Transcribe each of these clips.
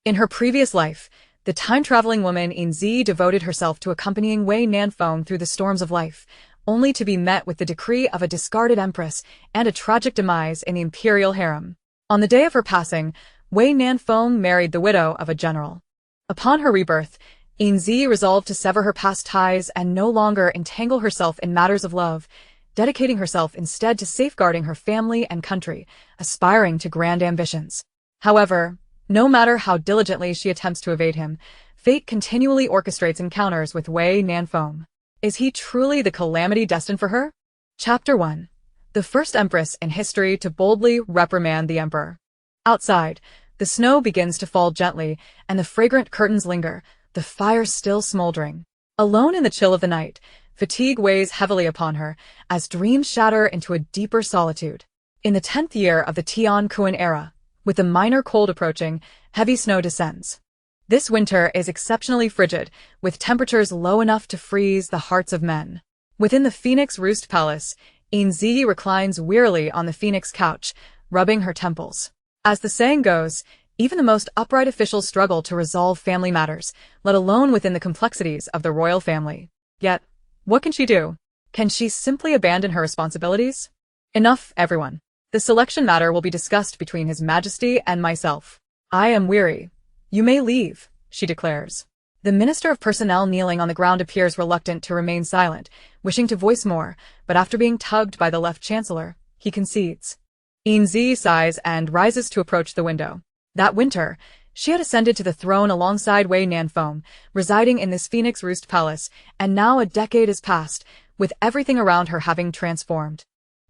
In her previous life, the time-traveling woman Yin Zhiyi devoted herself to accompanying Wei Nanfeng through the storms of life, only to be met with the decree of a discarded empress and a tragic demise in the imperial harem. On the day of her passing, Wei Nanfeng married the widow of a general. Upon her rebirth, Yin Zhiyi resolved to sever her past ties and no longer entangle herself in matters of love, dedicating herself instead to safeguarding her family and country, aspiring to grand ambitions. However, no matter how diligently she attempts to evade him, fate continually orchestrates encounters with Wei Nanfeng. Is he truly the calamity destined for her? Chapter 1. The first empress in history to boldly reprimand the emperor. Outside, the snow begins to fall gently, and the fragrant curtains linger, the fire still smoldering. Alone in the chill of the night, fatigue weighs heavily upon her, as dreams shatter into a deeper solitude. In the 10th year of the Tian era, with the minor cold approaching, heavy snow descends. This winter is exceptionally frigid, with temperatures low enough to freeze the hearts of men. Within the Phoenix Roost Palace, Yin Zhiyi reclines wearily on the phoenix couch, rubbing her temples. As the saying goes, even the most upright officials struggle to resolve family matters, let alone within the complexities of the royal family. Yet, what can she do? Can she simply abandon her responsibilities? Enough, everyone. The selection matter will be discussed between His Majesty and myself. I am weary. You may leave, she declares. The Minister of Personnel kneeling on the ground appears reluctant to remain silent, wishing to voice more, but after being tugged by the left chancellor, he concedes. Yin Zhiyi sighs and rises to approach the window. That winter, she had ascended to the throne alongside Wei Nanfeng, residing in this Phoenix Roost Palace, and now a decade has passed, with everything around her having transformed.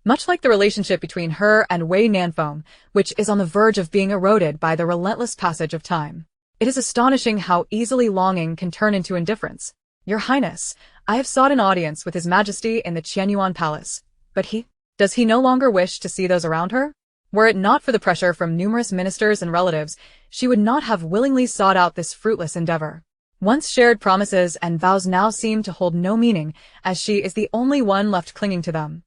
Much like the relationship between her and Wei Nanfeng, which is on the verge of being eroded by the relentless passage of time. It is astonishing how easily longing can turn into indifference. Your Highness, I have sought an audience with His Majesty in the Qianyuan Palace, but does he no longer wish to see those around her? Were it not for the pressure from numerous ministers and relatives, she would not have willingly sought out this fruitless endeavor. Once shared promises and vows now seem to hold no meaning, as she is the only one left clinging to them.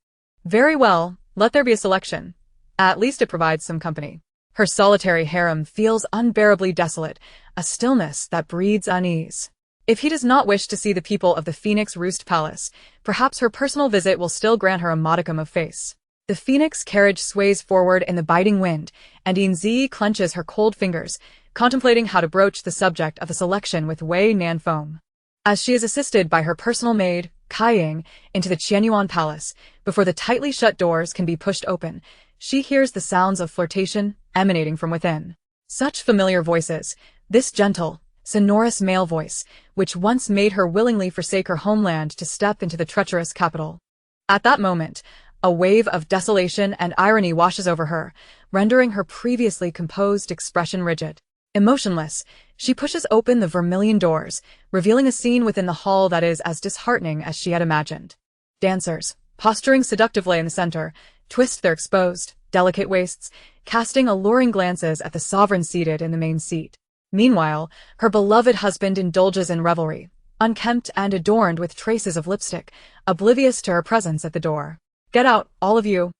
Very well, let there be a selection. At least it provides some company. Her solitary harem feels unbearably desolate, a stillness that breeds unease. If he does not wish to see the people of the Phoenix Roost Palace, perhaps her personal visit will still grant her a modicum of face. The Phoenix carriage sways forward in the biting wind, and Yin Zhiyi clenches her cold fingers, contemplating how to broach the subject of the selection with Wei Nanfeng. As she is assisted by her personal maid, Kaiying, into the Qianyuan Palace, before the tightly shut doors can be pushed open, she hears the sounds of flirtation emanating from within. Such familiar voices, this gentle, sonorous male voice, which once made her willingly forsake her homeland to step into the treacherous capital. At that moment, a wave of desolation and irony washes over her, rendering her previously composed expression rigid. Emotionless, she pushes open the vermilion doors, revealing a scene within the hall that is as disheartening as she had imagined. Dancers, posturing seductively in the center, twist their exposed, delicate waists, casting alluring glances at the sovereign seated in the main seat. Meanwhile, her beloved husband indulges in revelry, unkempt and adorned with traces of lipstick, oblivious to her presence at the door. Get out, all of you.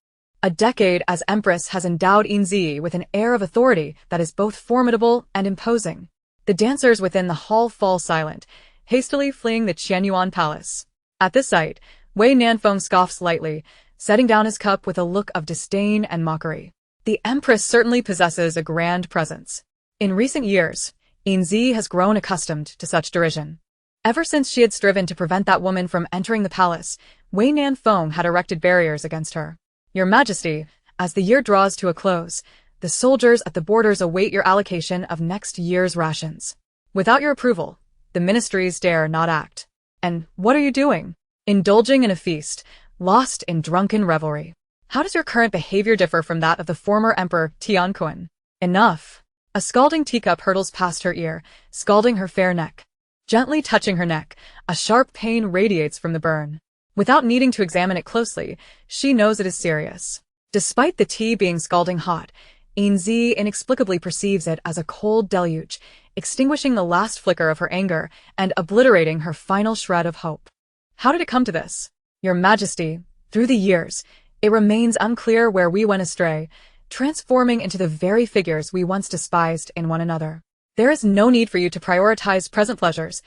A decade as Empress has endowed Yin Zhiyi with an air of authority that is both formidable and imposing. The dancers within the hall fall silent, hastily fleeing the Qianyuan Palace. At this sight, Wei Nanfeng scoffs lightly, setting down his cup with a look of disdain and mockery. The Empress certainly possesses a grand presence. In recent years, Yin Zhiyi has grown accustomed to such derision. Ever since she had striven to prevent that woman from entering the palace, Wei Nanfeng had erected barriers against her. Your Majesty, as the year draws to a close, the soldiers at the borders await your allocation of next year's rations. Without your approval, the ministries dare not act. And what are you doing? Indulging in a feast, lost in drunken revelry. How does your current behavior differ from that of the former Emperor Tianquan? Enough. A scalding teacup hurtles past her ear, scalding her fair neck. Gently touching her neck, a sharp pain radiates from the burn. Without needing to examine it closely, she knows it is serious. Despite the tea being scalding hot, Yin Zhiyi inexplicably perceives it as a cold deluge, extinguishing the last flicker of her anger and obliterating her final shred of hope. How did it come to this? Your Majesty, through the years, it remains unclear where we went astray, transforming into the very figures we once despised in one another. There is no need for you to prioritize present pleasures.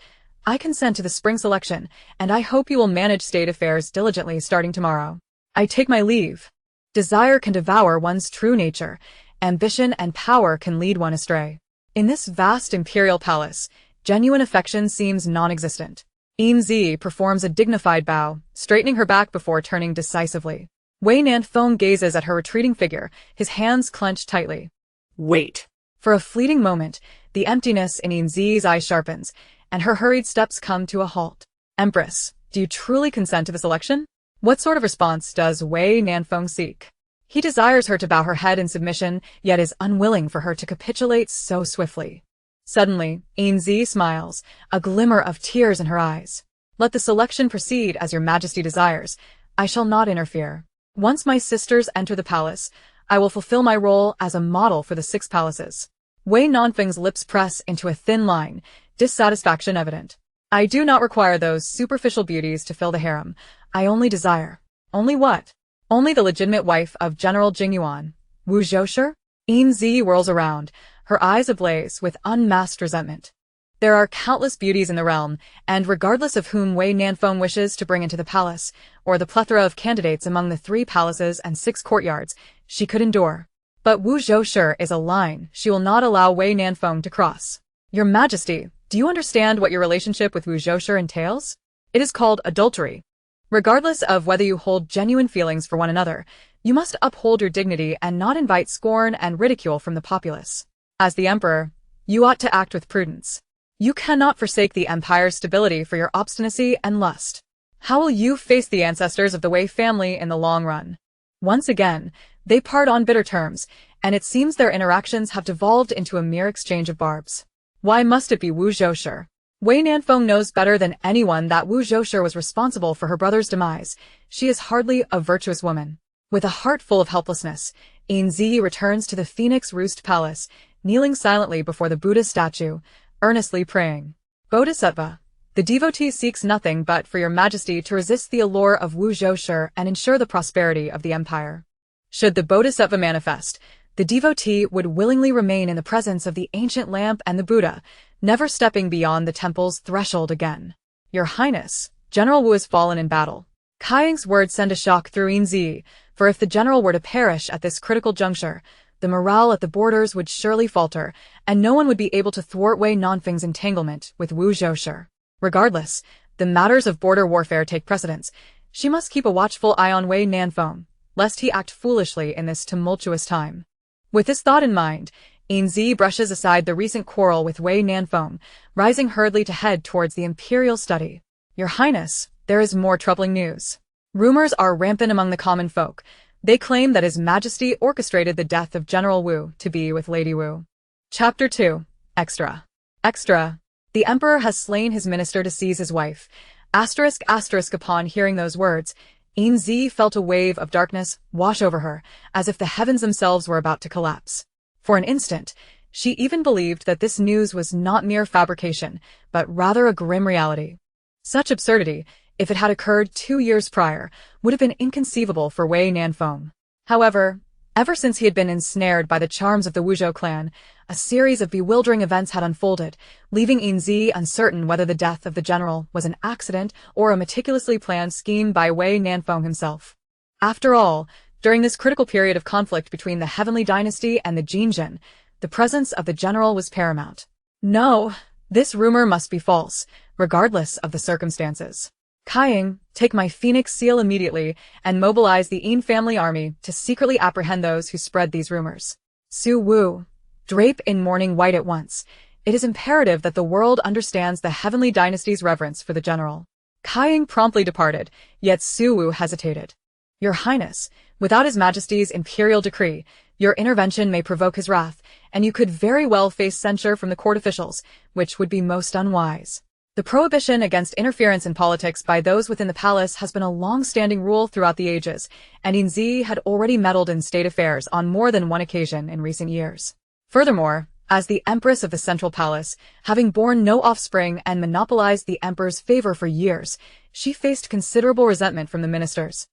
I consent to the spring selection, and I hope you will manage state affairs diligently starting tomorrow. I take my leave. Desire can devour one's true nature. Ambition and power can lead one astray. In this vast imperial palace, genuine affection seems non-existent. Yin Zhiyi performs a dignified bow, straightening her back before turning decisively. Wei Nanfeng gazes at her retreating figure, his hands clenched tightly. Wait. For a fleeting moment, the emptiness in Yin Zhiyi's eyes sharpens, and her hurried steps come to a halt. Empress, do you truly consent to the selection? What sort of response does Wei Nanfeng seek? He desires her to bow her head in submission, yet is unwilling for her to capitulate so swiftly. Suddenly, Yin Zhiyi smiles, a glimmer of tears in her eyes. Let the selection proceed as your majesty desires. I shall not interfere. Once my sisters enter the palace, I will fulfill my role as a model for the 6 palaces. Wei Nanfeng's lips press into a thin line, dissatisfaction evident. I do not require those superficial beauties to fill the harem. I only desire. Only what? Only the legitimate wife of General Jingyuan. Wu Zhoushe? Yin Zhiyi whirls around, her eyes ablaze with unmasked resentment. There are countless beauties in the realm, and regardless of whom Wei Nanfeng wishes to bring into the palace, or the plethora of candidates among the 3 palaces and 6 courtyards, she could endure. But Wu Zhoushe is a line she will not allow Wei Nanfeng to cross. Your Majesty, do you understand what your relationship with Wu Zhoushe entails? It is called adultery. Regardless of whether you hold genuine feelings for one another, you must uphold your dignity and not invite scorn and ridicule from the populace. As the emperor, you ought to act with prudence. You cannot forsake the empire's stability for your obstinacy and lust. How will you face the ancestors of the Wei family in the long run? Once again, they part on bitter terms, and it seems their interactions have devolved into a mere exchange of barbs. Why must it be Wu Zhoushe? Wei Nanfeng knows better than anyone that Wu Zhoushe was responsible for her brother's demise. She is hardly a virtuous woman. With a heart full of helplessness, Yin Zhiyi returns to the Phoenix Roost Palace, kneeling silently before the Buddha statue, earnestly praying. Bodhisattva, the devotee seeks nothing but for your majesty to resist the allure of Wu Zhoushe and ensure the prosperity of the empire. Should the Bodhisattva manifest, the devotee would willingly remain in the presence of the ancient lamp and the Buddha, never stepping beyond the temple's threshold again. Your Highness, General Wu has fallen in battle. Kaiying's words send a shock through Yin Zhiyi, for if the general were to perish at this critical juncture, the morale at the borders would surely falter, and no one would be able to thwart Wei Nanfeng's entanglement with Wu Zhoushe. Regardless, the matters of border warfare take precedence. She must keep a watchful eye on Wei Nanfeng, lest he act foolishly in this tumultuous time. With this thought in mind, Yin Zhiyi brushes aside the recent quarrel with Wei Nanfeng, rising hurriedly to head towards the imperial study. Your Highness, there is more troubling news. Rumors are rampant among the common folk. They claim that His Majesty orchestrated the death of General Wu to be with Lady Wu. Chapter 2. Extra. Extra. The Emperor has slain his minister to seize his wife. Asterisk. Upon hearing those words, Yin Zhiyi felt a wave of darkness wash over her, as if the heavens themselves were about to collapse. For an instant, she even believed that this news was not mere fabrication, but rather a grim reality. Such absurdity, if it had occurred 2 years prior, would have been inconceivable for Wei Nanfeng. However, ever since he had been ensnared by the charms of the Wuzhou clan, a series of bewildering events had unfolded, leaving Yin Zhiyi uncertain whether the death of the general was an accident or a meticulously planned scheme by Wei Nanfeng himself. After all, during this critical period of conflict between the Heavenly Dynasty and the Jinjin, the presence of the general was paramount. No, this rumor must be false, regardless of the circumstances. Kaiying, take my Phoenix Seal immediately and mobilize the Yin family army to secretly apprehend those who spread these rumors. Su Wu, drape in mourning white at once. It is imperative that the world understands the Heavenly Dynasty's reverence for the general. Kaiying promptly departed, yet Su Wu hesitated. Your Highness, without His Majesty's imperial decree, your intervention may provoke his wrath, and you could very well face censure from the court officials, which would be most unwise. The prohibition against interference in politics by those within the palace has been a long-standing rule throughout the ages, and Yin Zhiyi had already meddled in state affairs on more than one occasion in recent years. Furthermore, as the Empress of the Central Palace, having borne no offspring and monopolized the Emperor's favor for years, she faced considerable resentment from the ministers.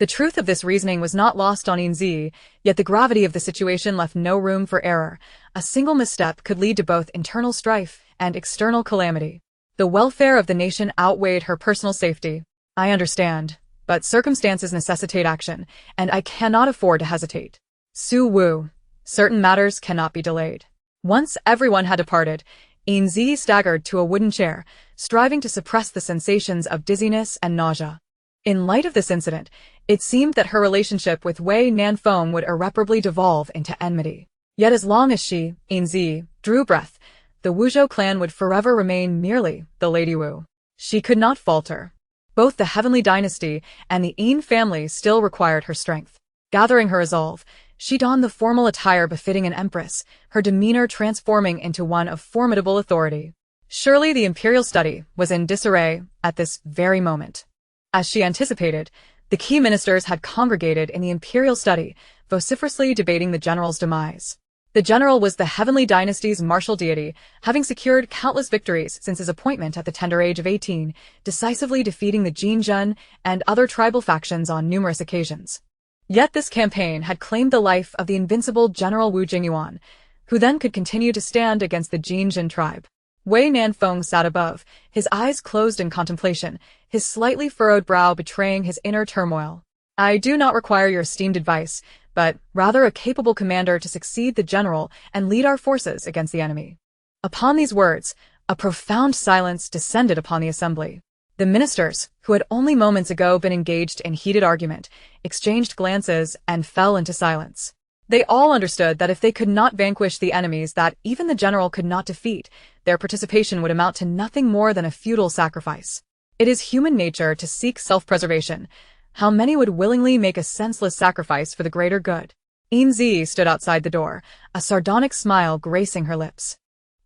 The truth of this reasoning was not lost on Yin Zhiyi, yet the gravity of the situation left no room for error. A single misstep could lead to both internal strife and external calamity. The welfare of the nation outweighed her personal safety. I understand, but circumstances necessitate action, and I cannot afford to hesitate. Su Wu. Certain matters cannot be delayed. Once everyone had departed, Yin Zhiyi staggered to a wooden chair, striving to suppress the sensations of dizziness and nausea. In light of this incident, it seemed that her relationship with Wei Nanfeng would irreparably devolve into enmity. Yet as long as she, Yin Zhiyi, drew breath, the Wuzhou clan would forever remain merely the Lady Wu. She could not falter. Both the Heavenly Dynasty and the Yin family still required her strength. Gathering her resolve, she donned the formal attire befitting an empress, her demeanor transforming into one of formidable authority. Surely the imperial study was in disarray at this very moment. As she anticipated, the key ministers had congregated in the imperial study, vociferously debating the general's demise. The general was the Heavenly Dynasty's martial deity, having secured countless victories since his appointment at the tender age of 18, decisively defeating the Jin and other tribal factions on numerous occasions. Yet this campaign had claimed the life of the invincible General Wu Jingyuan, who then could continue to stand against the Jin tribe. Wei Nanfeng sat above, his eyes closed in contemplation, his slightly furrowed brow betraying his inner turmoil. I do not require your esteemed advice, but rather a capable commander to succeed the general and lead our forces against the enemy. Upon these words, a profound silence descended upon the assembly. The ministers, who had only moments ago been engaged in heated argument, exchanged glances and fell into silence. They all understood that if they could not vanquish the enemies that even the general could not defeat, their participation would amount to nothing more than a futile sacrifice. It is human nature to seek self-preservation. How many would willingly make a senseless sacrifice for the greater good? Yin Zhiyi stood outside the door, a sardonic smile gracing her lips.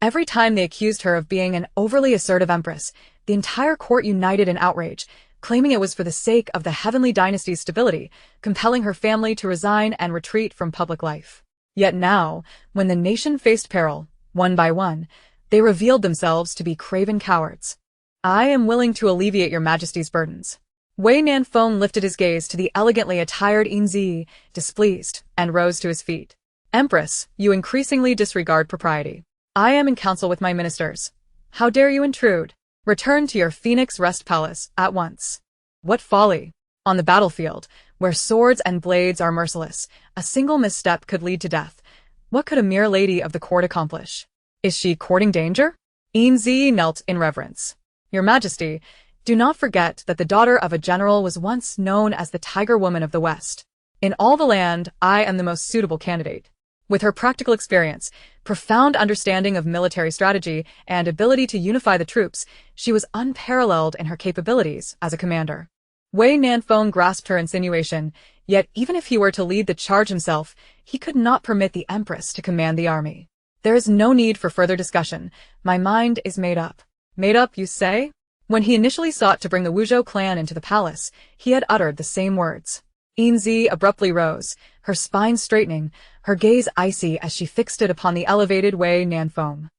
Every time they accused her of being an overly assertive empress, the entire court united in outrage, claiming it was for the sake of the Heavenly Dynasty's stability, compelling her family to resign and retreat from public life. Yet now, when the nation faced peril, one by one, they revealed themselves to be craven cowards. I am willing to alleviate your Majesty's burdens. Wei Nanfeng lifted his gaze to the elegantly attired Yin Zhiyi, displeased, and rose to his feet. Empress, you increasingly disregard propriety. I am in council with my ministers. How dare you intrude? Return to your Phoenix Rest Palace at once. What folly! On the battlefield, where swords and blades are merciless, a single misstep could lead to death. What could a mere lady of the court accomplish? Is she courting danger? Yin Zhiyi knelt in reverence. Your Majesty, do not forget that the daughter of a general was once known as the Tiger Woman of the West. In all the land, I am the most suitable candidate. With her practical experience, profound understanding of military strategy, and ability to unify the troops, she was unparalleled in her capabilities as a commander. Wei Nanfeng grasped her insinuation, yet even if he were to lead the charge himself, he could not permit the Empress to command the army. There is no need for further discussion. My mind is made up. Made up, you say? When he initially sought to bring the Wuzhou clan into the palace, he had uttered the same words. Yin Zhiyi abruptly rose, her spine straightening, her gaze icy as she fixed it upon the elevated Wei Nanfeng.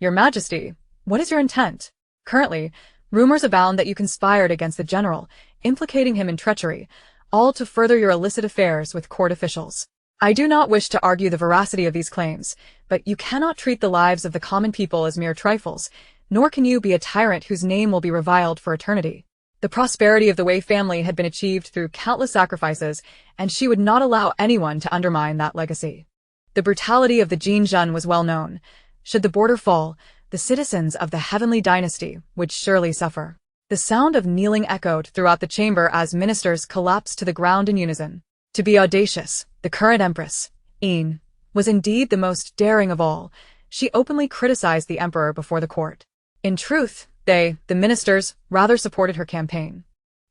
Your Majesty, what is your intent? Currently, rumors abound that you conspired against the general, implicating him in treachery, all to further your illicit affairs with court officials. I do not wish to argue the veracity of these claims, but you cannot treat the lives of the common people as mere trifles, nor can you be a tyrant whose name will be reviled for eternity. The prosperity of the Wei family had been achieved through countless sacrifices, and she would not allow anyone to undermine that legacy. The brutality of the Jin was well known. Should the border fall, the citizens of the Heavenly Dynasty would surely suffer. The sound of kneeling echoed throughout the chamber as ministers collapsed to the ground in unison. To be audacious, the current empress, Yin, was indeed the most daring of all. She openly criticized the emperor before the court. In truth, the ministers, rather supported her campaign.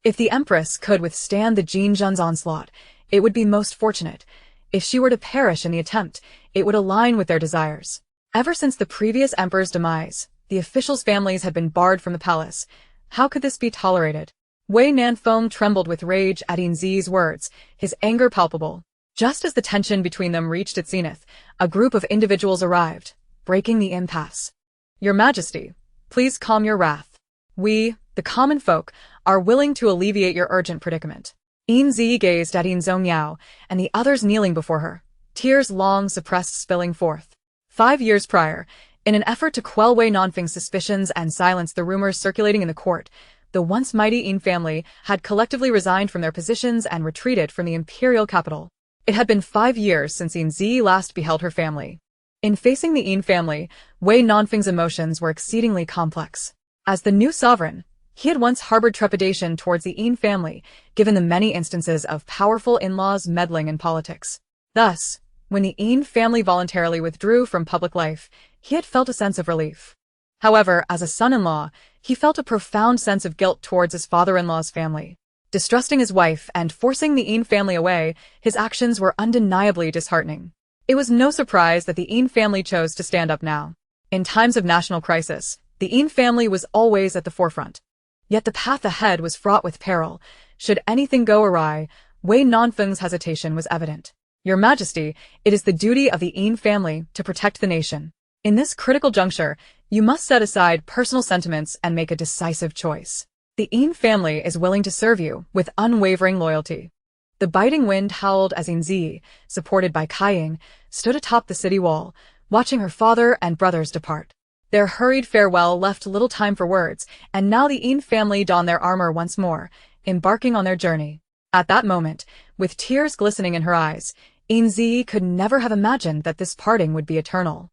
If the empress could withstand the Jin's onslaught, it would be most fortunate. If she were to perish in the attempt, it would align with their desires. Ever since the previous emperor's demise, the officials' families had been barred from the palace. How could this be tolerated? Wei Nanfeng trembled with rage at Yin Zhiyi's words, his anger palpable. Just as the tension between them reached its zenith, a group of individuals arrived, breaking the impasse. Your Majesty, please calm your wrath. We, the common folk, are willing to alleviate your urgent predicament. Yin Zhiyi gazed at Yin Zongyao and the others kneeling before her, tears long suppressed spilling forth. 5 years prior, in an effort to quell Wei Nanfeng's suspicions and silence the rumors circulating in the court, the once mighty Yin family had collectively resigned from their positions and retreated from the imperial capital. It had been 5 years since Yin Zhiyi last beheld her family. In facing the Yin family, Wei Nanfeng's emotions were exceedingly complex. As the new sovereign, he had once harbored trepidation towards the Yin family, given the many instances of powerful in-laws meddling in politics. Thus, when the Yin family voluntarily withdrew from public life, he had felt a sense of relief. However, as a son-in-law, he felt a profound sense of guilt towards his father-in-law's family. Distrusting his wife and forcing the Yin family away, his actions were undeniably disheartening. It was no surprise that the Yin family chose to stand up now. In times of national crisis, the Yin family was always at the forefront. Yet the path ahead was fraught with peril. Should anything go awry, Wei Nanfeng's hesitation was evident. Your Majesty, it is the duty of the Yin family to protect the nation. In this critical juncture, you must set aside personal sentiments and make a decisive choice. The Yin family is willing to serve you with unwavering loyalty. The biting wind howled as Yin Zhiyi, supported by Kaiying, stood atop the city wall, watching her father and brothers depart. Their hurried farewell left little time for words, and now the Yin family donned their armor once more, embarking on their journey. At that moment, with tears glistening in her eyes, Yin Zhiyi could never have imagined that this parting would be eternal.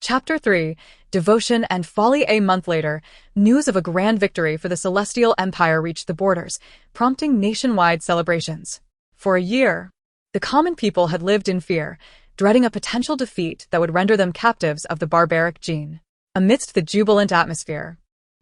Chapter 3, Devotion and Folly. A month later, news of a grand victory for the Celestial Empire reached the borders, prompting nationwide celebrations. For a year, the common people had lived in fear, dreading a potential defeat that would render them captives of the barbaric Jin. Amidst the jubilant atmosphere,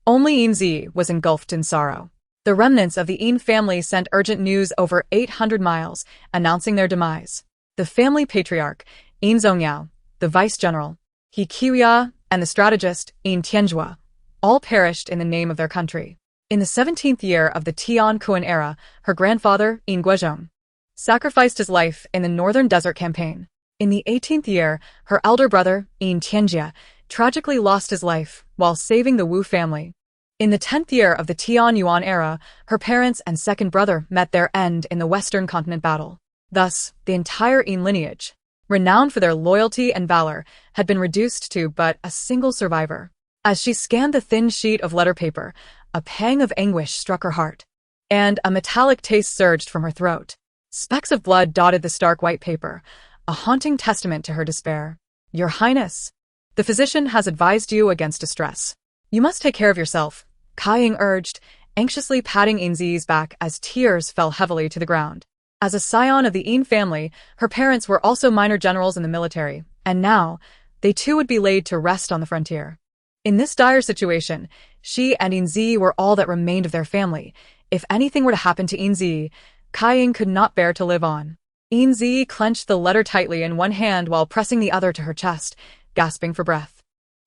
only Yin Zhiyi was engulfed in sorrow. The remnants of the Yin family sent urgent news over 800 miles, announcing their demise. The family patriarch, Yin Zongyao, the vice-general, He Qiuya, and the strategist, Yin Tianzhua, all perished in the name of their country. In the 17th year of the Tian Kuan era, her grandfather, Yin Guizhong, sacrificed his life in the Northern Desert Campaign. In the 18th year, her elder brother, Yin Tianjia, tragically lost his life while saving the Wu family. In the 10th year of the Tian Yuan era, her parents and second brother met their end in the Western Continent battle. Thus, the entire Yin lineage, renowned for their loyalty and valor, had been reduced to but a single survivor. As she scanned the thin sheet of letter paper, a pang of anguish struck her heart, and a metallic taste surged from her throat. Specks of blood dotted the stark white paper, a haunting testament to her despair. Your Highness, the physician has advised you against distress. You must take care of yourself, Kaiying urged, anxiously patting Yin Zhiyi's back as tears fell heavily to the ground. As a scion of the Yin family, her parents were also minor generals in the military, and now, they too would be laid to rest on the frontier. In this dire situation, she and Yin Zhiyi were all that remained of their family. If anything were to happen to Yin Zhiyi, Kaiying could not bear to live on. Yin Zhiyi clenched the letter tightly in one hand while pressing the other to her chest, gasping for breath.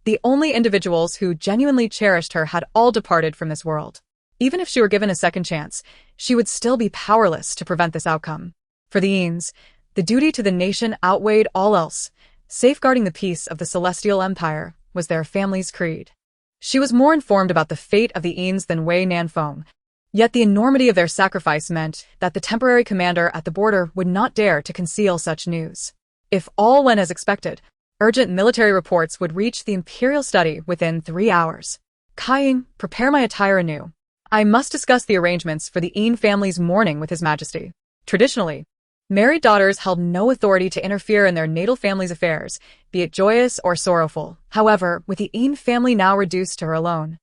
The only individuals who genuinely cherished her had all departed from this world. Even if she were given a second chance, she would still be powerless to prevent this outcome. For the Yins, the duty to the nation outweighed all else. Safeguarding the peace of the Celestial Empire was their family's creed. She was more informed about the fate of the Yins than Wei Nanfeng, yet the enormity of their sacrifice meant that the temporary commander at the border would not dare to conceal such news. If all went as expected, urgent military reports would reach the imperial study within 3 hours. Kaiying, prepare my attire anew. I must discuss the arrangements for the Yin family's mourning with His Majesty. Traditionally, married daughters held no authority to interfere in their natal family's affairs, be it joyous or sorrowful. However, with the Yin family now reduced to her alone,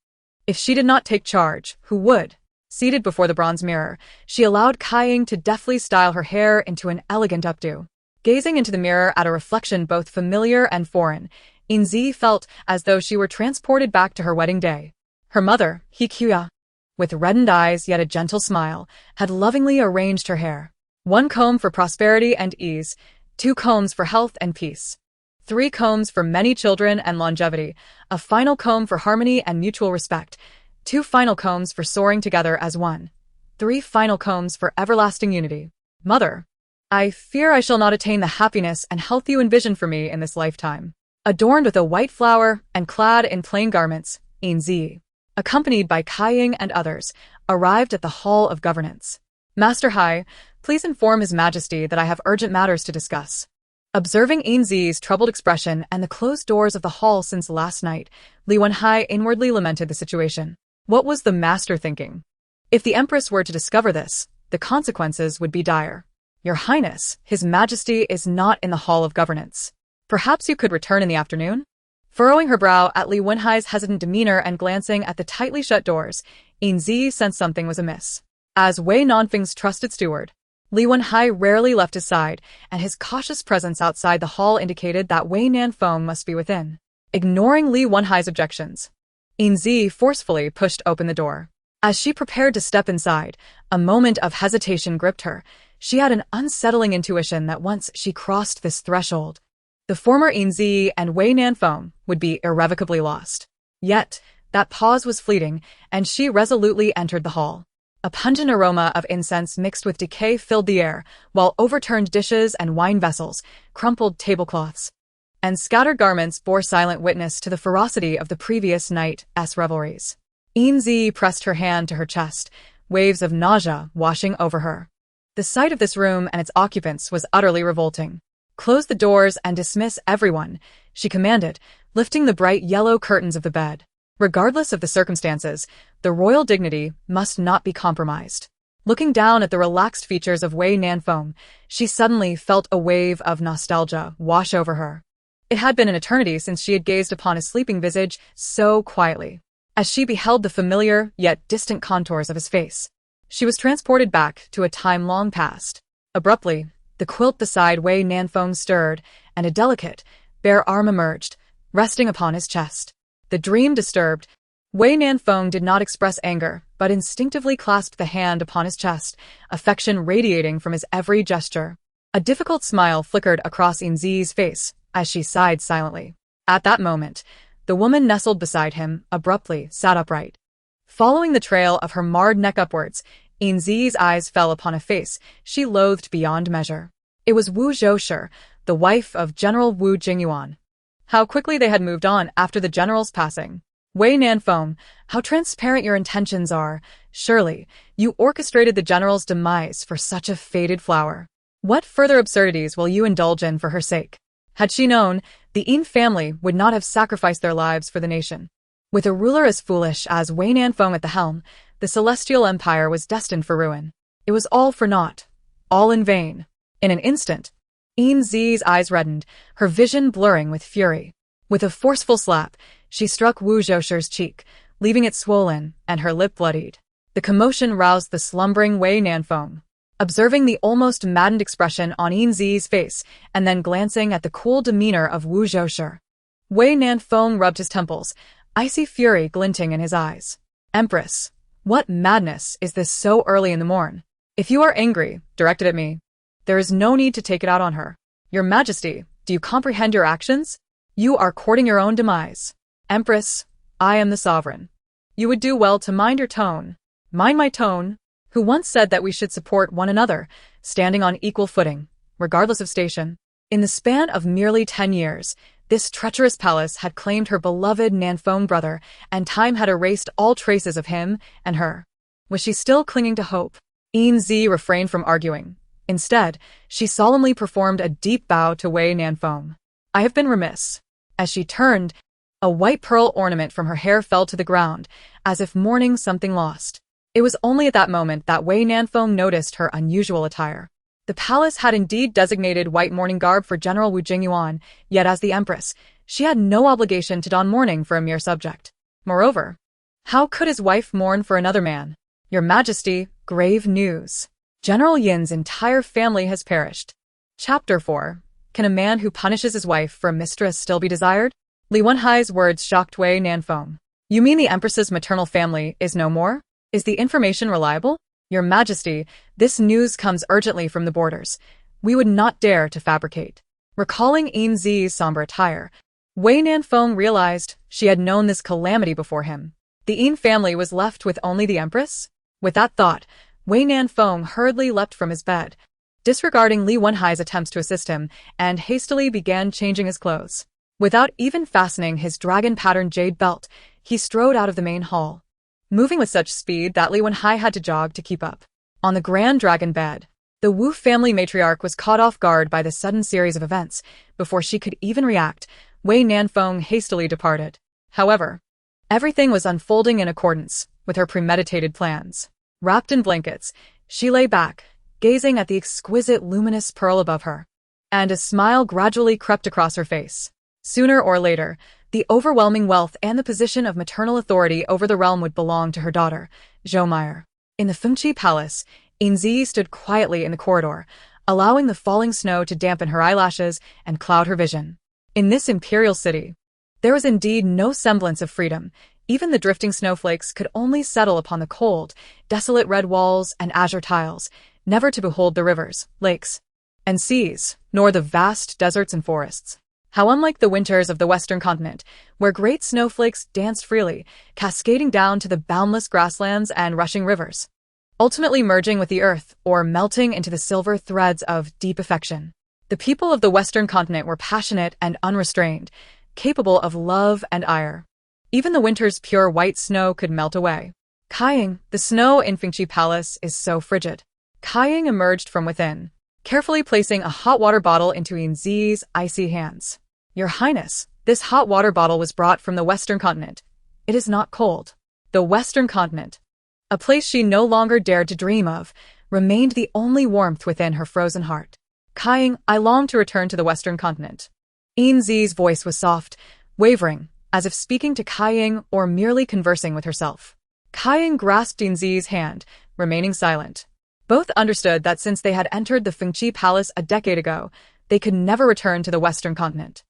if she did not take charge, who would? Seated before the bronze mirror, she allowed Kaiying to deftly style her hair into an elegant updo. Gazing into the mirror at a reflection both familiar and foreign, Yin Zhiyi felt as though she were transported back to her wedding day. Her mother, He Qiuya, with reddened eyes yet a gentle smile, had lovingly arranged her hair. 1 comb for prosperity and ease, 2 combs for health and peace, 3 combs for many children and longevity, a final comb for harmony and mutual respect, 2 final combs for soaring together as one, 3 final combs for everlasting unity. Mother, I fear I shall not attain the happiness and health you envision for me in this lifetime. Adorned with a white flower and clad in plain garments, Yin Zhiyi, accompanied by Kaiying and others, arrived at the Hall of Governance. Master Hai, please inform His Majesty that I have urgent matters to discuss. Observing Yin Zhiyi's troubled expression and the closed doors of the hall since last night, Li Wenhai inwardly lamented the situation. What was the master thinking? If the Empress were to discover this, the consequences would be dire. Your Highness, His Majesty is not in the Hall of Governance. Perhaps you could return in the afternoon? Furrowing her brow at Li Wenhai's hesitant demeanor and glancing at the tightly shut doors, Yin Zhiyi sensed something was amiss. As Wei Nanfeng's trusted steward, Li Wenhai rarely left his side, and his cautious presence outside the hall indicated that Wei Nanfeng must be within. Ignoring Li Wenhai's objections, Yin Zhiyi forcefully pushed open the door. As she prepared to step inside, a moment of hesitation gripped her. She had an unsettling intuition that once she crossed this threshold, the former Yin Zhiyi and Wei Nanfeng would be irrevocably lost. Yet, that pause was fleeting, and she resolutely entered the hall. A pungent aroma of incense mixed with decay filled the air, while overturned dishes and wine vessels, crumpled tablecloths, and scattered garments bore silent witness to the ferocity of the previous night's revelries. Yin Zhiyi pressed her hand to her chest, waves of nausea washing over her. The sight of this room and its occupants was utterly revolting. Close the doors and dismiss everyone, she commanded, lifting the bright yellow curtains of the bed. Regardless of the circumstances, the royal dignity must not be compromised. Looking down at the relaxed features of Wei Nanfeng, she suddenly felt a wave of nostalgia wash over her. It had been an eternity since she had gazed upon his sleeping visage so quietly. As she beheld the familiar yet distant contours of his face, she was transported back to a time long past. Abruptly, the quilt beside Wei Nanfeng stirred, and a delicate, bare arm emerged, resting upon his chest. The dream disturbed, Wei Nanfeng did not express anger, but instinctively clasped the hand upon his chest, affection radiating from his every gesture. A difficult smile flickered across Yin Zhiyi's face as she sighed silently. At that moment, the woman nestled beside him abruptly sat upright. Following the trail of her marred neck upwards, Yin Zhiyi's eyes fell upon a face she loathed beyond measure. It was Wu Zhoushi, the wife of General Wu Jingyuan. How quickly they had moved on after the general's passing. Wei Nanfeng, how transparent your intentions are. Surely, you orchestrated the general's demise for such a faded flower. What further absurdities will you indulge in for her sake? Had she known, the Yin family would not have sacrificed their lives for the nation. With a ruler as foolish as Wei Nanfeng at the helm, the celestial empire was destined for ruin. It was all for naught. All in vain. In an instant, Yin Zhiyi's eyes reddened, her vision blurring with fury. With a forceful slap, she struck Wu Zhoushi's cheek, leaving it swollen and her lip bloodied. The commotion roused the slumbering Wei Nanfeng. Observing the almost maddened expression on Yin Zhiyi's face and then glancing at the cool demeanor of Wu Zhoushi, Wei Nanfeng rubbed his temples, icy fury glinting in his eyes. Empress, what madness is this so early in the morn? If you are angry, direct it at me. There is no need to take it out on her. Your Majesty, do you comprehend your actions? You are courting your own demise. Empress, I am the sovereign. You would do well to mind your tone. Mind my tone. Who once said that we should support one another, standing on equal footing, regardless of station. In the span of merely 10 years, this treacherous palace had claimed her beloved Nanfeng brother, and time had erased all traces of him and her. Was she still clinging to hope? Yin Zhiyi refrained from arguing. Instead, she solemnly performed a deep bow to Wei Nanfeng. I have been remiss. As she turned, a white pearl ornament from her hair fell to the ground, as if mourning something lost. It was only at that moment that Wei Nanfeng noticed her unusual attire. The palace had indeed designated white mourning garb for General Wu Jingyuan, yet as the Empress, she had no obligation to don mourning for a mere subject. Moreover, how could his wife mourn for another man? Your Majesty, grave news. General Yin's entire family has perished. Chapter 4. Can a man who punishes his wife for a mistress still be desired? Li Wenhai's words shocked Wei Nanfeng. You mean the Empress's maternal family is no more? Is the information reliable? Your Majesty, this news comes urgently from the borders. We would not dare to fabricate. Recalling Yin Zhiyi's somber attire, Wei Nanfeng realized she had known this calamity before him. The Yin family was left with only the Empress? With that thought, Wei Nanfeng hurriedly leapt from his bed, disregarding Li Wenhai's attempts to assist him, and hastily began changing his clothes. Without even fastening his dragon-patterned jade belt, he strode out of the main hall, moving with such speed that Li Wenhai had to jog to keep up. On the Grand Dragon bed, the Wu family matriarch was caught off guard by the sudden series of events. Before she could even react, Wei Nanfeng hastily departed. However, everything was unfolding in accordance with her premeditated plans. Wrapped in blankets, she lay back, gazing at the exquisite luminous pearl above her, and a smile gradually crept across her face. Sooner or later, the overwhelming wealth and the position of maternal authority over the realm would belong to her daughter, Zhou. In the Fengqi Palace, Yin Zhiyi stood quietly in the corridor, allowing the falling snow to dampen her eyelashes and cloud her vision. In this imperial city, there was indeed no semblance of freedom. Even the drifting snowflakes could only settle upon the cold, desolate red walls and azure tiles, never to behold the rivers, lakes, and seas, nor the vast deserts and forests. How unlike the winters of the Western continent, where great snowflakes danced freely, cascading down to the boundless grasslands and rushing rivers, ultimately merging with the earth or melting into the silver threads of deep affection. The people of the Western continent were passionate and unrestrained, capable of love and ire. Even the winter's pure white snow could melt away. Kaiying, the snow in Fengqi Palace is so frigid. Kaiying emerged from within, carefully placing a hot water bottle into Yin Zhiyi's icy hands. Your Highness, this hot water bottle was brought from the Western continent. It is not cold. The Western continent, a place she no longer dared to dream of, remained the only warmth within her frozen heart. Kaiying, I long to return to the Western continent. Yin Zhiyi's voice was soft, wavering, as if speaking to Kaiying or merely conversing with herself. Kaiying grasped Yin Zhiyi's hand, remaining silent. Both understood that since they had entered the Fengqi Palace a decade ago, they could never return to the Western continent.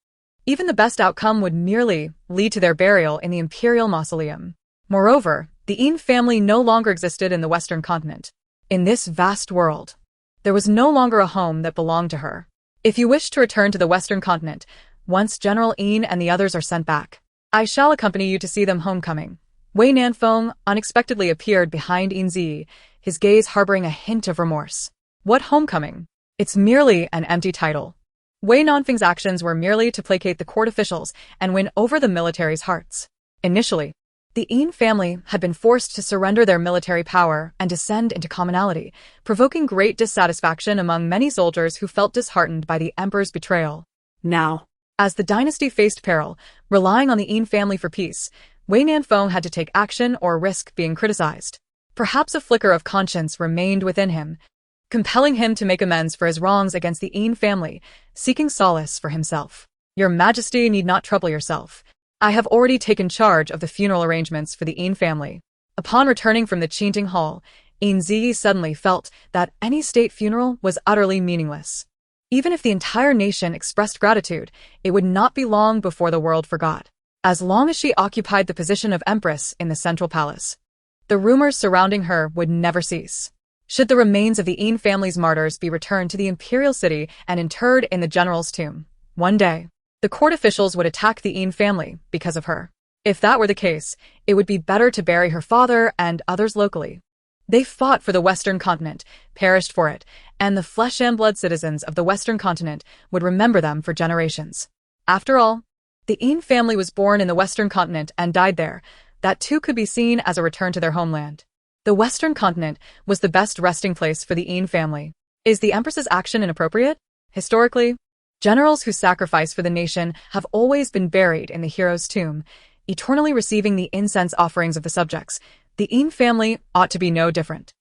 Even the best outcome would merely lead to their burial in the imperial mausoleum. Moreover, the Yin family no longer existed in the Western continent. In this vast world, there was no longer a home that belonged to her. If you wish to return to the Western continent, once General Yin and the others are sent back, I shall accompany you to see them homecoming. Wei Nanfeng unexpectedly appeared behind Yin Zhiyi, his gaze harboring a hint of remorse. What homecoming? It's merely an empty title. Wei Nanfeng's actions were merely to placate the court officials and win over the military's hearts. Initially, the Yin family had been forced to surrender their military power and descend into commonality, provoking great dissatisfaction among many soldiers who felt disheartened by the emperor's betrayal. Now, as the dynasty faced peril, relying on the Yin family for peace, Wei Nanfeng had to take action or risk being criticized. Perhaps a flicker of conscience remained within him, compelling him to make amends for his wrongs against the Yin family, seeking solace for himself. Your Majesty need not trouble yourself. I have already taken charge of the funeral arrangements for the Yin family. Upon returning from the Qingting Hall, Yin Zhiyi suddenly felt that any state funeral was utterly meaningless. Even if the entire nation expressed gratitude, it would not be long before the world forgot. As long as she occupied the position of empress in the central palace, the rumors surrounding her would never cease. Should the remains of the Yin family's martyrs be returned to the imperial city and interred in the general's tomb, one day, the court officials would attack the Yin family because of her. If that were the case, it would be better to bury her father and others locally. They fought for the Western continent, perished for it, and the flesh and blood citizens of the Western continent would remember them for generations. After all, the Yin family was born in the Western continent and died there. That too could be seen as a return to their homeland. The Western continent was the best resting place for the Yin family. Is the Empress's action inappropriate? Historically, generals who sacrifice for the nation have always been buried in the hero's tomb, eternally receiving the incense offerings of the subjects. The Yin family ought to be no different.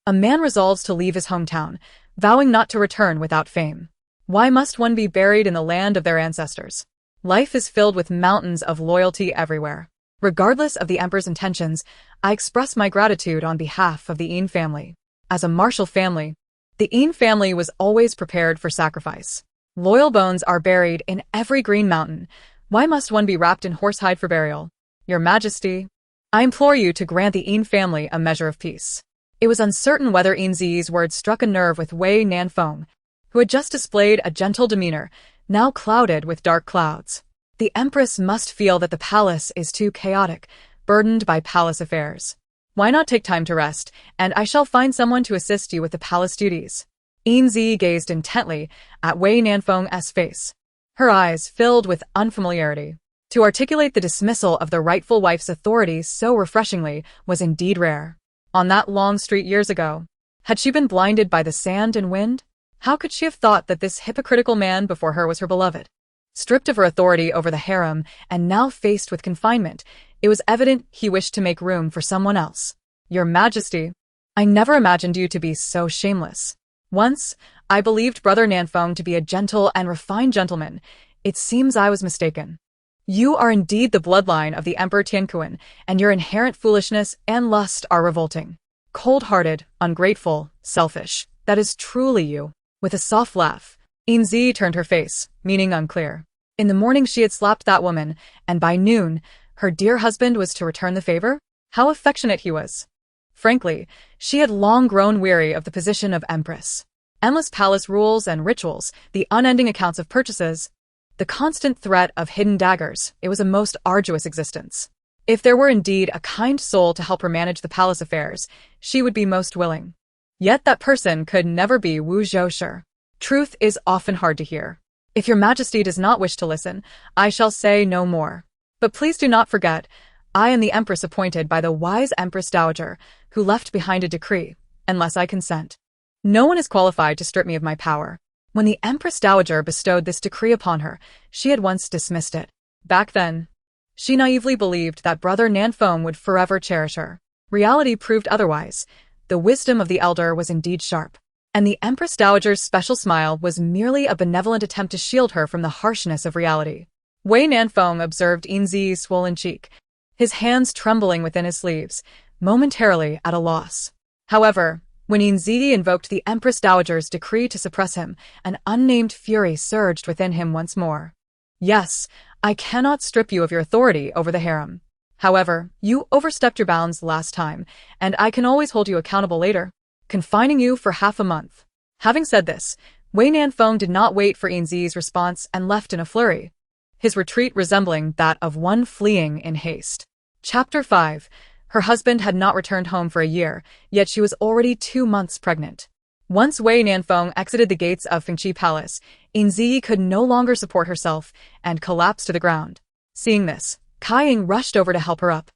A man resolves to leave his hometown, vowing not to return without fame. Why must one be buried in the land of their ancestors? Life is filled with mountains of loyalty everywhere. Regardless of the emperor's intentions, I express my gratitude on behalf of the Yin family. As a martial family, the Yin family was always prepared for sacrifice. Loyal bones are buried in every green mountain. Why must one be wrapped in horsehide for burial? Your Majesty, I implore you to grant the Yin family a measure of peace. It was uncertain whether Yin Zhiyi's words struck a nerve with Wei Nanfeng, who had just displayed a gentle demeanor, now clouded with dark clouds. The Empress must feel that the palace is too chaotic, burdened by palace affairs. Why not take time to rest, and I shall find someone to assist you with the palace duties. Yin Zhiyi gazed intently at Wei Nanfeng's face, her eyes filled with unfamiliarity. To articulate the dismissal of the rightful wife's authority so refreshingly was indeed rare. On that long street years ago, Had she been blinded by the sand and wind? How could she have thought that this hypocritical man before her was her beloved? Stripped of her authority over the harem and now faced with confinement, it was evident he wished to make room for someone else. Your Majesty, I never imagined you to be so shameless. Once, I believed Brother Nanfeng to be a gentle and refined gentleman. It seems I was mistaken. You are indeed the bloodline of the Emperor Tianquan, and your inherent foolishness and lust are revolting. Cold-hearted, ungrateful, selfish. That is truly you. With a soft laugh, Yin Zhiyi turned her face, meaning unclear. In the morning she had slapped that woman, and by noon, her dear husband was to return the favor? How affectionate he was. Frankly, she had long grown weary of the position of empress. Endless palace rules and rituals, the unending accounts of purchases, the constant threat of hidden daggers. It was a most arduous existence. If there were indeed a kind soul to help her manage the palace affairs, she would be most willing. Yet that person could never be Wu Zhoushi. Truth is often hard to hear. If your Majesty does not wish to listen, I shall say no more. But please do not forget, I am the Empress appointed by the wise Empress Dowager, who left behind a decree, unless I consent. No one is qualified to strip me of my power. When the Empress Dowager bestowed this decree upon her, she had once dismissed it. Back then, she naively believed that Brother Nanfeng would forever cherish her. Reality proved otherwise. The wisdom of the elder was indeed sharp, and the Empress Dowager's special smile was merely a benevolent attempt to shield her from the harshness of reality. Wei Nanfeng observed Yin Zhiyi's swollen cheek, his hands trembling within his sleeves, momentarily at a loss. However, when Yin Zhiyi invoked the Empress Dowager's decree to suppress him, an unnamed fury surged within him once more. Yes, I cannot strip you of your authority over the harem. However, you overstepped your bounds last time, and I can always hold you accountable later, confining you for half a month. Having said this, Wei Nanfeng did not wait for Yin Zhiyi's response and left in a flurry, his retreat resembling that of one fleeing in haste. Chapter 5. Her husband had not returned home for a year, yet she was already 2 months pregnant. Once Wei Nanfeng exited the gates of Fengqi Palace, Yin Zhiyi could no longer support herself and collapsed to the ground. Seeing this, Kaiying rushed over to help her up.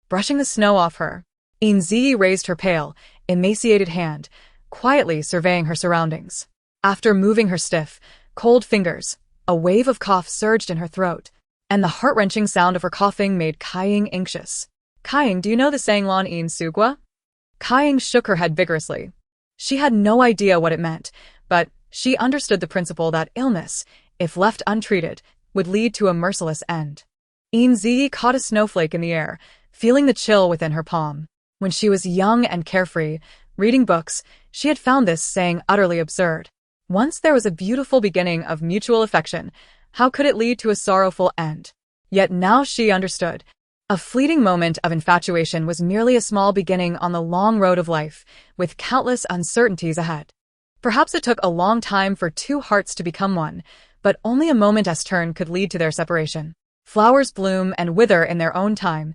Brushing the snow off her, Yin Zhiyi raised her pale, emaciated hand, quietly surveying her surroundings. After moving her stiff, cold fingers, a wave of cough surged in her throat, and the heart-wrenching sound of her coughing made Kaiying anxious. Kaiying, do you know the saying Lan Yin Sugua? Kaiying shook her head vigorously. She had no idea what it meant, but she understood the principle that illness, if left untreated, would lead to a merciless end. Yin Zhiyi caught a snowflake in the air, feeling the chill within her palm. When she was young and carefree, reading books, she had found this saying utterly absurd. Once there was a beautiful beginning of mutual affection, how could it lead to a sorrowful end? Yet now she understood. A fleeting moment of infatuation was merely a small beginning on the long road of life, with countless uncertainties ahead. Perhaps it took a long time for two hearts to become one, but only a moment's turn could lead to their separation. Flowers bloom and wither in their own time.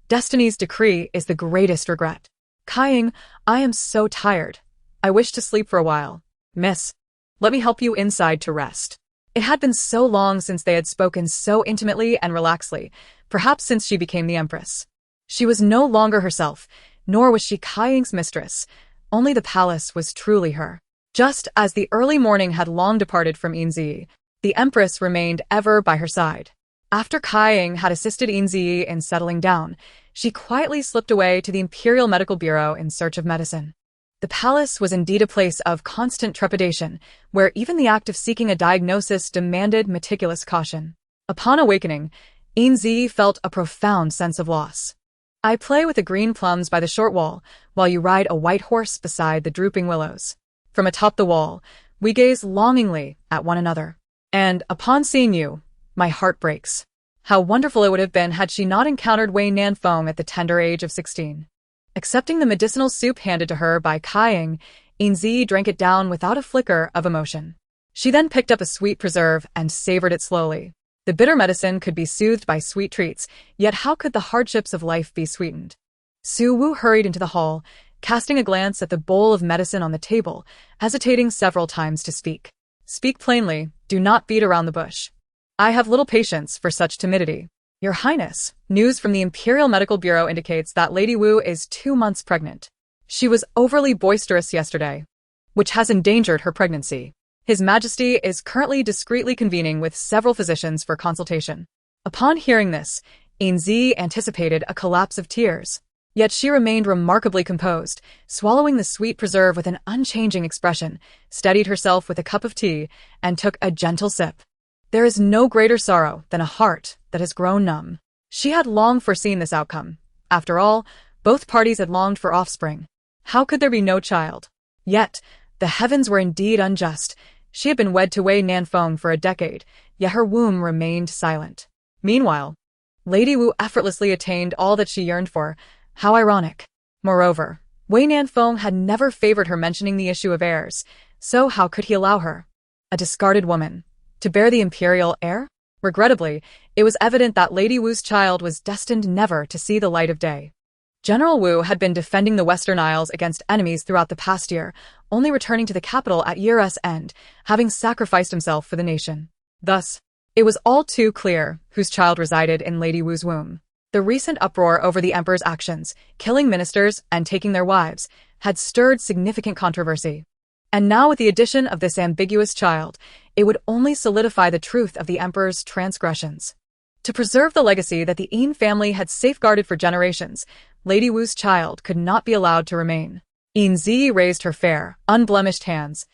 Destiny's decree is the greatest regret. Kaiying, I am so tired. I wish to sleep for a while. Miss, let me help you inside to rest. It had been so long since they had spoken so intimately and relaxedly, perhaps since she became the Empress. She was no longer herself, nor was she Kaiying's mistress. Only the palace was truly her. Just as the early morning had long departed from Yin Zhiyi, the Empress remained ever by her side. After Kaiying had assisted Yin Zhiyi in settling down, she quietly slipped away to the Imperial Medical Bureau in search of medicine. The palace was indeed a place of constant trepidation, where even the act of seeking a diagnosis demanded meticulous caution. Upon awakening, Yin Zhiyi felt a profound sense of loss. I play with the green plums by the short wall, while you ride a white horse beside the drooping willows. From atop the wall, we gaze longingly at one another. And, upon seeing you, my heart breaks. How wonderful it would have been had she not encountered Wei Nanfeng at the tender age of 16. Accepting the medicinal soup handed to her by Kaiying, Yin Zhiyi drank it down without a flicker of emotion. She then picked up a sweet preserve and savored it slowly. The bitter medicine could be soothed by sweet treats, yet how could the hardships of life be sweetened? Su Wu hurried into the hall, casting a glance at the bowl of medicine on the table, hesitating several times to speak. Speak plainly, do not beat around the bush. I have little patience for such timidity. Your Highness, news from the Imperial Medical Bureau indicates that Lady Wu is 2 months pregnant. She was overly boisterous yesterday, which has endangered her pregnancy. His Majesty is currently discreetly convening with several physicians for consultation. Upon hearing this, Yin Zhiyi anticipated a collapse of tears. Yet she remained remarkably composed, swallowing the sweet preserve with an unchanging expression, steadied herself with a cup of tea, and took a gentle sip. There is no greater sorrow than a heart that has grown numb. She had long foreseen this outcome. After all, both parties had longed for offspring. How could there be no child? Yet, the heavens were indeed unjust. She had been wed to Wei Nanfeng for a decade, yet her womb remained silent. Meanwhile, Lady Wu effortlessly attained all that she yearned for. How ironic. Moreover, Wei Nanfeng had never favored her mentioning the issue of heirs, so how could he allow her, a discarded woman, to bear the imperial heir? Regrettably, it was evident that Lady Wu's child was destined never to see the light of day. General Wu had been defending the Western Isles against enemies throughout the past year, only returning to the capital at year's end, having sacrificed himself for the nation. Thus, it was all too clear whose child resided in Lady Wu's womb. The recent uproar over the emperor's actions, killing ministers and taking their wives, had stirred significant controversy. And now with the addition of this ambiguous child, it would only solidify the truth of the emperor's transgressions. To preserve the legacy that the Yin family had safeguarded for generations, Lady Wu's child could not be allowed to remain. Yin Zhiyi raised her fair, unblemished hands,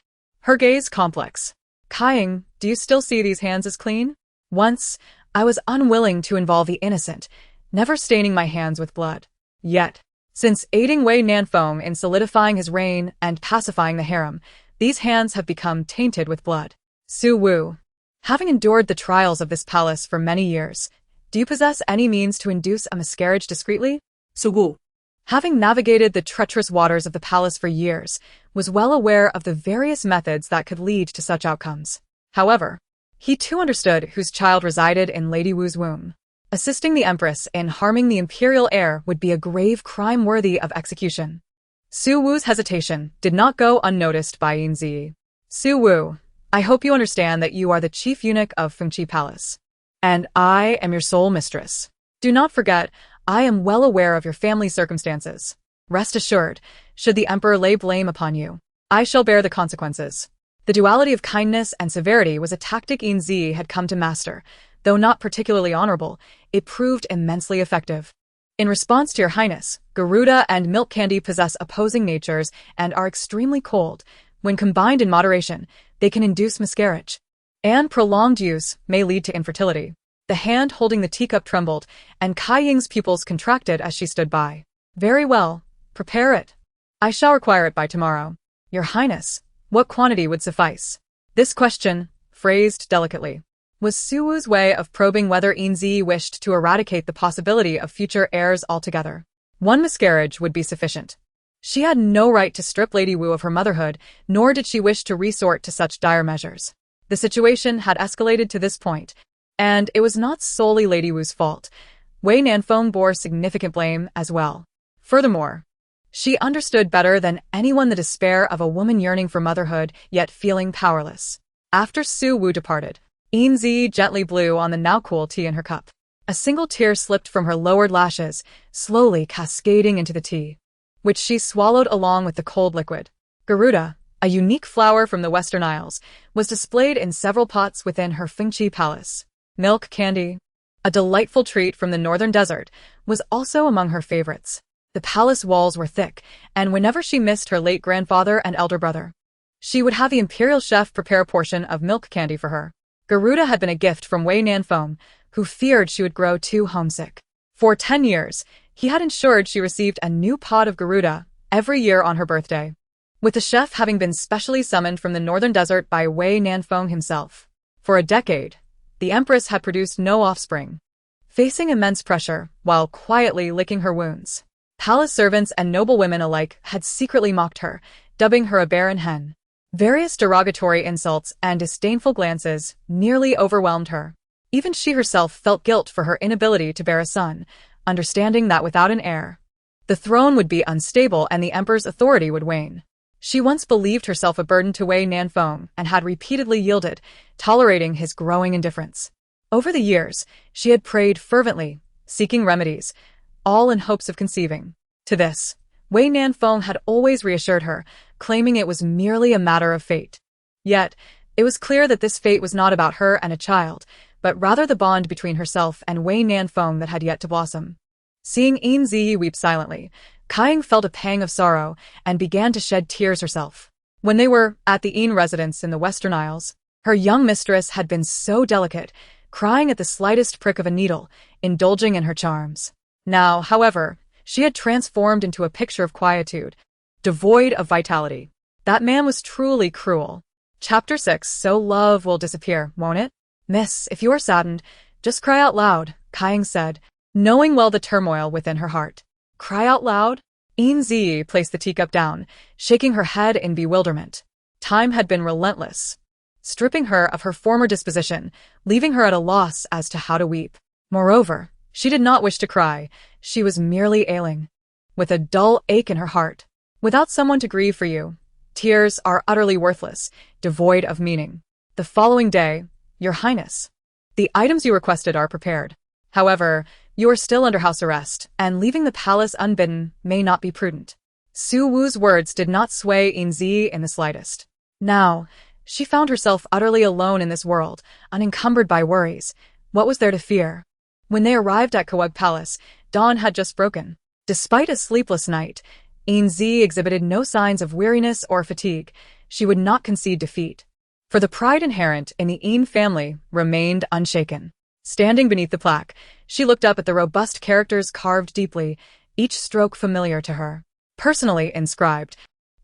her gaze complex. Kaiying, do you still see these hands as clean? Once, I was unwilling to involve the innocent, never staining my hands with blood. Yet, since aiding Wei Nanfeng in solidifying his reign and pacifying the harem, these hands have become tainted with blood. Su Wu, having endured the trials of this palace for many years, do you possess any means to induce a miscarriage discreetly? Su Wu, having navigated the treacherous waters of the palace for years, was well aware of the various methods that could lead to such outcomes. However, he too understood whose child resided in Lady Wu's womb. Assisting the empress in harming the imperial heir would be a grave crime worthy of execution. Su Wu's hesitation did not go unnoticed by Yin Zhiyi. Su Wu, I hope you understand that you are the chief eunuch of Fengqi Palace, and I am your sole mistress. Do not forget, I am well aware of your family circumstances. Rest assured, should the emperor lay blame upon you, I shall bear the consequences. The duality of kindness and severity was a tactic Yin Zhiyi had come to master. Though not particularly honorable, it proved immensely effective. In response to your highness, Garuda and milk candy possess opposing natures and are extremely cold. When combined in moderation, they can induce miscarriage. And prolonged use may lead to infertility. The hand holding the teacup trembled, and Kaiying's pupils contracted as she stood by. Very well, prepare it. I shall require it by tomorrow. Your highness, what quantity would suffice? This question, phrased delicately, was Su Wu's way of probing whether Yin Zhiyi wished to eradicate the possibility of future heirs altogether. One miscarriage would be sufficient. She had no right to strip Lady Wu of her motherhood, nor did she wish to resort to such dire measures. The situation had escalated to this point, and it was not solely Lady Wu's fault. Wei Nanfeng bore significant blame as well. Furthermore, she understood better than anyone the despair of a woman yearning for motherhood, yet feeling powerless. After Su Wu departed, Yin Zhiyi gently blew on the now cool tea in her cup. A single tear slipped from her lowered lashes, slowly cascading into the tea, which she swallowed along with the cold liquid. Garuda, a unique flower from the Western Isles, was displayed in several pots within her Fengqi palace. Milk candy, a delightful treat from the northern desert, was also among her favorites. The palace walls were thick, and whenever she missed her late grandfather and elder brother, she would have the imperial chef prepare a portion of milk candy for her. Garuda had been a gift from Wei Nanfeng, who feared she would grow too homesick. For 10 years, he had ensured she received a new pot of Garuda every year on her birthday, with the chef having been specially summoned from the northern desert by Wei Nanfeng himself. For a decade, the empress had produced no offspring, facing immense pressure while quietly licking her wounds. Palace servants and noble women alike had secretly mocked her, dubbing her a barren hen. Various derogatory insults and disdainful glances nearly overwhelmed her. Even she herself felt guilt for her inability to bear a son, understanding that without an heir, the throne would be unstable and the emperor's authority would wane. She once believed herself a burden to Wei Nanfeng and had repeatedly yielded, tolerating his growing indifference. Over the years, she had prayed fervently, seeking remedies, all in hopes of conceiving. To this, Wei Nanfeng had always reassured her, claiming it was merely a matter of fate. Yet, it was clear that this fate was not about her and a child, but rather the bond between herself and Wei Nanfeng that had yet to blossom. Seeing Yin Zhiyi weep silently, Kaiying felt a pang of sorrow and began to shed tears herself. When they were at the Yin residence in the Western Isles, her young mistress had been so delicate, crying at the slightest prick of a needle, indulging in her charms. Now, however, she had transformed into a picture of quietude, devoid of vitality. That man was truly cruel. Chapter 6. So love will disappear, won't it? Miss, if you are saddened, just cry out loud, Kaiying said, knowing well the turmoil within her heart. Cry out loud? Yin Zhiyi placed the teacup down, shaking her head in bewilderment. Time had been relentless, stripping her of her former disposition, leaving her at a loss as to how to weep. Moreover, she did not wish to cry, she was merely ailing, with a dull ache in her heart. Without someone to grieve for you, tears are utterly worthless, devoid of meaning. The following day, Your Highness, the items you requested are prepared. However, you are still under house arrest, and leaving the palace unbidden may not be prudent. Su Wu's words did not sway Yin Zhiyi in the slightest. Now, she found herself utterly alone in this world, unencumbered by worries. What was there to fear? When they arrived at Kawug Palace, dawn had just broken. Despite a sleepless night, Yin Zhiyi exhibited no signs of weariness or fatigue. She would not concede defeat. For the pride inherent in the Yin family remained unshaken. Standing beneath the plaque, she looked up at the robust characters carved deeply, each stroke familiar to her. Personally inscribed,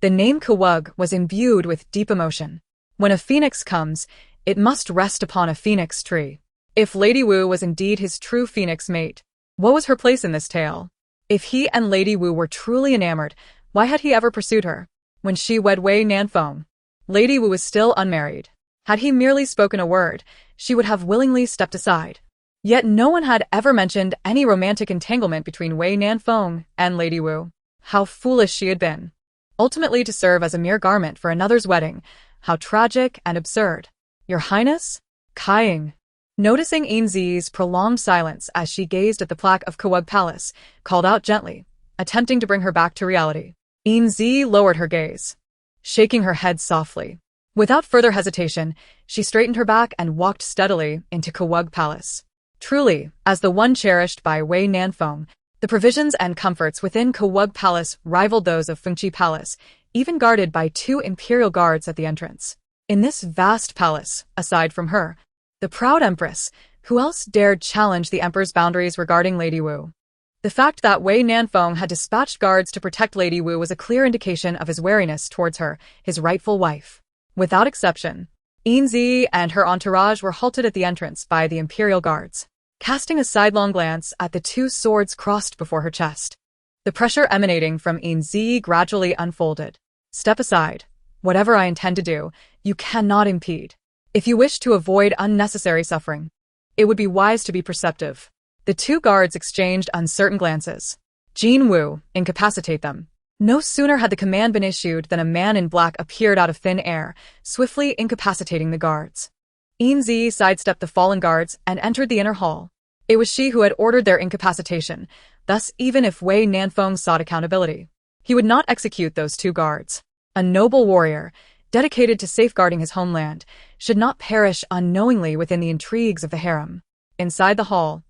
the name Kawug was imbued with deep emotion. When a phoenix comes, it must rest upon a phoenix tree. If Lady Wu was indeed his true phoenix mate, what was her place in this tale? If he and Lady Wu were truly enamored, why had he ever pursued her? When she wed Wei Nanfeng, Lady Wu was still unmarried. Had he merely spoken a word, she would have willingly stepped aside. Yet no one had ever mentioned any romantic entanglement between Wei Nanfeng and Lady Wu. How foolish she had been. Ultimately to serve as a mere garment for another's wedding. How tragic and absurd. Your Highness? Kaiying, noticing Yin Zhiyi's prolonged silence as she gazed at the plaque of Kawug Palace, called out gently, attempting to bring her back to reality. Yin Zhiyi lowered her gaze, shaking her head softly. Without further hesitation, she straightened her back and walked steadily into Kawug Palace. Truly, as the one cherished by Wei Nanfeng, the provisions and comforts within Kawug Palace rivaled those of Fengqi Palace, even guarded by 2 imperial guards at the entrance. In this vast palace, aside from her, the proud empress, who else dared challenge the emperor's boundaries regarding Lady Wu? The fact that Wei Nanfeng had dispatched guards to protect Lady Wu was a clear indication of his wariness towards her, his rightful wife. Without exception, Yin Zhiyi and her entourage were halted at the entrance by the imperial guards. Casting a sidelong glance at the 2 swords crossed before her chest, the pressure emanating from Yin Zhiyi gradually unfolded. Step aside. Whatever I intend to do, you cannot impede. If you wish to avoid unnecessary suffering, it would be wise to be perceptive. The 2 guards exchanged uncertain glances. Jin Wu, incapacitate them. No sooner had the command been issued than a man in black appeared out of thin air, swiftly incapacitating the guards. Yin Zhiyi sidestepped the fallen guards and entered the inner hall. It was she who had ordered their incapacitation, thus even if Wei Nanfeng sought accountability, he would not execute those 2 guards. A noble warrior, dedicated to safeguarding his homeland, should not perish unknowingly within the intrigues of the harem. Inside the hall,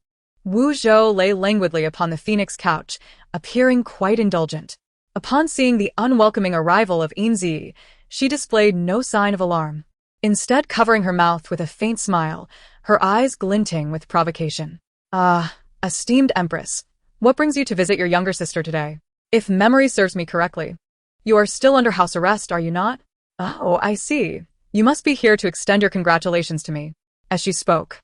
Wu Zhou lay languidly upon the phoenix couch, appearing quite indulgent. Upon seeing the unwelcoming arrival of Yin Zhiyi, she displayed no sign of alarm, instead covering her mouth with a faint smile, her eyes glinting with provocation. Ah, esteemed Empress, what brings you to visit your younger sister today? If memory serves me correctly, you are still under house arrest, are you not? Oh, I see. You must be here to extend your congratulations to me. As she spoke,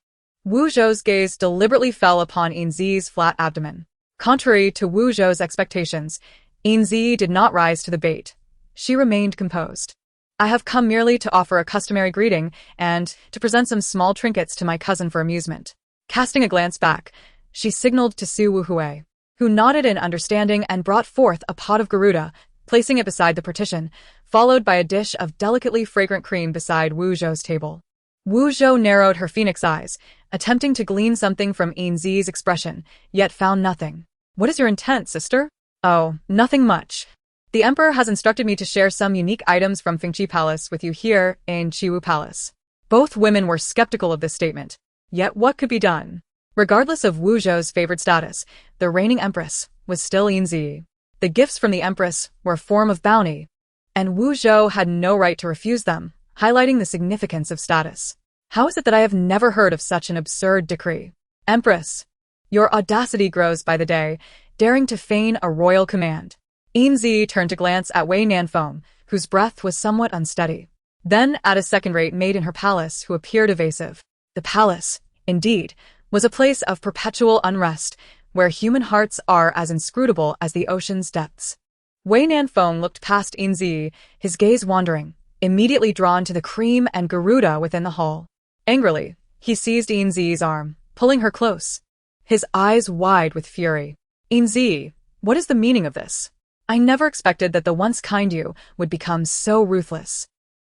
Wu Zhou's gaze deliberately fell upon Yin Zhiyi's flat abdomen. Contrary to Wu Zhou's expectations, Yin Zhiyi did not rise to the bait. She remained composed. I have come merely to offer a customary greeting and to present some small trinkets to my cousin for amusement. Casting a glance back, she signaled to Su Wuhui, who nodded in understanding and brought forth a pot of Garuda, placing it beside the partition, followed by a dish of delicately fragrant cream beside Wu Zhou's table. Wu Zhou narrowed her phoenix eyes, attempting to glean something from Yin Zhiyi's expression, yet found nothing. What is your intent, sister? Oh, nothing much. The Emperor has instructed me to share some unique items from Fengqi Palace with you here in Qiwu Palace. Both women were skeptical of this statement. Yet what could be done? Regardless of Wu Zhou's favored status, the reigning empress was still Yin Zhiyi. The gifts from the empress were a form of bounty, and Wu Zhou had no right to refuse them, highlighting the significance of status. How is it that I have never heard of such an absurd decree? Empress, your audacity grows by the day, daring to feign a royal command. Yin Zhiyi turned to glance at Wei Nanfeng, whose breath was somewhat unsteady. Then at a second-rate maid in her palace who appeared evasive. The palace, indeed, was a place of perpetual unrest, where human hearts are as inscrutable as the ocean's depths. Wei Nanfeng looked past Yin Zhiyi, his gaze wandering, immediately drawn to the cream and Garuda within the hall. Angrily, he seized Yin Zhiyi's arm, pulling her close, his eyes wide with fury. Yin Zhiyi, what is the meaning of this? I never expected that the once kind you would become so ruthless.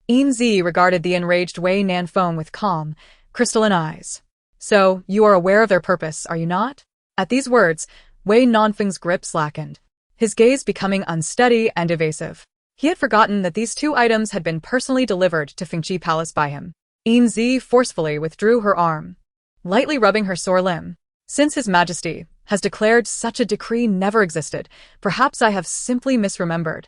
Yin Zhiyi regarded the enraged Wei Nanfeng with calm, crystalline eyes. So, you are aware of their purpose, are you not? At these words, Wei Nanfeng's grip slackened, his gaze becoming unsteady and evasive. He had forgotten that these two items had been personally delivered to Fengqi Palace by him. Yin Zhiyi forcefully withdrew her arm, lightly rubbing her sore limb. Since His Majesty has declared such a decree never existed, perhaps I have simply misremembered.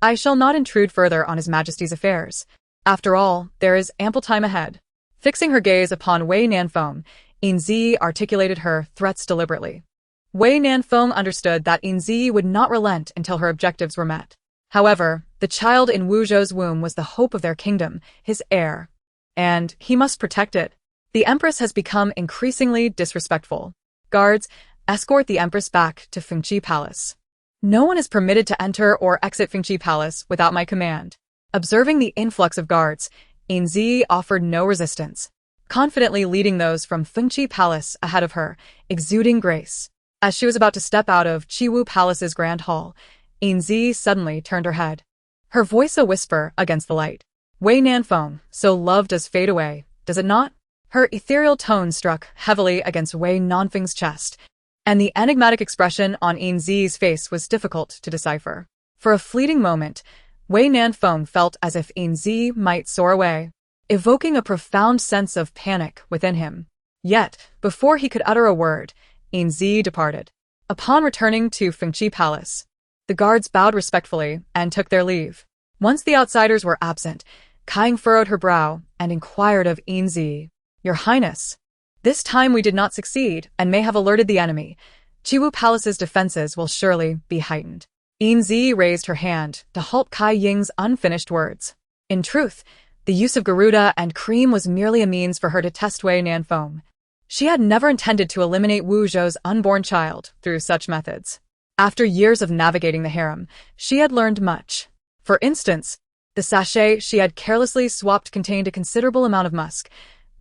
I shall not intrude further on His Majesty's affairs. After all, there is ample time ahead. Fixing her gaze upon Wei Nanfeng, Yin Zhiyi articulated her threats deliberately. Wei Nanfeng understood that Yin Zhiyi would not relent until her objectives were met. However, the child in Wu Zhou's womb was the hope of their kingdom, his heir. And he must protect it. The Empress has become increasingly disrespectful. Guards, escort the Empress back to Fengqi Palace. No one is permitted to enter or exit Fengqi Palace without my command. Observing the influx of guards, Yin Zhiyi offered no resistance, confidently leading those from Fengqi Palace ahead of her, exuding grace. As she was about to step out of Qiwu Palace's grand hall, Yin Zhiyi suddenly turned her head, her voice a whisper against the light. Wei Nanfeng, so love does fade away, does it not? Her ethereal tone struck heavily against Wei Nanfeng's chest, and the enigmatic expression on Yin Zhiyi's face was difficult to decipher. For a fleeting moment, Wei Nanfeng felt as if Yin Zhiyi might soar away, evoking a profound sense of panic within him. Yet, before he could utter a word, Yin Zhiyi departed. Upon returning to Fengqi Palace, the guards bowed respectfully and took their leave. Once the outsiders were absent, Kaiying furrowed her brow and inquired of Yin Zhiyi, Your Highness, this time we did not succeed and may have alerted the enemy. Qiwu Palace's defenses will surely be heightened. Yin Zhiyi raised her hand to halt Kaiying's unfinished words. In truth, the use of Garuda and cream was merely a means for her to test Wei Nanfeng. She had never intended to eliminate Wu Zhou's unborn child through such methods. After years of navigating the harem, she had learned much. For instance, the sachet she had carelessly swapped contained a considerable amount of musk.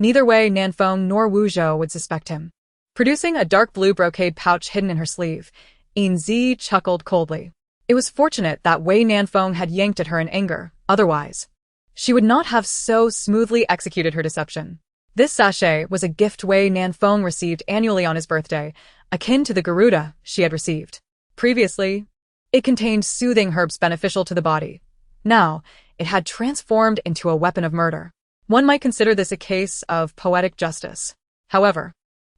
Neither Wei Nanfeng nor Wu Zhou would suspect him. Producing a dark blue brocade pouch hidden in her sleeve, Yin Zhiyi chuckled coldly. It was fortunate that Wei Nanfeng had yanked at her in anger, otherwise she would not have so smoothly executed her deception. This sachet was a gift Wei Nanfeng received annually on his birthday, akin to the Garuda she had received. Previously, it contained soothing herbs beneficial to the body. Now, it had transformed into a weapon of murder. One might consider this a case of poetic justice. However,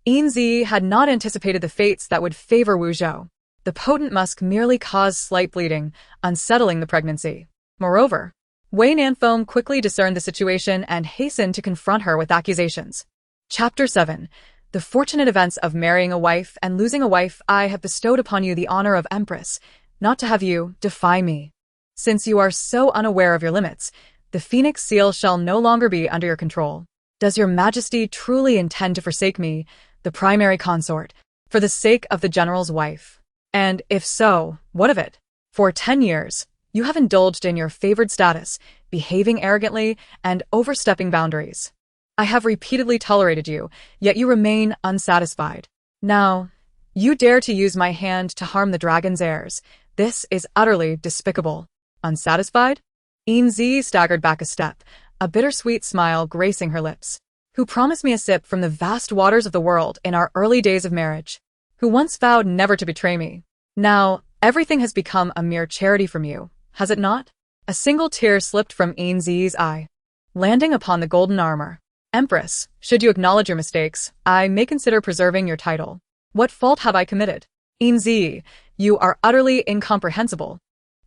Yin Zhiyi had not anticipated the fates that would favor Wu Zhou. The potent musk merely caused slight bleeding, unsettling the pregnancy. Moreover, Wei Nanfeng quickly discerned the situation and hastened to confront her with accusations. Chapter 7. The fortunate events of marrying a wife and losing a wife. I have bestowed upon you the honor of Empress, not to have you defy me. Since you are so unaware of your limits, the Phoenix Seal shall no longer be under your control. Does your Majesty truly intend to forsake me, the primary consort, for the sake of the general's wife? And if so, what of it? For 10 years, you have indulged in your favored status, behaving arrogantly and overstepping boundaries. I have repeatedly tolerated you, yet you remain unsatisfied. Now, you dare to use my hand to harm the dragon's heirs. This is utterly despicable. Unsatisfied? Yin Zhiyi staggered back a step, a bittersweet smile gracing her lips. Who promised me a sip from the vast waters of the world in our early days of marriage? Who once vowed never to betray me? Now, Everything has become a mere charity from you, has it not? A single tear slipped from Yin Zhiyi's eye, landing upon the golden armor. Empress, should you acknowledge your mistakes, I may consider preserving your title. What fault have I committed? Yin Zhiyi, you are utterly incomprehensible.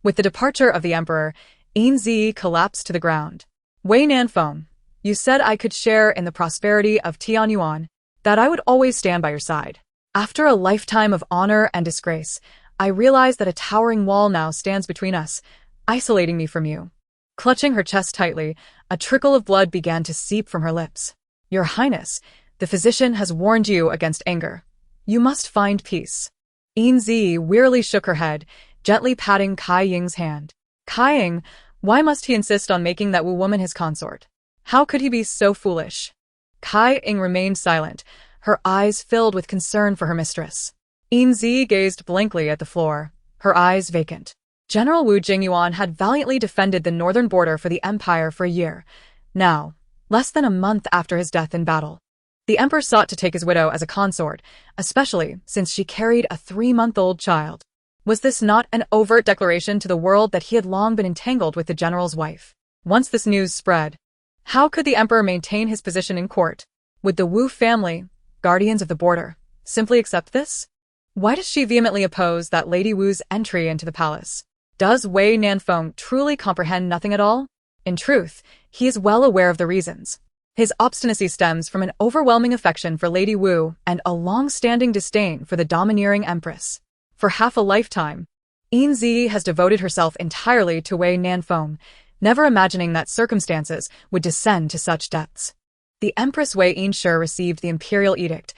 With the departure of the emperor, Yin Zhiyi collapsed to the ground. Wei Nanfeng, you said I could share in the prosperity of Tianyuan, that I would always stand by your side. After a lifetime of honor and disgrace, I realize that a towering wall now stands between us, isolating me from you. Clutching her chest tightly, a trickle of blood began to seep from her lips. Your Highness, the physician has warned you against anger. You must find peace. Yin Zhiyi wearily shook her head, gently patting Kai Ying's hand. Kai Ying, why must he insist on making that woman his consort? How could he be so foolish? Kai Ying remained silent, her eyes filled with concern for her mistress. Yin Zhiyi gazed blankly at the floor, her eyes vacant. General Wu Jingyuan had valiantly defended the northern border for the empire for a year. Now, less than a month after his death in battle, the emperor sought to take his widow as a consort, especially since she carried a 3-month-old child. Was this not an overt declaration to the world that he had long been entangled with the general's wife? Once this news spread, how could the emperor maintain his position in court? Would the Wu family, guardians of the border, simply accept this? Why does she vehemently oppose that Lady Wu's entry into the palace? Does Wei Nanfeng truly comprehend nothing at all? In truth, he is well aware of the reasons. His obstinacy stems from an overwhelming affection for Lady Wu and a long-standing disdain for the domineering empress. For half a lifetime, Yin Zhiyi has devoted herself entirely to Wei Nanfeng, never imagining that circumstances would descend to such depths. The Empress Wei Yanshi received the imperial edict.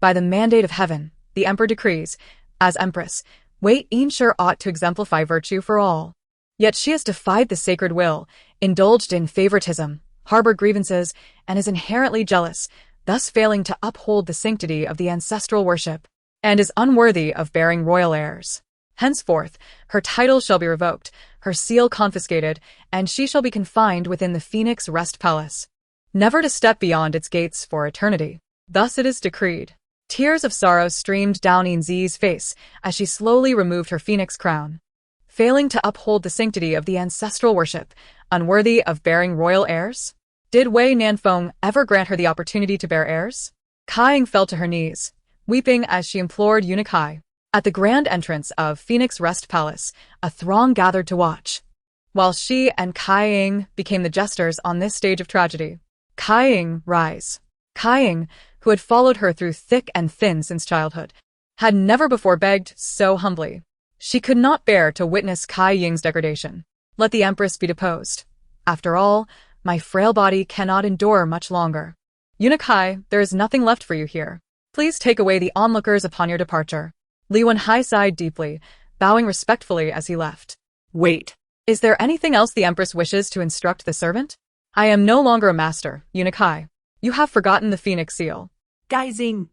By the mandate of heaven, the emperor decrees, as empress, Wei Yanshi ought to exemplify virtue for all. Yet she has defied the sacred will, indulged in favoritism, harbored grievances, and is inherently jealous, thus failing to uphold the sanctity of the ancestral worship, and is unworthy of bearing royal heirs. Henceforth, her title shall be revoked, her seal confiscated, and she shall be confined within the Phoenix Rest Palace, never to step beyond its gates for eternity. Thus it is decreed. Tears of sorrow streamed down Yin Zhiyi's face as she slowly removed her phoenix crown. Failing to uphold the sanctity of the ancestral worship, unworthy of bearing royal heirs? Did Wei Nanfeng ever grant her the opportunity to bear heirs? Kai Ying fell to her knees, weeping as she implored Unattainable. At the grand entrance of Phoenix Rest Palace, a throng gathered to watch, while she and Kai Ying became the jesters on this stage of tragedy. Kai Ying, rise. Kai Ying, who had followed her through thick and thin since childhood, had never before begged so humbly. She could not bear to witness Kai Ying's degradation. Let the empress be deposed. After all, my frail body cannot endure much longer. Unattainable, there is nothing left for you here. Please take away the onlookers upon your departure. Li Wenhai sighed deeply, bowing respectfully as he left. Wait. Is there anything else the empress wishes to instruct the servant? I am no longer a master, Unattainable. You have forgotten the phoenix seal. Gaizing.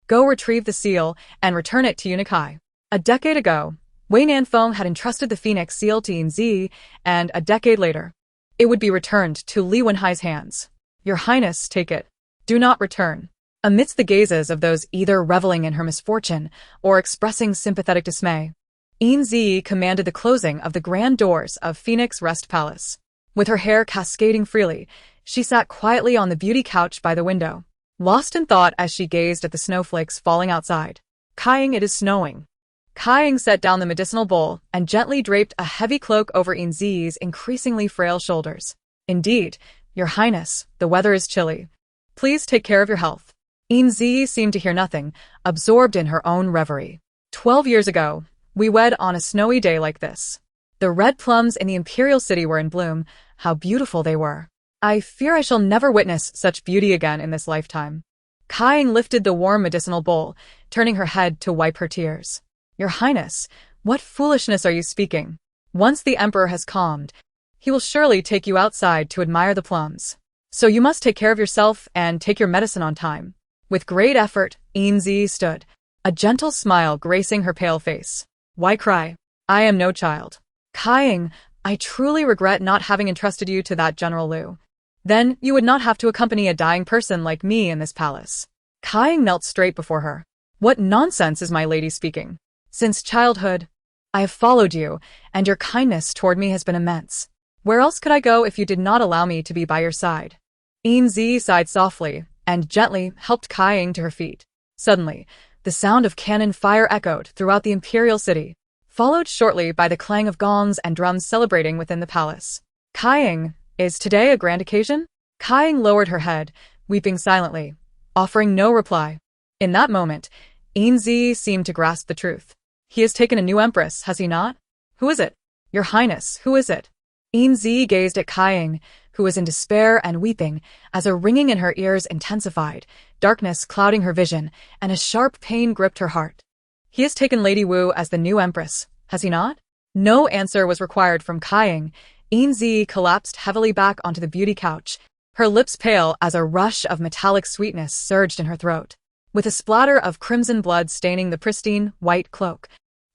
Go retrieve the seal and return it to Unattainable. A decade ago, Wei Nanfeng had entrusted the phoenix seal to Yin Zhiyi, and a decade later, it would be returned to Li Wenhai's hands. Your Highness, take it. Do not return. Amidst the gazes of those either reveling in her misfortune or expressing sympathetic dismay, Yin Zhiyi commanded the closing of the grand doors of Phoenix Rest Palace. With her hair cascading freely, she sat quietly on the beauty couch by the window, lost in thought as she gazed at the snowflakes falling outside. Kai Ying, it is snowing. Kai Ying set down the medicinal bowl and gently draped a heavy cloak over Yin Zhiyi's increasingly frail shoulders. Indeed, Your Highness, the weather is chilly. Please take care of your health. Yin Zhiyi seemed to hear nothing, absorbed in her own reverie. 12 years ago, we wed on a snowy day like this. The red plums in the imperial city were in bloom. How beautiful they were. I fear I shall never witness such beauty again in this lifetime. Kai Ying lifted the warm medicinal bowl, turning her head to wipe her tears. Your Highness, what foolishness are you speaking? Once the emperor has calmed, he will surely take you outside to admire the plums. So you must take care of yourself and take your medicine on time. With great effort, Yin Zhiyi stood, a gentle smile gracing her pale face. Why cry? I am no child. Kai Ying, I truly regret not having entrusted you to that General Liu. Then you would not have to accompany a dying person like me in this palace. Kai Ying knelt straight before her. What nonsense is my lady speaking? Since childhood, I have followed you, and your kindness toward me has been immense. Where else could I go if you did not allow me to be by your side? Yin Zhiyi sighed softly and gently helped Kaiying to her feet. Suddenly, the sound of cannon fire echoed throughout the imperial city, followed shortly by the clang of gongs and drums celebrating within the palace. Kaiying, is today a grand occasion? Kaiying lowered her head, weeping silently, offering no reply. In that moment, Yin Zhiyi seemed to grasp the truth. He has taken a new empress, has he not? Who is it? Your Highness, who is it? Yin Zhiyi gazed at Kaiying, who was in despair and weeping, as a ringing in her ears intensified, darkness clouding her vision, and a sharp pain gripped her heart. He has taken Lady Wu as the new empress, has he not? No answer was required from Kaiying. Yin Zhiyi collapsed heavily back onto the beauty couch, her lips pale as a rush of metallic sweetness surged in her throat, with a splatter of crimson blood staining the pristine, white cloak.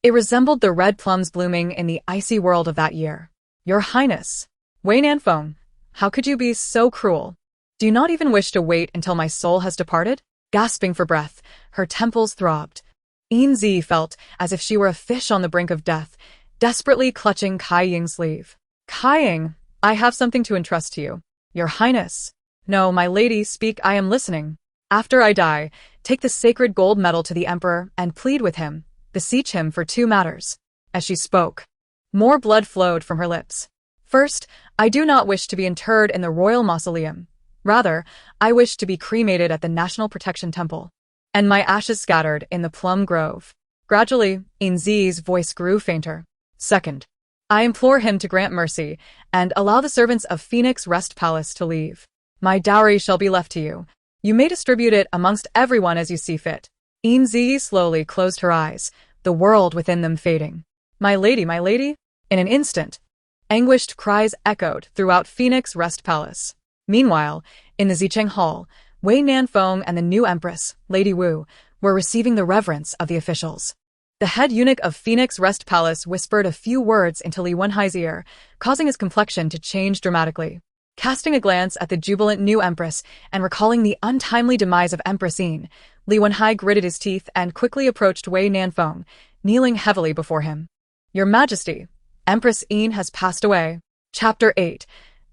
It resembled the red plums blooming in the icy world of that year. Your Highness, Wei Nanfeng, how could you be so cruel? Do you not even wish to wait until my soul has departed? Gasping for breath, her temples throbbed. Yin Zhiyi felt as if she were a fish on the brink of death, desperately clutching Kaiying's sleeve. Kaiying, I have something to entrust to you. Your Highness. No, my lady, speak, I am listening. After I die, take the sacred gold medal to the Emperor and plead with him, beseech him for two matters. As she spoke, more blood flowed from her lips. First, I do not wish to be interred in the royal mausoleum. Rather, I wish to be cremated at the National Protection Temple, and my ashes scattered in the plum grove. Gradually, Yin Zhiyi's voice grew fainter. Second, I implore him to grant mercy and allow the servants of Phoenix Rest Palace to leave. My dowry shall be left to you. You may distribute it amongst everyone as you see fit. Yin Zhiyi slowly closed her eyes, the world within them fading. My lady, my lady? In an instant, anguished cries echoed throughout Phoenix Rest Palace. Meanwhile, in the Zicheng Hall, Wei Nanfeng and the new empress, Lady Wu, were receiving the reverence of the officials. The head eunuch of Phoenix Rest Palace whispered a few words into Li Wenhai's ear, causing his complexion to change dramatically. Casting a glance at the jubilant new empress and recalling the untimely demise of Empress Yin, Li Wenhai gritted his teeth and quickly approached Wei Nanfeng, kneeling heavily before him. Your Majesty, Empress Yin has passed away. Chapter 8.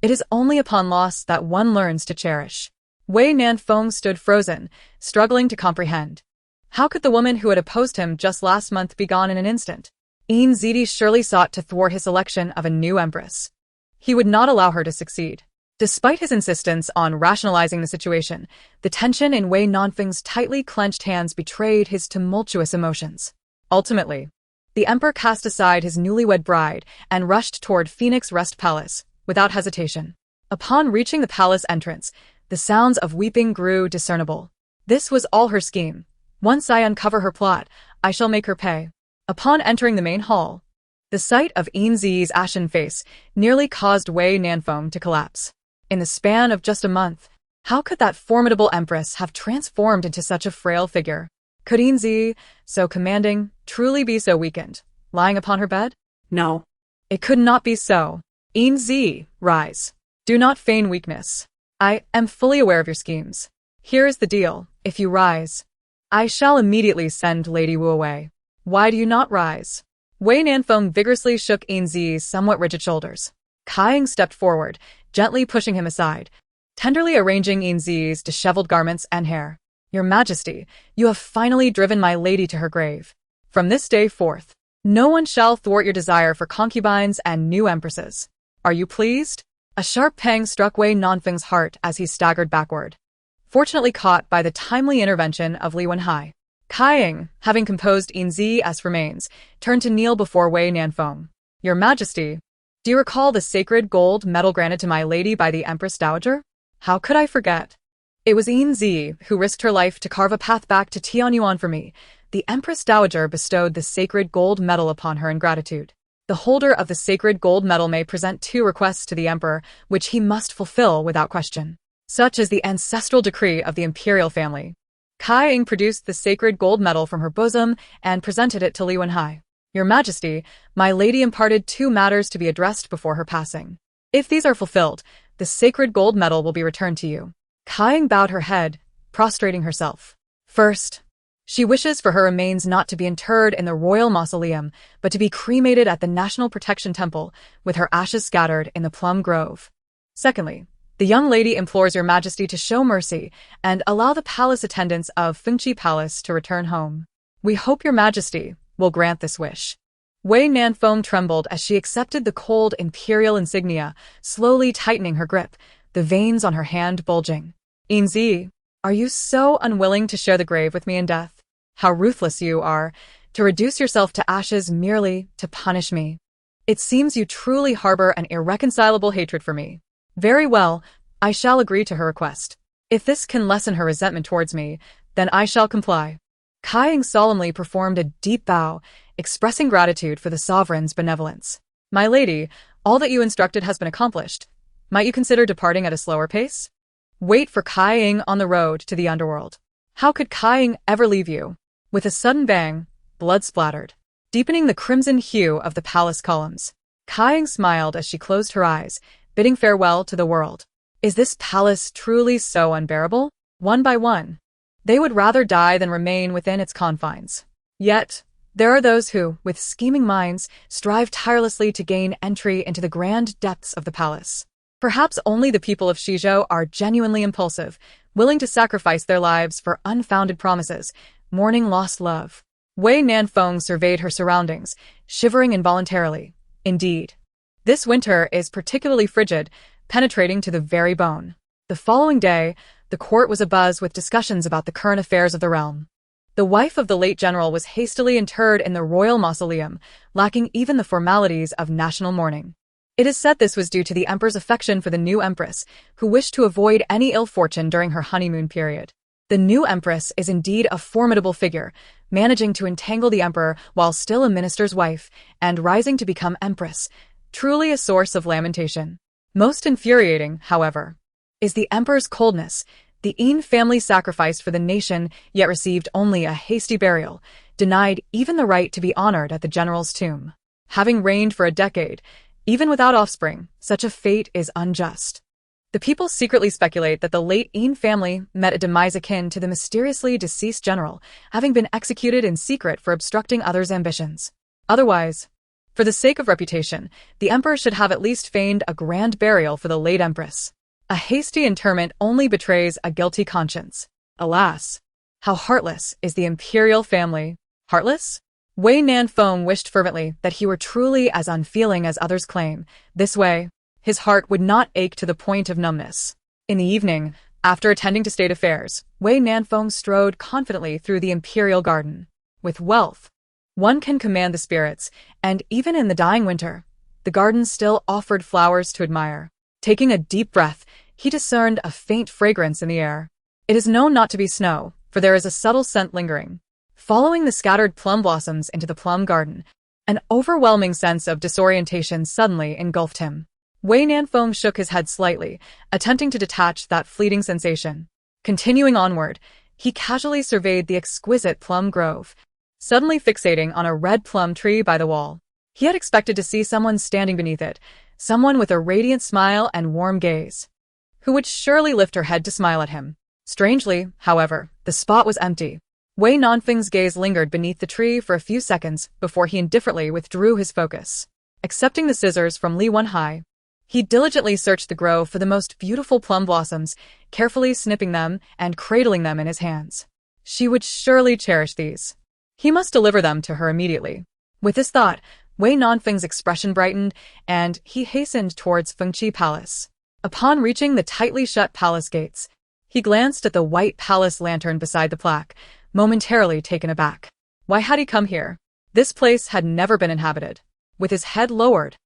It is only upon loss that one learns to cherish. Wei Nanfeng stood frozen, struggling to comprehend. How could the woman who had opposed him just last month be gone in an instant? Yin Zhiyi surely sought to thwart his selection of a new empress. He would not allow her to succeed. Despite his insistence on rationalizing the situation, the tension in Wei Nanfeng's tightly clenched hands betrayed his tumultuous emotions. Ultimately, the emperor cast aside his newlywed bride and rushed toward Phoenix Rest Palace, without hesitation. Upon reaching the palace entrance, the sounds of weeping grew discernible. This was all her scheme. Once I uncover her plot, I shall make her pay. Upon entering the main hall, the sight of Yin Zhiyi's ashen face nearly caused Wei Nanfeng to collapse. In the span of just a month, how could that formidable empress have transformed into such a frail figure? Could Yin Zhiyi, so commanding, truly be so weakened, lying upon her bed? No. It could not be so. Yin Zhiyi, rise. Do not feign weakness. I am fully aware of your schemes. Here is the deal. If you rise, I shall immediately send Lady Wu away. Why do you not rise? Wei Nanfeng vigorously shook Yin Zhiyi's somewhat rigid shoulders. Kaiying stepped forward, gently pushing him aside, tenderly arranging Yin Zhiyi's disheveled garments and hair. Your Majesty, you have finally driven my lady to her grave. From this day forth, no one shall thwart your desire for concubines and new empresses. Are you pleased? A sharp pang struck Wei Nanfeng's heart as he staggered backward, fortunately caught by the timely intervention of Li Wenhai. Kaiying, having composed Yin Zhiyi as remains, turned to kneel before Wei Nanfeng. Your Majesty, do you recall the sacred gold medal granted to my lady by the Empress Dowager? How could I forget? It was Yin Zhiyi who risked her life to carve a path back to Tianyuan for me. The Empress Dowager bestowed the sacred gold medal upon her in gratitude. The holder of the sacred gold medal may present two requests to the Emperor, which he must fulfill without question. Such is the ancestral decree of the imperial family. Kaiying produced the sacred gold medal from her bosom and presented it to Li Wenhai. Your Majesty, my lady imparted two matters to be addressed before her passing. If these are fulfilled, the sacred gold medal will be returned to you. Kaiying bowed her head, prostrating herself. First, She wishes for her remains not to be interred in the royal mausoleum, but to be cremated at the National Protection Temple, with her ashes scattered in the plum grove. Secondly, the young lady implores your majesty to show mercy and allow the palace attendants of Fengqi Palace to return home. We hope your majesty will grant this wish. Wei Nanfeng trembled as she accepted the cold imperial insignia, slowly tightening her grip, the veins on her hand bulging. Yin Zhiyi, are you so unwilling to share the grave with me in death? How ruthless you are, to reduce yourself to ashes merely to punish me. It seems you truly harbor an irreconcilable hatred for me. Very well, I shall agree to her request. If this can lessen her resentment towards me, then I shall comply. Kai solemnly performed a deep bow, expressing gratitude for the sovereign's benevolence. My lady, all that you instructed has been accomplished. Might you consider departing at a slower pace? Wait for Kai on the road to the underworld. How could Kai ever leave you? With a sudden bang, blood splattered, deepening the crimson hue of the palace columns. Kai smiled as she closed her eyes, bidding farewell to the world. Is this palace truly so unbearable? One by one, they would rather die than remain within its confines. Yet, there are those who, with scheming minds, strive tirelessly to gain entry into the grand depths of the palace. Perhaps only the people of Shizhou are genuinely impulsive, willing to sacrifice their lives for unfounded promises, mourning lost love. Wei Nanfeng surveyed her surroundings, shivering involuntarily. Indeed, this winter is particularly frigid, penetrating to the very bone. The following day, the court was abuzz with discussions about the current affairs of the realm. The wife of the late general was hastily interred in the royal mausoleum, lacking even the formalities of national mourning. It is said this was due to the emperor's affection for the new empress, who wished to avoid any ill fortune during her honeymoon period. The new empress is indeed a formidable figure, managing to entangle the emperor while still a minister's wife, and rising to become empress, truly a source of lamentation. Most infuriating, however, is the emperor's coldness. The Yin family sacrificed for the nation, yet received only a hasty burial, denied even the right to be honored at the general's tomb. Having reigned for a decade, even without offspring, such a fate is unjust. The people secretly speculate that the late Yin family met a demise akin to the mysteriously deceased general, having been executed in secret for obstructing others' ambitions. Otherwise, for the sake of reputation, the emperor should have at least feigned a grand burial for the late empress. A hasty interment only betrays a guilty conscience. Alas, how heartless is the imperial family. Heartless? Wei Nanfeng wished fervently that he were truly as unfeeling as others claim. This way, his heart would not ache to the point of numbness. In the evening, after attending to state affairs, Wei Nanfeng strode confidently through the imperial garden. With wealth, one can command the spirits, and even in the dying winter, the garden still offered flowers to admire. Taking a deep breath, he discerned a faint fragrance in the air. It is known not to be snow, for there is a subtle scent lingering. Following the scattered plum blossoms into the plum garden, an overwhelming sense of disorientation suddenly engulfed him. Wei Nanfeng shook his head slightly, attempting to detach that fleeting sensation. Continuing onward, he casually surveyed the exquisite plum grove, suddenly fixating on a red plum tree by the wall. He had expected to see someone standing beneath it, someone with a radiant smile and warm gaze, who would surely lift her head to smile at him. Strangely, however, the spot was empty. Wei Nanfeng's gaze lingered beneath the tree for a few seconds before he indifferently withdrew his focus. Accepting the scissors from Li Wenhai, he diligently searched the grove for the most beautiful plum blossoms, carefully snipping them and cradling them in his hands. She would surely cherish these. He must deliver them to her immediately. With this thought, Wei Nanfeng's expression brightened, and he hastened towards Fengqi Palace. Upon reaching the tightly shut palace gates, he glanced at the white palace lantern beside the plaque, momentarily taken aback. Why had he come here? This place had never been inhabited. With his head lowered,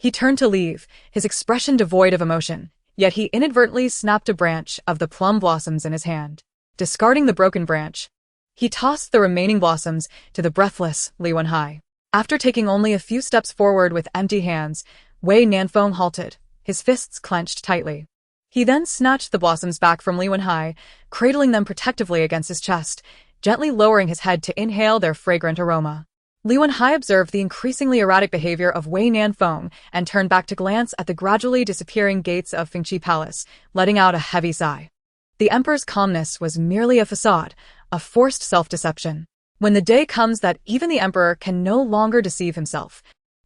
he turned to leave, his expression devoid of emotion, yet he inadvertently snapped a branch of the plum blossoms in his hand. Discarding the broken branch, he tossed the remaining blossoms to the breathless Li Wenhai. After taking only a few steps forward with empty hands, Wei Nanfeng halted, his fists clenched tightly. He then snatched the blossoms back from Li Wenhai, cradling them protectively against his chest, gently lowering his head to inhale their fragrant aroma. Li Wenhai observed the increasingly erratic behavior of Wei Nanfeng and turned back to glance at the gradually disappearing gates of Fengqi Palace, letting out a heavy sigh. The emperor's calmness was merely a facade, a forced self-deception. When the day comes that even the emperor can no longer deceive himself,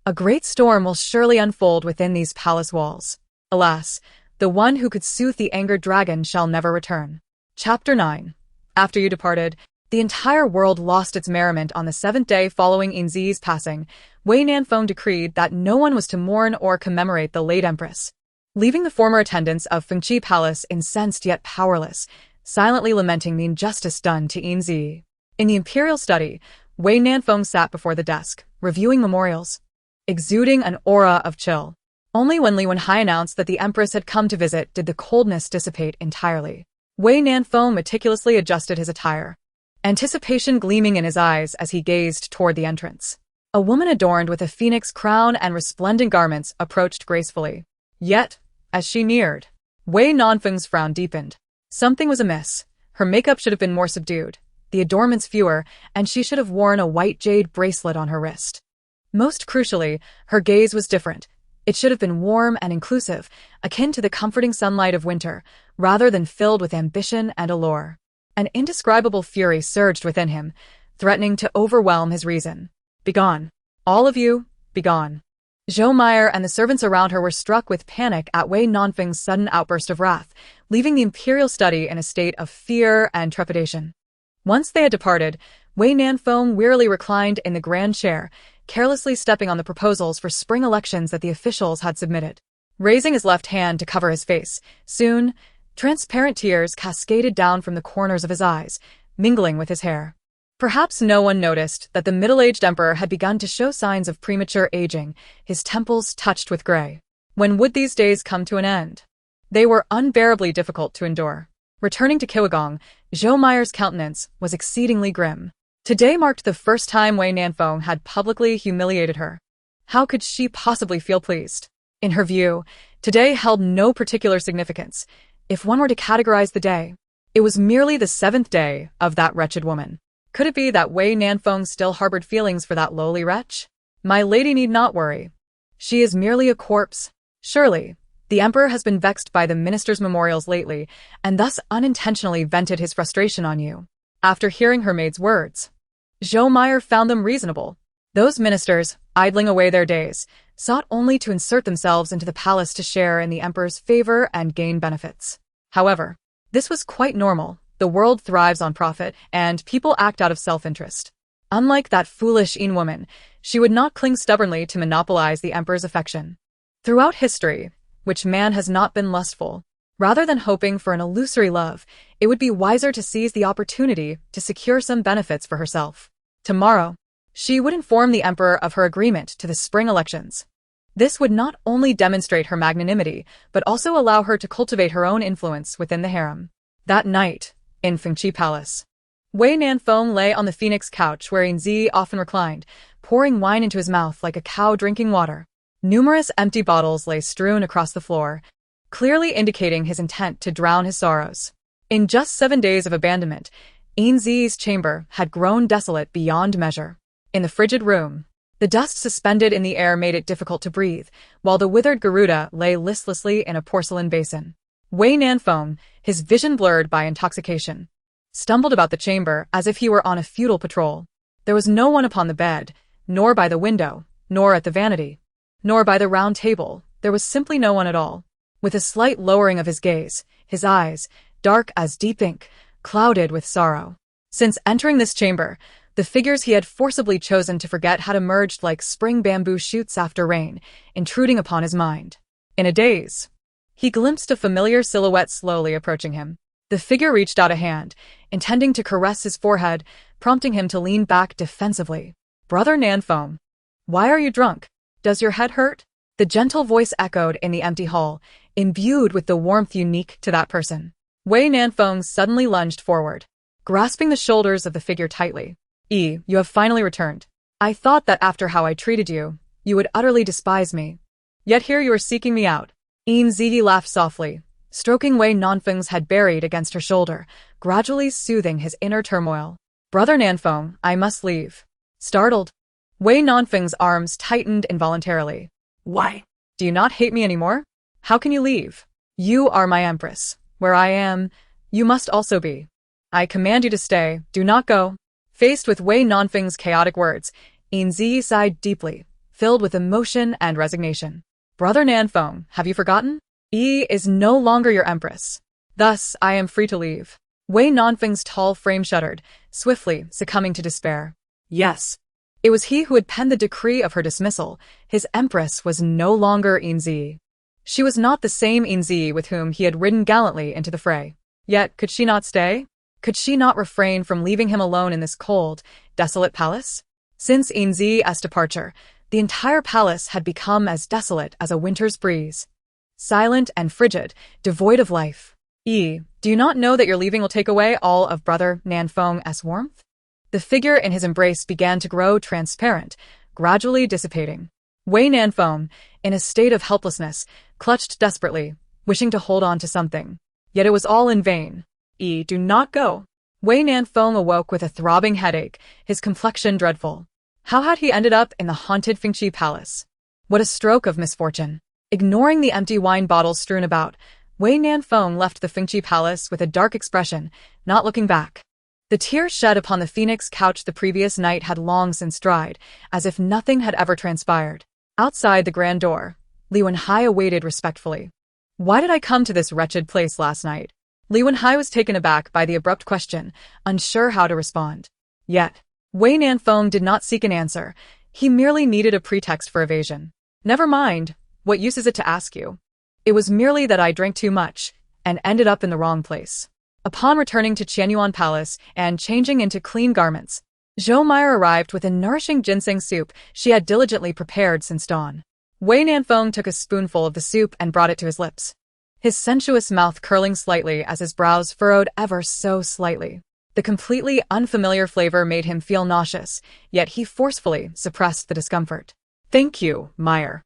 a great storm will surely unfold within these palace walls. Alas, the one who could soothe the angered dragon shall never return. Chapter 9. After you departed, the entire world lost its merriment. On the 7th day following Yin Zhiyi's passing, Wei Nanfeng decreed that no one was to mourn or commemorate the late empress. Leaving the former attendants of Fengqi Palace incensed yet powerless, silently lamenting the injustice done to Yin Zhiyi. In the imperial study, Wei Nanfeng sat before the desk, reviewing memorials, exuding an aura of chill. Only when Li Wenhai announced that the empress had come to visit did the coldness dissipate entirely. Wei Nanfeng meticulously adjusted his attire, anticipation gleaming in his eyes as he gazed toward the entrance. A woman adorned with a phoenix crown and resplendent garments approached gracefully. Yet, as she neared, Wei Nanfeng's frown deepened. Something was amiss. Her makeup should have been more subdued, the adornments fewer, and she should have worn a white jade bracelet on her wrist. Most crucially, her gaze was different. It should have been warm and inclusive, akin to the comforting sunlight of winter, rather than filled with ambition and allure. An indescribable fury surged within him, threatening to overwhelm his reason. Begone. All of you, begone. Zhou Meyer and the servants around her were struck with panic at Wei Nanfeng's sudden outburst of wrath, leaving the imperial study in a state of fear and trepidation. Once they had departed, Wei Nanfeng wearily reclined in the grand chair, carelessly stepping on the proposals for spring elections that the officials had submitted. Raising his left hand to cover his face, soon, transparent tears cascaded down from the corners of his eyes, mingling with his hair. Perhaps no one noticed that the middle-aged emperor had begun to show signs of premature aging, his temples touched with gray. When would these days come to an end? They were unbearably difficult to endure. Returning to Kiwagong, Zhou Meyer's countenance was exceedingly grim. Today marked the first time Wei Nanfeng had publicly humiliated her. How could she possibly feel pleased? In her view, today held no particular significance. If one were to categorize the day, it was merely the 7th day of that wretched woman. Could it be that Wei Nanfeng still harbored feelings for that lowly wretch? My lady need not worry. She is merely a corpse. Surely, the emperor has been vexed by the minister's memorials lately, and thus unintentionally vented his frustration on you. After hearing her maid's words, Zhou Meyer found them reasonable. Those ministers, idling away their days, sought only to insert themselves into the palace to share in the emperor's favor and gain benefits. However, this was quite normal. The world thrives on profit, and people act out of self-interest. Unlike that foolish Yin woman, she would not cling stubbornly to monopolize the emperor's affection. Throughout history, which man has not been lustful? Rather than hoping for an illusory love, it would be wiser to seize the opportunity to secure some benefits for herself. Tomorrow, she would inform the emperor of her agreement to the spring elections. This would not only demonstrate her magnanimity, but also allow her to cultivate her own influence within the harem. That night, in Fengqi Palace, Wei Nanfeng lay on the phoenix couch where Yin Zhiyi often reclined, pouring wine into his mouth like a cow drinking water. Numerous empty bottles lay strewn across the floor, clearly indicating his intent to drown his sorrows. In just 7 days of abandonment, Yin Zhiyi's chamber had grown desolate beyond measure. In the frigid room, the dust suspended in the air made it difficult to breathe, while the withered Garuda lay listlessly in a porcelain basin. Wei Nanfeng, his vision blurred by intoxication, stumbled about the chamber as if he were on a futile patrol. There was no one upon the bed, nor by the window, nor at the vanity, nor by the round table. There was simply no one at all. With a slight lowering of his gaze, his eyes, dark as deep ink, clouded with sorrow. Since entering this chamber, the figures he had forcibly chosen to forget had emerged like spring bamboo shoots after rain, intruding upon his mind. In a daze, he glimpsed a familiar silhouette slowly approaching him. The figure reached out a hand, intending to caress his forehead, prompting him to lean back defensively. "Brother Nanfeng, why are you drunk? Does your head hurt?" The gentle voice echoed in the empty hall, imbued with the warmth unique to that person. Wei Nanfeng suddenly lunged forward, grasping the shoulders of the figure tightly. "You have finally returned. I thought that after how I treated you, you would utterly despise me. Yet here you are seeking me out." Yin Zhiyi laughed softly, stroking Wei Nanfeng's head buried against her shoulder, gradually soothing his inner turmoil. "Brother Nanfeng, I must leave." Startled, Wei Nanfeng's arms tightened involuntarily. "Why? Do you not hate me anymore? How can you leave? You are my empress. Where I am, You must also be. I command you to stay, do not go. Faced with Wei Nanfeng's chaotic words, Yin Zhiyi sighed deeply, filled with emotion and resignation. Brother Nanfeng, have you forgotten? Yi is no longer your empress. Thus, I am free to leave. Wei Nanfeng's tall frame shuddered, swiftly succumbing to despair. Yes. It was he who had penned the decree of her dismissal. His empress was no longer Yin Zhiyi. She was not the same Yin Zhiyi with whom he had ridden gallantly into the fray. Yet, could she not stay? Could she not refrain from leaving him alone in this cold, desolate palace? Since Yin Zhiyi's departure, the entire palace had become as desolate as a winter's breeze. Silent and frigid, devoid of life. Do you not know that your leaving will take away all of Brother Nanfeng's warmth? The figure in his embrace began to grow transparent, gradually dissipating. Wei Nanfeng, in a state of helplessness, clutched desperately, wishing to hold on to something. Yet it was all in vain. Do not go. Wei Nanfeng awoke with a throbbing headache, his complexion dreadful. How had he ended up in the haunted Fengqi palace? What a stroke of misfortune. Ignoring the empty wine bottles strewn about, Wei Nanfeng left the Fengqi palace with a dark expression, not looking back. The tears shed upon the phoenix couch the previous night had long since dried, as if nothing had ever transpired. Outside the grand door, Li Wenhai awaited respectfully. Why did I come to this wretched place last night? Li Wenhai was taken aback by the abrupt question, unsure how to respond. Yet, Wei Nanfeng did not seek an answer. He merely needed a pretext for evasion. Never mind, what use is it to ask you? It was merely that I drank too much, and ended up in the wrong place. Upon returning to Qianyuan Palace and changing into clean garments, Zhou Meyer arrived with a nourishing ginseng soup she had diligently prepared since dawn. Wei Nanfeng took a spoonful of the soup and brought it to his lips, his sensuous mouth curling slightly as his brows furrowed ever so slightly. The completely unfamiliar flavor made him feel nauseous, yet he forcefully suppressed the discomfort. Thank you, Meyer.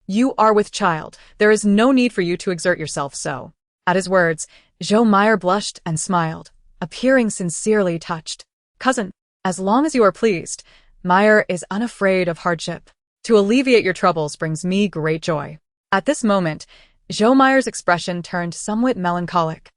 You are with child. There is no need for you to exert yourself so. At his words, Zhou Meyer blushed and smiled, appearing sincerely touched. Cousin, as long as you are pleased, Meyer is unafraid of hardship. To alleviate your troubles brings me great joy. At this moment, Zhou Meyer's expression turned somewhat melancholic,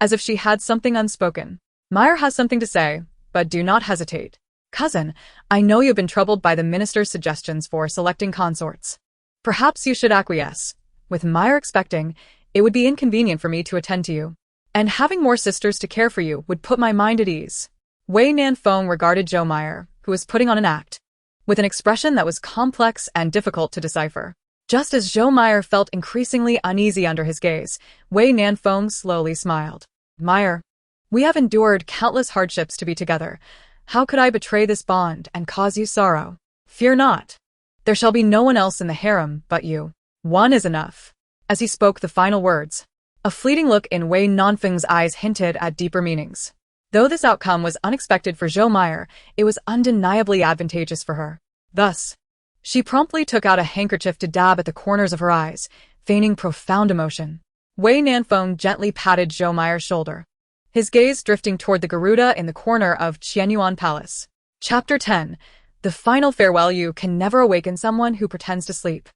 as if she had something unspoken. Meyer has something to say, but do not hesitate. Cousin, I know you have been troubled by the minister's suggestions for selecting consorts. Perhaps you should acquiesce. With Meyer expecting, it would be inconvenient for me to attend to you. And having more sisters to care for you would put my mind at ease. Wei Nanfeng regarded Zhou Meyer, who was putting on an act, with an expression that was complex and difficult to decipher. Just as Zhou Meyer felt increasingly uneasy under his gaze, Wei Nanfeng slowly smiled. Meyer, we have endured countless hardships to be together. How could I betray this bond and cause you sorrow? Fear not. There shall be no one else in the harem but you. One is enough. As he spoke the final words, a fleeting look in Wei Nanfeng's eyes hinted at deeper meanings. Though this outcome was unexpected for Zhou Meyer, it was undeniably advantageous for her. Thus, she promptly took out a handkerchief to dab at the corners of her eyes, feigning profound emotion. Wei Nanfeng gently patted Zhou Meyer's shoulder, his gaze drifting toward the Garuda in the corner of Qianyuan Palace. Chapter 10. The final farewell. You can never awaken someone who pretends to sleep,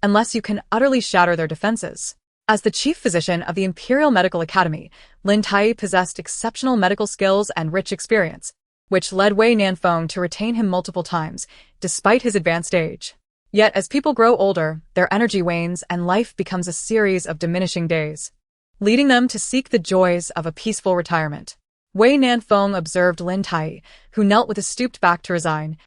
unless you can utterly shatter their defenses. As the chief physician of the Imperial Medical Academy, Lin Tai possessed exceptional medical skills and rich experience, which led Wei Nanfeng to retain him multiple times, despite his advanced age. Yet as people grow older, their energy wanes and life becomes a series of diminishing days, leading them to seek the joys of a peaceful retirement. Wei Nanfeng observed Lin Tai, who knelt with a stooped back to resign,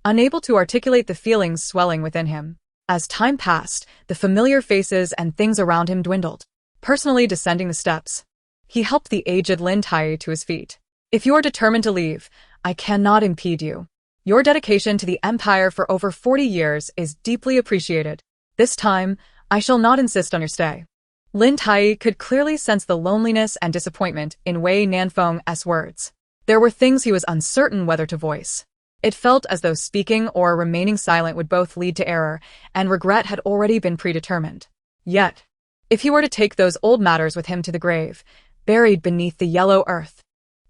unable to articulate the feelings swelling within him. As time passed, the familiar faces and things around him dwindled. Personally descending the steps, he helped the aged Lin Tai to his feet. If you are determined to leave, I cannot impede you. Your dedication to the Empire for over 40 years is deeply appreciated. This time, I shall not insist on your stay. Lin Tai could clearly sense the loneliness and disappointment in Wei Nanfeng's words. There were things he was uncertain whether to voice. It felt as though speaking or remaining silent would both lead to error, and regret had already been predetermined. Yet, if he were to take those old matters with him to the grave, buried beneath the yellow earth,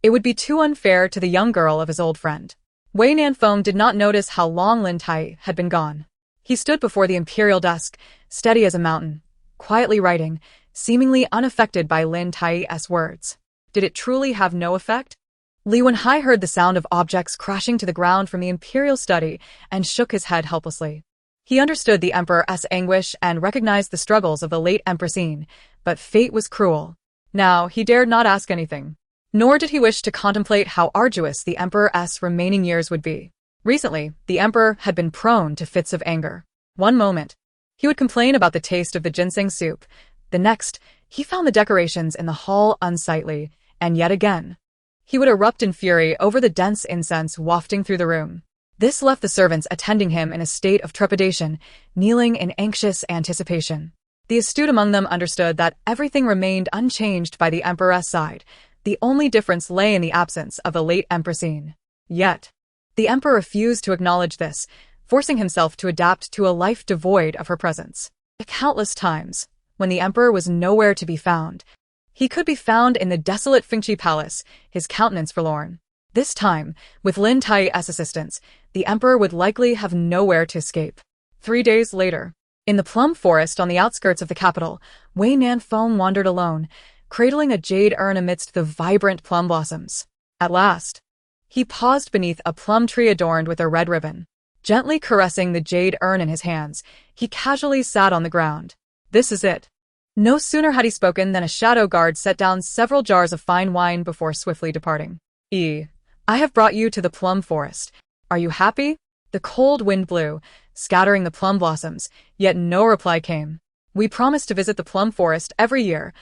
it would be too unfair to the young girl of his old friend. Wei Nanfeng did not notice how long Lin Tai had been gone. He stood before the imperial desk, steady as a mountain, quietly writing, seemingly unaffected by Lin Tai's words. Did it truly have no effect? Li Wenhai heard the sound of objects crashing to the ground from the imperial study and shook his head helplessly. He understood the emperor's anguish and recognized the struggles of the late Empress Yin, but fate was cruel. Now, he dared not ask anything. Nor did he wish to contemplate how arduous the emperor's remaining years would be. Recently, the emperor had been prone to fits of anger. One moment, he would complain about the taste of the ginseng soup. The next, he found the decorations in the hall unsightly, and yet again, he would erupt in fury over the dense incense wafting through the room. This left the servants attending him in a state of trepidation, kneeling in anxious anticipation. The astute among them understood that everything remained unchanged by the emperor's side. The only difference lay in the absence of the late Empress Yin. Yet, the emperor refused to acknowledge this, forcing himself to adapt to a life devoid of her presence. Countless times, when the emperor was nowhere to be found, he could be found in the desolate Fengqi Palace, his countenance forlorn. This time, with Lin Tai's assistance, the emperor would likely have nowhere to escape. 3 days later, in the plum forest on the outskirts of the capital, Wei Nanfeng wandered alone, cradling a jade urn amidst the vibrant plum blossoms. At last, he paused beneath a plum tree adorned with a red ribbon. Gently caressing the jade urn in his hands, he casually sat on the ground. This is it. No sooner had he spoken than a shadow guard set down several jars of fine wine before swiftly departing. I have brought you to the plum forest. Are you happy? The cold wind blew, scattering the plum blossoms, yet no reply came. We promised to visit the plum forest every year.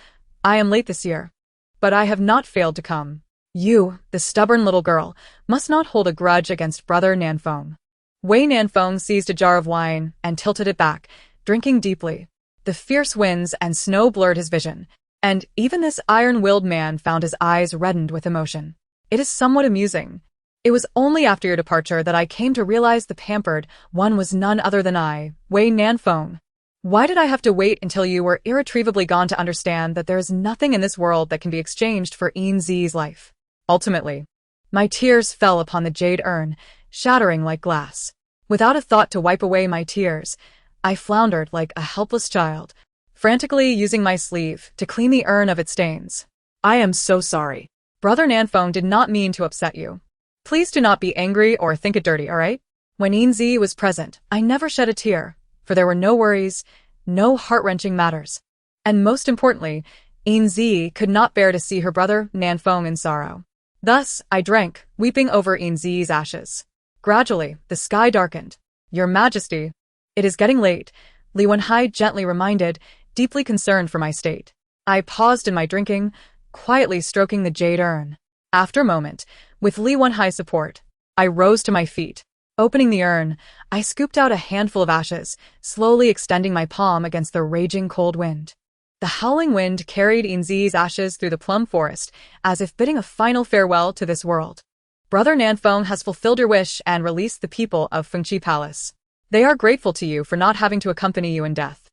I am late this year, but I have not failed to come. You, the stubborn little girl, must not hold a grudge against brother Nanfeng. Wei Nanfeng seized a jar of wine and tilted it back, drinking deeply. The fierce winds and snow blurred his vision, and even this iron-willed man found his eyes reddened with emotion. It is somewhat amusing. It was only after your departure that I came to realize the pampered one was none other than I, Wei Nanfeng. Why did I have to wait until you were irretrievably gone to understand that there is nothing in this world that can be exchanged for Yin Zhiyi's life? Ultimately, my tears fell upon the jade urn, shattering like glass. Without a thought to wipe away my tears, I floundered like a helpless child, frantically using my sleeve to clean the urn of its stains. I am so sorry. Brother Nanfeng did not mean to upset you. Please do not be angry or think it dirty, alright? When Yin Zhiyi was present, I never shed a tear, for there were no worries, no heart-wrenching matters. And most importantly, Yin Zhiyi could not bear to see her brother Nanfeng in sorrow. Thus, I drank, weeping over Yin Zhiyi's ashes. Gradually, the sky darkened. Your Majesty, it is getting late, Li Wenhai gently reminded, deeply concerned for my state. I paused in my drinking, quietly stroking the jade urn. After a moment, with Li Wenhai's support, I rose to my feet. Opening the urn, I scooped out a handful of ashes, slowly extending my palm against the raging cold wind. The howling wind carried Yin Zhiyi's ashes through the plum forest, as if bidding a final farewell to this world. Brother Nanfeng has fulfilled your wish and released the people of Fengqi Palace. They are grateful to you for not having to accompany you in death.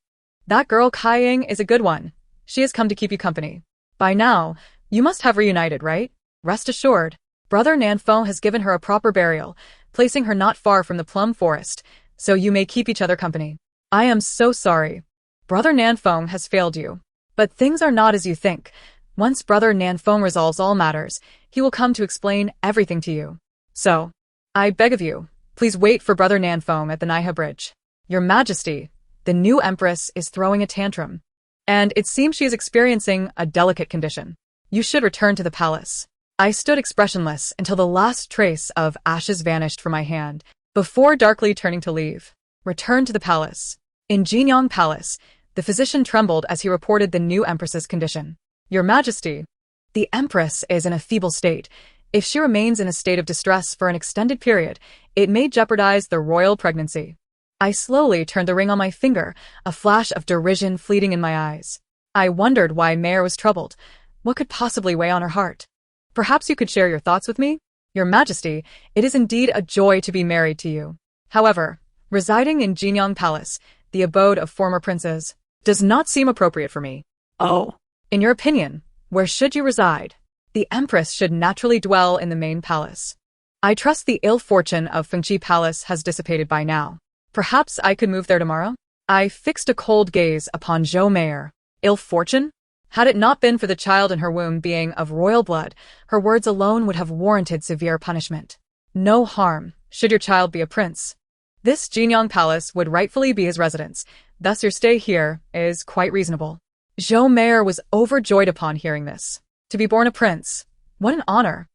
That girl Kaiying is a good one. She has come to keep you company. By now, you must have reunited, right? Rest assured, Brother Nanfeng has given her a proper burial, placing her not far from the plum forest, so you may keep each other company. I am so sorry. Brother Nanfeng has failed you. But things are not as you think. Once Brother Nanfeng resolves all matters, he will come to explain everything to you. So, I beg of you, please wait for Brother Nanfeng at the Naiha Bridge. Your Majesty, the new Empress is throwing a tantrum, and it seems she is experiencing a delicate condition. You should return to the palace. I stood expressionless until the last trace of ashes vanished from my hand, before darkly turning to leave. Return to the palace. In Jinyang Palace, the physician trembled as he reported the new Empress's condition. Your Majesty, the Empress is in a feeble state. If she remains in a state of distress for an extended period, it may jeopardize the royal pregnancy. I slowly turned the ring on my finger, a flash of derision fleeting in my eyes. I wondered why Mare was troubled. What could possibly weigh on her heart? Perhaps you could share your thoughts with me? Your Majesty, it is indeed a joy to be married to you. However, residing in Jinyang Palace, the abode of former princes, does not seem appropriate for me. Oh. In your opinion, where should you reside? The Empress should naturally dwell in the main palace. I trust the ill fortune of Fengqi Palace has dissipated by now. Perhaps I could move there tomorrow? I fixed a cold gaze upon Zhou Meier. Ill fortune? Had it not been for the child in her womb being of royal blood, her words alone would have warranted severe punishment. No harm, should your child be a prince. This Jinyang Palace would rightfully be his residence, thus your stay here is quite reasonable. Zhou Meier was overjoyed upon hearing this. To be born a prince, what an honor!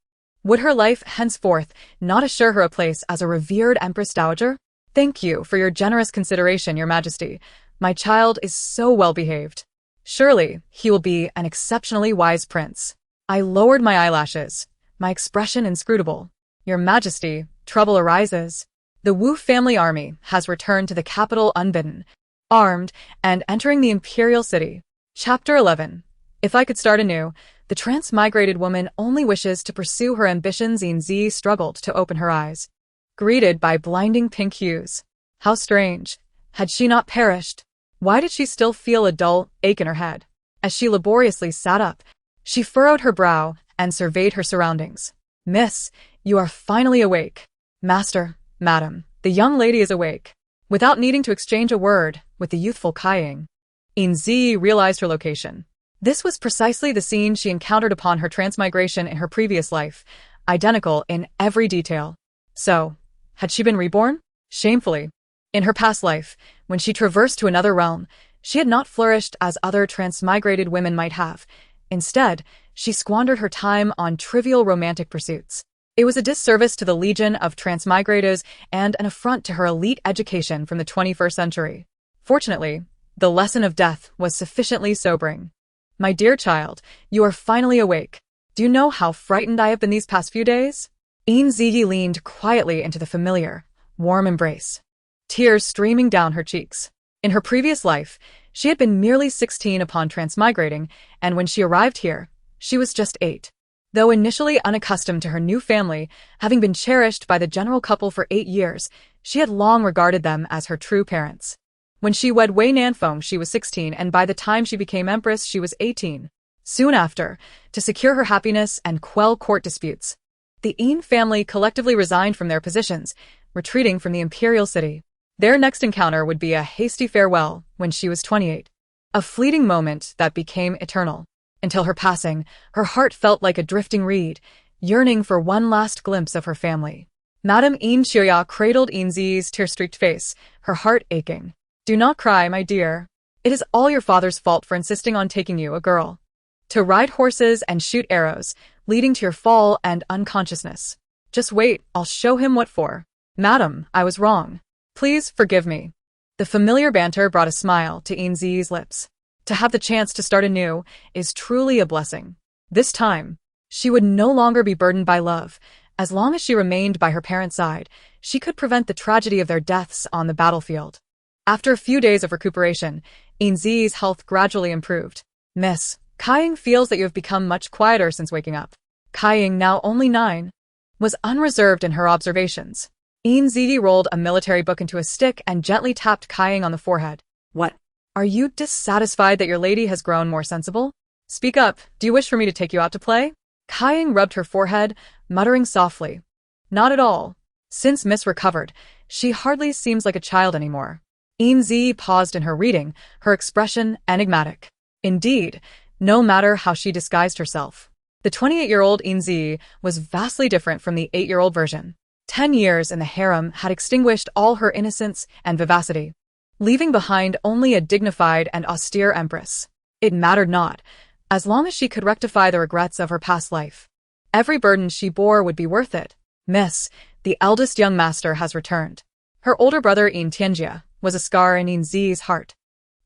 Would her life henceforth not assure her a place as a revered Empress Dowager? Thank you for your generous consideration, Your Majesty. My child is so well behaved. Surely he will be an exceptionally wise prince. I lowered my eyelashes, my expression inscrutable. Your Majesty, trouble arises. The Wu family army has returned to the capital unbidden, armed, and entering the imperial city. Chapter 11. If I could start anew, the transmigrated woman only wishes to pursue her ambitions. Yin Zhiyi struggled to open her eyes, greeted by blinding pink hues. How strange. Had she not perished? Why did she still feel a dull ache in her head? As she laboriously sat up, she furrowed her brow and surveyed her surroundings. Miss, you are finally awake. Master, madam, the young lady is awake. Without needing to exchange a word with the youthful Kaiying, Yin Zhiyi realized her location. This was precisely the scene she encountered upon her transmigration in her previous life, identical in every detail. So, had she been reborn? Shamefully. In her past life, when she traversed to another realm, she had not flourished as other transmigrated women might have. Instead, she squandered her time on trivial romantic pursuits. It was a disservice to the legion of transmigrators and an affront to her elite education from the 21st century. Fortunately, the lesson of death was sufficiently sobering. My dear child, you are finally awake. Do you know how frightened I have been these past few days? Yin Zhiyi leaned quietly into the familiar, warm embrace, tears streaming down her cheeks. In her previous life, she had been merely 16 upon transmigrating, and when she arrived here, she was just 8. Though initially unaccustomed to her new family, having been cherished by the general couple for 8 years, she had long regarded them as her true parents. When she wed Wei Nanfeng, she was 16, and by the time she became empress, she was 18. Soon after, to secure her happiness and quell court disputes, the Yin family collectively resigned from their positions, retreating from the imperial city. Their next encounter would be a hasty farewell when she was 28. A fleeting moment that became eternal. Until her passing, her heart felt like a drifting reed, yearning for one last glimpse of her family. Madame Yin Zhiyi cradled Yin Zhiyi's tear-streaked face, her heart aching. Do not cry, my dear. It is all your father's fault for insisting on taking you, a girl, to ride horses and shoot arrows, leading to your fall and unconsciousness. Just wait, I'll show him what for. Madam, I was wrong. Please forgive me. The familiar banter brought a smile to Yin Zhiyi's lips. To have the chance to start anew is truly a blessing. This time, she would no longer be burdened by love. As long as she remained by her parents' side, she could prevent the tragedy of their deaths on the battlefield. After a few days of recuperation, Yin Zhiyi's health gradually improved. Miss, Kaiying feels that you have become much quieter since waking up. Kaiying, now only 9, was unreserved in her observations. Yin Zhiyi rolled a military book into a stick and gently tapped Kaiying on the forehead. What? Are you dissatisfied that your lady has grown more sensible? Speak up, do you wish for me to take you out to play? Kaiying rubbed her forehead, muttering softly. Not at all. Since Miss recovered, she hardly seems like a child anymore. Yin Zhiyi paused in her reading, her expression enigmatic. Indeed, no matter how she disguised herself, the 28-year-old Yin Zhiyi was vastly different from the 8-year-old version. 10 years in the harem had extinguished all her innocence and vivacity, leaving behind only a dignified and austere empress. It mattered not, as long as she could rectify the regrets of her past life. Every burden she bore would be worth it. Miss, the eldest young master has returned. Her older brother Yin Tianjie was a scar in Yin Zhiyi's heart,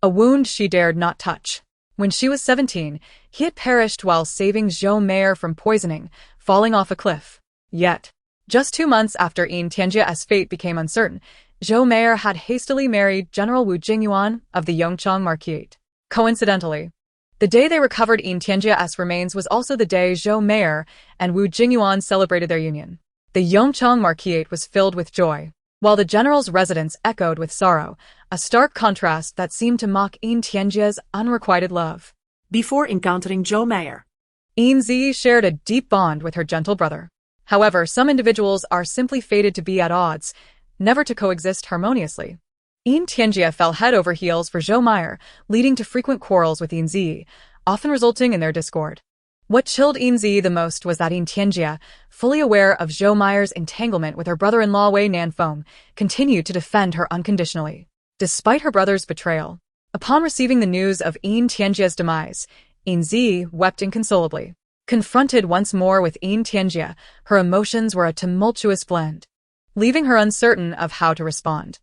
a wound she dared not touch. When she was 17, he had perished while saving Zhou Meier from poisoning, falling off a cliff. Yet, just 2 months after Yin Tianjie's fate became uncertain, Zhou Meier had hastily married General Wu Jingyuan of the Yongchang Marquisate. Coincidentally, the day they recovered Yin Tianjie's remains was also the day Zhou Meier and Wu Jingyuan celebrated their union. The Yongchang Marquisate was filled with joy, while the general's residence echoed with sorrow, a stark contrast that seemed to mock Yin Tianjie's unrequited love. Before encountering Zhou Meier, Yin Zhiyi shared a deep bond with her gentle brother. However, some individuals are simply fated to be at odds, never to coexist harmoniously. Yin Tianjie fell head over heels for Zhou Meier, leading to frequent quarrels with Yin Zhiyi, often resulting in their discord. What chilled Yin Zhiyi the most was that Yin Tianjie, fully aware of Zhou Meier's entanglement with her brother-in-law Wei Nanfeng, continued to defend her unconditionally. Despite her brother's betrayal, upon receiving the news of Yin Tianjie's demise, Yin Zhiyi wept inconsolably. Confronted once more with Yin Tianjie, her emotions were a tumultuous blend, leaving her uncertain of how to respond.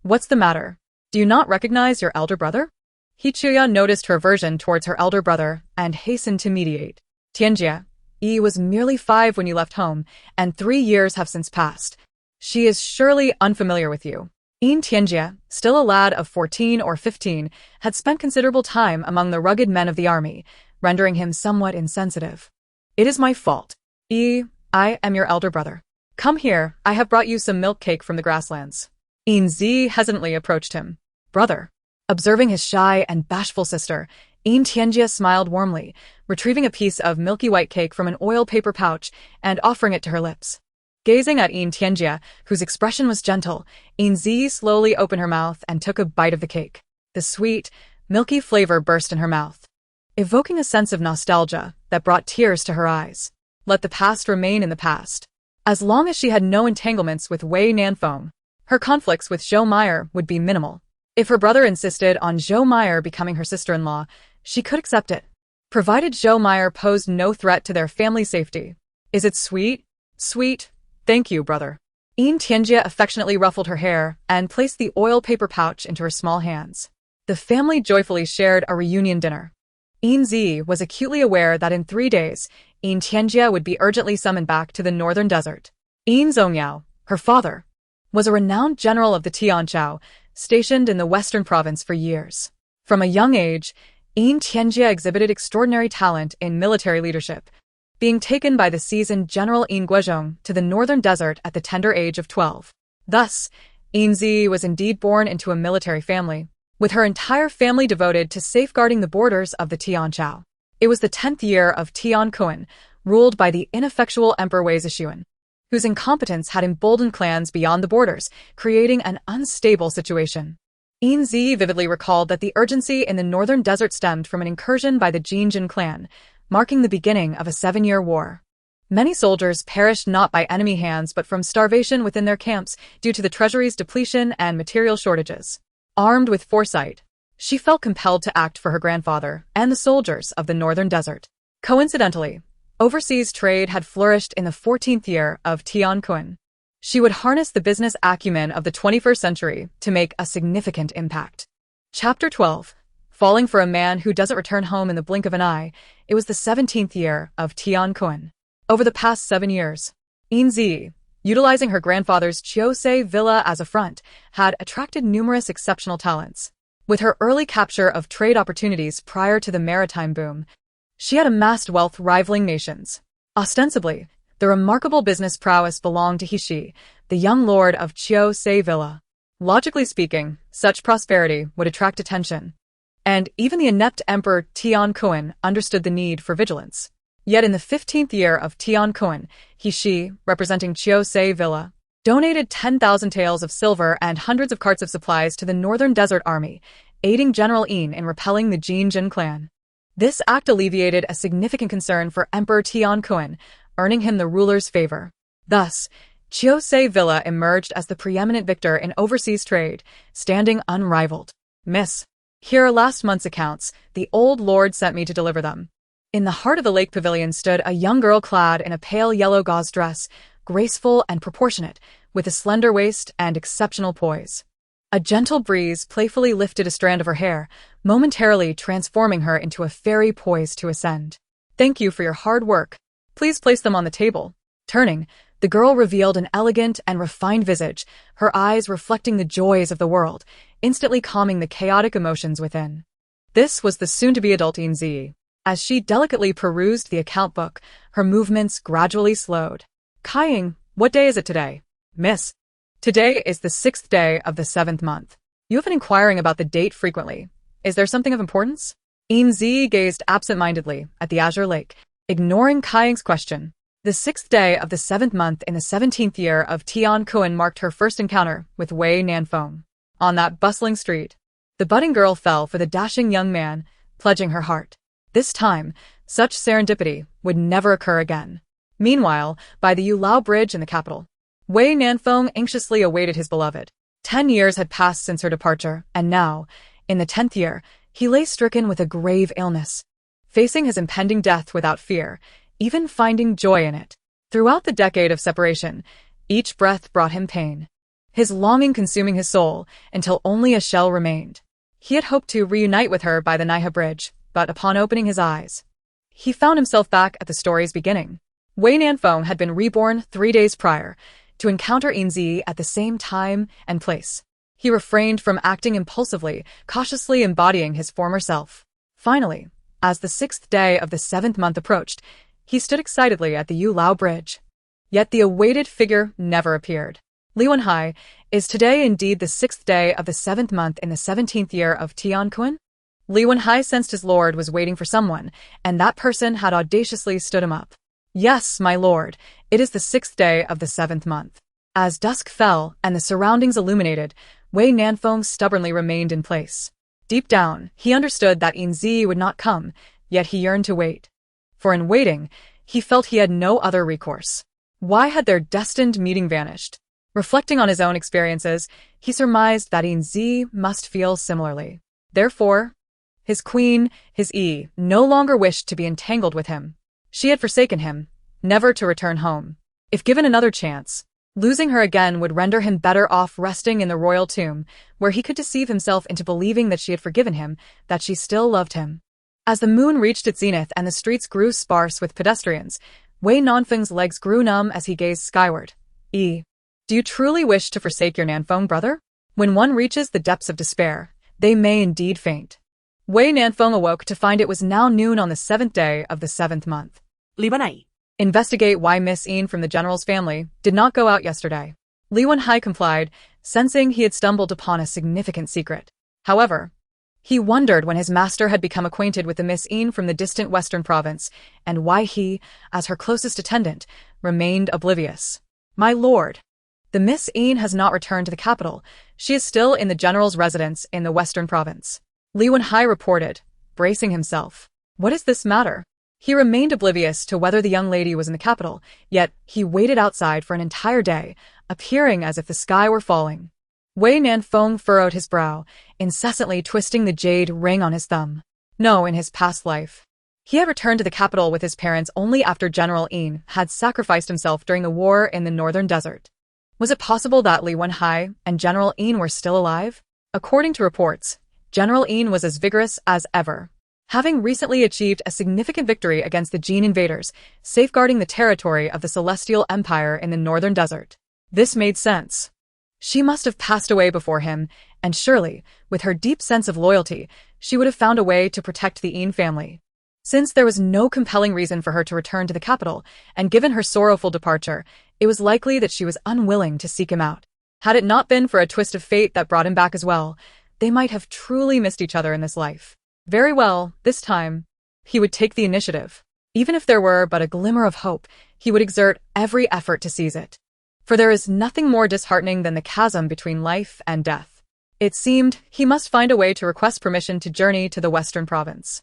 What's the matter? Do you not recognize your elder brother? Hichuya noticed her aversion towards her elder brother and hastened to mediate. Tianjie, Yi was merely 5 when you left home, and 3 years have since passed. She is surely unfamiliar with you. Yin Tianjie, still a lad of 14 or 15, had spent considerable time among the rugged men of the army, rendering him somewhat insensitive. It is my fault. I am your elder brother. Come here, I have brought you some milk cake from the grasslands. Yin Zhiyi hesitantly approached him. Brother. Observing his shy and bashful sister, Yin Tianjie smiled warmly, retrieving a piece of milky white cake from an oil paper pouch and offering it to her lips. Gazing at Yin Tianjie, whose expression was gentle, Yin Zhiyi slowly opened her mouth and took a bite of the cake. The sweet, milky flavor burst in her mouth, evoking a sense of nostalgia that brought tears to her eyes. Let the past remain in the past. As long as she had no entanglements with Wei Nanfeng, her conflicts with Zhou Meier would be minimal. If her brother insisted on Zhou Meier becoming her sister-in-law, she could accept it, provided Zhou Meier posed no threat to their family safety. Is it sweet? Sweet. Thank you, brother. Yin Tianjie affectionately ruffled her hair and placed the oil paper pouch into her small hands. The family joyfully shared a reunion dinner. Yin Zhiyi was acutely aware that in 3 days, Yin Tianjie would be urgently summoned back to the northern desert. Yin Zongyao, her father, was a renowned general of the Tianchao, stationed in the western province for years. From a young age, Yin Tianjie exhibited extraordinary talent in military leadership, being taken by the seasoned General Yin Guozhong to the northern desert at the tender age of 12. Thus, Yin Zhiyi was indeed born into a military family, with her entire family devoted to safeguarding the borders of the Tianchao. It was the 10th year of Tian Kuan, ruled by the ineffectual Emperor Wei Zishuan, whose incompetence had emboldened clans beyond the borders, creating an unstable situation. Yin Zhiyi vividly recalled that the urgency in the northern desert stemmed from an incursion by the Jinjin clan, marking the beginning of a 7-year war. Many soldiers perished not by enemy hands but from starvation within their camps due to the treasury's depletion and material shortages. Armed with foresight, she felt compelled to act for her grandfather and the soldiers of the northern desert. Coincidentally, overseas trade had flourished in the 14th year of Tian Kuan. She would harness the business acumen of the 21st century to make a significant impact. Chapter 12. Falling for a man who doesn't return home in the blink of an eye. It was the 17th year of Tian Kuan. Over the past 7 years, Yin Zhiyi, utilizing her grandfather's Chiosei villa as a front, had attracted numerous exceptional talents. With her early capture of trade opportunities prior to the maritime boom, she had amassed wealth rivaling nations. Ostensibly, the remarkable business prowess belonged to Hishi, the young lord of Chiosei Villa. Logically speaking, such prosperity would attract attention, and even the inept Emperor Tian Kuan understood the need for vigilance. Yet in the 15th year of Tian Kuan, Hishi, representing Chiosei Villa, donated 10,000 taels of silver and hundreds of carts of supplies to the northern desert army, aiding General Yin in repelling the Jinjin clan. This act alleviated a significant concern for Emperor Tian Kuan, earning him the ruler's favor. Thus, Chiosei Villa emerged as the preeminent victor in overseas trade, standing unrivaled. Miss, here are last month's accounts. The old lord sent me to deliver them. In the heart of the lake pavilion stood a young girl clad in a pale yellow gauze dress, graceful and proportionate, with a slender waist and exceptional poise. A gentle breeze playfully lifted a strand of her hair, momentarily transforming her into a fairy poised to ascend. Thank you for your hard work. Please place them on the table. Turning, the girl revealed an elegant and refined visage, her eyes reflecting the joys of the world, instantly calming the chaotic emotions within. This was the soon-to-be adult Yin Zhiyi. As she delicately perused the account book, her movements gradually slowed. Kaiying, what day is it today? Miss. Today is the 6th day of the 7th month. You have been inquiring about the date frequently. Is there something of importance? Yin Zhiyi gazed absent-mindedly at the azure lake, ignoring Kaiying's question. The 6th day of the 7th month in the 17th year of Tian Kuan marked her first encounter with Wei Nanfeng. On that bustling street, the budding girl fell for the dashing young man, pledging her heart. This time, such serendipity would never occur again. Meanwhile, by the Yulao Bridge in the capital, Wei Nanfeng anxiously awaited his beloved. 10 years had passed since her departure, and now, in the 10th year, he lay stricken with a grave illness, facing his impending death without fear, even finding joy in it. Throughout the decade of separation, each breath brought him pain, his longing consuming his soul until only a shell remained. He had hoped to reunite with her by the Naiha Bridge, but upon opening his eyes, he found himself back at the story's beginning. Wei Nanfeng had been reborn 3 days prior, to encounter Yin Zhiyi at the same time and place. He refrained from acting impulsively, cautiously embodying his former self. Finally, as the 6th day of the 7th month approached, he stood excitedly at the Yulao Bridge. Yet the awaited figure never appeared. Li Wenhai, is today indeed the 6th day of the 7th month in the 17th year of Tianquan? Li Wenhai sensed his lord was waiting for someone, and that person had audaciously stood him up. Yes, my lord, it is the 6th day of the 7th month. As dusk fell and the surroundings illuminated, Wei Nanfeng stubbornly remained in place. Deep down, he understood that Yin Zhiyi would not come, yet he yearned to wait. For in waiting, he felt he had no other recourse. Why had their destined meeting vanished? Reflecting on his own experiences, he surmised that Yin Zhiyi must feel similarly. Therefore, his queen, his no longer wished to be entangled with him. She had forsaken him, never to return home. If given another chance, losing her again would render him better off resting in the royal tomb, where he could deceive himself into believing that she had forgiven him, that she still loved him. As the moon reached its zenith and the streets grew sparse with pedestrians, Wei Nanfeng's legs grew numb as he gazed skyward. Do you truly wish to forsake your Nanfeng brother? When one reaches the depths of despair, they may indeed faint. Wei Nanfeng awoke to find it was now noon on the 7th day of the 7th month. Li Wenhai. Investigate why Miss Yin from the general's family did not go out yesterday. Li Wenhai complied, sensing he had stumbled upon a significant secret. However, he wondered when his master had become acquainted with the Miss Yin from the distant western province, and why he, as her closest attendant, remained oblivious. My lord, the Miss Yin has not returned to the capital. She is still in the general's residence in the western province. Li Wenhai reported, bracing himself. What is this matter? He remained oblivious to whether the young lady was in the capital, yet he waited outside for an entire day, appearing as if the sky were falling. Wei Nanfeng furrowed his brow, incessantly twisting the jade ring on his thumb. No, in his past life, he had returned to the capital with his parents only after General Yin had sacrificed himself during the war in the northern desert. Was it possible that Li Wenhai and General Yin were still alive? According to reports, General Yin was as vigorous as ever, having recently achieved a significant victory against the Jin invaders, safeguarding the territory of the Celestial Empire in the northern desert. This made sense. She must have passed away before him, and surely, with her deep sense of loyalty, she would have found a way to protect the Yin family. Since there was no compelling reason for her to return to the capital, and given her sorrowful departure, it was likely that she was unwilling to seek him out. Had it not been for a twist of fate that brought him back as well, they might have truly missed each other in this life. Very well, this time, he would take the initiative. Even if there were but a glimmer of hope, he would exert every effort to seize it. For there is nothing more disheartening than the chasm between life and death. It seemed he must find a way to request permission to journey to the western province.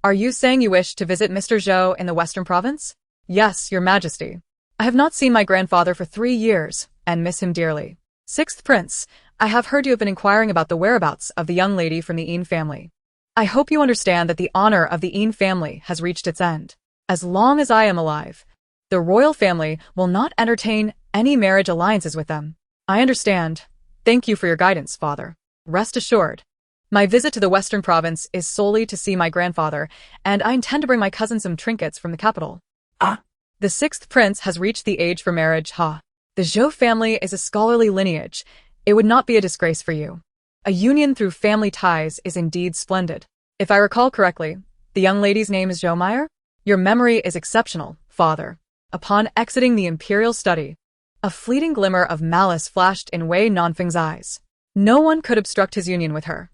Are you saying you wish to visit Mr. Zhou in the western province? Yes, your majesty. I have not seen my grandfather for 3 years, and miss him dearly. 6th Prince, I have heard you have been inquiring about the whereabouts of the young lady from the Yin family. I hope you understand that the honor of the Yin family has reached its end. As long as I am alive, the royal family will not entertain any marriage alliances with them. I understand. Thank you for your guidance, father. Rest assured. My visit to the western province is solely to see my grandfather, and I intend to bring my cousin some trinkets from the capital. The 6th Prince has reached the age for marriage, The Zhou family is a scholarly lineage. It would not be a disgrace for you. A union through family ties is indeed splendid. If I recall correctly, the young lady's name is Zhou Meyer? Your memory is exceptional, father. Upon exiting the imperial study, a fleeting glimmer of malice flashed in Wei Nanfeng's eyes. No one could obstruct his union with her.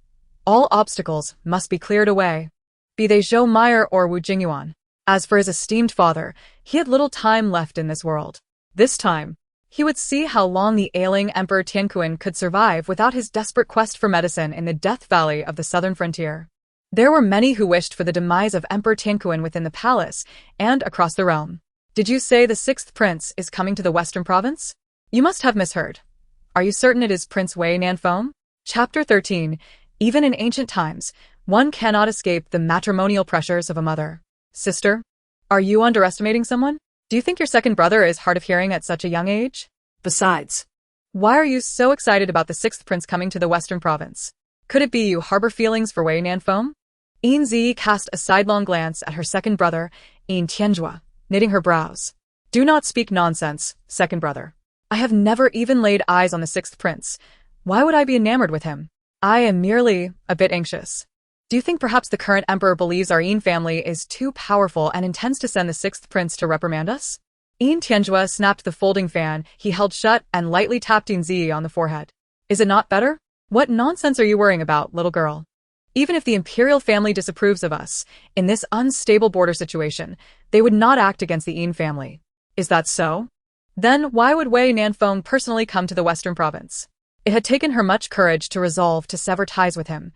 All obstacles must be cleared away, be they Zhou Meyer or Wu Jingyuan. As for his esteemed father, he had little time left in this world. This time, he would see how long the ailing Emperor Tianquan could survive without his desperate quest for medicine in the Death Valley of the southern frontier. There were many who wished for the demise of Emperor Tianquan within the palace and across the realm. Did you say the sixth prince is coming to the western province? You must have misheard. Are you certain it is Prince Wei Nanfeng? Chapter 13. Even in ancient times, one cannot escape the matrimonial pressures of a mother. Sister, are you underestimating someone? Do you think your second brother is hard of hearing at such a young age? Besides, Why are you so excited about the sixth prince coming to the western province? Could it be you harbor feelings for Wei Nanfeng? Yin Zhiyi cast a sidelong glance at her second brother, Yin Tianjua, knitting her brows. Do not speak nonsense, second brother. I have never even laid eyes on the sixth prince. Why would I be enamored with him? I am merely a bit anxious. Do you think perhaps the current emperor believes our Yin family is too powerful and intends to send the sixth prince to reprimand us? Yin Tianjua snapped the folding fan he held shut and lightly tapped Yin Zhiyi on the forehead. Is it not better? What nonsense are you worrying about, little girl? Even if the imperial family disapproves of us, in this unstable border situation, they would not act against the Yin family. Is that so? Then why would Wei Nanfeng personally come to the western province? It had taken her much courage to resolve to sever ties with him.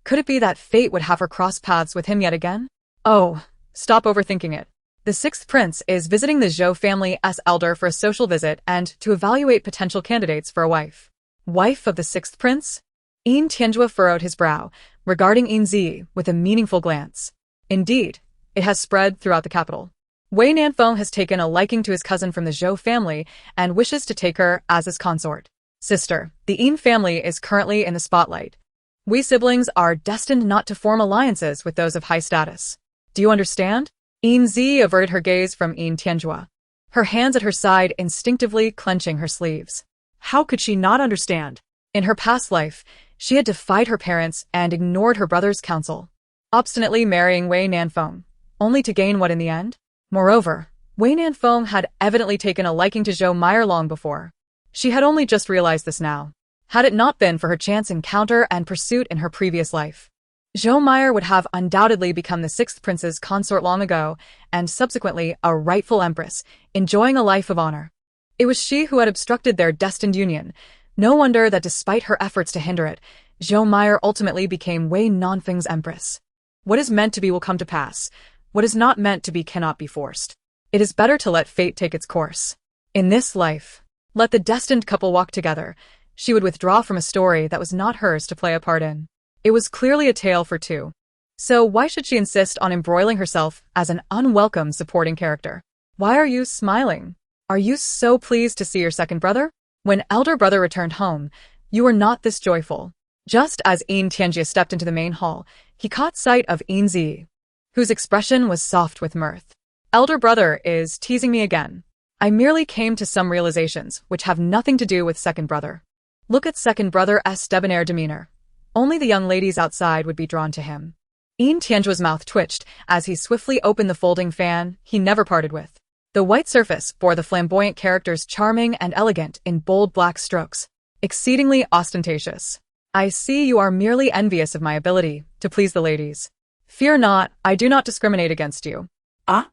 Could it be that fate would have her cross paths with him yet again? Oh, stop overthinking it. The sixth prince is visiting the Zhou family as elder for a social visit and to evaluate potential candidates for a wife. Wife of the sixth prince? Yin Tianjua furrowed his brow, regarding Yin Zhiyi with a meaningful glance. Indeed, it has spread throughout the capital. Wei Nanfeng has taken a liking to his cousin from the Zhou family and wishes to take her as his consort. Sister, the Yin family is currently in the spotlight. We siblings are destined not to form alliances with those of high status. Do you understand? Yin Zhiyi averted her gaze from Yin Tianjua, her hands at her side instinctively clenching her sleeves. how could she not understand? In her past life, she had defied her parents and ignored her brother's counsel, obstinately marrying Wei Nanfeng, only to gain what in the end? Moreover, Wei Nanfeng had evidently taken a liking to Zhou Meyer long before. She had only just realized this now. Had it not been for her chance encounter and pursuit in her previous life, Zhou Meyer would have undoubtedly become the sixth prince's consort long ago, and subsequently a rightful empress, enjoying a life of honor. It was she who had obstructed their destined union. No wonder that despite her efforts to hinder it, Zhou Meyer ultimately became Wei Nanfeng's empress. What is meant to be will come to pass. What is not meant to be cannot be forced. It is better to let fate take its course. In this life, let the destined couple walk together. She would withdraw from a story that was not hers to play a part in. It was clearly a tale for two. So why should she insist on embroiling herself as an unwelcome supporting character? Why are you smiling? Are you so pleased to see your second brother? When elder brother returned home, you were not this joyful. Just as Yin Tianjia stepped into the main hall, he caught sight of Yin Zhiyi, whose expression was soft with mirth. Elder brother is teasing me again. I merely came to some realizations which have nothing to do with second brother. Look at second brother's debonair demeanor. Only the young ladies outside would be drawn to him. Yin Tianjua's mouth twitched as he swiftly opened the folding fan he never parted with. The white surface bore the flamboyant characters charming and elegant in bold black strokes, exceedingly ostentatious. I see you are merely envious of my ability to please the ladies. Fear not, I do not discriminate against you. Ah?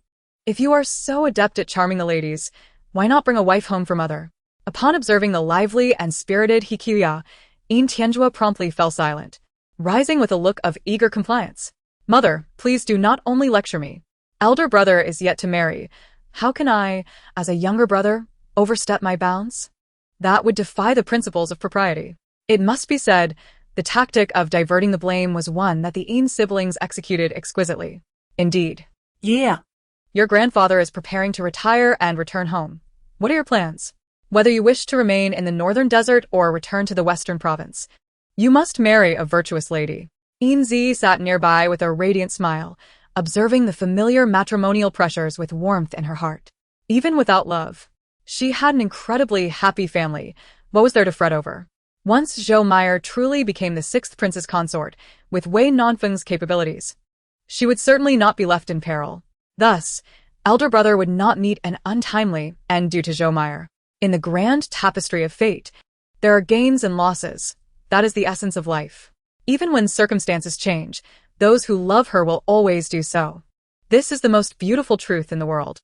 If you are so adept at charming the ladies, why not bring a wife home for mother? Upon observing the lively and spirited Hikiya, Yin Tianjua promptly fell silent, rising with a look of eager compliance. Mother, please do not only lecture me. Elder brother is yet to marry. How can I, as a younger brother, overstep my bounds? That would defy the principles of propriety. It must be said, the tactic of diverting the blame was one that the Yin siblings executed exquisitely. Indeed. Yeah. Your grandfather is preparing to retire and return home. What are your plans? Whether you wish to remain in the northern desert or return to the western province, you must marry a virtuous lady. Yin Zhiyi sat nearby with a radiant smile, observing the familiar matrimonial pressures with warmth in her heart. Even without love, she had an incredibly happy family. What was there to fret over? Once Zhou Meyer truly became the sixth prince's consort, with Wei Nanfeng's capabilities, she would certainly not be left in peril. Thus, elder brother would not meet an untimely end due to Zhou Meyer. In the grand tapestry of fate, there are gains and losses. That is the essence of life. Even when circumstances change, those who love her will always do so. This is the most beautiful truth in the world.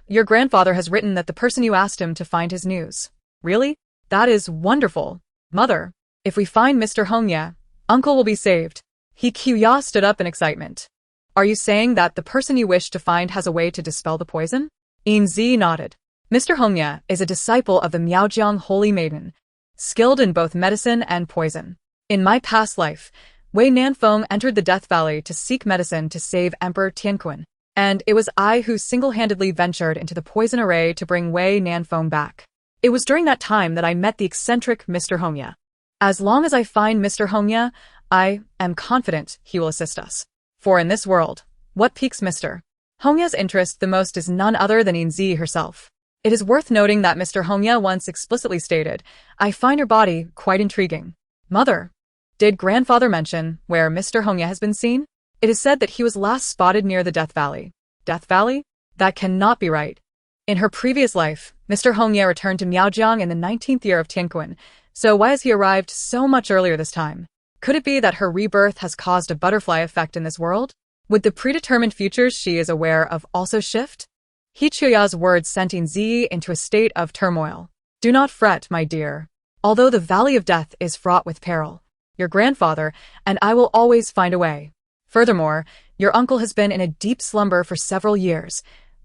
Your grandfather has written that the person you asked him to find his news. Really? That is wonderful. Mother, if we find Mr. Hongya, uncle will be saved. He stood up in excitement. Are you saying that the person you wish to find has a way to dispel the poison? Yin Zhiyi nodded. Mr. Hongya is a disciple of the Miaojiang Holy Maiden, skilled in both medicine and poison. In my past life, Wei Nanfeng entered the Death Valley to seek medicine to save Emperor Tianquan, and it was I who single-handedly ventured into the poison array to bring Wei Nanfeng back. It was during that time that I met the eccentric Mr. Hongya. As long as I find Mr. Hongya, I am confident he will assist us. For in this world, what piques Mr. Hongya's interest the most is none other than Yin Zhiyi herself. It is worth noting that Mr. Hongya once explicitly stated, "I find your body quite intriguing." Mother, did grandfather mention where Mr. Hongya has been seen? It is said that he was last spotted near the Death Valley. Death Valley? That cannot be right. In her previous life, Mr. Hongya returned to Miaojiang in the 19th year of Tianquan, so why has he arrived so much earlier this time? Could it be that her rebirth has caused a butterfly effect in this world? Would the predetermined futures she is aware of also shift? He Chuya's words sent Yin Zhiyi into a state of turmoil. Do not fret, my dear. Although the valley of death is fraught with peril, your grandfather and I will always find a way. Furthermore, your uncle has been in a deep slumber for several years.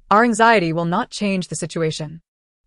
Our anxiety will not change the situation.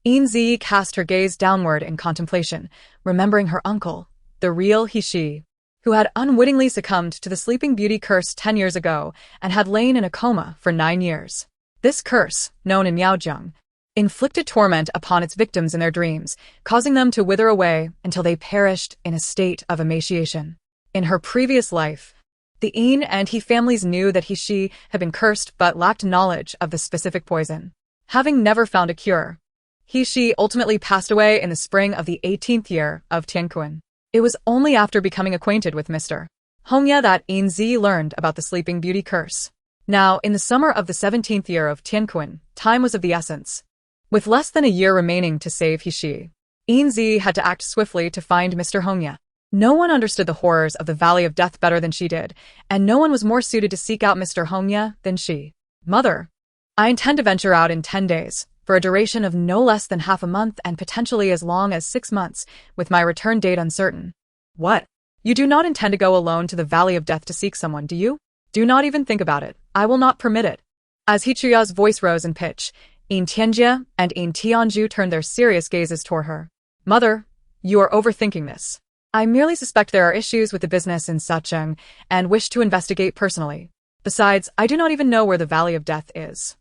Yin Zhiyi cast her gaze downward in contemplation, remembering her uncle, the real He-She, who had unwittingly succumbed to the Sleeping Beauty curse 10 years ago and had lain in a coma for 9 years. This curse, known in Miaojiang, inflicted torment upon its victims in their dreams, causing them to wither away until they perished in a state of emaciation. In her previous life, the Yin and He families knew that He-She had been cursed but lacked knowledge of the specific poison. Having never found a cure, He-She ultimately passed away in the spring of the 18th year of Tianquan. It was only after becoming acquainted with Mr. Hongya that Yin Zhiyi learned about the Sleeping Beauty curse. Now, in the summer of the 17th year of Tianquan, time was of the essence. With less than a year remaining to save He-She, Yin Zhiyi had to act swiftly to find Mr. Hongya. No one understood the horrors of the Valley of Death better than she did, and no one was more suited to seek out Mr. Hongya than she. Mother, I intend to venture out in 10 days, for a duration of no less than half a month and potentially as long as 6 months, with my return date uncertain. What? You do not intend to go alone to the Valley of Death to seek someone, do you? Do not even think about it. I will not permit it. As Hichuya's voice rose in pitch, Yin Tianjie and Yin Tianju turned their serious gazes toward her. Mother, you are overthinking this. I merely suspect there are issues with the business in Sacheng and wish to investigate personally. Besides, I do not even know where the Valley of Death is.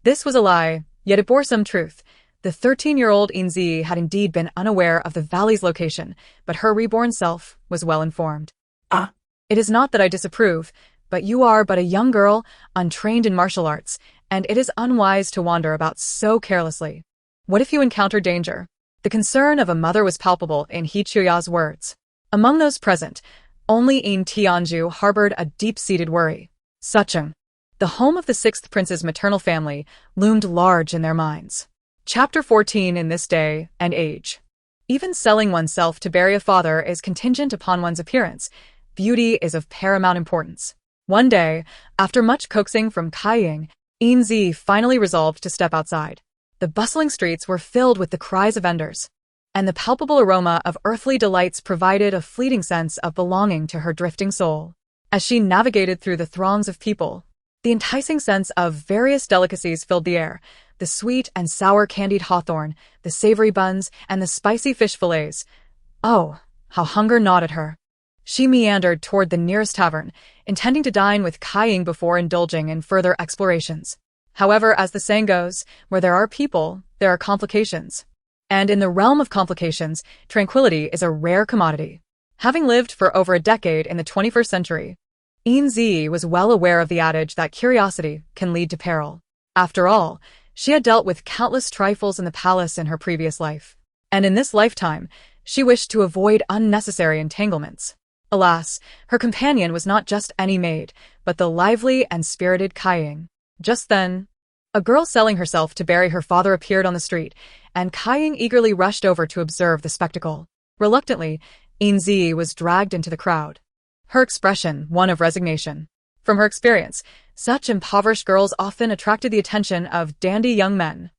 This was a lie, yet it bore some truth. The 13-year-old Yin Zhiyi had indeed been unaware of the valley's location, but her reborn self was well informed. It is not that I disapprove, but you are but a young girl, untrained in martial arts, and it is unwise to wander about so carelessly. What if you encounter danger? The concern of a mother was palpable in He Chuya's words. Among those present, only Yin Tianju harbored a deep-seated worry. Sacheng, the home of the 6th prince's maternal family, loomed large in their minds. Chapter 14 in this day and age. Even selling oneself to bury a father is contingent upon one's appearance. Beauty is of paramount importance. One day, after much coaxing from Kaiying, Yin Zhiyi finally resolved to step outside. The bustling streets were filled with the cries of vendors, and the palpable aroma of earthly delights provided a fleeting sense of belonging to her drifting soul. As she navigated through the throngs of people, the enticing sense of various delicacies filled the air, the sweet and sour candied hawthorn, the savory buns, and the spicy fish fillets. Oh, how hunger gnawed at her. She meandered toward the nearest tavern, intending to dine with Kaiying before indulging in further explorations. However, as the saying goes, where there are people, there are complications. And in the realm of complications, tranquility is a rare commodity. Having lived for over a decade in the 21st century, Yin Zhiyi was well aware of the adage that curiosity can lead to peril. After all, she had dealt with countless trifles in the palace in her previous life. And in this lifetime, she wished to avoid unnecessary entanglements. Alas, her companion was not just any maid, but the lively and spirited Kaiying. Just then, a girl selling herself to bury her father appeared on the street, and Kaiying eagerly rushed over to observe the spectacle. Reluctantly, Yin Zhiyi was dragged into the crowd. Her expression, one of resignation. From her experience, such impoverished girls often attracted the attention of dandy young men.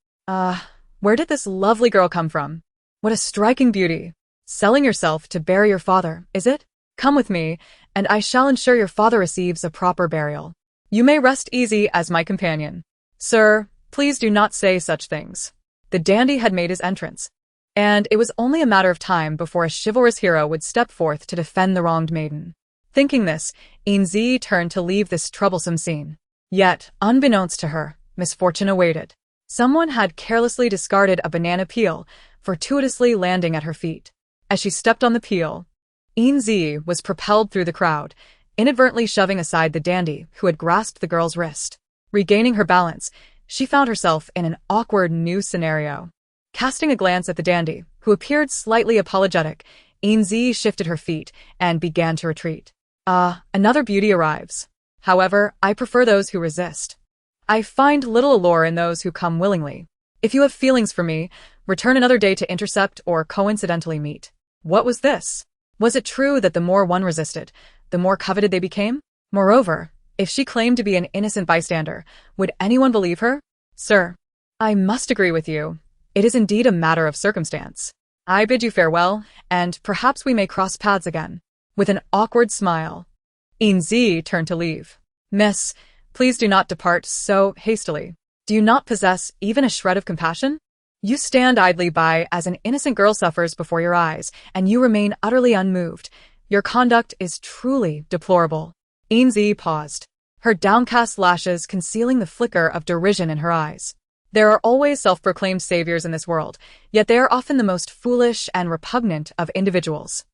Where did this lovely girl come from? What a striking beauty. Selling yourself to bury your father, is it? Come with me, and I shall ensure your father receives a proper burial. You may rest easy as my companion. Sir, please do not say such things. The dandy had made his entrance, and it was only a matter of time before a chivalrous hero would step forth to defend the wronged maiden. Thinking this, Yin Zhiyi turned to leave this troublesome scene. Yet, unbeknownst to her, misfortune awaited. Someone had carelessly discarded a banana peel, fortuitously landing at her feet. As she stepped on the peel, Yin Zhiyi was propelled through the crowd, inadvertently shoving aside the dandy who had grasped the girl's wrist. Regaining her balance, she found herself in an awkward new scenario. Casting a glance at the dandy, who appeared slightly apologetic, Yin Zhiyi shifted her feet and began to retreat. Another beauty arrives. However, I prefer those who resist. I find little allure in those who come willingly. If you have feelings for me, return another day to intercept or coincidentally meet. What was this? Was it true that the more one resisted, the more coveted they became? Moreover, if she claimed to be an innocent bystander, would anyone believe her? Sir, I must agree with you. It is indeed a matter of circumstance. I bid you farewell, and perhaps we may cross paths again. With an awkward smile, Yin Zhiyi turned to leave. Miss, please do not depart so hastily. Do you not possess even a shred of compassion? You stand idly by as an innocent girl suffers before your eyes, and you remain utterly unmoved. Your conduct is truly deplorable. Yin Zhiyi paused, her downcast lashes concealing the flicker of derision in her eyes. There are always self-proclaimed saviors in this world, yet they are often the most foolish and repugnant of individuals.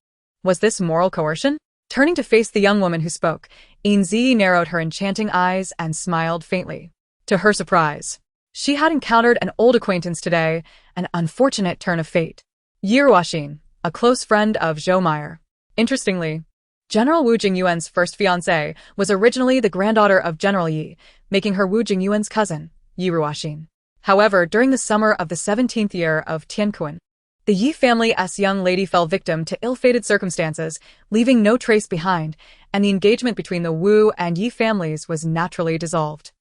Was this moral coercion? Turning to face the young woman who spoke, Yin Zhiyi narrowed her enchanting eyes and smiled faintly. To her surprise, she had encountered an old acquaintance today, an unfortunate turn of fate. Yi Ruoxin, a close friend of Zhou Meyer. Interestingly, General Wu Jingyuan's first fiancée was originally the granddaughter of General Yi, making her Wu Jingyuan's cousin, Yi Ruoxin. However, during the summer of the 17th year of Tianquan, the Yi family's young lady fell victim to ill-fated circumstances, leaving no trace behind, and the engagement between the Wu and Yi families was naturally dissolved.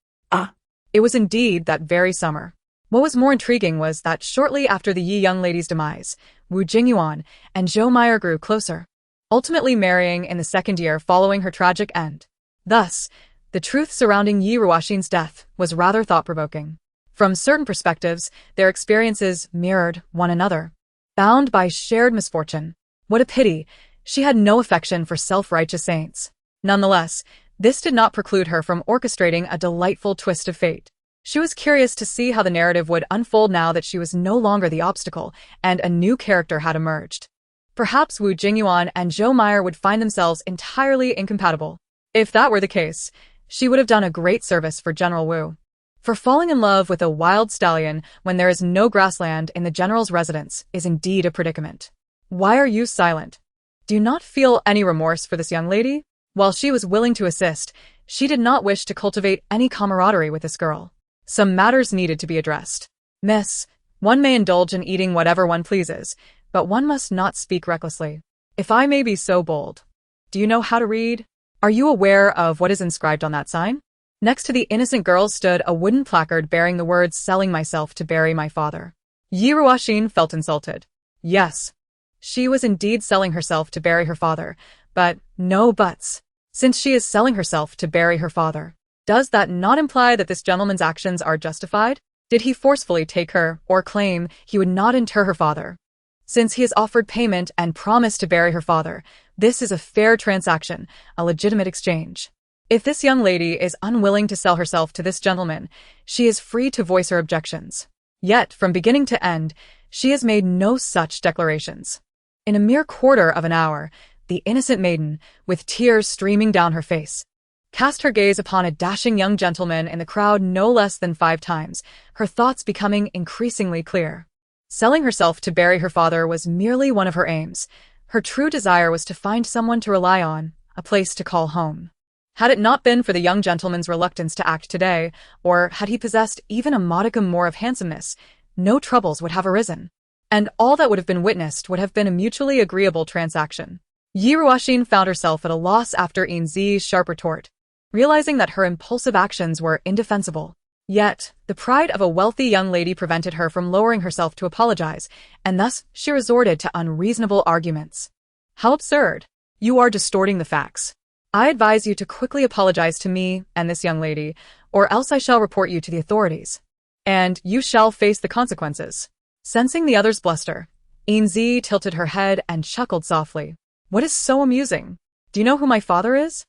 It was indeed that very summer. What was more intriguing was that shortly after the Yi young lady's demise, Wu Jingyuan and Zhou Meyer grew closer, ultimately marrying in the second year following her tragic end. Thus, the truth surrounding Yi Ruoxin's death was rather thought-provoking. From certain perspectives, their experiences mirrored one another. Bound by shared misfortune. What a pity, she had no affection for self-righteous saints. Nonetheless, this did not preclude her from orchestrating a delightful twist of fate. She was curious to see how the narrative would unfold now that she was no longer the obstacle, and a new character had emerged. Perhaps Wu Jingyuan and Zhou Meyer would find themselves entirely incompatible. If that were the case, she would have done a great service for General Wu. For falling in love with a wild stallion when there is no grassland in the general's residence is indeed a predicament. Why are you silent? Do you not feel any remorse for this young lady? While she was willing to assist, she did not wish to cultivate any camaraderie with this girl. Some matters needed to be addressed. Miss, one may indulge in eating whatever one pleases, but one must not speak recklessly. If I may be so bold. Do you know how to read? Are you aware of what is inscribed on that sign? Next to the innocent girl stood a wooden placard bearing the words "Selling myself to bury my father." Yi Ruoxin felt insulted. Yes, she was indeed selling herself to bury her father, but no buts. Since she is selling herself to bury her father, does that not imply that this gentleman's actions are justified? Did he forcefully take her or claim he would not inter her father? Since he has offered payment and promised to bury her father, this is a fair transaction, a legitimate exchange. If this young lady is unwilling to sell herself to this gentleman, she is free to voice her objections. Yet, from beginning to end, she has made no such declarations. In a mere quarter of an hour, the innocent maiden, with tears streaming down her face, cast her gaze upon a dashing young gentleman in the crowd no less than 5 times, her thoughts becoming increasingly clear. Selling herself to bury her father was merely one of her aims. Her true desire was to find someone to rely on, a place to call home. Had it not been for the young gentleman's reluctance to act today, or had he possessed even a modicum more of handsomeness, no troubles would have arisen. And all that would have been witnessed would have been a mutually agreeable transaction. Yi Ruoxin found herself at a loss after Yin Zhiyi's sharp retort, realizing that her impulsive actions were indefensible. Yet, the pride of a wealthy young lady prevented her from lowering herself to apologize, and thus she resorted to unreasonable arguments. How absurd! You are distorting the facts. I advise you to quickly apologize to me and this young lady, or else I shall report you to the authorities. And you shall face the consequences. Sensing the other's bluster, Yin Zhiyi tilted her head and chuckled softly. What is so amusing? Do you know who my father is?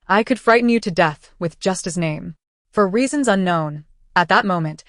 I could frighten you to death with just his name. For reasons unknown, at that moment,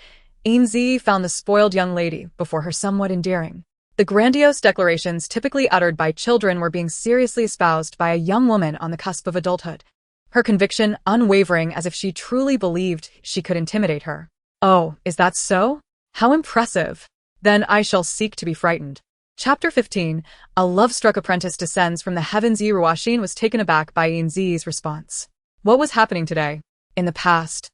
Yin Zhiyi found the spoiled young lady before her somewhat endearing. The grandiose declarations typically uttered by children were being seriously espoused by a young woman on the cusp of adulthood, her conviction unwavering as if she truly believed she could intimidate her. Oh, is that so? How impressive! Then I shall seek to be frightened. Chapter 15. A love-struck apprentice descends from the heavens. Yi Ruoxin was taken aback by Yin Zhiyi's response. What was happening today? In the past,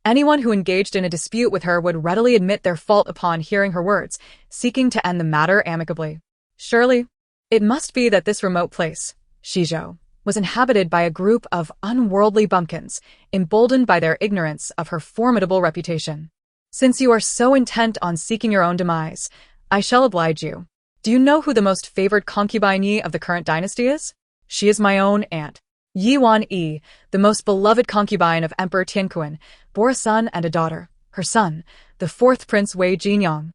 anyone who engaged in a dispute with her would readily admit their fault upon hearing her words, seeking to end the matter amicably. Surely, it must be that this remote place, Shizhou, was inhabited by a group of unworldly bumpkins, emboldened by their ignorance of her formidable reputation. Since you are so intent on seeking your own demise, I shall oblige you. Do you know who the most favored concubine Yi of the current dynasty is? She is my own aunt. Yi Wan-yi, the most beloved concubine of Emperor Tianquan, bore a son and a daughter. Her son, the fourth Prince Wei Jinyang,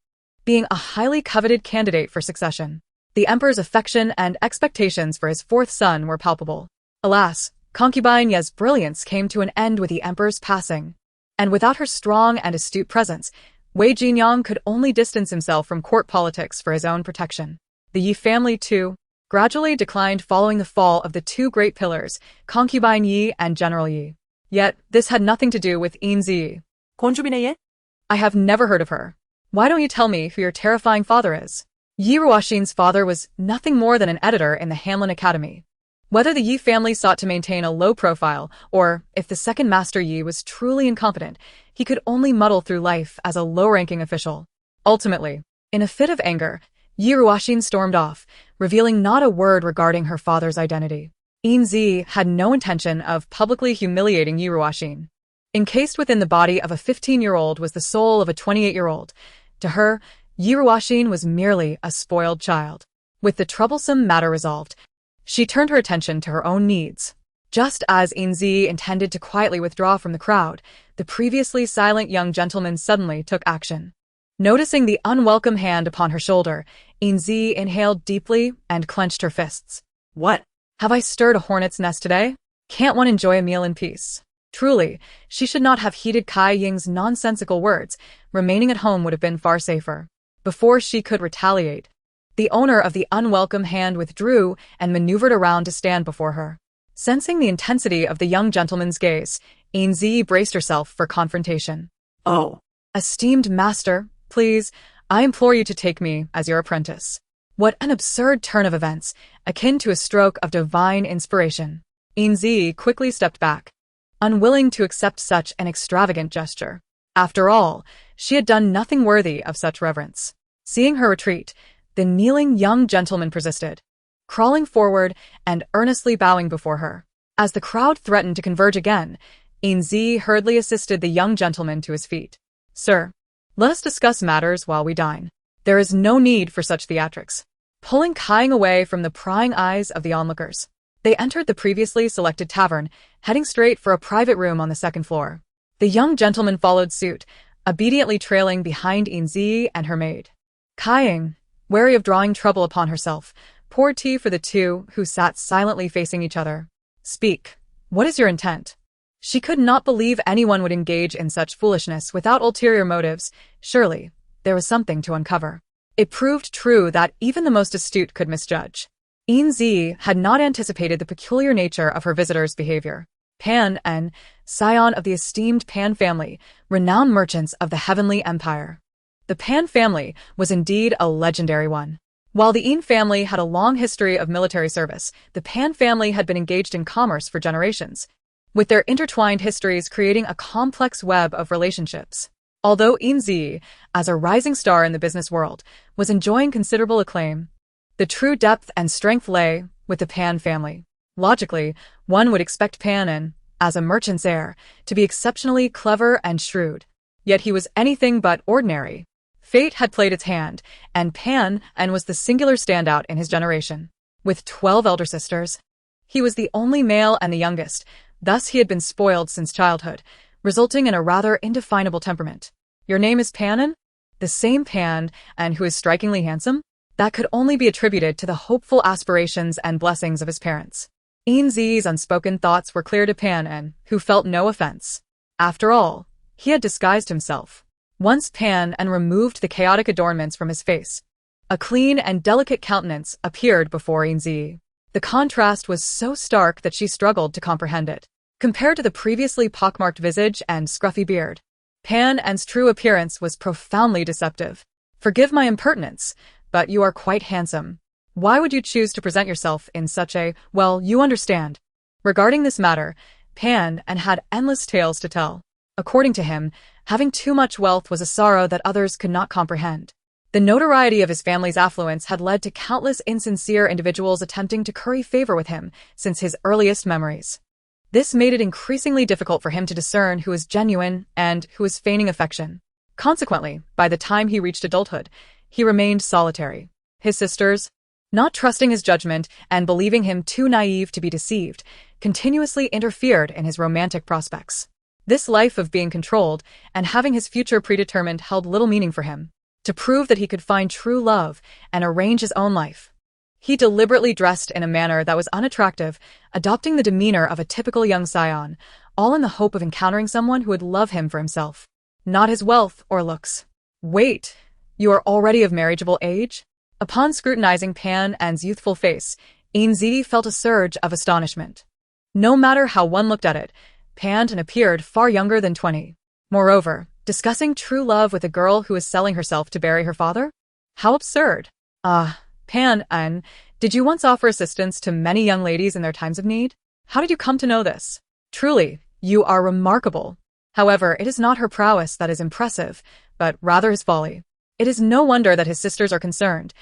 being a highly coveted candidate for succession. The emperor's affection and expectations for his fourth son were palpable. Alas, concubine Ye's brilliance came to an end with the emperor's passing. And without her strong and astute presence, Wei Jinyang could only distance himself from court politics for his own protection. The Yi family, too, gradually declined following the fall of the two great pillars, concubine Yi and General Yi. Yet, this had nothing to do with Yin Zhiyi. concubine Ye? I have never heard of her. Why don't you tell me who your terrifying father is? Yi Ruoxin's father was nothing more than an editor in the Hanlin Academy. Whether the Yi family sought to maintain a low profile, or if the second master Yi was truly incompetent, he could only muddle through life as a low-ranking official. Ultimately, in a fit of anger, Yi Ruoxin stormed off, revealing not a word regarding her father's identity. Yin Zhiyi had no intention of publicly humiliating Yi Ruoxin. Encased within the body of a 15-year-old was the soul of a 28-year-old. To her, Yi Ruoxin was merely a spoiled child. With the troublesome matter resolved, she turned her attention to her own needs. Just as Yin Zhiyi intended to quietly withdraw from the crowd, the previously silent young gentleman suddenly took action. Noticing the unwelcome hand upon her shoulder, Yin Zhiyi inhaled deeply and clenched her fists. What? Have I stirred a hornet's nest today? Can't one enjoy a meal in peace? Truly, she should not have heeded Kai Ying's nonsensical words. Remaining at home would have been far safer. Before she could retaliate, the owner of the unwelcome hand withdrew and maneuvered around to stand before her. Sensing the intensity of the young gentleman's gaze, Yin Zhiyi braced herself for confrontation. Oh. Esteemed master, please, I implore you to take me as your apprentice. What an absurd turn of events, akin to a stroke of divine inspiration. Yin Zhiyi quickly stepped back, unwilling to accept such an extravagant gesture. After all, she had done nothing worthy of such reverence. Seeing her retreat, the kneeling young gentleman persisted, crawling forward and earnestly bowing before her. As the crowd threatened to converge again, Yin Zhiyi hurriedly assisted the young gentleman to his feet. Sir, let us discuss matters while we dine. There is no need for such theatrics. Pulling Kai Ying away from the prying eyes of the onlookers, they entered the previously selected tavern, heading straight for a private room on the second floor. The young gentleman followed suit, obediently trailing behind Yin Zhiyi and her maid. Kai Ying, wary of drawing trouble upon herself, poured tea for the two who sat silently facing each other. Speak. What is your intent? She could not believe anyone would engage in such foolishness without ulterior motives. Surely, there was something to uncover. It proved true that even the most astute could misjudge. Yin Zhiyi had not anticipated the peculiar nature of her visitor's behavior. Pan and scion of the esteemed Pan family, renowned merchants of the Heavenly Empire. The Pan family was indeed a legendary one. While the Yin family had a long history of military service, the Pan family had been engaged in commerce for generations, with their intertwined histories creating a complex web of relationships. Although Yin Zhiyi, as a rising star in the business world, was enjoying considerable acclaim, the true depth and strength lay with the Pan family. Logically, one would expect Pan, as a merchant's heir, to be exceptionally clever and shrewd. Yet he was anything but ordinary. Fate had played its hand, and Pan was the singular standout in his generation. With 12 elder sisters, He was the only male and the youngest, thus he had been spoiled since childhood, resulting in a rather indefinable temperament. Your name is Pan? The same Pan, and who is strikingly handsome? That could only be attributed to the hopeful aspirations and blessings of his parents. Yin Zhiyi's unspoken thoughts were clear to Pan, who felt no offense. After all, he had disguised himself. Once Pan removed the chaotic adornments from his face, a clean and delicate countenance appeared before Yin Zhiyi. The contrast was so stark that she struggled to comprehend it. Compared to the previously pockmarked visage and scruffy beard, Pan's true appearance was profoundly deceptive. Forgive my impertinence, but you are quite handsome. Why would you choose to present yourself in such a, well, you understand. Regarding this matter, Pan had endless tales to tell. According to him, having too much wealth was a sorrow that others could not comprehend. The notoriety of his family's affluence had led to countless insincere individuals attempting to curry favor with him since his earliest memories. This made it increasingly difficult for him to discern who was genuine and who was feigning affection. Consequently, by the time he reached adulthood, he remained solitary. His sisters, not trusting his judgment and believing him too naive to be deceived, continuously interfered in his romantic prospects. This life of being controlled and having his future predetermined held little meaning for him. To prove that he could find true love and arrange his own life, he deliberately dressed in a manner that was unattractive, adopting the demeanor of a typical young scion, all in the hope of encountering someone who would love him for himself, not his wealth or looks. Wait, you are already of marriageable age? Upon scrutinizing Pan's youthful face, Yin Zhiyi felt a surge of astonishment. No matter how one looked at it, Pan appeared far younger than 20. Moreover, discussing true love with a girl who is selling herself to bury her father? How absurd. Pan, did you once offer assistance to many young ladies in their times of need? How did you come to know this? Truly, you are remarkable. However, it is not her prowess that is impressive, but rather his folly. It is no wonder that his sisters are concerned.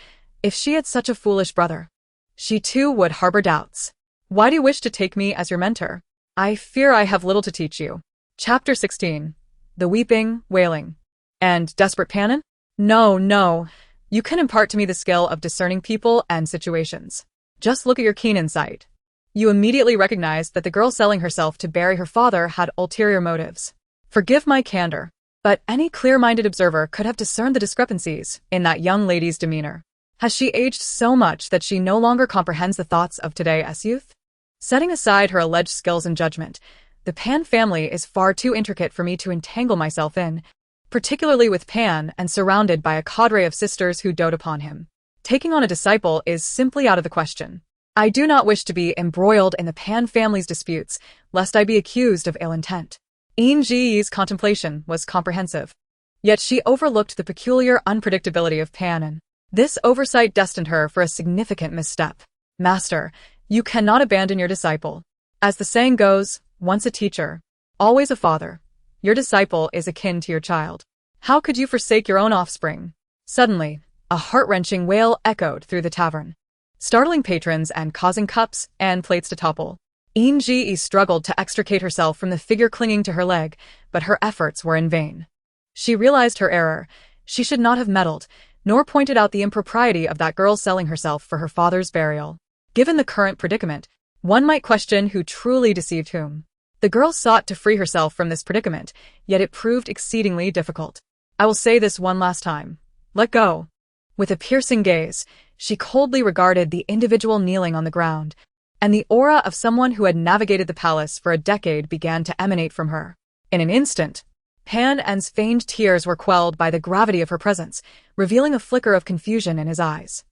If she had such a foolish brother, she too would harbor doubts. Why do you wish to take me as your mentor? I fear I have little to teach you. Chapter 16. The Weeping, Wailing, and Desperate Pan? No. You can impart to me the skill of discerning people and situations. Just look at your keen insight. You immediately recognized that the girl selling herself to bury her father had ulterior motives. Forgive my candor, but any clear-minded observer could have discerned the discrepancies in that young lady's demeanor. Has she aged so much that she no longer comprehends the thoughts of today's youth? Setting aside her alleged skills and judgment, the Pan family is far too intricate for me to entangle myself in, particularly with Pan and surrounded by a cadre of sisters who dote upon him. Taking on a disciple is simply out of the question. I do not wish to be embroiled in the Pan family's disputes, lest I be accused of ill intent. Yin Zhiyi's contemplation was comprehensive. Yet she overlooked the peculiar unpredictability of Pan. This oversight destined her for a significant misstep. Master, you cannot abandon your disciple. As the saying goes, once a teacher, always a father. Your disciple is akin to your child. How could you forsake your own offspring? Suddenly, a heart-wrenching wail echoed through the tavern, startling patrons and causing cups and plates to topple. Yin Zhiyi struggled to extricate herself from the figure clinging to her leg, but her efforts were in vain. She realized her error. She should not have meddled, nor pointed out the impropriety of that girl selling herself for her father's burial. Given the current predicament, one might question who truly deceived whom. The girl sought to free herself from this predicament, yet it proved exceedingly difficult. I will say this one last time. Let go. With a piercing gaze, she coldly regarded the individual kneeling on the ground, and the aura of someone who had navigated the palace for a decade began to emanate from her. In an instant, Pan's feigned tears were quelled by the gravity of her presence, revealing a flicker of confusion in his eyes.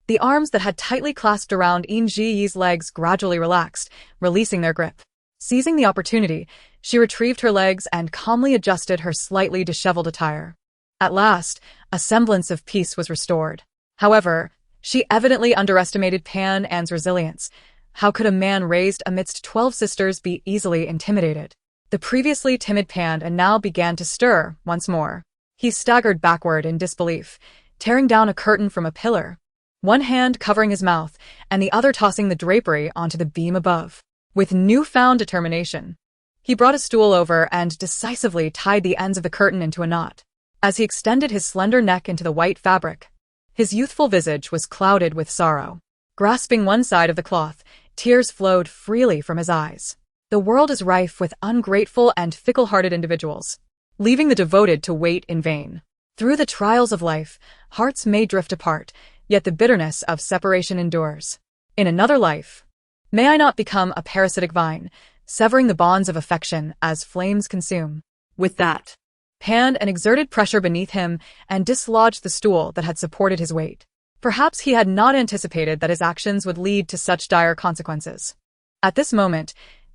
The arms that had tightly clasped around Yin Zhiyi's legs gradually relaxed, releasing their grip. Seizing the opportunity, she retrieved her legs and calmly adjusted her slightly disheveled attire. At last, a semblance of peace was restored. However, she evidently underestimated Pan's resilience. How could a man raised amidst 12 sisters be easily intimidated? The previously timid Pan now began to stir once more. He staggered backward in disbelief, tearing down a curtain from a pillar, one hand covering his mouth and the other tossing the drapery onto the beam above. With newfound determination, he brought a stool over and decisively tied the ends of the curtain into a knot. As he extended his slender neck into the white fabric, his youthful visage was clouded with sorrow. Grasping one side of the cloth, Tears flowed freely from his eyes. The world is rife with ungrateful and fickle-hearted individuals, leaving the devoted to wait in vain. Through the trials of life, hearts may drift apart, yet the bitterness of separation endures. In another life, may I not become a parasitic vine, severing the bonds of affection as flames consume. With that, Pan and exerted pressure beneath him and dislodged the stool that had supported his weight. Perhaps he had not anticipated that his actions would lead to such dire consequences. At this moment,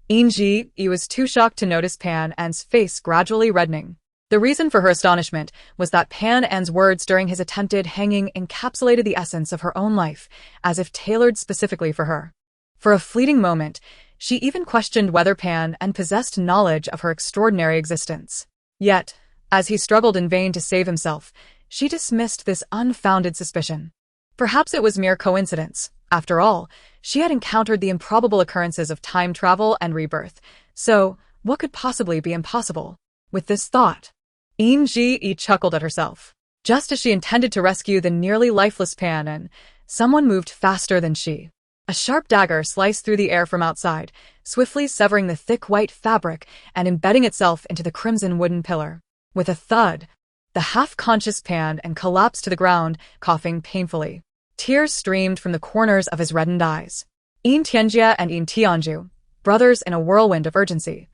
Yin Zhiyi was too shocked to notice Pan An's face gradually reddening. The reason for her astonishment was that Pan An's words during his attempted hanging encapsulated the essence of her own life, as if tailored specifically for her. For a fleeting moment, she even questioned whether Pan An possessed knowledge of her extraordinary existence. Yet, as he struggled in vain to save himself, she dismissed this unfounded suspicion. Perhaps it was mere coincidence. After all, she had encountered the improbable occurrences of time travel and rebirth, so what could possibly be impossible? With this thought, Yin Zhiyi chuckled at herself. Just as she intended to rescue the nearly lifeless Pan An, someone moved faster than she. A sharp dagger sliced through the air from outside, swiftly severing the thick white fabric and embedding itself into the crimson wooden pillar. With a thud, the half-conscious Pan An collapsed to the ground, coughing painfully. Tears streamed from the corners of his reddened eyes. Yin Tianjie and Yin Tianju, brothers in a whirlwind of urgency,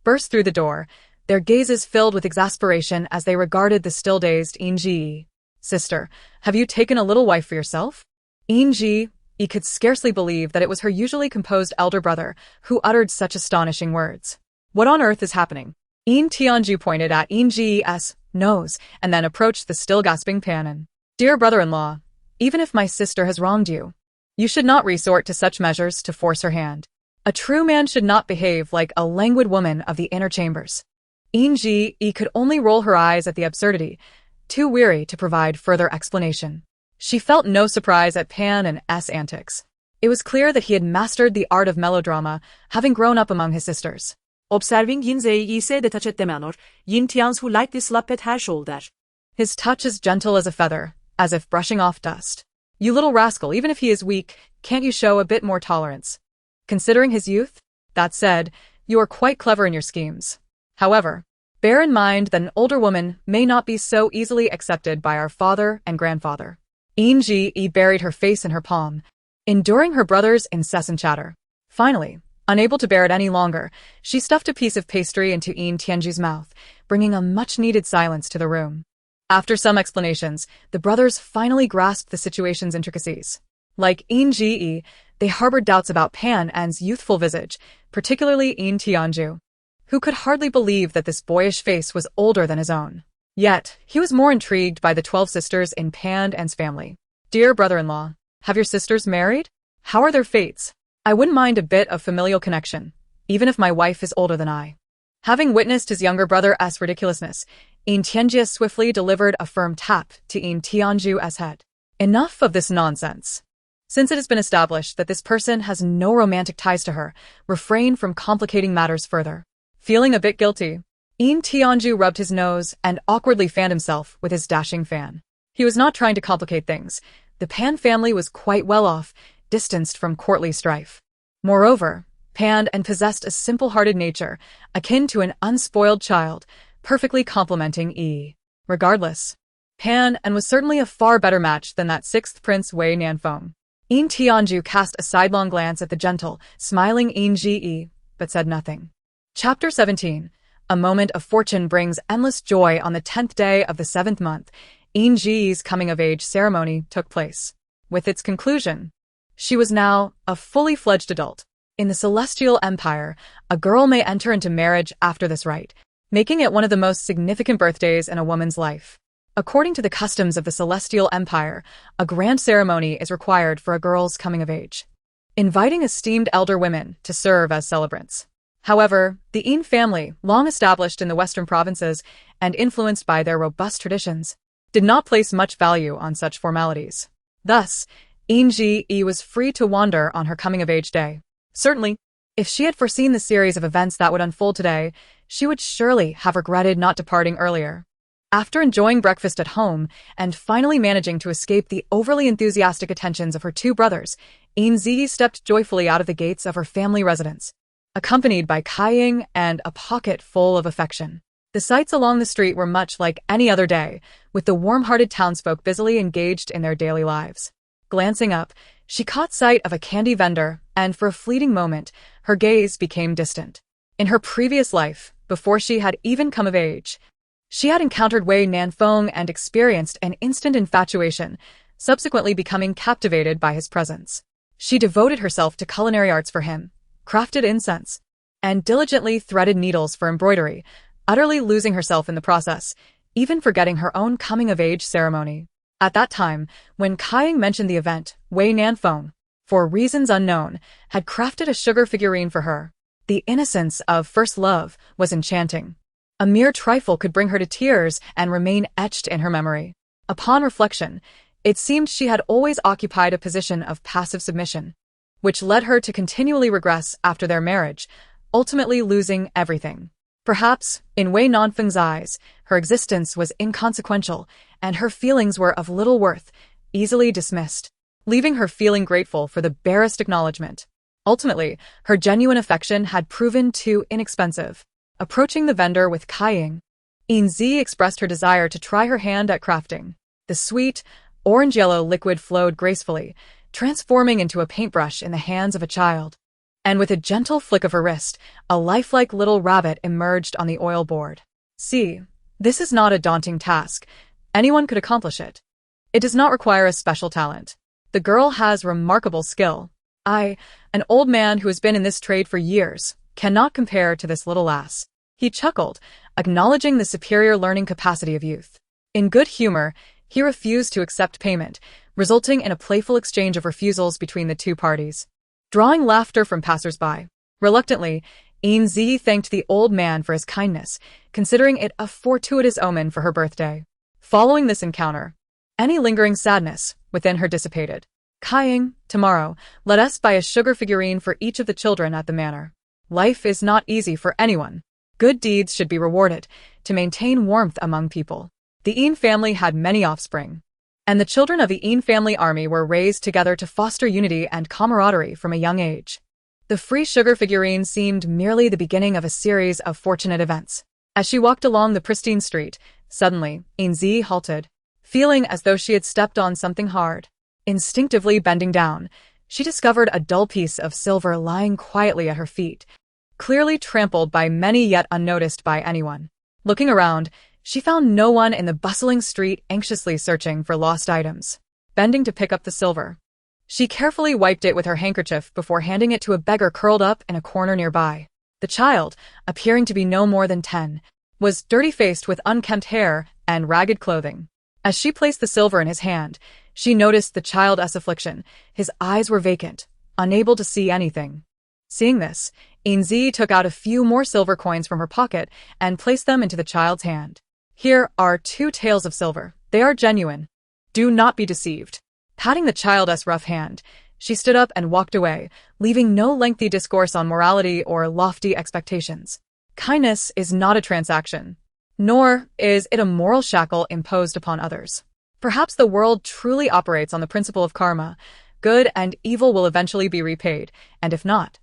burst through the door, their gazes filled with exasperation as they regarded the still-dazed Yin Zhiyi. Sister, have you taken a little wife for yourself? Yin Zhiyi could scarcely believe that it was her usually composed elder brother who uttered such astonishing words. What on earth is happening? Yin Tianju pointed at Yin Zhiyi's nose and then approached the still gasping Pan An. Dear brother-in-law, even if my sister has wronged you, you should not resort to such measures to force her hand. A true man should not behave like a languid woman of the inner chambers. Yin Zhiyi could only roll her eyes at the absurdity, too weary to provide further explanation. She felt no surprise at Pan An's antics. It was clear that he had mastered the art of melodrama, having grown up among his sisters. observing Yin Zhiyi se detached manner, Yin Tianzu lightly slapped at her shoulder. His touch as gentle as a feather, as if brushing off dust. You little rascal, even if he is weak, can't you show a bit more tolerance? Considering his youth? That said, you are quite clever in your schemes. However, bear in mind that an older woman may not be so easily accepted by our father and grandfather. Yin Zhiyi buried her face in her palm, enduring her brother's incessant chatter. Finally, unable to bear it any longer, she stuffed a piece of pastry into Yin Tianju's mouth, bringing a much-needed silence to the room. After some explanations, the brothers finally grasped the situation's intricacies. Like Yin Zhiyi, they harbored doubts about Pan An's youthful visage, particularly Yin Tianju, who could hardly believe that this boyish face was older than his own. Yet, he was more intrigued by the 12 sisters in Pan An's family. Dear brother-in-law, have your sisters married? How are their fates? I wouldn't mind a bit of familial connection, even if my wife is older than I. Having witnessed his younger brother's ridiculousness, Yin Tianjie swiftly delivered a firm tap to Yin Tianju's head. Enough of this nonsense. Since it has been established that this person has no romantic ties to her, refrain from complicating matters further. Feeling a bit guilty, Yin Tianju rubbed his nose and awkwardly fanned himself with his dashing fan. He was not trying to complicate things. The Pan family was quite well off, distanced from courtly strife. Moreover, Pan An possessed a simple-hearted nature, akin to an unspoiled child, perfectly complementing Yi. Regardless, Pan An was certainly a far better match than that sixth prince Wei Nanfeng. Yin Tianju cast a sidelong glance at the gentle, smiling Yin Zhiyi, but said nothing. Chapter 17. A moment of fortune brings endless joy. On the 10th day of the 7th month, Yin Zhiyi's coming-of-age ceremony took place. With its conclusion, she was now a fully fledged adult. In the Celestial Empire, a girl may enter into marriage after this rite, making it one of the most significant birthdays in a woman's life. According to the customs of the Celestial Empire, a grand ceremony is required for a girl's coming of age, inviting esteemed elder women to serve as celebrants. However, the Yin family, long established in the western provinces and influenced by their robust traditions, did not place much value on such formalities. Thus, Yin Zhiyi was free to wander on her coming-of-age day. Certainly, if she had foreseen the series of events that would unfold today, she would surely have regretted not departing earlier. After enjoying breakfast at home and finally managing to escape the overly enthusiastic attentions of her two brothers, Yin Zhiyi stepped joyfully out of the gates of her family residence, accompanied by Kaiying and a pocket full of affection. The sights along the street were much like any other day, with the warm-hearted townsfolk busily engaged in their daily lives. Glancing up, she caught sight of a candy vendor, and for a fleeting moment, her gaze became distant. In her previous life, before she had even come of age, she had encountered Wei Nanfeng and experienced an instant infatuation, subsequently becoming captivated by his presence. She devoted herself to culinary arts for him, crafted incense, and diligently threaded needles for embroidery, utterly losing herself in the process, even forgetting her own coming-of-age ceremony. At that time, when Kaiying mentioned the event, Wei Nanfeng, for reasons unknown, had crafted a sugar figurine for her. The innocence of first love was enchanting. A mere trifle could bring her to tears and remain etched in her memory. Upon reflection, it seemed she had always occupied a position of passive submission, which led her to continually regress after their marriage, ultimately losing everything. Perhaps, in Wei Nanfeng's eyes, her existence was inconsequential, and her feelings were of little worth, easily dismissed, leaving her feeling grateful for the barest acknowledgement. Ultimately, her genuine affection had proven too inexpensive. Approaching the vendor with Kaiying, Yin Zhiyi expressed her desire to try her hand at crafting. The sweet, orange-yellow liquid flowed gracefully, transforming into a paintbrush in the hands of a child. And with a gentle flick of her wrist, a lifelike little rabbit emerged on the oil board. See, this is not a daunting task. Anyone could accomplish it. It does not require a special talent. The girl has remarkable skill. I, an old man who has been in this trade for years, cannot compare to this little lass. He chuckled, acknowledging the superior learning capacity of youth. In good humor, he refused to accept payment, resulting in a playful exchange of refusals between the two parties, drawing laughter from passers-by. Reluctantly, Yin Zhiyi thanked the old man for his kindness, considering it a fortuitous omen for her birthday. Following this encounter, any lingering sadness within her dissipated. Kaiying, tomorrow, let us buy a sugar figurine for each of the children at the manor. Life is not easy for anyone. Good deeds should be rewarded, to maintain warmth among people. The Yin family had many offspring, and the children of the Yin family army were raised together to foster unity and camaraderie from a young age. The free sugar figurine seemed merely the beginning of a series of fortunate events. As she walked along the pristine street, suddenly, Yin Zhiyi halted, feeling as though she had stepped on something hard. Instinctively bending down, she discovered a dull piece of silver lying quietly at her feet, clearly trampled by many yet unnoticed by anyone. Looking around, she found no one in the bustling street anxiously searching for lost items. Bending to pick up the silver, she carefully wiped it with her handkerchief before handing it to a beggar curled up in a corner nearby. The child, appearing to be no more than 10, was dirty-faced with unkempt hair and ragged clothing. As she placed the silver in his hand, she noticed the child's affliction. His eyes were vacant, unable to see anything. Seeing this, Yin Zhiyi took out a few more silver coins from her pocket and placed them into the child's hand. Here are 2 taels of silver. They are genuine. Do not be deceived. Patting the child's rough hand, she stood up and walked away, leaving no lengthy discourse on morality or lofty expectations. Kindness is not a transaction, nor is it a moral shackle imposed upon others. Perhaps the world truly operates on the principle of karma. Good and evil will eventually be repaid, and if not,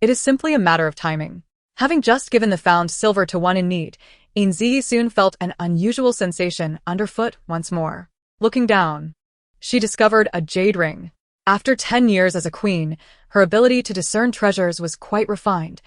it is simply a matter of timing. Having just given the found silver to one in need, Yin Zhiyi soon felt an unusual sensation underfoot once more. Looking down, she discovered a jade ring. After 10 years as a queen, her ability to discern treasures was quite refined.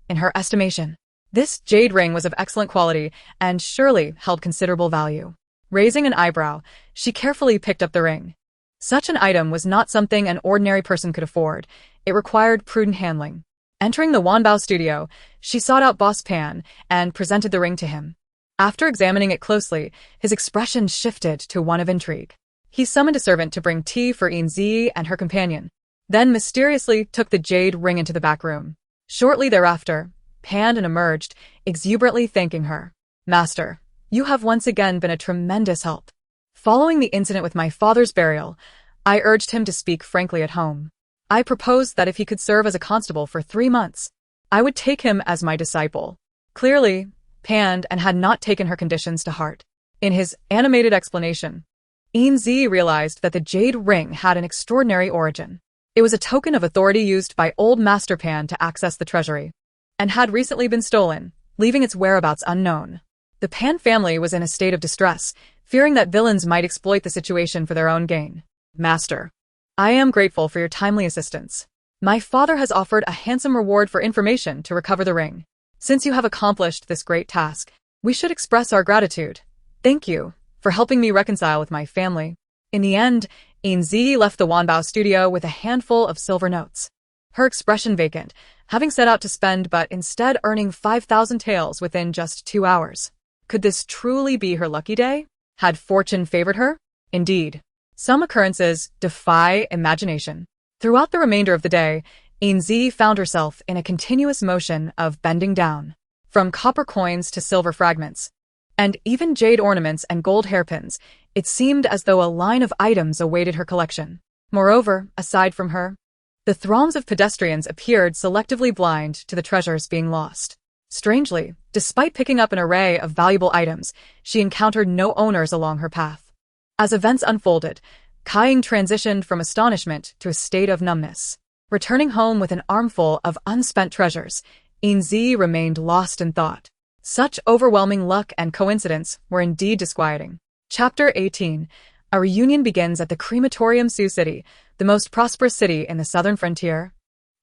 In her estimation, this jade ring was of excellent quality and surely held considerable value. Raising an eyebrow, she carefully picked up the ring. Such an item was not something an ordinary person could afford. It required prudent handling. Entering the Wanbao studio, she sought out Boss Pan and presented the ring to him. After examining it closely, his expression shifted to one of intrigue. He summoned a servant to bring tea for Yin Zhiyi and her companion, then mysteriously took the jade ring into the back room. Shortly thereafter, Pan emerged, exuberantly thanking her. Master, you have once again been a tremendous help. Following the incident with my father's burial, I urged him to speak frankly at home. I proposed that if he could serve as a constable for 3 months, I would take him as my disciple. Clearly, Pan had not taken her conditions to heart. In his animated explanation, Yin Zhiyi realized that the jade ring had an extraordinary origin. It was a token of authority used by old Master Pan to access the treasury, and had recently been stolen, leaving its whereabouts unknown. The Pan family was in a state of distress, fearing that villains might exploit the situation for their own gain. Master, I am grateful for your timely assistance. My father has offered a handsome reward for information to recover the ring. Since you have accomplished this great task, we should express our gratitude. Thank you for helping me reconcile with my family. In the end, Yin Zhiyi left the Wanbao studio with a handful of silver notes. Her expression vacant, having set out to spend but instead earning 5,000 taels within just 2 hours. Could this truly be her lucky day? Had fortune favored her? Indeed. Some occurrences defy imagination. Throughout the remainder of the day, Yin Zhiyi found herself in a continuous motion of bending down. From copper coins to silver fragments, and even jade ornaments and gold hairpins, it seemed as though a line of items awaited her collection. Moreover, aside from her, the throngs of pedestrians appeared selectively blind to the treasures being lost. Strangely, despite picking up an array of valuable items, she encountered no owners along her path. As events unfolded, Kaiying transitioned from astonishment to a state of numbness. Returning home with an armful of unspent treasures, Yin Zhiyi remained lost in thought. Such overwhelming luck and coincidence were indeed disquieting. Chapter 18. A reunion begins at the crematorium Sioux City, the most prosperous city in the southern frontier.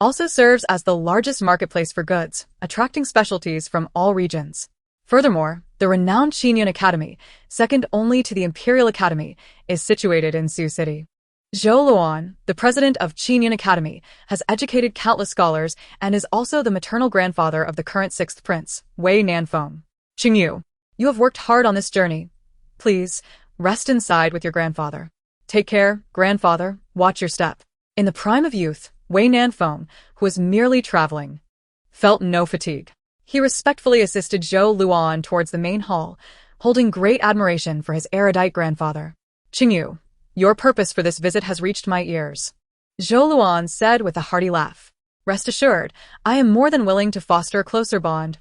Also serves as the largest marketplace for goods, attracting specialties from all regions. Furthermore, the renowned Yin Academy, second only to the Imperial Academy, is situated in Sioux City. Zhou Luan, the president of Yin Academy, has educated countless scholars and is also the maternal grandfather of the current 6th prince, Wei Nanfeng. Qingyu, you have worked hard on this journey. Please, rest inside with your grandfather. Take care, grandfather, watch your step. In the prime of youth, Wei Nanfeng, who was merely traveling, felt no fatigue. He respectfully assisted Zhou Luan towards the main hall, holding great admiration for his erudite grandfather. Qingyu, your purpose for this visit has reached my ears. Zhou Luan said with a hearty laugh. Rest assured, I am more than willing to foster a closer bond.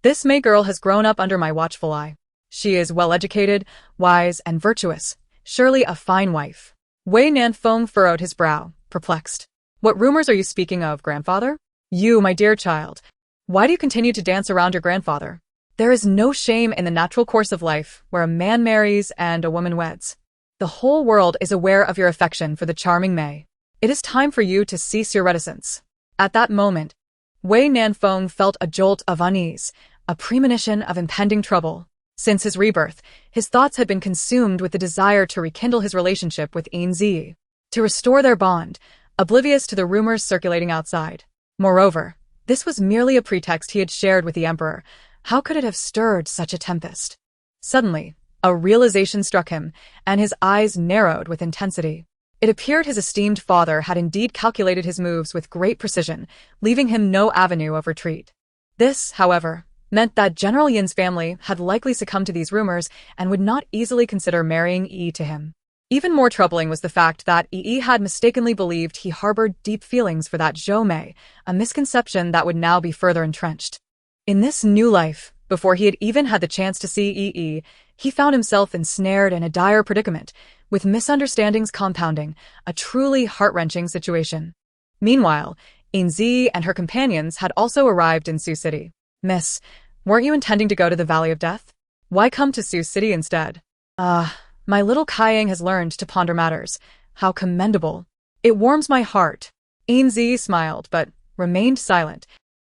This Mei girl has grown up under my watchful eye. She is well-educated, wise, and virtuous. Surely a fine wife. Wei Nanfeng furrowed his brow, perplexed. What rumors are you speaking of, grandfather? You, my dear child. Why do you continue to dance around your grandfather? There is no shame in the natural course of life where a man marries and a woman weds. The whole world is aware of your affection for the charming Mei. It is time for you to cease your reticence. At that moment, Wei Nanfeng felt a jolt of unease, a premonition of impending trouble. Since his rebirth, his thoughts had been consumed with the desire to rekindle his relationship with Yin Zhiyi, to restore their bond, oblivious to the rumors circulating outside. Moreover, this was merely a pretext he had shared with the emperor. How could it have stirred such a tempest? Suddenly, a realization struck him, and his eyes narrowed with intensity. It appeared his esteemed father had indeed calculated his moves with great precision, leaving him no avenue of retreat. This, however, meant that General Yin's family had likely succumbed to these rumors and would not easily consider marrying Yi to him. Even more troubling was the fact that Yi had mistakenly believed he harbored deep feelings for that Zhou Mei, a misconception that would now be further entrenched. In this new life, before he had even had the chance to see Yi, he found himself ensnared in a dire predicament, with misunderstandings compounding, a truly heart-wrenching situation. Meanwhile, Yin Zhiyi and her companions had also arrived in Sioux City. Miss, weren't you intending to go to the Valley of Death? Why come to Sioux City instead? My little Kaiying has learned to ponder matters. How commendable. It warms my heart. Yin Zhiyi smiled, but remained silent,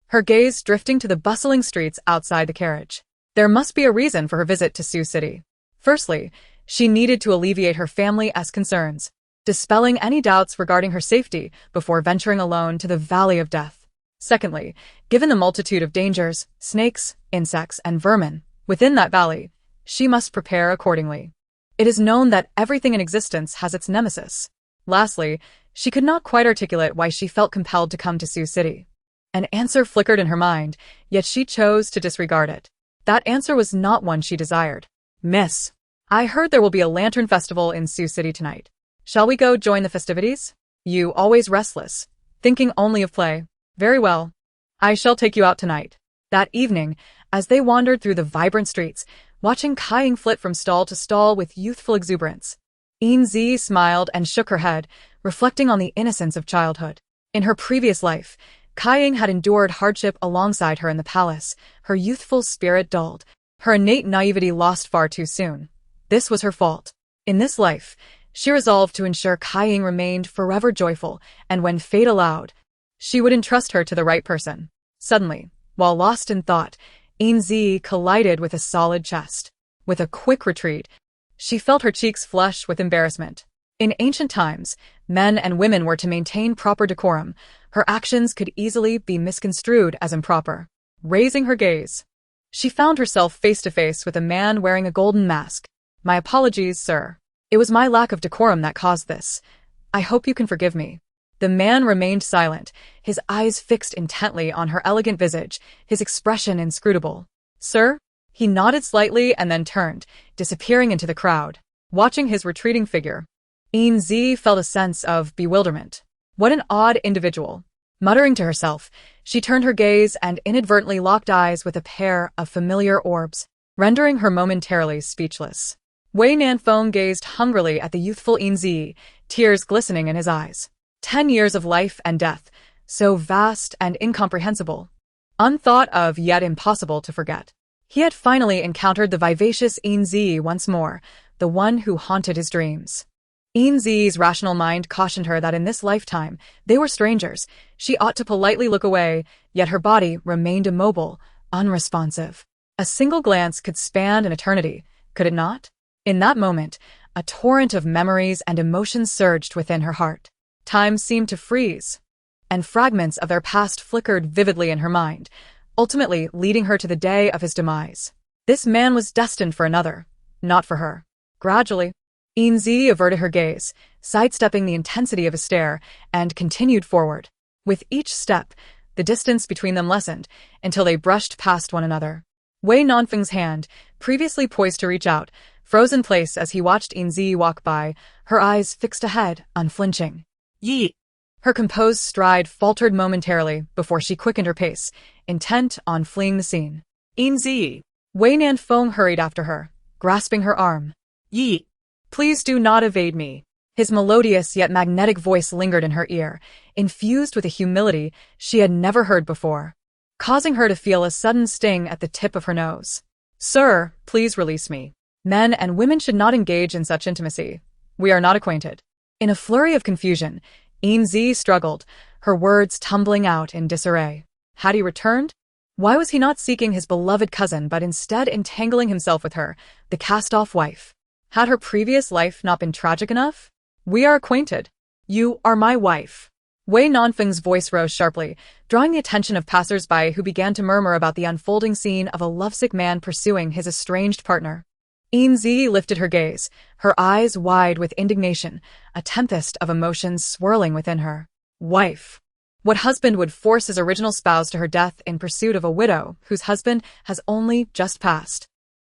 her gaze drifting to the bustling streets outside the carriage. There must be a reason for her visit to Sioux City. Firstly, she needed to alleviate her family's concerns, dispelling any doubts regarding her safety before venturing alone to the Valley of Death. Secondly, given the multitude of dangers, snakes, insects, and vermin within that valley, she must prepare accordingly. It is known that everything in existence has its nemesis. Lastly, she could not quite articulate why she felt compelled to come to Sioux City. An answer flickered in her mind, yet she chose to disregard it. That answer was not one she desired. Miss, I heard there will be a lantern festival in Sioux City tonight. Shall we go join the festivities? You always restless, thinking only of play. Very well. I shall take you out tonight. That evening, as they wandered through the vibrant streets, watching Kai flit from stall to stall with youthful exuberance. Yin Zhiyi smiled and shook her head, reflecting on the innocence of childhood. In her previous life, Kai had endured hardship alongside her in the palace, her youthful spirit dulled, her innate naivety lost far too soon. This was her fault. In this life, she resolved to ensure Kai remained forever joyful, and when fate allowed, she would entrust her to the right person. Suddenly, while lost in thought, Yin Zhiyi collided with a solid chest. With a quick retreat, she felt her cheeks flush with embarrassment. In ancient times, men and women were to maintain proper decorum. Her actions could easily be misconstrued as improper. Raising her gaze, she found herself face to face with a man wearing a golden mask. "My apologies, sir. It was my lack of decorum that caused this. I hope you can forgive me." The man remained silent, his eyes fixed intently on her elegant visage, his expression inscrutable. "Sir?" He nodded slightly and then turned, disappearing into the crowd. Watching his retreating figure, Yin Zhiyi felt a sense of bewilderment. What an odd individual. Muttering to herself, she turned her gaze and inadvertently locked eyes with a pair of familiar orbs, rendering her momentarily speechless. Wei Nanfeng gazed hungrily at the youthful Yin Zhiyi, tears glistening in his eyes. 10 years of life and death, so vast and incomprehensible. Unthought of yet impossible to forget. He had finally encountered the vivacious Yin Zhiyi once more, the one who haunted his dreams. Yin Zhiyi's rational mind cautioned her that in this lifetime, they were strangers. She ought to politely look away, yet her body remained immobile, unresponsive. A single glance could span an eternity, could it not? In that moment, a torrent of memories and emotions surged within her heart. Time seemed to freeze, and fragments of their past flickered vividly in her mind, ultimately leading her to the day of his demise. This man was destined for another, not for her. Gradually, Yin Zhiyi averted her gaze, sidestepping the intensity of his stare, and continued forward. With each step, the distance between them lessened, until they brushed past one another. Wei Nanfeng's hand, previously poised to reach out, froze in place as he watched Yin Zhiyi walk by, her eyes fixed ahead, unflinching. "Yi." Her composed stride faltered momentarily before she quickened her pace, intent on fleeing the scene. "Yin Zhiyi." Wei Nanfeng hurried after her, grasping her arm. "Yi." "Please do not evade me." His melodious yet magnetic voice lingered in her ear, infused with a humility she had never heard before, causing her to feel a sudden sting at the tip of her nose. "Sir, please release me. Men and women should not engage in such intimacy. We are not acquainted." In a flurry of confusion, Yin Zhiyi struggled, her words tumbling out in disarray. Had he returned? Why was he not seeking his beloved cousin but instead entangling himself with her, the cast-off wife? Had her previous life not been tragic enough? "We are acquainted. You are my wife." Wei Nanfeng's voice rose sharply, drawing the attention of passers-by who began to murmur about the unfolding scene of a lovesick man pursuing his estranged partner. Yin Zhiyi lifted her gaze, her eyes wide with indignation, a tempest of emotions swirling within her. Wife. What husband would force his original spouse to her death in pursuit of a widow whose husband has only just passed?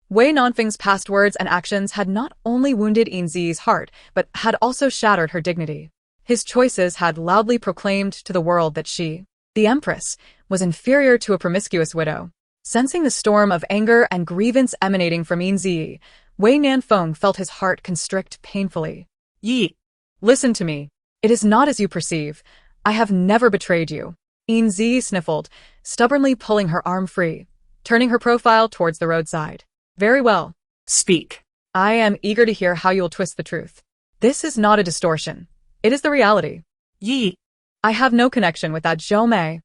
Wei Nanfeng's past words and actions had not only wounded Yin Zhiyi's heart, but had also shattered her dignity. His choices had loudly proclaimed to the world that she, the empress, was inferior to a promiscuous widow. Sensing the storm of anger and grievance emanating from Yin Zhiyi, Wei Nanfeng felt his heart constrict painfully. "Yi." "Listen to me. It is not as you perceive. I have never betrayed you." Yin Zhiyi sniffled, stubbornly pulling her arm free, turning her profile towards the roadside. "Very well. "Speak." I am eager to hear how you will twist the truth. This is not a distortion. It is the reality." "Yi." "I have no connection with that Zhou Mei."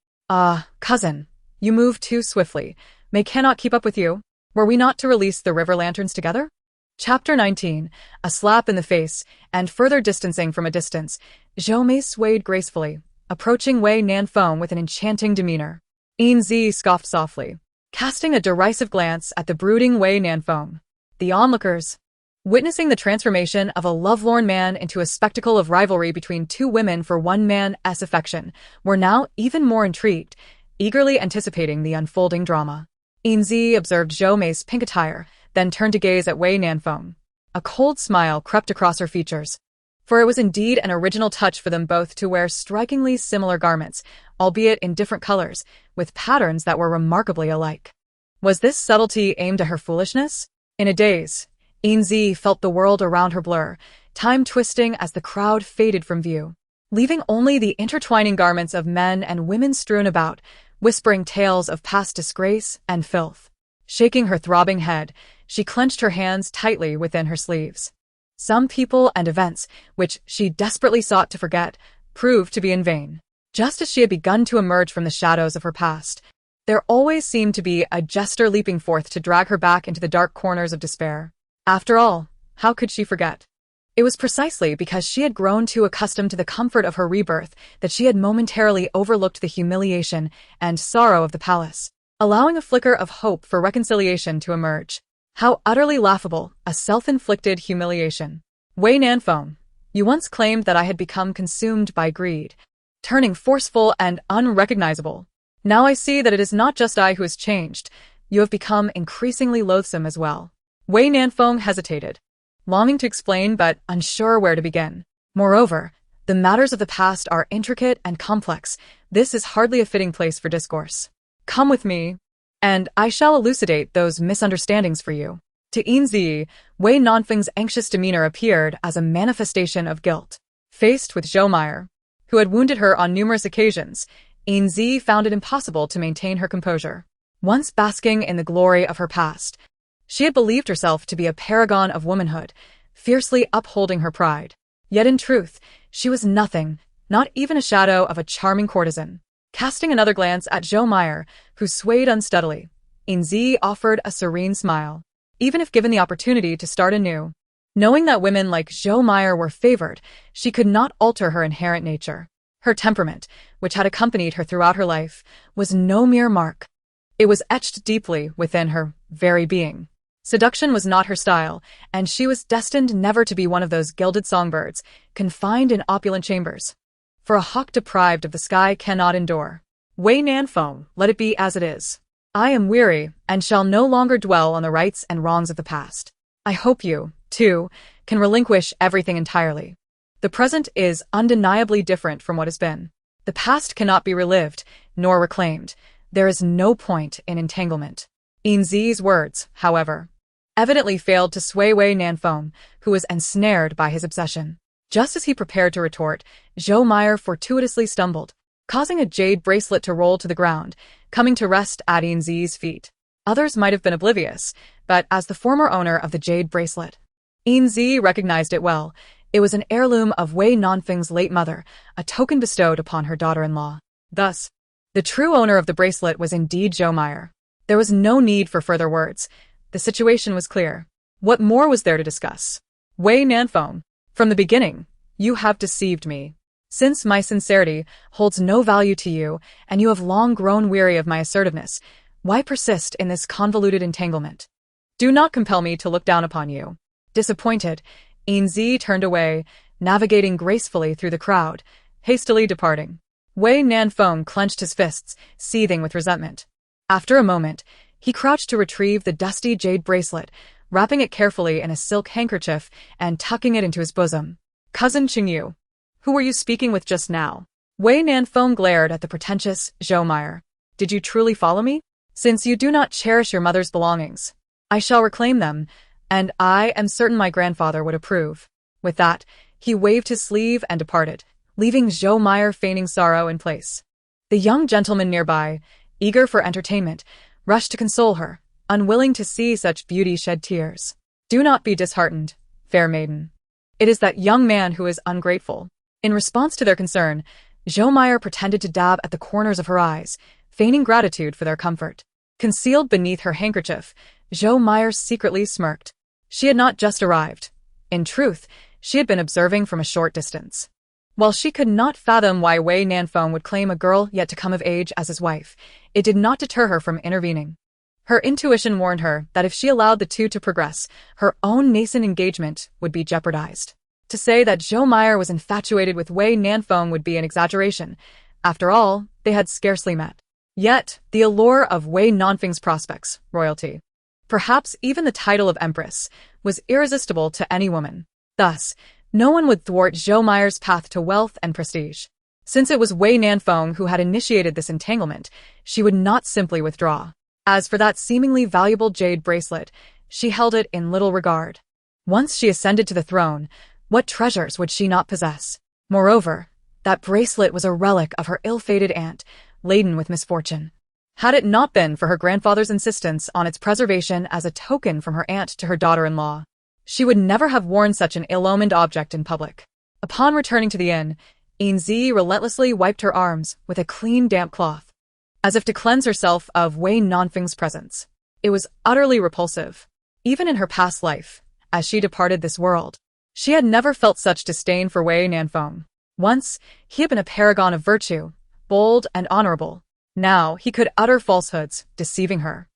Cousin. You move too swiftly. May cannot keep up with you. Were we not to release the river lanterns together?" Chapter 19. A slap in the face, and further distancing from a distance, Zhou Mei swayed gracefully, approaching Wei Nanfeng with an enchanting demeanor. Yin Zhiyi scoffed softly, casting a derisive glance at the brooding Wei Nanfeng. The onlookers, witnessing the transformation of a lovelorn man into a spectacle of rivalry between two women for one man's affection, were now even more intrigued, eagerly anticipating the unfolding drama. Yin Zhiyi observed Zhou Mei's pink attire, then turned to gaze at Wei Nanfeng. A cold smile crept across her features, for it was indeed an original touch for them both to wear strikingly similar garments, albeit in different colors, with patterns that were remarkably alike. Was this subtlety aimed at her foolishness? In a daze, Yin Zhiyi felt the world around her blur, time twisting as the crowd faded from view, leaving only the intertwining garments of men and women strewn about, whispering tales of past disgrace and filth. Shaking her throbbing head, she clenched her hands tightly within her sleeves. Some people and events, which she desperately sought to forget, proved to be in vain. Just as she had begun to emerge from the shadows of her past, there always seemed to be a jester leaping forth to drag her back into the dark corners of despair. After all, how could she forget? It was precisely because she had grown too accustomed to the comfort of her rebirth that she had momentarily overlooked the humiliation and sorrow of the palace, allowing a flicker of hope for reconciliation to emerge. How utterly laughable, a self-inflicted humiliation. Wei Nanfeng, you once claimed that I had become consumed by greed, turning forceful and unrecognizable. Now I see that it is not just I who has changed. You have become increasingly loathsome as well. Wei Nanfeng hesitated, longing to explain but unsure where to begin. Moreover, the matters of the past are intricate and complex. This is hardly a fitting place for discourse. Come with me, and I shall elucidate those misunderstandings for you. To Yin Zhiyi, Wei Nanfeng's anxious demeanor appeared as a manifestation of guilt. Faced with Zhou Meyer, who had wounded her on numerous occasions, Yin Zhiyi found it impossible to maintain her composure. Once basking in the glory of her past, she had believed herself to be a paragon of womanhood, fiercely upholding her pride. Yet in truth, she was nothing, not even a shadow of a charming courtesan. Casting another glance at Zhou Meyer, who swayed unsteadily, Yin Zhiyi offered a serene smile. Even if given the opportunity to start anew, knowing that women like Zhou Meyer were favored, she could not alter her inherent nature. Her temperament, which had accompanied her throughout her life, was no mere mark. It was etched deeply within her very being. Seduction was not her style, and she was destined never to be one of those gilded songbirds, confined in opulent chambers. For a hawk deprived of the sky cannot endure. Wei Nanfeng, let it be as it is. I am weary, and shall no longer dwell on the rights and wrongs of the past. I hope you, too, can relinquish everything entirely. The present is undeniably different from what has been. The past cannot be relived, nor reclaimed. There is no point in entanglement. Yin Zhiyi's words, however, evidently failed to sway Wei Nanfeng, who was ensnared by his obsession. Just as he prepared to retort, Zhou Meyer fortuitously stumbled, causing a jade bracelet to roll to the ground, coming to rest at Yin Zhiyi's feet. Others might have been oblivious, but as the former owner of the jade bracelet, Yin Zhiyi recognized it well. It was an heirloom of Wei Nanfeng's late mother, a token bestowed upon her daughter-in-law. Thus, the true owner of the bracelet was indeed Zhou Meyer. There was no need for further words. The situation was clear. What more was there to discuss? Wei Nanfeng, from the beginning, you have deceived me. Since my sincerity holds no value to you, and you have long grown weary of my assertiveness, why persist in this convoluted entanglement? Do not compel me to look down upon you. Disappointed, Yin Zhiyi turned away, navigating gracefully through the crowd, hastily departing. Wei Nanfeng clenched his fists, seething with resentment. After a moment, he crouched to retrieve the dusty jade bracelet, wrapping it carefully in a silk handkerchief and tucking it into his bosom. Cousin Qingyu, who were you speaking with just now? Wei Nanfeng glared at the pretentious Zhou Meyer. Did you truly follow me? Since you do not cherish your mother's belongings, I shall reclaim them, and I am certain my grandfather would approve. With that, he waved his sleeve and departed, leaving Zhou Meyer feigning sorrow in place. The young gentleman nearby, eager for entertainment, rushed to console her, unwilling to see such beauty shed tears. Do not be disheartened, fair maiden. It is that young man who is ungrateful. In response to their concern, Zhou Meyer pretended to dab at the corners of her eyes, feigning gratitude for their comfort. Concealed beneath her handkerchief, Zhou Meyer secretly smirked. She had not just arrived. In truth, she had been observing from a short distance. While she could not fathom why Wei Nanfeng would claim a girl yet to come of age as his wife, it did not deter her from intervening. Her intuition warned her that if she allowed the two to progress, her own nascent engagement would be jeopardized. To say that Zhou Meyer was infatuated with Wei Nanfeng would be an exaggeration. After all, they had scarcely met. Yet, the allure of Wei Nanfeng's prospects, royalty, perhaps even the title of empress, was irresistible to any woman. Thus, no one would thwart Zhou Meyer's path to wealth and prestige. Since it was Wei Nanfeng who had initiated this entanglement, she would not simply withdraw. As for that seemingly valuable jade bracelet, she held it in little regard. Once she ascended to the throne, what treasures would she not possess? Moreover, that bracelet was a relic of her ill-fated aunt, laden with misfortune. Had it not been for her grandfather's insistence on its preservation as a token from her aunt to her daughter-in-law, she would never have worn such an ill-omened object in public. Upon returning to the inn, Yin Zhiyi relentlessly wiped her arms with a clean damp cloth, as if to cleanse herself of Wei Nanfeng's presence. It was utterly repulsive. Even in her past life, as she departed this world, she had never felt such disdain for Wei Nanfeng. Once, he had been a paragon of virtue, bold and honorable. Now, he could utter falsehoods, deceiving her.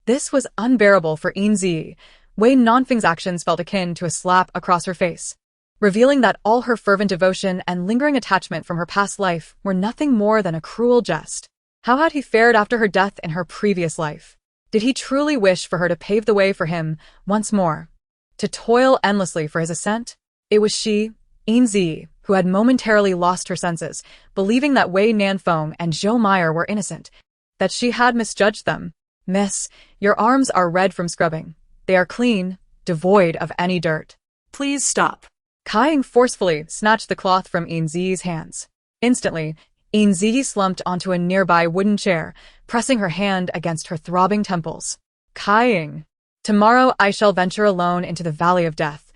This was unbearable for Yin Zhiyi. Wei Nanfeng's actions felt akin to a slap across her face, revealing that all her fervent devotion and lingering attachment from her past life were nothing more than a cruel jest. How had he fared after her death in her previous life? Did he truly wish for her to pave the way for him once more, to toil endlessly for his ascent? It was she, Yin Zhiyi, who had momentarily lost her senses, believing that Wei Nanfeng and Zhou Meyer were innocent, that she had misjudged them. Miss, your arms are red from scrubbing. They are clean, devoid of any dirt. Please stop. Kai forcefully snatched the cloth from Yin Zhiyi's hands. Instantly, Yin Zhiyi slumped onto a nearby wooden chair, pressing her hand against her throbbing temples. Kai, tomorrow I shall venture alone into the Valley of Death.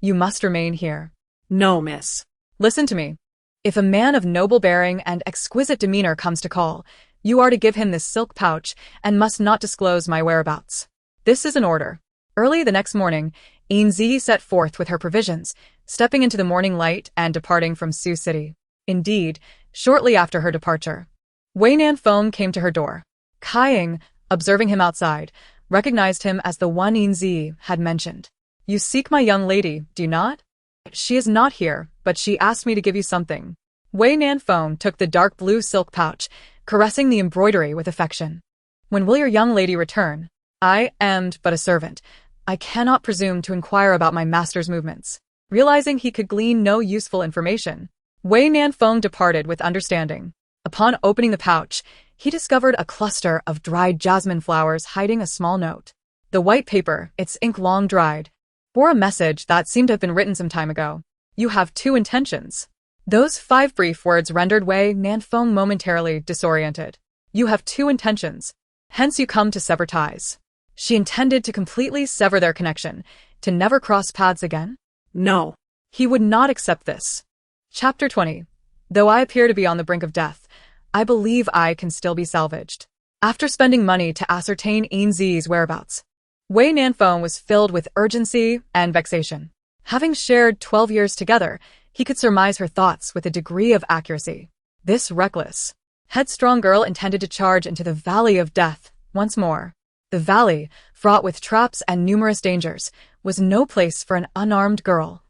You must remain here. No, miss. Listen to me. If a man of noble bearing and exquisite demeanor comes to call, you are to give him this silk pouch and must not disclose my whereabouts. This is an order. Early the next morning, Yin Zhiyi set forth with her provisions, stepping into the morning light and departing from Sioux City. Indeed, shortly after her departure, Wei Nanfeng came to her door. Kai, observing him outside, recognized him as the one Yin Zhiyi had mentioned. You seek my young lady, do you not? She is not here, but she asked me to give you something. Wei Nanfeng took the dark blue silk pouch, caressing the embroidery with affection. When will your young lady return? I am but a servant. I cannot presume to inquire about my master's movements. Realizing he could glean no useful information, Wei Nanfeng departed with understanding. Upon opening the pouch, he discovered a cluster of dried jasmine flowers hiding a small note. The white paper, its ink long dried, bore a message that seemed to have been written some time ago. You have two intentions. Those 5 brief words rendered Wei Nanfeng momentarily disoriented. You have two intentions. Hence you come to sever ties. She intended to completely sever their connection, to never cross paths again? No. He would not accept this. Chapter 20. Though I appear to be on the brink of death, I believe I can still be salvaged. After spending money to ascertain Yin Zhiyi's whereabouts, Wei Nanfeng was filled with urgency and vexation. Having shared 12 years together, he could surmise her thoughts with a degree of accuracy. This reckless, headstrong girl intended to charge into the Valley of Death once more. The valley, fraught with traps and numerous dangers, was no place for an unarmed girl.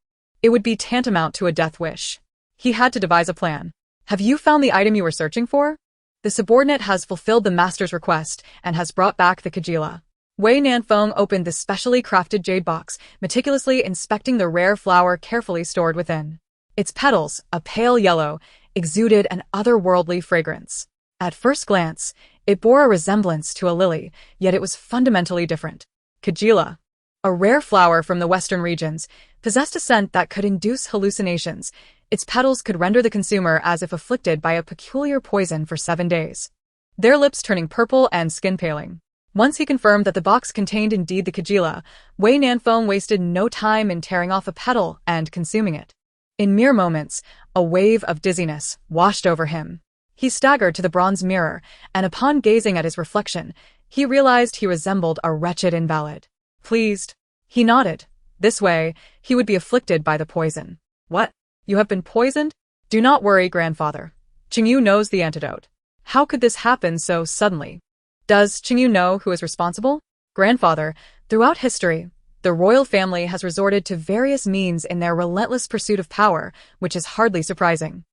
It would be tantamount to a death wish. He had to devise a plan. Have you found the item you were searching for? The subordinate has fulfilled the master's request and has brought back the Kajila. Wei Nanfeng opened the specially crafted jade box, meticulously inspecting the rare flower carefully stored within. Its petals, a pale yellow, exuded an otherworldly fragrance. At first glance, it bore a resemblance to a lily, yet it was fundamentally different. Kajila, a rare flower from the western regions, possessed a scent that could induce hallucinations. Its petals could render the consumer as if afflicted by a peculiar poison for 7 days, their lips turning purple and skin paling. Once he confirmed that the box contained indeed the Kajila, Wei Nanfeng wasted no time in tearing off a petal and consuming it. In mere moments, a wave of dizziness washed over him. He staggered to the bronze mirror, and upon gazing at his reflection, he realized he resembled a wretched invalid. Pleased, he nodded. This way, he would be afflicted by the poison. What? You have been poisoned? Do not worry, grandfather. Qingyu knows the antidote. How could this happen so suddenly? Does Qingyu know who is responsible? Grandfather, throughout history, the royal family has resorted to various means in their relentless pursuit of power, which is hardly surprising.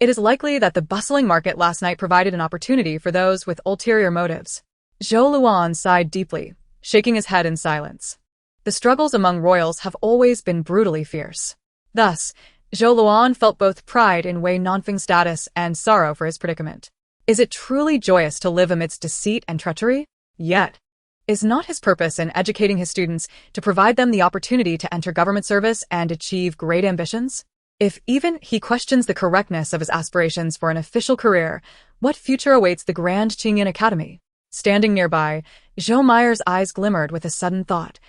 It is likely that the bustling market last night provided an opportunity for those with ulterior motives. Zhou Luan sighed deeply, shaking his head in silence. The struggles among royals have always been brutally fierce. Thus, Zhou Luan felt both pride in Wei Nanfeng's status and sorrow for his predicament. Is it truly joyous to live amidst deceit and treachery? Yet, is not his purpose in educating his students to provide them the opportunity to enter government service and achieve great ambitions? If even he questions the correctness of his aspirations for an official career, what future awaits the Grand Qingyan Academy? Standing nearby, Zhou Meyer's eyes glimmered with a sudden thought,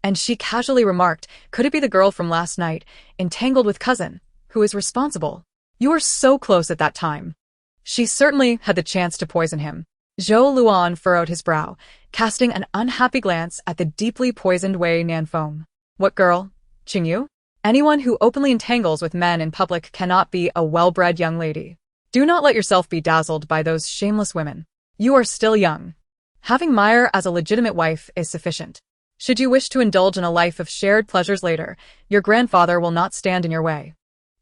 and she casually remarked, "Could it be the girl from last night, entangled with cousin, who is responsible? You were so close at that time." She certainly had the chance to poison him. Zhou Luan furrowed his brow, casting an unhappy glance at the deeply poisoned Wei Nanfeng. What girl? Qingyu? Anyone who openly entangles with men in public cannot be a well-bred young lady. Do not let yourself be dazzled by those shameless women. You are still young. Having Meyer as a legitimate wife is sufficient. Should you wish to indulge in a life of shared pleasures later, your grandfather will not stand in your way.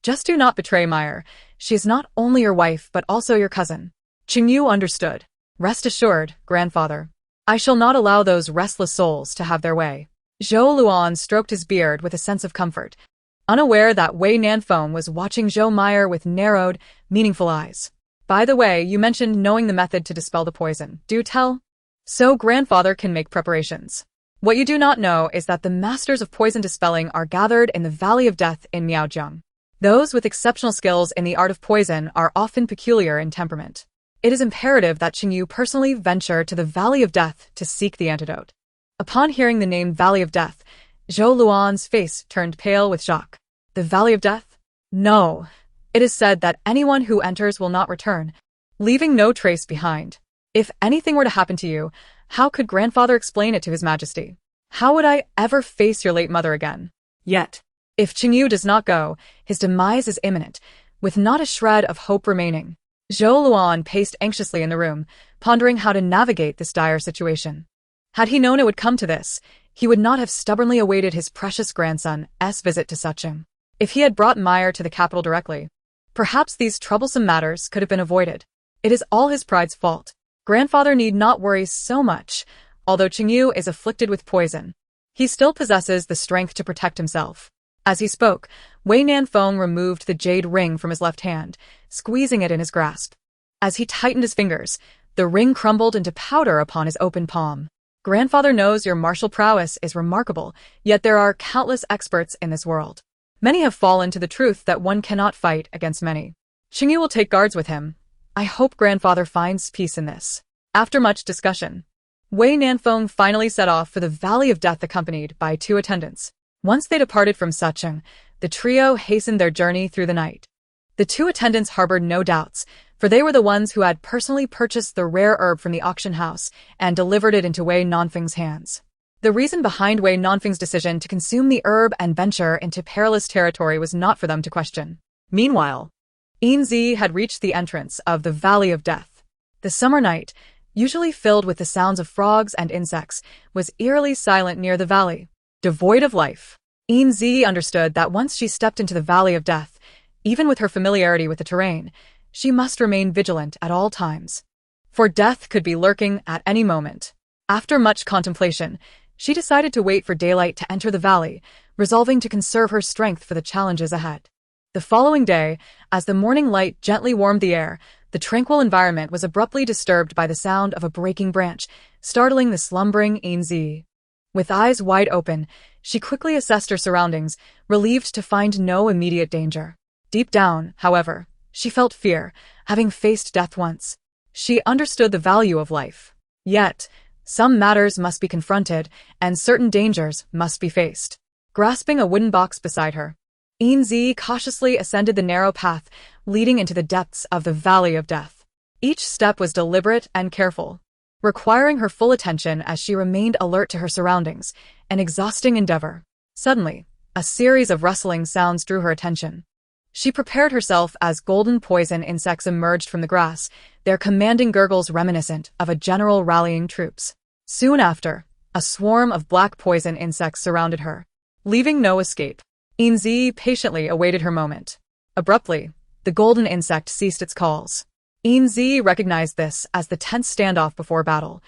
Just do not betray Meyer. She is not only your wife but also your cousin. Qingyu understood. Rest assured, grandfather. I shall not allow those restless souls to have their way. Zhou Luan stroked his beard with a sense of comfort, unaware that Wei Nanfeng was watching Zhou Meyer with narrowed, meaningful eyes. By the way, you mentioned knowing the method to dispel the poison. Do tell? So grandfather can make preparations. What you do not know is that the masters of poison dispelling are gathered in the Valley of Death in Miaojiang. Those with exceptional skills in the art of poison are often peculiar in temperament. It is imperative that Qingyu personally venture to the Valley of Death to seek the antidote. Upon hearing the name Valley of Death, Zhou Luan's face turned pale with shock. The Valley of Death? No. It is said that anyone who enters will not return, leaving no trace behind. If anything were to happen to you, how could grandfather explain it to His Majesty? How would I ever face your late mother again? Yet, if Qingyu does not go, his demise is imminent, with not a shred of hope remaining. Zhou Luan paced anxiously in the room, pondering how to navigate this dire situation. Had he known it would come to this, he would not have stubbornly awaited his precious grandson's visit to Sucheng. If he had brought Meyer to the capital directly, perhaps these troublesome matters could have been avoided. It is all his pride's fault. Grandfather need not worry so much. Although Qingyu is afflicted with poison, he still possesses the strength to protect himself. As he spoke, Wei Nanfeng removed the jade ring from his left hand, squeezing it in his grasp. As he tightened his fingers, the ring crumbled into powder upon his open palm. Grandfather knows your martial prowess is remarkable, yet there are countless experts in this world. Many have fallen to the truth that one cannot fight against many. Qingyu will take guards with him. I hope grandfather finds peace in this. After much discussion, Wei Nanfeng finally set off for the Valley of Death accompanied by 2 attendants. Once they departed from Sucheng, the trio hastened their journey through the night. The 2 attendants harbored no doubts, for they were the ones who had personally purchased the rare herb from the auction house and delivered it into Wei Nanfeng's hands. The reason behind Wei Nanfeng's decision to consume the herb and venture into perilous territory was not for them to question. Meanwhile, Yin Zhiyi had reached the entrance of the Valley of Death. The summer night, usually filled with the sounds of frogs and insects, was eerily silent near the valley. Devoid of life, Yin Zhiyi understood that once she stepped into the Valley of Death, even with her familiarity with the terrain, she must remain vigilant at all times. For death could be lurking at any moment. After much contemplation, she decided to wait for daylight to enter the valley, resolving to conserve her strength for the challenges ahead. The following day, as the morning light gently warmed the air, the tranquil environment was abruptly disturbed by the sound of a breaking branch, startling the slumbering Yin Zhiyi. With eyes wide open, she quickly assessed her surroundings, relieved to find no immediate danger. Deep down, however, she felt fear, having faced death once. She understood the value of life. Yet, some matters must be confronted, and certain dangers must be faced. Grasping a wooden box beside her, Yin Zhiyi cautiously ascended the narrow path leading into the depths of the Valley of Death. Each step was deliberate and careful, requiring her full attention as she remained alert to her surroundings, an exhausting endeavor. Suddenly, a series of rustling sounds drew her attention. She prepared herself as golden poison insects emerged from the grass, their commanding gurgles reminiscent of a general rallying troops. Soon after, a swarm of black poison insects surrounded her, leaving no escape. Yin Zhiyi patiently awaited her moment. Abruptly, the golden insect ceased its calls. Yin Zhiyi recognized this as the tense standoff before battle.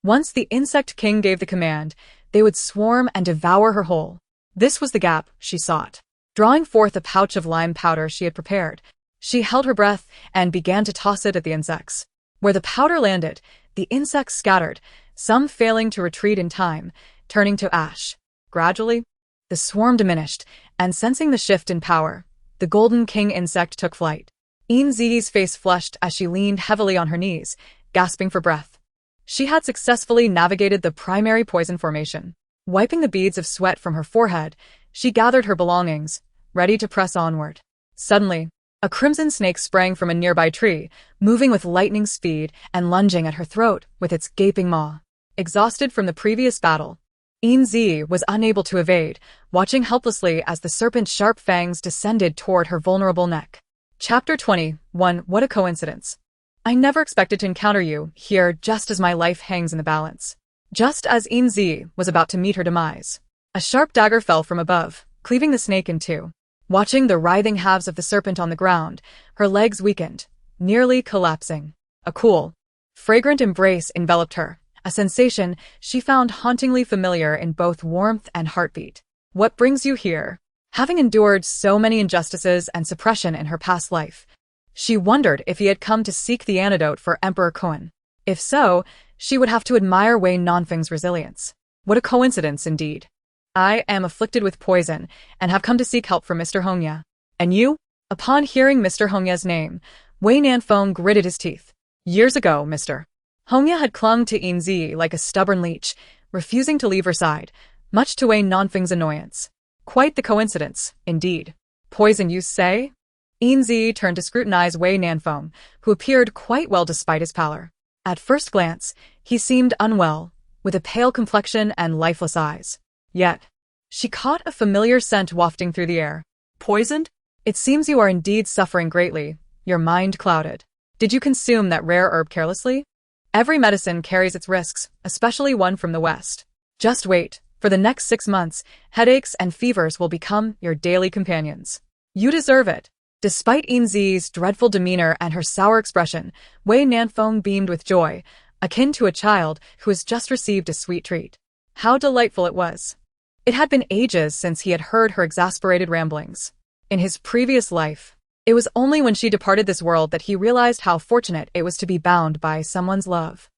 Once the insect king gave the command, they would swarm and devour her whole. This was the gap she sought. Drawing forth a pouch of lime powder she had prepared, she held her breath and began to toss it at the insects. Where the powder landed, the insects scattered, some failing to retreat in time, turning to ash. Gradually, the swarm diminished, and sensing the shift in power, the golden king insect took flight. Yin Zhiyi's face flushed as she leaned heavily on her knees, gasping for breath. She had successfully navigated the primary poison formation. Wiping the beads of sweat from her forehead, she gathered her belongings, ready to press onward. Suddenly, a crimson snake sprang from a nearby tree, moving with lightning speed and lunging at her throat with its gaping maw. Exhausted from the previous battle, Yin Zhiyi was unable to evade, watching helplessly as the serpent's sharp fangs descended toward her vulnerable neck. Chapter 21. What a coincidence. I never expected to encounter you here just as my life hangs in the balance. Just as Yin Zhiyi was about to meet her demise, a sharp dagger fell from above, cleaving the snake in two. Watching the writhing halves of the serpent on the ground, her legs weakened, nearly collapsing. A cool, fragrant embrace enveloped her, a sensation she found hauntingly familiar in both warmth and heartbeat. What brings you here? Having endured so many injustices and suppression in her past life, she wondered if he had come to seek the antidote for Emperor Koan. If so, she would have to admire Wei Nanfeng's resilience. What a coincidence indeed. I am afflicted with poison and have come to seek help from Mr. Hongya. And you? Upon hearing Mr. Hongya's name, Wei Nanfeng gritted his teeth. Years ago, Mr. Hongya had clung to Yin Zhiyi like a stubborn leech, refusing to leave her side, much to Wei Nanfeng's annoyance. Quite the coincidence, indeed. Poison, you say? Yin Zhiyi turned to scrutinize Wei Nanfeng, who appeared quite well despite his pallor. At first glance, he seemed unwell, with a pale complexion and lifeless eyes. Yet, she caught a familiar scent wafting through the air. Poisoned? It seems you are indeed suffering greatly, your mind clouded. Did you consume that rare herb carelessly? Every medicine carries its risks, especially one from the West. Just wait, for the next 6 months, headaches and fevers will become your daily companions. You deserve it. Despite Yin Zhiyi's dreadful demeanor and her sour expression, Wei Nanfeng beamed with joy, akin to a child who has just received a sweet treat. How delightful it was. It had been ages since he had heard her exasperated ramblings. In his previous life, it was only when she departed this world that he realized how fortunate it was to be bound by someone's love.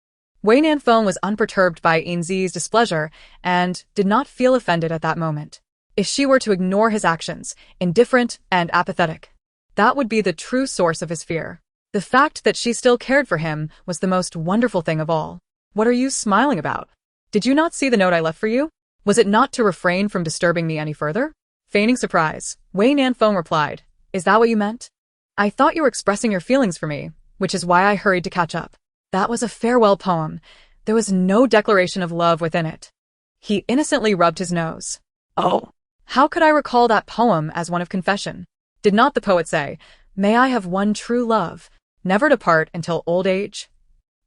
Wei Nanfeng was unperturbed by Yin Zhiyi's displeasure and did not feel offended at that moment. If she were to ignore his actions, indifferent and apathetic, that would be the true source of his fear. The fact that she still cared for him was the most wonderful thing of all. What are you smiling about? Did you not see the note I left for you? Was it not to refrain from disturbing me any further? Feigning surprise, Wei Nanfeng replied, Is that what you meant? I thought you were expressing your feelings for me, which is why I hurried to catch up. That was a farewell poem. There was no declaration of love within it. He innocently rubbed his nose. Oh, how could I recall that poem as one of confession? Did not the poet say, May I have one true love, never depart until old age?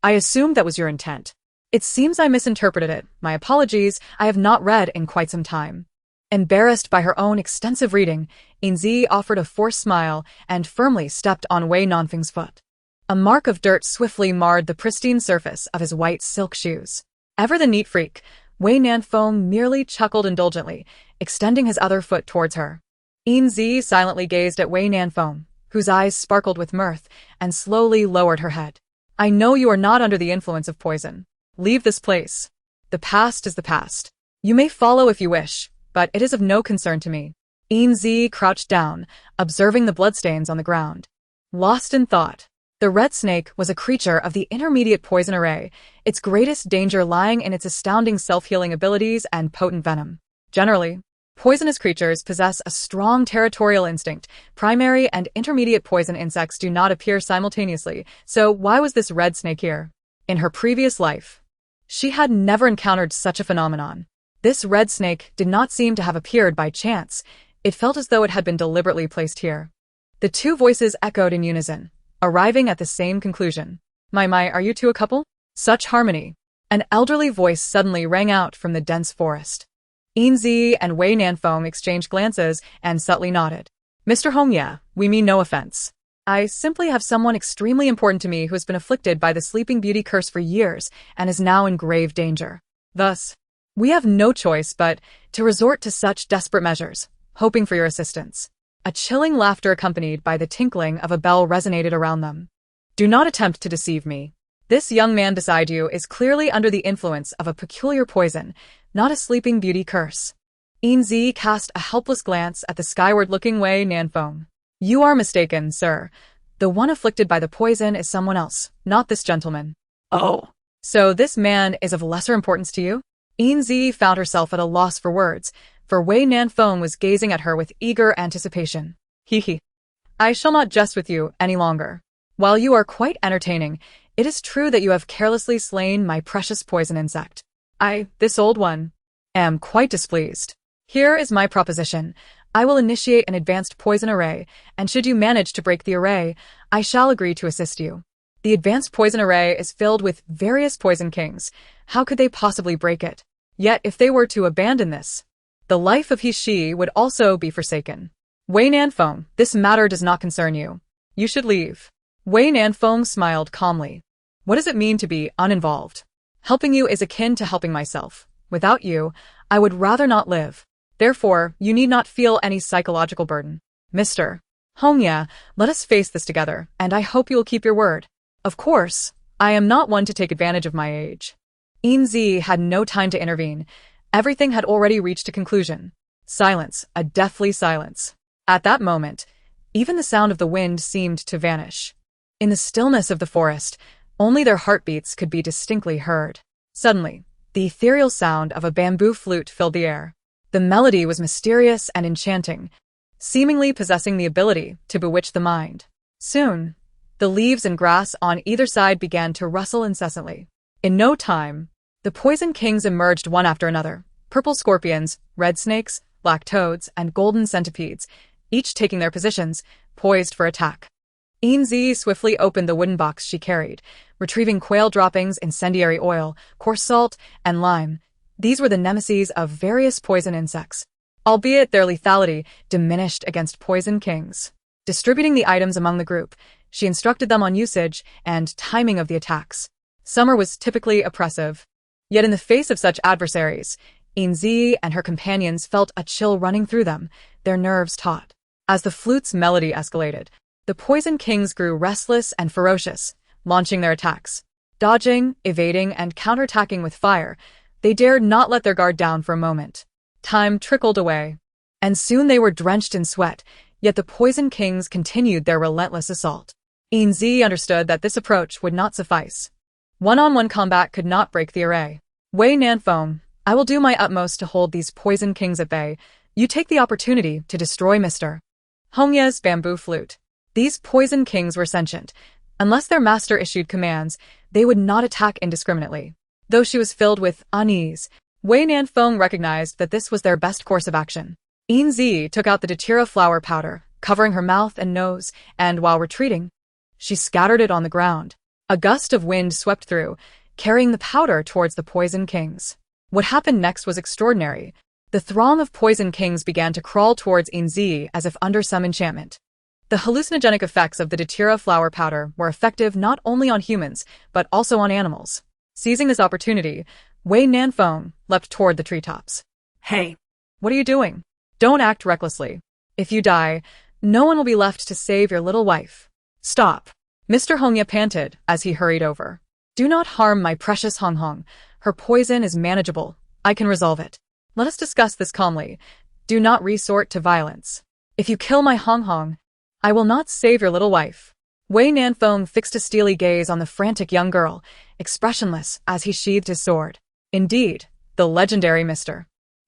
I assumed that was your intent. It seems I misinterpreted it. My apologies, I have not read in quite some time. Embarrassed by her own extensive reading, Yin Zhiyi offered a forced smile and firmly stepped on Wei Nanfeng's foot. A mark of dirt swiftly marred the pristine surface of his white silk shoes. Ever the neat freak, Wei Nanfeng merely chuckled indulgently, extending his other foot towards her. Yin Zhiyi silently gazed at Wei Nanfeng, whose eyes sparkled with mirth, and slowly lowered her head. I know you are not under the influence of poison. Leave this place. The past is the past. You may follow if you wish, but it is of no concern to me. Yin Zhiyi crouched down, observing the bloodstains on the ground. Lost in thought, the red snake was a creature of the intermediate poison array, its greatest danger lying in its astounding self-healing abilities and potent venom. Generally, poisonous creatures possess a strong territorial instinct. Primary and intermediate poison insects do not appear simultaneously, so why was this red snake here? In her previous life, she had never encountered such a phenomenon. This red snake did not seem to have appeared by chance. It felt as though it had been deliberately placed here. The two voices echoed in unison, arriving at the same conclusion. My, are you two a couple? Such harmony. An elderly voice suddenly rang out from the dense forest. Yin Zhiyi and Wei Nanfeng exchanged glances and subtly nodded. Mr. Hongya, we mean no offense. I simply have someone extremely important to me who has been afflicted by the Sleeping Beauty curse for years and is now in grave danger. Thus, we have no choice but to resort to such desperate measures, hoping for your assistance. A chilling laughter accompanied by the tinkling of a bell resonated around them. Do not attempt to deceive me. This young man beside you is clearly under the influence of a peculiar poison, not a sleeping beauty curse. Yin Zhiyi cast a helpless glance at the skyward-looking Wei Nanfeng. You are mistaken, sir. The one afflicted by the poison is someone else, not this gentleman. Oh. So this man is of lesser importance to you? Yin Zhiyi found herself at a loss for words, for Wei Nanfeng was gazing at her with eager anticipation. Hee. I shall not jest with you any longer. While you are quite entertaining, it is true that you have carelessly slain my precious poison insect. This old one, am quite displeased. Here is my proposition. I will initiate an advanced poison array, and should you manage to break the array, I shall agree to assist you. The advanced poison array is filled with various poison kings. How could they possibly break it? Yet if they were to abandon this, the life of he/she would also be forsaken. Wei Nanfeng, this matter does not concern you. You should leave. Wei Nanfeng smiled calmly. What does it mean to be uninvolved? Helping you is akin to helping myself. Without you, I would rather not live. Therefore, you need not feel any psychological burden. Mr. Hongya, let us face this together, and I hope you will keep your word. Of course, I am not one to take advantage of my age. Yin Zhiyi had no time to intervene. Everything had already reached a conclusion. Silence, a deathly silence. At that moment, even the sound of the wind seemed to vanish. In the stillness of the forest, only their heartbeats could be distinctly heard. Suddenly, the ethereal sound of a bamboo flute filled the air. The melody was mysterious and enchanting, seemingly possessing the ability to bewitch the mind. Soon, the leaves and grass on either side began to rustle incessantly. In no time, the poison kings emerged one after another, purple scorpions, red snakes, black toads, and golden centipedes, each taking their positions, poised for attack. Yin Zhiyi swiftly opened the wooden box she carried, retrieving quail droppings, incendiary oil, coarse salt, and lime. These were the nemeses of various poison insects, albeit their lethality diminished against poison kings. Distributing the items among the group, she instructed them on usage and timing of the attacks. Summer was typically oppressive. Yet in the face of such adversaries, Yin Zhiyi and her companions felt a chill running through them, their nerves taut. As the flute's melody escalated, the poison kings grew restless and ferocious, launching their attacks. Dodging, evading, and counterattacking with fire, they dared not let their guard down for a moment. Time trickled away, and soon they were drenched in sweat, yet the poison kings continued their relentless assault. Yin Zhiyi understood that this approach would not suffice. One-on-one combat could not break the array. Wei Nanfeng, I will do my utmost to hold these poison kings at bay. You take the opportunity to destroy Mr. Hongya's bamboo flute. These poison kings were sentient. Unless their master issued commands, they would not attack indiscriminately. Though she was filled with unease, Wei Nanfeng recognized that this was their best course of action. Yin Zhiyi took out the datura flower powder, covering her mouth and nose, and while retreating, she scattered it on the ground. A gust of wind swept through, carrying the powder towards the poison kings. What happened next was extraordinary. The throng of poison kings began to crawl towards Yin Zhiyi as if under some enchantment. The hallucinogenic effects of the datura flower powder were effective not only on humans, but also on animals. Seizing this opportunity, Wei Nanfeng leapt toward the treetops. Hey. What are you doing? Don't act recklessly. If you die, no one will be left to save your little wife. Stop. Mr. Hongya panted as he hurried over. Do not harm my precious Hong Hong. Her poison is manageable. I can resolve it. Let us discuss this calmly. Do not resort to violence. If you kill my Hong Hong, I will not save your little wife. Wei Nanfeng fixed a steely gaze on the frantic young girl, expressionless as he sheathed his sword. Indeed, the legendary Mr.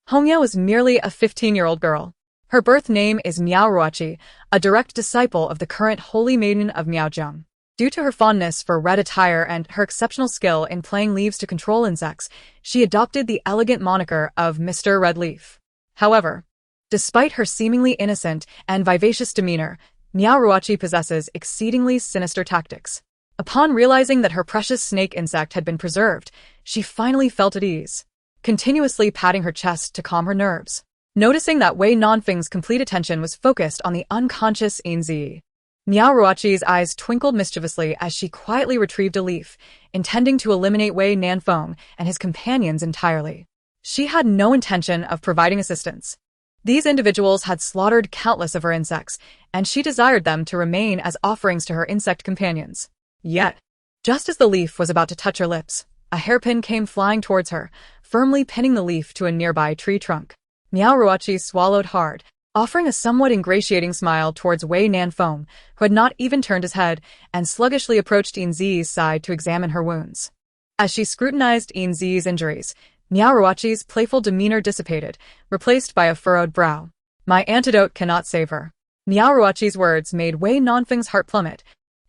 Hongya was merely a 15-year-old girl. Her birth name is Miao Ruoqi, a direct disciple of the current holy maiden of Miaozhong. Due to her fondness for red attire and her exceptional skill in playing leaves to control insects, she adopted the elegant moniker of Mr. Red Leaf. However, despite her seemingly innocent and vivacious demeanor, Miao Ruoqi possesses exceedingly sinister tactics. Upon realizing that her precious snake insect had been preserved, she finally felt at ease, continuously patting her chest to calm her nerves. Noticing that Wei Nanfeng's complete attention was focused on the unconscious Yin Zhiyi, Miao Ruoqi's eyes twinkled mischievously as she quietly retrieved a leaf, intending to eliminate Wei Nanfeng and his companions entirely. She had no intention of providing assistance. These individuals had slaughtered countless of her insects, and she desired them to remain as offerings to her insect companions. Yet, Just as the leaf was about to touch her lips, a hairpin came flying towards her, firmly pinning the leaf to a nearby tree trunk. Miao Ruoqi swallowed hard, offering a somewhat ingratiating smile towards Wei Nanfeng, who had not even turned his head, and sluggishly approached Yin Zhiyi's side to examine her wounds. As she scrutinized Yin Zhiyi's injuries, Miao Ruoqi's playful demeanor dissipated, replaced by a furrowed brow. My antidote cannot save her. Miao Ruoqi's words made Wei Nanfeng's heart plummet,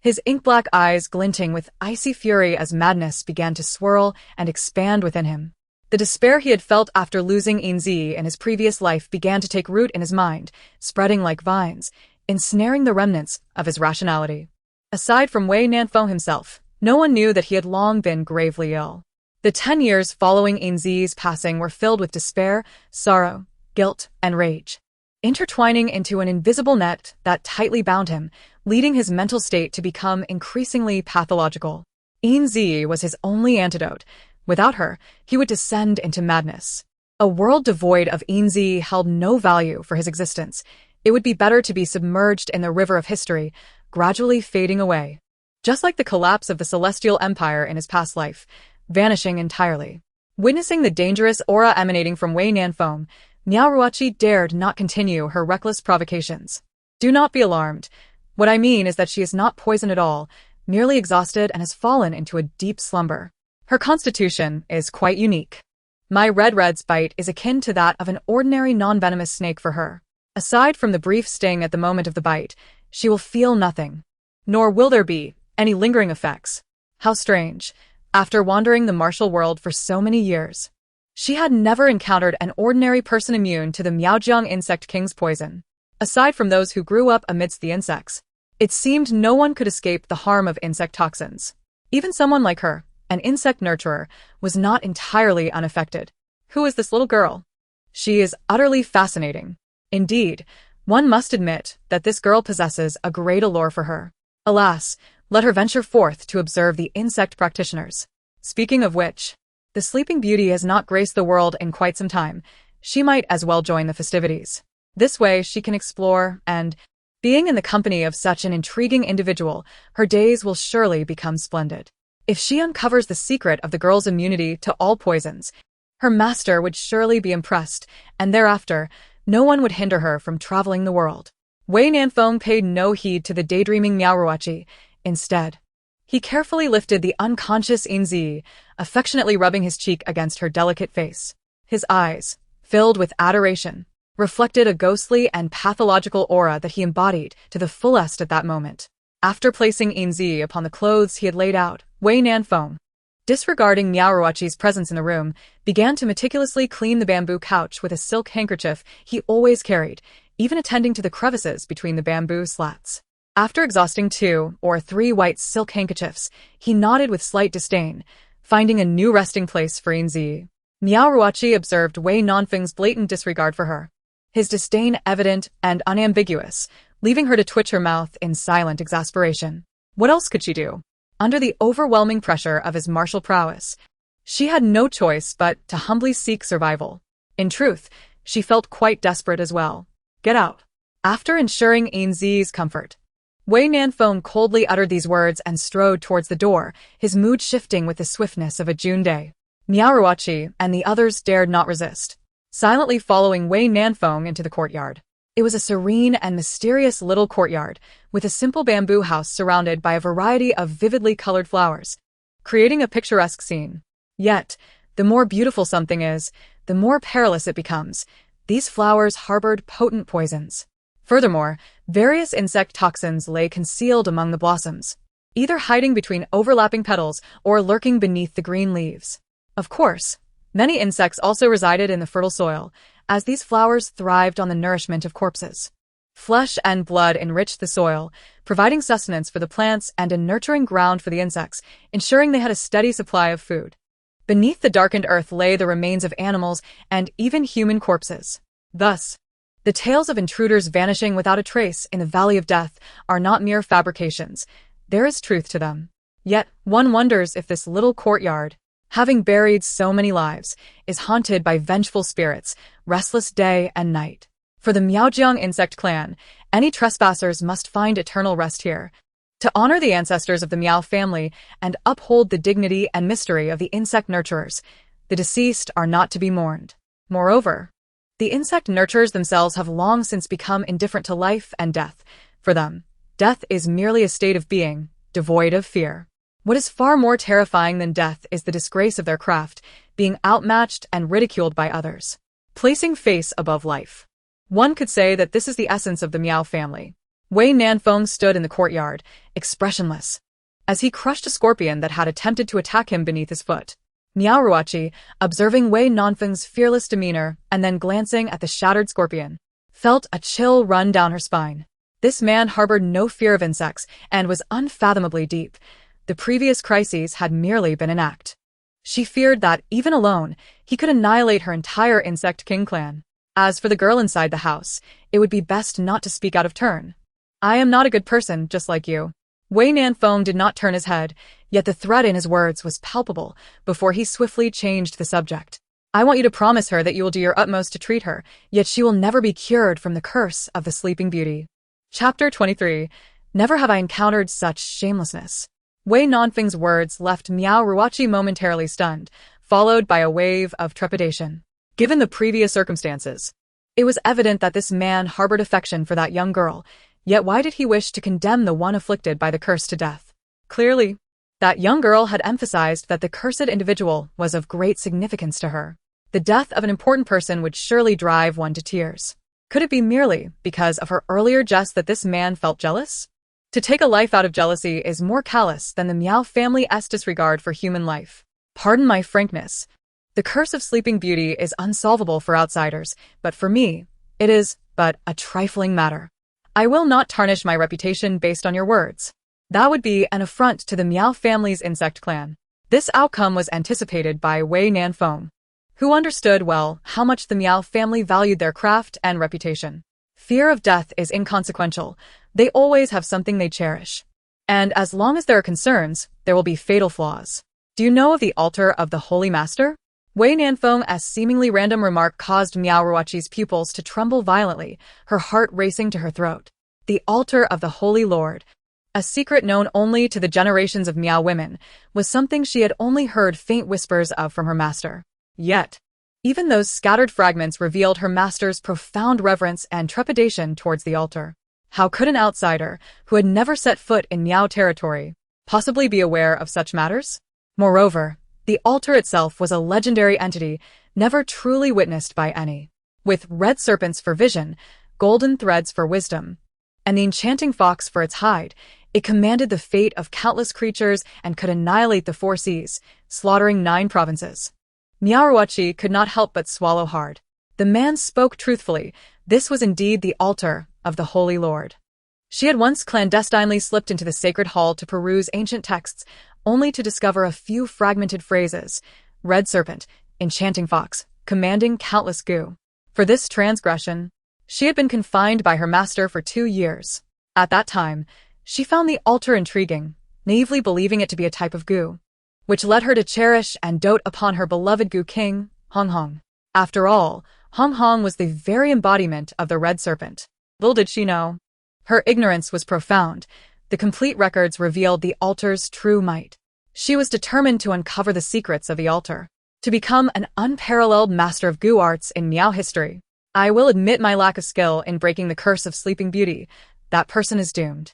his ink-black eyes glinting with icy fury as madness began to swirl and expand within him. The despair he had felt after losing Yin Zhiyi in his previous life began to take root in his mind, spreading like vines, ensnaring the remnants of his rationality. Aside from Wei Nanfeng himself, no one knew that he had long been gravely ill. The 10 years following Yin Zhiyi's passing were filled with despair, sorrow, guilt, and rage, intertwining into an invisible net that tightly bound him, leading his mental state to become increasingly pathological. Yin Zhiyi was his only antidote. Without her, he would descend into madness. A world devoid of Yin Zhiyi held no value for his existence. It would be better to be submerged in the river of history, gradually fading away. Just like the collapse of the Celestial Empire in his past life, vanishing entirely. Witnessing the dangerous aura emanating from Wei Nanfeng, Miao Ruoqi dared not continue her reckless provocations. Do not be alarmed. What I mean is that she is not poisoned at all, merely exhausted and has fallen into a deep slumber. Her constitution is quite unique. My red's bite is akin to that of an ordinary non-venomous snake for her. Aside from the brief sting at the moment of the bite, she will feel nothing. Nor will there be any lingering effects. How strange. After wandering the martial world for so many years, she had never encountered an ordinary person immune to the Miaojiang insect king's poison. Aside from those who grew up amidst the insects, it seemed no one could escape the harm of insect toxins. Even someone like her, an insect nurturer, was not entirely unaffected. Who is this little girl? She is utterly fascinating. Indeed, one must admit that this girl possesses a great allure for her. Alas, let her venture forth to observe the insect practitioners. Speaking of which, the sleeping beauty has not graced the world in quite some time. She might as well join the festivities. This way she can explore, and, being in the company of such an intriguing individual, her days will surely become splendid. If she uncovers the secret of the girl's immunity to all poisons, her master would surely be impressed, and thereafter, no one would hinder her from traveling the world. Wei Nanfeng paid no heed to the daydreaming Miao Ruoqi. Instead, he carefully lifted the unconscious Yin Zhiyi, affectionately rubbing his cheek against her delicate face. His eyes, filled with adoration, reflected a ghostly and pathological aura that he embodied to the fullest at that moment. After placing Yin Zhiyi upon the clothes he had laid out, Wei Nanfeng, disregarding Miao Ruoqi's presence in the room, began to meticulously clean the bamboo couch with a silk handkerchief he always carried, even attending to the crevices between the bamboo slats. After exhausting 2 or 3 white silk handkerchiefs, he nodded with slight disdain, finding a new resting place for Yin Zhiyi. Miao Ruoqi observed Wei Nanfeng's blatant disregard for her, his disdain evident and unambiguous, leaving her to twitch her mouth in silent exasperation. What else could she do? Under the overwhelming pressure of his martial prowess, she had no choice but to humbly seek survival. In truth, she felt quite desperate as well. Get out. After ensuring Yin Zhiyi's comfort, Wei Nanfeng coldly uttered these words and strode towards the door, his mood shifting with the swiftness of a June day. Miao Ruoqi and the others dared not resist, silently following Wei Nanfeng into the courtyard. It was a serene and mysterious little courtyard, with a simple bamboo house surrounded by a variety of vividly colored flowers, creating a picturesque scene. Yet, the more beautiful something is, the more perilous it becomes. These flowers harbored potent poisons. Furthermore, various insect toxins lay concealed among the blossoms, either hiding between overlapping petals or lurking beneath the green leaves. Of course, many insects also resided in the fertile soil, as these flowers thrived on the nourishment of corpses. Flesh and blood enriched the soil, providing sustenance for the plants and a nurturing ground for the insects, ensuring they had a steady supply of food. Beneath the darkened earth lay the remains of animals and even human corpses. Thus, the tales of intruders vanishing without a trace in the Valley of Death are not mere fabrications. There is truth to them. Yet, one wonders if this little courtyard, having buried so many lives, is haunted by vengeful spirits, restless day and night. For the Miaojiang insect clan, any trespassers must find eternal rest here. to honor the ancestors of the Miao family and uphold the dignity and mystery of the insect nurturers. The deceased are not to be mourned. Moreover, the insect nurturers themselves have long since become indifferent to life and death. For them, death is merely a state of being, devoid of fear. What is far more terrifying than death is the disgrace of their craft, being outmatched and ridiculed by others. Placing face above life. One could say that this is the essence of the Miao family. Wei Nanfeng stood in the courtyard, expressionless, as he crushed a scorpion that had attempted to attack him beneath his foot. Miao Ruoqi, observing Wei Nanfeng's fearless demeanor and then glancing at the shattered scorpion, felt a chill run down her spine. This man harbored no fear of insects and was unfathomably deep. The previous crises had merely been an act. She feared that, even alone, he could annihilate her entire Insect King clan. As for the girl inside the house, it would be best not to speak out of turn. I am not a good person, just like you. Wei Nanfeng did not turn his head, yet the threat in his words was palpable before he swiftly changed the subject. I want you to promise her that you will do your utmost to treat her, yet she will never be cured from the curse of the Sleeping Beauty. Chapter 23. Never have I encountered such shamelessness. Wei Nanfeng's words left Miao Ruoqi momentarily stunned, followed by a wave of trepidation. Given the previous circumstances, it was evident that this man harbored affection for that young girl, yet why did he wish to condemn the one afflicted by the curse to death? Clearly, that young girl had emphasized that the cursed individual was of great significance to her. The death of an important person would surely drive one to tears. Could it be merely because of her earlier jest that this man felt jealous? To take a life out of jealousy is more callous than the Miao family's disregard for human life. Pardon my frankness. The curse of Sleeping Beauty is unsolvable for outsiders, but for me, it is but a trifling matter. I will not tarnish my reputation based on your words. That would be an affront to the Miao family's insect clan. This outcome was anticipated by Wei Nanfeng, who understood well how much the Miao family valued their craft and reputation. Fear of death is inconsequential. They always have something they cherish. And as long as there are concerns, there will be fatal flaws. Do you know of the altar of the Holy Master? Wei Nanfeng's seemingly random remark caused Miao Ruoqi's pupils to tremble violently, her heart racing to her throat. The altar of the Holy Lord, a secret known only to the generations of Miao women, was something she had only heard faint whispers of from her master. Yet, even those scattered fragments revealed her master's profound reverence and trepidation towards the altar. How could an outsider, who had never set foot in Miao territory, possibly be aware of such matters? Moreover, the altar itself was a legendary entity, never truly witnessed by any. With red serpents for vision, golden threads for wisdom, and the enchanting fox for its hide, it commanded the fate of countless creatures and could annihilate the 4 seas, slaughtering 9 provinces. Miao Ruoqi could not help but swallow hard. The man spoke truthfully. This was indeed the altar of the Holy Lord. She had once clandestinely slipped into the sacred hall to peruse ancient texts, only to discover a few fragmented phrases: red serpent, enchanting fox, commanding countless goo. For this transgression, she had been confined by her master for 2 years. At that time, she found the altar intriguing, naively believing it to be a type of goo, which led her to cherish and dote upon her beloved goo king, Hong Hong. After all, Hong Hong was the very embodiment of the red serpent. Little did she know. Her ignorance was profound. The complete records revealed the altar's true might. She was determined to uncover the secrets of the altar, to become an unparalleled master of goo arts in Miao history. I will admit my lack of skill in breaking the curse of Sleeping Beauty. That person is doomed.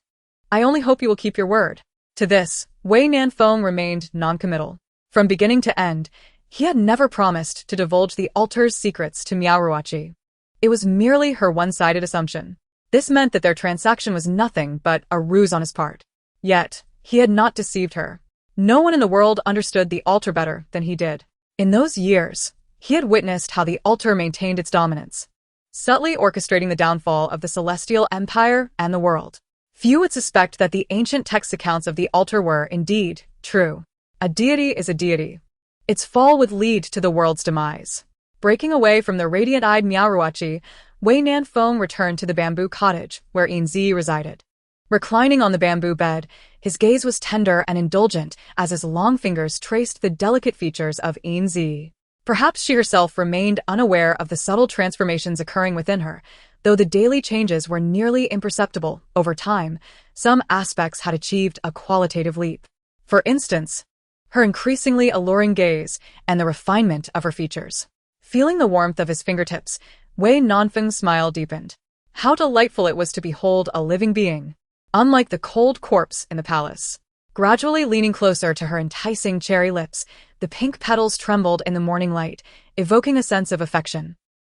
I only hope you will keep your word. To this, Wei Nanfeng remained non-committal. From beginning to end, he had never promised to divulge the altar's secrets to Miao Ruoqi. It was merely her one-sided assumption. This meant that their transaction was nothing but a ruse on his part. Yet, he had not deceived her. No one in the world understood the altar better than he did. In those years, he had witnessed how the altar maintained its dominance, subtly orchestrating the downfall of the celestial empire and the world. Few would suspect that the ancient text accounts of the altar were, indeed, true. A deity is a deity. Its fall would lead to the world's demise. Breaking away from the radiant-eyed Miao Ruoqi, Wei Nanfeng returned to the bamboo cottage where Yin Zhiyi resided. Reclining on the bamboo bed, his gaze was tender and indulgent as his long fingers traced the delicate features of Yin Zhiyi. Perhaps she herself remained unaware of the subtle transformations occurring within her. Though the daily changes were nearly imperceptible, over time, some aspects had achieved a qualitative leap. For instance, her increasingly alluring gaze and the refinement of her features. Feeling the warmth of his fingertips, Wei Nanfeng's smile deepened. How delightful it was to behold a living being, unlike the cold corpse in the palace. Gradually leaning closer to her enticing cherry lips, the pink petals trembled in the morning light, evoking a sense of affection.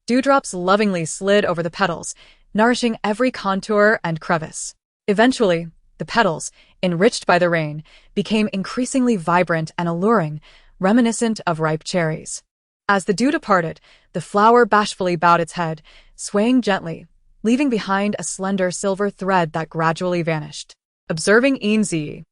Dewdrops lovingly slid over the petals, nourishing every contour and crevice. Eventually, the petals, enriched by the rain, became increasingly vibrant and alluring, reminiscent of ripe cherries. As the dew departed, the flower bashfully bowed its head, swaying gently, leaving behind a slender silver thread that gradually vanished. Observing Yin Zhiyi,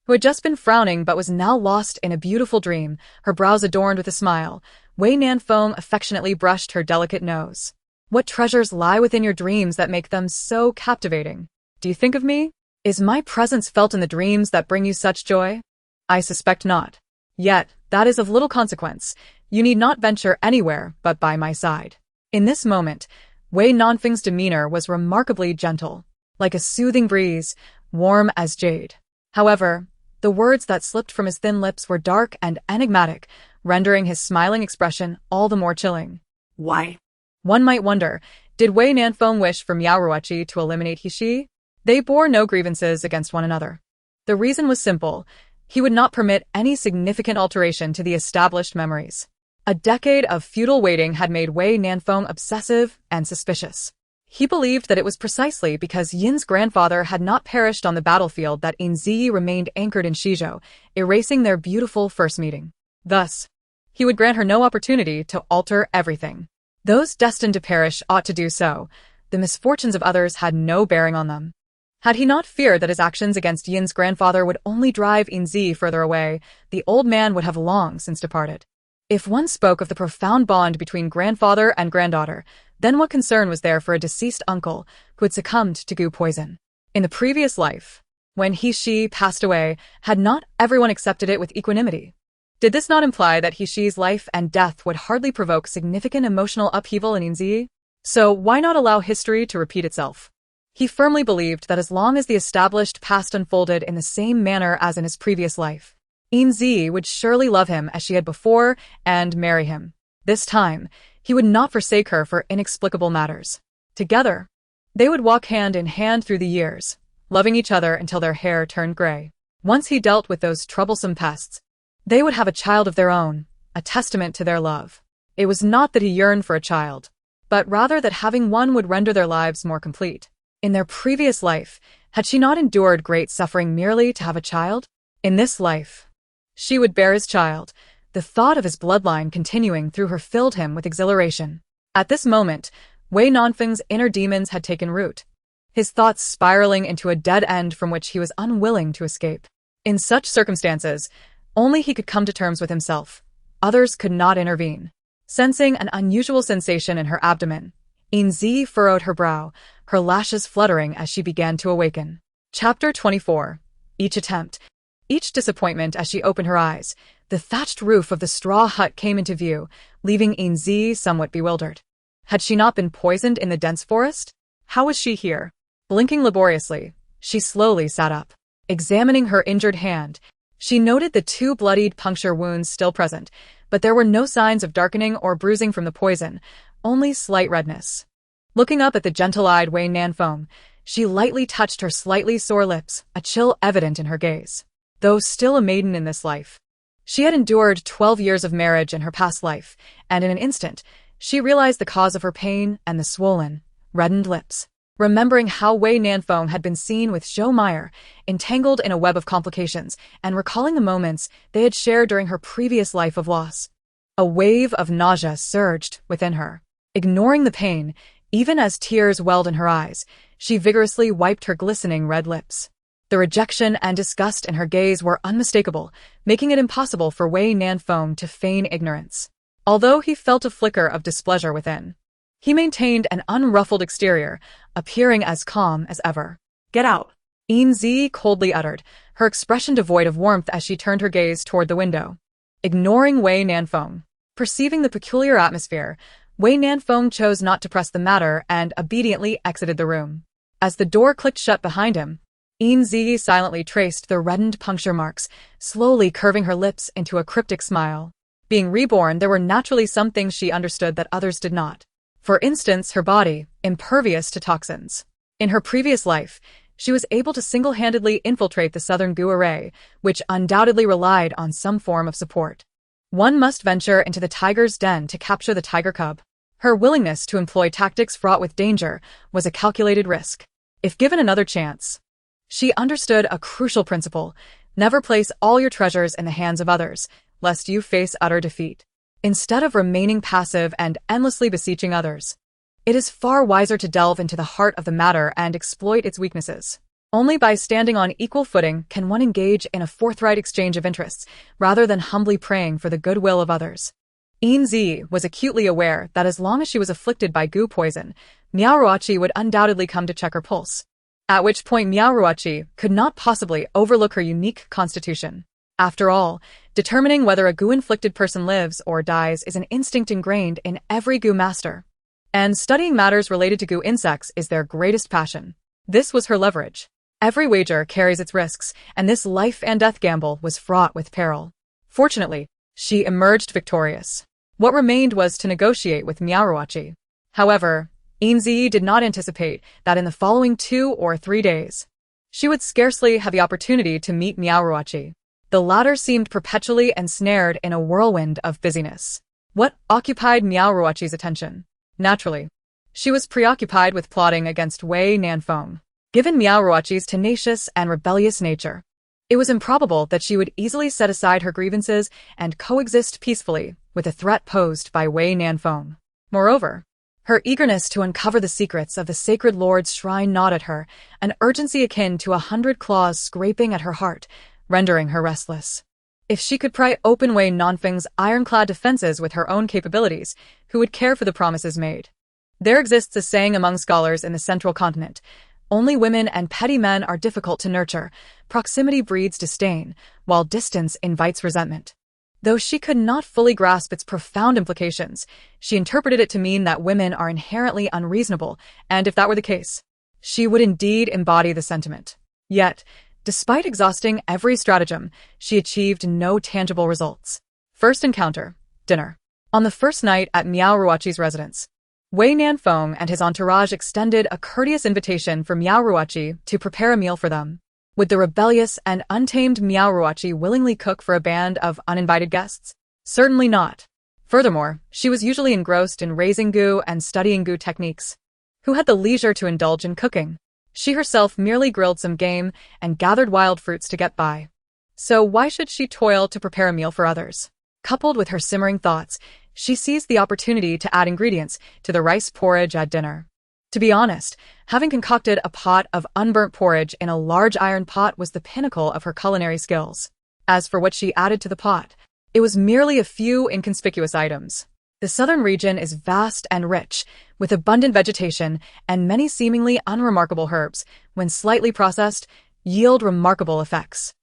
who had just been frowning but was now lost in a beautiful dream, her brows adorned with a smile, Wei Nanfeng affectionately brushed her delicate nose. What treasures lie within your dreams that make them so captivating? Do you think of me? Is my presence felt in the dreams that bring you such joy? I suspect not. Yet, that is of little consequence. You need not venture anywhere but by my side. In this moment, Wei Nanfeng's demeanor was remarkably gentle, like a soothing breeze, warm as jade. However, the words that slipped from his thin lips were dark and enigmatic, rendering his smiling expression all the more chilling. Why? One might wonder, did Wei Nanfeng wish for Miaoruochi to eliminate He? They bore no grievances against one another. The reason was simple. He would not permit any significant alteration to the established memories. A decade of futile waiting had made Wei Nanfeng obsessive and suspicious. He believed that it was precisely because Yin's grandfather had not perished on the battlefield that Yin Zhiyi remained anchored in Shizhou, erasing their beautiful first meeting. Thus, he would grant her no opportunity to alter everything. Those destined to perish ought to do so. The misfortunes of others had no bearing on them. Had he not feared that his actions against Yin's grandfather would only drive Yin Zhiyi further away, the old man would have long since departed. If one spoke of the profound bond between grandfather and granddaughter, then what concern was there for a deceased uncle who had succumbed to goo poison? In the previous life, when He passed away, had not everyone accepted it with equanimity? Did this not imply that He's life and death would hardly provoke significant emotional upheaval in Yin Zhiyi? So why not allow history to repeat itself? He firmly believed that as long as the established past unfolded in the same manner as in his previous life, Yin Zhiyi would surely love him as she had before and marry him. This time, he would not forsake her for inexplicable matters. Together, they would walk hand in hand through the years, loving each other until their hair turned gray. Once he dealt with those troublesome pests, they would have a child of their own, a testament to their love. It was not that he yearned for a child, but rather that having one would render their lives more complete. In their previous life, had she not endured great suffering merely to have a child? In this life, she would bear his child. The thought of his bloodline continuing through her filled him with exhilaration. At this moment, Wei Nanfeng's inner demons had taken root, his thoughts spiraling into a dead end from which he was unwilling to escape. In such circumstances, only he could come to terms with himself. Others could not intervene. Sensing an unusual sensation in her abdomen, Yin Zhiyi furrowed her brow, her lashes fluttering as she began to awaken. Chapter 24. Each attempt, each disappointment as she opened her eyes, the thatched roof of the straw hut came into view, leaving Yin Zhiyi somewhat bewildered. Had she not been poisoned in the dense forest? How was she here? Blinking laboriously, she slowly sat up. Examining her injured hand, she noted the 2 bloodied puncture wounds still present, but there were no signs of darkening or bruising from the poison, only slight redness. Looking up at the gentle-eyed Wei Nanfeng, she lightly touched her slightly sore lips, a chill evident in her gaze. Though still a maiden in this life, she had endured 12 years of marriage in her past life, and in an instant, she realized the cause of her pain and the swollen, reddened lips. Remembering how Wei Nanfeng had been seen with Zhou Meyer, entangled in a web of complications, and recalling the moments they had shared during her previous life of loss, a wave of nausea surged within her. Ignoring the pain, even as tears welled in her eyes, she vigorously wiped her glistening red lips. The rejection and disgust in her gaze were unmistakable, making it impossible for Wei Nanfeng to feign ignorance. Although he felt a flicker of displeasure within, he maintained an unruffled exterior, appearing as calm as ever. Get out. Yin Zhiyi coldly uttered, her expression devoid of warmth as she turned her gaze toward the window. Ignoring Wei Nanfeng, Perceiving the peculiar atmosphere, Wei Nanfeng chose not to press the matter and obediently exited the room. As the door clicked shut behind him, Yin Zhiyi silently traced the reddened puncture marks, slowly curving her lips into a cryptic smile. Being reborn, there were naturally some things she understood that others did not. For instance, her body, impervious to toxins. In her previous life, she was able to single-handedly infiltrate the southern Gu array, which undoubtedly relied on some form of support. One must venture into the tiger's den to capture the tiger cub. Her willingness to employ tactics fraught with danger was a calculated risk. If given another chance, she understood a crucial principle: never place all your treasures in the hands of others, lest you face utter defeat. Instead of remaining passive and endlessly beseeching others, it is far wiser to delve into the heart of the matter and exploit its weaknesses. Only by standing on equal footing can one engage in a forthright exchange of interests, rather than humbly praying for the goodwill of others. Yin Zhiyi was acutely aware that as long as she was afflicted by Gu poison, Miao Ruoqi would undoubtedly come to check her pulse. At which point Miao Ruoqi could not possibly overlook her unique constitution. After all, determining whether a Gu-inflicted person lives or dies is an instinct ingrained in every Gu master. And studying matters related to Gu insects is their greatest passion. This was her leverage. Every wager carries its risks, and this life-and-death gamble was fraught with peril. Fortunately, she emerged victorious. What remained was to negotiate with Miao Ruoqi. However, Yin Zhiyi did not anticipate that in the following 2 or 3 days, she would scarcely have the opportunity to meet Miao Ruoqi. The latter seemed perpetually ensnared in a whirlwind of busyness. What occupied Miao Ruoqi's attention? Naturally, she was preoccupied with plotting against Wei Nanfeng. Given Miao Ruoqi's tenacious and rebellious nature, it was improbable that she would easily set aside her grievances and coexist peacefully with the threat posed by Wei Nanfeng. Moreover, her eagerness to uncover the secrets of the sacred lord's shrine gnawed at her, an urgency akin to 100 claws scraping at her heart, rendering her restless. If she could pry open Wei Nanfeng's ironclad defenses with her own capabilities, who would care for the promises made? There exists a saying among scholars in the central continent: only women and petty men are difficult to nurture. Proximity breeds disdain, while distance invites resentment. Though she could not fully grasp its profound implications, she interpreted it to mean that women are inherently unreasonable, and if that were the case, she would indeed embody the sentiment. Yet, despite exhausting every stratagem, she achieved no tangible results. First encounter: dinner. On the first night at Miao Ruoqi's residence, Wei Nanfeng and his entourage extended a courteous invitation for Miao Ruoqi to prepare a meal for them. Would the rebellious and untamed Miao Ruoqi willingly cook for a band of uninvited guests? Certainly not. Furthermore, she was usually engrossed in raising Gu and studying Gu techniques. Who had the leisure to indulge in cooking? She herself merely grilled some game and gathered wild fruits to get by. So why should she toil to prepare a meal for others? Coupled with her simmering thoughts, she seized the opportunity to add ingredients to the rice porridge at dinner. To be honest, having concocted a pot of unburnt porridge in a large iron pot was the pinnacle of her culinary skills. As for what she added to the pot, it was merely a few inconspicuous items. The southern region is vast and rich, with abundant vegetation and many seemingly unremarkable herbs, when slightly processed, yield remarkable effects.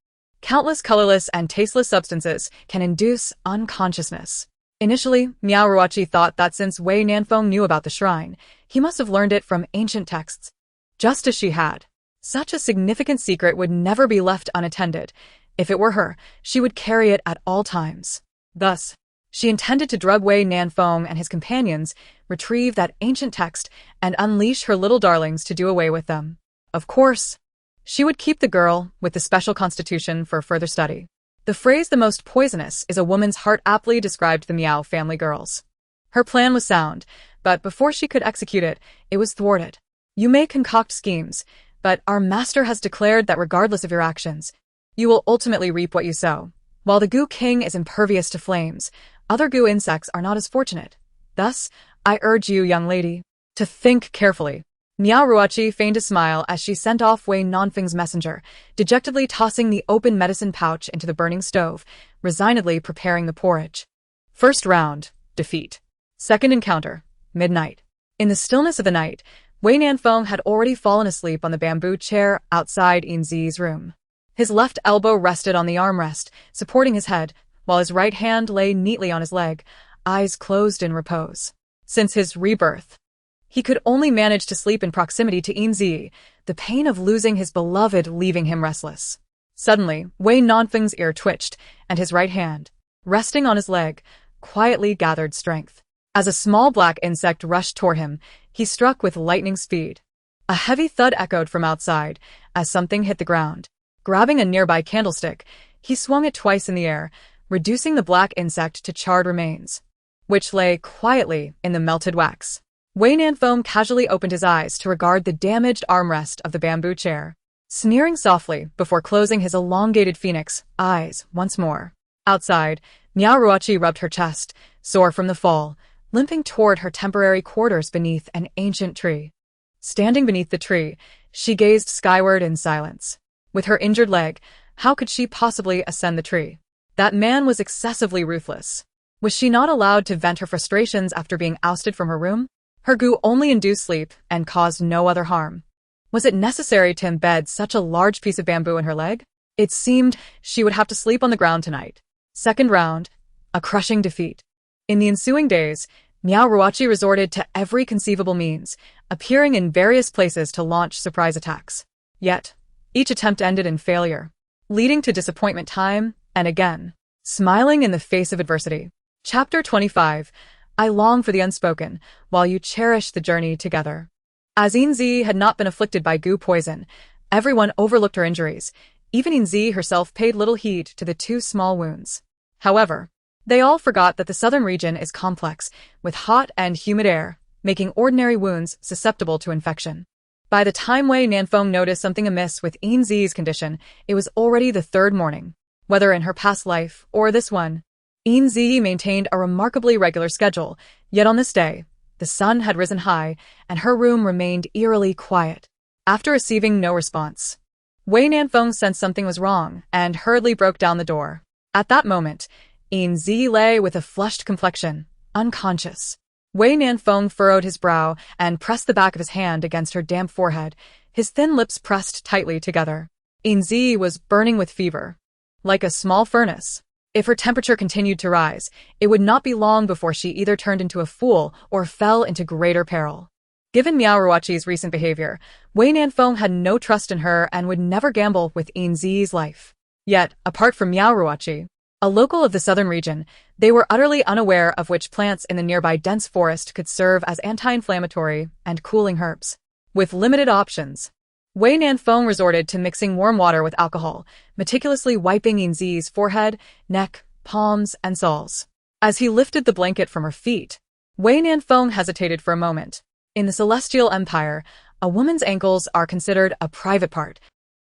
Countless colorless and tasteless substances can induce unconsciousness. Initially, Miao Ruoqi thought that since Wei Nanfeng knew about the shrine, he must have learned it from ancient texts. Just as she had. Such a significant secret would never be left unattended. If it were her, she would carry it at all times. Thus, she intended to drug Wei Nanfeng and his companions, retrieve that ancient text, and unleash her little darlings to do away with them. Of course, she would keep the girl with the special constitution for further study. The phrase "the most poisonous" is a woman's heart aptly described the Miao family girls. Her plan was sound, but before she could execute it, it was thwarted. You may concoct schemes, but our master has declared that regardless of your actions, you will ultimately reap what you sow. While the Gu King is impervious to flames, other Gu insects are not as fortunate. Thus, I urge you, young lady, to think carefully. Miao Ruoqi feigned a smile as she sent off Wei Nanfeng's messenger, dejectedly tossing the open medicine pouch into the burning stove, resignedly preparing the porridge. First round, defeat. Second encounter, midnight. In the stillness of the night, Wei Nanfeng had already fallen asleep on the bamboo chair outside Yin Zhiyi's room. His left elbow rested on the armrest, supporting his head, while his right hand lay neatly on his leg, eyes closed in repose. Since his rebirth, he could only manage to sleep in proximity to Yin Zhiyi, the pain of losing his beloved leaving him restless. Suddenly, Wei Nanfeng's ear twitched, and his right hand, resting on his leg, quietly gathered strength. As a small black insect rushed toward him, he struck with lightning speed. A heavy thud echoed from outside as something hit the ground. Grabbing a nearby candlestick, he swung it twice in the air, reducing the black insect to charred remains, which lay quietly in the melted wax. Wei Nanfeng casually opened his eyes to regard the damaged armrest of the bamboo chair, sneering softly before closing his elongated phoenix eyes once more. Outside, Miao Ruoqi rubbed her chest, sore from the fall, limping toward her temporary quarters beneath an ancient tree. Standing beneath the tree, she gazed skyward in silence. With her injured leg, how could she possibly ascend the tree? That man was excessively ruthless. Was she not allowed to vent her frustrations after being ousted from her room? Her goo only induced sleep and caused no other harm. Was it necessary to embed such a large piece of bamboo in her leg? It seemed she would have to sleep on the ground tonight. Second round, a crushing defeat. In the ensuing days, Miao Ruoqi resorted to every conceivable means, appearing in various places to launch surprise attacks. Yet, each attempt ended in failure, leading to disappointment time and again. Smiling in the face of adversity. Chapter 25. I long for the unspoken, while you cherish the journey together. As Yin Zhiyi had not been afflicted by goo poison, everyone overlooked her injuries. Even Yin Zhiyi herself paid little heed to the two small wounds. However, they all forgot that the southern region is complex, with hot and humid air, making ordinary wounds susceptible to infection. By the time Wei Nanfeng noticed something amiss with Yin Zhiyi's condition, it was already the third morning. Whether in her past life or this one, Yin Zhiyi maintained a remarkably regular schedule, yet on this day, the sun had risen high, and her room remained eerily quiet. After receiving no response, Wei Nanfeng sensed something was wrong and hurriedly broke down the door. At that moment, Yin Zhiyi lay with a flushed complexion, unconscious. Wei Nanfeng furrowed his brow and pressed the back of his hand against her damp forehead, his thin lips pressed tightly together. Yin Zhiyi was burning with fever, like a small furnace. If her temperature continued to rise, it would not be long before she either turned into a fool or fell into greater peril. Given Miao Ruoqi's recent behavior, Wei Nanfeng had no trust in her and would never gamble with Yin Zhiyi's life. Yet, apart from Miao Ruoqi, a local of the southern region, they were utterly unaware of which plants in the nearby dense forest could serve as anti-inflammatory and cooling herbs. With limited options, Wei Nanfeng resorted to mixing warm water with alcohol, meticulously wiping Yin Zhiyi's forehead, neck, palms, and soles. As he lifted the blanket from her feet, Wei Nanfeng hesitated for a moment. In the Celestial Empire, a woman's ankles are considered a private part,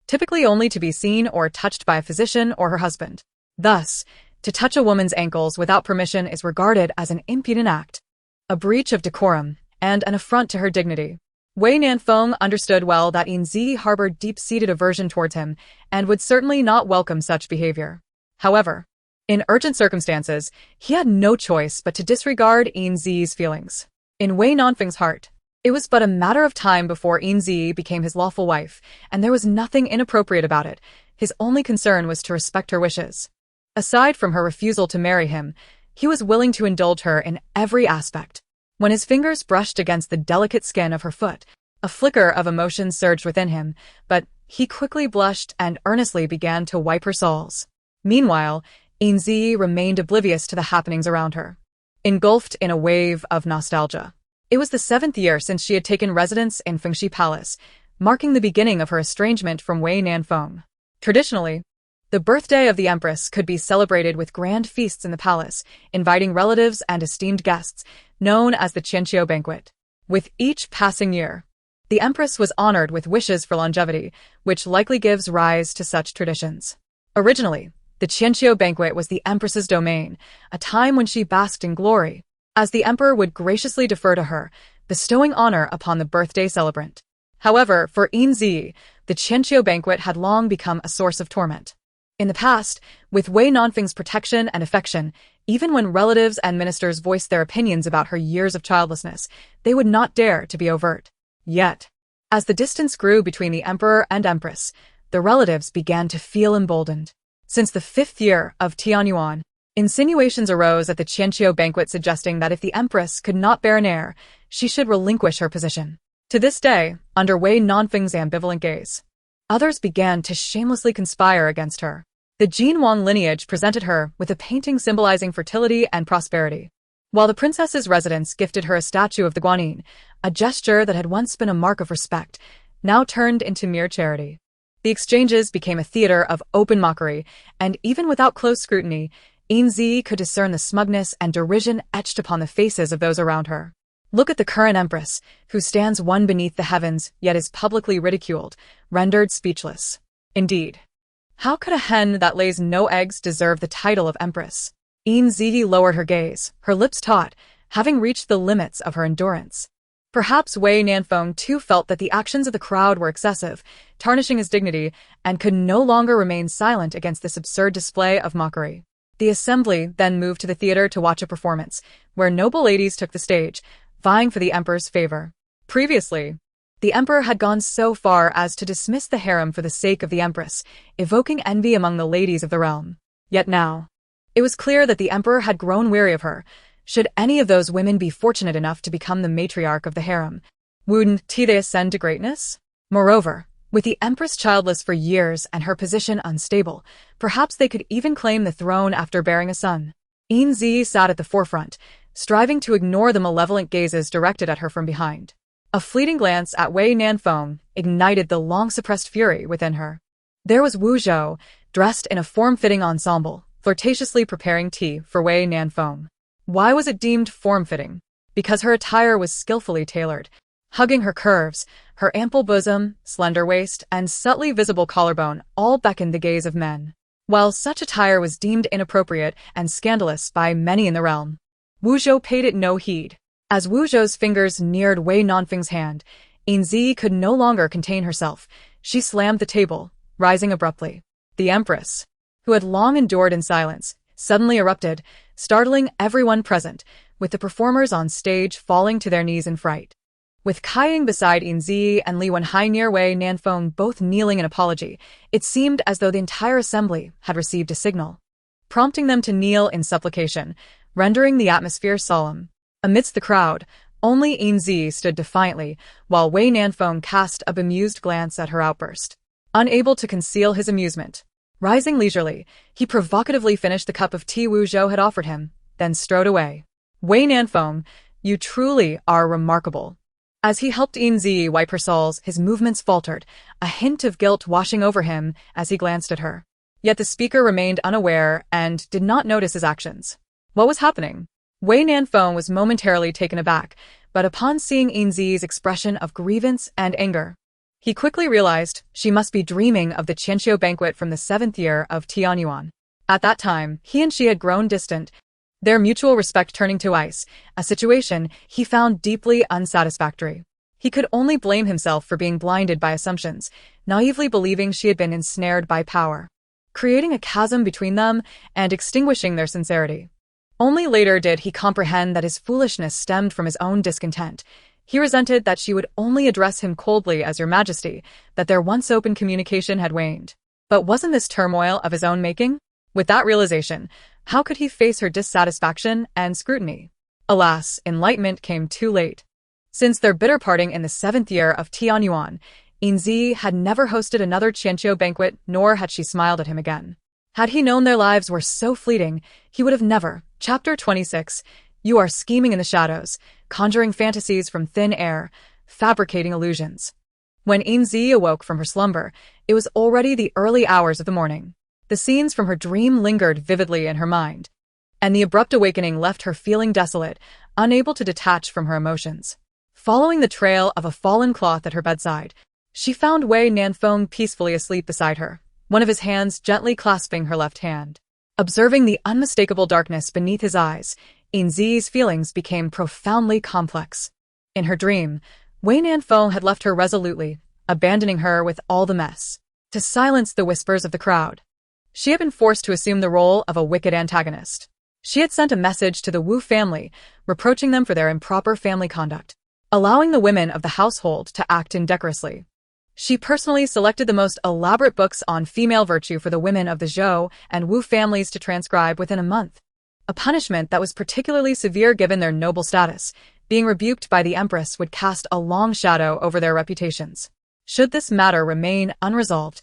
typically only to be seen or touched by a physician or her husband. Thus, to touch a woman's ankles without permission is regarded as an impudent act, a breach of decorum, and an affront to her dignity. Wei Nanfeng understood well that Yin Zhiyi harbored deep-seated aversion towards him and would certainly not welcome such behavior. However, in urgent circumstances, he had no choice but to disregard Yin Zhiyi's feelings. In Wei Nanfeng's heart, it was but a matter of time before Yin Zhiyi became his lawful wife, and there was nothing inappropriate about it. His only concern was to respect her wishes. Aside from her refusal to marry him, he was willing to indulge her in every aspect. When his fingers brushed against the delicate skin of her foot, a flicker of emotion surged within him, but he quickly blushed and earnestly began to wipe her soles. Meanwhile, Yin Zhiyi remained oblivious to the happenings around her, engulfed in a wave of nostalgia. It was the 7th year since she had taken residence in Fengxi Palace, marking the beginning of her estrangement from Wei Nanfeng. Traditionally, the birthday of the empress could be celebrated with grand feasts in the palace, inviting relatives and esteemed guests, known as the Qianqiu banquet. With each passing year, the empress was honored with wishes for longevity, which likely gives rise to such traditions. Originally, the Qianqiu banquet was the empress's domain, a time when she basked in glory, as the emperor would graciously defer to her, bestowing honor upon the birthday celebrant. However, for Yin Zhiyi, the Qianqiu banquet had long become a source of torment. In the past, with Wei Nanfeng's protection and affection, even when relatives and ministers voiced their opinions about her years of childlessness, they would not dare to be overt. Yet, as the distance grew between the emperor and empress, the relatives began to feel emboldened. Since the 5th year of Tianyuan, Insinuations arose at the Qianqiu banquet suggesting that if the empress could not bear an heir, she should relinquish her position. To this day, under Wei Nanfeng's ambivalent gaze, others began to shamelessly conspire against her. The Jinwang lineage presented her with a painting symbolizing fertility and prosperity, while the princess's residence gifted her a statue of the Guanyin, a gesture that had once been a mark of respect, now turned into mere charity. The exchanges became a theater of open mockery, and even without close scrutiny, Yin Zhiyi could discern the smugness and derision etched upon the faces of those around her. Look at the current empress, who stands one beneath the heavens yet is publicly ridiculed, rendered speechless. Indeed, how could a hen that lays no eggs deserve the title of empress? Yin Zhiyi lowered her gaze, her lips taut, having reached the limits of her endurance. Perhaps Wei Nanfeng too felt that the actions of the crowd were excessive, tarnishing his dignity, and could no longer remain silent against this absurd display of mockery. The assembly then moved to the theater to watch a performance, where noble ladies took the stage, vying for the emperor's favor. Previously, the emperor had gone so far as to dismiss the harem for the sake of the empress, evoking envy among the ladies of the realm. Yet now, it was clear that the emperor had grown weary of her. Should any of those women be fortunate enough to become the matriarch of the harem, wouldn't they ascend to greatness? Moreover, with the empress childless for years and her position unstable, perhaps they could even claim the throne after bearing a son. Yin Zhiyi sat at the forefront, striving to ignore the malevolent gazes directed at her from behind. A fleeting glance at Wei Nanfeng ignited the long-suppressed fury within her. There was Wu Zhou, dressed in a form-fitting ensemble, flirtatiously preparing tea for Wei Nanfeng. Why was it deemed form-fitting? Because her attire was skillfully tailored, hugging her curves, her ample bosom, slender waist, and subtly visible collarbone all beckoned the gaze of men. While such attire was deemed inappropriate and scandalous by many in the realm, Wu Zhou paid it no heed. As Wu Zhou's fingers neared Wei Nanfeng's hand, Yin Zhiyi could no longer contain herself. She slammed the table, rising abruptly. The empress, who had long endured in silence, suddenly erupted, startling everyone present, with the performers on stage falling to their knees in fright. With Kaiying beside Yin Zhiyi and Li Wenhai near Wei Nanfeng both kneeling in apology, it seemed as though the entire assembly had received a signal, prompting them to kneel in supplication, rendering the atmosphere solemn. Amidst the crowd, only Yin Zhiyi stood defiantly, while Wei Nanfeng cast a bemused glance at her outburst. Unable to conceal his amusement, rising leisurely, he provocatively finished the cup of tea Wu Zhou had offered him, then strode away. Wei Nanfeng, you truly are remarkable. As he helped Yin Zhiyi wipe her soles, his movements faltered, a hint of guilt washing over him as he glanced at her. Yet the speaker remained unaware and did not notice his actions. What was happening? Wei Nanfeng was momentarily taken aback, but upon seeing Yin Zhiyi's expression of grievance and anger, he quickly realized she must be dreaming of the Qianqiu banquet from the 7th year of Tianyuan. At that time, he and she had grown distant, their mutual respect turning to ice, a situation he found deeply unsatisfactory. He could only blame himself for being blinded by assumptions, naively believing she had been ensnared by power, creating a chasm between them and extinguishing their sincerity. Only later did he comprehend that his foolishness stemmed from his own discontent. He resented that she would only address him coldly as Your Majesty, that their once open communication had waned. But wasn't this turmoil of his own making? With that realization, how could he face her dissatisfaction and scrutiny? Alas, enlightenment came too late. Since their bitter parting in the 7th year of Tianyuan, Yin Zhiyi had never hosted another Qianqiu banquet, nor had she smiled at him again. Had he known their lives were so fleeting, he would have never. Chapter 26. You are scheming in the shadows, conjuring fantasies from thin air, fabricating illusions. When Yin Zhiyi awoke from her slumber, it was already the early hours of the morning. The scenes from her dream lingered vividly in her mind, and the abrupt awakening left her feeling desolate, unable to detach from her emotions. Following the trail of a fallen cloth at her bedside, she found Wei Nanfeng peacefully asleep beside her, one of his hands gently clasping her left hand. Observing the unmistakable darkness beneath his eyes, Yin Zhiyi's feelings became profoundly complex. In her dream, Wei Nanfeng had left her resolutely, abandoning her with all the mess. To silence the whispers of the crowd, she had been forced to assume the role of a wicked antagonist. She had sent a message to the Wu family, reproaching them for their improper family conduct, allowing the women of the household to act indecorously. She personally selected the most elaborate books on female virtue for the women of the Zhou and Wu families to transcribe within a month. a punishment that was particularly severe given their noble status. Being rebuked by the empress would cast a long shadow over their reputations. Should this matter remain unresolved,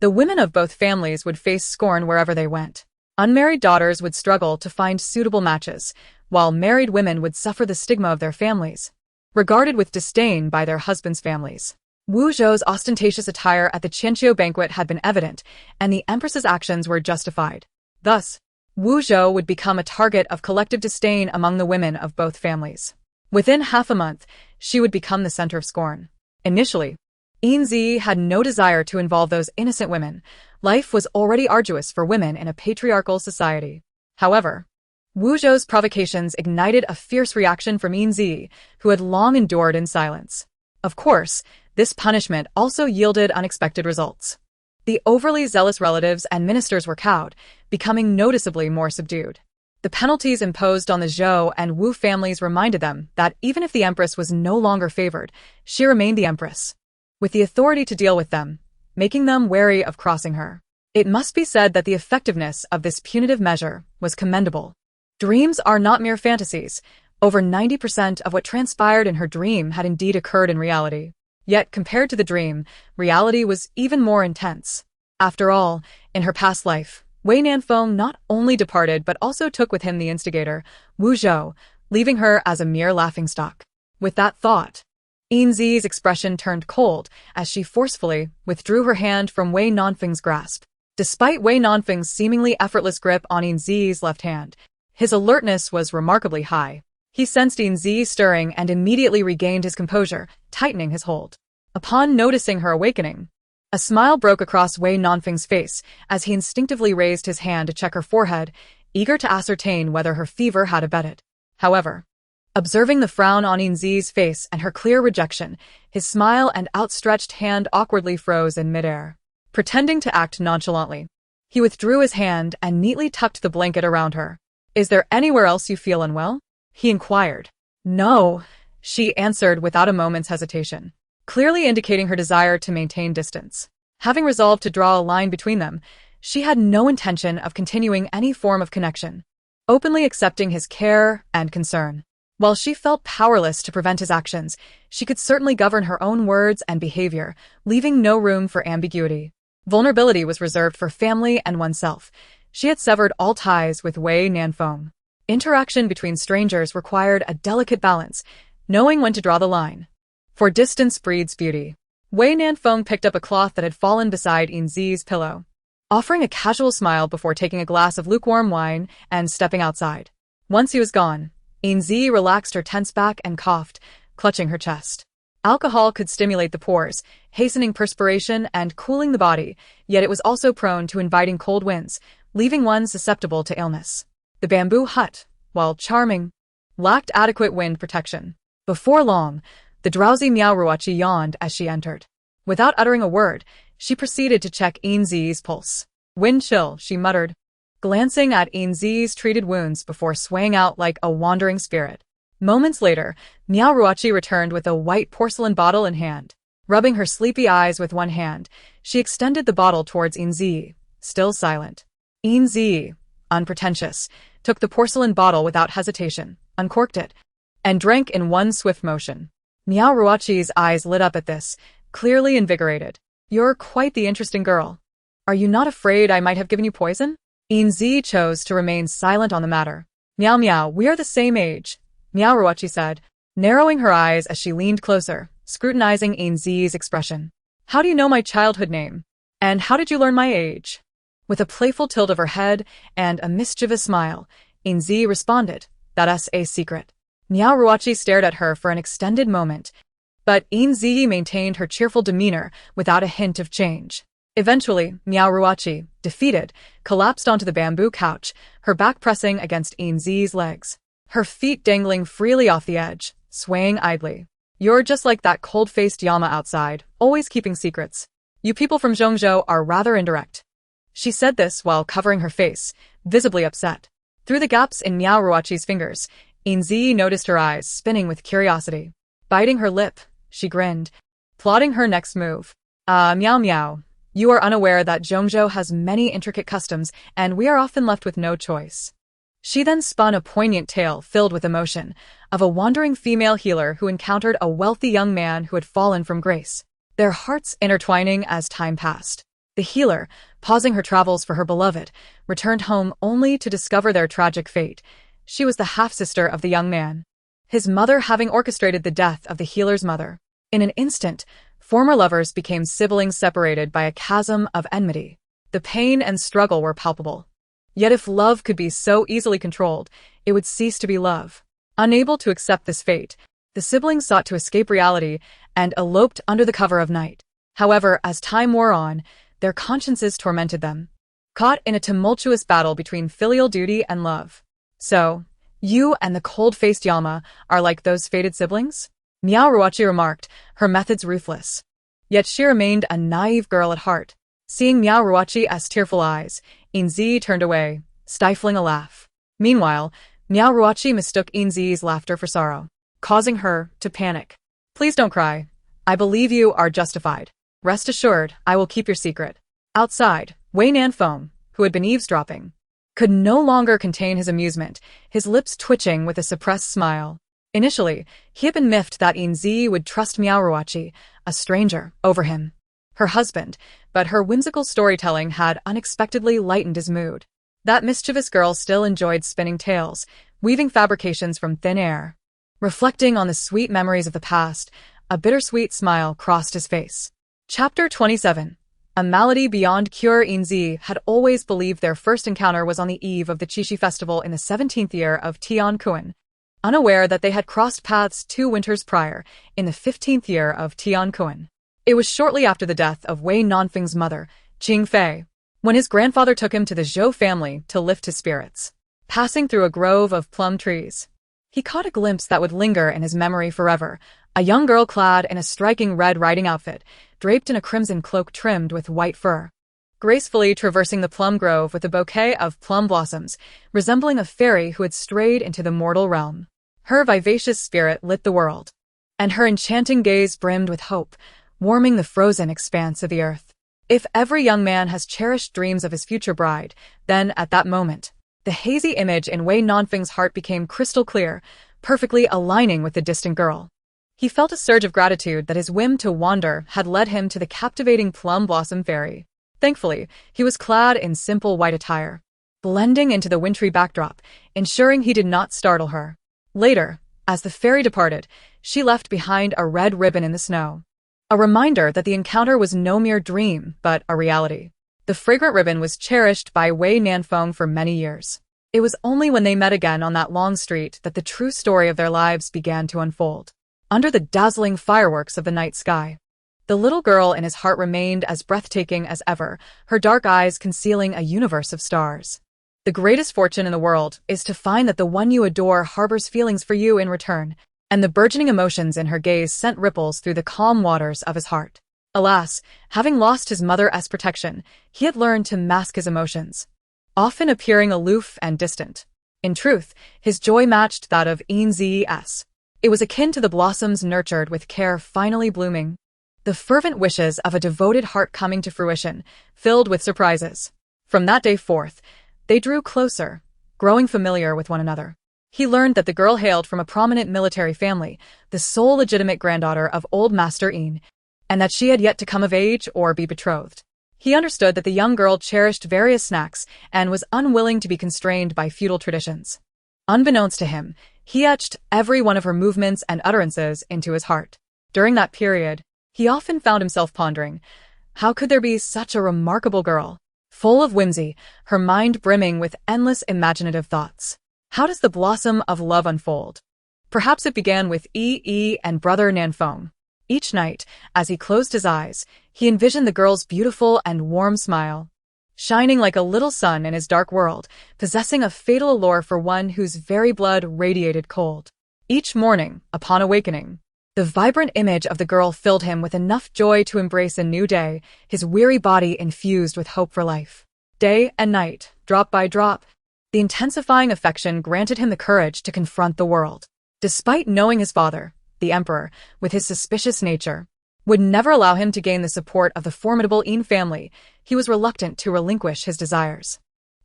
the women of both families would face scorn wherever they went. Unmarried daughters would struggle to find suitable matches, while married women would suffer the stigma of their families, regarded with disdain by their husbands' families. Wu Zhou's ostentatious attire at the Qianqiu banquet had been evident, and the empress's actions were justified. Thus, Wu Zhou would become a target of collective disdain among the women of both families. Within half a month, she would become the center of scorn. Initially, Yin Zhiyi had no desire to involve those innocent women. Life was already arduous for women in a patriarchal society. However, Wu Zhou's provocations ignited a fierce reaction from Yin Zhiyi, who had long endured in silence. Of course, this punishment also yielded unexpected results. The overly zealous relatives and ministers were cowed, becoming noticeably more subdued. The penalties imposed on the Zhou and Wu families reminded them that even if the empress was no longer favored, she remained the empress, with the authority to deal with them, making them wary of crossing her. It must be said that the effectiveness of this punitive measure was commendable. Dreams are not mere fantasies. Over 90% of what transpired in her dream had indeed occurred in reality. Yet, compared to the dream, reality was even more intense. After all, in her past life, Wei Nanfeng not only departed but also took with him the instigator, Wu Zhou, leaving her as a mere laughingstock. With that thought, Yin Zhiyi's expression turned cold as she forcefully withdrew her hand from Wei Nanfeng's grasp. Despite Wei Nanfeng's seemingly effortless grip on Yin Zhiyi's left hand, his alertness was remarkably high. He sensed Yin Zhiyi stirring and immediately regained his composure, tightening his hold. Upon noticing her awakening, a smile broke across Wei Nanfeng's face as he instinctively raised his hand to check her forehead, eager to ascertain whether her fever had abated. However, observing the frown on Yin Zhiyi's face and her clear rejection, his smile and outstretched hand awkwardly froze in midair. Pretending to act nonchalantly, he withdrew his hand and neatly tucked the blanket around her. "Is there anywhere else you feel unwell?" he inquired. "No," she answered without a moment's hesitation, clearly indicating her desire to maintain distance. Having resolved to draw a line between them, she had no intention of continuing any form of connection, openly accepting his care and concern. While she felt powerless to prevent his actions, she could certainly govern her own words and behavior, leaving no room for ambiguity. Vulnerability was reserved for family and oneself. She had severed all ties with Wei Nanfeng. Interaction between strangers required a delicate balance, knowing when to draw the line. For distance breeds beauty. Wei Nanfeng picked up a cloth that had fallen beside Yin Zhiyi's pillow, offering a casual smile before taking a glass of lukewarm wine and stepping outside. Once he was gone, Yin Zhiyi relaxed her tense back and coughed, clutching her chest. Alcohol could stimulate the pores, hastening perspiration and cooling the body, yet it was also prone to inviting cold winds, leaving one susceptible to illness. The bamboo hut, while charming, lacked adequate wind protection. Before long, the drowsy Miao Ruoqi yawned as she entered. Without uttering a word, she proceeded to check Yin Zhiyi's pulse. "Wind chill," she muttered, glancing at Yin Zhiyi's treated wounds before swaying out like a wandering spirit. Moments later, Miao Ruoqi returned with a white porcelain bottle in hand. Rubbing her sleepy eyes with one hand, she extended the bottle towards Yin Zhiyi, still silent. Yin Zhiyi, unpretentious, took the porcelain bottle without hesitation, uncorked it, and drank in one swift motion. Miao Ruoqi's eyes lit up at this, clearly invigorated. "You're quite the interesting girl. Are you not afraid I might have given you poison?" Yin Zhiyi chose to remain silent on the matter. "Miao Miao, we are the same age," Miao Ruoqi said, narrowing her eyes as she leaned closer, scrutinizing Yin Zhiyi's expression. "How do you know my childhood name? And how did you learn my age?" With a playful tilt of her head and a mischievous smile, Yin Zhiyi responded, "That's a secret." Miao Ruoqi stared at her for an extended moment, but Yin Zhiyi maintained her cheerful demeanor without a hint of change. Eventually, Miao Ruoqi, defeated, collapsed onto the bamboo couch, her back pressing against Yin Zhiyi's legs, her feet dangling freely off the edge, swaying idly. "You're just like that cold-faced Yama outside, always keeping secrets. You people from Zhongzhou are rather indirect." She said this while covering her face, visibly upset. Through the gaps in Miao Ruoqi's fingers, Yin Zhiyi noticed her eyes spinning with curiosity. Biting her lip, she grinned, plotting her next move. Miao Miao, you are unaware that Zhongzhou has many intricate customs, and we are often left with no choice." She then spun a poignant tale filled with emotion of a wandering female healer who encountered a wealthy young man who had fallen from grace, their hearts intertwining as time passed. The healer, pausing her travels for her beloved, returned home only to discover their tragic fate. She was the half-sister of the young man, his mother having orchestrated the death of the healer's mother. In an instant, former lovers became siblings separated by a chasm of enmity. The pain and struggle were palpable. Yet if love could be so easily controlled, it would cease to be love. Unable to accept this fate, the siblings sought to escape reality and eloped under the cover of night. However, as time wore on, their consciences tormented them, caught in a tumultuous battle between filial duty and love. So, you and the cold-faced Yama are like those fated siblings? Miao Ruachi remarked, her methods ruthless. Yet she remained a naive girl at heart. Seeing Miao Ruachi as tearful eyes, Yin Zhiyi turned away, stifling a laugh. Meanwhile, Miao Ruachi mistook Yin Zhiyi's laughter for sorrow, causing her to panic. Please don't cry. I believe you are justified. Rest assured, I will keep your secret. Outside, Wei Nanfeng, who had been eavesdropping, could no longer contain his amusement, his lips twitching with a suppressed smile. Initially, he had been miffed that Yin Zhiyi would trust Miao Ruachi, a stranger, over him, her husband, but her whimsical storytelling had unexpectedly lightened his mood. That mischievous girl still enjoyed spinning tales, weaving fabrications from thin air. Reflecting on the sweet memories of the past, a bittersweet smile crossed his face. Chapter 27. A malady beyond cure. Yin Zhiyi had always believed their first encounter was on the eve of the Qixi festival in the 17th year of Tian Kuan, unaware that they had crossed paths 2 winters prior, in the 15th year of Tian Kuan. It was shortly after the death of Wei Nanfeng's mother, Qing Fei, when his grandfather took him to the Zhou family to lift his spirits. Passing through a grove of plum trees, he caught a glimpse that would linger in his memory forever, a young girl clad in a striking red riding outfit, draped in a crimson cloak trimmed with white fur, gracefully traversing the plum grove with a bouquet of plum blossoms, resembling a fairy who had strayed into the mortal realm. Her vivacious spirit lit the world, and her enchanting gaze brimmed with hope, warming the frozen expanse of the earth. If every young man has cherished dreams of his future bride, then, at that moment, the hazy image in Wei Nanfeng's heart became crystal clear, perfectly aligning with the distant girl. He felt a surge of gratitude that his whim to wander had led him to the captivating plum blossom fairy. Thankfully, he was clad in simple white attire, blending into the wintry backdrop, ensuring he did not startle her. Later, as the fairy departed, she left behind a red ribbon in the snow, a reminder that the encounter was no mere dream, but a reality. The fragrant ribbon was cherished by Wei Nanfeng for many years. It was only when they met again on that long street that the true story of their lives began to unfold. Under the dazzling fireworks of the night sky, the little girl in his heart remained as breathtaking as ever, her dark eyes concealing a universe of stars. The greatest fortune in the world is to find that the one you adore harbors feelings for you in return, and the burgeoning emotions in her gaze sent ripples through the calm waters of his heart. Alas, having lost his mother's protection, he had learned to mask his emotions, often appearing aloof and distant. In truth, his joy matched that of Yin Zhiyi's. It was akin to the blossoms nurtured with care finally blooming, the fervent wishes of a devoted heart coming to fruition, filled with surprises. From that day forth, they drew closer, growing familiar with one another. He learned that the girl hailed from a prominent military family, the sole legitimate granddaughter of Old Master Yin, and that she had yet to come of age or be betrothed. He understood that the young girl cherished various snacks and was unwilling to be constrained by feudal traditions. Unbeknownst to him, he etched every one of her movements and utterances into his heart. During that period, he often found himself pondering, how could there be such a remarkable girl, full of whimsy, her mind brimming with endless imaginative thoughts? How does the blossom of love unfold? Perhaps it began with Yi and brother Nanfeng. Each night, as he closed his eyes, he envisioned the girl's beautiful and warm smile, shining like a little sun in his dark world, possessing a fatal allure for one whose very blood radiated cold. Each morning, upon awakening, the vibrant image of the girl filled him with enough joy to embrace a new day, his weary body infused with hope for life. Day and night, drop by drop, the intensifying affection granted him the courage to confront the world. Despite knowing his father, the emperor, with his suspicious nature, would never allow him to gain the support of the formidable Yin family, he was reluctant to relinquish his desires.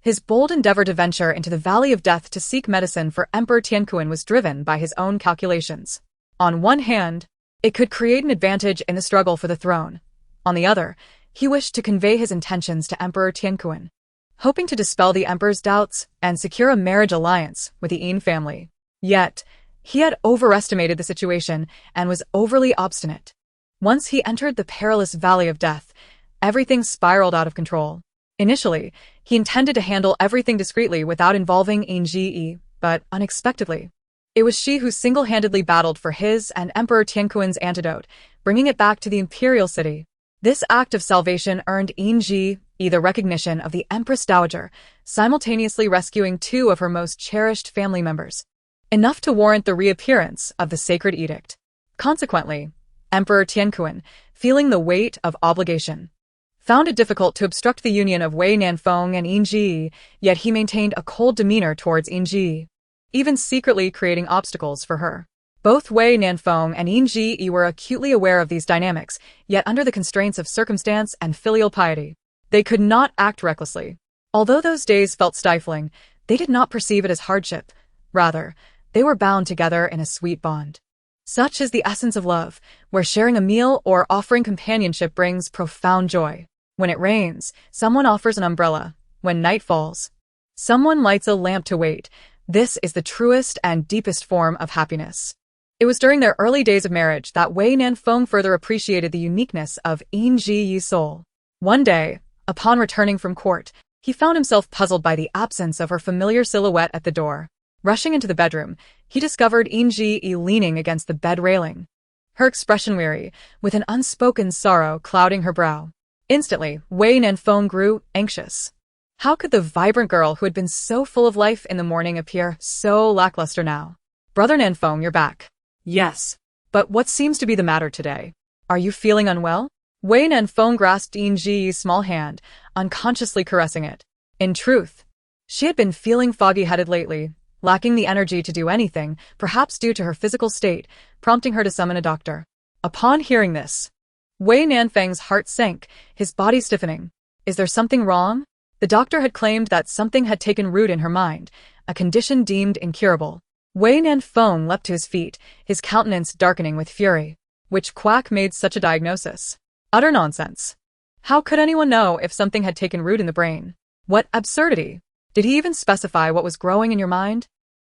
His bold endeavor to venture into the Valley of Death to seek medicine for Emperor Tianquan was driven by his own calculations. On one hand, it could create an advantage in the struggle for the throne. On the other, he wished to convey his intentions to Emperor Tianquan, hoping to dispel the emperor's doubts and secure a marriage alliance with the Yin family. Yet, he had overestimated the situation and was overly obstinate. Once he entered the perilous Valley of Death, everything spiraled out of control. Initially, he intended to handle everything discreetly without involving Yin Zhiyi, but unexpectedly, it was she who single-handedly battled for his and Emperor Tianquan's antidote, bringing it back to the imperial city. This act of salvation earned Yin Zhiyi the recognition of the Empress Dowager, simultaneously rescuing two of her most cherished family members, enough to warrant the reappearance of the sacred edict. Consequently, Emperor Tianquan, feeling the weight of obligation, found it difficult to obstruct the union of Wei Nanfeng and Yin Zhiyi, yet he maintained a cold demeanor towards Yin Zhiyi, even secretly creating obstacles for her. Both Wei Nanfeng and Yin Zhiyi were acutely aware of these dynamics, yet under the constraints of circumstance and filial piety, they could not act recklessly. Although those days felt stifling, they did not perceive it as hardship. Rather, they were bound together in a sweet bond. Such is the essence of love, where sharing a meal or offering companionship brings profound joy. When it rains, someone offers an umbrella. When night falls, someone lights a lamp to wait. This is the truest and deepest form of happiness. It was during their early days of marriage that Wei Nanfeng further appreciated the uniqueness of Yin Zhiyi's soul. One day, upon returning from court, he found himself puzzled by the absence of her familiar silhouette at the door. Rushing into the bedroom, he discovered Yin Zhiyi leaning against the bed railing, her expression weary, with an unspoken sorrow clouding her brow. Instantly, Wei Nanfeng grew anxious. How could the vibrant girl who had been so full of life in the morning appear so lackluster now? Brother Nanfeng, you're back. Yes. But what seems to be the matter today? Are you feeling unwell? Wei Nanfeng grasped Yin Zhiyi's small hand, unconsciously caressing it. In truth, she had been feeling foggy-headed lately, lacking the energy to do anything, perhaps due to her physical state, prompting her to summon a doctor. Upon hearing this, Wei Nanfeng's heart sank, his body stiffening. Is there something wrong? The doctor had claimed that something had taken root in her mind, a condition deemed incurable. Wei Nanfeng leapt to his feet, his countenance darkening with fury. Which quack made such a diagnosis? Utter nonsense. How could anyone know if something had taken root in the brain? What absurdity! Did he even specify what was growing in your mind?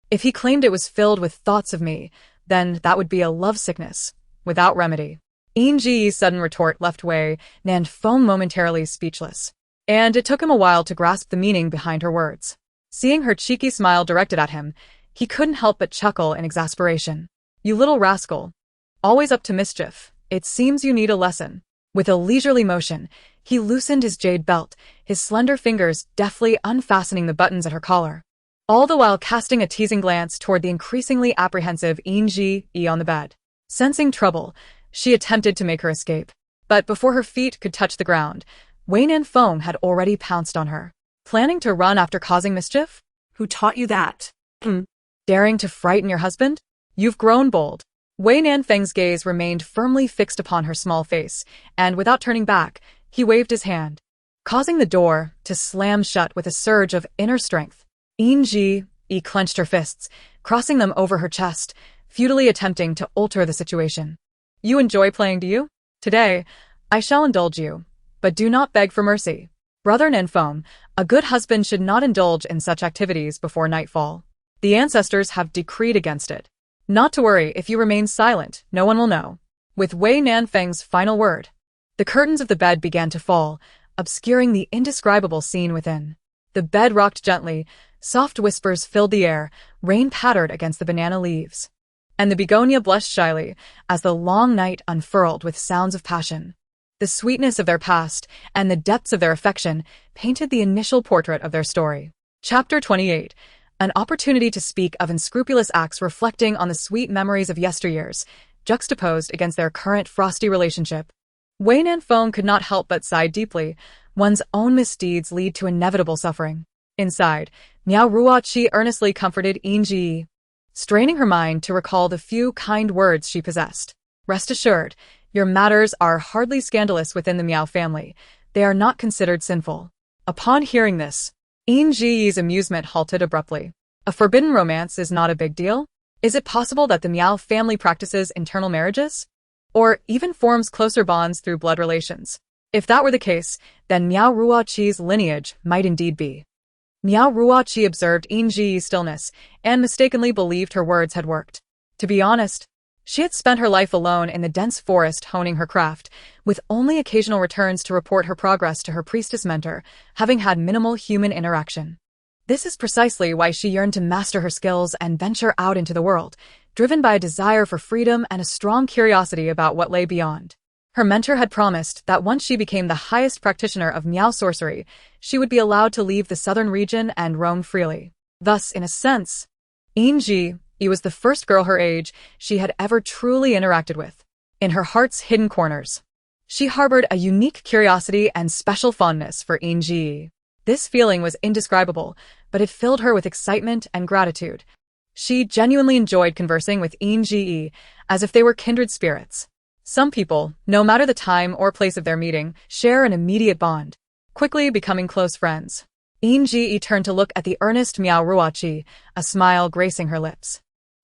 If he claimed it was filled with thoughts of me, then that would be a love sickness, without remedy. Yin Zhiyi's sudden retort left Wei Nanfeng momentarily speechless, and it took him a while to grasp the meaning behind her words. Seeing her cheeky smile directed at him, he couldn't help but chuckle in exasperation. You little rascal. Always up to mischief. It seems you need a lesson. With a leisurely motion, he loosened his jade belt, his slender fingers deftly unfastening the buttons at her collar, all the while casting a teasing glance toward the increasingly apprehensive Yin Zhiyi on the bed. Sensing trouble, she attempted to make her escape. But before her feet could touch the ground, Wei Nanfeng had already pounced on her. Planning to run after causing mischief? Who taught you that? Daring to frighten your husband? You've grown bold. Wei Nanfeng's gaze remained firmly fixed upon her small face, and without turning back, he waved his hand, causing the door to slam shut with a surge of inner strength. Yin Zhiyi clenched her fists, crossing them over her chest, futilely attempting to alter the situation. You enjoy playing, do you? Today, I shall indulge you, but do not beg for mercy. Brother Nanfeng, a good husband should not indulge in such activities before nightfall. The ancestors have decreed against it. Not to worry, if you remain silent, no one will know. With Wei Nanfeng's final word, the curtains of the bed began to fall, obscuring the indescribable scene within. The bed rocked gently, soft whispers filled the air, rain pattered against the banana leaves, and the begonia blushed shyly as the long night unfurled with sounds of passion. The sweetness of their past and the depths of their affection painted the initial portrait of their story. Chapter 28. An opportunity to speak of unscrupulous acts reflecting on the sweet memories of yesteryears, juxtaposed against their current frosty relationship. Wei Nanfeng could not help but sigh deeply. One's own misdeeds lead to inevitable suffering. Inside, Miao Ruoqi earnestly comforted Yin Zhiyi, straining her mind to recall the few kind words she possessed. Rest assured, your matters are hardly scandalous within the Miao family. They are not considered sinful. Upon hearing this, Yin Zhiyi's amusement halted abruptly. A forbidden romance is not a big deal? Is it possible that the Miao family practices internal marriages? Or even forms closer bonds through blood relations? If that were the case, then Miao Ruoqi's lineage might indeed be. Miao Ruoqi observed Yin Zhiyi's stillness and mistakenly believed her words had worked. To be honest, she had spent her life alone in the dense forest honing her craft, with only occasional returns to report her progress to her priestess mentor, having had minimal human interaction. This is precisely why she yearned to master her skills and venture out into the world, driven by a desire for freedom and a strong curiosity about what lay beyond. Her mentor had promised that once she became the highest practitioner of Miao sorcery, she would be allowed to leave the southern region and roam freely. Thus, in a sense, Yin Zhiyi was the first girl her age she had ever truly interacted with. In her heart's hidden corners, she harbored a unique curiosity and special fondness for Yin Zhiyi. This feeling was indescribable, but it filled her with excitement and gratitude. She genuinely enjoyed conversing with Yin Zhiyi as if they were kindred spirits. Some people, no matter the time or place of their meeting, share an immediate bond, quickly becoming close friends. Yin Zhiyi turned to look at the earnest Miao Ruoqi, a smile gracing her lips.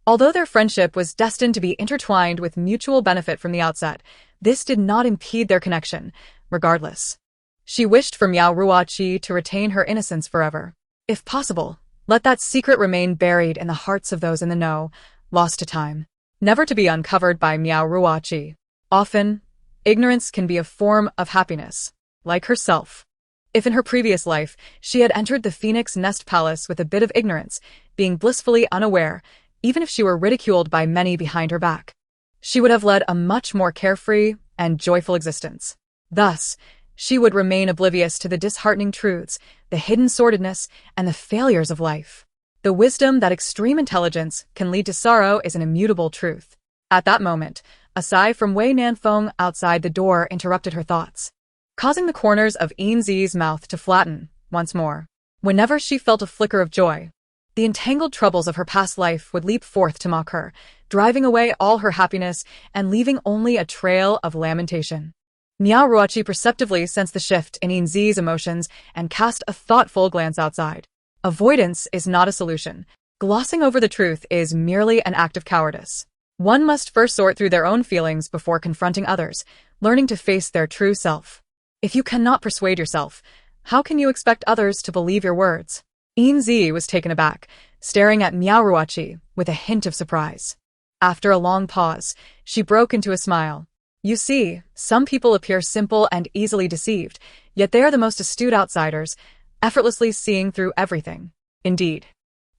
Although their friendship was destined to be intertwined with mutual benefit from the outset, this did not impede their connection, regardless. She wished for Miao Ruoqi to retain her innocence forever. If possible, let that secret remain buried in the hearts of those in the know, lost to time, never to be uncovered by Miao Ruoqi. Often, ignorance can be a form of happiness, like herself. If in her previous life she had entered the Phoenix Nest Palace with a bit of ignorance, being blissfully unaware, even if she were ridiculed by many behind her back, she would have led a much more carefree and joyful existence. Thus, she would remain oblivious to the disheartening truths, the hidden sordidness, and the failures of life. The wisdom that extreme intelligence can lead to sorrow is an immutable truth. At that moment, a sigh from Wei Nanfeng outside the door interrupted her thoughts, causing the corners of Yin Zhiyi's mouth to flatten once more. Whenever she felt a flicker of joy, the entangled troubles of her past life would leap forth to mock her, driving away all her happiness and leaving only a trail of lamentation. Miao Ruoqi perceptively sensed the shift in Yin Zhiyi's emotions and cast a thoughtful glance outside. Avoidance is not a solution. Glossing over the truth is merely an act of cowardice. One must first sort through their own feelings before confronting others, learning to face their true self. If you cannot persuade yourself, how can you expect others to believe your words? Yin Zhiyi was taken aback, staring at Miao Ruoqi with a hint of surprise. After a long pause, she broke into a smile. You see, some people appear simple and easily deceived, yet they are the most astute outsiders, effortlessly seeing through everything. Indeed.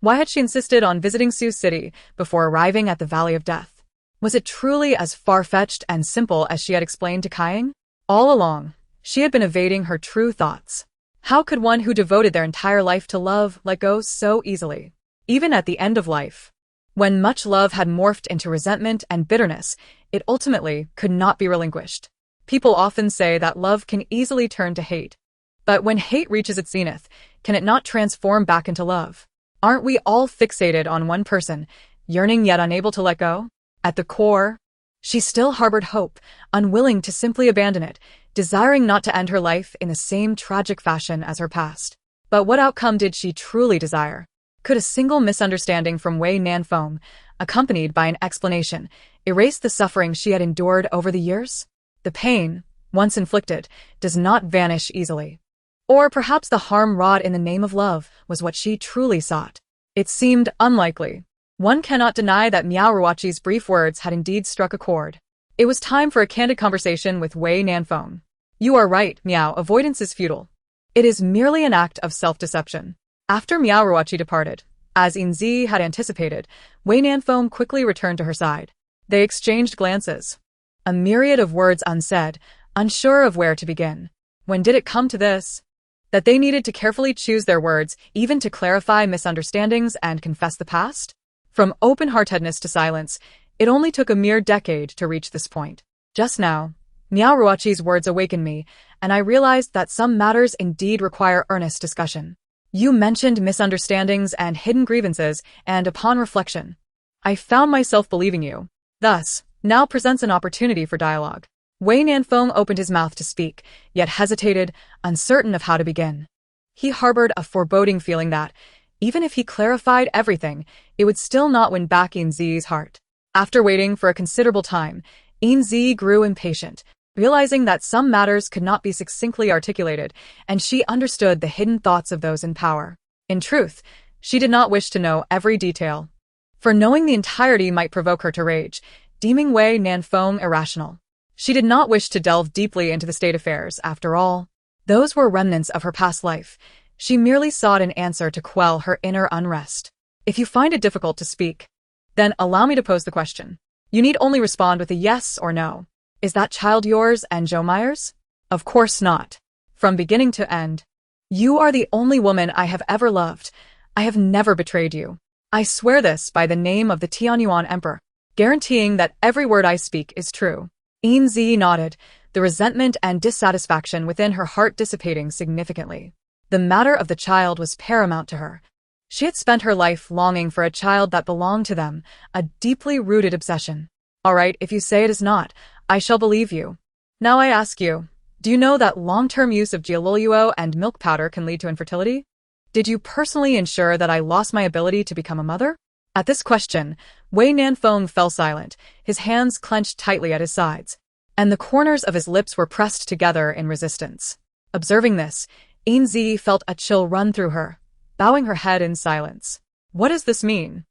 Why had she insisted on visiting Sioux City before arriving at the Valley of Death? Was it truly as far-fetched and simple as she had explained to Kaiying? All along, she had been evading her true thoughts. How could one who devoted their entire life to love let go so easily? Even at the end of life, when much love had morphed into resentment and bitterness, it ultimately could not be relinquished. People often say that love can easily turn to hate. But when hate reaches its zenith, can it not transform back into love? Aren't we all fixated on one person, yearning yet unable to let go? At the core, she still harbored hope, unwilling to simply abandon it, desiring not to end her life in the same tragic fashion as her past. But what outcome did she truly desire? Could a single misunderstanding from Wei Nanfeng, accompanied by an explanation, erase the suffering she had endured over the years? The pain, once inflicted, does not vanish easily. Or perhaps the harm wrought in the name of love was what she truly sought. It seemed unlikely. One cannot deny that Miao Ruoqi's brief words had indeed struck a chord. It was time for a candid conversation with Wei Nanfeng. You are right, Miao, avoidance is futile. It is merely an act of self-deception. After Miao Ruoqi departed, as Yin Zhiyi had anticipated, Wei Nanfeng quickly returned to her side. They exchanged glances. A myriad of words unsaid, unsure of where to begin. When did it come to this? That they needed to carefully choose their words, even to clarify misunderstandings and confess the past? From open-heartedness to silence, it only took a mere decade to reach this point. Just now, Miao Ruoqi's words awakened me, and I realized that some matters indeed require earnest discussion. You mentioned misunderstandings and hidden grievances, and upon reflection, I found myself believing you. Thus, now presents an opportunity for dialogue. Wei Nanfeng opened his mouth to speak, yet hesitated, uncertain of how to begin. He harbored a foreboding feeling that, even if he clarified everything, it would still not win back Yin Zhiyi's heart. After waiting for a considerable time, Yin Zhiyi grew impatient, realizing that some matters could not be succinctly articulated, and she understood the hidden thoughts of those in power. In truth, she did not wish to know every detail, for knowing the entirety might provoke her to rage, deeming Wei Nanfeng irrational. She did not wish to delve deeply into the state affairs, after all. Those were remnants of her past life. She merely sought an answer to quell her inner unrest. If you find it difficult to speak, then allow me to pose the question. You need only respond with a yes or no. Is that child yours and Joe Meyer's? Of course not. From beginning to end. You are the only woman I have ever loved. I have never betrayed you. I swear this by the name of the Tianyuan Emperor, guaranteeing that every word I speak is true. Yin Zhiyi nodded, the resentment and dissatisfaction within her heart dissipating significantly. The matter of the child was paramount to her. She had spent her life longing for a child that belonged to them, a deeply rooted obsession. All right, if you say it is not, I shall believe you. Now I ask you, do you know that long-term use of gialoluo and milk powder can lead to infertility? Did you personally ensure that I lost my ability to become a mother? At this question, Wei Nanfeng fell silent, his hands clenched tightly at his sides, and the corners of his lips were pressed together in resistance. Observing this, Yin Zhiyi felt a chill run through her, bowing her head in silence. What does this mean?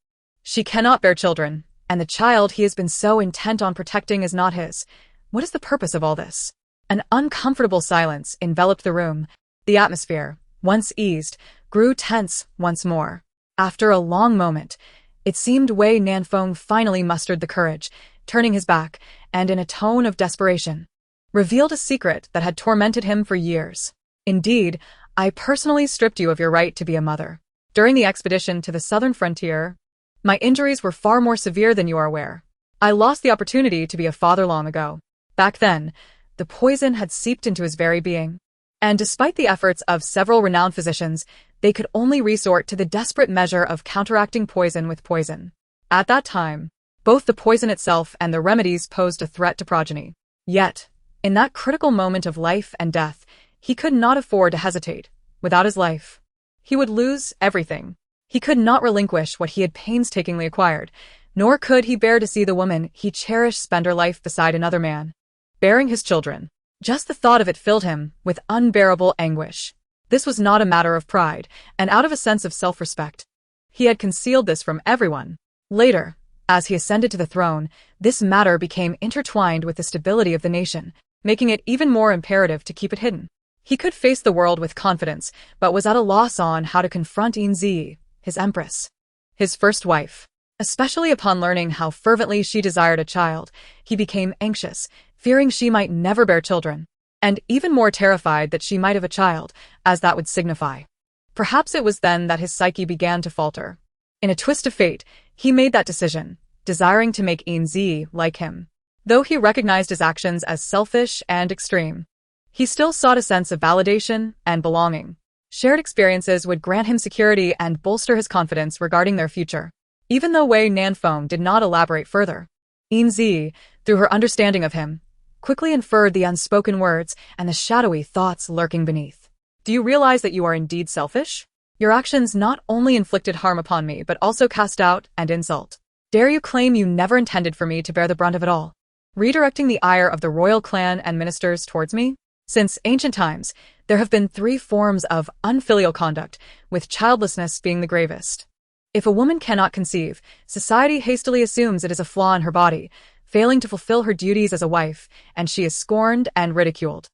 She cannot bear children, and the child he has been so intent on protecting is not his. What is the purpose of all this? An uncomfortable silence enveloped the room. The atmosphere, once eased, grew tense once more. After a long moment, it seemed Wei Nanfeng finally mustered the courage, turning his back, and in a tone of desperation, revealed a secret that had tormented him for years. Indeed, I personally stripped you of your right to be a mother. During the expedition to the southern frontier, my injuries were far more severe than you are aware. I lost the opportunity to be a father long ago. Back then, the poison had seeped into his very being. And despite the efforts of several renowned physicians, they could only resort to the desperate measure of counteracting poison with poison. At that time, both the poison itself and the remedies posed a threat to progeny. Yet, in that critical moment of life and death, he could not afford to hesitate. Without his life, he would lose everything. He could not relinquish what he had painstakingly acquired, nor could he bear to see the woman he cherished spend her life beside another man, bearing his children. Just the thought of it filled him with unbearable anguish. This was not a matter of pride, and out of a sense of self-respect. He had concealed this from everyone. Later, as he ascended to the throne, this matter became intertwined with the stability of the nation, making it even more imperative to keep it hidden. He could face the world with confidence, but was at a loss on how to confront Yin Zhiyi, his empress, his first wife. Especially upon learning how fervently she desired a child, he became anxious, fearing she might never bear children, and even more terrified that she might have a child, as that would signify. Perhaps it was then that his psyche began to falter. In a twist of fate, he made that decision, desiring to make Yin Zhiyi like him. Though he recognized his actions as selfish and extreme, he still sought a sense of validation and belonging. Shared experiences would grant him security and bolster his confidence regarding their future. Even though Wei Nanfeng did not elaborate further, Yin Zhiyi, through her understanding of him, quickly inferred the unspoken words and the shadowy thoughts lurking beneath. Do you realize that you are indeed selfish? Your actions not only inflicted harm upon me but also cast doubt and insult. Dare you claim you never intended for me to bear the brunt of it all, redirecting the ire of the royal clan and ministers towards me? Since ancient times, there have been 3 forms of unfilial conduct, with childlessness being the gravest. If a woman cannot conceive, society hastily assumes it is a flaw in her body, failing to fulfill her duties as a wife, and she is scorned and ridiculed.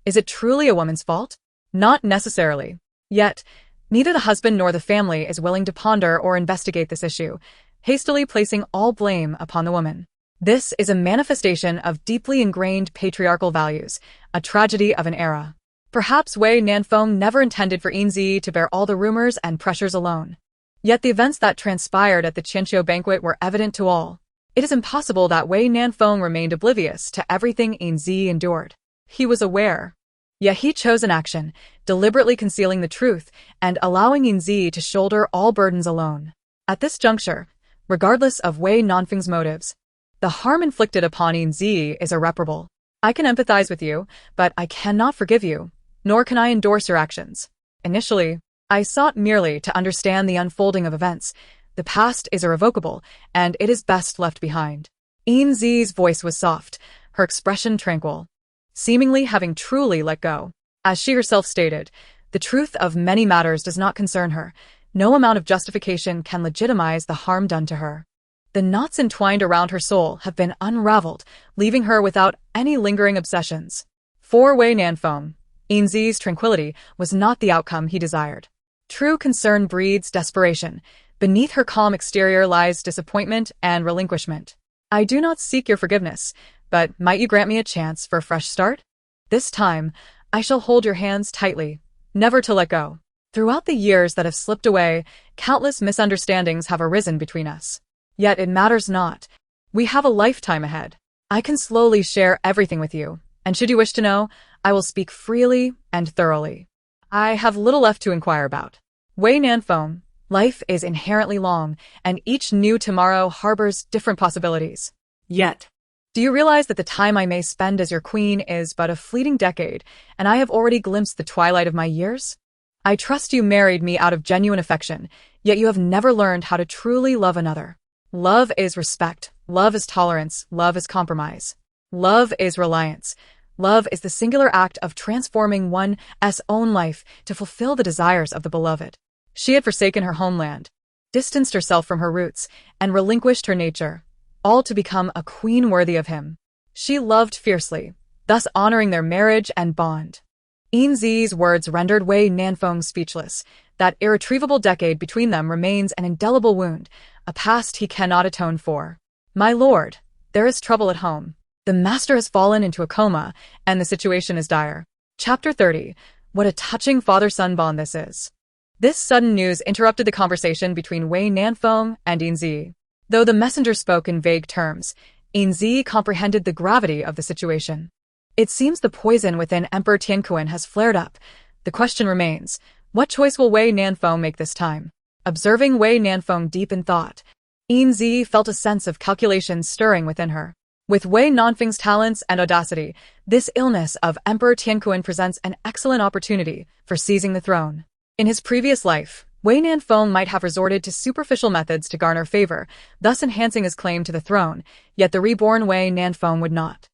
Is it truly a woman's fault? Not necessarily. Yet, neither the husband nor the family is willing to ponder or investigate this issue, hastily placing all blame upon the woman. This is a manifestation of deeply ingrained patriarchal values, a tragedy of an era. Perhaps Wei Nanfeng never intended for Yin Zhiyi to bear all the rumors and pressures alone. Yet the events that transpired at the Qianqiu banquet were evident to all. It is impossible that Wei Nanfeng remained oblivious to everything Yin Zhiyi endured. He was aware. Yet he chose an action, deliberately concealing the truth and allowing Yin Zhiyi to shoulder all burdens alone. At this juncture, regardless of Wei Nanfeng's motives, the harm inflicted upon Yin Zhiyi is irreparable. I can empathize with you, but I cannot forgive you, nor can I endorse your actions. initially, I sought merely to understand the unfolding of events. The past is irrevocable, and it is best left behind. Yin Zhiyi's voice was soft, her expression tranquil, seemingly having truly let go. As she herself stated, the truth of many matters does not concern her. No amount of justification can legitimize the harm done to her. The knots entwined around her soul have been unraveled, leaving her without any lingering obsessions. For Wei Nanfeng, Yin Zhiyi's tranquility was not the outcome he desired. True concern breeds desperation. Beneath her calm exterior lies disappointment and relinquishment. I do not seek your forgiveness, but might you grant me a chance for a fresh start? This time, I shall hold your hands tightly, never to let go. Throughout the years that have slipped away, countless misunderstandings have arisen between us. Yet it matters not. We have a lifetime ahead. I can slowly share everything with you, and should you wish to know, I will speak freely and thoroughly. I have little left to inquire about. Wei Nanfeng, life is inherently long, and each new tomorrow harbors different possibilities. Yet. Do you realize that the time I may spend as your queen is but a fleeting decade, and I have already glimpsed the twilight of my years? I trust you married me out of genuine affection, yet you have never learned how to truly love another. Love is respect. Love is tolerance. Love is compromise. Love is reliance. Love is the singular act of transforming one's own life to fulfill the desires of the beloved. She had forsaken her homeland, distanced herself from her roots, and relinquished her nature, all to become a queen worthy of him. She loved fiercely, thus honoring their marriage and bond. Yin Zhiyi's words rendered Wei Nanfeng speechless. That irretrievable decade between them remains an indelible wound, a past he cannot atone for. My lord, there is trouble at home. The master has fallen into a coma, and the situation is dire. Chapter 30. What a touching father-son bond this is. This sudden news interrupted the conversation between Wei Nanfeng and Yin Zhiyi. Though the messenger spoke in vague terms, Yin Zhiyi comprehended the gravity of the situation. It seems the poison within Emperor Tianquan has flared up. The question remains, what choice will Wei Nanfeng make this time? Observing Wei Nanfeng deep in thought, Yin Zhiyi felt a sense of calculation stirring within her. With Wei Nanfeng's talents and audacity, this illness of Emperor Tianquan presents an excellent opportunity for seizing the throne. In his previous life, Wei Nanfeng might have resorted to superficial methods to garner favor, thus enhancing his claim to the throne, yet the reborn Wei Nanfeng would not.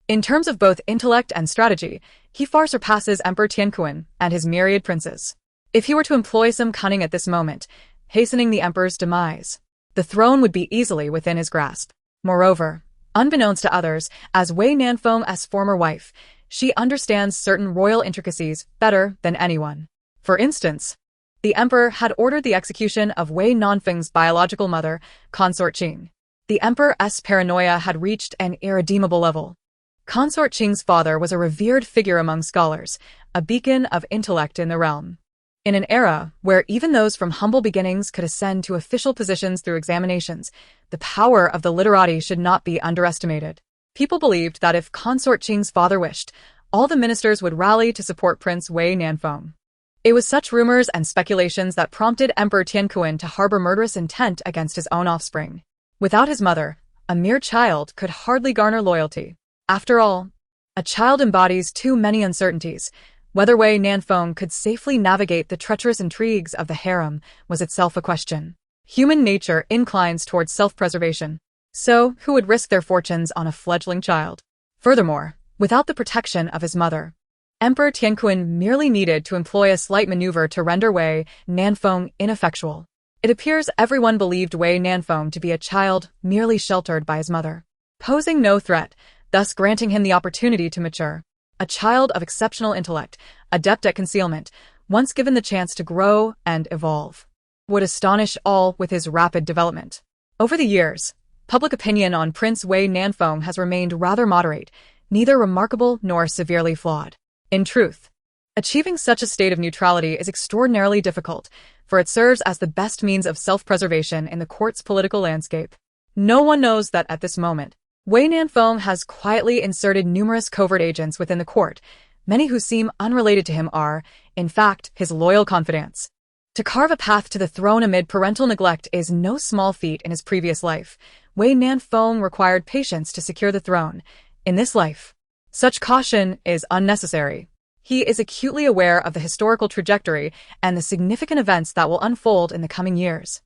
In terms of both intellect and strategy, he far surpasses Emperor Tianquan and his myriad princes. If he were to employ some cunning at this moment, hastening the emperor's demise, the throne would be easily within his grasp. Moreover, unbeknownst to others, as Wei Nanfeng's former wife, she understands certain royal intricacies better than anyone. For instance, the emperor had ordered the execution of Wei Nanfeng's biological mother, Consort Qing. The emperor's paranoia had reached an irredeemable level. Consort Qing's father was a revered figure among scholars, a beacon of intellect in the realm. In an era where even those from humble beginnings could ascend to official positions through examinations, the power of the literati should not be underestimated. People believed that if Consort Qing's father wished, all the ministers would rally to support Prince Wei Nanfeng. It was such rumors and speculations that prompted Emperor Tianquan to harbor murderous intent against his own offspring. Without his mother, a mere child could hardly garner loyalty. After all, a child embodies too many uncertainties. Whether Wei Nanfeng could safely navigate the treacherous intrigues of the harem was itself a question. Human nature inclines towards self-preservation. So, who would risk their fortunes on a fledgling child? Furthermore, without the protection of his mother, Emperor Tianquan merely needed to employ a slight maneuver to render Wei Nanfeng ineffectual. It appears everyone believed Wei Nanfeng to be a child merely sheltered by his mother, posing no threat, thus granting him the opportunity to mature. A child of exceptional intellect, adept at concealment, once given the chance to grow and evolve, would astonish all with his rapid development. Over the years, public opinion on Prince Wei Nanfeng has remained rather moderate, neither remarkable nor severely flawed. In truth, achieving such a state of neutrality is extraordinarily difficult, for it serves as the best means of self-preservation in the court's political landscape. No one knows that at this moment, Wei Nanfeng has quietly inserted numerous covert agents within the court. Many who seem unrelated to him are, in fact, his loyal confidants. To carve a path to the throne amid parental neglect is no small feat in his previous life. Wei Nanfeng required patience to secure the throne. In this life, such caution is unnecessary. He is acutely aware of the historical trajectory and the significant events that will unfold in the coming years,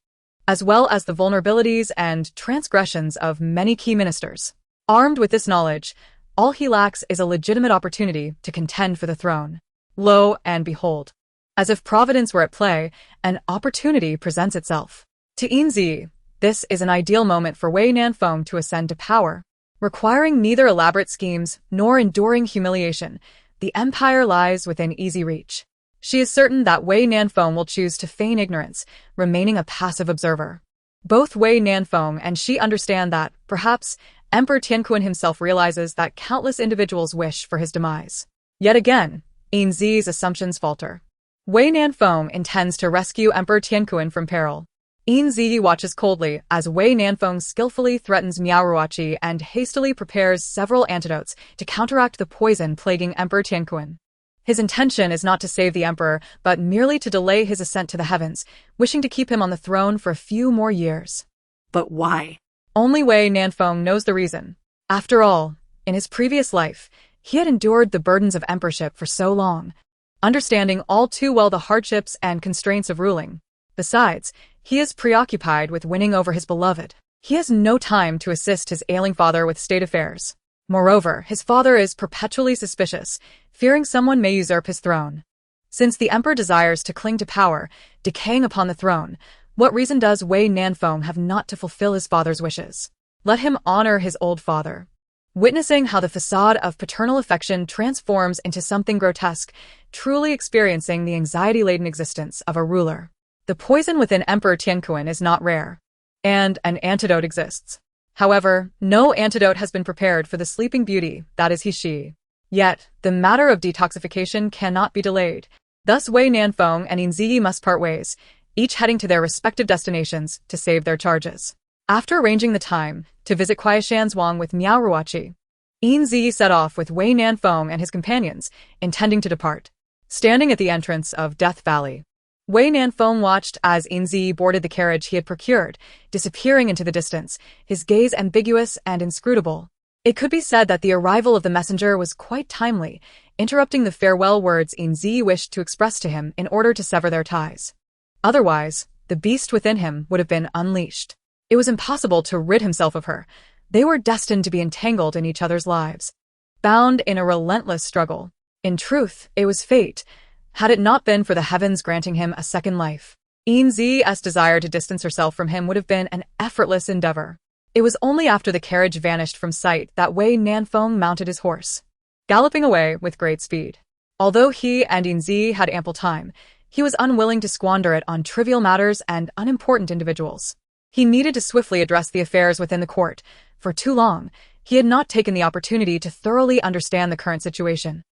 as well as the vulnerabilities and transgressions of many key ministers. Armed with this knowledge, all he lacks is a legitimate opportunity to contend for the throne. Lo and behold, as if providence were at play, an opportunity presents itself. To Yin Zhiyi, this is an ideal moment for Wei Nanfeng to ascend to power. Requiring neither elaborate schemes nor enduring humiliation, the empire lies within easy reach. She is certain that Wei Nanfeng will choose to feign ignorance, remaining a passive observer. Both Wei Nanfeng and she understand that, perhaps, Emperor Tianquan himself realizes that countless individuals wish for his demise. Yet again, Yin Zhiyi's assumptions falter. Wei Nanfeng intends to rescue Emperor Tianquan from peril. Yin Zhiyi watches coldly as Wei Nanfeng skillfully threatens Miaoruachi and hastily prepares several antidotes to counteract the poison plaguing Emperor Tianquan. His intention is not to save the emperor, but merely to delay his ascent to the heavens, wishing to keep him on the throne for a few more years. But why? Only Wei Nanfeng knows the reason. After all, in his previous life, he had endured the burdens of emperorship for so long, understanding all too well the hardships and constraints of ruling. Besides, he is preoccupied with winning over his beloved. He has no time to assist his ailing father with state affairs. Moreover, his father is perpetually suspicious, fearing someone may usurp his throne. Since the emperor desires to cling to power, decaying upon the throne, what reason does Wei Nanfeng have not to fulfill his father's wishes? Let him honor his old father. Witnessing how the facade of paternal affection transforms into something grotesque, truly experiencing the anxiety-laden existence of a ruler. The poison within Emperor Tianquan is not rare, and an antidote exists. However, no antidote has been prepared for the sleeping beauty that is she. Yet, the matter of detoxification cannot be delayed. Thus Wei Nanfeng and Yin Zhiyi must part ways, each heading to their respective destinations to save their charges. After arranging the time to visit Qiashanzhuang with Miaoruachi, Yin Zhiyi set off with Wei Nanfeng and his companions, intending to depart. Standing at the entrance of Death Valley, Wei Nanfeng watched as Yin Zhiyi boarded the carriage he had procured, disappearing into the distance, his gaze ambiguous and inscrutable. It could be said that the arrival of the messenger was quite timely, interrupting the farewell words Yin Zhiyi wished to express to him in order to sever their ties. Otherwise, the beast within him would have been unleashed. It was impossible to rid himself of her. They were destined to be entangled in each other's lives, bound in a relentless struggle. In truth, it was fate, had it not been for the heavens granting him a second life. Yin Zhiyi's desire to distance herself from him would have been an effortless endeavor. It was only after the carriage vanished from sight that Wei Nanfeng mounted his horse, galloping away with great speed. Although he and Yin Zhiyi had ample time, he was unwilling to squander it on trivial matters and unimportant individuals. He needed to swiftly address the affairs within the court. For too long, he had not taken the opportunity to thoroughly understand the current situation.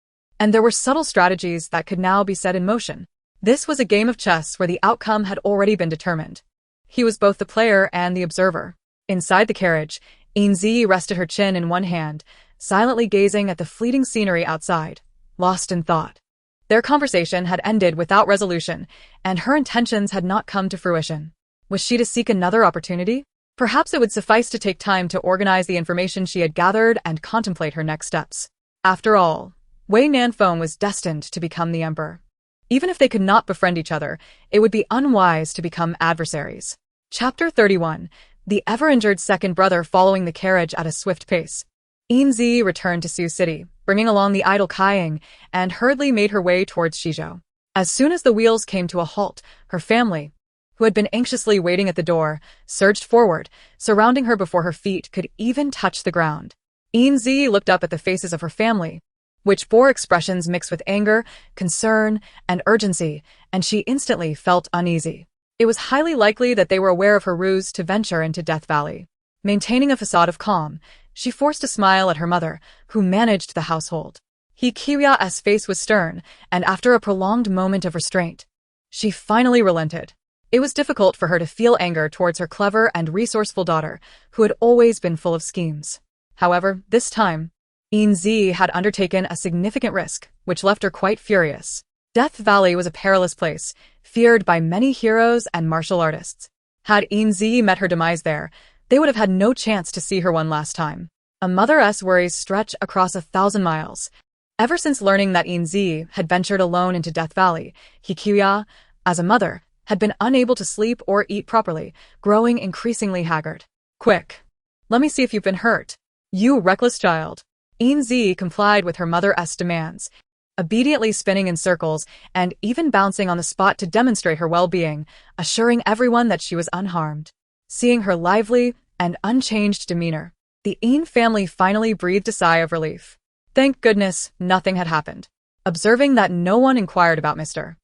And there were subtle strategies that could now be set in motion. This was a game of chess where the outcome had already been determined. He was both the player and the observer. Inside the carriage, Yin Zhiyi rested her chin in one hand, silently gazing at the fleeting scenery outside, lost in thought. Their conversation had ended without resolution, and her intentions had not come to fruition. Was she to seek another opportunity? Perhaps it would suffice to take time to organize the information she had gathered and contemplate her next steps. After all, Wei Nanfeng was destined to become the emperor. Even if they could not befriend each other, it would be unwise to become adversaries. Chapter 31. The ever-injured second brother following the carriage at a swift pace. Yin Zhiyi returned to Sioux City, bringing along the idle Kaiying, and hurriedly made her way towards Shizhou. As soon as the wheels came to a halt, her family, who had been anxiously waiting at the door, surged forward, surrounding her before her feet could even touch the ground. Yin Zhiyi looked up at the faces of her family, which bore expressions mixed with anger, concern, and urgency, and she instantly felt uneasy. It was highly likely that they were aware of her ruse to venture into Death Valley. Maintaining a facade of calm, she forced a smile at her mother, who managed the household. Kiwia's face was stern, and after a prolonged moment of restraint, she finally relented. It was difficult for her to feel anger towards her clever and resourceful daughter, who had always been full of schemes. However, this time, Yin Zhiyi had undertaken a significant risk, which left her quite furious. Death Valley was a perilous place, feared by many heroes and martial artists. Had Yin Zhiyi met her demise there, they would have had no chance to see her one last time. A mother's worries stretch across 1,000 miles. Ever since learning that Yin Zhiyi had ventured alone into Death Valley, He Qiuya, as a mother, had been unable to sleep or eat properly, growing increasingly haggard. Quick! Let me see if you've been hurt. You reckless child. Yin Zhiyi complied with her mother's demands, obediently spinning in circles and even bouncing on the spot to demonstrate her well-being, assuring everyone that she was unharmed. Seeing her lively and unchanged demeanor, the Yin family finally breathed a sigh of relief. Thank goodness nothing had happened. Observing that no one inquired about Mr.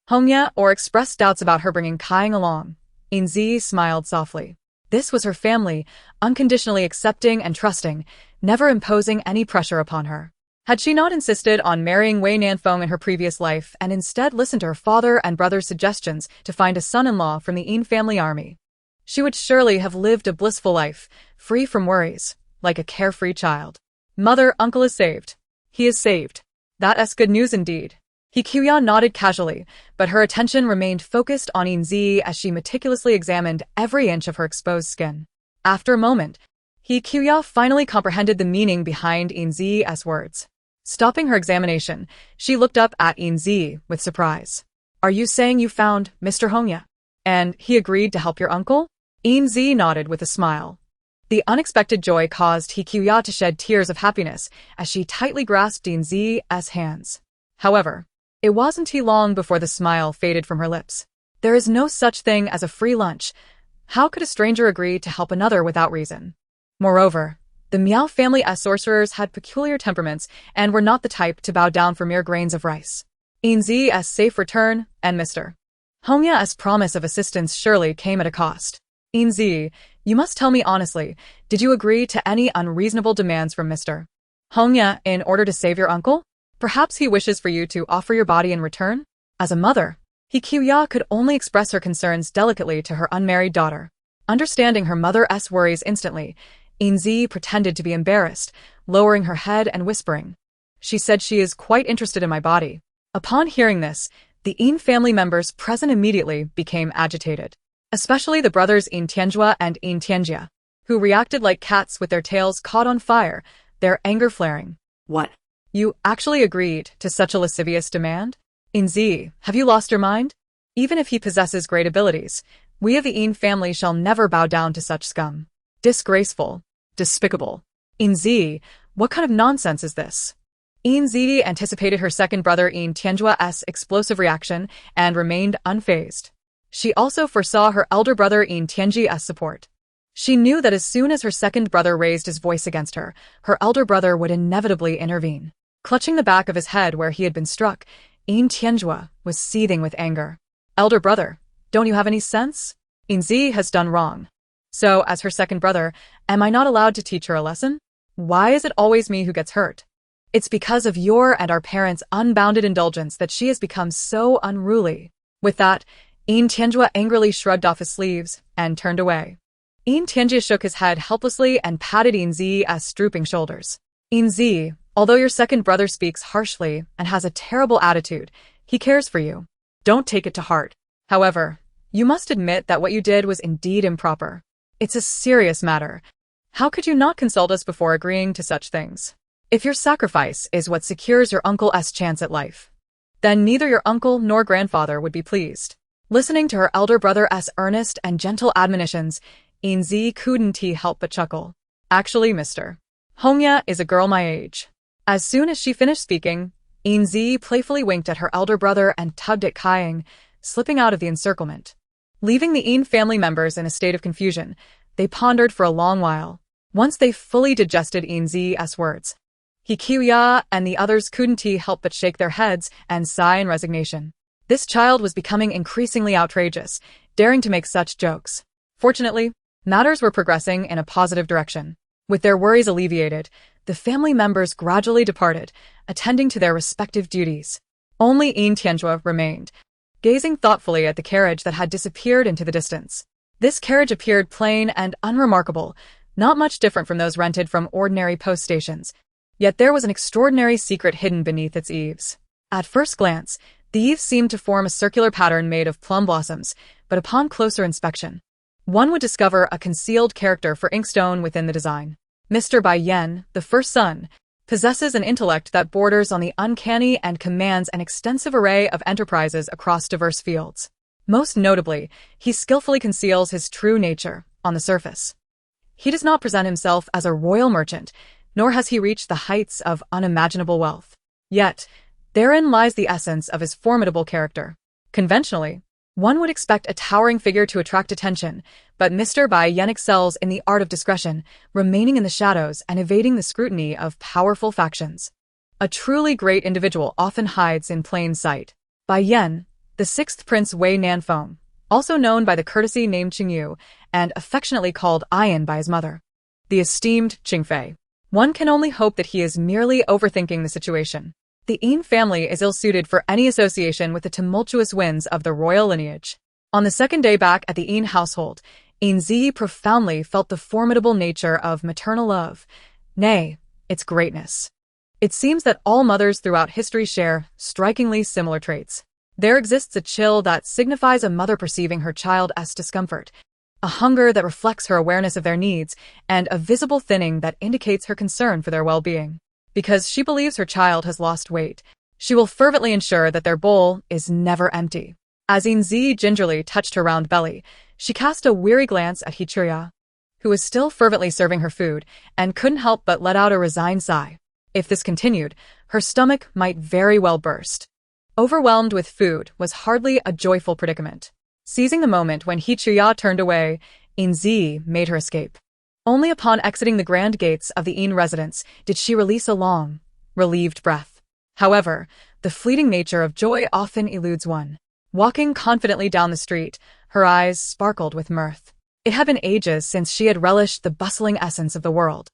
Hongya or expressed doubts about her bringing Kaiying along, Yin Zhiyi smiled softly. This was her family, unconditionally accepting and trusting, never imposing any pressure upon her. Had she not insisted on marrying Wei Nanfeng in her previous life and instead listened to her father and brother's suggestions to find a son-in-law from the Yin family army, she would surely have lived a blissful life, free from worries, like a carefree child. Mother, uncle is saved. He is saved. That's good news indeed. He Qiuya nodded casually, but her attention remained focused on Yin Zhiyi as she meticulously examined every inch of her exposed skin. After a moment, He Qiuya finally comprehended the meaning behind Yin Zhiyi's words. Stopping her examination, she looked up at Yin Zhiyi with surprise. Are you saying you found Mr. Hongya? And he agreed to help your uncle? Yin Zhiyi nodded with a smile. The unexpected joy caused He Qiuya to shed tears of happiness as she tightly grasped Yin Zhiyi's hands. However, it wasn't long before the smile faded from her lips. There is no such thing as a free lunch. How could a stranger agree to help another without reason? Moreover, the Miao family-as sorcerers had peculiar temperaments and were not the type to bow down for mere grains of rice. Yin Zhiyi's safe return and Mr. Hongya's promise of assistance surely came at a cost. Yin Zhiyi, you must tell me honestly, did you agree to any unreasonable demands from Mr. Hongya in order to save your uncle? Perhaps he wishes for you to offer your body in return? As a mother, He Qiuya could only express her concerns delicately to her unmarried daughter. Understanding her mother's worries instantly, Yin Zhiyi pretended to be embarrassed, lowering her head and whispering. She said she is quite interested in my body. Upon hearing this, the Yin family members present immediately became agitated. Especially the brothers Yin Tianjua and Yin Tianjia, who reacted like cats with their tails caught on fire, their anger flaring. What? You actually agreed to such a lascivious demand? Yin Zhiyi, have you lost your mind? Even if he possesses great abilities, we of the Yin family shall never bow down to such scum. Disgraceful. Despicable. Yin Zhiyi, what kind of nonsense is this? Yin Zhiyi anticipated her second brother Yin Tianjua's explosive reaction and remained unfazed. She also foresaw her elder brother Yin Tianji's support. She knew that as soon as her second brother raised his voice against her, her elder brother would inevitably intervene. Clutching the back of his head where he had been struck, Yin Tianjua was seething with anger. Elder brother, don't you have any sense? Yin Zhiyi has done wrong. So, as her second brother, am I not allowed to teach her a lesson? Why is it always me who gets hurt? It's because of your and our parents' unbounded indulgence that she has become so unruly. With that, Yin Tianjua angrily shrugged off his sleeves and turned away. Yin Tianjia shook his head helplessly and patted Yin Zhiyi's drooping shoulders. Yin Zhiyi, although your second brother speaks harshly and has a terrible attitude, he cares for you. Don't take it to heart. However, you must admit that what you did was indeed improper. It's a serious matter. How could you not consult us before agreeing to such things? If your sacrifice is what secures your uncle's chance at life, then neither your uncle nor grandfather would be pleased. Listening to her elder brother's earnest and gentle admonitions, Yin Zhiyi couldn't help but chuckle. Actually, Mr. Hongya is a girl my age. As soon as she finished speaking, Yin Zhiyi playfully winked at her elder brother and tugged at Kaiying, slipping out of the encirclement. Leaving the Yin family members in a state of confusion, they pondered for a long while. Once they fully digested Yin Zhiyi's words, He Qiuya and the others couldn't help but shake their heads and sigh in resignation. This child was becoming increasingly outrageous, daring to make such jokes. Fortunately, matters were progressing in a positive direction. With their worries alleviated, the family members gradually departed, attending to their respective duties. Only Yin Tianjua remained, gazing thoughtfully at the carriage that had disappeared into the distance. This carriage appeared plain and unremarkable, not much different from those rented from ordinary post stations. Yet there was an extraordinary secret hidden beneath its eaves. At first glance, the eaves seemed to form a circular pattern made of plum blossoms, but upon closer inspection, one would discover a concealed character for inkstone within the design. Mr. Bai Yan, the first son, possesses an intellect that borders on the uncanny and commands an extensive array of enterprises across diverse fields. Most notably, he skillfully conceals his true nature on the surface. He does not present himself as a royal merchant, nor has he reached the heights of unimaginable wealth. Yet, therein lies the essence of his formidable character. Conventionally, one would expect a towering figure to attract attention, but Mr. Bai Yan excels in the art of discretion, remaining in the shadows and evading the scrutiny of powerful factions. A truly great individual often hides in plain sight. Bai Yan, the sixth Prince Wei Nanfeng, also known by the courtesy name Qingyu, and affectionately called Ian by his mother, the esteemed Qingfei. One can only hope that he is merely overthinking the situation. The Yin family is ill-suited for any association with the tumultuous winds of the royal lineage. On the second day back at the Yin household, Yin Zhiyi profoundly felt the formidable nature of maternal love, nay, its greatness. It seems that all mothers throughout history share strikingly similar traits. There exists a chill that signifies a mother perceiving her child's discomfort, a hunger that reflects her awareness of their needs, and a visible thinning that indicates her concern for their well-being. Because she believes her child has lost weight, she will fervently ensure that their bowl is never empty. As Yin Zhiyi gingerly touched her round belly, she cast a weary glance at Hichuya, who was still fervently serving her food, and couldn't help but let out a resigned sigh. If this continued, her stomach might very well burst. Overwhelmed with food was hardly a joyful predicament. Seizing the moment when Hichuya turned away, Yin Zhiyi made her escape. Only upon exiting the grand gates of the Yin residence did she release a long, relieved breath. However, the fleeting nature of joy often eludes one. Walking confidently down the street, her eyes sparkled with mirth. It had been ages since she had relished the bustling essence of the world.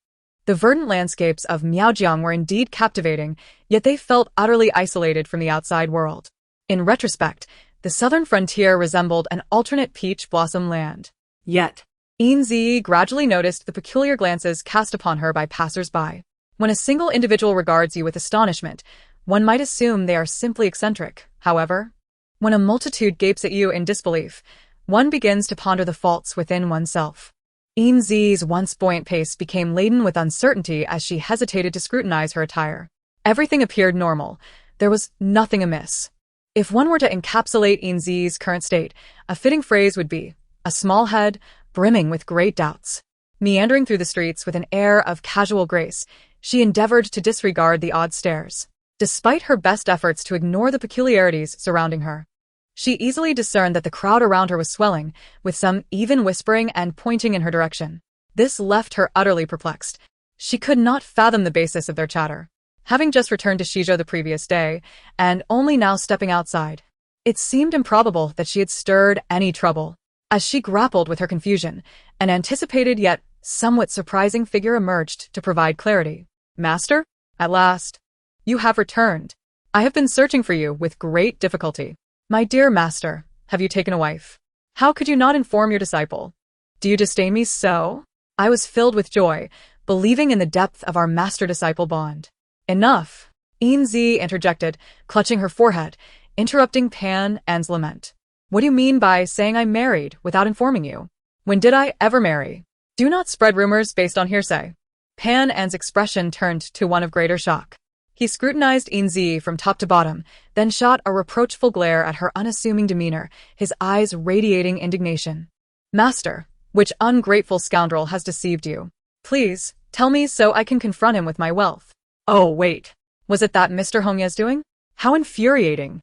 The verdant landscapes of Miaojiang were indeed captivating, yet they felt utterly isolated from the outside world. In retrospect, the southern frontier resembled an alternate peach blossom land. Yet, Yin Zhiyi gradually noticed the peculiar glances cast upon her by passers-by. When a single individual regards you with astonishment, one might assume they are simply eccentric. However, when a multitude gapes at you in disbelief, one begins to ponder the faults within oneself. Yin Zhiyi's once buoyant pace became laden with uncertainty as she hesitated to scrutinize her attire. Everything appeared normal. There was nothing amiss. If one were to encapsulate Yin Zhiyi's current state, a fitting phrase would be, a small head, brimming with great doubts. Meandering through the streets with an air of casual grace, she endeavored to disregard the odd stares. Despite her best efforts to ignore the peculiarities surrounding her, she easily discerned that the crowd around her was swelling, with some even whispering and pointing in her direction. This left her utterly perplexed. She could not fathom the basis of their chatter. Having just returned to Shizhou the previous day, and only now stepping outside, it seemed improbable that she had stirred any trouble. As she grappled with her confusion, an anticipated yet somewhat surprising figure emerged to provide clarity. Master? At last. You have returned. I have been searching for you with great difficulty. My dear master, have you taken a wife? How could you not inform your disciple? Do you disdain me so? I was filled with joy, believing in the depth of our master-disciple bond. Enough, Yin Zhiyi interjected, clutching her forehead, interrupting Pan An's lament. What do you mean by saying I married without informing you? When did I ever marry? Do not spread rumors based on hearsay. Pan An's expression turned to one of greater shock. He scrutinized Yin Zhiyi from top to bottom, then shot a reproachful glare at her unassuming demeanor, his eyes radiating indignation. Master, which ungrateful scoundrel has deceived you? Please, tell me so I can confront him with my wealth. Oh, wait. Was it that Mr. Hongya's doing? How infuriating.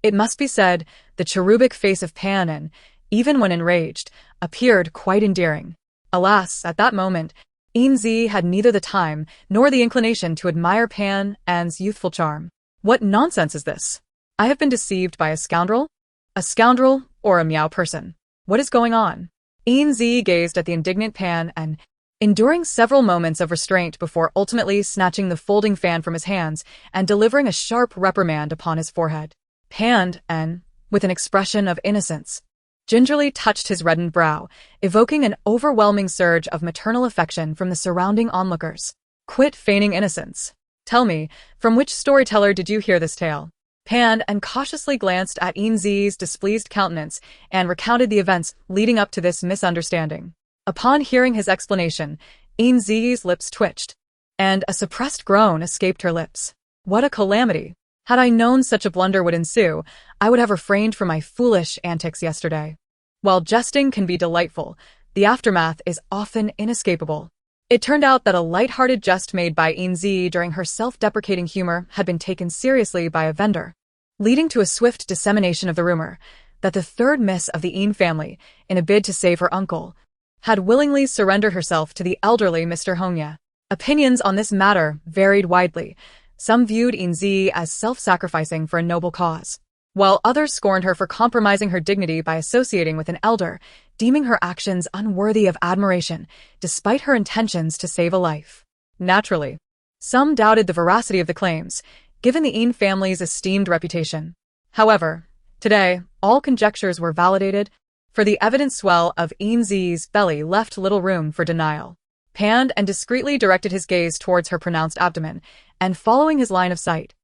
It must be said, the cherubic face of Pan An, even when enraged, appeared quite endearing. Alas, at that moment, Yin Zhiyi had neither the time nor the inclination to admire Pan An's youthful charm. What nonsense is this? I have been deceived by a scoundrel? A scoundrel or a Miao person? What is going on? Yin Zhiyi gazed at the indignant Pan An, enduring several moments of restraint before ultimately snatching the folding fan from his hands and delivering a sharp reprimand upon his forehead. Pan An, with an expression of innocence, gingerly touched his reddened brow, evoking an overwhelming surge of maternal affection from the surrounding onlookers. Quit feigning innocence. Tell me, from which storyteller did you hear this tale? Pan An cautiously glanced at Yin Zhiyi's displeased countenance and recounted the events leading up to this misunderstanding. Upon hearing his explanation, Yin Zhiyi's lips twitched. and a suppressed groan escaped her lips. What a calamity! Had I known such a blunder would ensue, I would have refrained from my foolish antics yesterday. While jesting can be delightful, the aftermath is often inescapable. It turned out that a light-hearted jest made by Yin Zhiyi during her self-deprecating humor had been taken seriously by a vendor, leading to a swift dissemination of the rumor that the third miss of the Yin family, in a bid to save her uncle, had willingly surrendered herself to the elderly Mr. Hongya. Opinions on this matter varied widely. Some viewed Yin Zhiyi as self-sacrificing for a noble cause, while others scorned her for compromising her dignity by associating with an elder, deeming her actions unworthy of admiration, despite her intentions to save a life. Naturally, some doubted the veracity of the claims, given the Yin family's esteemed reputation. However, today, all conjectures were validated, for the evident swell of Yin Zhiyi's belly left little room for denial. Panned and discreetly directed his gaze towards her pronounced abdomen, and following his line of sight,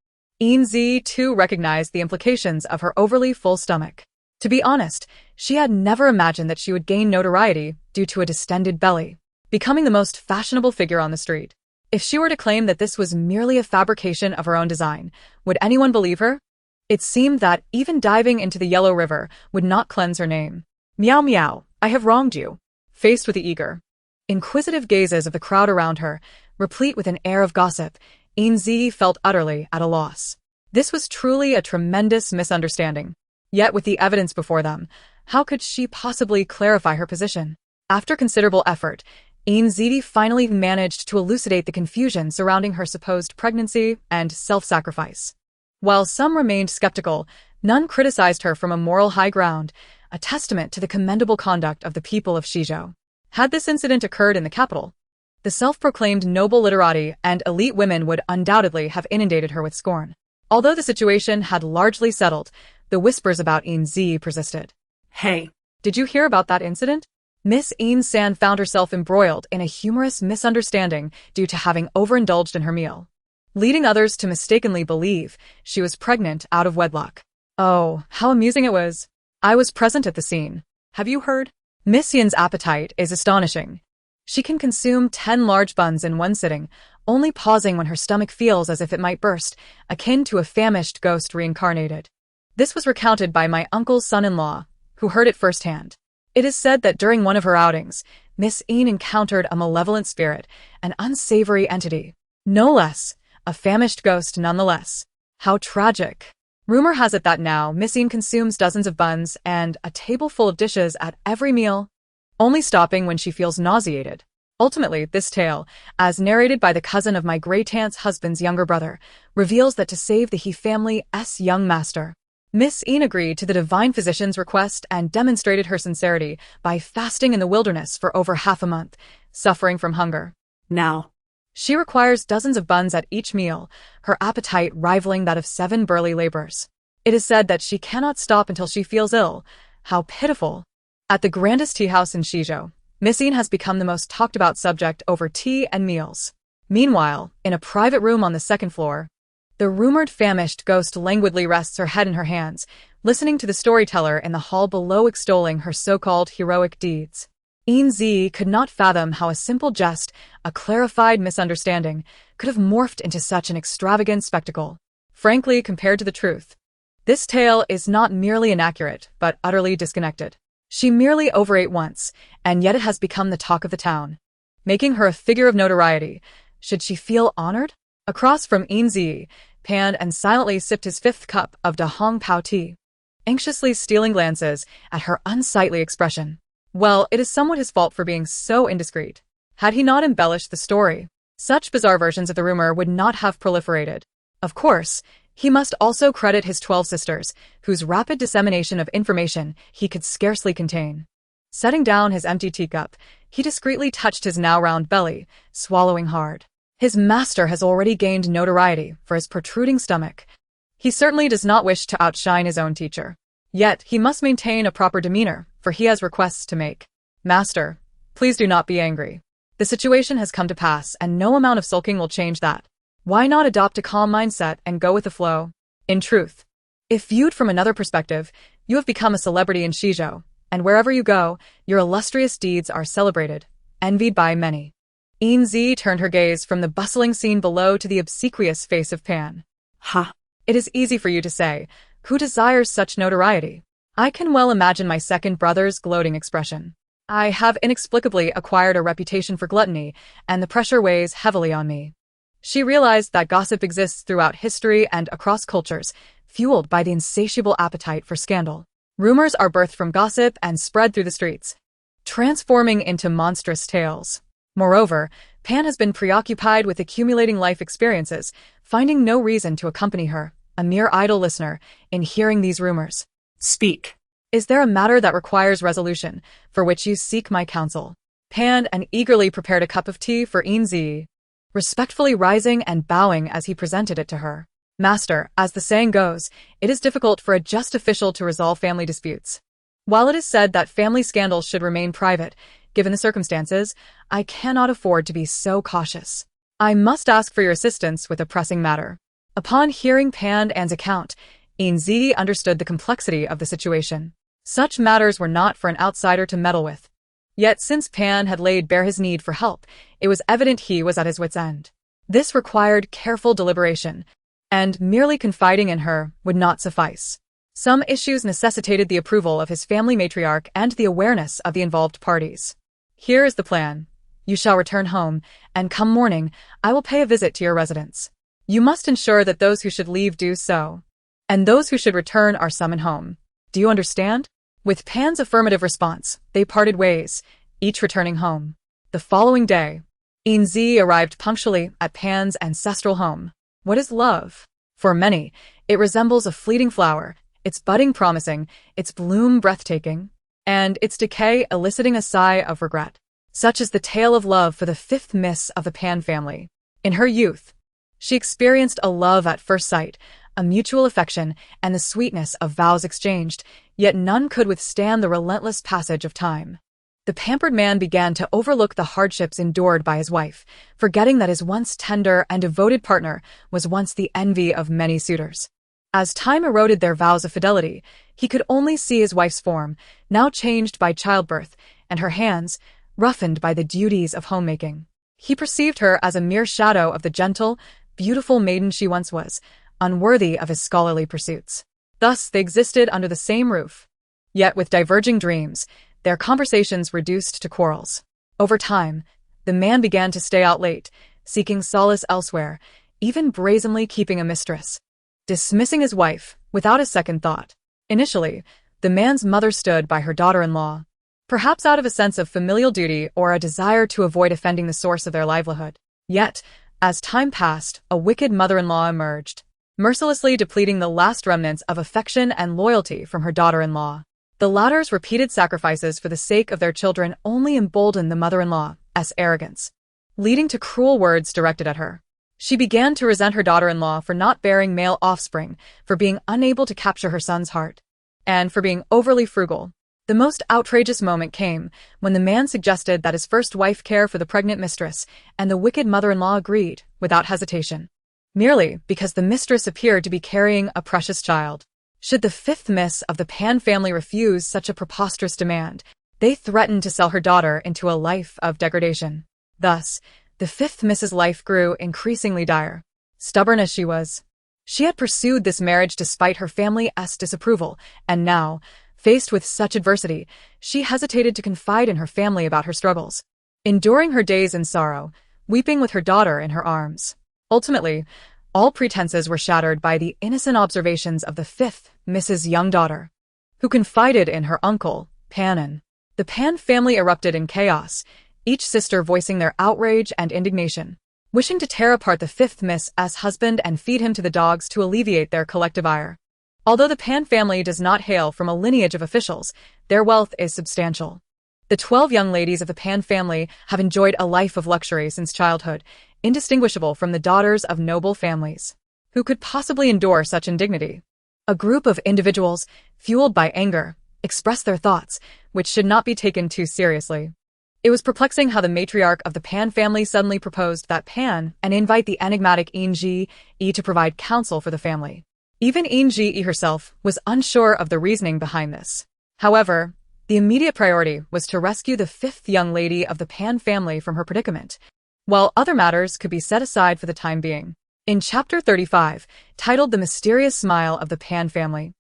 Yin Zhiyi too recognized the implications of her overly full stomach. To be honest, she had never imagined that she would gain notoriety due to a distended belly, becoming the most fashionable figure on the street. If she were to claim that this was merely a fabrication of her own design, would anyone believe her? It seemed that even diving into the Yellow River would not cleanse her name. Meow meow, I have wronged you. Faced with the eager, inquisitive gazes of the crowd around her, replete with an air of gossip, Yin Zhiyi felt utterly at a loss. This was truly a tremendous misunderstanding. Yet with the evidence before them, how could she possibly clarify her position? After considerable effort, Yin Zhiyi finally managed to elucidate the confusion surrounding her supposed pregnancy and self-sacrifice. While some remained skeptical, none criticized her from a moral high ground, a testament to the commendable conduct of the people of Shizhou. Had this incident occurred in the capital, the self-proclaimed noble literati and elite women would undoubtedly have inundated her with scorn. Although the situation had largely settled, the whispers about Yin Zhiyi persisted. Hey, did you hear about that incident? Miss Yin San found herself embroiled in a humorous misunderstanding due to having overindulged in her meal, leading others to mistakenly believe she was pregnant out of wedlock. Oh, how amusing it was. I was present at the scene. Have you heard? Miss Yin's appetite is astonishing. She can consume 10 large buns in one sitting, only pausing when her stomach feels as if it might burst, akin to a famished ghost reincarnated. This was recounted by my uncle's son-in-law, who heard it firsthand. It is said that during one of her outings, Miss Yin encountered a malevolent spirit, an unsavory entity. No less, a famished ghost nonetheless. How tragic. Rumor has it that now Miss Yin consumes dozens of buns and a table full of dishes at every meal, only stopping when she feels nauseated. Ultimately, this tale, as narrated by the cousin of my great-aunt's husband's younger brother, reveals that to save the He family's young master, Miss Yin agreed to the divine physician's request and demonstrated her sincerity by fasting in the wilderness for over half a month, suffering from hunger. now. She requires dozens of buns at each meal, her appetite rivaling that of 7 burly laborers. It is said that she cannot stop until she feels ill. How pitiful. At the grandest tea house in Shizhou, Miss Yin has become the most talked-about subject over tea and meals. Meanwhile, in a private room on the second floor, the rumored famished ghost languidly rests her head in her hands, listening to the storyteller in the hall below extolling her so-called heroic deeds. Yin Zhiyi could not fathom how a simple jest, a clarified misunderstanding, could have morphed into such an extravagant spectacle. Frankly, compared to the truth, this tale is not merely inaccurate, but utterly disconnected. She merely overate once, and yet it has become the talk of the town, making her a figure of notoriety. Should she feel honored? Across from Yin Zhiyi, panned and silently sipped his 5th cup of Da Hong Pao tea, anxiously stealing glances at her unsightly expression. Well, it is somewhat his fault for being so indiscreet. Had he not embellished the story, such bizarre versions of the rumor would not have proliferated. Of course, he must also credit his 12 sisters, whose rapid dissemination of information he could scarcely contain. Setting down his empty teacup, he discreetly touched his now round belly, swallowing hard. His master has already gained notoriety for his protruding stomach. He certainly does not wish to outshine his own teacher. Yet, he must maintain a proper demeanor, for he has requests to make. Master, please do not be angry. The situation has come to pass, and no amount of sulking will change that. Why not adopt a calm mindset and go with the flow? In truth, if viewed from another perspective, you have become a celebrity in Shizhou, and wherever you go, your illustrious deeds are celebrated, envied by many. Yin Zhiyi turned her gaze from the bustling scene below to the obsequious face of Pan. Ha! It is easy for you to say, who desires such notoriety? I can well imagine my second brother's gloating expression. I have inexplicably acquired a reputation for gluttony, and the pressure weighs heavily on me. She realized that gossip exists throughout history and across cultures, fueled by the insatiable appetite for scandal. Rumors are birthed from gossip and spread through the streets, transforming into monstrous tales. Moreover, Pan has been preoccupied with accumulating life experiences, finding no reason to accompany her, a mere idle listener, in hearing these rumors. Speak. Is there a matter that requires resolution, for which you seek my counsel? Pan and eagerly prepared a cup of tea for Yin Zhiyi, respectfully rising and bowing as he presented it to her. Master, as the saying goes, it is difficult for a just official to resolve family disputes. While it is said that family scandals should remain private, given the circumstances, I cannot afford to be so cautious. I must ask for your assistance with a pressing matter. Upon hearing Pan An's account, Yin Zhiyi understood the complexity of the situation. Such matters were not for an outsider to meddle with. Yet since Pan had laid bare his need for help, it was evident he was at his wit's end. This required careful deliberation, and merely confiding in her would not suffice. Some issues necessitated the approval of his family matriarch and the awareness of the involved parties. Here is the plan. You shall return home, and come morning, I will pay a visit to your residence. You must ensure that those who should leave do so, and those who should return are summoned home. Do you understand? With Pan's affirmative response, they parted ways, each returning home. The following day, Yin Zhiyi arrived punctually at Pan's ancestral home. What is love? For many, it resembles a fleeting flower, its budding promising, its bloom breathtaking, and its decay eliciting a sigh of regret. Such is the tale of love for the fifth miss of the Pan family. In her youth, she experienced a love at first sight, a mutual affection, and the sweetness of vows exchanged, yet none could withstand the relentless passage of time. The pampered man began to overlook the hardships endured by his wife, forgetting that his once tender and devoted partner was once the envy of many suitors. As time eroded their vows of fidelity, he could only see his wife's form, now changed by childbirth, and her hands, roughened by the duties of homemaking. He perceived her as a mere shadow of the gentle, beautiful maiden she once was, unworthy of his scholarly pursuits. Thus they existed under the same roof. Yet with diverging dreams, their conversations reduced to quarrels. Over time, the man began to stay out late, seeking solace elsewhere, even brazenly keeping a mistress, dismissing his wife without a second thought. Initially, the man's mother stood by her daughter-in-law, perhaps out of a sense of familial duty or a desire to avoid offending the source of their livelihood. Yet, as time passed, a wicked mother-in-law emerged, mercilessly depleting the last remnants of affection and loyalty from her daughter-in-law. The latter's repeated sacrifices for the sake of their children only emboldened the mother-in-law's arrogance, leading to cruel words directed at her. She began to resent her daughter-in-law for not bearing male offspring, for being unable to capture her son's heart, and for being overly frugal. The most outrageous moment came when the man suggested that his first wife care for the pregnant mistress, and the wicked mother-in-law agreed, without hesitation, merely because the mistress appeared to be carrying a precious child. Should the fifth miss of the Pan family refuse such a preposterous demand, they threatened to sell her daughter into a life of degradation. Thus, the fifth miss's life grew increasingly dire. Stubborn as she was, she had pursued this marriage despite her family's disapproval, and now, faced with such adversity, she hesitated to confide in her family about her struggles, enduring her days in sorrow, weeping with her daughter in her arms. Ultimately, all pretenses were shattered by the innocent observations of the fifth Mrs. young daughter, who confided in her uncle, Panin. The Pan family erupted in chaos, each sister voicing their outrage and indignation, wishing to tear apart the fifth Miss's husband and feed him to the dogs to alleviate their collective ire. Although the Pan family does not hail from a lineage of officials, their wealth is substantial. The 12 young ladies of the Pan family have enjoyed a life of luxury since childhood, indistinguishable from the daughters of noble families. Who could possibly endure such indignity? A group of individuals, fueled by anger, expressed their thoughts, which should not be taken too seriously. It was perplexing how the matriarch of the Pan family suddenly proposed that Pan and invite the enigmatic Yin Zhiyi to provide counsel for the family. Even Yin Zhiyi herself was unsure of the reasoning behind this. However, the immediate priority was to rescue the fifth young lady of the Pan family from her predicament, while other matters could be set aside for the time being. In Chapter 35, titled The Mysterious Smile of the Pan Family,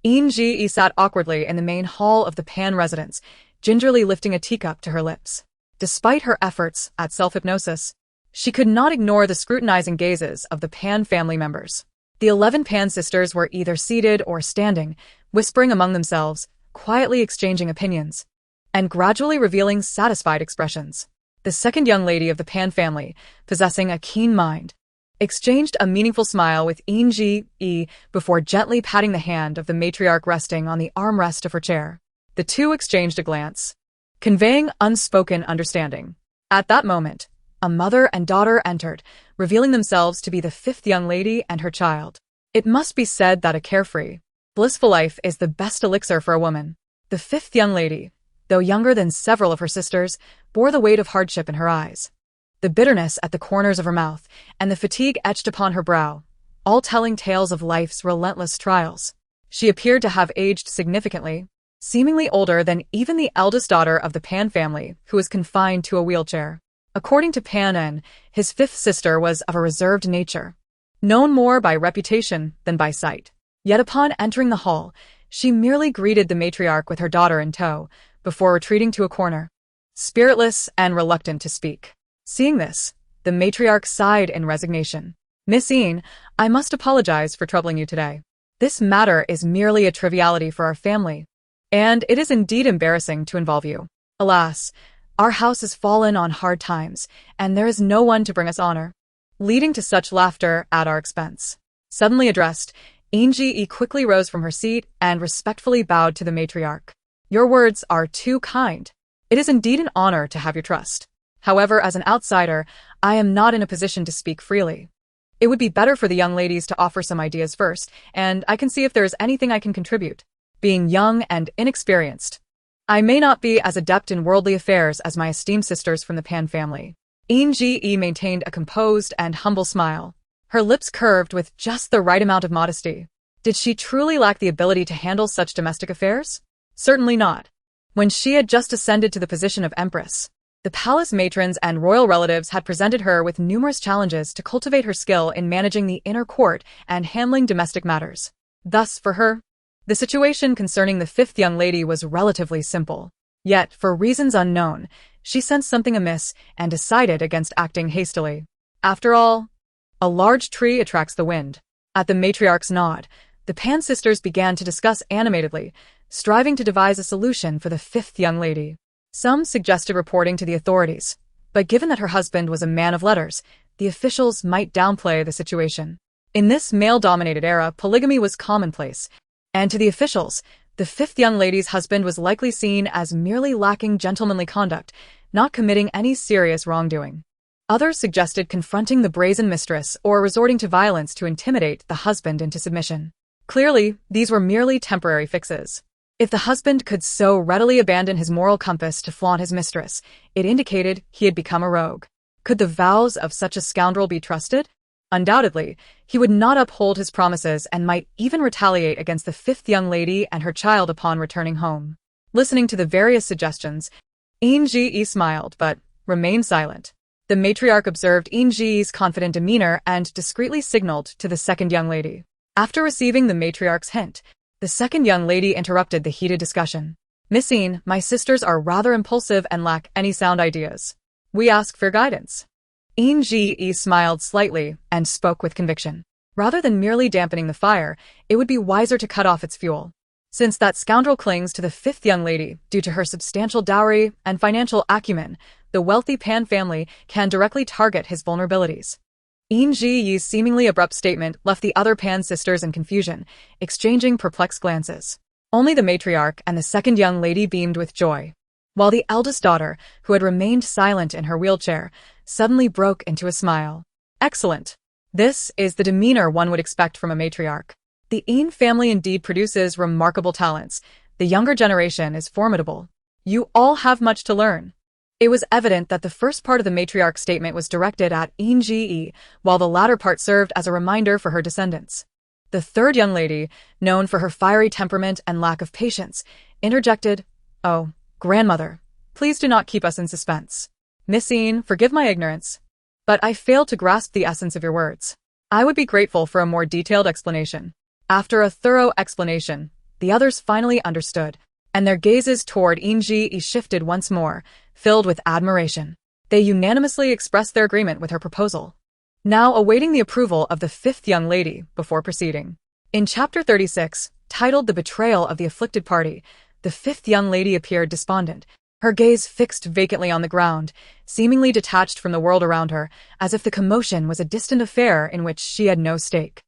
Yin Zhiyi sat awkwardly in the main hall of the Pan residence, gingerly lifting a teacup to her lips. Despite her efforts at self-hypnosis, she could not ignore the scrutinizing gazes of the Pan family members. The 11 Pan sisters were either seated or standing, whispering among themselves, quietly exchanging opinions, and gradually revealing satisfied expressions. The second young lady of the Pan family, possessing a keen mind, exchanged a meaningful smile with Yin Zhiyi before gently patting the hand of the matriarch resting on the armrest of her chair. The two exchanged a glance, conveying unspoken understanding. At that moment, a mother and daughter entered, revealing themselves to be the fifth young lady and her child. It must be said that a carefree, blissful life is the best elixir for a woman. The fifth young lady, though younger than several of her sisters, bore the weight of hardship in her eyes, the bitterness at the corners of her mouth, and the fatigue etched upon her brow, all telling tales of life's relentless trials. She appeared to have aged significantly, seemingly older than even the eldest daughter of the Pan family, who was confined to a wheelchair. According to Pan En, his fifth sister was of a reserved nature, known more by reputation than by sight. Yet upon entering the hall, she merely greeted the matriarch with her daughter in tow, before retreating to a corner, spiritless and reluctant to speak. Seeing this, the matriarch sighed in resignation. Miss Yin, I must apologize for troubling you today. This matter is merely a triviality for our family, and it is indeed embarrassing to involve you. Alas, our house has fallen on hard times, and there is no one to bring us honor, leading to such laughter at our expense. Suddenly addressed, Yin Zhiyi quickly rose from her seat and respectfully bowed to the matriarch. Your words are too kind. It is indeed an honor to have your trust. However, as an outsider, I am not in a position to speak freely. It would be better for the young ladies to offer some ideas first, and I can see if there is anything I can contribute. Being young and inexperienced, I may not be as adept in worldly affairs as my esteemed sisters from the Pan family. Yin Zhiyi maintained a composed and humble smile, her lips curved with just the right amount of modesty. Did she truly lack the ability to handle such domestic affairs? Certainly not. When she had just ascended to the position of empress, the palace matrons and royal relatives had presented her with numerous challenges to cultivate her skill in managing the inner court and handling domestic matters. Thus, for her, the situation concerning the fifth young lady was relatively simple. Yet, for reasons unknown, she sensed something amiss and decided against acting hastily. After all, a large tree attracts the wind. At the matriarch's nod, the Pan sisters began to discuss animatedly, striving to devise a solution for the fifth young lady. Some suggested reporting to the authorities, but given that her husband was a man of letters, the officials might downplay the situation. In this male-dominated era, polygamy was commonplace, and to the officials, the fifth young lady's husband was likely seen as merely lacking gentlemanly conduct, not committing any serious wrongdoing. Others suggested confronting the brazen mistress or resorting to violence to intimidate the husband into submission. Clearly, these were merely temporary fixes. If the husband could so readily abandon his moral compass to flaunt his mistress, it indicated he had become a rogue. Could the vows of such a scoundrel be trusted? Undoubtedly, he would not uphold his promises and might even retaliate against the fifth young lady and her child upon returning home. Listening to the various suggestions, Yin Zhiyi smiled but remained silent. The matriarch observed Yin Zhiyi's confident demeanor and discreetly signaled to the second young lady. After receiving the matriarch's hint, the second young lady interrupted the heated discussion. Miss Yin, my sisters are rather impulsive and lack any sound ideas. We ask for guidance. Yin Zhiyi smiled slightly and spoke with conviction. Rather than merely dampening the fire, it would be wiser to cut off its fuel. Since that scoundrel clings to the fifth young lady due to her substantial dowry and financial acumen, the wealthy Pan family can directly target his vulnerabilities. Yin Zhiyi's seemingly abrupt statement left the other Pan sisters in confusion, exchanging perplexed glances. Only the matriarch and the second young lady beamed with joy, while the eldest daughter, who had remained silent in her wheelchair, suddenly broke into a smile. Excellent. This is the demeanor one would expect from a matriarch. The Yin family indeed produces remarkable talents. The younger generation is formidable. You all have much to learn. It was evident that the first part of the matriarch's statement was directed at Yin Zhiyi, while the latter part served as a reminder for her descendants. The third young lady, known for her fiery temperament and lack of patience, interjected, "Oh, grandmother, please do not keep us in suspense. Miss Yin, forgive my ignorance. but I fail to grasp the essence of your words. I would be grateful for a more detailed explanation. After a thorough explanation, the others finally understood, and their gazes toward Yin Zhiyi shifted once more, filled with admiration. They unanimously expressed their agreement with her proposal, now awaiting the approval of the fifth young lady before proceeding. In Chapter 36, titled The Betrayal of the Afflicted Party, the fifth young lady appeared despondent, her gaze fixed vacantly on the ground, seemingly detached from the world around her, as if the commotion was a distant affair in which she had no stake.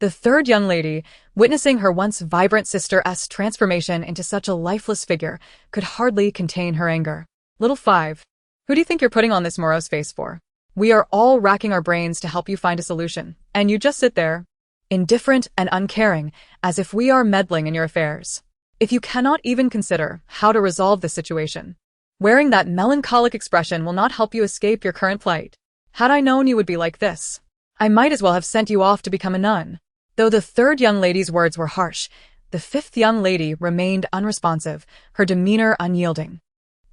The third young lady, witnessing her once vibrant sister's transformation into such a lifeless figure, could hardly contain her anger. Little five, who do you think you're putting on this morose face for? We are all racking our brains to help you find a solution, and you just sit there, indifferent and uncaring, as if we are meddling in your affairs. If you cannot even consider how to resolve the situation, wearing that melancholic expression will not help you escape your current plight. Had I known you would be like this, I might as well have sent you off to become a nun. Though the third young lady's words were harsh, the fifth young lady remained unresponsive, her demeanor unyielding.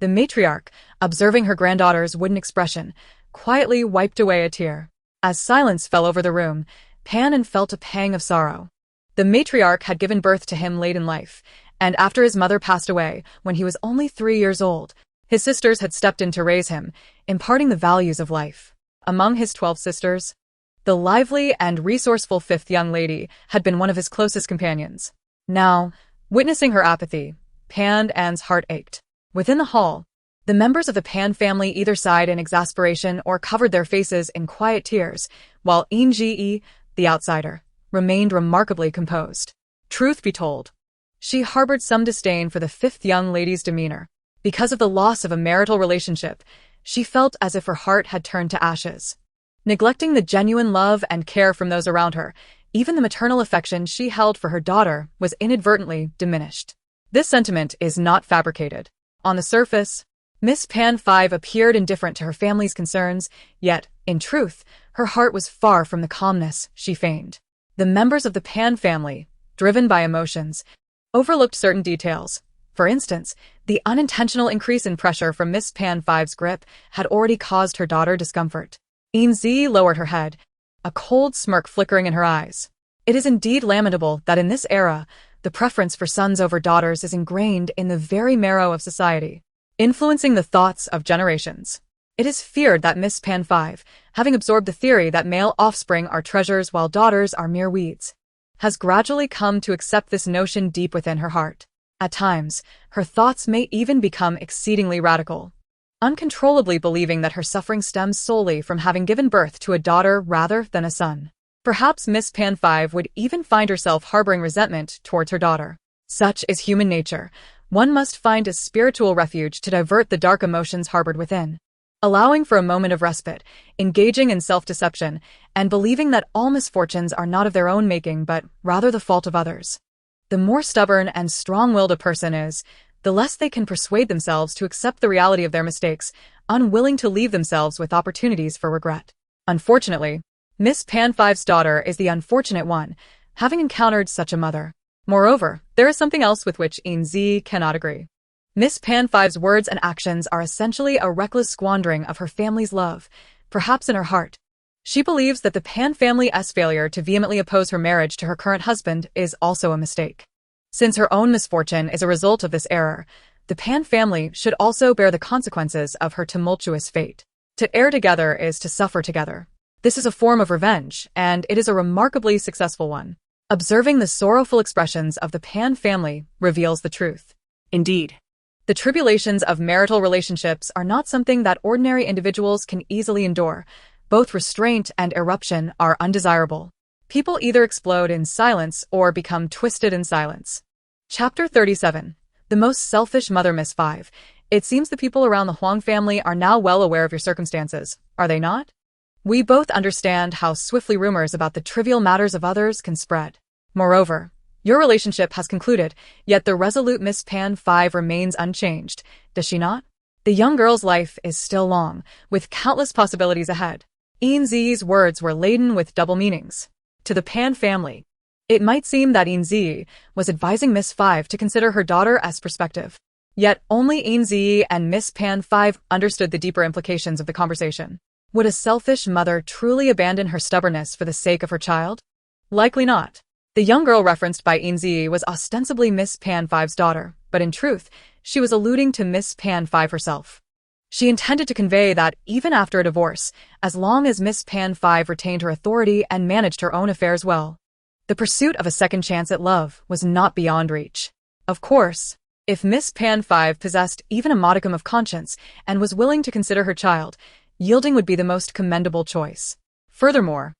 The matriarch, observing her granddaughter's wooden expression, quietly wiped away a tear. As silence fell over the room, Pan felt a pang of sorrow. The matriarch had given birth to him late in life, and after his mother passed away when he was only 3 years old, his sisters had stepped in to raise him, imparting the values of life. Among his 12 sisters, the lively and resourceful fifth young lady had been one of his closest companions. Now, witnessing her apathy, Pan's heart ached. Within the hall, the members of the Pan family either sighed in exasperation or covered their faces in quiet tears, while Yin Zhiyi, the outsider, remained remarkably composed. Truth be told, she harbored some disdain for the fifth young lady's demeanor. Because of the loss of a marital relationship, she felt as if her heart had turned to ashes. Neglecting the genuine love and care from those around her, even the maternal affection she held for her daughter was inadvertently diminished. This sentiment is not fabricated. On the surface, Miss Pan 5 appeared indifferent to her family's concerns, yet, in truth, her heart was far from the calmness she feigned. The members of the Pan family, driven by emotions, overlooked certain details. For instance, the unintentional increase in pressure from Miss Pan 5's grip had already caused her daughter discomfort. Yin Zhiyi lowered her head, a cold smirk flickering in her eyes. It is indeed lamentable that in this era, the preference for sons over daughters is ingrained in the very marrow of society, influencing the thoughts of generations. It is feared that Miss Pan 5, having absorbed the theory that male offspring are treasures while daughters are mere weeds, has gradually come to accept this notion deep within her heart. At times, her thoughts may even become exceedingly radical, uncontrollably believing that her suffering stems solely from having given birth to a daughter rather than a son. Perhaps Miss Pan 5 would even find herself harboring resentment towards her daughter. Such is human nature. One must find a spiritual refuge to divert the dark emotions harbored within, allowing for a moment of respite, engaging in self-deception, and believing that all misfortunes are not of their own making but rather the fault of others. The more stubborn and strong-willed a person is, the less they can persuade themselves to accept the reality of their mistakes, unwilling to leave themselves with opportunities for regret. Unfortunately, Miss Pan 5's daughter is the unfortunate one, having encountered such a mother. Moreover, there is something else with which Yin Zhiyi cannot agree. Miss Pan 5's words and actions are essentially a reckless squandering of her family's love, perhaps in her heart. She believes that the Pan family's failure to vehemently oppose her marriage to her current husband is also a mistake. Since her own misfortune is a result of this error, the Pan family should also bear the consequences of her tumultuous fate. To err together is to suffer together. This is a form of revenge, and it is a remarkably successful one. Observing the sorrowful expressions of the Pan family reveals the truth. Indeed, the tribulations of marital relationships are not something that ordinary individuals can easily endure. Both restraint and eruption are undesirable. People either explode in silence or become twisted in silence. Chapter 37. The Most Selfish Mother. Miss 5. It seems the people around the Huang family are now well aware of your circumstances, are they not? We both understand how swiftly rumors about the trivial matters of others can spread. Moreover, your relationship has concluded, yet the resolute Miss Pan 5 remains unchanged, does she not? The young girl's life is still long, with countless possibilities ahead. Yin Zhiyi's words were laden with double meanings. To the Pan family, it might seem that Yin Zhiyi was advising Miss 5 to consider her daughter as prospective. Yet only Yin Zhiyi and Miss Pan 5 understood the deeper implications of the conversation. Would a selfish mother truly abandon her stubbornness for the sake of her child? Likely not. The young girl referenced by Yin Zhiyi was ostensibly Miss Pan Five's daughter, but in truth, she was alluding to Miss Pan Five herself. She intended to convey that even after a divorce, as long as Miss Pan Five retained her authority and managed her own affairs well, the pursuit of a second chance at love was not beyond reach. Of course, if Miss Pan Five possessed even a modicum of conscience and was willing to consider her child, yielding would be the most commendable choice. Furthermore,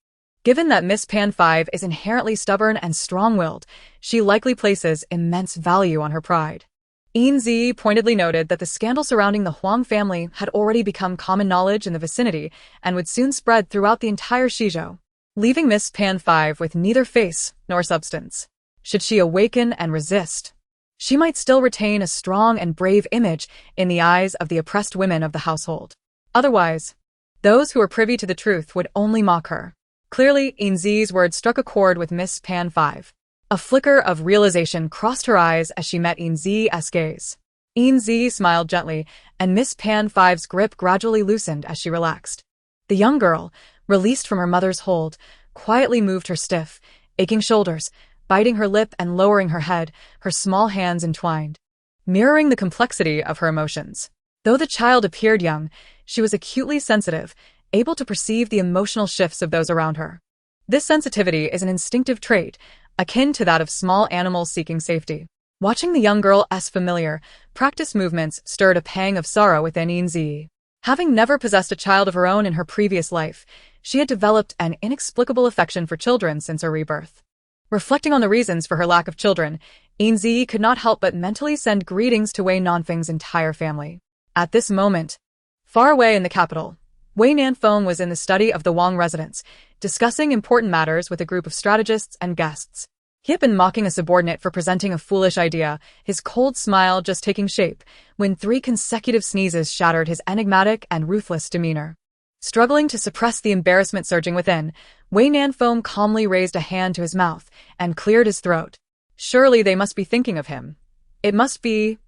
given that Miss Pan Five is inherently stubborn and strong-willed, she likely places immense value on her pride. Yin Zhiyi pointedly noted that the scandal surrounding the Huang family had already become common knowledge in the vicinity and would soon spread throughout the entire Shizhou, leaving Miss Pan Five with neither face nor substance. Should she awaken and resist, she might still retain a strong and brave image in the eyes of the oppressed women of the household. Otherwise, those who were privy to the truth would only mock her. Clearly, Yin Zhiyi's words struck a chord with Miss Pan Five. A flicker of realization crossed her eyes as she met Yin Zhiyi's gaze. Yin Zhiyi smiled gently, and Miss Pan Five's grip gradually loosened as she relaxed. The young girl, released from her mother's hold, quietly moved her stiff, aching shoulders, biting her lip and lowering her head, her small hands entwined, mirroring the complexity of her emotions. Though the child appeared young, she was acutely sensitive, able to perceive the emotional shifts of those around her. This sensitivity is an instinctive trait, akin to that of small animals seeking safety. Watching the young girl's familiar, practiced movements stirred a pang of sorrow within Yin Zhiyi. Having never possessed a child of her own in her previous life, she had developed an inexplicable affection for children since her rebirth. Reflecting on the reasons for her lack of children, Yin Zhiyi could not help but mentally send greetings to Wei Nanfeng's entire family. At this moment, far away in the capital, Wei Nanfeng was in the study of the Wang residence, discussing important matters with a group of strategists and guests. He had been mocking a subordinate for presenting a foolish idea, his cold smile just taking shape, when 3 consecutive sneezes shattered his enigmatic and ruthless demeanor. Struggling to suppress the embarrassment surging within, Wei Nanfeng calmly raised a hand to his mouth and cleared his throat. Surely they must be thinking of him. It must be...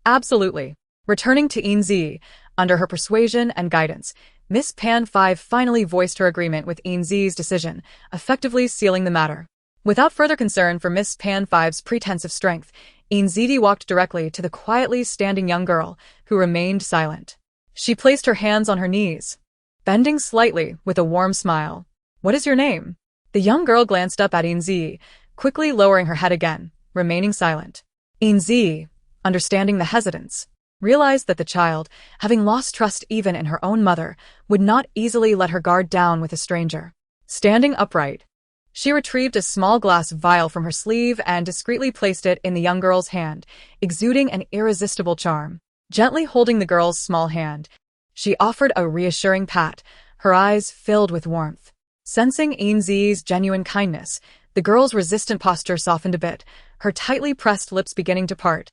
Absolutely. Returning to Yin Zhiyi, under her persuasion and guidance, Miss Pan Five finally voiced her agreement with Yin Zhiyi's decision, effectively sealing the matter. Without further concern for Miss Pan Five's pretense of strength, Yin Zhiyi walked directly to the quietly standing young girl, who remained silent. She placed her hands on her knees, bending slightly with a warm smile. "What is your name?" The young girl glanced up at Yin Zhiyi, quickly lowering her head again, remaining silent. Yin Zhiyi, understanding the hesitance, realized that the child, having lost trust even in her own mother, would not easily let her guard down with a stranger. Standing upright, she retrieved a small glass vial from her sleeve and discreetly placed it in the young girl's hand, exuding an irresistible charm. Gently holding the girl's small hand, she offered a reassuring pat, her eyes filled with warmth. Sensing Yin Zhiyi's genuine kindness, the girl's resistant posture softened a bit, her tightly pressed lips beginning to part,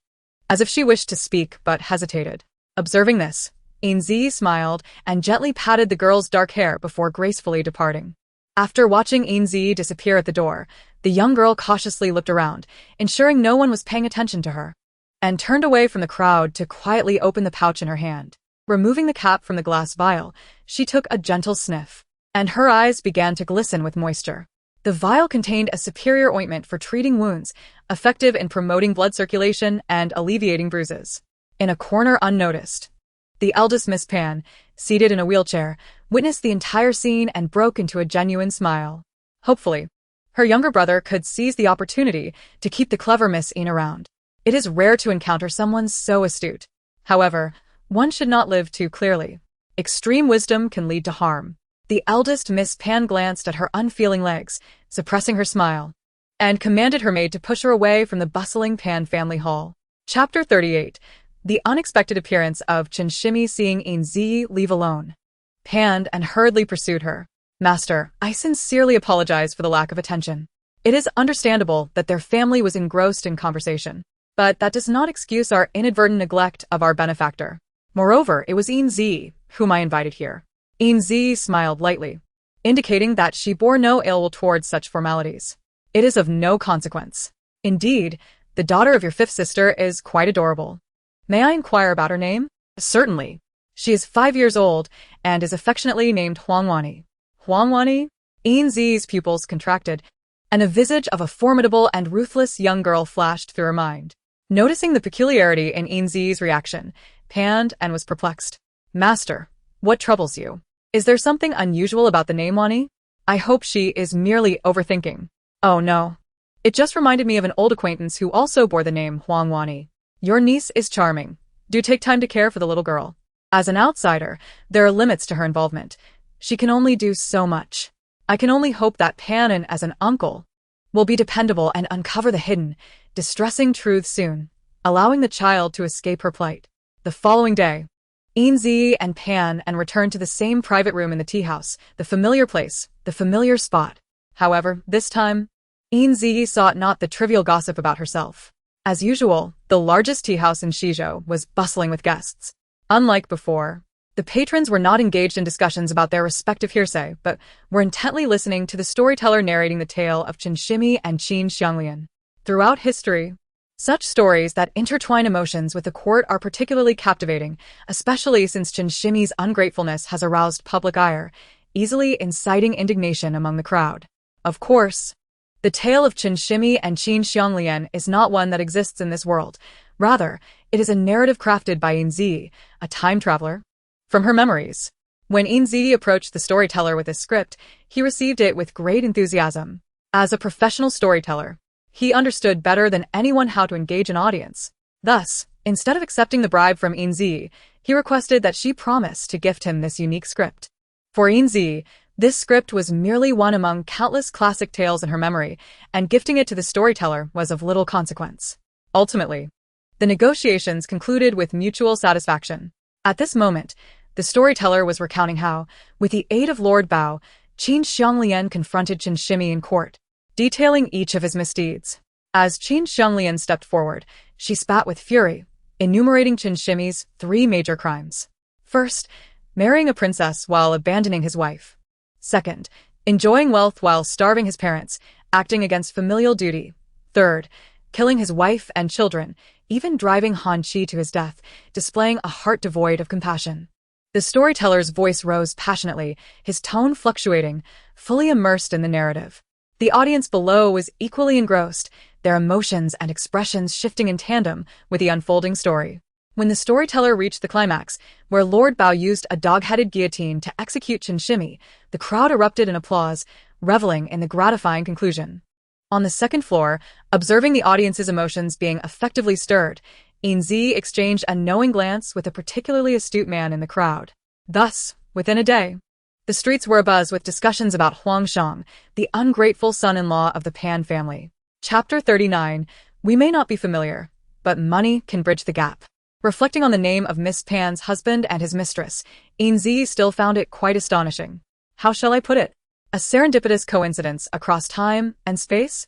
as if she wished to speak but hesitated. Observing this, Yin Zhiyi smiled and gently patted the girl's dark hair before gracefully departing. After watching Yin Zhiyi disappear at the door, the young girl cautiously looked around, ensuring no one was paying attention to her, and turned away from the crowd to quietly open the pouch in her hand. Removing the cap from the glass vial, she took a gentle sniff, and her eyes began to glisten with moisture. The vial contained a superior ointment for treating wounds, effective in promoting blood circulation and alleviating bruises. In a corner unnoticed, the eldest Miss Pan, seated in a wheelchair, witnessed the entire scene and broke into a genuine smile. Hopefully, her younger brother could seize the opportunity to keep the clever Miss Yin around. It is rare to encounter someone so astute. However, one should not live too clearly. Extreme wisdom can lead to harm. The eldest Miss Pan glanced at her unfeeling legs, suppressing her smile, and commanded her maid to push her away from the bustling Pan family hall. Chapter 38. The unexpected appearance of Chen Shimi seeing Yin Zhiyi leave alone, panned and hurriedly pursued her. "Master, I sincerely apologize for the lack of attention. It is understandable that their family was engrossed in conversation, but that does not excuse our inadvertent neglect of our benefactor. Moreover, it was Yin Zhiyi whom I invited here." Yin Zhiyi smiled lightly, indicating that she bore no ill will towards such formalities. "It is of no consequence. Indeed, the daughter of your 5th sister is quite adorable. May I inquire about her name?" "Certainly. She is 5 years old and is affectionately named Huangwani. Huangwani? Yin Zhiyi's pupils contracted, and a visage of a formidable and ruthless young girl flashed through her mind. Noticing the peculiarity in Yin Zhiyi's reaction, panned and was perplexed. Master, what troubles you? Is there something unusual about the name Wani? I hope she is merely overthinking. Oh no. It just reminded me of an old acquaintance who also bore the name Huangwani. Your niece is charming. Do take time to care for the little girl. As an outsider, there are limits to her involvement. She can only do so much. I can only hope that Panon, as an uncle, will be dependable and uncover the hidden, distressing truth soon, allowing the child to escape her plight. The following day, Yin Zhiyi and Pan returned to the same private room in the tea house, the familiar place, the familiar spot. However, this time, Yin Zhiyi sought not the trivial gossip about herself. As usual, the largest tea house in Shizhou was bustling with guests. Unlike before, the patrons were not engaged in discussions about their respective hearsay, but were intently listening to the storyteller narrating the tale of Chen Shimi and Qin Xianglian. Throughout history, such stories that intertwine emotions with the court are particularly captivating, especially since Chen Shimi's ungratefulness has aroused public ire, easily inciting indignation among the crowd. Of course, the tale of Chen Shimi and Qin Xianglian is not one that exists in this world. Rather, it is a narrative crafted by Yin Zhiyi, a time traveler, from her memories. When Yin Zhiyi approached the storyteller with his script, he received it with great enthusiasm. As a professional storyteller, he understood better than anyone how to engage an audience. Thus, instead of accepting the bribe from Yin Zhiyi, he requested that she promise to gift him this unique script. For Yin Zhiyi, this script was merely one among countless classic tales in her memory, and gifting it to the storyteller was of little consequence. Ultimately, the negotiations concluded with mutual satisfaction. At this moment, the storyteller was recounting how, with the aid of Lord Bao, Qin Xianglian confronted Chen Shimi in court, detailing each of his misdeeds. As Qin Xianglian stepped forward, she spat with fury, enumerating Chen Shimi's 3 major crimes. First, marrying a princess while abandoning his wife. Second, enjoying wealth while starving his parents, acting against familial duty. Third, killing his wife and children, even driving Han Qi to his death, displaying a heart devoid of compassion. The storyteller's voice rose passionately, his tone fluctuating, fully immersed in the narrative. The audience below was equally engrossed, their emotions and expressions shifting in tandem with the unfolding story. When the storyteller reached the climax, where Lord Bao used a dog-headed guillotine to execute Chen Shimi, the crowd erupted in applause, reveling in the gratifying conclusion. On the second floor, observing the audience's emotions being effectively stirred, Yin Zhiyi exchanged a knowing glance with a particularly astute man in the crowd. Thus, within a day, the streets were abuzz with discussions about Huang Shang, the ungrateful son-in-law of the Pan family. Chapter 39. We may not be familiar, but money can bridge the gap. Reflecting on the name of Miss Pan's husband and his mistress, Yin Zhiyi still found it quite astonishing. How shall I put it? A serendipitous coincidence across time and space?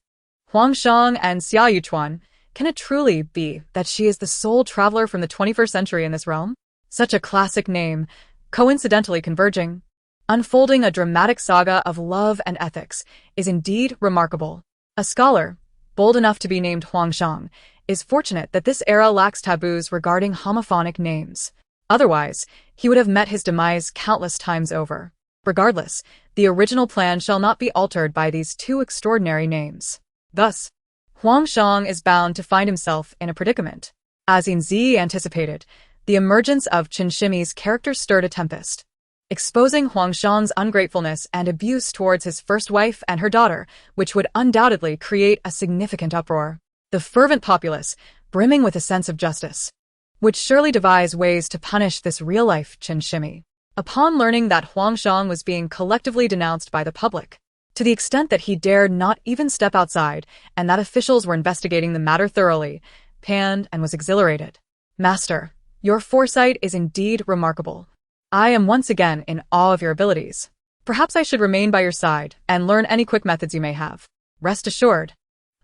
Huang Shang and Xia Yuchuan, can it truly be that she is the sole traveler from the 21st century in this realm? Such a classic name, coincidentally converging, unfolding a dramatic saga of love and ethics, is indeed remarkable. A scholar, bold enough to be named Huang Shang, is fortunate that this era lacks taboos regarding homophonic names. Otherwise, he would have met his demise countless times over. Regardless, the original plan shall not be altered by these 2 extraordinary names. Thus, Huang Shang is bound to find himself in a predicament. As Yin Zhiyi anticipated, the emergence of Chen Shimi's character stirred a tempest, exposing Huang Shang's ungratefulness and abuse towards his first wife and her daughter, which would undoubtedly create a significant uproar. The fervent populace, brimming with a sense of justice, would surely devise ways to punish this real-life Chen Shimi. Upon learning that Huang Shang was being collectively denounced by the public, to the extent that he dared not even step outside, and that officials were investigating the matter thoroughly, Pan was exhilarated. Master, your foresight is indeed remarkable. I am once again in awe of your abilities. Perhaps I should remain by your side and learn any quick methods you may have. Rest assured,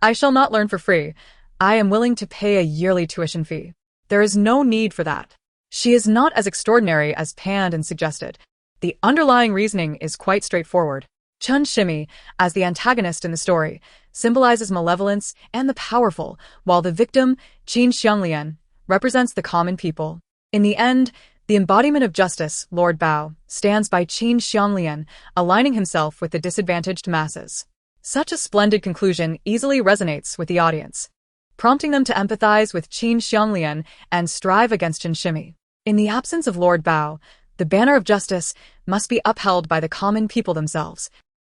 I shall not learn for free. I am willing to pay a yearly tuition fee. There is no need for that. She is not as extraordinary as Pan suggested. The underlying reasoning is quite straightforward. Chen Shimi, as the antagonist in the story, symbolizes malevolence and the powerful, while the victim, Qin Xianglian, represents the common people. In the end, The embodiment of justice, Lord Bao, stands by Qin Xianglian, aligning himself with the disadvantaged masses. Such a splendid conclusion easily resonates with the audience, prompting them to empathize with Qin Xianglian and strive against Qin Shimi. In the absence of Lord Bao, the banner of justice must be upheld by the common people themselves.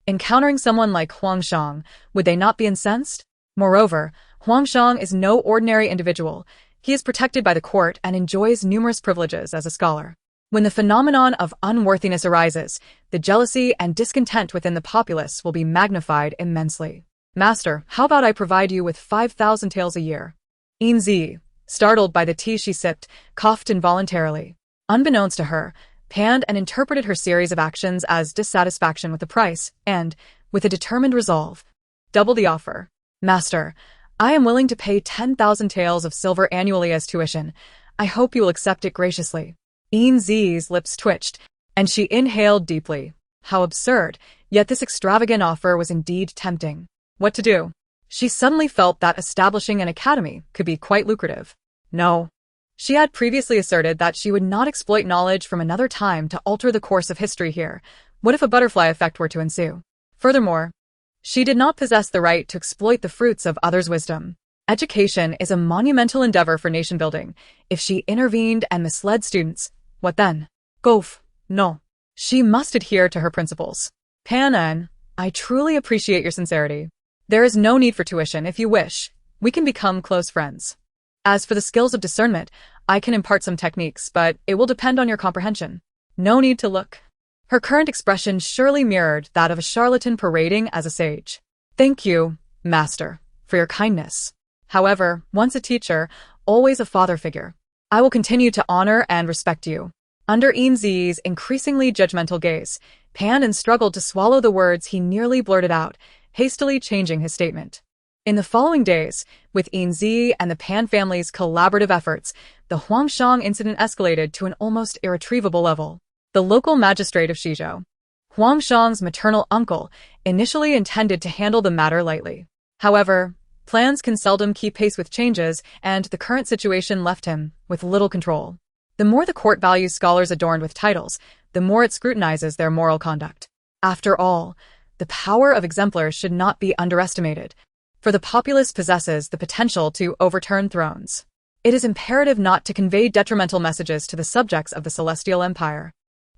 Encountering someone like Huangshang, would they not be incensed? Moreover, Huangshang is no ordinary individual. He is protected by the court and enjoys numerous privileges as a scholar. When the phenomenon of unworthiness arises, the jealousy and discontent within the populace will be magnified immensely. Master, how about I provide you with 5,000 taels a year? Yin Zhiyi, startled by the tea she sipped, coughed involuntarily. Unbeknownst to her, panned and interpreted her series of actions as dissatisfaction with the price, and, with a determined resolve, double the offer. Master, I am willing to pay 10,000 taels of silver annually as tuition. I hope you will accept it graciously. Yin Zhiyi's lips twitched, and she inhaled deeply. How absurd, yet this extravagant offer was indeed tempting. What to do? She suddenly felt that establishing an academy could be quite lucrative. No. She had previously asserted that she would not exploit knowledge from another time to alter the course of history here. What if a butterfly effect were to ensue? Furthermore, she did not possess the right to exploit the fruits of others' wisdom. Education is a monumental endeavor for nation-building. If she intervened and misled students, what then? Golf. No. She must adhere to her principles. Pan En, I truly appreciate your sincerity. There is no need for tuition if you wish. We can become close friends. As for the skills of discernment, I can impart some techniques, but it will depend on your comprehension. No need to look. Her current expression surely mirrored that of a charlatan parading as a sage. Thank you, master, for your kindness. However, once a teacher, always a father figure. I will continue to honor and respect you. Under Yin Zhiyi's increasingly judgmental gaze, Pan En struggled to swallow the words he nearly blurted out, hastily changing his statement. In the following days, with Yin Zhiyi and the Pan family's collaborative efforts, the Huangshang incident escalated to an almost irretrievable level. The local magistrate of Shizhou, Huangshang's maternal uncle, initially intended to handle the matter lightly. However, plans can seldom keep pace with changes, and the current situation left him with little control. The more the court values scholars adorned with titles, the more it scrutinizes their moral conduct. After all, the power of exemplars should not be underestimated, for the populace possesses the potential to overturn thrones. It is imperative not to convey detrimental messages to the subjects of the Celestial Empire,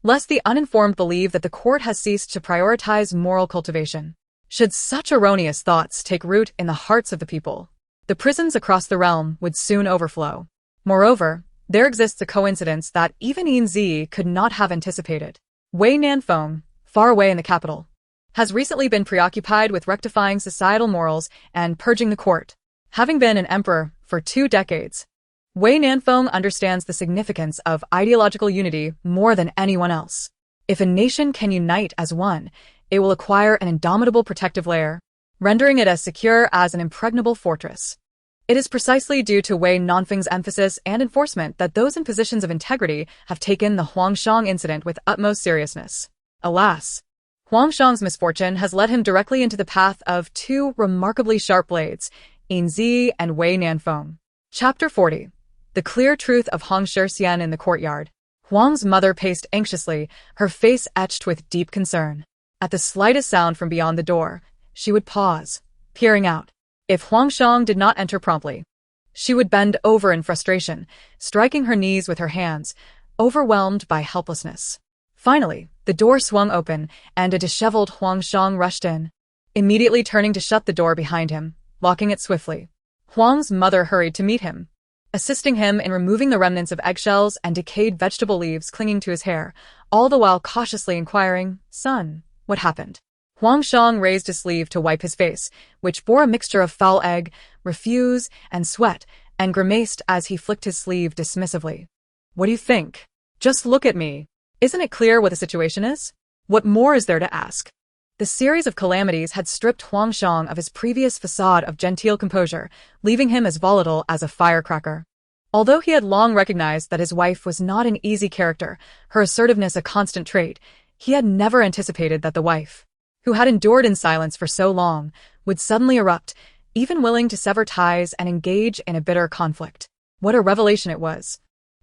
lest the uninformed believe that the court has ceased to prioritize moral cultivation. Should such erroneous thoughts take root in the hearts of the people, the prisons across the realm would soon overflow. Moreover, there exists a coincidence that even Yin Zhiyi could not have anticipated. Wei Nanfeng, far away in the capital, has recently been preoccupied with rectifying societal morals and purging the court. Having been an emperor for 2 decades, Wei Nanfeng understands the significance of ideological unity more than anyone else. If a nation can unite as one, it will acquire an indomitable protective layer, rendering it as secure as an impregnable fortress. It is precisely due to Wei Nanfeng's emphasis and enforcement that those in positions of integrity have taken the Huangshang incident with utmost seriousness. Alas, Huangshang's misfortune has led him directly into the path of 2 remarkably sharp blades, Yin Zhiyi and Wei Nanfeng. Chapter 40. The Clear Truth of Hong Shixian in the Courtyard. Huang's mother paced anxiously, her face etched with deep concern. At the slightest sound from beyond the door, she would pause, peering out. If Huangshang did not enter promptly, she would bend over in frustration, striking her knees with her hands, overwhelmed by helplessness. Finally, the door swung open, and a disheveled Huangshang rushed in, immediately turning to shut the door behind him, locking it swiftly. Huang's mother hurried to meet him, assisting him in removing the remnants of eggshells and decayed vegetable leaves clinging to his hair, all the while cautiously inquiring, "Son, what happened?" Huangshang raised his sleeve to wipe his face, which bore a mixture of foul egg, refuse, and sweat, and grimaced as he flicked his sleeve dismissively. "What do you think? Just look at me. Isn't it clear what the situation is? What more is there to ask?" The series of calamities had stripped Huangshang of his previous facade of genteel composure, leaving him as volatile as a firecracker. Although he had long recognized that his wife was not an easy character, her assertiveness a constant trait, he had never anticipated that the wife, who had endured in silence for so long, would suddenly erupt, even willing to sever ties and engage in a bitter conflict. What a revelation it was!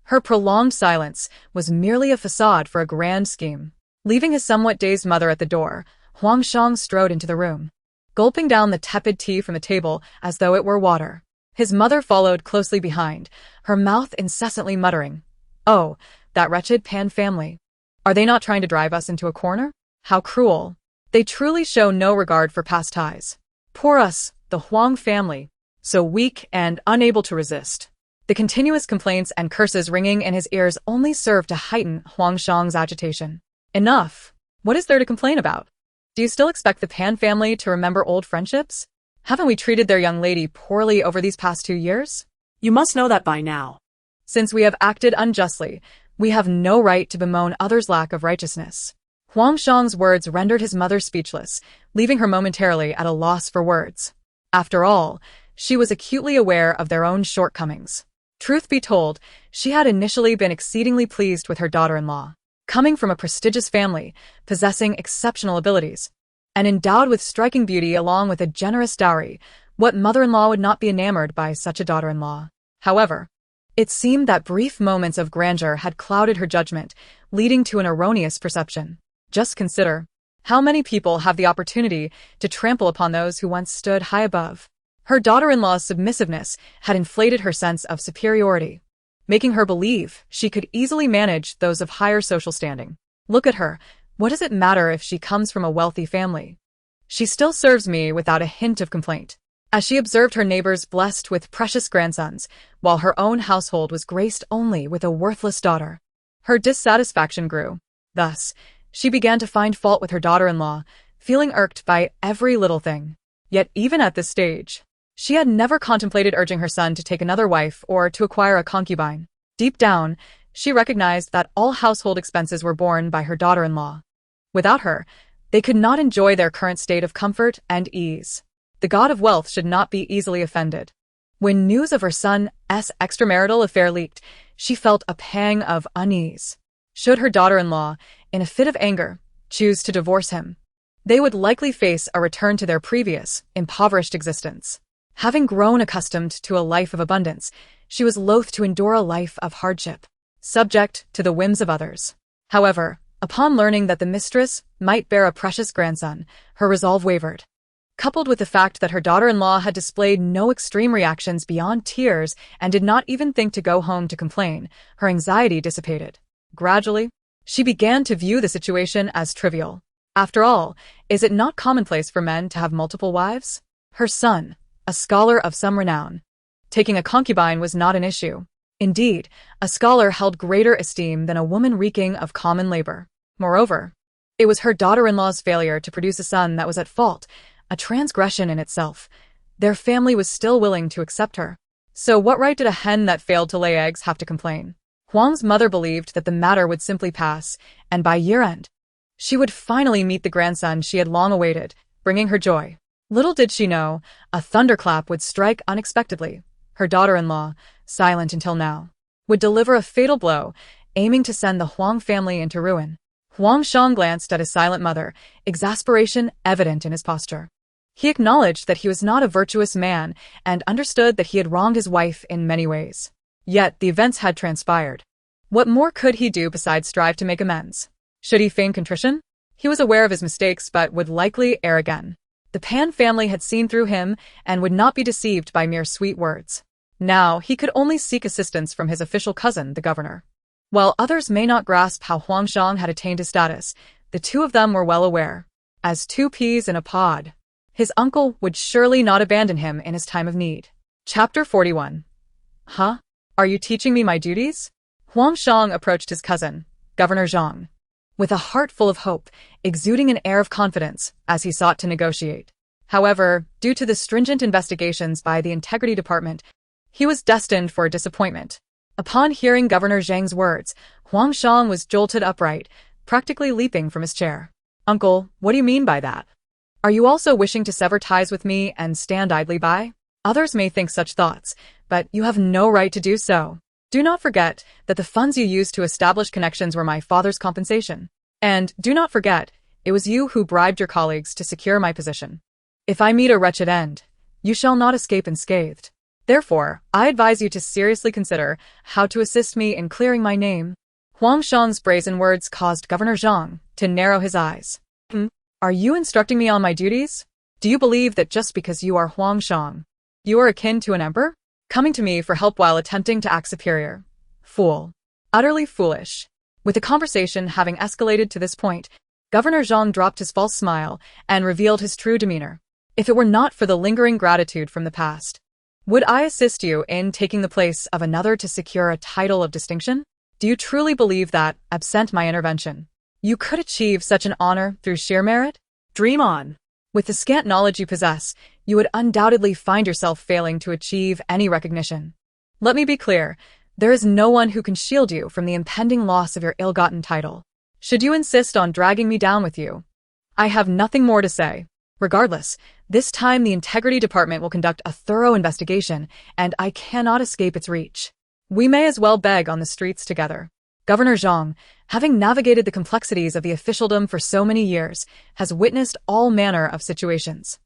Her prolonged silence was merely a facade for a grand scheme. Leaving his somewhat dazed mother at the door, Huang Shang strode into the room, gulping down the tepid tea from the table as though it were water. His mother followed closely behind, her mouth incessantly muttering, "Oh, that wretched Pan family. Are they not trying to drive us into a corner? How cruel. They truly show no regard for past ties. Poor us, the Huang family, so weak and unable to resist." The continuous complaints and curses ringing in his ears only served to heighten Huang Shang's agitation. Enough. What is there to complain about? Do you still expect the Pan family to remember old friendships? Haven't we treated their young lady poorly over these past 2 years? You must know that by now. Since we have acted unjustly, we have no right to bemoan others' lack of righteousness. Huang Shang's words rendered his mother speechless, leaving her momentarily at a loss for words. After all, she was acutely aware of their own shortcomings. Truth be told, she had initially been exceedingly pleased with her daughter-in-law. Coming from a prestigious family, possessing exceptional abilities, and endowed with striking beauty along with a generous dowry, what mother-in-law would not be enamored by such a daughter-in-law? However, it seemed that brief moments of grandeur had clouded her judgment, leading to an erroneous perception. Just consider, how many people have the opportunity to trample upon those who once stood high above? Her daughter-in-law's submissiveness had inflated her sense of superiority, making her believe she could easily manage those of higher social standing. Look at her. What does it matter if she comes from a wealthy family? She still serves me without a hint of complaint. As she observed her neighbors blessed with precious grandsons, while her own household was graced only with a worthless daughter, her dissatisfaction grew. Thus, she began to find fault with her daughter-in-law, feeling irked by every little thing. Yet even at this stage, she had never contemplated urging her son to take another wife or to acquire a concubine. Deep down, she recognized that all household expenses were borne by her daughter-in-law. Without her, they could not enjoy their current state of comfort and ease. The god of wealth should not be easily offended. When news of her son's extramarital affair leaked, she felt a pang of unease. Should her daughter-in-law, in a fit of anger, choose to divorce him, they would likely face a return to their previous, impoverished existence. Having grown accustomed to a life of abundance, she was loath to endure a life of hardship, subject to the whims of others. However, upon learning that the mistress might bear a precious grandson, her resolve wavered. Coupled with the fact that her daughter-in-law had displayed no extreme reactions beyond tears and did not even think to go home to complain, her anxiety dissipated. Gradually, she began to view the situation as trivial. After all, is it not commonplace for men to have multiple wives? Her son, a scholar of some renown, taking a concubine was not an issue. Indeed, a scholar held greater esteem than a woman reeking of common labor. Moreover, it was her daughter-in-law's failure to produce a son that was at fault, a transgression in itself. Their family was still willing to accept her. So what right did a hen that failed to lay eggs have to complain? Huang's mother believed that the matter would simply pass, and by year-end, she would finally meet the grandson she had long awaited, bringing her joy. Little did she know, a thunderclap would strike unexpectedly. Her daughter-in-law, silent until now, would deliver a fatal blow, aiming to send the Huang family into ruin. Huang Shang glanced at his silent mother, exasperation evident in his posture. He acknowledged that he was not a virtuous man and understood that he had wronged his wife in many ways. Yet the events had transpired. What more could he do besides strive to make amends? Should he feign contrition? He was aware of his mistakes but would likely err again. The Pan family had seen through him and would not be deceived by mere sweet words. Now he could only seek assistance from his official cousin, the governor. While others may not grasp how Huang Shang had attained his status, the two of them were well aware. As two peas in a pod, his uncle would surely not abandon him in his time of need. Chapter 41. Huh? Are you teaching me my duties? Huang Shang approached his cousin, Governor Zhang, with a heart full of hope, exuding an air of confidence as he sought to negotiate. However, due to the stringent investigations by the Integrity Department, he was destined for disappointment. Upon hearing Governor Zhang's words, Huang Shang was jolted upright, practically leaping from his chair. Uncle, what do you mean by that? Are you also wishing to sever ties with me and stand idly by? Others may think such thoughts, but you have no right to do so. Do not forget that the funds you used to establish connections were my father's compensation. And do not forget, it was you who bribed your colleagues to secure my position. If I meet a wretched end, you shall not escape unscathed. Therefore, I advise you to seriously consider how to assist me in clearing my name. Huang Shang's brazen words caused Governor Zhang to narrow his eyes. Are you instructing me on my duties? Do you believe that just because you are Huang Shang, you are akin to an emperor? Coming to me for help while attempting to act superior. Fool. Utterly foolish. With the conversation having escalated to this point, Governor Zhang dropped his false smile and revealed his true demeanor. If it were not for the lingering gratitude from the past, would I assist you in taking the place of another to secure a title of distinction? Do you truly believe that, absent my intervention, you could achieve such an honor through sheer merit? Dream on. With the scant knowledge you possess, you would undoubtedly find yourself failing to achieve any recognition. Let me be clear, there is no one who can shield you from the impending loss of your ill-gotten title. Should you insist on dragging me down with you, I have nothing more to say. Regardless, this time the Integrity Department will conduct a thorough investigation, and I cannot escape its reach. We may as well beg on the streets together. Governor Zhang, having navigated the complexities of the officialdom for so many years, has witnessed all manner of situations.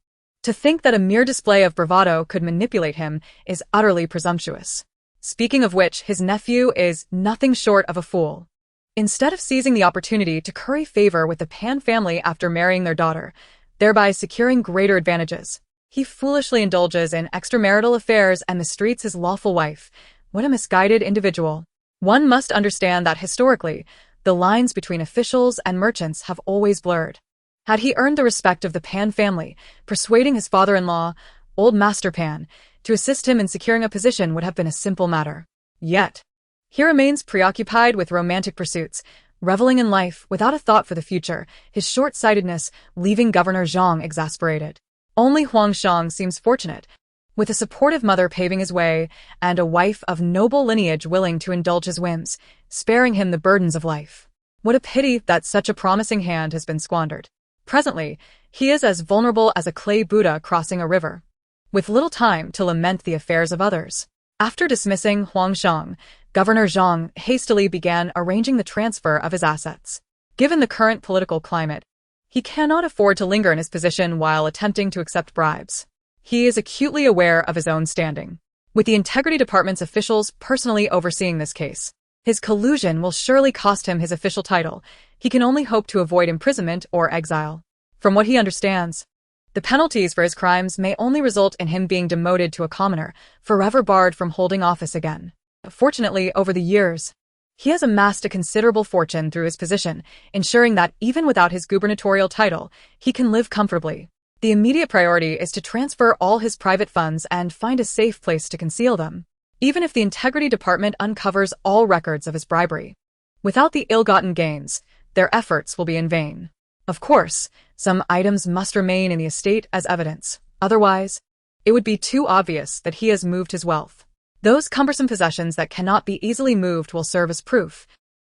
To think that a mere display of bravado could manipulate him is utterly presumptuous. Speaking of which, his nephew is nothing short of a fool. Instead of seizing the opportunity to curry favor with the Pan family after marrying their daughter, thereby securing greater advantages, he foolishly indulges in extramarital affairs and mistreats his lawful wife. What a misguided individual. One must understand that historically, the lines between officials and merchants have always blurred. Had he earned the respect of the Pan family, persuading his father-in-law, old Master Pan, to assist him in securing a position would have been a simple matter. Yet, he remains preoccupied with romantic pursuits, reveling in life without a thought for the future, his short-sightedness leaving Governor Zhang exasperated. Only Huang Shang seems fortunate, with a supportive mother paving his way and a wife of noble lineage willing to indulge his whims, sparing him the burdens of life. What a pity that such a promising hand has been squandered. Presently, he is as vulnerable as a clay Buddha crossing a river, with little time to lament the affairs of others. After dismissing Huang Shang, Governor Zhang hastily began arranging the transfer of his assets. Given the current political climate, he cannot afford to linger in his position while attempting to accept bribes. He is acutely aware of his own standing. With the Integrity Department's officials personally overseeing this case, his collusion will surely cost him his official title. He can only hope to avoid imprisonment or exile. From what he understands, the penalties for his crimes may only result in him being demoted to a commoner, forever barred from holding office again. Fortunately, over the years, he has amassed a considerable fortune through his position, ensuring that even without his gubernatorial title, he can live comfortably. The immediate priority is to transfer all his private funds and find a safe place to conceal them, even if the Integrity Department uncovers all records of his bribery. Without the ill-gotten gains, their efforts will be in vain. Of course, some items must remain in the estate as evidence. Otherwise, it would be too obvious that he has moved his wealth. Those cumbersome possessions that cannot be easily moved will serve as proof.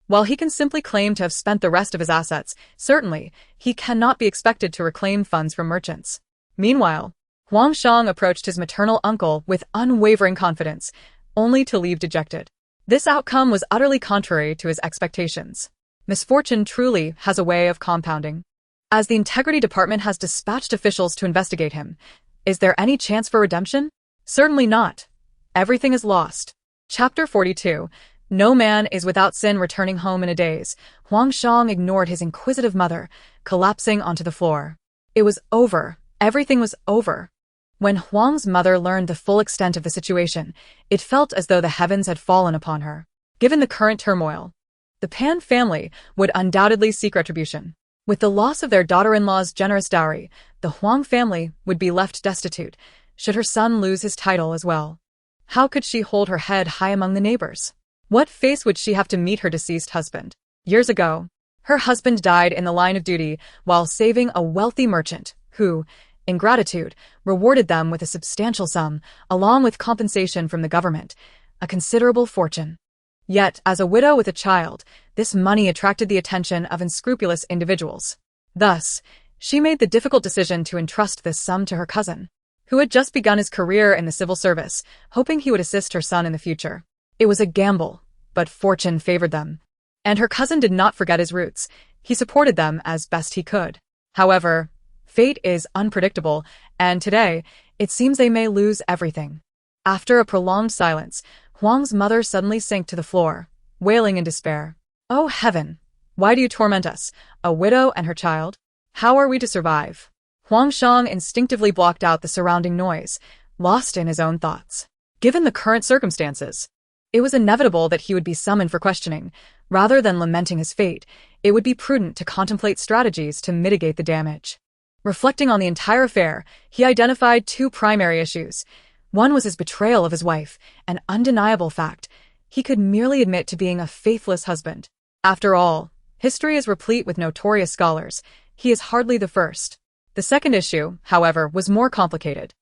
While he can simply claim to have spent the rest of his assets, certainly, he cannot be expected to reclaim funds from merchants. Meanwhile, Huang Shang approached his maternal uncle with unwavering confidence, only to leave dejected. This outcome was utterly contrary to his expectations. Misfortune truly has a way of compounding. As the Integrity Department has dispatched officials to investigate him, is there any chance for redemption? Certainly not. Everything is lost. Chapter 42. No man is without sin. Returning home in a daze, Huang Shang ignored his inquisitive mother, collapsing onto the floor. It was over. Everything was over. When Huang's mother learned the full extent of the situation, it felt as though the heavens had fallen upon her. Given the current turmoil, the Pan family would undoubtedly seek retribution. With the loss of their daughter-in-law's generous dowry, the Huang family would be left destitute, should her son lose his title as well. How could she hold her head high among the neighbors? What face would she have to meet her deceased husband? Years ago, her husband died in the line of duty while saving a wealthy merchant who, in gratitude, rewarded them with a substantial sum, along with compensation from the government, a considerable fortune. Yet, as a widow with a child, this money attracted the attention of unscrupulous individuals. Thus, she made the difficult decision to entrust this sum to her cousin, who had just begun his career in the civil service, hoping he would assist her son in the future. It was a gamble, but fortune favored them. And her cousin did not forget his roots. He supported them as best he could. However, fate is unpredictable, and today, it seems they may lose everything. After a prolonged silence, Huang's mother suddenly sank to the floor, wailing in despair. "Oh heaven! Why do you torment us, a widow and her child? How are we to survive?" Huang Shang instinctively blocked out the surrounding noise, lost in his own thoughts. Given the current circumstances, it was inevitable that he would be summoned for questioning. Rather than lamenting his fate, it would be prudent to contemplate strategies to mitigate the damage. Reflecting on the entire affair, he identified two primary issues. One was his betrayal of his wife, an undeniable fact. He could merely admit to being a faithless husband. After all, history is replete with notorious scholars. He is hardly the first. The second issue, however, was more complicated.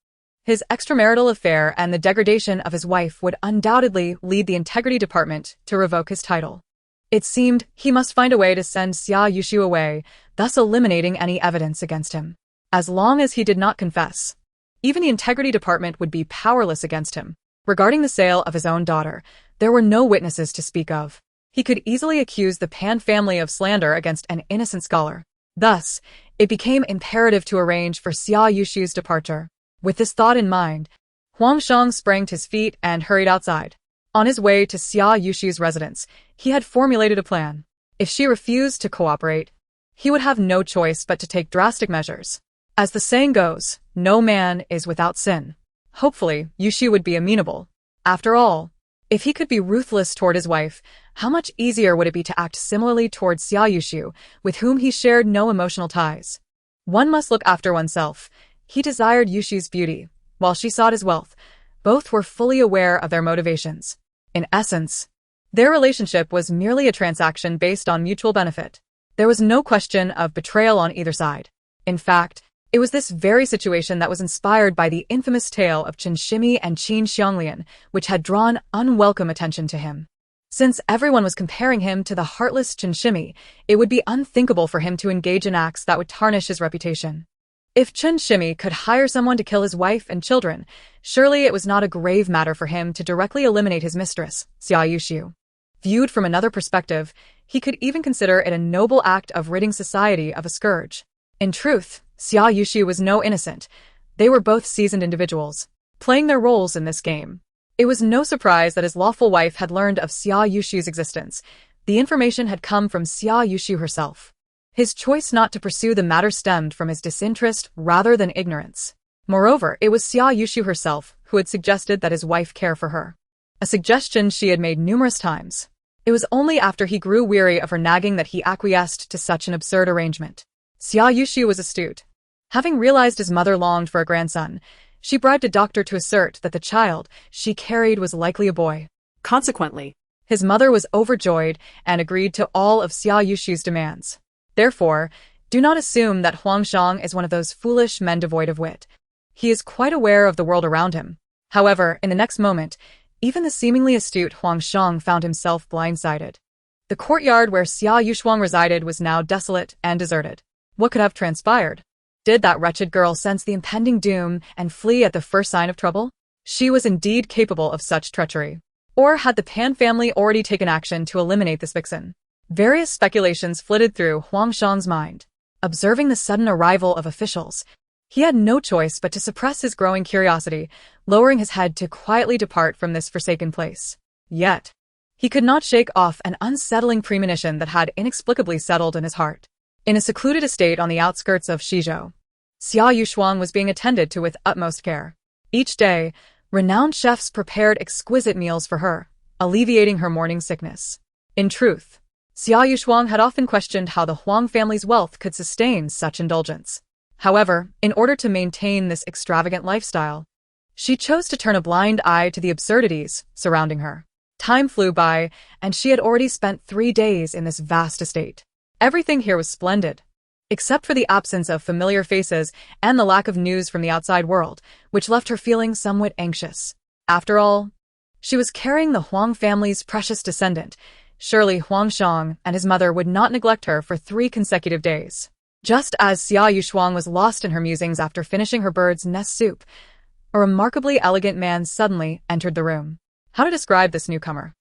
His extramarital affair and the degradation of his wife would undoubtedly lead the Integrity Department to revoke his title. It seemed he must find a way to send Xia Yushu away, thus eliminating any evidence against him. As long as he did not confess, even the Integrity Department would be powerless against him. Regarding the sale of his own daughter, there were no witnesses to speak of. He could easily accuse the Pan family of slander against an innocent scholar. Thus, it became imperative to arrange for Xia Yushu's departure. With this thought in mind, Huang Shang sprang to his feet and hurried outside. On his way to Xia Yushu's residence, he had formulated a plan. If she refused to cooperate, he would have no choice but to take drastic measures. As the saying goes, no man is without sin. Hopefully, Yushu would be amenable. After all, if he could be ruthless toward his wife, how much easier would it be to act similarly toward Xia Yushu, with whom he shared no emotional ties? One must look after oneself. He desired Yushu's beauty, while she sought his wealth. Both were fully aware of their motivations. In essence, their relationship was merely a transaction based on mutual benefit. There was no question of betrayal on either side. In fact, it was this very situation that was inspired by the infamous tale of Chen Shimi and Qin Xianglian, which had drawn unwelcome attention to him. Since everyone was comparing him to the heartless Chen Shimi, it would be unthinkable for him to engage in acts that would tarnish his reputation. If Chen Shimi could hire someone to kill his wife and children, surely it was not a grave matter for him to directly eliminate his mistress, Xia Yushu. Viewed from another perspective, he could even consider it a noble act of ridding society of a scourge. In truth, Xia Yushu was no innocent. They were both seasoned individuals, playing their roles in this game. It was no surprise that his lawful wife had learned of Xia Yushu's existence. The information had come from Xia Yushu herself. His choice not to pursue the matter stemmed from his disinterest rather than ignorance. Moreover, it was Xia Yushu herself who had suggested that his wife care for her. A suggestion she had made numerous times. It was only after he grew weary of her nagging that he acquiesced to such an absurd arrangement. Xia Yushu was astute. Having realized his mother longed for a grandson, she bribed a doctor to assert that the child she carried was likely a boy. Consequently, his mother was overjoyed and agreed to all of Xia Yushu's demands. Therefore, do not assume that Huang Shang is one of those foolish men devoid of wit. He is quite aware of the world around him. However, in the next moment, even the seemingly astute Huang Shang found himself blindsided. The courtyard where Xia Yushuang resided was now desolate and deserted. What could have transpired? Did that wretched girl sense the impending doom and flee at the first sign of trouble? She was indeed capable of such treachery. Or had the Pan family already taken action to eliminate this vixen? Various speculations flitted through Huang Shang's mind. Observing the sudden arrival of officials, he had no choice but to suppress his growing curiosity, lowering his head to quietly depart from this forsaken place. Yet, he could not shake off an unsettling premonition that had inexplicably settled in his heart. In a secluded estate on the outskirts of Shizhou, Xia Yushuang was being attended to with utmost care. Each day, renowned chefs prepared exquisite meals for her, alleviating her morning sickness. In truth, Xia Yushuang had often questioned how the Huang family's wealth could sustain such indulgence. However, in order to maintain this extravagant lifestyle, she chose to turn a blind eye to the absurdities surrounding her. Time flew by, and she had already spent 3 days in this vast estate. Everything here was splendid, except for the absence of familiar faces and the lack of news from the outside world, which left her feeling somewhat anxious. After all, she was carrying the Huang family's precious descendant. Surely Huang Shang and his mother would not neglect her for 3 consecutive days. Just as Xia Yushuang was lost in her musings after finishing her bird's nest soup, a remarkably elegant man suddenly entered the room. How to describe this newcomer?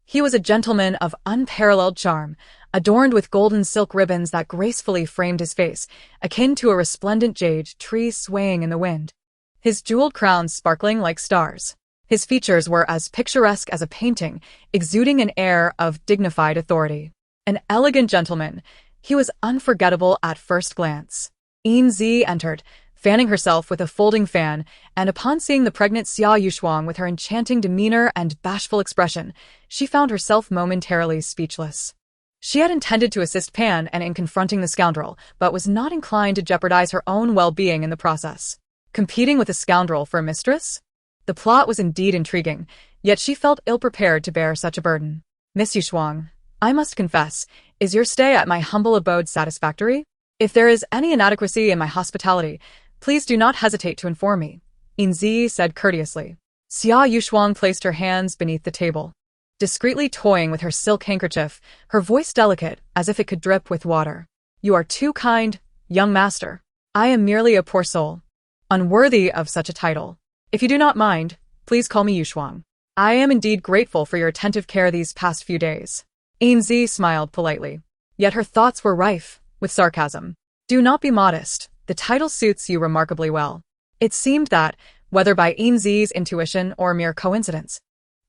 He was a gentleman of unparalleled charm, adorned with golden silk ribbons that gracefully framed his face, akin to a resplendent jade tree swaying in the wind. His jeweled crown sparkling like stars. His features were as picturesque as a painting, exuding an air of dignified authority. An elegant gentleman, he was unforgettable at first glance. Yin Zhiyi entered, fanning herself with a folding fan, and upon seeing the pregnant Xia Yushuang with her enchanting demeanor and bashful expression, she found herself momentarily speechless. She had intended to assist Pan and in confronting the scoundrel, but was not inclined to jeopardize her own well-being in the process. Competing with a scoundrel for a mistress? The plot was indeed intriguing, yet she felt ill-prepared to bear such a burden. Miss Yushuang, I must confess, is your stay at my humble abode satisfactory? If there is any inadequacy in my hospitality, please do not hesitate to inform me, Yin Zhiyi said courteously. Xia Yushuang placed her hands beneath the table, discreetly toying with her silk handkerchief, her voice delicate as if it could drip with water. You are too kind, young master. I am merely a poor soul, unworthy of such a title. If you do not mind, please call me Yushuang. I am indeed grateful for your attentive care these past few days. Yin Zhiyi smiled politely, yet her thoughts were rife with sarcasm. Do not be modest, the title suits you remarkably well. It seemed that, whether by Yin Zhiyi's intuition or mere coincidence,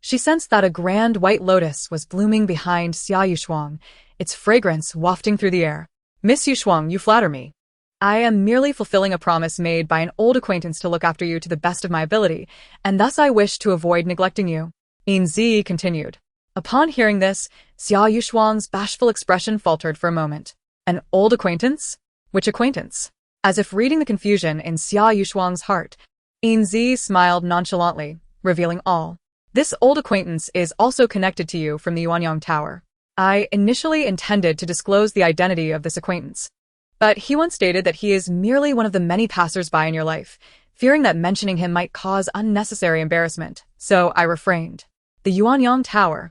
she sensed that a grand white lotus was blooming behind Xia Yushuang, its fragrance wafting through the air. Miss Yushuang, you flatter me. I am merely fulfilling a promise made by an old acquaintance to look after you to the best of my ability, and thus I wish to avoid neglecting you. Yin Zhiyi continued. Upon hearing this, Xia Yushuang's bashful expression faltered for a moment. An old acquaintance? Which acquaintance? As if reading the confusion in Xia Yushuang's heart, Yin Zhiyi smiled nonchalantly, revealing all. This old acquaintance is also connected to you from the Yuanyang Tower. I initially intended to disclose the identity of this acquaintance, but he once stated that he is merely one of the many passers-by in your life, fearing that mentioning him might cause unnecessary embarrassment, so I refrained. The Yuanyang Tower,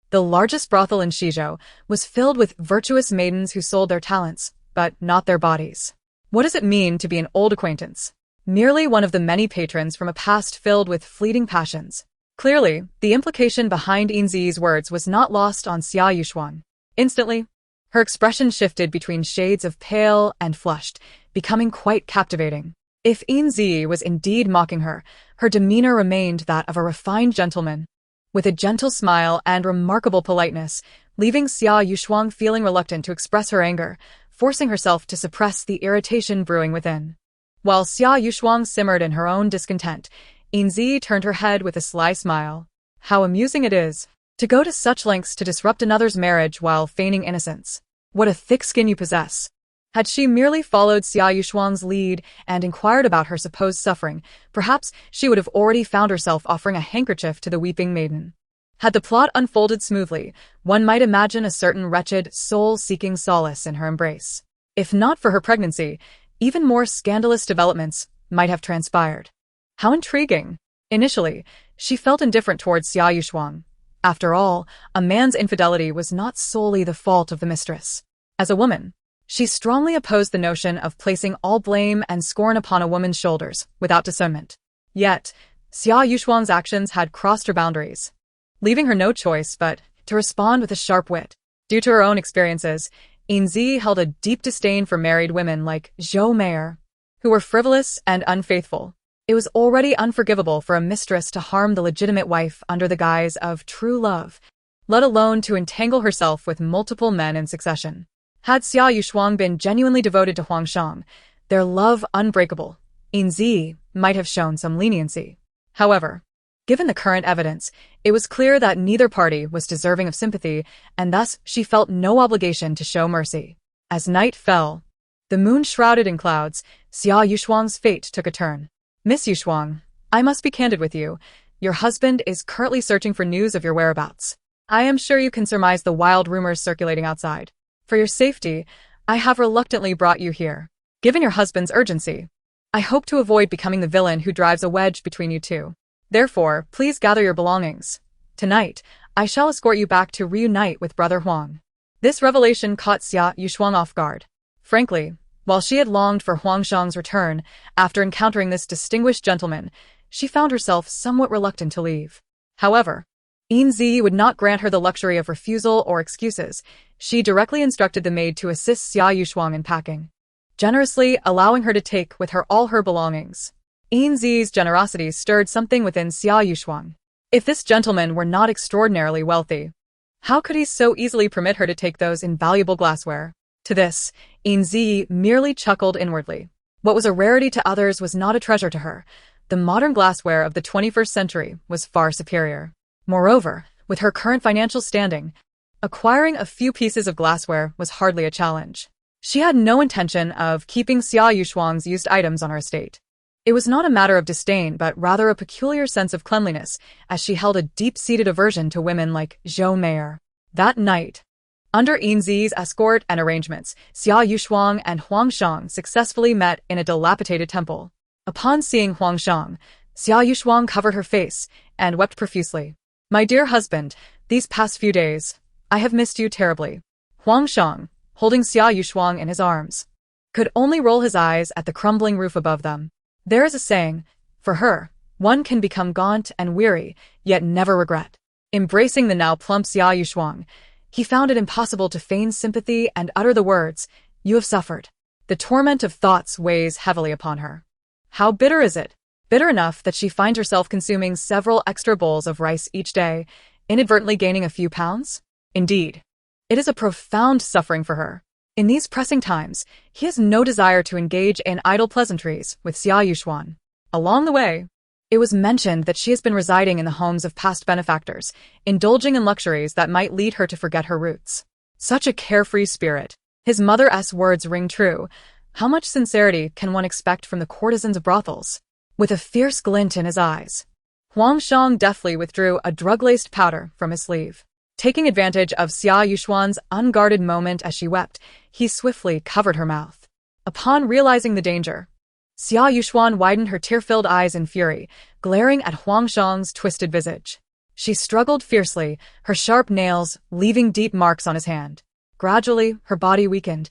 the largest brothel in Shizhou, was filled with virtuous maidens who sold their talents, but not their bodies. What does it mean to be an old acquaintance? Merely one of the many patrons from a past filled with fleeting passions. Clearly, the implication behind Yin Zhiyi's words was not lost on Xia Yushuang. Instantly, her expression shifted between shades of pale and flushed, becoming quite captivating. If Yin Zhiyi was indeed mocking her, her demeanor remained that of a refined gentleman, with a gentle smile and remarkable politeness, leaving Xia Yushuang feeling reluctant to express her anger, forcing herself to suppress the irritation brewing within. While Xia Yushuang simmered in her own discontent, Yin Zhiyi turned her head with a sly smile. How amusing it is to go to such lengths to disrupt another's marriage while feigning innocence. What a thick skin you possess. Had she merely followed Xia Yushuang's lead and inquired about her supposed suffering, perhaps she would have already found herself offering a handkerchief to the weeping maiden. Had the plot unfolded smoothly, one might imagine a certain wretched soul seeking solace in her embrace. If not for her pregnancy, even more scandalous developments might have transpired. How intriguing! Initially, she felt indifferent towards Xia Yushuang. After all, a man's infidelity was not solely the fault of the mistress. As a woman, she strongly opposed the notion of placing all blame and scorn upon a woman's shoulders, without discernment. Yet, Xia Yushuang's actions had crossed her boundaries, leaving her no choice but to respond with a sharp wit. Due to her own experiences, Yin Zhiyi held a deep disdain for married women like Zhou Meier, who were frivolous and unfaithful. It was already unforgivable for a mistress to harm the legitimate wife under the guise of true love, let alone to entangle herself with multiple men in succession. Had Xia Yushuang been genuinely devoted to Huangshang, their love unbreakable, Yin Zhiyi might have shown some leniency. However, given the current evidence, it was clear that neither party was deserving of sympathy, and thus she felt no obligation to show mercy. As night fell, the moon shrouded in clouds, Xia Yushuang's fate took a turn. Miss Yushuang, I must be candid with you. Your husband is currently searching for news of your whereabouts. I am sure you can surmise the wild rumors circulating outside. For your safety, I have reluctantly brought you here. Given your husband's urgency, I hope to avoid becoming the villain who drives a wedge between you two. Therefore, please gather your belongings. Tonight, I shall escort you back to reunite with Brother Huang. This revelation caught Xia Yushuang off guard. Frankly, while she had longed for Huangshang's return, after encountering this distinguished gentleman, she found herself somewhat reluctant to leave. However, Yin Zhiyi would not grant her the luxury of refusal or excuses. She directly instructed the maid to assist Xia Yushuang in packing, generously allowing her to take with her all her belongings. Yin Zhiyi's generosity stirred something within Xia Yushuang. If this gentleman were not extraordinarily wealthy, how could he so easily permit her to take those invaluable glassware? To this, Yin Zhiyi merely chuckled inwardly. What was a rarity to others was not a treasure to her. The modern glassware of the 21st century was far superior. Moreover, with her current financial standing, acquiring a few pieces of glassware was hardly a challenge. She had no intention of keeping Xia Yushuang's used items on her estate. It was not a matter of disdain, but rather a peculiar sense of cleanliness, as she held a deep-seated aversion to women like Zhou Meier. That night, under Yin Zhiyi's escort and arrangements, Xia Yushuang and Huang Shang successfully met in a dilapidated temple. Upon seeing Huang Shang, Xia Yushuang covered her face and wept profusely. "My dear husband, these past few days, I have missed you terribly." Huang Shang, holding Xia Yushuang in his arms, could only roll his eyes at the crumbling roof above them. There is a saying, for her, one can become gaunt and weary, yet never regret. Embracing the now plump Xia Yushuang, he found it impossible to feign sympathy and utter the words, "You have suffered." The torment of thoughts weighs heavily upon her. How bitter is it? Bitter enough that she finds herself consuming several extra bowls of rice each day, inadvertently gaining a few pounds? Indeed, it is a profound suffering for her. In these pressing times, he has no desire to engage in idle pleasantries with Xia Yushuan. Along the way, it was mentioned that she has been residing in the homes of past benefactors, indulging in luxuries that might lead her to forget her roots. Such a carefree spirit. His mother's words ring true. How much sincerity can one expect from the courtesans of brothels? With a fierce glint in his eyes, Huang Shang deftly withdrew a drug-laced powder from his sleeve. Taking advantage of Xia Yushuan's unguarded moment as she wept, he swiftly covered her mouth. Upon realizing the danger, Xia Yushuan widened her tear-filled eyes in fury, glaring at Huang Shang's twisted visage. She struggled fiercely, her sharp nails leaving deep marks on his hand. Gradually, her body weakened,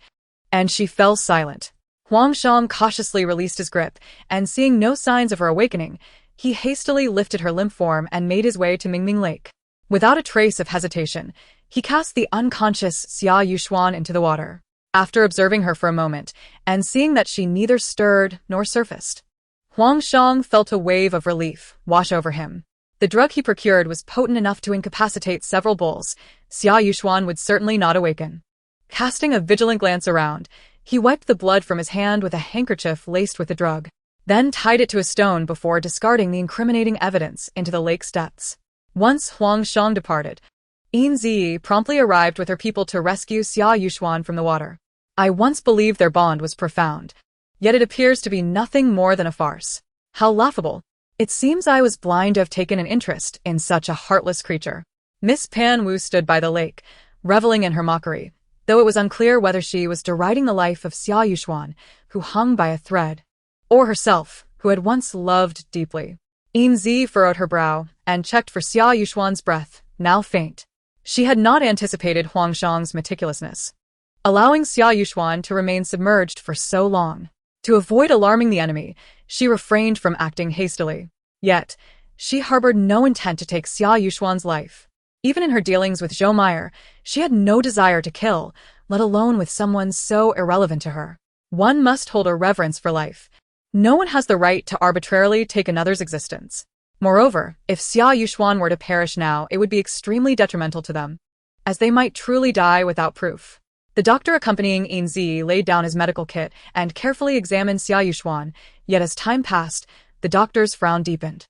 and she fell silent. Huang Shang cautiously released his grip, and seeing no signs of her awakening, he hastily lifted her limp form and made his way to Mingming Lake. Without a trace of hesitation, he cast the unconscious Xia Yushuan into the water. After observing her for a moment, and seeing that she neither stirred nor surfaced, Huang Shang felt a wave of relief wash over him. The drug he procured was potent enough to incapacitate several bulls. Xia Yushuan would certainly not awaken. Casting a vigilant glance around, he wiped the blood from his hand with a handkerchief laced with the drug, then tied it to a stone before discarding the incriminating evidence into the lake's depths. Once Huang Shang departed, Yin Zhiyi promptly arrived with her people to rescue Xia Yushuan from the water. I once believed their bond was profound, yet it appears to be nothing more than a farce. How laughable. It seems I was blind to have taken an interest in such a heartless creature. Miss Pan Wu stood by the lake, reveling in her mockery, though it was unclear whether she was deriding the life of Xia Yushuan, who hung by a thread, or herself, who had once loved deeply. Yin Zhiyi furrowed her brow and checked for Xia Yushuan's breath, now faint. She had not anticipated Huang Shang's meticulousness, allowing Xia Yushuan to remain submerged for so long. To avoid alarming the enemy, she refrained from acting hastily. Yet, she harbored no intent to take Xia Yushuan's life. Even in her dealings with Zhou Meier, she had no desire to kill, let alone with someone so irrelevant to her. One must hold a reverence for life. No one has the right to arbitrarily take another's existence. Moreover, if Xia Yushuan were to perish now, it would be extremely detrimental to them, as they might truly die without proof. The doctor accompanying Yin Zhiyi laid down his medical kit and carefully examined Xia Yushuan, yet as time passed, the doctor's frown deepened.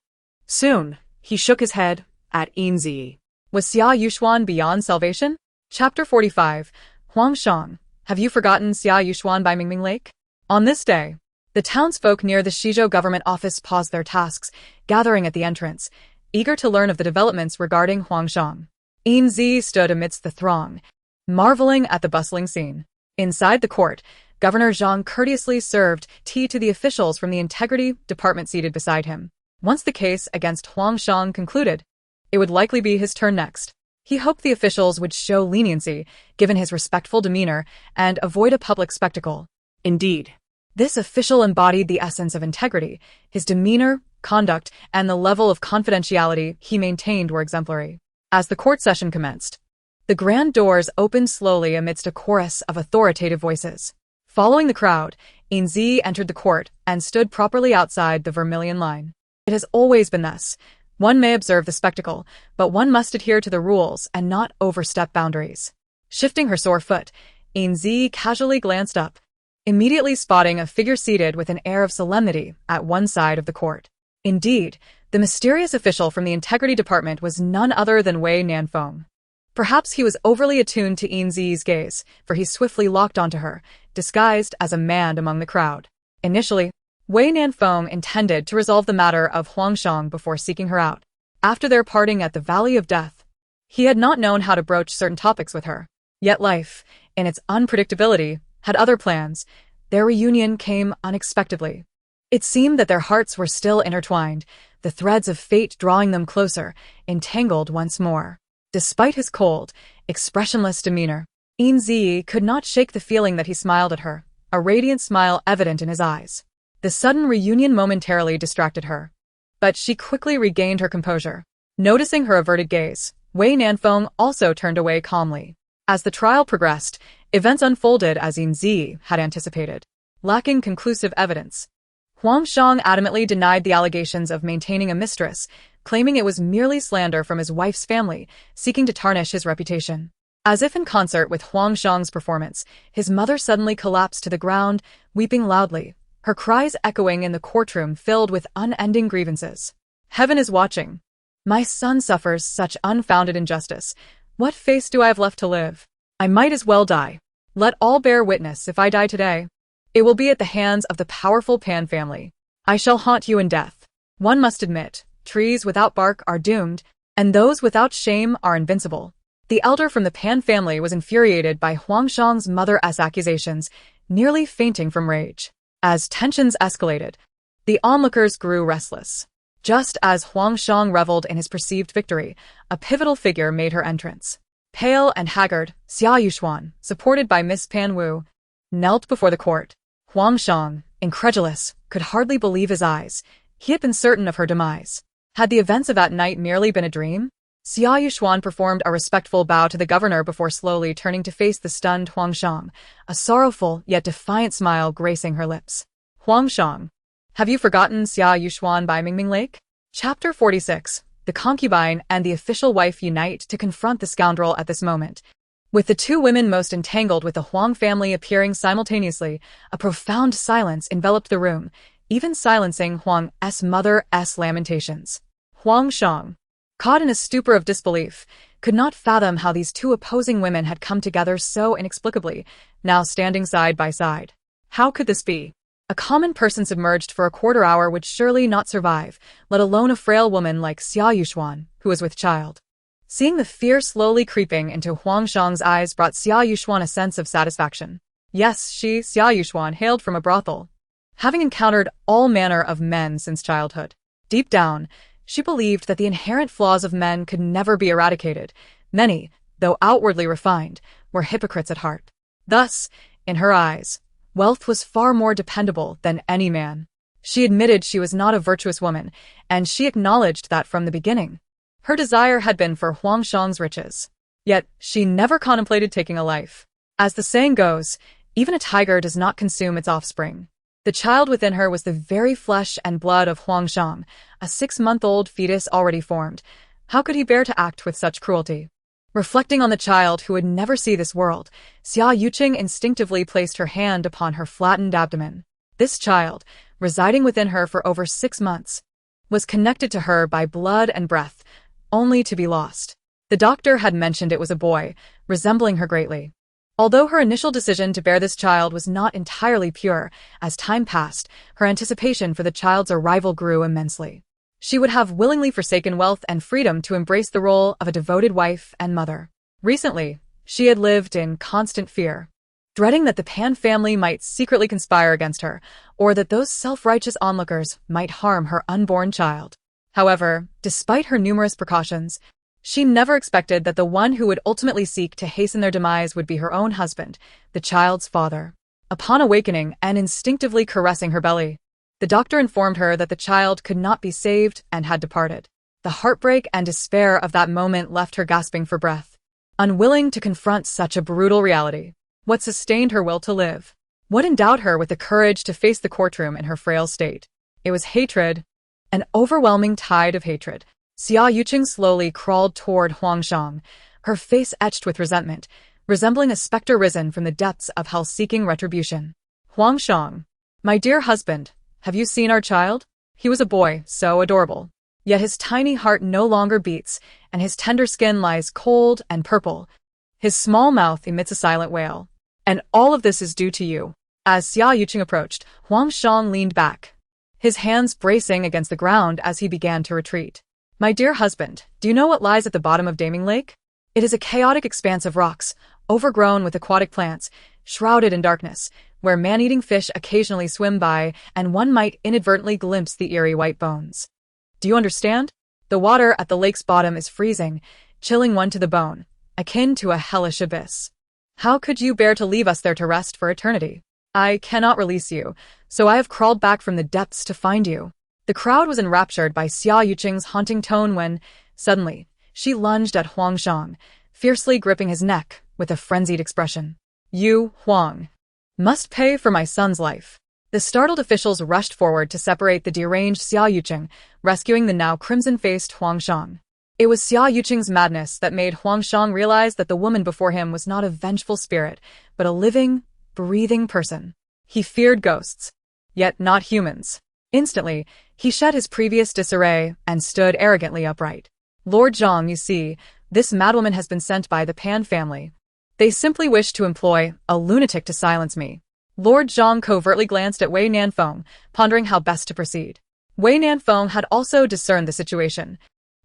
Soon, he shook his head at Yin Zhiyi. Was Xia Yushuan beyond salvation? Chapter 45. Huang Shang, have you forgotten Xia Yushuan by Mingming Lake? On this day, the townsfolk near the Shizhou government office paused their tasks, gathering at the entrance, eager to learn of the developments regarding Huang Shang. Yin Zhiyi stood amidst the throng, marveling at the bustling scene. Inside the court, Governor Zhang courteously served tea to the officials from the Integrity Department seated beside him. Once the case against Huang Shang concluded, it would likely be his turn next. He hoped the officials would show leniency, given his respectful demeanor, and avoid a public spectacle. Indeed, this official embodied the essence of integrity. His demeanor, conduct, and the level of confidentiality he maintained were exemplary. As the court session commenced, the grand doors opened slowly amidst a chorus of authoritative voices. Following the crowd, Yin Zhiyi entered the court and stood properly outside the vermilion line. It has always been thus. One may observe the spectacle, but one must adhere to the rules and not overstep boundaries. Shifting her sore foot, Yin Zhiyi casually glanced up, immediately spotting a figure seated with an air of solemnity at one side of the court. Indeed, the mysterious official from the Integrity Department was none other than Wei Nanfeng. Perhaps he was overly attuned to Yin Zhiyi's gaze, for he swiftly locked onto her, disguised as a man among the crowd. Initially, Wei Nanfeng intended to resolve the matter of Huangshang before seeking her out. After their parting at the Valley of Death, he had not known how to broach certain topics with her. Yet life, in its unpredictability, had other plans. Their reunion came unexpectedly. It seemed that their hearts were still intertwined, the threads of fate drawing them closer, entangled once more. Despite his cold, expressionless demeanor, Yin Zhiyi could not shake the feeling that he smiled at her, a radiant smile evident in his eyes. The sudden reunion momentarily distracted her, but she quickly regained her composure. Noticing her averted gaze, Wei Nanfeng also turned away calmly. As the trial progressed, events unfolded as Yin Zhiyi had anticipated. Lacking conclusive evidence, Huangshang adamantly denied the allegations of maintaining a mistress, claiming it was merely slander from his wife's family, seeking to tarnish his reputation. As if in concert with Huangshang's performance, his mother suddenly collapsed to the ground, weeping loudly, her cries echoing in the courtroom filled with unending grievances. Heaven is watching. My son suffers such unfounded injustice. What face do I have left to live? I might as well die. Let all bear witness if I die today. It will be at the hands of the powerful Pan family. I shall haunt you in death. One must admit, trees without bark are doomed, and those without shame are invincible. The elder from the Pan family was infuriated by Huangshang's mother's accusations, nearly fainting from rage. As tensions escalated, the onlookers grew restless. Just as Huangshang reveled in his perceived victory, a pivotal figure made her entrance. Pale and haggard, Xia Yuxuan, supported by Miss Pan Wu, knelt before the court. Huangshang, incredulous, could hardly believe his eyes. He had been certain of her demise. Had the events of that night merely been a dream? Xia Yuxuan performed a respectful bow to the governor before slowly turning to face the stunned Huangshang, a sorrowful yet defiant smile gracing her lips. Huangshang, have you forgotten Xia Yuxuan by Mingming Lake? Chapter 46. The concubine and the official wife unite to confront the scoundrel at this moment. With the two women most entangled with the Huang family appearing simultaneously, a profound silence enveloped the room, even silencing Huang's mother's lamentations. Huangshang, caught in a stupor of disbelief, could not fathom how these two opposing women had come together so inexplicably, now standing side by side. How could this be? A common person submerged for a quarter hour would surely not survive, let alone a frail woman like Xia Yuxuan, who was with child. Seeing the fear slowly creeping into Huangshang's eyes brought Xia Yuxuan a sense of satisfaction. Yes, she, Xia Yuxuan, hailed from a brothel, having encountered all manner of men since childhood. Deep down, she believed that the inherent flaws of men could never be eradicated. Many, though outwardly refined, were hypocrites at heart. Thus, in her eyes, wealth was far more dependable than any man. She admitted she was not a virtuous woman, and she acknowledged that from the beginning. Her desire had been for Huangshang's riches. Yet, she never contemplated taking a life. As the saying goes, even a tiger does not consume its offspring. The child within her was the very flesh and blood of Huangshang, a 6-month-old fetus already formed. How could he bear to act with such cruelty? Reflecting on the child who would never see this world, Xia Yuqing instinctively placed her hand upon her flattened abdomen. This child, residing within her for over 6 months, was connected to her by blood and breath, only to be lost. The doctor had mentioned it was a boy, resembling her greatly. Although her initial decision to bear this child was not entirely pure, as time passed, her anticipation for the child's arrival grew immensely. She would have willingly forsaken wealth and freedom to embrace the role of a devoted wife and mother. Recently, she had lived in constant fear, dreading that the Pan family might secretly conspire against her, or that those self-righteous onlookers might harm her unborn child. However, despite her numerous precautions, she never expected that the one who would ultimately seek to hasten their demise would be her own husband, the child's father. Upon awakening and instinctively caressing her belly, the doctor informed her that the child could not be saved and had departed. The heartbreak and despair of that moment left her gasping for breath, unwilling to confront such a brutal reality. What sustained her will to live? What endowed her with the courage to face the courtroom in her frail state? It was hatred, an overwhelming tide of hatred. Xia Yuqing slowly crawled toward Huangshang, her face etched with resentment, resembling a specter risen from the depths of hell seeking retribution. Huangshang, my dear husband, have you seen our child? He was a boy, so adorable. Yet his tiny heart no longer beats, and his tender skin lies cold and purple. His small mouth emits a silent wail. And all of this is due to you. As Xia Yuqing approached, Huangshang leaned back, his hands bracing against the ground as he began to retreat. My dear husband, do you know what lies at the bottom of Daming Lake? It is a chaotic expanse of rocks, overgrown with aquatic plants, shrouded in darkness, where man-eating fish occasionally swim by, and one might inadvertently glimpse the eerie white bones. Do you understand? The water at the lake's bottom is freezing, chilling one to the bone, akin to a hellish abyss. How could you bear to leave us there to rest for eternity? I cannot release you, so I have crawled back from the depths to find you. The crowd was enraptured by Xia Yuqing's haunting tone when, suddenly, she lunged at Huangshang, fiercely gripping his neck with a frenzied expression. You, Huang, must pay for my son's life. The startled officials rushed forward to separate the deranged Xia Yuqing, rescuing the now crimson-faced Huangshang. It was Xia Yuqing's madness that made Huangshang realize that the woman before him was not a vengeful spirit, but a living, breathing person. He feared ghosts, yet not humans. Instantly, he shed his previous disarray and stood arrogantly upright. Lord Zhang, you see, this madwoman has been sent by the Pan family. They simply wish to employ a lunatic to silence me. Lord Zhang covertly glanced at Wei Nanfeng, pondering how best to proceed. Wei Nanfeng had also discerned the situation.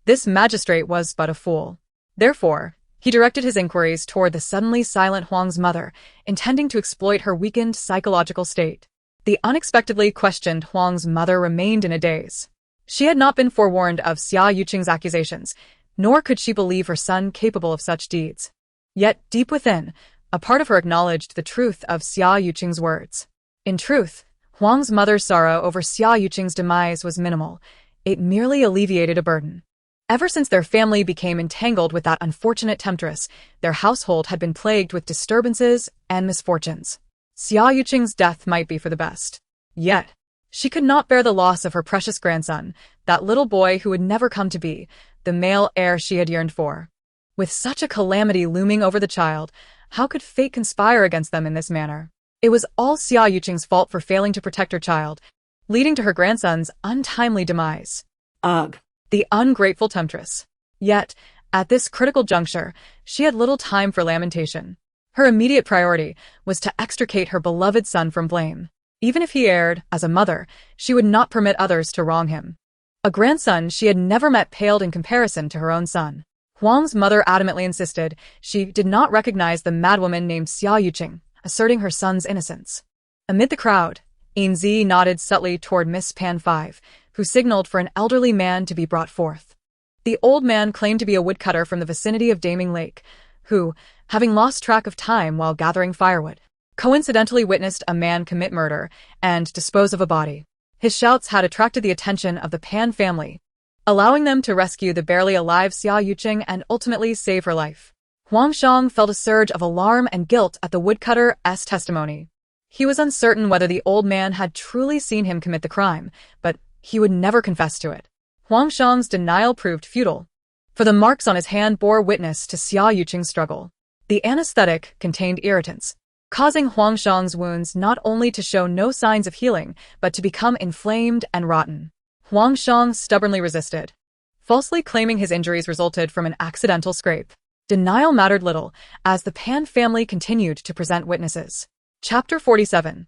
This magistrate was but a fool. Therefore, he directed his inquiries toward the suddenly silent Huang's mother, intending to exploit her weakened psychological state. The unexpectedly questioned Huang's mother remained in a daze. She had not been forewarned of Xia Yuqing's accusations, nor could she believe her son capable of such deeds. Yet, deep within, a part of her acknowledged the truth of Xia Yuqing's words. In truth, Huang's mother's sorrow over Xia Yuqing's demise was minimal. It merely alleviated a burden. Ever since their family became entangled with that unfortunate temptress, their household had been plagued with disturbances and misfortunes. Xia Yuqing's death might be for the best. Yet, she could not bear the loss of her precious grandson, that little boy who would never come to be, the male heir she had yearned for. With such a calamity looming over the child, how could fate conspire against them in this manner? It was all Xia Yuqing's fault for failing to protect her child, leading to her grandson's untimely demise. Ugh. The ungrateful temptress. Yet, at this critical juncture, she had little time for lamentation. Her immediate priority was to extricate her beloved son from blame. Even if he erred, as a mother, she would not permit others to wrong him. A grandson she had never met paled in comparison to her own son. Huang's mother adamantly insisted she did not recognize the madwoman named Xia Yuqing, asserting her son's innocence. Amid the crowd, Yin Zhiyi nodded subtly toward Miss Pan 5, who signaled for an elderly man to be brought forth. The old man claimed to be a woodcutter from the vicinity of Daming Lake, who, having lost track of time while gathering firewood, coincidentally witnessed a man commit murder and dispose of a body. His shouts had attracted the attention of the Pan family, allowing them to rescue the barely alive Xia Yuqing and ultimately save her life. Huangshang felt a surge of alarm and guilt at the woodcutter's testimony. He was uncertain whether the old man had truly seen him commit the crime, but he would never confess to it. Huangshang's denial proved futile, for the marks on his hand bore witness to Xia Yuqing's struggle. The anesthetic contained irritants, causing Huangshang's wounds not only to show no signs of healing, but to become inflamed and rotten. Huangshang stubbornly resisted, falsely claiming his injuries resulted from an accidental scrape. Denial mattered little, as the Pan family continued to present witnesses. Chapter 47.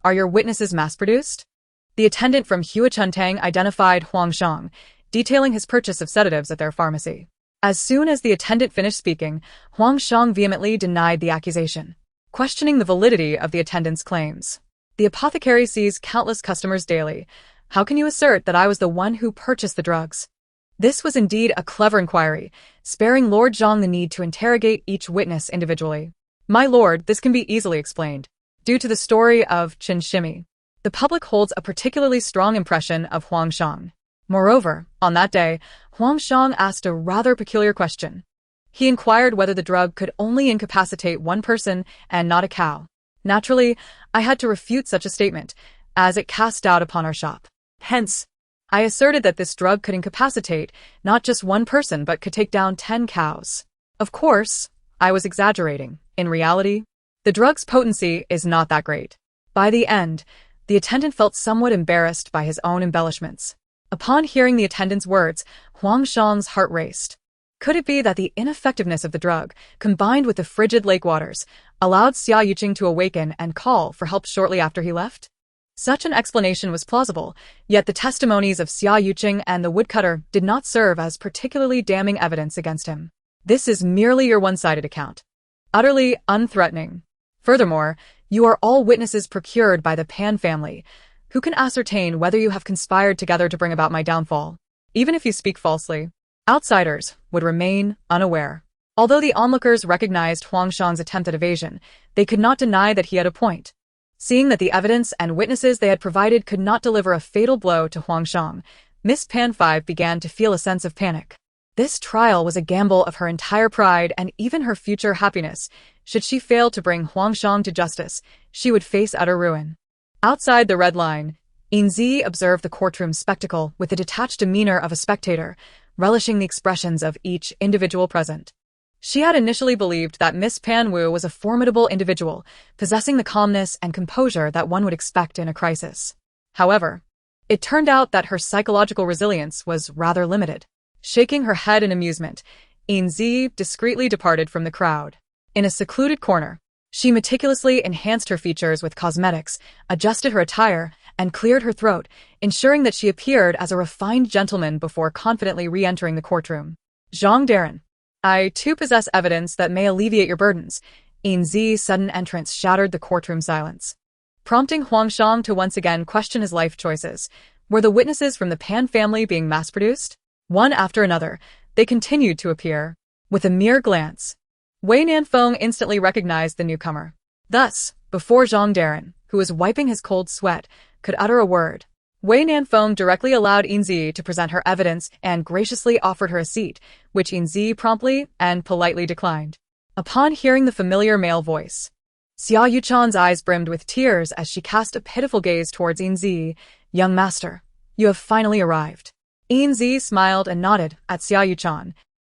Are your witnesses mass-produced? The attendant from Huachuntang identified Huangshang, detailing his purchase of sedatives at their pharmacy. As soon as the attendant finished speaking, Huangshang vehemently denied the accusation, questioning the validity of the attendant's claims. The apothecary sees countless customers daily. How can you assert that I was the one who purchased the drugs? This was indeed a clever inquiry, sparing Lord Zhang the need to interrogate each witness individually. My lord, this can be easily explained. Due to the story of Qin Shimi, the public holds a particularly strong impression of Huangshang. Moreover, on that day, Huangshang asked a rather peculiar question. He inquired whether the drug could only incapacitate one person and not a cow. Naturally, I had to refute such a statement, as it cast doubt upon our shop. Hence, I asserted that this drug could incapacitate not just one person but could take down 10 cows. Of course, I was exaggerating. In reality, the drug's potency is not that great. By the end, the attendant felt somewhat embarrassed by his own embellishments. Upon hearing the attendant's words, Huang Shang's heart raced. Could it be that the ineffectiveness of the drug, combined with the frigid lake waters, allowed Xia Yuqing to awaken and call for help shortly after he left? Such an explanation was plausible, yet the testimonies of Xia Yuqing and the woodcutter did not serve as particularly damning evidence against him. This is merely your one-sided account. Utterly unthreatening. Furthermore, you are all witnesses procured by the Pan family, who can ascertain whether you have conspired together to bring about my downfall. Even if you speak falsely, outsiders would remain unaware. Although the onlookers recognized Huang Shang's attempt at evasion, they could not deny that he had a point. Seeing that the evidence and witnesses they had provided could not deliver a fatal blow to Huang Shang, Miss Pan 5 began to feel a sense of panic. This trial was a gamble of her entire pride and even her future happiness. Should she fail to bring Huang Shang to justice, she would face utter ruin. Outside the red line, Yin Zhiyi observed the courtroom spectacle with the detached demeanor of a spectator, relishing the expressions of each individual present. She had initially believed that Miss Pan Wu was a formidable individual, possessing the calmness and composure that one would expect in a crisis. However, it turned out that her psychological resilience was rather limited. Shaking her head in amusement, Yin Zhiyi discreetly departed from the crowd. In a secluded corner, she meticulously enhanced her features with cosmetics, adjusted her attire, and cleared her throat, ensuring that she appeared as a refined gentleman before confidently re-entering the courtroom. Zhang Darren. I too possess evidence that may alleviate your burdens. Yin Zhiyi's sudden entrance shattered the courtroom silence, prompting Huang Shang to once again question his life choices. Were the witnesses from the Pan family being mass-produced? One after another, they continued to appear. With a mere glance, Wei Nanfeng instantly recognized the newcomer. Thus, before Zhang Darren, who was wiping his cold sweat, could utter a word, Wei Nanfeng directly allowed Yin Zhiyi to present her evidence and graciously offered her a seat, which Yin Zhiyi promptly and politely declined. Upon hearing the familiar male voice, Xia Yuchan's eyes brimmed with tears as she cast a pitiful gaze towards Yin Zhiyi. Young master, you have finally arrived. Yin Zhiyi smiled and nodded at Xia Yuchan,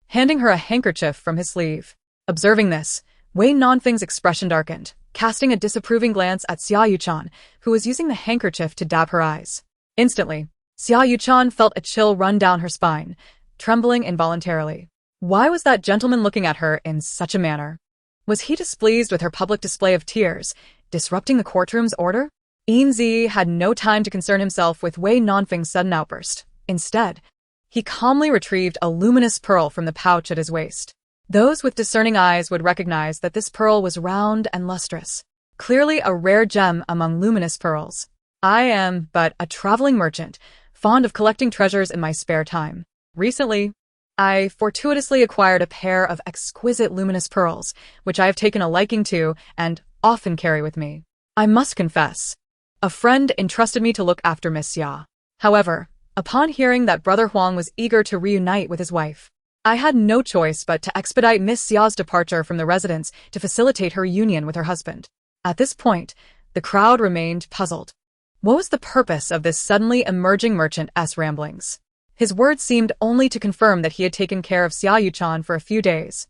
handing her a handkerchief from his sleeve. Observing this, Wei Nanfeng's expression darkened, casting a disapproving glance at Xia Yuchan, who was using the handkerchief to dab her eyes. Instantly, Xia Yuchan felt a chill run down her spine, trembling involuntarily. Why was that gentleman looking at her in such a manner? Was he displeased with her public display of tears, disrupting the courtroom's order? Yin Zhiyi had no time to concern himself with Wei Nanfeng's sudden outburst. Instead, he calmly retrieved a luminous pearl from the pouch at his waist. Those with discerning eyes would recognize that this pearl was round and lustrous, clearly a rare gem among luminous pearls. I am but a traveling merchant, fond of collecting treasures in my spare time. Recently, I fortuitously acquired a pair of exquisite luminous pearls, which I have taken a liking to and often carry with me. I must confess, a friend entrusted me to look after Miss Xia. However, upon hearing that Brother Huang was eager to reunite with his wife, I had no choice but to expedite Miss Xia's departure from the residence to facilitate her union with her husband. At this point, the crowd remained puzzled. What was the purpose of this suddenly emerging merchant's ramblings? His words seemed only to confirm that he had taken care of Xia Yuchan for a few days,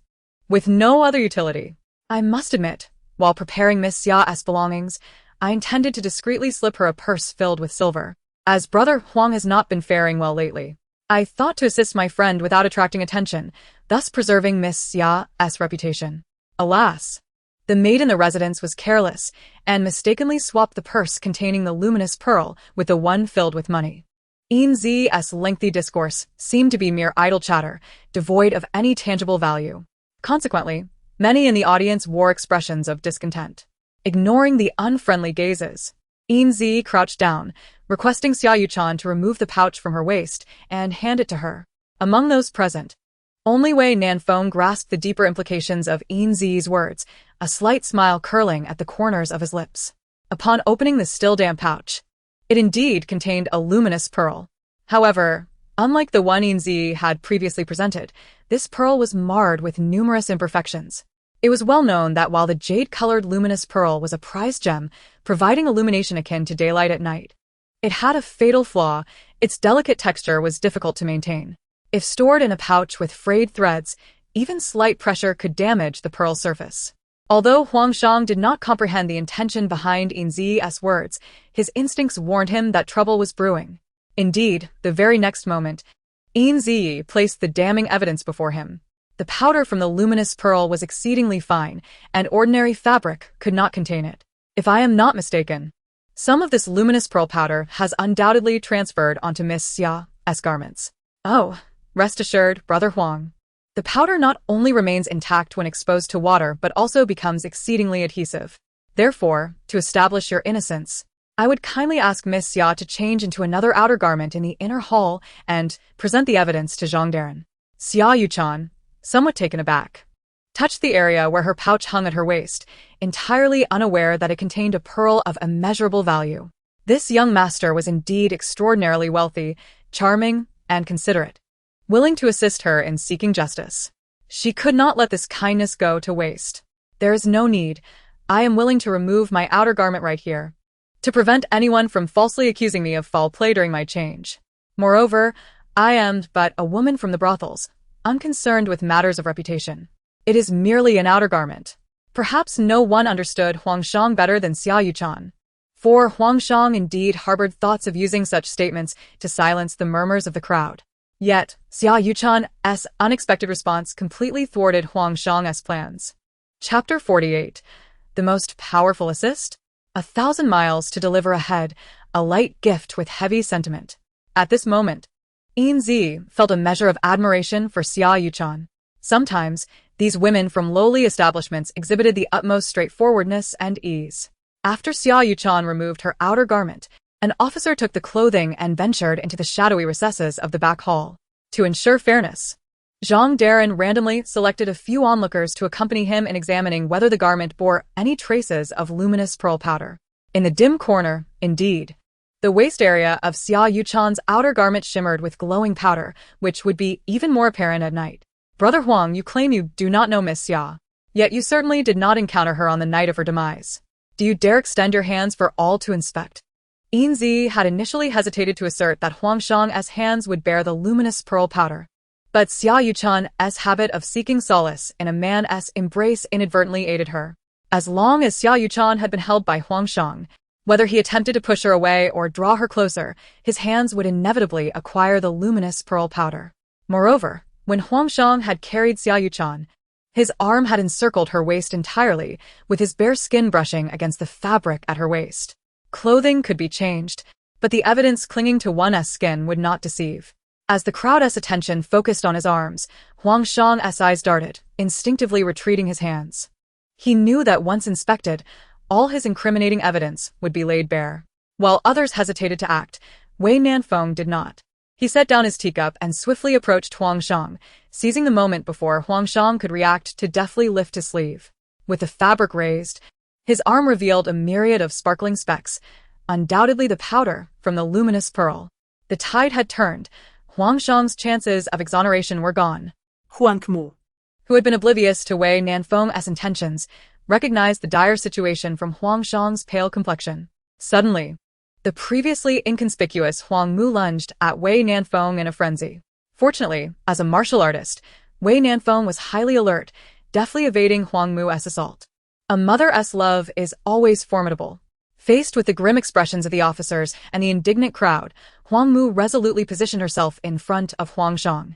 with no other utility. I must admit, while preparing Miss Xia's belongings, I intended to discreetly slip her a purse filled with silver. As Brother Huang has not been faring well lately, I thought to assist my friend without attracting attention, thus preserving Miss Xia's reputation. Alas, the maid in the residence was careless and mistakenly swapped the purse containing the luminous pearl with the one filled with money. Yin Zhiyi's lengthy discourse seemed to be mere idle chatter, devoid of any tangible value. Consequently, many in the audience wore expressions of discontent. Ignoring the unfriendly gazes, Yin Zhiyi crouched down, requesting Xia Yuchan to remove the pouch from her waist and hand it to her. Among those present, only Wei Nanfeng grasped the deeper implications of Yin Zhiyi's words, a slight smile curling at the corners of his lips. Upon opening the still damp pouch, it indeed contained a luminous pearl. However, unlike the one Yin Zhiyi had previously presented, this pearl was marred with numerous imperfections. It was well known that while the jade-colored luminous pearl was a prized gem, providing illumination akin to daylight at night, it had a fatal flaw Its delicate texture was difficult to maintain. If stored in a pouch with frayed threads, even slight pressure could damage the pearl surface. Although Huangshang did not comprehend the intention behind Yin Zhiyi's words, his instincts warned him that trouble was brewing. Indeed, the very next moment, Yin Zhiyi placed the damning evidence before him. The powder from the luminous pearl was exceedingly fine, and ordinary fabric could not contain it. If I am not mistaken, some of this luminous pearl powder has undoubtedly transferred onto Miss Xia's garments. Oh, rest assured, Brother Huang. The powder not only remains intact when exposed to water but also becomes exceedingly adhesive. Therefore, to establish your innocence, I would kindly ask Miss Xia to change into another outer garment in the inner hall and present the evidence to Zhang Darren. Xia Yuchan, somewhat taken aback, touched the area where her pouch hung at her waist, entirely unaware that it contained a pearl of immeasurable value. This young master was indeed extraordinarily wealthy, charming, and considerate, willing to assist her in seeking justice. She could not let this kindness go to waste. There is no need. I am willing to remove my outer garment right here, to prevent anyone from falsely accusing me of foul play during my change. Moreover, I am but a woman from the brothels, unconcerned with matters of reputation. It is merely an outer garment. Perhaps no one understood Huangshang better than Xia Yuchan. For Huangshang indeed harbored thoughts of using such statements to silence the murmurs of the crowd. Yet, Xia Yuchan's unexpected response completely thwarted Huangshang's plans. Chapter 48. The Most Powerful Assist? 1,000 miles to deliver ahead, a light gift with heavy sentiment. At this moment, Yin Zhiyi felt a measure of admiration for Xia Yuchan. Sometimes, these women from lowly establishments exhibited the utmost straightforwardness and ease. After Xia Yuchan removed her outer garment, an officer took the clothing and ventured into the shadowy recesses of the back hall. To ensure fairness, Zhang Darren randomly selected a few onlookers to accompany him in examining whether the garment bore any traces of luminous pearl powder. In the dim corner, indeed, the waist area of Xia Yuchan's outer garment shimmered with glowing powder, which would be even more apparent at night. Brother Huang, you claim you do not know Miss Xia, yet you certainly did not encounter her on the night of her demise. Do you dare extend your hands for all to inspect? Yin Zhiyi had initially hesitated to assert that Huangshang's hands would bear the luminous pearl powder. But Xia Yuchan's habit of seeking solace in a man's embrace inadvertently aided her. As long as Xia Yuchan had been held by Huangshang, whether he attempted to push her away or draw her closer, his hands would inevitably acquire the luminous pearl powder. Moreover, when Huangshang had carried Xia Yuchan, his arm had encircled her waist entirely, with his bare skin brushing against the fabric at her waist. Clothing could be changed, but the evidence clinging to one's skin would not deceive. As the crowd's attention focused on his arms, Huangshang's eyes darted, instinctively retreating his hands. He knew that once inspected, all his incriminating evidence would be laid bare. While others hesitated to act, Wei Nanfeng did not. He set down his teacup and swiftly approached Huangshang, seizing the moment before Huangshang could react to deftly lift his sleeve. With the fabric raised, his arm revealed a myriad of sparkling specks, undoubtedly the powder from the luminous pearl. The tide had turned. Huangshang's chances of exoneration were gone. Huang Mu, who had been oblivious to Wei Nanfeng's intentions, recognized the dire situation from Huangshang's pale complexion. Suddenly, the previously inconspicuous Huang Mu lunged at Wei Nanfeng in a frenzy. Fortunately, as a martial artist, Wei Nanfeng was highly alert, deftly evading Huang Mu's assault. A mother's love is always formidable. Faced with the grim expressions of the officers and the indignant crowd, Huang Mu resolutely positioned herself in front of Huangshang.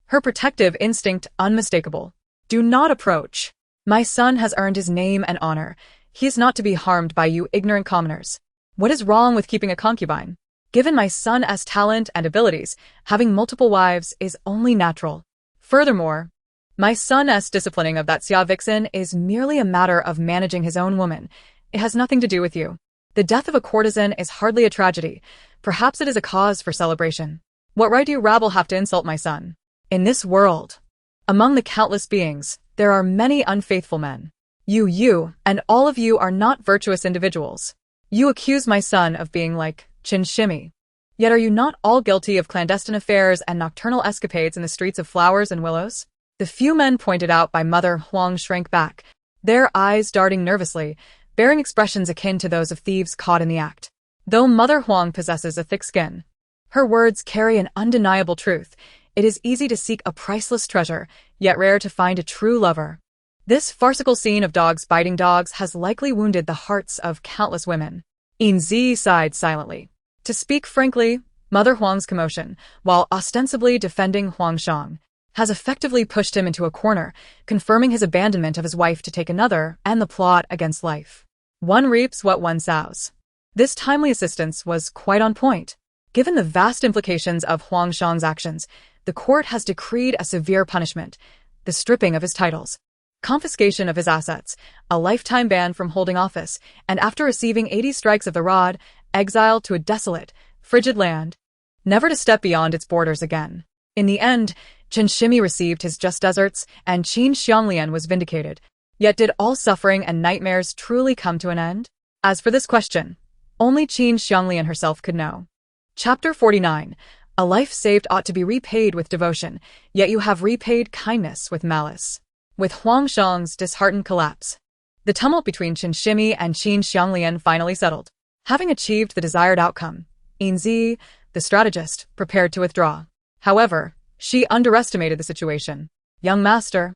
Her protective instinct unmistakable. Do not approach. My son has earned his name and honor. He is not to be harmed by you ignorant commoners. What is wrong with keeping a concubine? Given my son's talent and abilities, having multiple wives is only natural. Furthermore, my son's disciplining of that Xia vixen is merely a matter of managing his own woman. It has nothing to do with you. The death of a courtesan is hardly a tragedy. Perhaps it is a cause for celebration. What right do you rabble have to insult my son? In this world, among the countless beings, there are many unfaithful men. You, and all of you are not virtuous individuals. You accuse my son of being like Chin Shimmy. Yet are you not all guilty of clandestine affairs and nocturnal escapades in the streets of Flowers and Willows? The few men pointed out by Mother Huang shrank back, their eyes darting nervously, bearing expressions akin to those of thieves caught in the act. Though Mother Huang possesses a thick skin, Her words carry an undeniable truth. It is easy to seek a priceless treasure, yet rare to find a true lover. This farcical scene of dogs biting dogs has likely wounded the hearts of countless women. Yin Zhiyi sighed silently. To speak frankly, Mother Huang's commotion, while ostensibly defending Huangshang, has effectively pushed him into a corner, confirming his abandonment of his wife to take another and the plot against life. One reaps what one sows. This timely assistance was quite on point. Given the vast implications of Huangshang's actions, the court has decreed a severe punishment, the stripping of his titles, confiscation of his assets, a lifetime ban from holding office, and after receiving 80 strikes of the rod, exile to a desolate, frigid land, never to step beyond its borders again. In the end, Chen Shimi received his just deserts, and Qin Xianglian was vindicated. Yet did all suffering and nightmares truly come to an end? As for this question, only Qin Xianglian herself could know. Chapter 49. A life saved ought to be repaid with devotion, yet you have repaid kindness with malice. With Huangshang's disheartened collapse, the tumult between Chen Shimi and Qin Xianglian finally settled. Having achieved the desired outcome, Yin Zhiyi, the strategist, prepared to withdraw. However, she underestimated the situation. Young master,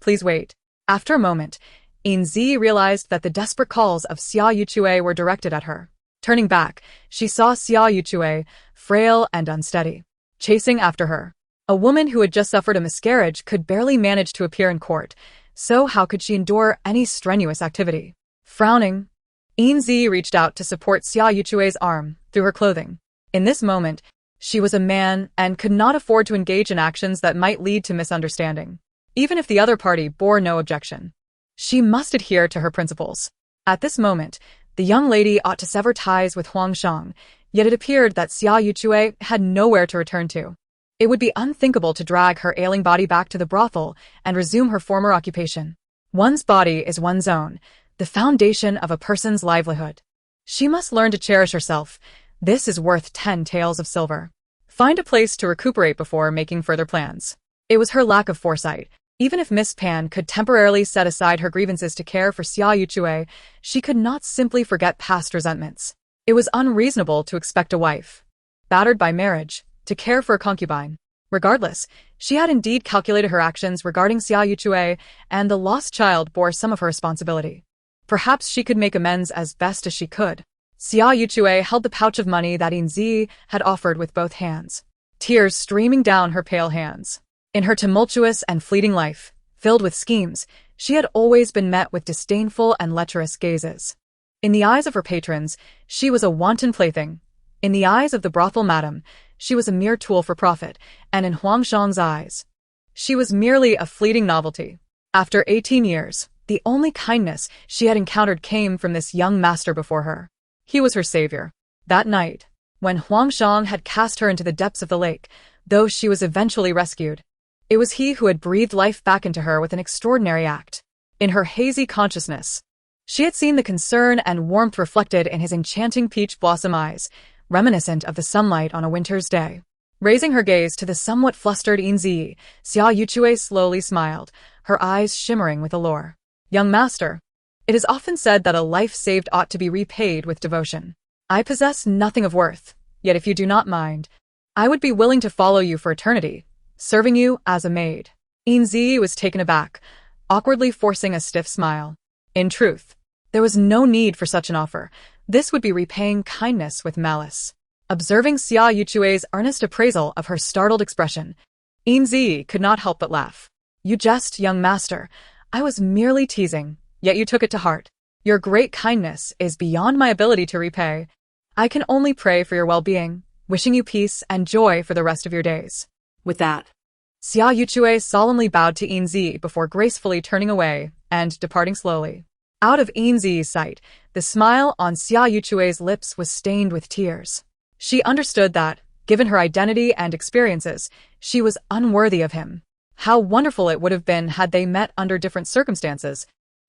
please wait. After a moment, Yin Zhiyi realized that the desperate calls of Xia Yuchui were directed at her. Turning back, she saw Xia Yuchui, frail and unsteady, chasing after her. A woman who had just suffered a miscarriage could barely manage to appear in court, so how could she endure any strenuous activity? Frowning, Yin Zhiyi reached out to support Xia Yuchui's arm through her clothing. In this moment, she was a man and could not afford to engage in actions that might lead to misunderstanding, even if the other party bore no objection. She must adhere to her principles. At this moment, the young lady ought to sever ties with Huangshang, yet it appeared that Xia Yuchui had nowhere to return to. It would be unthinkable to drag her ailing body back to the brothel and resume her former occupation. One's body is one's own, the foundation of a person's livelihood. She must learn to cherish herself. This is worth 10 taels of silver. Find a place to recuperate before making further plans. It was her lack of foresight. Even if Miss Pan could temporarily set aside her grievances to care for Xia Yuchui, she could not simply forget past resentments. It was unreasonable to expect a wife, battered by marriage, to care for a concubine. Regardless, she had indeed calculated her actions regarding Xia Yuchui, and the lost child bore some of her responsibility. Perhaps she could make amends as best as she could. Xia Yuchui held the pouch of money that Yin Zhiyi had offered with both hands, tears streaming down her pale hands. In her tumultuous and fleeting life, filled with schemes, she had always been met with disdainful and lecherous gazes. In the eyes of her patrons, she was a wanton plaything. In the eyes of the brothel madam, she was a mere tool for profit, and in Huangshang's eyes, she was merely a fleeting novelty. After 18 years, the only kindness she had encountered came from this young master before her. He was her savior. That night, when Huangshang had cast her into the depths of the lake, though she was eventually rescued, it was he who had breathed life back into her with an extraordinary act. In her hazy consciousness, she had seen the concern and warmth reflected in his enchanting peach blossom eyes, reminiscent of the sunlight on a winter's day. Raising her gaze to the somewhat flustered Yin Zhiyi, Xia Yuchui slowly smiled, her eyes shimmering with allure. Young master, it is often said that a life saved ought to be repaid with devotion. I possess nothing of worth, yet if you do not mind, I would be willing to follow you for eternity, serving you as a maid. Yin Zhiyi was taken aback, awkwardly forcing a stiff smile. In truth, there was no need for such an offer. This would be repaying kindness with malice. Observing Xia Yuchui's earnest appraisal of her startled expression, Yin Zhiyi could not help but laugh. You jest, young master. I was merely teasing, yet you took it to heart. Your great kindness is beyond my ability to repay. I can only pray for your well-being, wishing you peace and joy for the rest of your days. With that, Xia Yuchui solemnly bowed to Yin Zhiyi before gracefully turning away and departing slowly. Out of Yin Zhiyi's sight, the smile on Xia Yuchui's lips was stained with tears. She understood that, given her identity and experiences, she was unworthy of him. How wonderful it would have been had they met under different circumstances,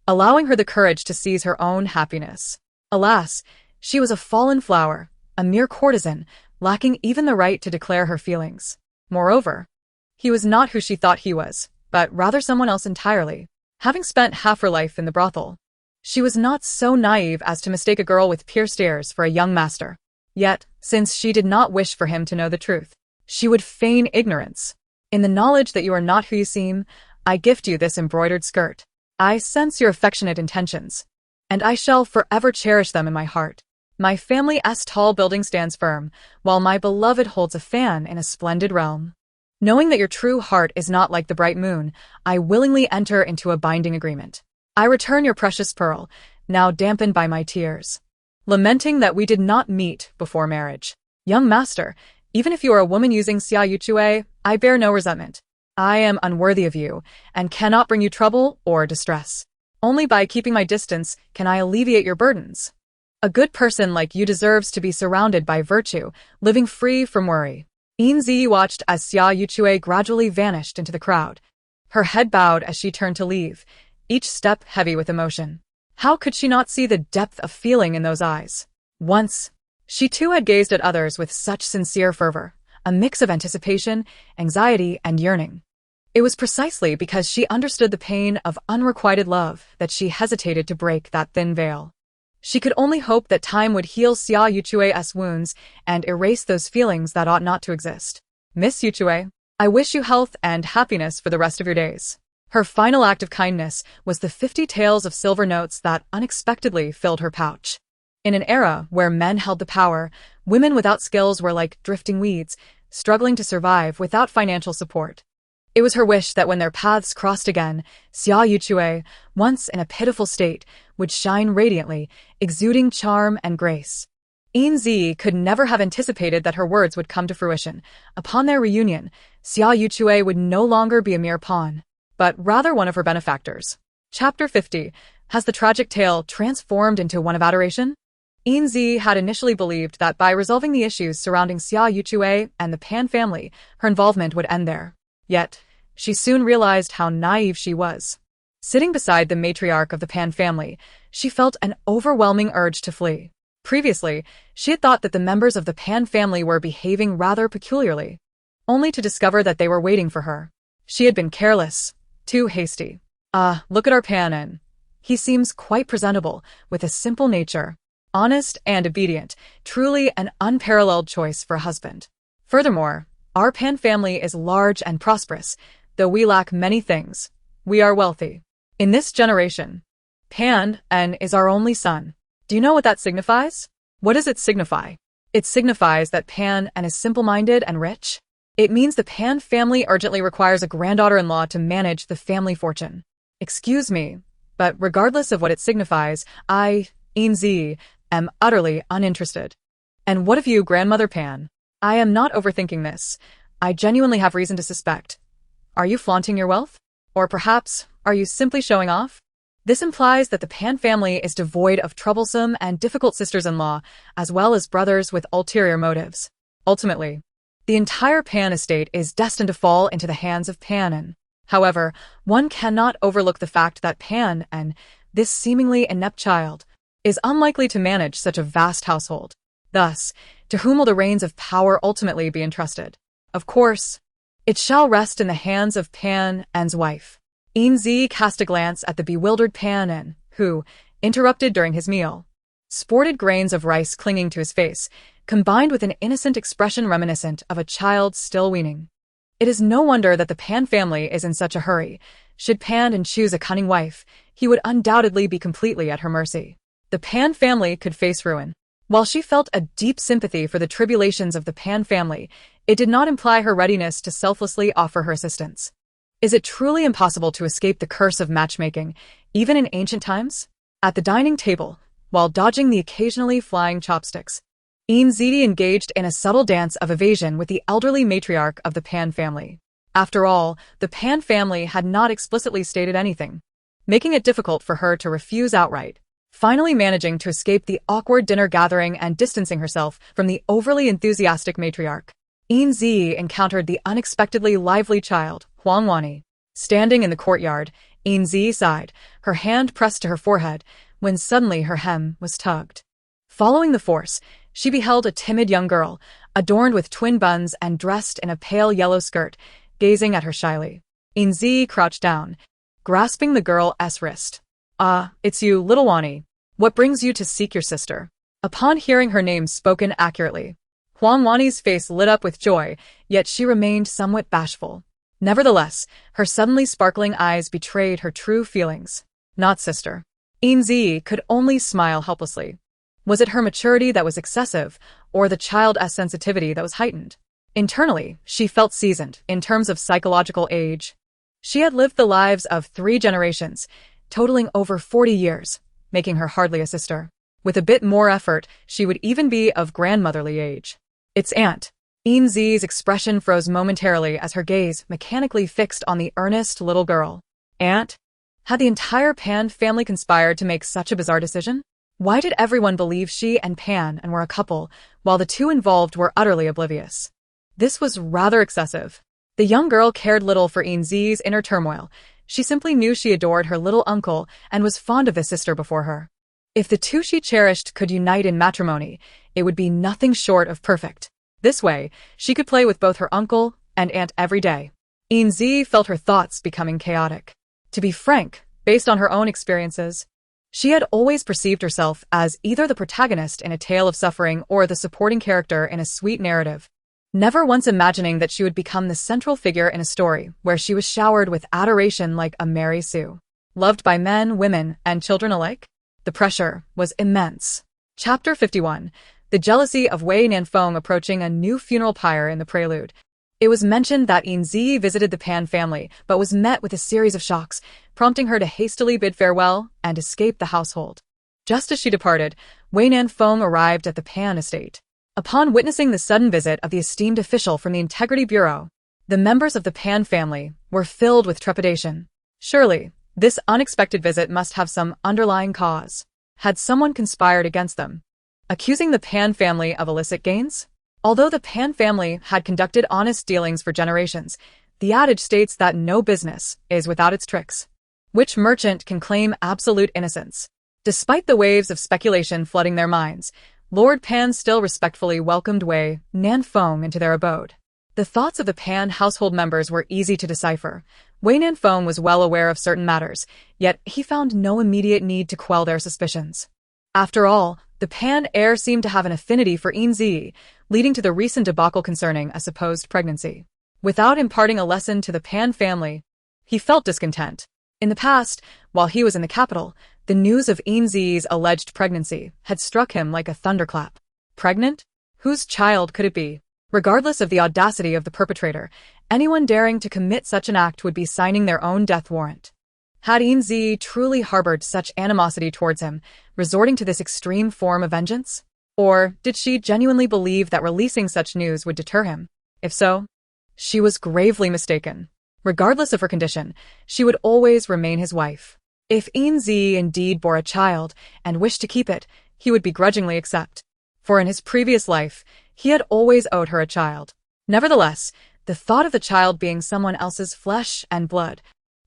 allowing her the courage to seize her own happiness. Alas, she was a fallen flower, a mere courtesan, lacking even the right to declare her feelings. Moreover, he was not who she thought he was, but rather someone else entirely. Having spent half her life in the brothel, she was not so naive as to mistake a girl with pierced ears for a young master. Yet, since she did not wish for him to know the truth. She would feign ignorance. In the knowledge that you are not who you seem, I gift you this embroidered skirt. I sense your affectionate intentions, and I shall forever cherish them in my heart. My family's tall building stands firm, while my beloved holds a fan in a splendid realm. Knowing that your true heart is not like the bright moon, I willingly enter into a binding agreement. I return your precious pearl, now dampened by my tears, lamenting that we did not meet before marriage. Young master, even if you are a woman using xia yuchui, I bear no resentment. I am unworthy of you, and cannot bring you trouble or distress. Only by keeping my distance can I alleviate your burdens. A good person like you deserves to be surrounded by virtue, living free from worry. Yin Zhiyi watched as xia yuchui gradually vanished into the crowd. Her head bowed as she turned to leave, each step heavy with emotion. How could she not see the depth of feeling in those eyes? Once, she too had gazed at others with such sincere fervor, a mix of anticipation, anxiety, and yearning. It was precisely because she understood the pain of unrequited love that she hesitated to break that thin veil. She could only hope that time would heal xia yuchui's wounds and erase those feelings that ought not to exist. Miss Yuchui, I wish you health and happiness for the rest of your days. Her final act of kindness was the 50 taels of silver notes that unexpectedly filled her pouch. In an era where men held the power, women without skills were like drifting weeds, struggling to survive without financial support. It was her wish that when their paths crossed again, xia yuchui, once in a pitiful state, would shine radiantly, exuding charm and grace. Yin Zhiyi could never have anticipated that her words would come to fruition. Upon their reunion, xia yuchui would no longer be a mere pawn, but rather one of her benefactors. Chapter 50. Has the tragic tale transformed into one of adoration? Yin Zhiyi had initially believed that by resolving the issues surrounding xia yuchui and the Pan family, her involvement would end there. Yet, she soon realized how naive she was. Sitting beside the matriarch of the Pan family, she felt an overwhelming urge to flee. Previously, she had thought that the members of the Pan family were behaving rather peculiarly, only to discover that they were waiting for her. She had been careless, too hasty. Look at our Pan. He seems quite presentable, with a simple nature, honest and obedient, truly an unparalleled choice for a husband. Furthermore, our Pan family is large and prosperous. Though we lack many things, we are wealthy. In this generation, Pan is our only son. Do you know what that signifies? What does it signify? It signifies that Pan is simple-minded and rich. It means the Pan family urgently requires a granddaughter-in-law to manage the family fortune. Excuse me, but regardless of what it signifies, I, Yin Zhiyi, am utterly uninterested. And what of you, Grandmother Pan? I am not overthinking this. I genuinely have reason to suspect. Are you flaunting your wealth? Or perhaps, are you simply showing off? This implies that the Pan family is devoid of troublesome and difficult sisters-in-law, as well as brothers with ulterior motives. Ultimately, the entire Pan estate is destined to fall into the hands of Pan. However, one cannot overlook the fact that Pan, this seemingly inept child, is unlikely to manage such a vast household. Thus, to whom will the reins of power ultimately be entrusted? Of course, it shall rest in the hands of Pan's wife. Yin Zhiyi cast a glance at the bewildered Pan, who, interrupted during his meal, sported grains of rice clinging to his face, combined with an innocent expression reminiscent of a child still weaning. It is no wonder that the Pan family is in such a hurry. Should Pan choose a cunning wife, he would undoubtedly be completely at her mercy. The Pan family could face ruin. While she felt a deep sympathy for the tribulations of the Pan family, it did not imply her readiness to selflessly offer her assistance. Is it truly impossible to escape the curse of matchmaking, even in ancient times? At the dining table, while dodging the occasionally flying chopsticks, Yin Zhiyi engaged in a subtle dance of evasion with the elderly matriarch of the Pan family. After all, the Pan family had not explicitly stated anything, making it difficult for her to refuse outright. Finally managing to escape the awkward dinner gathering and distancing herself from the overly enthusiastic matriarch, Yin Zhiyi encountered the unexpectedly lively child, Huang Wani. Standing in the courtyard, Yin Zhiyi sighed, her hand pressed to her forehead, when suddenly her hem was tugged. Following the force, she beheld a timid young girl, adorned with twin buns and dressed in a pale yellow skirt, gazing at her shyly. Yin Zhiyi crouched down, grasping the girl's wrist. It's you, little Wani. What brings you to seek your sister? Upon hearing her name spoken accurately, Huang Wani's face lit up with joy, yet she remained somewhat bashful. Nevertheless, her suddenly sparkling eyes betrayed her true feelings. Not sister. Yin Zhiyi could only smile helplessly. Was it her maturity that was excessive, or the child's sensitivity that was heightened? Internally, she felt seasoned, in terms of psychological age. She had lived the lives of 3 generations, totaling over 40 years, making her hardly a sister. With a bit more effort, she would even be of grandmotherly age. It's aunt. Yin Zhiyi's expression froze momentarily as her gaze mechanically fixed on the earnest little girl. Aunt? Had the entire Pan family conspired to make such a bizarre decision? Why did everyone believe she and Pan were a couple, while the two involved were utterly oblivious? This was rather excessive. The young girl cared little for Yin Zhiyi's inner turmoil. She simply knew she adored her little uncle and was fond of the sister before her. If the two she cherished could unite in matrimony, it would be nothing short of perfect. This way, she could play with both her uncle and aunt every day. Yin Zhiyi felt her thoughts becoming chaotic. To be frank, based on her own experiences, she had always perceived herself as either the protagonist in a tale of suffering or the supporting character in a sweet narrative, never once imagining that she would become the central figure in a story where she was showered with adoration like a Mary Sue, loved by men, women, and children alike. The pressure was immense. Chapter 51. The jealousy of Wei Nanfeng approaching a new funeral pyre in the prelude. It was mentioned that Yin Zhiyi visited the Pan family, but was met with a series of shocks, prompting her to hastily bid farewell and escape the household. Just as she departed, Wei Nanfeng arrived at the Pan estate. Upon witnessing the sudden visit of the esteemed official from the Integrity Bureau, the members of the Pan family were filled with trepidation. Surely, this unexpected visit must have some underlying cause. Had someone conspired against them, accusing the Pan family of illicit gains? Although the Pan family had conducted honest dealings for generations, the adage states that no business is without its tricks. Which merchant can claim absolute innocence? Despite the waves of speculation flooding their minds, Lord Pan still respectfully welcomed Wei Nanfeng into their abode. The thoughts of the Pan household members were easy to decipher. Wei Nanfeng was well aware of certain matters, yet he found no immediate need to quell their suspicions. After all, the Pan heir seemed to have an affinity for Yin Zhiyi, leading to the recent debacle concerning a supposed pregnancy. Without imparting a lesson to the Pan family, he felt discontent. In the past, while he was in the capital, the news of Yin Zhiyi's alleged pregnancy had struck him like a thunderclap. Pregnant? Whose child could it be? Regardless of the audacity of the perpetrator, anyone daring to commit such an act would be signing their own death warrant. Had Yin Zhiyi truly harbored such animosity towards him, resorting to this extreme form of vengeance? Or did she genuinely believe that releasing such news would deter him? If so, she was gravely mistaken. Regardless of her condition, she would always remain his wife. If Yin Zhiyi indeed bore a child and wished to keep it, he would begrudgingly accept. For in his previous life, he had always owed her a child. Nevertheless, the thought of the child being someone else's flesh and blood,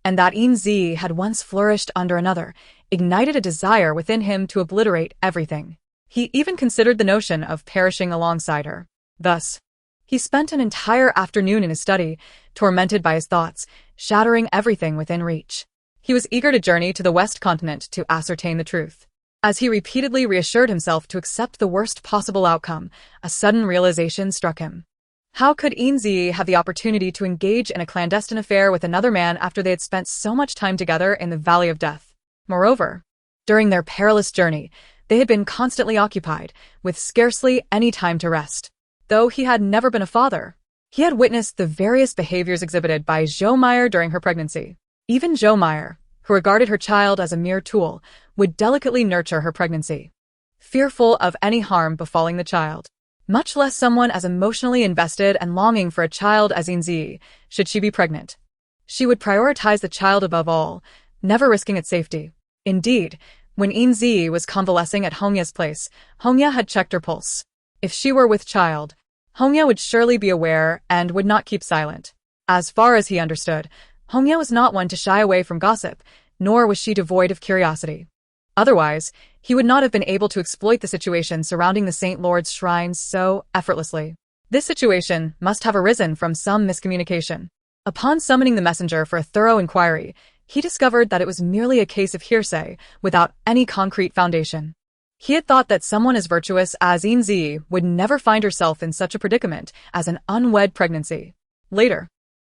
and that Yin Zhiyi had once flourished under another, ignited a desire within him to obliterate everything. He even considered the notion of perishing alongside her. Thus, he spent an entire afternoon in his study, tormented by his thoughts, shattering everything within reach. He was eager to journey to the West Continent to ascertain the truth. As he repeatedly reassured himself to accept the worst possible outcome, a sudden realization struck him. How could Yin Zhiyi have the opportunity to engage in a clandestine affair with another man after they had spent so much time together in the Valley of Death? Moreover, during their perilous journey, they had been constantly occupied, with scarcely any time to rest. Though he had never been a father, he had witnessed the various behaviors exhibited by Zhou Meyer during her pregnancy. Even Zhou Meyer, who regarded her child as a mere tool, would delicately nurture her pregnancy, fearful of any harm befalling the child. Much less someone as emotionally invested and longing for a child as Yin Zhiyi, should she be pregnant. She would prioritize the child above all, never risking its safety. Indeed, when Yin Zhiyi was convalescing at Hongya's place, Hongya had checked her pulse. If she were with child, Hongya would surely be aware and would not keep silent. As far as he understood, Hongya was not one to shy away from gossip, nor was she devoid of curiosity. Otherwise, he would not have been able to exploit the situation surrounding the Saint Lord's shrines so effortlessly. This situation must have arisen from some miscommunication. Upon summoning the messenger for a thorough inquiry, he discovered that it was merely a case of hearsay, without any concrete foundation. He had thought that someone as virtuous as Yin Zhiyi would never find herself in such a predicament as an unwed pregnancy. Later,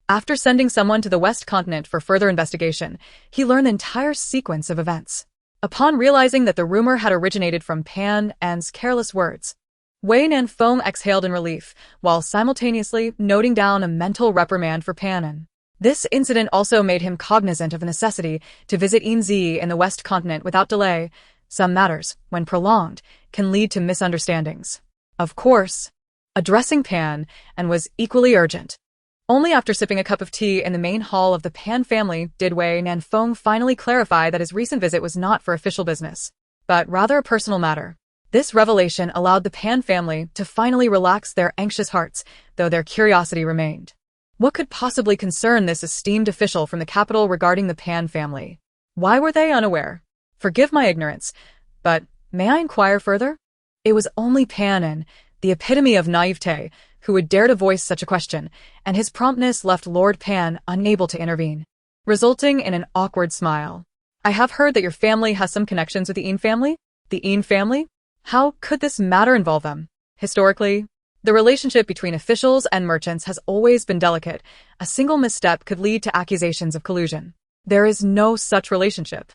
after sending someone to the West Continent for further investigation, he learned the entire sequence of events. Upon realizing that the rumor had originated from Pan An's careless words, Wei Nanfeng exhaled in relief, while simultaneously noting down a mental reprimand for Pan An. This incident also made him cognizant of the necessity to visit Yin Zhiyi in the West Continent without delay. Some matters, when prolonged, can lead to misunderstandings. Of course, addressing Pan An was equally urgent. Only after sipping a cup of tea in the main hall of the Pan family did Wei Nanfeng finally clarify that his recent visit was not for official business, but rather a personal matter. This revelation allowed the Pan family to finally relax their anxious hearts, though their curiosity remained. What could possibly concern this esteemed official from the capital regarding the Pan family? Why were they unaware? Forgive my ignorance, but may I inquire further? It was only Pan An, the epitome of naivete, who would dare to voice such a question, and his promptness left Lord Pan unable to intervene, resulting in an awkward smile. I have heard that your family has some connections with the Yin family? The Yin family? How could this matter involve them? Historically, the relationship between officials and merchants has always been delicate. A single misstep could lead to accusations of collusion. There is no such relationship.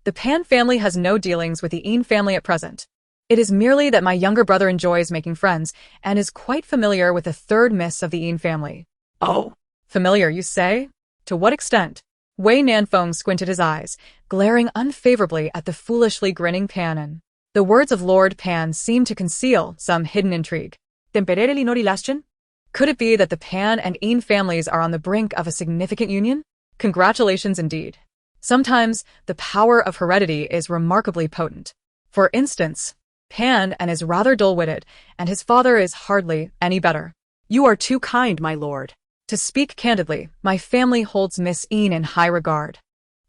The Pan family has no dealings with the Yin family at present. It is merely that my younger brother enjoys making friends and is quite familiar with the third miss of the Yin family. Oh, familiar, you say? To what extent? Wei Nanfeng squinted his eyes, glaring unfavorably at the foolishly grinning Pan An. The words of Lord Pan seemed to conceal some hidden intrigue. Temperereli no relation? Could it be that the Pan and Yin families are on the brink of a significant union? Congratulations indeed. Sometimes, the power of heredity is remarkably potent. For instance, Pan An is rather dull-witted, and his father is hardly any better. You are too kind, my lord. To speak candidly, my family holds Miss Yin in high regard.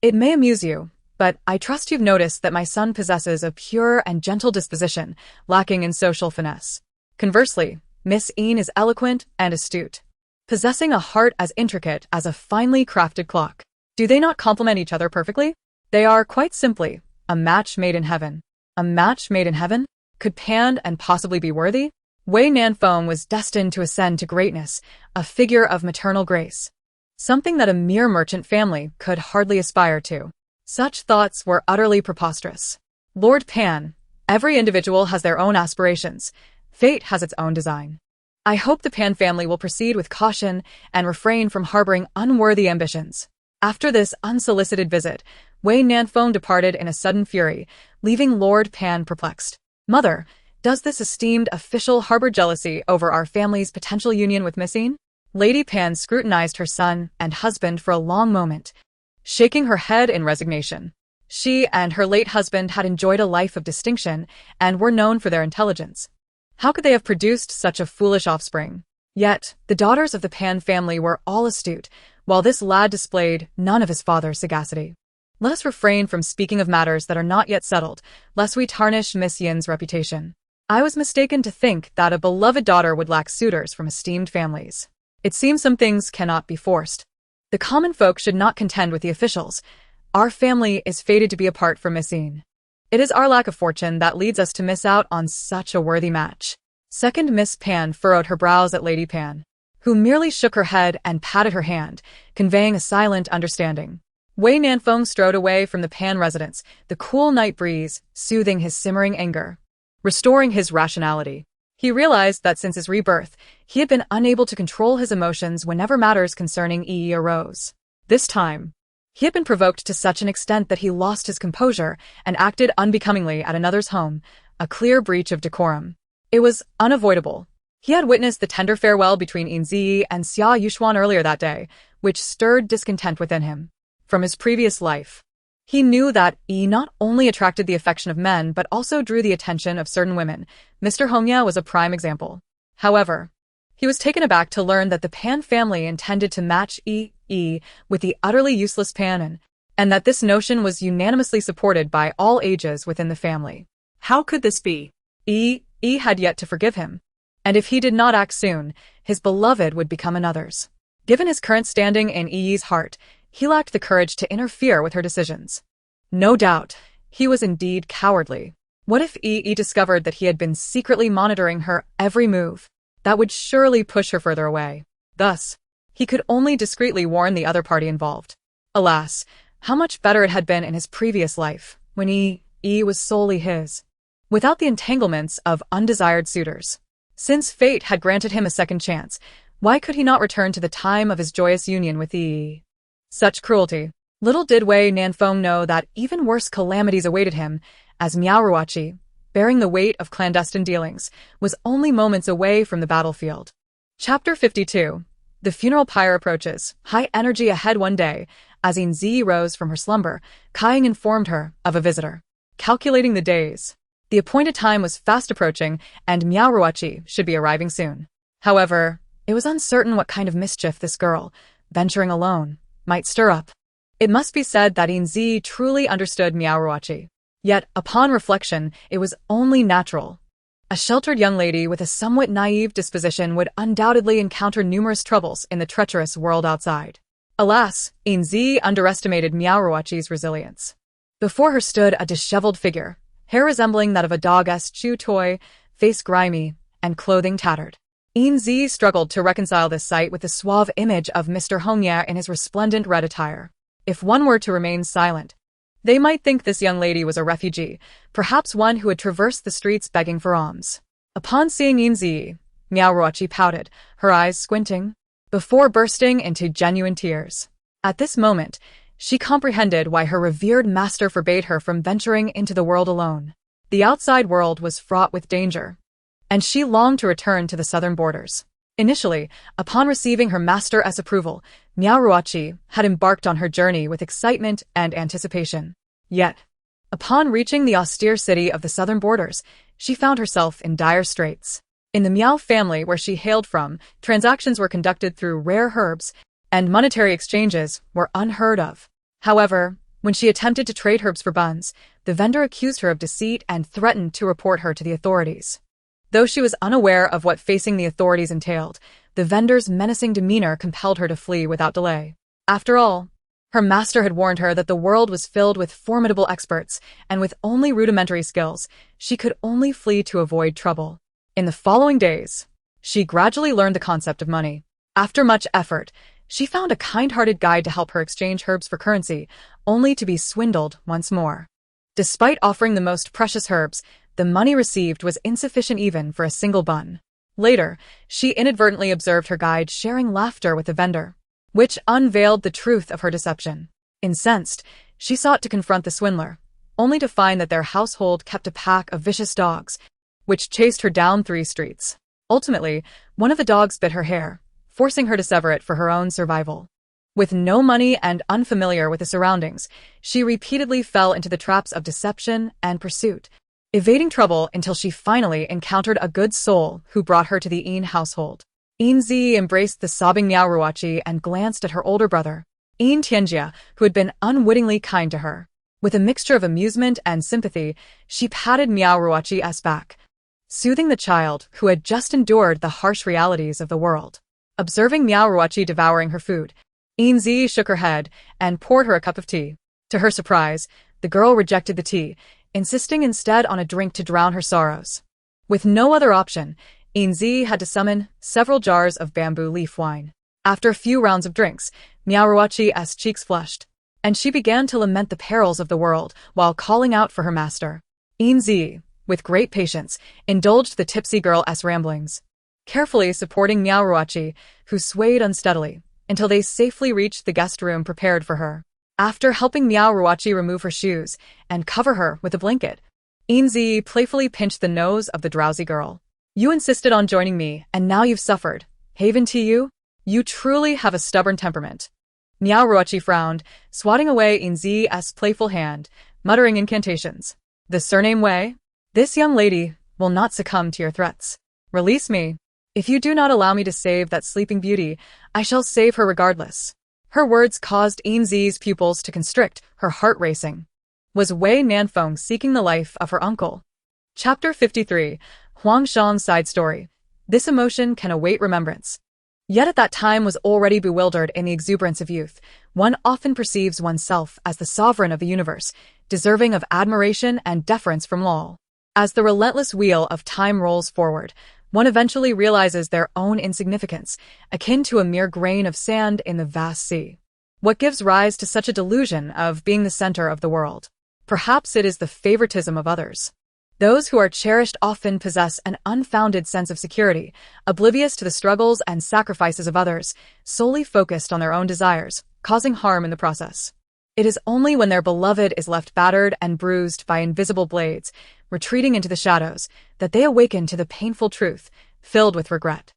It may amuse you, but I trust you've noticed that my son possesses a pure and gentle disposition, lacking in social finesse. Conversely, Miss Yin is eloquent and astute, possessing a heart as intricate as a finely crafted clock. Do they not complement each other perfectly? They are, quite simply, a match made in heaven. A match made in heaven? Could Pan An possibly be worthy? Wei Nanfeng was destined to ascend to greatness, a figure of maternal grace. Something that a mere merchant family could hardly aspire to. Such thoughts were utterly preposterous. Lord Pan, every individual has their own aspirations. Fate has its own design. I hope the Pan family will proceed with caution and refrain from harboring unworthy ambitions. After this unsolicited visit, Wei Nanfeng departed in a sudden fury, leaving Lord Pan perplexed. Mother, does this esteemed official harbor jealousy over our family's potential union with Miss Yin? Lady Pan scrutinized her son and husband for a long moment, shaking her head in resignation. She and her late husband had enjoyed a life of distinction and were known for their intelligence. How could they have produced such a foolish offspring? Yet, the daughters of the Pan family were all astute, while this lad displayed none of his father's sagacity. Let us refrain from speaking of matters that are not yet settled, lest we tarnish Miss Yin's reputation. I was mistaken to think that a beloved daughter would lack suitors from esteemed families. It seems some things cannot be forced. The common folk should not contend with the officials. Our family is fated to be apart from Miss Yin. It is our lack of fortune that leads us to miss out on such a worthy match. Second Miss Pan furrowed her brows at Lady Pan, who merely shook her head and patted her hand, conveying a silent understanding. Wei Nanfeng strode away from the Pan residence, the cool night breeze soothing his simmering anger, restoring his rationality. He realized that since his rebirth, he had been unable to control his emotions whenever matters concerning Yi arose. This time, he had been provoked to such an extent that he lost his composure and acted unbecomingly at another's home, a clear breach of decorum. It was unavoidable. He had witnessed the tender farewell between Yin Zhiyi and Xia Yuxuan earlier that day, which stirred discontent within him. From his previous life, he knew that Yi not only attracted the affection of men but also drew the attention of certain women. Mr. Hongya was a prime example. However, he was taken aback to learn that the Pan family intended to match Yi with the utterly useless Pan An, and that this notion was unanimously supported by all ages within the family. How could this be? Yi had yet to forgive him, and if he did not act soon, his beloved would become another's. Given his current standing in Yi's heart, he lacked the courage to interfere with her decisions. No doubt, he was indeed cowardly. What if Yi discovered that he had been secretly monitoring her every move? That would surely push her further away. Thus, he could only discreetly warn the other party involved. Alas, how much better it had been in his previous life, when Yi was solely his, without the entanglements of undesired suitors. Since fate had granted him a second chance, why could he not return to the time of his joyous union with Yi? Such cruelty. Little did Wei Nanfeng know that even worse calamities awaited him, as Miao Ruoqi, bearing the weight of clandestine dealings, was only moments away from the battlefield. Chapter 52. The funeral pyre approaches, high energy ahead one day. As Yin Zhiyi rose from her slumber, Kaiying informed her of a visitor. Calculating the days, the appointed time was fast approaching, and Miao Ruoqi should be arriving soon. However, it was uncertain what kind of mischief this girl, venturing alone, might stir up. It must be said that Yin Zhiyi truly understood Miao Ruoqi. Yet, upon reflection, it was only natural. A sheltered young lady with a somewhat naive disposition would undoubtedly encounter numerous troubles in the treacherous world outside. Alas, Yin Zhiyi underestimated Miao Ruoqi's resilience. Before her stood a disheveled figure, hair resembling that of a dog-esque chew toy, face grimy, and clothing tattered. Yin Zhiyi struggled to reconcile this sight with the suave image of Mr. Hongye in his resplendent red attire. If one were to remain silent, they might think this young lady was a refugee, perhaps one who had traversed the streets begging for alms. Upon seeing Yin Zhiyi, Miao Ruoqi pouted, her eyes squinting, before bursting into genuine tears. At this moment, she comprehended why her revered master forbade her from venturing into the world alone. The outside world was fraught with danger, and she longed to return to the southern borders. Initially, upon receiving her master's approval, Miao Ruoqi had embarked on her journey with excitement and anticipation. Yet, upon reaching the austere city of the southern borders, she found herself in dire straits. In the Miao family where she hailed from, transactions were conducted through rare herbs, and monetary exchanges were unheard of. However, when she attempted to trade herbs for buns, the vendor accused her of deceit and threatened to report her to the authorities. Though she was unaware of what facing the authorities entailed, the vendor's menacing demeanor compelled her to flee without delay. After all, her master had warned her that the world was filled with formidable experts, and with only rudimentary skills, she could only flee to avoid trouble. In the following days, she gradually learned the concept of money. After much effort, she found a kind-hearted guide to help her exchange herbs for currency, only to be swindled once more. Despite offering the most precious herbs, the money received was insufficient even for a single bun. Later, she inadvertently observed her guide sharing laughter with the vendor, which unveiled the truth of her deception. Incensed, she sought to confront the swindler, only to find that their household kept a pack of vicious dogs, which chased her down 3 streets. Ultimately, one of the dogs bit her hair, forcing her to sever it for her own survival. With no money and unfamiliar with the surroundings, she repeatedly fell into the traps of deception and pursuit, evading trouble until she finally encountered a good soul who brought her to the Yin household. Yin Zhiyi embraced the sobbing Miao Ruoqi and glanced at her older brother, Yin Tianjia, who had been unwittingly kind to her. With a mixture of amusement and sympathy, she patted Miao Ruoqi's back, soothing the child who had just endured the harsh realities of the world. Observing Miao Ruoqi devouring her food, Yin Zhiyi shook her head and poured her a cup of tea. To her surprise, the girl rejected the tea, insisting instead on a drink to drown her sorrows. With no other option, Yin Zhiyi had to summon several jars of bamboo leaf wine. After a few rounds of drinks, Miao Ruoqi's cheeks flushed, and she began to lament the perils of the world while calling out for her master. Yin Zhiyi, with great patience, indulged the tipsy girl's ramblings, carefully supporting Miao Ruoqi, who swayed unsteadily, until they safely reached the guest room prepared for her. After helping Miao Ruoqi remove her shoes and cover her with a blanket, Yin Zhiyi playfully pinched the nose of the drowsy girl. "You insisted on joining me, and now you've suffered. Haven to you? You truly have a stubborn temperament." Miao Ruoqi frowned, swatting away Yin Zhiyi's playful hand, muttering incantations. "The surname Wei? This young lady will not succumb to your threats. Release me. If you do not allow me to save that sleeping beauty, I shall save her regardless." Her words caused Yin Zhiyi's pupils to constrict, her heart racing. Was Wei Nanfeng seeking the life of her uncle? Chapter 53. Huang Shang's Side Story. This emotion can await remembrance. Yet at that time was already bewildered in the exuberance of youth. One often perceives oneself as the sovereign of the universe, deserving of admiration and deference from all. As the relentless wheel of time rolls forward, one eventually realizes their own insignificance, akin to a mere grain of sand in the vast sea. What gives rise to such a delusion of being the center of the world? Perhaps it is the favoritism of others. Those who are cherished often possess an unfounded sense of security, oblivious to the struggles and sacrifices of others, solely focused on their own desires, causing harm in the process. It is only when their beloved is left battered and bruised by invisible blades, retreating into the shadows, that they awaken to the painful truth, filled with regret.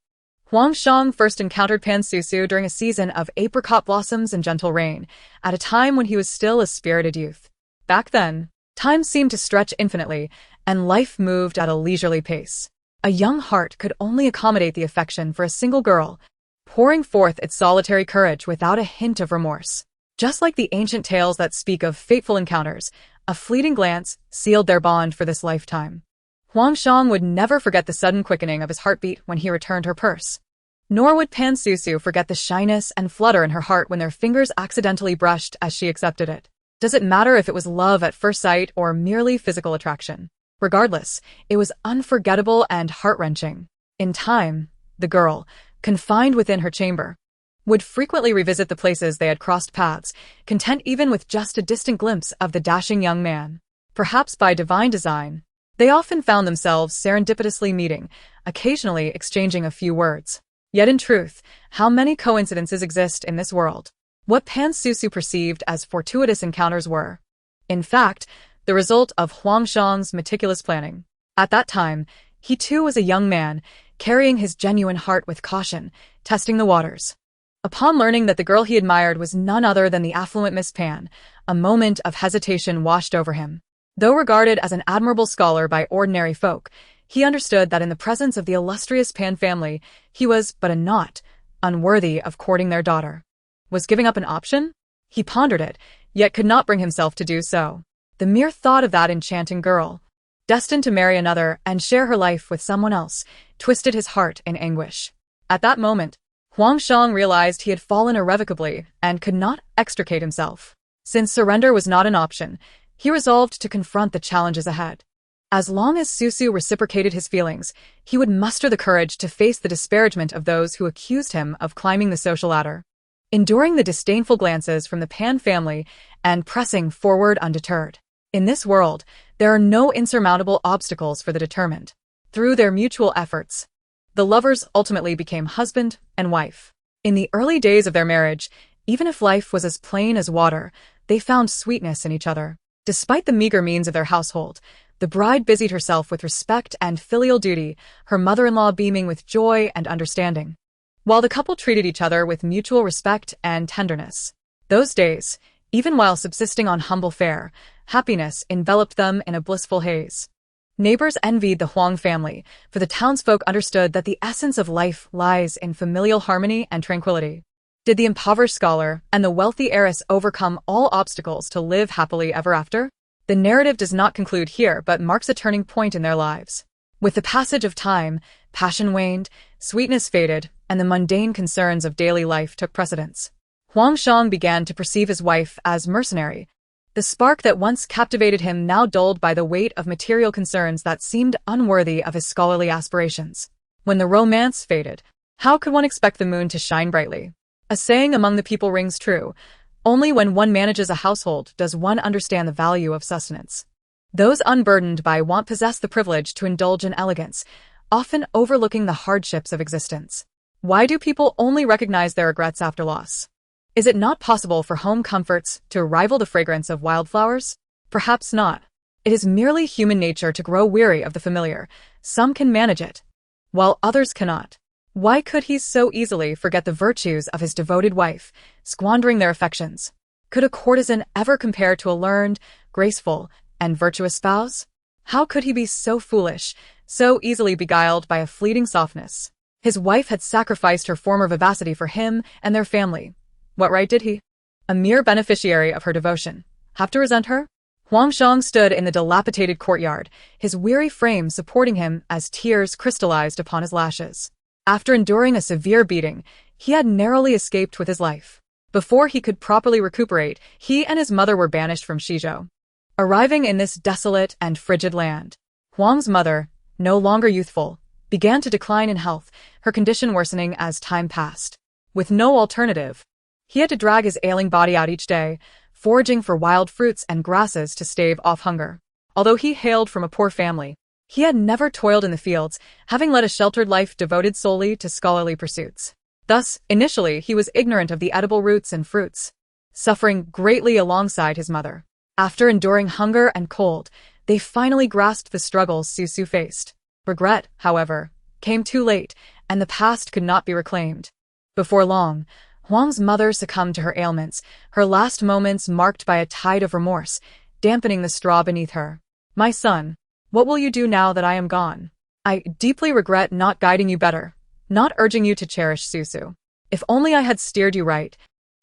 Huang Shang first encountered Pan Susu during a season of apricot blossoms and gentle rain, at a time when he was still a spirited youth. Back then, time seemed to stretch infinitely, and life moved at a leisurely pace. A young heart could only accommodate the affection for a single girl, pouring forth its solitary courage without a hint of remorse. Just like the ancient tales that speak of fateful encounters, a fleeting glance sealed their bond for this lifetime. Huang Shang would never forget the sudden quickening of his heartbeat when he returned her purse. Nor would Pan Susu forget the shyness and flutter in her heart when their fingers accidentally brushed as she accepted it. Does it matter if it was love at first sight or merely physical attraction? Regardless, it was unforgettable and heart-wrenching. In time, the girl, confined within her chamber, would frequently revisit the places they had crossed paths, content even with just a distant glimpse of the dashing young man. Perhaps by divine design, they often found themselves serendipitously meeting, occasionally exchanging a few words. Yet in truth, how many coincidences exist in this world? What Pan Susu perceived as fortuitous encounters were, in fact, the result of Huang Shang's meticulous planning. At that time, he too was a young man, carrying his genuine heart with caution, testing the waters. Upon learning that the girl he admired was none other than the affluent Miss Pan, a moment of hesitation washed over him. Though regarded as an admirable scholar by ordinary folk, he understood that in the presence of the illustrious Pan family, he was but a naught, unworthy of courting their daughter. Was giving up an option? He pondered it, yet could not bring himself to do so. The mere thought of that enchanting girl, destined to marry another and share her life with someone else, twisted his heart in anguish. At that moment, Huang Shang realized he had fallen irrevocably and could not extricate himself. Since surrender was not an option, he resolved to confront the challenges ahead. As long as Susu reciprocated his feelings, he would muster the courage to face the disparagement of those who accused him of climbing the social ladder. Enduring the disdainful glances from the Pan family and pressing forward undeterred. In this world, there are no insurmountable obstacles for the determined. Through their mutual efforts, the lovers ultimately became husband and wife. In the early days of their marriage, even if life was as plain as water, they found sweetness in each other. Despite the meager means of their household, the bride busied herself with respect and filial duty, her mother-in-law beaming with joy and understanding, while the couple treated each other with mutual respect and tenderness. Those days, even while subsisting on humble fare, happiness enveloped them in a blissful haze. Neighbors envied the Huang family, for the townsfolk understood that the essence of life lies in familial harmony and tranquility. Did the impoverished scholar and the wealthy heiress overcome all obstacles to live happily ever after? The narrative does not conclude here but marks a turning point in their lives. With the passage of time, passion waned, sweetness faded, and the mundane concerns of daily life took precedence. Huang Shang began to perceive his wife as mercenary, the spark that once captivated him now dulled by the weight of material concerns that seemed unworthy of his scholarly aspirations. When the romance faded, how could one expect the moon to shine brightly? A saying among the people rings true: only when one manages a household does one understand the value of sustenance. Those unburdened by want possess the privilege to indulge in elegance, often overlooking the hardships of existence. Why do people only recognize their regrets after loss? Is it not possible for home comforts to rival the fragrance of wildflowers? Perhaps not. It is merely human nature to grow weary of the familiar. Some can manage it, while others cannot. Why could he so easily forget the virtues of his devoted wife, squandering their affections? Could a courtesan ever compare to a learned, graceful, and virtuous spouse? How could he be so foolish, so easily beguiled by a fleeting softness? His wife had sacrificed her former vivacity for him and their family. What right did he, a mere beneficiary of her devotion, have to resent her? Huang Shang stood in the dilapidated courtyard, his weary frame supporting him as tears crystallized upon his lashes. After enduring a severe beating, he had narrowly escaped with his life. Before he could properly recuperate, he and his mother were banished from Shizhou. Arriving in this desolate and frigid land, Huang's mother, no longer youthful, began to decline in health, her condition worsening as time passed. With no alternative, he had to drag his ailing body out each day, foraging for wild fruits and grasses to stave off hunger. Although he hailed from a poor family, he had never toiled in the fields, having led a sheltered life devoted solely to scholarly pursuits. Thus, initially, he was ignorant of the edible roots and fruits, suffering greatly alongside his mother. After enduring hunger and cold, they finally grasped the struggles Susu faced. Regret, however, came too late, and the past could not be reclaimed. Before long, Huang's mother succumbed to her ailments, her last moments marked by a tide of remorse, dampening the straw beneath her. "My son, what will you do now that I am gone? I deeply regret not guiding you better, not urging you to cherish Susu. If only I had steered you right,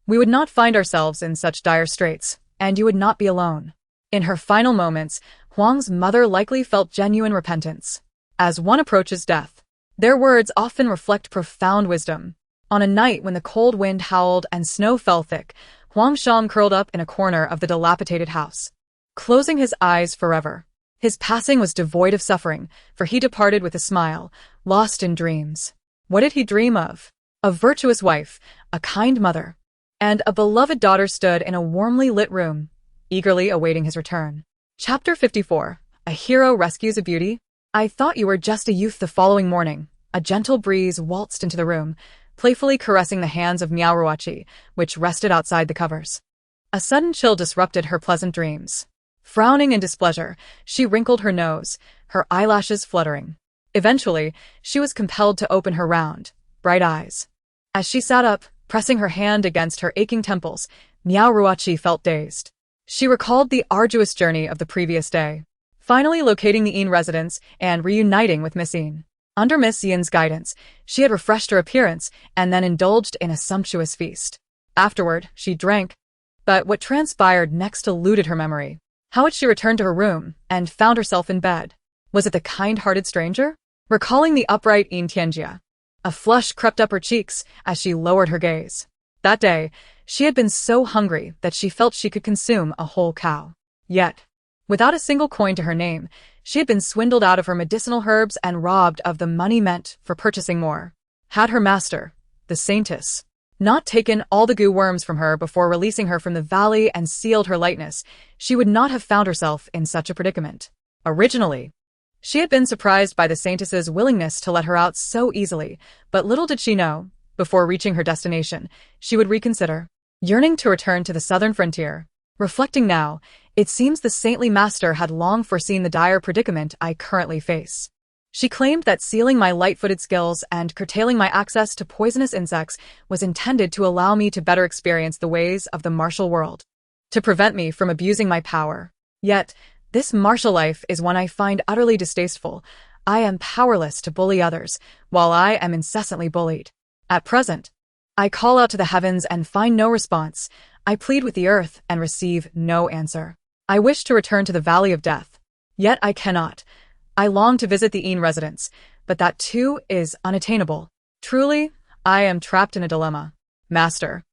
we would not find ourselves in such dire straits, and you would not be alone." In her final moments, Huang's mother likely felt genuine repentance. As one approaches death, their words often reflect profound wisdom. On a night when the cold wind howled and snow fell thick, Huang Shang curled up in a corner of the dilapidated house, closing his eyes forever. His passing was devoid of suffering, for he departed with a smile, lost in dreams. What did he dream of? A virtuous wife, a kind mother, and a beloved daughter stood in a warmly lit room, eagerly awaiting his return. Chapter 54. A hero rescues a beauty? "I thought you were just a youth." The following morning, a gentle breeze waltzed into the room, playfully caressing the hands of Miaoruachi, which rested outside the covers. A sudden chill disrupted her pleasant dreams. Frowning in displeasure, she wrinkled her nose, her eyelashes fluttering. Eventually, she was compelled to open her round, bright eyes. As she sat up, pressing her hand against her aching temples, Miaoruachi felt dazed. She recalled the arduous journey of the previous day, finally locating the Yin residence and reuniting with Miss Yin. Under Miss Yin's guidance, she had refreshed her appearance and then indulged in a sumptuous feast. Afterward, she drank, but what transpired next eluded her memory. How had she returned to her room and found herself in bed? Was it the kind-hearted stranger? Recalling the upright Yin Tianjia, a flush crept up her cheeks as she lowered her gaze. That day, she had been so hungry that she felt she could consume a whole cow. Yet, without a single coin to her name, she had been swindled out of her medicinal herbs and robbed of the money meant for purchasing more. Had her master, the saintess, not taken all the goo worms from her before releasing her from the valley and sealed her lightness, she would not have found herself in such a predicament. Originally, she had been surprised by the saintess's willingness to let her out so easily, but little did she know, before reaching her destination, she would reconsider, yearning to return to the southern frontier. Reflecting now, it seems the saintly master had long foreseen the dire predicament I currently face. She claimed that sealing my light-footed skills and curtailing my access to poisonous insects was intended to allow me to better experience the ways of the martial world, to prevent me from abusing my power. Yet, this martial life is one I find utterly distasteful. I am powerless to bully others, while I am incessantly bullied. At present, I call out to the heavens and find no response. I plead with the earth and receive no answer. I wish to return to the Valley of Death, yet I cannot. I long to visit the Yin residence, but that too is unattainable. Truly, I am trapped in a dilemma. Master,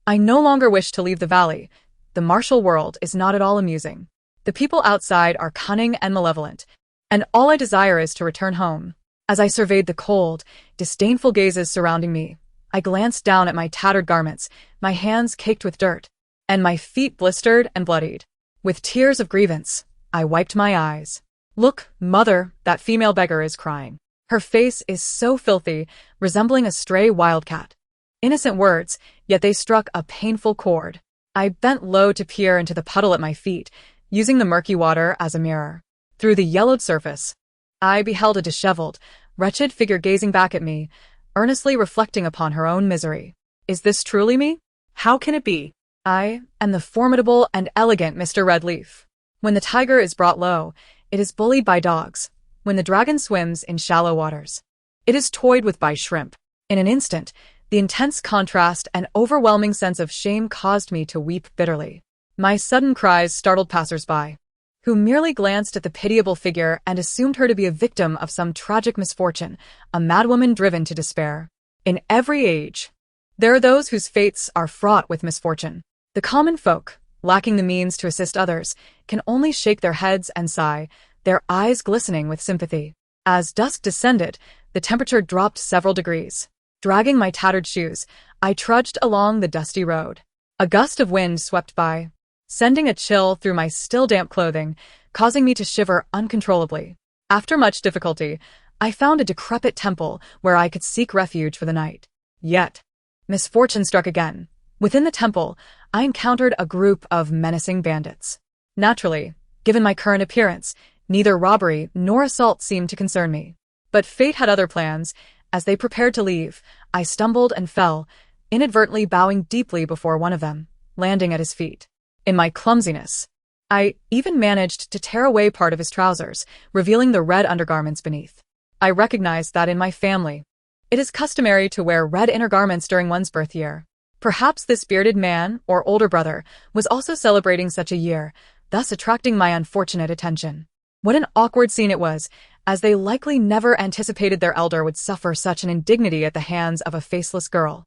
I no longer wish to leave the valley. The martial world is not at all amusing. The people outside are cunning and malevolent, and all I desire is to return home. As I surveyed the cold, disdainful gazes surrounding me, I glanced down at my tattered garments, my hands caked with dirt, and my feet blistered and bloodied. With tears of grievance, I wiped my eyes. "Look, mother, that female beggar is crying. Her face is so filthy, resembling a stray wildcat." Innocent words, yet they struck a painful chord. I bent low to peer into the puddle at my feet, using the murky water as a mirror. Through the yellowed surface, I beheld a disheveled, wretched figure gazing back at me, earnestly reflecting upon her own misery. Is this truly me? How can it be? I am the formidable and elegant Mr. Redleaf. When the tiger is brought low, it is bullied by dogs. When the dragon swims in shallow waters, it is toyed with by shrimp. In an instant, the intense contrast and overwhelming sense of shame caused me to weep bitterly. My sudden cries startled passers-by, who merely glanced at the pitiable figure and assumed her to be a victim of some tragic misfortune, a madwoman driven to despair. In every age, there are those whose fates are fraught with misfortune. The common folk, lacking the means to assist others, can only shake their heads and sigh, their eyes glistening with sympathy. As dusk descended, the temperature dropped several degrees. Dragging my tattered shoes, I trudged along the dusty road. A gust of wind swept by, sending a chill through my still damp clothing, causing me to shiver uncontrollably. After much difficulty, I found a decrepit temple where I could seek refuge for the night. Yet, misfortune struck again. Within the temple, I encountered a group of menacing bandits. Naturally, given my current appearance, neither robbery nor assault seemed to concern me. But fate had other plans. As they prepared to leave, I stumbled and fell, inadvertently bowing deeply before one of them, landing at his feet. In my clumsiness, I even managed to tear away part of his trousers, revealing the red undergarments beneath. I recognized that in my family, it is customary to wear red undergarments during one's birth year. Perhaps this bearded man, or older brother, was also celebrating such a year, thus attracting my unfortunate attention. What an awkward scene it was, as they likely never anticipated their elder would suffer such an indignity at the hands of a faceless girl.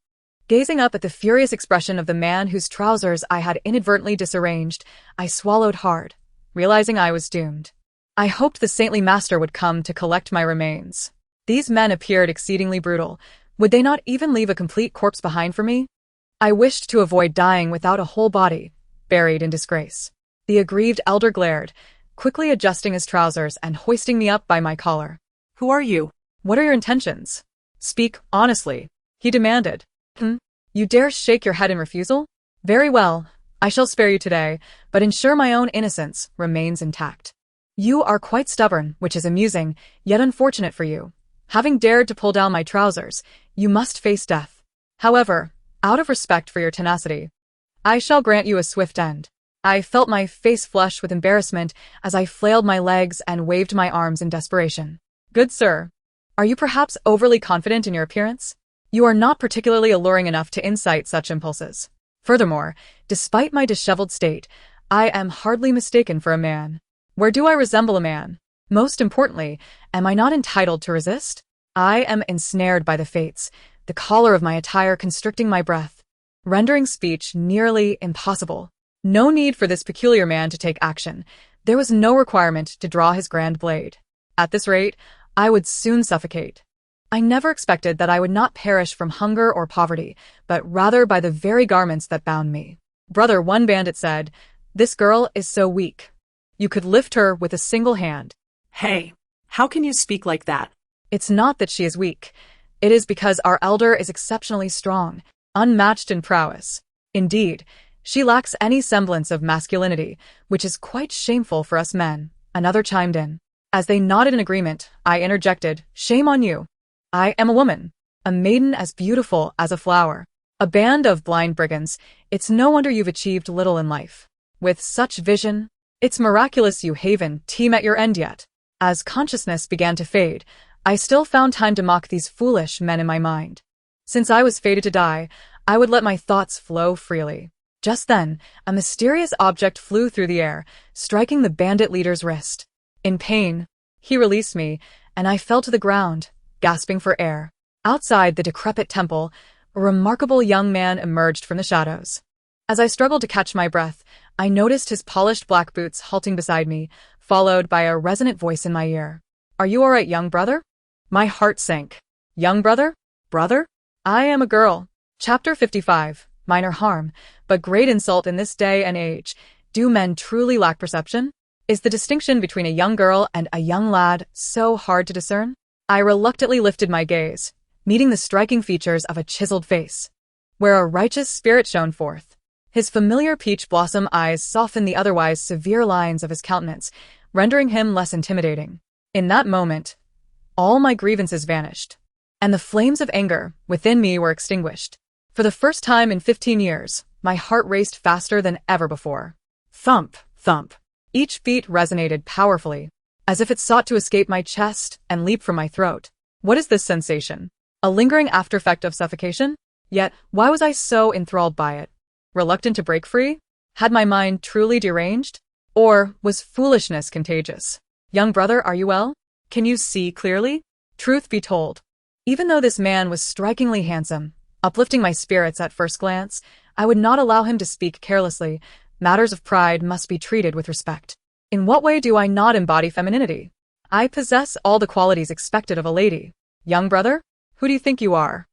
Gazing up at the furious expression of the man whose trousers I had inadvertently disarranged, I swallowed hard, realizing I was doomed. I hoped the saintly master would come to collect my remains. These men appeared exceedingly brutal. Would they not even leave a complete corpse behind for me? I wished to avoid dying without a whole body, buried in disgrace. The aggrieved elder glared, quickly adjusting his trousers and hoisting me up by my collar. Who are you? What are your intentions? Speak honestly, he demanded. You dare shake your head in refusal? Very well, I shall spare you today, but ensure my own innocence remains intact. You are quite stubborn, which is amusing, yet unfortunate for you. Having dared to pull down my trousers, you must face death. However, out of respect for your tenacity, I shall grant you a swift end. I felt my face flush with embarrassment as I flailed my legs and waved my arms in desperation. Good sir, are you perhaps overly confident in your appearance? You are not particularly alluring enough to incite such impulses. Furthermore, despite my disheveled state, I am hardly mistaken for a man. Where do I resemble a man? Most importantly, am I not entitled to resist? I am ensnared by the fates, the collar of my attire constricting my breath, rendering speech nearly impossible. No need for this peculiar man to take action. There was no requirement to draw his grand blade. At this rate, I would soon suffocate. I never expected that I would not perish from hunger or poverty, but rather by the very garments that bound me. Brother, one bandit said, this girl is so weak. You could lift her with a single hand. Hey, how can you speak like that? It's not that she is weak. It is because our elder is exceptionally strong, unmatched in prowess. Indeed, she lacks any semblance of masculinity, which is quite shameful for us men. Another chimed in. As they nodded in agreement, I interjected, shame on you. I am a woman, a maiden as beautiful as a flower. A band of blind brigands, it's no wonder you've achieved little in life. With such vision, it's miraculous you haven't met your end yet. As consciousness began to fade, I still found time to mock these foolish men in my mind. Since I was fated to die, I would let my thoughts flow freely. Just then, a mysterious object flew through the air, striking the bandit leader's wrist. In pain, he released me, and I fell to the ground, gasping for air. Outside the decrepit temple, a remarkable young man emerged from the shadows. As I struggled to catch my breath, I noticed his polished black boots halting beside me, followed by a resonant voice in my ear. Are you all right, young brother? My heart sank. Young brother? Brother? I am a girl. Chapter 55. Minor harm, but great insult in this day and age. Do men truly lack perception? Is the distinction between a young girl and a young lad so hard to discern? I reluctantly lifted my gaze, meeting the striking features of a chiseled face, where a righteous spirit shone forth. His familiar peach blossom eyes softened the otherwise severe lines of his countenance, rendering him less intimidating. In that moment, all my grievances vanished, and the flames of anger within me were extinguished. For the first time in 15 years, my heart raced faster than ever before. Thump, thump. Each beat resonated powerfully, as if it sought to escape my chest and leap from my throat. What is this sensation? A lingering aftereffect of suffocation? Yet, why was I so enthralled by it? Reluctant to break free? Had my mind truly deranged? Or was foolishness contagious? Young brother, are you well? Can you see clearly? Truth be told, even though this man was strikingly handsome, uplifting my spirits at first glance, I would not allow him to speak carelessly. Matters of pride must be treated with respect. In what way do I not embody femininity? I possess all the qualities expected of a lady. Young brother? Who do you think you are?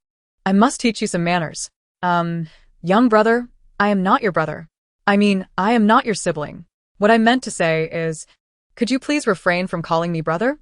I must teach you some manners. Young brother, I am not your brother. I mean, I am not your sibling. What I meant to say is, could you please refrain from calling me brother?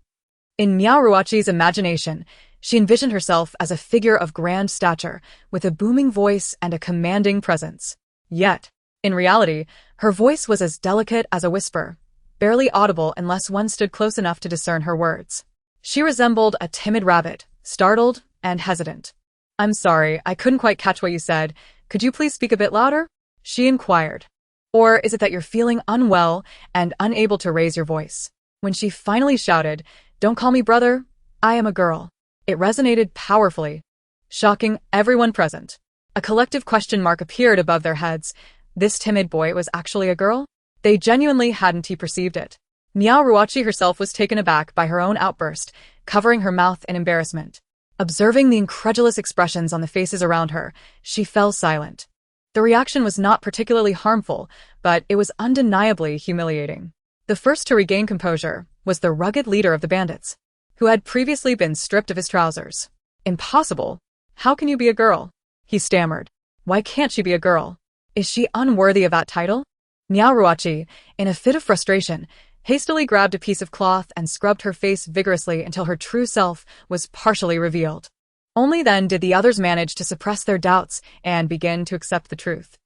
In Miao Ruoqi's imagination, she envisioned herself as a figure of grand stature, with a booming voice and a commanding presence. Yet, in reality, her voice was as delicate as a whisper, barely audible unless one stood close enough to discern her words. She resembled a timid rabbit, startled and hesitant. I'm sorry, I couldn't quite catch what you said. Could you please speak a bit louder? She inquired. Or is it that you're feeling unwell and unable to raise your voice? When she finally shouted, "Don't call me brother, I am a girl," it resonated powerfully, shocking everyone present. A collective question mark appeared above their heads. This timid boy was actually a girl? They genuinely hadn't perceived it. Miao Ruoqi herself was taken aback by her own outburst, covering her mouth in embarrassment. Observing the incredulous expressions on the faces around her, she fell silent. The reaction was not particularly harmful, but it was undeniably humiliating. The first to regain composure was the rugged leader of the bandits, who had previously been stripped of his trousers. Impossible. How can you be a girl? He stammered. Why can't she be a girl? Is she unworthy of that title? Miao Ruoqi, in a fit of frustration, hastily grabbed a piece of cloth and scrubbed her face vigorously until her true self was partially revealed. Only then did the others manage to suppress their doubts and begin to accept the truth.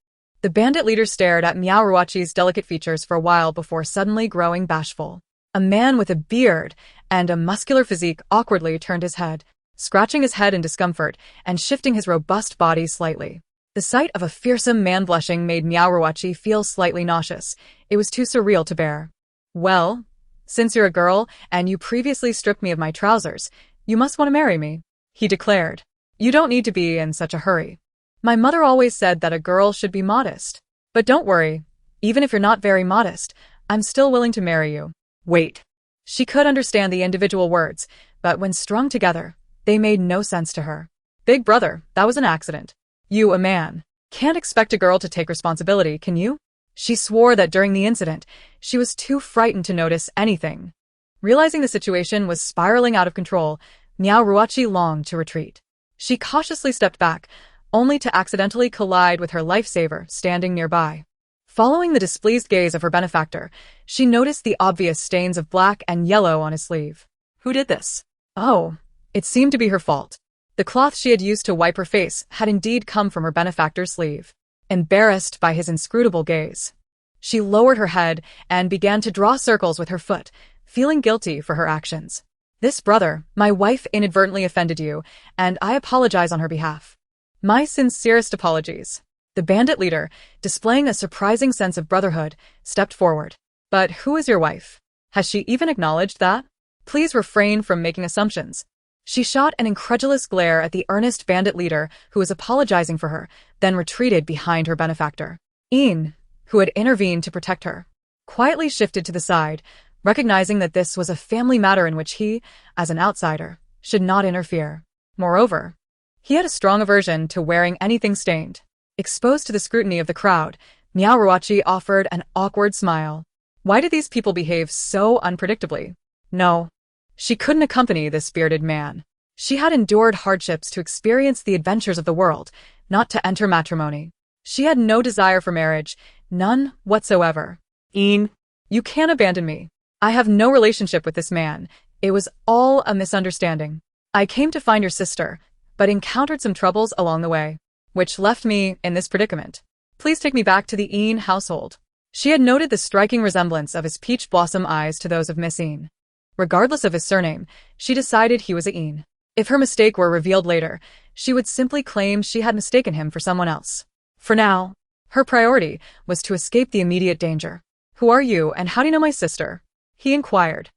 The bandit leader stared at Miao Ruoqi's delicate features for a while before suddenly growing bashful. A man with a beard and a muscular physique awkwardly turned his head, scratching his head in discomfort and shifting his robust body slightly. The sight of a fearsome man blushing made Miao Ruoqi feel slightly nauseous. It was too surreal to bear. Well, since you're a girl and you previously stripped me of my trousers, you must want to marry me, he declared. You don't need to be in such a hurry. My mother always said that a girl should be modest. But don't worry, even if you're not very modest, I'm still willing to marry you. Wait. She could understand the individual words, but when strung together, they made no sense to her. Big brother, that was an accident. You, a man, can't expect a girl to take responsibility, can you? She swore that during the incident, she was too frightened to notice anything. Realizing the situation was spiraling out of control, Miao Ruoqi longed to retreat. She cautiously stepped back, only to accidentally collide with her lifesaver standing nearby. Following the displeased gaze of her benefactor, she noticed the obvious stains of black and yellow on his sleeve. Who did this? Oh, it seemed to be her fault. The cloth she had used to wipe her face had indeed come from her benefactor's sleeve. Embarrassed by his inscrutable gaze, she lowered her head and began to draw circles with her foot, feeling guilty for her actions. This brother, my wife inadvertently offended you, and I apologize on her behalf. My sincerest apologies. The bandit leader, displaying a surprising sense of brotherhood, stepped forward. But who is your wife? Has she even acknowledged that? Please refrain from making assumptions. She shot an incredulous glare at the earnest bandit leader who was apologizing for her, then retreated behind her benefactor. Yin, who had intervened to protect her, quietly shifted to the side, recognizing that this was a family matter in which he, as an outsider, should not interfere. Moreover, he had a strong aversion to wearing anything stained. Exposed to the scrutiny of the crowd, Miao Ruoqi offered an awkward smile. Why did these people behave so unpredictably? No. She couldn't accompany this bearded man. She had endured hardships to experience the adventures of the world, not to enter matrimony. She had no desire for marriage, none whatsoever. Yin, you can't abandon me. I have no relationship with this man. It was all a misunderstanding. I came to find your sister, but encountered some troubles along the way, which left me in this predicament. Please take me back to the Yin household. She had noted the striking resemblance of his peach blossom eyes to those of Miss Yin. Regardless of his surname, she decided he was a Yin. If her mistake were revealed later, she would simply claim she had mistaken him for someone else. For now, her priority was to escape the immediate danger. Who are you and how do you know my sister? He inquired.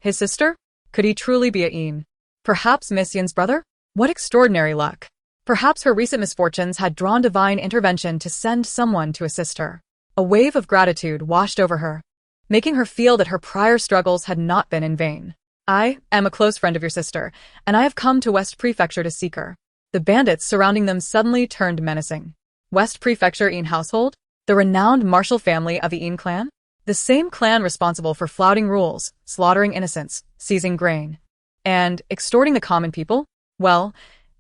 His sister? Could he truly be a Yin? Perhaps Miss Yin's brother? What extraordinary luck. Perhaps her recent misfortunes had drawn divine intervention to send someone to assist her. A wave of gratitude washed over her, making her feel that her prior struggles had not been in vain. I am a close friend of your sister, and I have come to West Prefecture to seek her. The bandits surrounding them suddenly turned menacing. West Prefecture Yin household? The renowned martial family of the Yin clan? The same clan responsible for flouting rules, slaughtering innocents, seizing grain, and extorting the common people? Well,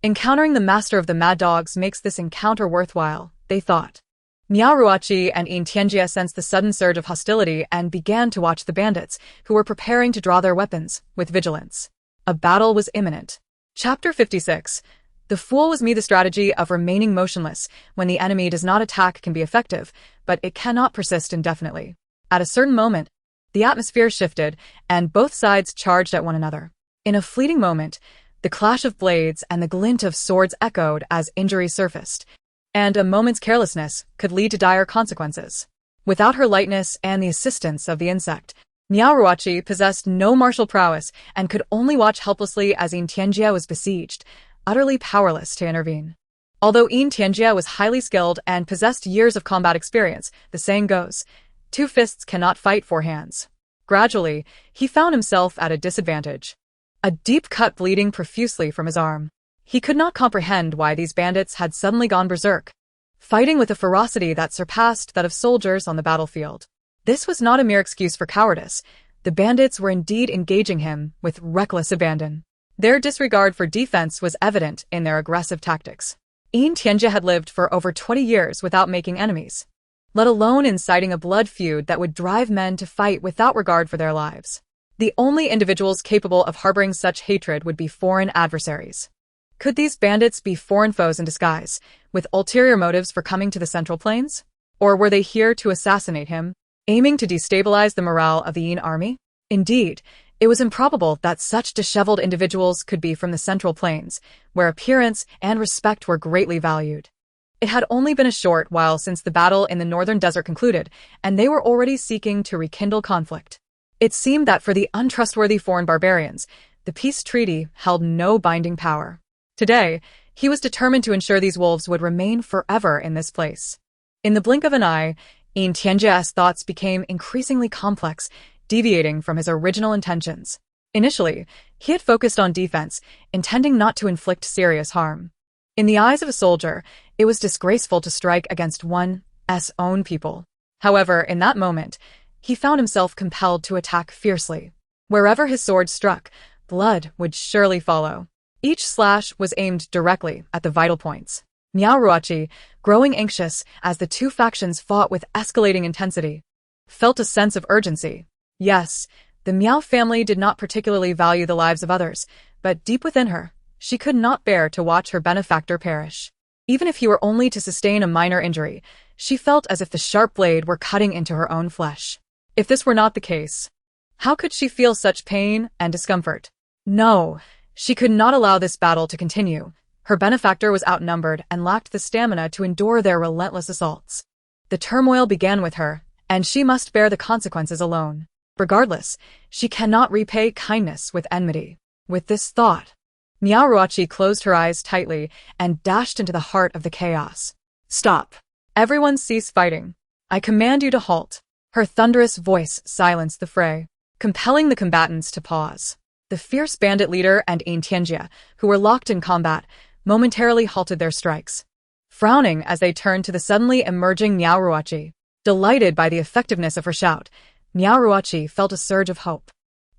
encountering the master of the mad dogs makes this encounter worthwhile, they thought. Miao Ruoqi and Yin Tianjie sensed the sudden surge of hostility and began to watch the bandits, who were preparing to draw their weapons, with vigilance. A battle was imminent. Chapter 56. The fool was me. The strategy of remaining motionless when the enemy does not attack can be effective, but it cannot persist indefinitely. At a certain moment, the atmosphere shifted, and both sides charged at one another. In a fleeting moment, the clash of blades and the glint of swords echoed as injuries surfaced, and a moment's carelessness could lead to dire consequences. Without her lightness and the assistance of the insect, Miao Ruoqi possessed no martial prowess and could only watch helplessly as Yin Tianjie was besieged, utterly powerless to intervene. Although Yin Tianjie was highly skilled and possessed years of combat experience, the saying goes, 2 fists cannot fight 4 hands. Gradually, he found himself at a disadvantage. A deep cut bleeding profusely from his arm. He could not comprehend why these bandits had suddenly gone berserk, fighting with a ferocity that surpassed that of soldiers on the battlefield. This was not a mere excuse for cowardice. The bandits were indeed engaging him with reckless abandon. Their disregard for defense was evident in their aggressive tactics. Yin Tianjie had lived for over 20 years without making enemies, let alone inciting a blood feud that would drive men to fight without regard for their lives. The only individuals capable of harboring such hatred would be foreign adversaries. Could these bandits be foreign foes in disguise, with ulterior motives for coming to the Central Plains? Or were they here to assassinate him, aiming to destabilize the morale of the Yin army? Indeed, it was improbable that such disheveled individuals could be from the Central Plains, where appearance and respect were greatly valued. It had only been a short while since the battle in the northern desert concluded, and they were already seeking to rekindle conflict. It seemed that for the untrustworthy foreign barbarians, the peace treaty held no binding power. Today, he was determined to ensure these wolves would remain forever in this place. In the blink of an eye, Yin Tianjie's thoughts became increasingly complex, deviating from his original intentions. Initially, he had focused on defense, intending not to inflict serious harm. In the eyes of a soldier, it was disgraceful to strike against one's own people. However, in that moment, he found himself compelled to attack fiercely. Wherever his sword struck, blood would surely follow. Each slash was aimed directly at the vital points. Miao Ruoqi, growing anxious as the two factions fought with escalating intensity, felt a sense of urgency. Yes, the Miao family did not particularly value the lives of others, but deep within her, she could not bear to watch her benefactor perish. Even if he were only to sustain a minor injury, she felt as if the sharp blade were cutting into her own flesh. If this were not the case, how could she feel such pain and discomfort? No, she could not allow this battle to continue. Her benefactor was outnumbered and lacked the stamina to endure their relentless assaults. The turmoil began with her, and she must bear the consequences alone. Regardless, she cannot repay kindness with enmity. With this thought, Miao Ruoqi closed her eyes tightly and dashed into the heart of the chaos. Stop. Everyone cease fighting. I command you to halt. Her thunderous voice silenced the fray, compelling the combatants to pause. The fierce bandit leader and Yin Tianjie, who were locked in combat, momentarily halted their strikes, frowning as they turned to the suddenly emerging Miao Ruoqi. Delighted by the effectiveness of her shout, Miao Ruoqi felt a surge of hope.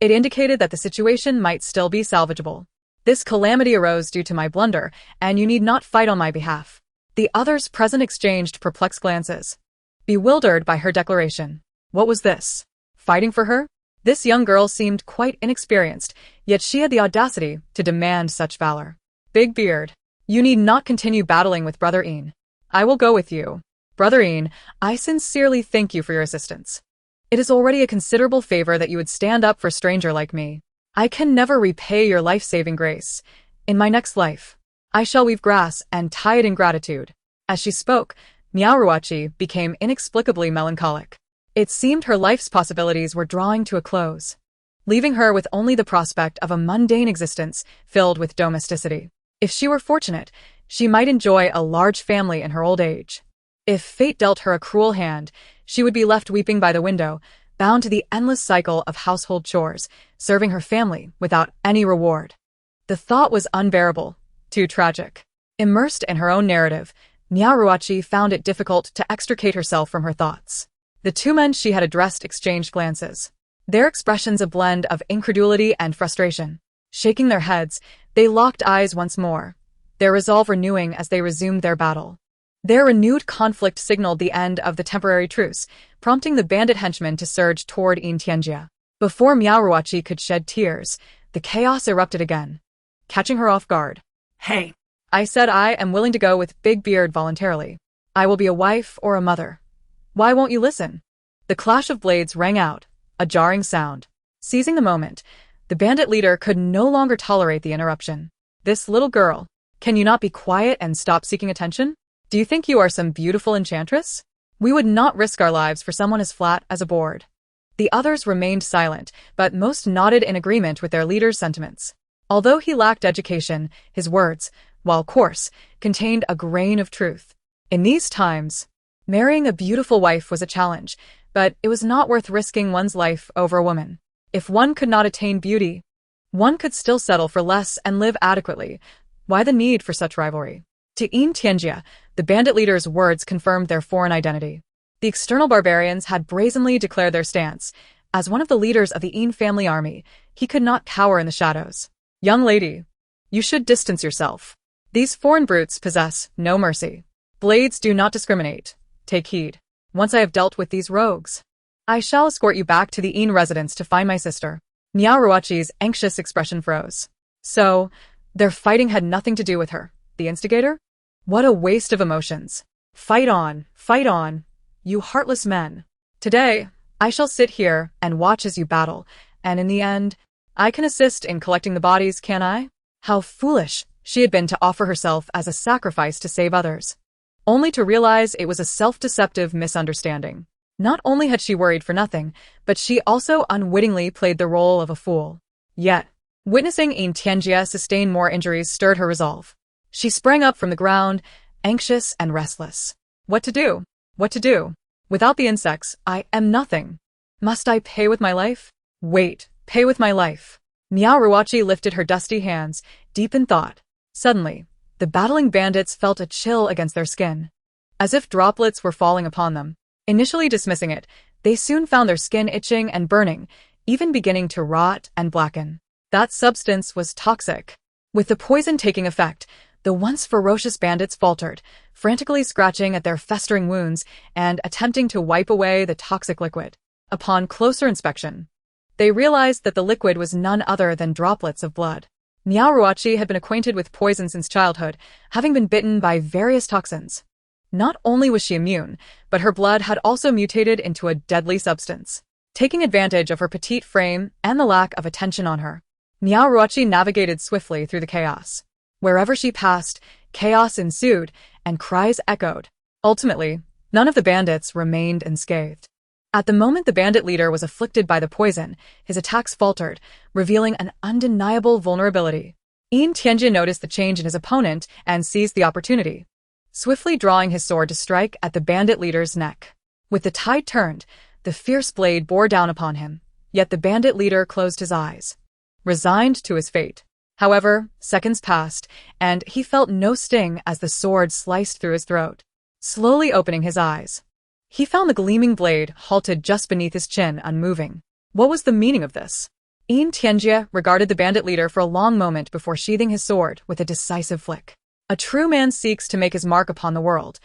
It indicated that the situation might still be salvageable. This calamity arose due to my blunder, and you need not fight on my behalf. The others present exchanged perplexed glances, bewildered by her declaration. What was this? Fighting for her? This young girl seemed quite inexperienced, yet she had the audacity to demand such valor. Big Beard, you need not continue battling with Brother Yin. I will go with you. Brother Yin, I sincerely thank you for your assistance. It is already a considerable favor that you would stand up for a stranger like me. I can never repay your life-saving grace. In my next life, I shall weave grass and tie it in gratitude. As she spoke, Miao Ruoqi became inexplicably melancholic. It seemed her life's possibilities were drawing to a close, leaving her with only the prospect of a mundane existence filled with domesticity. If she were fortunate, she might enjoy a large family in her old age. If fate dealt her a cruel hand, she would be left weeping by the window, bound to the endless cycle of household chores, serving her family without any reward. The thought was unbearable, too tragic. Immersed in her own narrative, Miao Ruoqi found it difficult to extricate herself from her thoughts. The two men she had addressed exchanged glances. Their expressions a blend of incredulity and frustration. Shaking their heads, they locked eyes once more, their resolve renewing as they resumed their battle. Their renewed conflict signaled the end of the temporary truce, prompting the bandit henchmen to surge toward Yin Zhiyi. Before Miao Ruoqi could shed tears, the chaos erupted again, catching her off guard. Hey, I said I am willing to go with Big Beard voluntarily. I will be a wife or a mother. Why won't you listen? The clash of blades rang out, a jarring sound. Seizing the moment, the bandit leader could no longer tolerate the interruption. This little girl, can you not be quiet and stop seeking attention? Do you think you are some beautiful enchantress? We would not risk our lives for someone as flat as a board. The others remained silent, but most nodded in agreement with their leader's sentiments. Although he lacked education, his words, while coarse, contained a grain of truth. In these times, marrying a beautiful wife was a challenge, but it was not worth risking one's life over a woman. If one could not attain beauty, one could still settle for less and live adequately. Why the need for such rivalry? To Yin Zhiyi, the bandit leader's words confirmed their foreign identity. The external barbarians had brazenly declared their stance. As one of the leaders of the Yin family army, he could not cower in the shadows. Young lady, you should distance yourself. These foreign brutes possess no mercy. Blades do not discriminate. Take heed. Once I have dealt with these rogues, I shall escort you back to the Yin residence to find my sister. Miao Ruoqi's anxious expression froze. So, their fighting had nothing to do with her, the instigator? What a waste of emotions. Fight on, you heartless men. Today, I shall sit here and watch as you battle, and in the end, I can assist in collecting the bodies, can I? How foolish she had been to offer herself as a sacrifice to save others, only to realize it was a self-deceptive misunderstanding. Not only had she worried for nothing, but she also unwittingly played the role of a fool. Yet, witnessing Yin Zhiyi sustain more injuries stirred her resolve. She sprang up from the ground, anxious and restless. What to do? What to do? Without the insects, I am nothing. Must I pay with my life? Wait, pay with my life. Miao Ruoqi lifted her dusty hands, deep in thought. Suddenly, the battling bandits felt a chill against their skin, as if droplets were falling upon them. Initially dismissing it, they soon found their skin itching and burning, even beginning to rot and blacken. That substance was toxic. With the poison taking effect, the once ferocious bandits faltered, frantically scratching at their festering wounds and attempting to wipe away the toxic liquid. Upon closer inspection, they realized that the liquid was none other than droplets of blood. Miao Ruoqi had been acquainted with poison since childhood, having been bitten by various toxins. Not only was she immune, but her blood had also mutated into a deadly substance. Taking advantage of her petite frame and the lack of attention on her, Miao Ruoqi navigated swiftly through the chaos. Wherever she passed, chaos ensued, and cries echoed. Ultimately, none of the bandits remained unscathed. At the moment the bandit leader was afflicted by the poison, his attacks faltered, revealing an undeniable vulnerability. Yin Zhiyi noticed the change in his opponent and seized the opportunity, swiftly drawing his sword to strike at the bandit leader's neck. With the tide turned, the fierce blade bore down upon him, yet the bandit leader closed his eyes, resigned to his fate. However, seconds passed, and he felt no sting as the sword sliced through his throat. Slowly opening his eyes, he found the gleaming blade halted just beneath his chin, unmoving. What was the meaning of this? Yin Zhiyi regarded the bandit leader for a long moment before sheathing his sword with a decisive flick. A true man seeks to make his mark upon the world,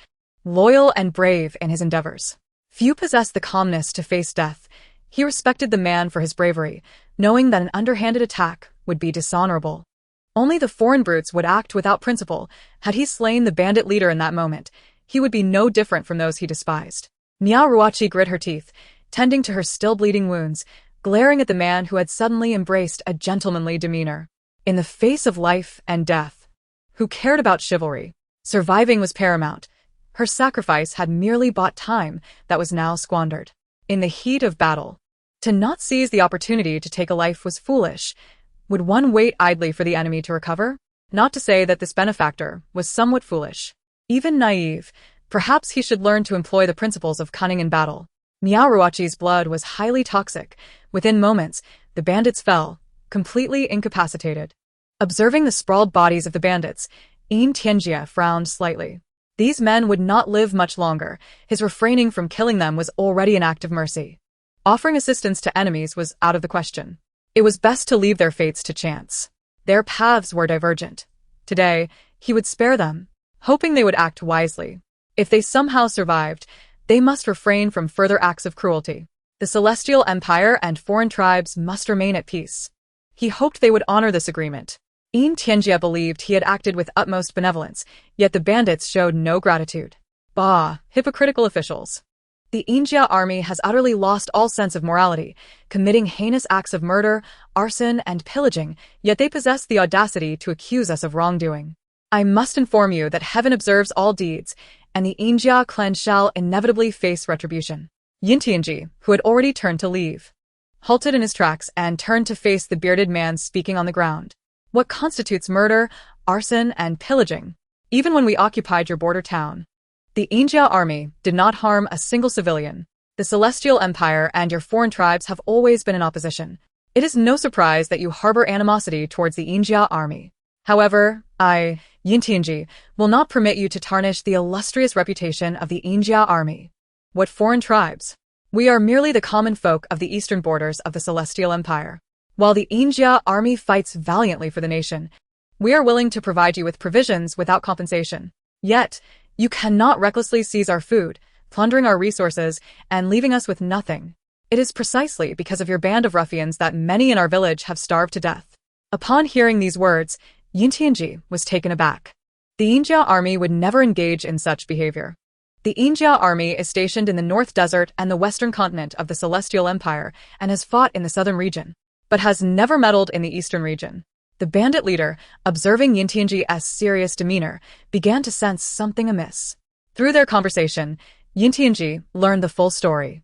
loyal and brave in his endeavors. Few possess the calmness to face death. He respected the man for his bravery, knowing that an underhanded attack would be dishonorable. Only the foreign brutes would act without principle. Had he slain the bandit leader in that moment, he would be no different from those he despised. Miao Ruoqi grit her teeth, tending to her still bleeding wounds, glaring at the man who had suddenly embraced a gentlemanly demeanor. In the face of life and death, who cared about chivalry? Surviving was paramount. Her sacrifice had merely bought time that was now squandered. In the heat of battle, to not seize the opportunity to take a life was foolish. Would one wait idly for the enemy to recover? Not to say that this benefactor was somewhat foolish, even naive. Perhaps he should learn to employ the principles of cunning in battle. Miao Ruoqi's blood was highly toxic. Within moments, the bandits fell, completely incapacitated. Observing the sprawled bodies of the bandits, Yin Zhiyi frowned slightly. These men would not live much longer. His refraining from killing them was already an act of mercy. Offering assistance to enemies was out of the question. It was best to leave their fates to chance. Their paths were divergent. Today, he would spare them, hoping they would act wisely. If they somehow survived, they must refrain from further acts of cruelty. The Celestial Empire and foreign tribes must remain at peace. He hoped they would honor this agreement. Yin Zhiyi believed he had acted with utmost benevolence, yet the bandits showed no gratitude. Bah, hypocritical officials. The Yin Zhiyi army has utterly lost all sense of morality, committing heinous acts of murder, arson, and pillaging, yet they possess the audacity to accuse us of wrongdoing. I must inform you that heaven observes all deeds, and the Yin Zhiyi clan shall inevitably face retribution. Yin Zhiyi, who had already turned to leave, halted in his tracks and turned to face the bearded man speaking on the ground. What constitutes murder, arson, and pillaging? Even when we occupied your border town, the Yin Zhiyi army did not harm a single civilian. The Celestial Empire and your foreign tribes have always been in opposition. It is no surprise that you harbor animosity towards the Yin Zhiyi army. However, I, Yin Zhiyi, will not permit you to tarnish the illustrious reputation of the Yin Zhiyi army. What foreign tribes? We are merely the common folk of the eastern borders of the Celestial Empire. While the Yin Zhiyi army fights valiantly for the nation, we are willing to provide you with provisions without compensation. Yet, you cannot recklessly seize our food, plundering our resources, and leaving us with nothing. It is precisely because of your band of ruffians that many in our village have starved to death. Upon hearing these words, Yin Zhiyi was taken aback. The Yin Zhiyi army would never engage in such behavior. The Yin Zhiyi army is stationed in the North Desert and the western continent of the Celestial Empire and has fought in the southern region, but has never meddled in the eastern region. The bandit leader, observing Yin Zhiyi's serious demeanor, began to sense something amiss. Through their conversation, Yin Zhiyi learned the full story.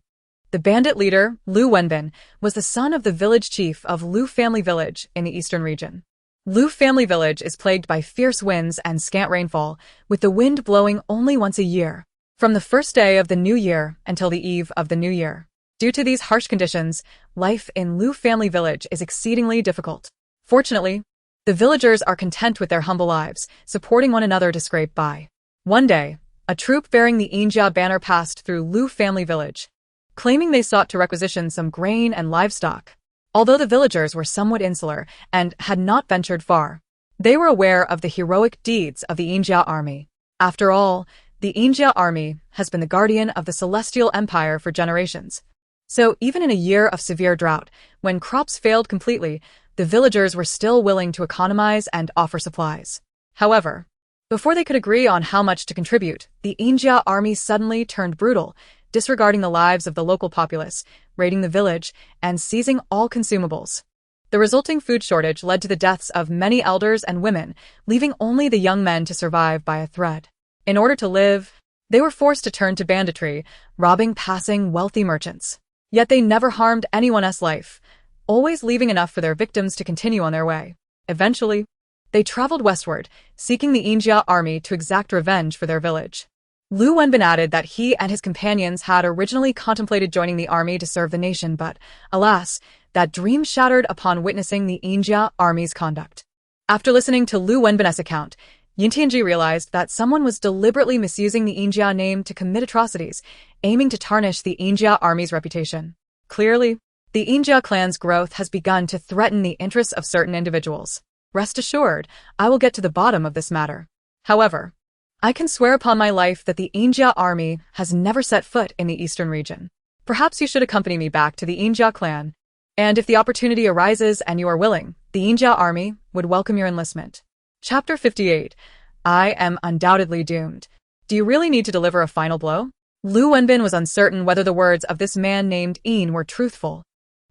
The bandit leader, Lu Wenbin, was the son of the village chief of Lu Family Village in the eastern region. Lu Family Village is plagued by fierce winds and scant rainfall, with the wind blowing only once a year, from the first day of the new year until the eve of the new year. Due to these harsh conditions, life in Lu Family Village is exceedingly difficult. Fortunately, the villagers are content with their humble lives, supporting one another to scrape by. One day, a troop bearing the Yin Zhiyi banner passed through Lu Family Village, claiming they sought to requisition some grain and livestock. Although the villagers were somewhat insular and had not ventured far, they were aware of the heroic deeds of the Yin Zhiyi army. After all, the Yin Zhiyi army has been the guardian of the Celestial Empire for generations. So even in a year of severe drought, when crops failed completely, the villagers were still willing to economize and offer supplies. However, before they could agree on how much to contribute, the Yin Zhiyi army suddenly turned brutal, disregarding the lives of the local populace, raiding the village, and seizing all consumables. The resulting food shortage led to the deaths of many elders and women, leaving only the young men to survive by a thread. In order to live, they were forced to turn to banditry, robbing passing wealthy merchants. Yet they never harmed anyone's life, always leaving enough for their victims to continue on their way. Eventually, they traveled westward, seeking the Yin Zhiyi army to exact revenge for their village. Lu Wenbin added that he and his companions had originally contemplated joining the army to serve the nation, but, alas, that dream shattered upon witnessing the Yin Zhiyi army's conduct. After listening to Lu Wenbin's account, Yin Zhiyi realized that someone was deliberately misusing the Yin Zhiyi name to commit atrocities, aiming to tarnish the Yin Zhiyi army's reputation. Clearly, the Yin Zhiyi clan's growth has begun to threaten the interests of certain individuals. Rest assured, I will get to the bottom of this matter. However, I can swear upon my life that the Yin Zhiyi army has never set foot in the eastern region. Perhaps you should accompany me back to the Yin Zhiyi clan, and if the opportunity arises and you are willing, the Yin Zhiyi army would welcome your enlistment. Chapter 58. I am undoubtedly doomed. Do you really need to deliver a final blow? Lu Wenbin was uncertain whether the words of this man named Yin were truthful.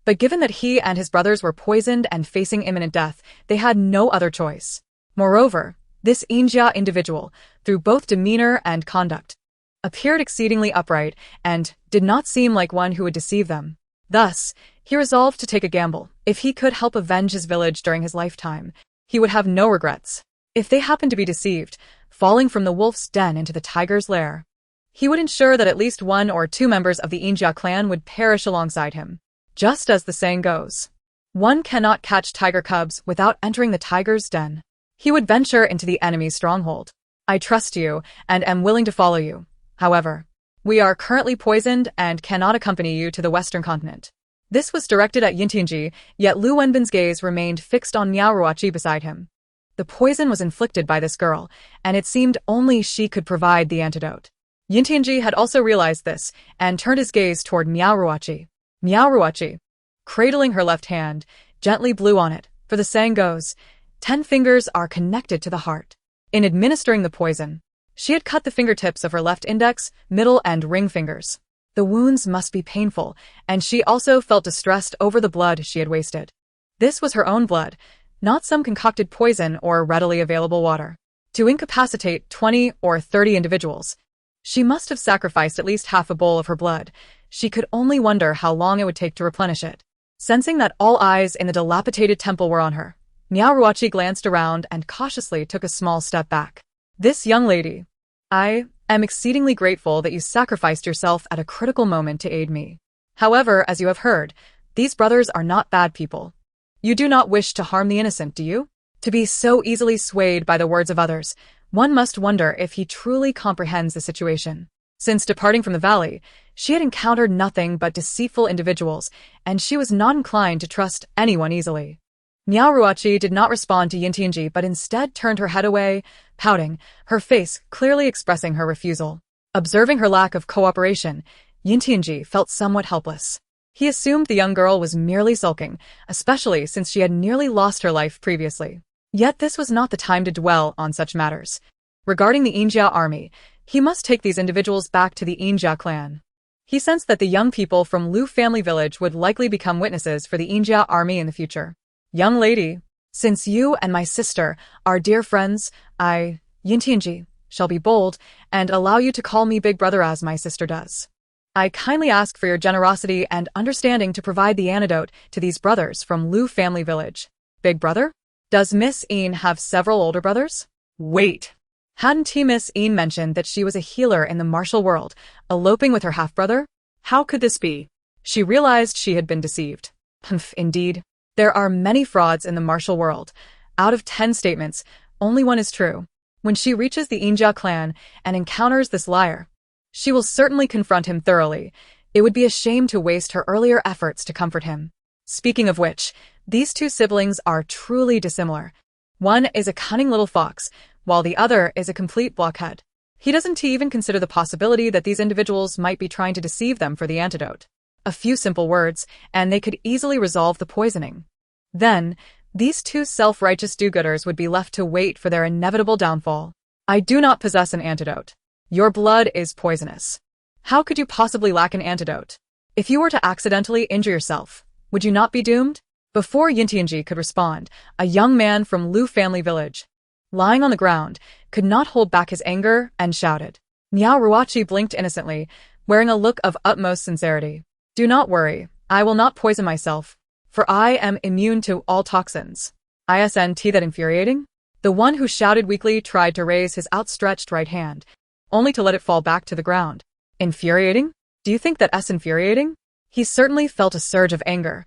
But given that he and his brothers were poisoned and facing imminent death, they had no other choice. Moreover, this Yin Zhiyi individual, through both demeanor and conduct, appeared exceedingly upright and did not seem like one who would deceive them. Thus, he resolved to take a gamble. If he could help avenge his village during his lifetime, he would have no regrets. If they happened to be deceived, falling from the wolf's den into the tiger's lair, he would ensure that at least one or two members of the Yin Zhiyi clan would perish alongside him. Just as the saying goes, one cannot catch tiger cubs without entering the tiger's den. He would venture into the enemy's stronghold. I trust you and am willing to follow you. However, we are currently poisoned and cannot accompany you to the Western continent. This was directed at Yin Zhiyi, yet Lu Wenbin's gaze remained fixed on Miao Ruoqi beside him. The poison was inflicted by this girl, and it seemed only she could provide the antidote. Yin Zhiyi had also realized this, and turned his gaze toward Miao Ruoqi. Miao Ruoqi, cradling her left hand, gently blew on it, for the saying goes, 10 fingers are connected to the heart. In administering the poison, she had cut the fingertips of her left index, middle, and ring fingers. The wounds must be painful, and she also felt distressed over the blood she had wasted. This was her own blood, not some concocted poison or readily available water. To incapacitate 20 or 30 individuals, she must have sacrificed at least half a bowl of her blood. She could only wonder how long it would take to replenish it. Sensing that all eyes in the dilapidated temple were on her, Miao Ruoqi glanced around and cautiously took a small step back. This young lady, I am exceedingly grateful that you sacrificed yourself at a critical moment to aid me. However, as you have heard, these brothers are not bad people. You do not wish to harm the innocent, do you? To be so easily swayed by the words of others, one must wonder if he truly comprehends the situation. Since departing from the valley, she had encountered nothing but deceitful individuals, and she was not inclined to trust anyone easily. Miao Ruoqi did not respond to Yin Zhiyi but instead turned her head away, pouting, her face clearly expressing her refusal. Observing her lack of cooperation, Yin Zhiyi felt somewhat helpless. He assumed the young girl was merely sulking, especially since she had nearly lost her life previously. Yet this was not the time to dwell on such matters. Regarding the Yin Zhiyi army, he must take these individuals back to the Yin Zhiyi clan. He sensed that the young people from Lu family village would likely become witnesses for the Yin Zhiyi army in the future. Young lady, since you and my sister are dear friends, I, Yin Zhiyi, shall be bold and allow you to call me big brother as my sister does. I kindly ask for your generosity and understanding to provide the antidote to these brothers from Lu family village. Big brother? Does Miss Yin have several older brothers? Wait. Hadn't Miss Yin mentioned that she was a healer in the martial world, eloping with her half-brother? How could this be? She realized she had been deceived. Humph, indeed. There are many frauds in the martial world. Out of 10 statements, only one is true. When she reaches the Yin Zhiyi clan and encounters this liar, she will certainly confront him thoroughly. It would be a shame to waste her earlier efforts to comfort him. Speaking of which, these two siblings are truly dissimilar. One is a cunning little fox, while the other is a complete blockhead. He doesn't even consider the possibility that these individuals might be trying to deceive them for the antidote. A few simple words, and they could easily resolve the poisoning. Then, these two self-righteous do-gooders would be left to wait for their inevitable downfall. I do not possess an antidote. Your blood is poisonous. How could you possibly lack an antidote? If you were to accidentally injure yourself, would you not be doomed? Before Yin Zhiyi could respond, a young man from Lu family village, lying on the ground, could not hold back his anger and shouted. Miao Ruoqi blinked innocently, wearing a look of utmost sincerity. Do not worry, I will not poison myself, for I am immune to all toxins. Isn't that infuriating? The one who shouted weakly tried to raise his outstretched right hand, only to let it fall back to the ground. Infuriating? Do you think that's infuriating? He certainly felt a surge of anger.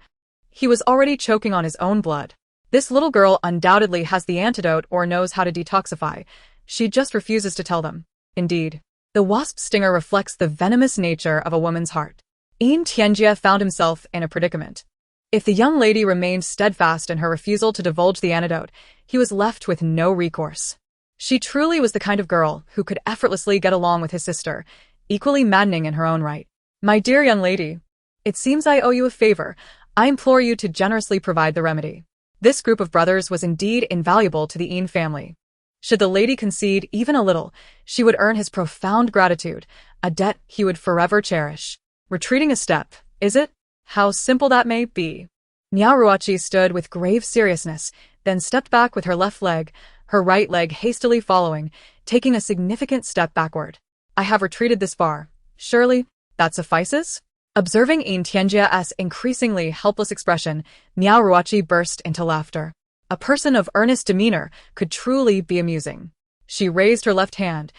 He was already choking on his own blood. This little girl undoubtedly has the antidote or knows how to detoxify. She just refuses to tell them. Indeed, the wasp stinger reflects the venomous nature of a woman's heart. Yin Zhiyi found himself in a predicament. If the young lady remained steadfast in her refusal to divulge the antidote, he was left with no recourse. She truly was the kind of girl who could effortlessly get along with his sister, equally maddening in her own right. My dear young lady, it seems I owe you a favor. I implore you to generously provide the remedy. This group of brothers was indeed invaluable to the Yin family. Should the lady concede even a little, she would earn his profound gratitude, a debt he would forever cherish. Retreating a step, is it? How simple that may be. Miao Ruoqi stood with grave seriousness, then stepped back with her left leg, her right leg hastily following, taking a significant step backward. I have retreated this far. Surely, that suffices? Observing Yin Zhiyi's increasingly helpless expression, Miao Ruoqi burst into laughter. A person of earnest demeanor could truly be amusing. She raised her left hand,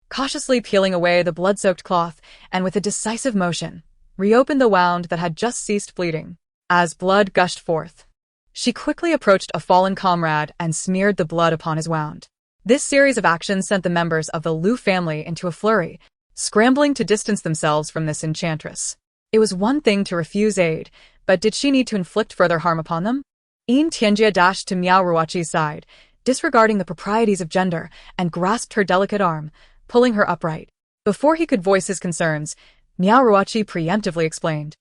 cautiously peeling away the blood-soaked cloth, and with a decisive motion, reopened the wound that had just ceased bleeding. As blood gushed forth, she quickly approached a fallen comrade and smeared the blood upon his wound. This series of actions sent the members of the Lu family into a flurry, scrambling to distance themselves from this enchantress. It was one thing to refuse aid, but did she need to inflict further harm upon them? Yin Tianjia dashed to Miao Ruoqi's side, disregarding the proprieties of gender, and grasped her delicate arm, pulling her upright. Before he could voice his concerns, Miao Ruoqi preemptively explained.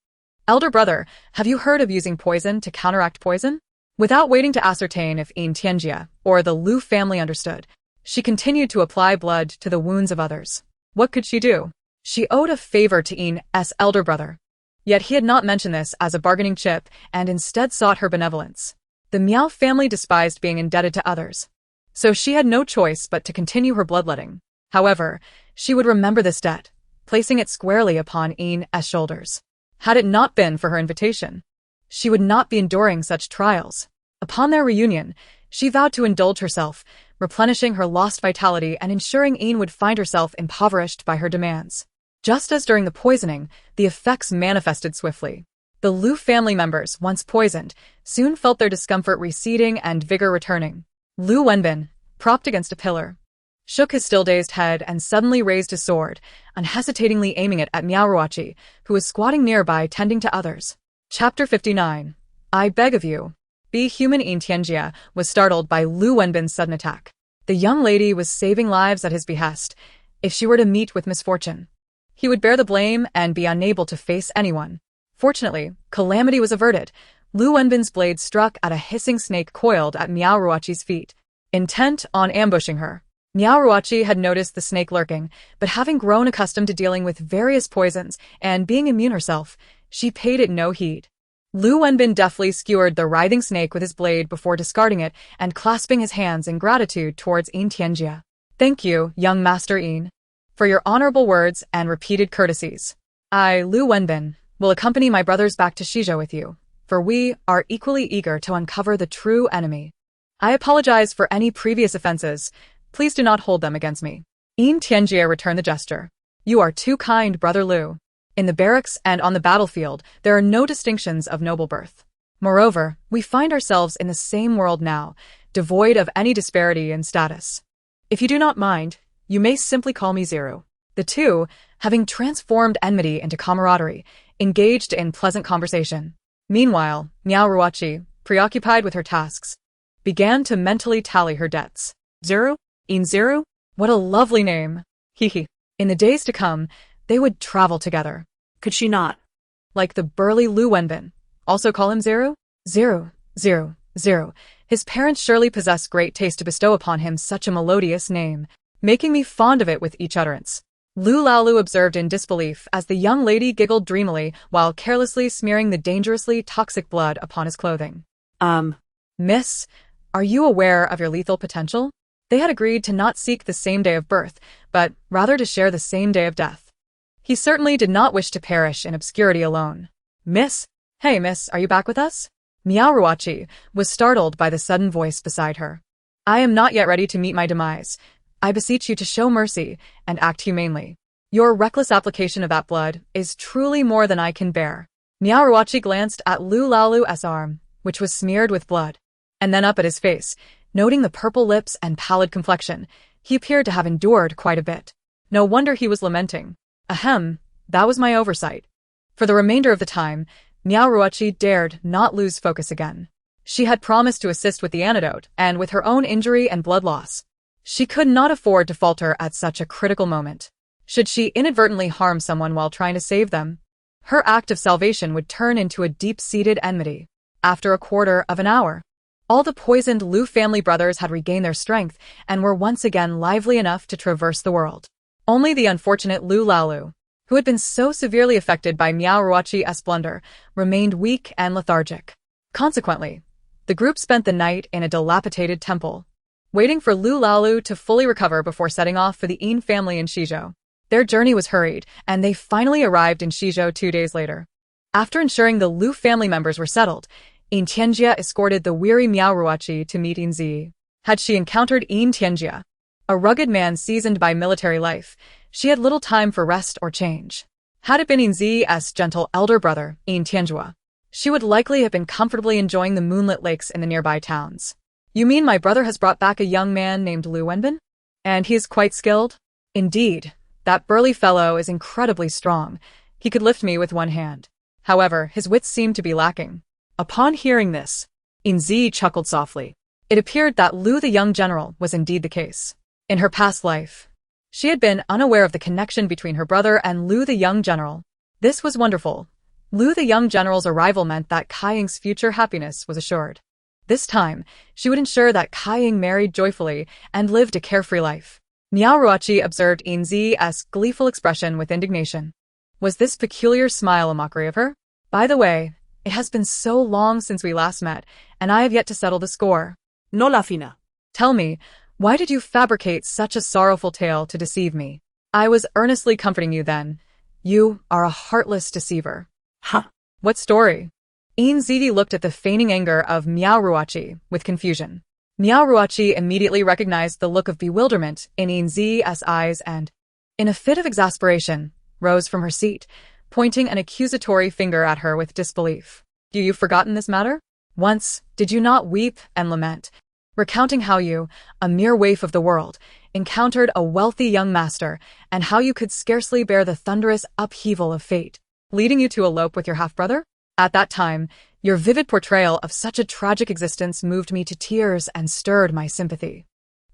Elder brother, have you heard of using poison to counteract poison? Without waiting to ascertain if Yin Tianjia or the Lu family understood, she continued to apply blood to the wounds of others. What could she do? She owed a favor to Yin's elder brother. Yet he had not mentioned this as a bargaining chip and instead sought her benevolence. The Miao family despised being indebted to others, so she had no choice but to continue her bloodletting. However, she would remember this debt, placing it squarely upon Yin's shoulders. Had it not been for her invitation, she would not be enduring such trials. Upon their reunion, she vowed to indulge herself, replenishing her lost vitality and ensuring Yin would find herself impoverished by her demands. Just as during the poisoning, the effects manifested swiftly. The Lu family members, once poisoned, soon felt their discomfort receding and vigor returning. Lu Wenbin, propped against a pillar, shook his still-dazed head and suddenly raised his sword, unhesitatingly aiming it at Miao Ruoqi, who was squatting nearby tending to others. Chapter 59. I beg of you. Be human. Yin Tianjia was startled by Lu Wenbin's sudden attack. The young lady was saving lives at his behest. If she were to meet with misfortune, he would bear the blame and be unable to face anyone. Fortunately, calamity was averted. Lu Wenbin's blade struck at a hissing snake coiled at Miao Ruoqi's feet, intent on ambushing her. Miao Ruoqi had noticed the snake lurking, but having grown accustomed to dealing with various poisons and being immune herself, she paid it no heed. Lu Wenbin deftly skewered the writhing snake with his blade before discarding it and clasping his hands in gratitude towards Yin Tianjia. Thank you, young Master Yin, for your honorable words and repeated courtesies. I, Lu Wenbin, will accompany my brothers back to Shizhou with you, for we are equally eager to uncover the true enemy. I apologize for any previous offenses. Please do not hold them against me. Yin Tianjia returned the gesture. You are too kind, Brother Lu. In the barracks and on the battlefield, there are no distinctions of noble birth. Moreover, we find ourselves in the same world now, devoid of any disparity in status. If you do not mind, you may simply call me Zero. The two, having transformed enmity into camaraderie, engaged in pleasant conversation. Meanwhile, Miao Ruoqi, preoccupied with her tasks, began to mentally tally her debts. Zero? Yin Zero? What a lovely name. Hehe. In the days to come, they would travel together. Could she not? Like the burly Lu Wenbin. Also call him Zero? Zero, Zero, Zero. His parents surely possess great taste to bestow upon him such a melodious name, making me fond of it with each utterance. Lu Laolu observed in disbelief as the young lady giggled dreamily while carelessly smearing the dangerously toxic blood upon his clothing. Miss, are you aware of your lethal potential? They had agreed to not seek the same day of birth, but rather to share the same day of death. He certainly did not wish to perish in obscurity alone. Miss? Hey, miss, are you back with us? Miao Ruoqi was startled by the sudden voice beside her. I am not yet ready to meet my demise. I beseech you to show mercy and act humanely. Your reckless application of that blood is truly more than I can bear. Miao Ruoqi glanced at Lu Laolu's arm, which was smeared with blood, and then up at his face. Noting the purple lips and pallid complexion, he appeared to have endured quite a bit. No wonder he was lamenting. Ahem, that was my oversight. For the remainder of the time, Miao Ruoqi dared not lose focus again. She had promised to assist with the antidote, and with her own injury and blood loss, she could not afford to falter at such a critical moment. Should she inadvertently harm someone while trying to save them, her act of salvation would turn into a deep-seated enmity. After a quarter of an hour, all the poisoned Lu family brothers had regained their strength and were once again lively enough to traverse the world. Only the unfortunate Lu Laolu, who had been so severely affected by Miao Ruoqi's blunder, remained weak and lethargic. Consequently, the group spent the night in a dilapidated temple, waiting for Lu Laolu to fully recover before setting off for the Yin family in Shizhou. Their journey was hurried, and they finally arrived in Shizhou 2 days later. After ensuring the Lu family members were settled, Yin Tianjia escorted the weary Miao Ruoqi to meet Yin Zhiyi. Had she encountered Yin Tianjia, a rugged man seasoned by military life, she had little time for rest or change. Had it been Yin Ziyi's gentle elder brother, Yin Tianjia, she would likely have been comfortably enjoying the moonlit lakes in the nearby towns. You mean my brother has brought back a young man named Lu Wenbin? And he is quite skilled? Indeed, that burly fellow is incredibly strong. He could lift me with one hand. However, his wits seemed to be lacking. Upon hearing this, Yin Zhiyi chuckled softly. It appeared that Lu the young general was indeed the case. In her past life, she had been unaware of the connection between her brother and Lu the young general. This was wonderful. Lu the young general's arrival meant that Kai Ying's future happiness was assured. This time, she would ensure that Kai Ying married joyfully and lived a carefree life. Miao Ruoqi observed Yin Zhiyi's gleeful expression with indignation. Was this peculiar smile a mockery of her? By the way, it has been so long since we last met, and I have yet to settle the score. No la fina. Tell me, why did you fabricate such a sorrowful tale to deceive me? I was earnestly comforting you then. You are a heartless deceiver. Huh. What story? Yin Zhiyi looked at the feigning anger of Miao Ruoqi with confusion. Miao Ruoqi immediately recognized the look of bewilderment in Yin Zhiyi's eyes and, in a fit of exasperation, rose from her seat, pointing an accusatory finger at her with disbelief. You've forgotten this matter? Once, did you not weep and lament, recounting how you, a mere waif of the world, encountered a wealthy young master, and how you could scarcely bear the thunderous upheaval of fate, leading you to elope with your half-brother? At that time, your vivid portrayal of such a tragic existence moved me to tears and stirred my sympathy.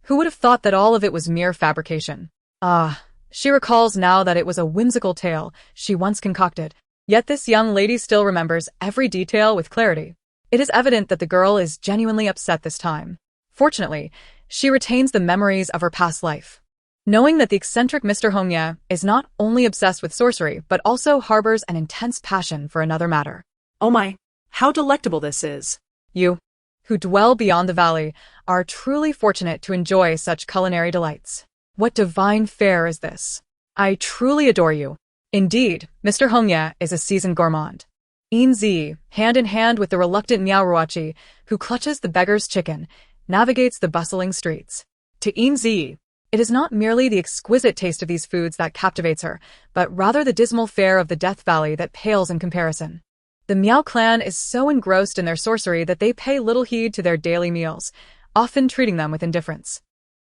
Who would have thought that all of it was mere fabrication? Ah, she recalls now that it was a whimsical tale she once concocted, yet this young lady still remembers every detail with clarity. It is evident that the girl is genuinely upset this time. Fortunately, she retains the memories of her past life. Knowing that the eccentric Mr. Hongye is not only obsessed with sorcery, but also harbors an intense passion for another matter. Oh my, how delectable this is. You, who dwell beyond the valley, are truly fortunate to enjoy such culinary delights. What divine fare is this? I truly adore you. Indeed, Mr. Hongye is a seasoned gourmand. Yin Zhiyi, hand in hand with the reluctant Miao Ruoqi, who clutches the beggar's chicken, navigates the bustling streets. To Yin Zhiyi, it is not merely the exquisite taste of these foods that captivates her, but rather the dismal fare of the Death Valley that pales in comparison. The Miao clan is so engrossed in their sorcery that they pay little heed to their daily meals, often treating them with indifference.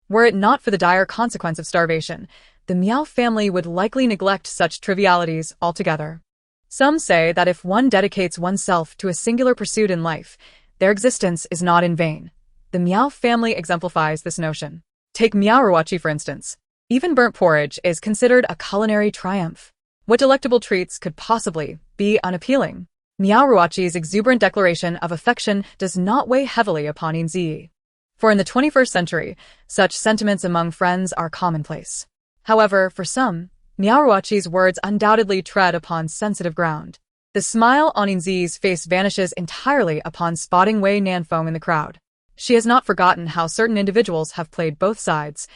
Were it not for the dire consequence of starvation, the Miao family would likely neglect such trivialities altogether. Some say that if one dedicates oneself to a singular pursuit in life, their existence is not in vain. The Miao family exemplifies this notion. Take Miao Ruoqi for instance. Even burnt porridge is considered a culinary triumph. What delectable treats could possibly be unappealing? Miao Ruoqi's exuberant declaration of affection does not weigh heavily upon Yin Zhiyi. For in the 21st century, such sentiments among friends are commonplace. However, for some, Miao Ruoqi's words undoubtedly tread upon sensitive ground. The smile on Yin Zhiyi's face vanishes entirely upon spotting Wei Nanfeng in the crowd. She has not forgotten how certain individuals have played both sides,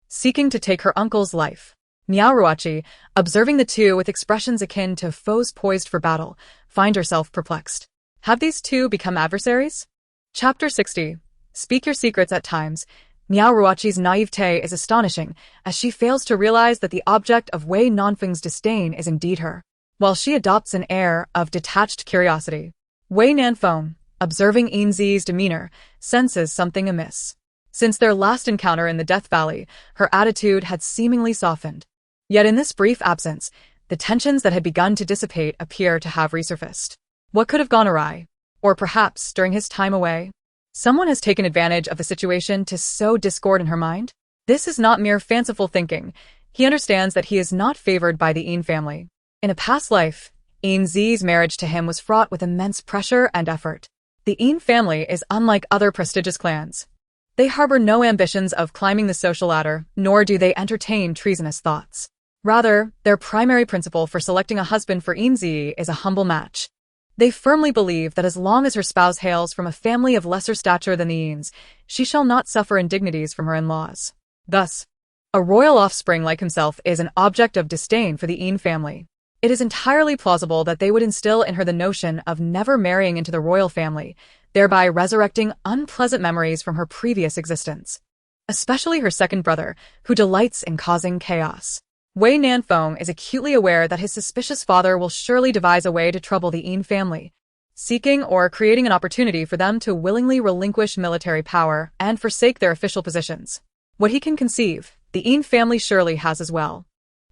seeking to take her uncle's life. Miao Ruoqi, observing the two with expressions akin to foes poised for battle, find herself perplexed. Have these two become adversaries? Chapter 60. Speak your secrets at times. Miao Ruoqi's naivete is astonishing, as she fails to realize that the object of Wei Nanfeng's disdain is indeed her, while she adopts an air of detached curiosity. Wei Nanfeng, observing Yin Zhiyi's demeanor, senses something amiss. Since their last encounter in the Death Valley, her attitude had seemingly softened. Yet in this brief absence, the tensions that had begun to dissipate appear to have resurfaced. What could have gone awry? Or perhaps, during his time away, someone has taken advantage of the situation to sow discord in her mind? This is not mere fanciful thinking. He understands that he is not favored by the Yin family. In a past life, Yin Zhiyi's marriage to him was fraught with immense pressure and effort. The Yin family is unlike other prestigious clans. They harbor no ambitions of climbing the social ladder, nor do they entertain treasonous thoughts. Rather, their primary principle for selecting a husband for Yin Zhiyi is a humble match. They firmly believe that as long as her spouse hails from a family of lesser stature than the Yins, she shall not suffer indignities from her in-laws. Thus, a royal offspring like himself is an object of disdain for the Yin family. It is entirely plausible that they would instill in her the notion of never marrying into the royal family, thereby resurrecting unpleasant memories from her previous existence. Especially her second brother, who delights in causing chaos. Wei Nanfeng is acutely aware that his suspicious father will surely devise a way to trouble the Yin family, seeking or creating an opportunity for them to willingly relinquish military power and forsake their official positions. What he can conceive, the Yin family surely has as well.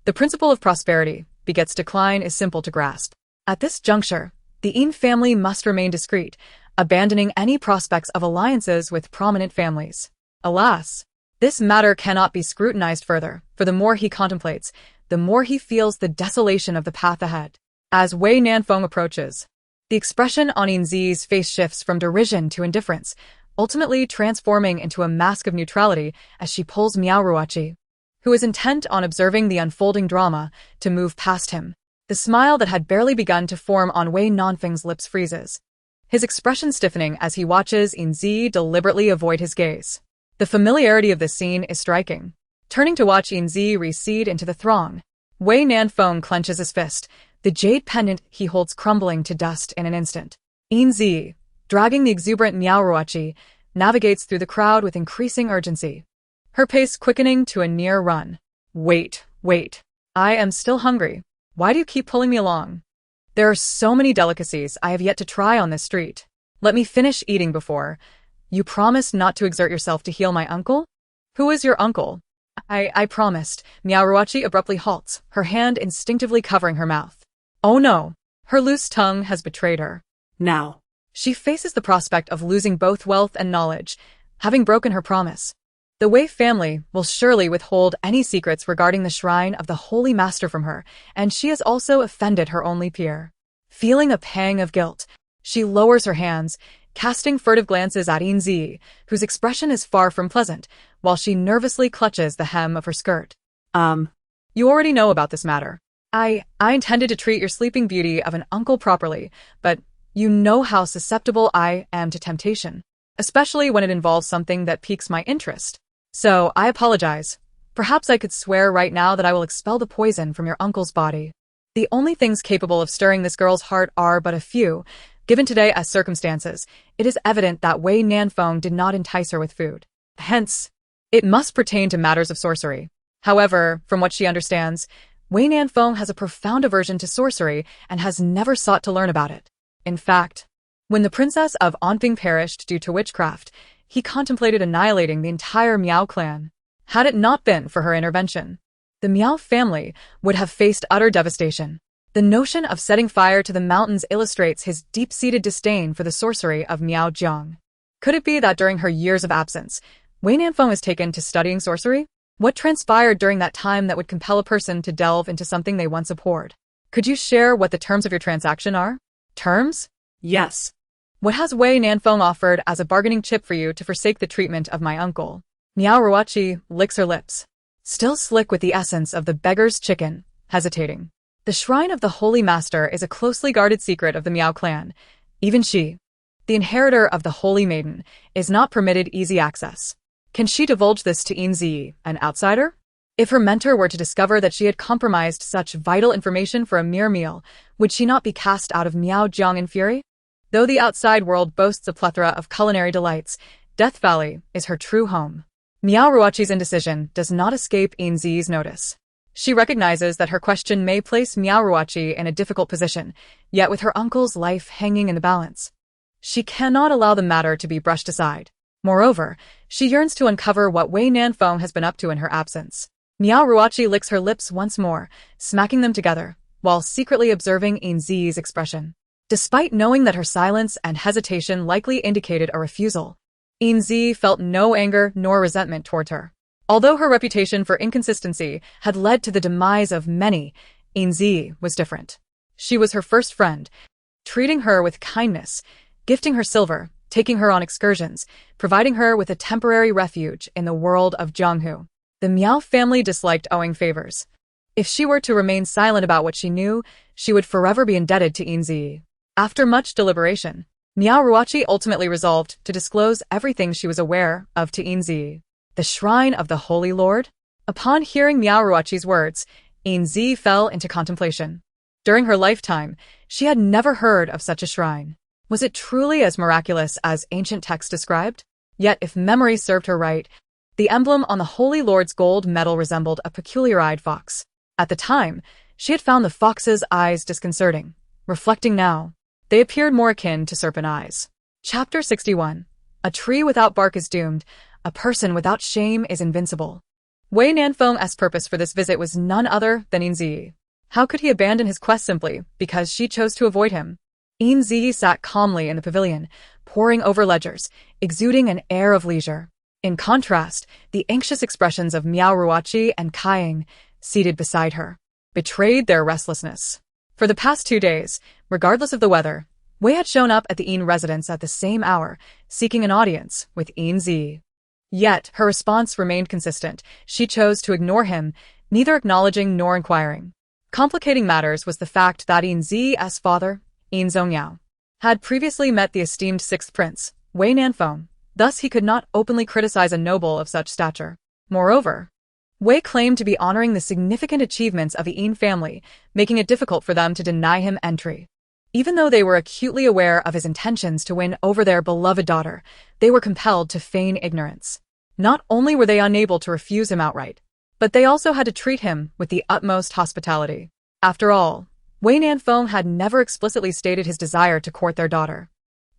The principle of prosperity begets decline is simple to grasp. At this juncture, the Yin family must remain discreet, abandoning any prospects of alliances with prominent families. Alas, this matter cannot be scrutinized further, for the more he contemplates, the more he feels the desolation of the path ahead. As Wei Nanfeng approaches, the expression on Yin Zhiyi's face shifts from derision to indifference, ultimately transforming into a mask of neutrality as she pulls Miao Ruoqi, who is intent on observing the unfolding drama, to move past him. The smile that had barely begun to form on Wei Nanfeng's lips freezes, his expression stiffening as he watches Yin Zhiyi deliberately avoid his gaze. The familiarity of this scene is striking. Turning to watch Yin Zhiyi recede into the throng, Wei Nanfeng clenches his fist, the jade pendant he holds crumbling to dust in an instant. Yin Zhiyi, dragging the exuberant Miao Ruoqi, navigates through the crowd with increasing urgency, her pace quickening to a near run. Wait. I am still hungry. Why do you keep pulling me along? There are so many delicacies I have yet to try on this street. Let me finish eating before. You promised not to exert yourself to heal my uncle? Who is your uncle? I promised. Miao Ruoqi abruptly halts, her hand instinctively covering her mouth. Oh no, her loose tongue has betrayed her. Now, she faces the prospect of losing both wealth and knowledge, having broken her promise. The Wei family will surely withhold any secrets regarding the shrine of the Holy Master from her, and she has also offended her only peer. Feeling a pang of guilt, she lowers her hands, casting furtive glances at Yin Zhiyi, whose expression is far from pleasant, while she nervously clutches the hem of her skirt. You already know about this matter. I intended to treat your sleeping beauty of an uncle properly, but you know how susceptible I am to temptation, especially when it involves something that piques my interest. So, I apologize. Perhaps I could swear right now that I will expel the poison from your uncle's body. The only things capable of stirring this girl's heart are but a few. Given today as circumstances, it is evident that Wei Nanfeng did not entice her with food. Hence, it must pertain to matters of sorcery. However, from what she understands, Wei Nanfeng has a profound aversion to sorcery and has never sought to learn about it. In fact, when the princess of Anfeng perished due to witchcraft, he contemplated annihilating the entire Miao clan. Had it not been for her intervention, the Miao family would have faced utter devastation. The notion of setting fire to the mountains illustrates his deep-seated disdain for the sorcery of Miao Jiang. Could it be that during her years of absence, Wei Nanfeng was taken to studying sorcery? What transpired during that time that would compel a person to delve into something they once abhorred? Could you share what the terms of your transaction are? Terms? yes. What has Wei Nanfeng offered as a bargaining chip for you to forsake the treatment of my uncle? Miao Ruoqi licks her lips, still slick with the essence of the beggar's chicken, hesitating. The shrine of the Holy Master is a closely guarded secret of the Miao clan. Even she, the inheritor of the Holy Maiden, is not permitted easy access. Can she divulge this to Yin Zhiyi, an outsider? If her mentor were to discover that she had compromised such vital information for a mere meal, would she not be cast out of Miao Jiang in fury? Though the outside world boasts a plethora of culinary delights, Death Valley is her true home. Miao Ruoqi's indecision does not escape Yin Zhiyi's notice. She recognizes that her question may place Miao Ruoqi in a difficult position, yet with her uncle's life hanging in the balance, she cannot allow the matter to be brushed aside. Moreover, she yearns to uncover what Wei Nanfeng has been up to in her absence. Miao Ruoqi licks her lips once more, smacking them together, while secretly observing Yin Zhiyi's expression. Despite knowing that her silence and hesitation likely indicated a refusal, Yin Zhiyi felt no anger nor resentment toward her. Although her reputation for inconsistency had led to the demise of many, Yin Zhiyi was different. She was her first friend, treating her with kindness, gifting her silver, taking her on excursions, providing her with a temporary refuge in the world of Jianghu. The Miao family disliked owing favors. If she were to remain silent about what she knew, she would forever be indebted to Yin Zhiyi. After much deliberation, Miao Ruoqi ultimately resolved to disclose everything she was aware of to Yin Zhiyi. The shrine of the Holy Lord? Upon hearing Miao Ruoqi's words, Yin Zhiyi fell into contemplation. During her lifetime, she had never heard of such a shrine. Was it truly as miraculous as ancient texts described? Yet, if memory served her right, the emblem on the Holy Lord's gold medal resembled a peculiar-eyed fox. At the time, she had found the fox's eyes disconcerting. Reflecting now, They appeared more akin to serpent eyes. Chapter 61. A tree without bark is doomed. A person without shame is invincible. Wei Nanfeng's purpose for this visit was none other than Yin Zhiyi. How could he abandon his quest simply because she chose to avoid him? Yin Zhiyi sat calmly in the pavilion, poring over ledgers, exuding an air of leisure. In contrast, the anxious expressions of Miao Ruoqi and Kaiying, seated beside her, betrayed their restlessness. For the past 2 days, regardless of the weather, Wei had shown up at the Yin residence at the same hour, seeking an audience with Yin Zhiyi. Yet, her response remained consistent. She chose to ignore him, neither acknowledging nor inquiring. Complicating matters was the fact that Yin Zhiyi's father, Yin Zongyao, had previously met the esteemed sixth prince, Wei Nanfeng. Thus he could not openly criticize a noble of such stature. Moreover, Wei claimed to be honoring the significant achievements of the Yin family, making it difficult for them to deny him entry. Even though they were acutely aware of his intentions to win over their beloved daughter, they were compelled to feign ignorance. Not only were they unable to refuse him outright, but they also had to treat him with the utmost hospitality. After all, Wei Nanfeng had never explicitly stated his desire to court their daughter.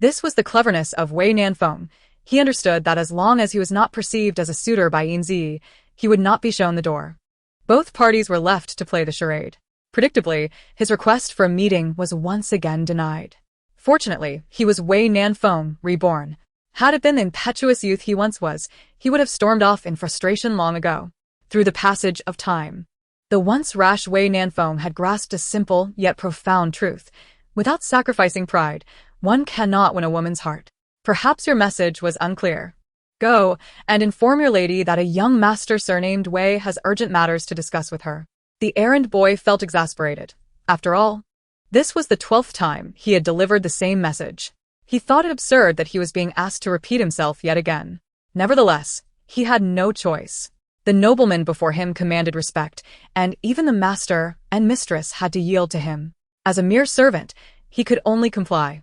This was the cleverness of Wei Nanfeng. He understood that as long as he was not perceived as a suitor by Yin Zhiyi, he would not be shown the door. Both parties were left to play the charade. Predictably, his request for a meeting was once again denied. Fortunately, he was Wei Nanfeng, reborn. Had it been the impetuous youth he once was, he would have stormed off in frustration long ago. Through the passage of time, the once rash Wei Nanfeng had grasped a simple yet profound truth. Without sacrificing pride, one cannot win a woman's heart. Perhaps your message was unclear. Go and inform your lady that a young master surnamed Wei has urgent matters to discuss with her. The errand boy felt exasperated. After all, this was the 12th time he had delivered the same message. He thought it absurd that he was being asked to repeat himself yet again. Nevertheless, he had no choice. The nobleman before him commanded respect, and even the master and mistress had to yield to him. As a mere servant, he could only comply.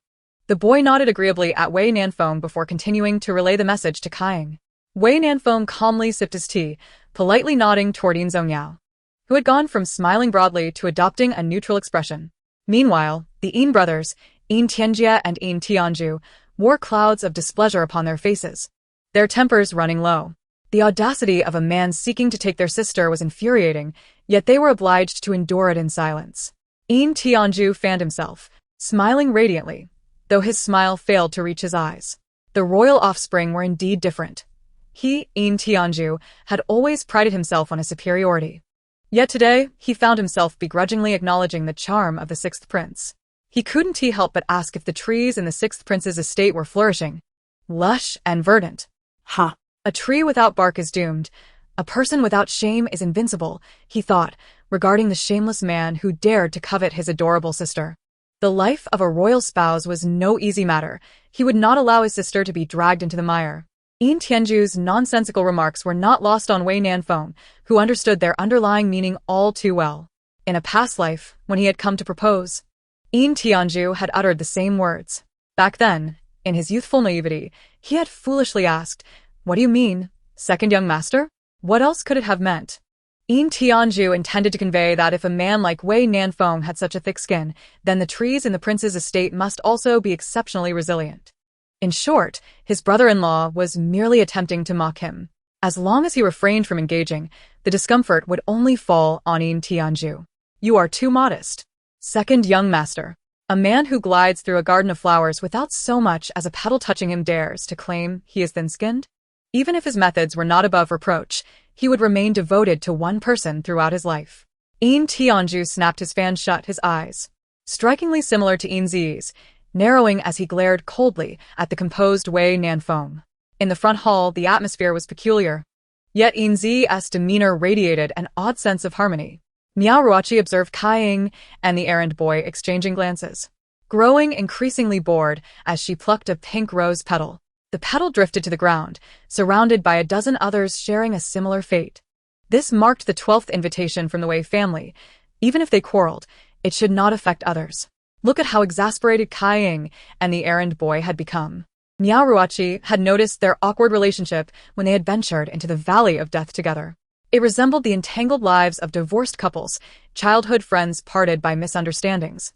The boy nodded agreeably at Wei Nanfeng before continuing to relay the message to Kaiying. Wei Nanfeng calmly sipped his tea, politely nodding toward Yin Zongyao, who had gone from smiling broadly to adopting a neutral expression. Meanwhile, the Yin brothers, Yin Tianjie and Yin Tianju, wore clouds of displeasure upon their faces, their tempers running low. The audacity of a man seeking to take their sister was infuriating, yet they were obliged to endure it in silence. Yin Tianju fanned himself, smiling radiantly, though his smile failed to reach his eyes. The royal offspring were indeed different. He, Yin Tianju, had always prided himself on his superiority. Yet today, he found himself begrudgingly acknowledging the charm of the sixth prince. He couldn't help but ask if the trees in the sixth prince's estate were flourishing, lush and verdant. Ha! A tree without bark is doomed. A person without shame is invincible, he thought, regarding the shameless man who dared to covet his adorable sister. The life of a royal spouse was no easy matter. He would not allow his sister to be dragged into the mire. Yin Tianju's nonsensical remarks were not lost on Wei Nanfeng, who understood their underlying meaning all too well. In a past life, when he had come to propose, Yin Tianju had uttered the same words. Back then, in his youthful naivety, he had foolishly asked, "What do you mean, second young master?" What else could it have meant? Yin Tianju intended to convey that if a man like Wei Nanfeng had such a thick skin, then the trees in the prince's estate must also be exceptionally resilient. In short, his brother-in-law was merely attempting to mock him. As long as he refrained from engaging, the discomfort would only fall on Yin Tianju. You are too modest. Second young master. A man who glides through a garden of flowers without so much as a petal touching him dares to claim he is thin-skinned? Even if his methods were not above reproach, he would remain devoted to one person throughout his life. Yin Tianju snapped his fan shut, his eyes, strikingly similar to Yin Zhiyi's, narrowing as he glared coldly at the composed Wei Nanfeng. In the front hall, the atmosphere was peculiar. Yet Yin Zhiyi's demeanor radiated an odd sense of harmony. Miao Ruoqi observed Kaiying and the errand boy exchanging glances, growing increasingly bored as she plucked a pink rose petal. The petal drifted to the ground, surrounded by a dozen others sharing a similar fate. This marked the 12th invitation from the Wei family. Even if they quarreled, it should not affect others. Look at how exasperated Kaiying and the errand boy had become. Miao Ruoqi had noticed their awkward relationship when they had ventured into the Valley of Death together. It resembled the entangled lives of divorced couples, childhood friends parted by misunderstandings.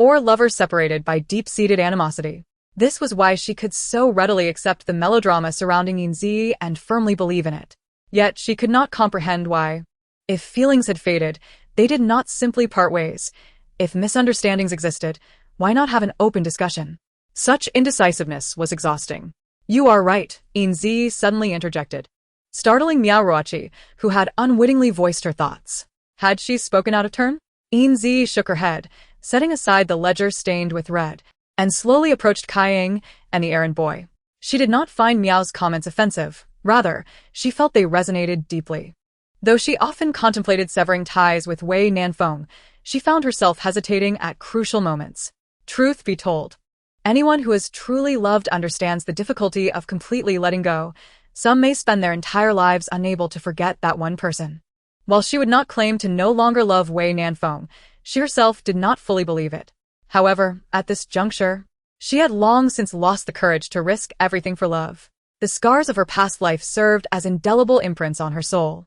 or lovers separated by deep-seated animosity. This was why she could so readily accept the melodrama surrounding Yin Zhiyi and firmly believe in it. Yet she could not comprehend why. If feelings had faded, they did not simply part ways. If misunderstandings existed, why not have an open discussion? Such indecisiveness was exhausting. You are right, Yin Zhiyi suddenly interjected, startling Miao Ruoqi, who had unwittingly voiced her thoughts. Had she spoken out of turn? Yin Zhiyi shook her head, setting aside the ledger stained with red, and slowly approached Kaiying and the errand boy. She did not find Miao's comments offensive. Rather, she felt they resonated deeply. Though she often contemplated severing ties with Wei Nanfeng, she found herself hesitating at crucial moments. Truth be told, anyone who has truly loved understands the difficulty of completely letting go. Some may spend their entire lives unable to forget that one person. While she would not claim to no longer love Wei Nanfeng, she herself did not fully believe it. However, at this juncture, she had long since lost the courage to risk everything for love. The scars of her past life served as indelible imprints on her soul.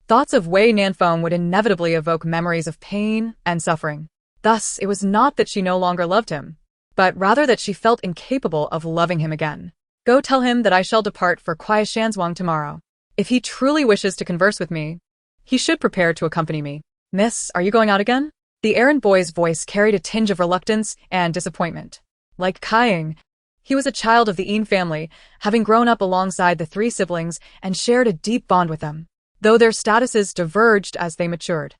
Thoughts of Wei Nanfeng would inevitably evoke memories of pain and suffering. Thus, it was not that she no longer loved him, but rather that she felt incapable of loving him again. Go tell him that I shall depart for Kuaishanzhuang tomorrow. If he truly wishes to converse with me, he should prepare to accompany me. Miss, are you going out again? The errand boy's voice carried a tinge of reluctance and disappointment. Like Kaiying, he was a child of the Yin family, having grown up alongside the three siblings and shared a deep bond with them. Though their statuses diverged as they matured,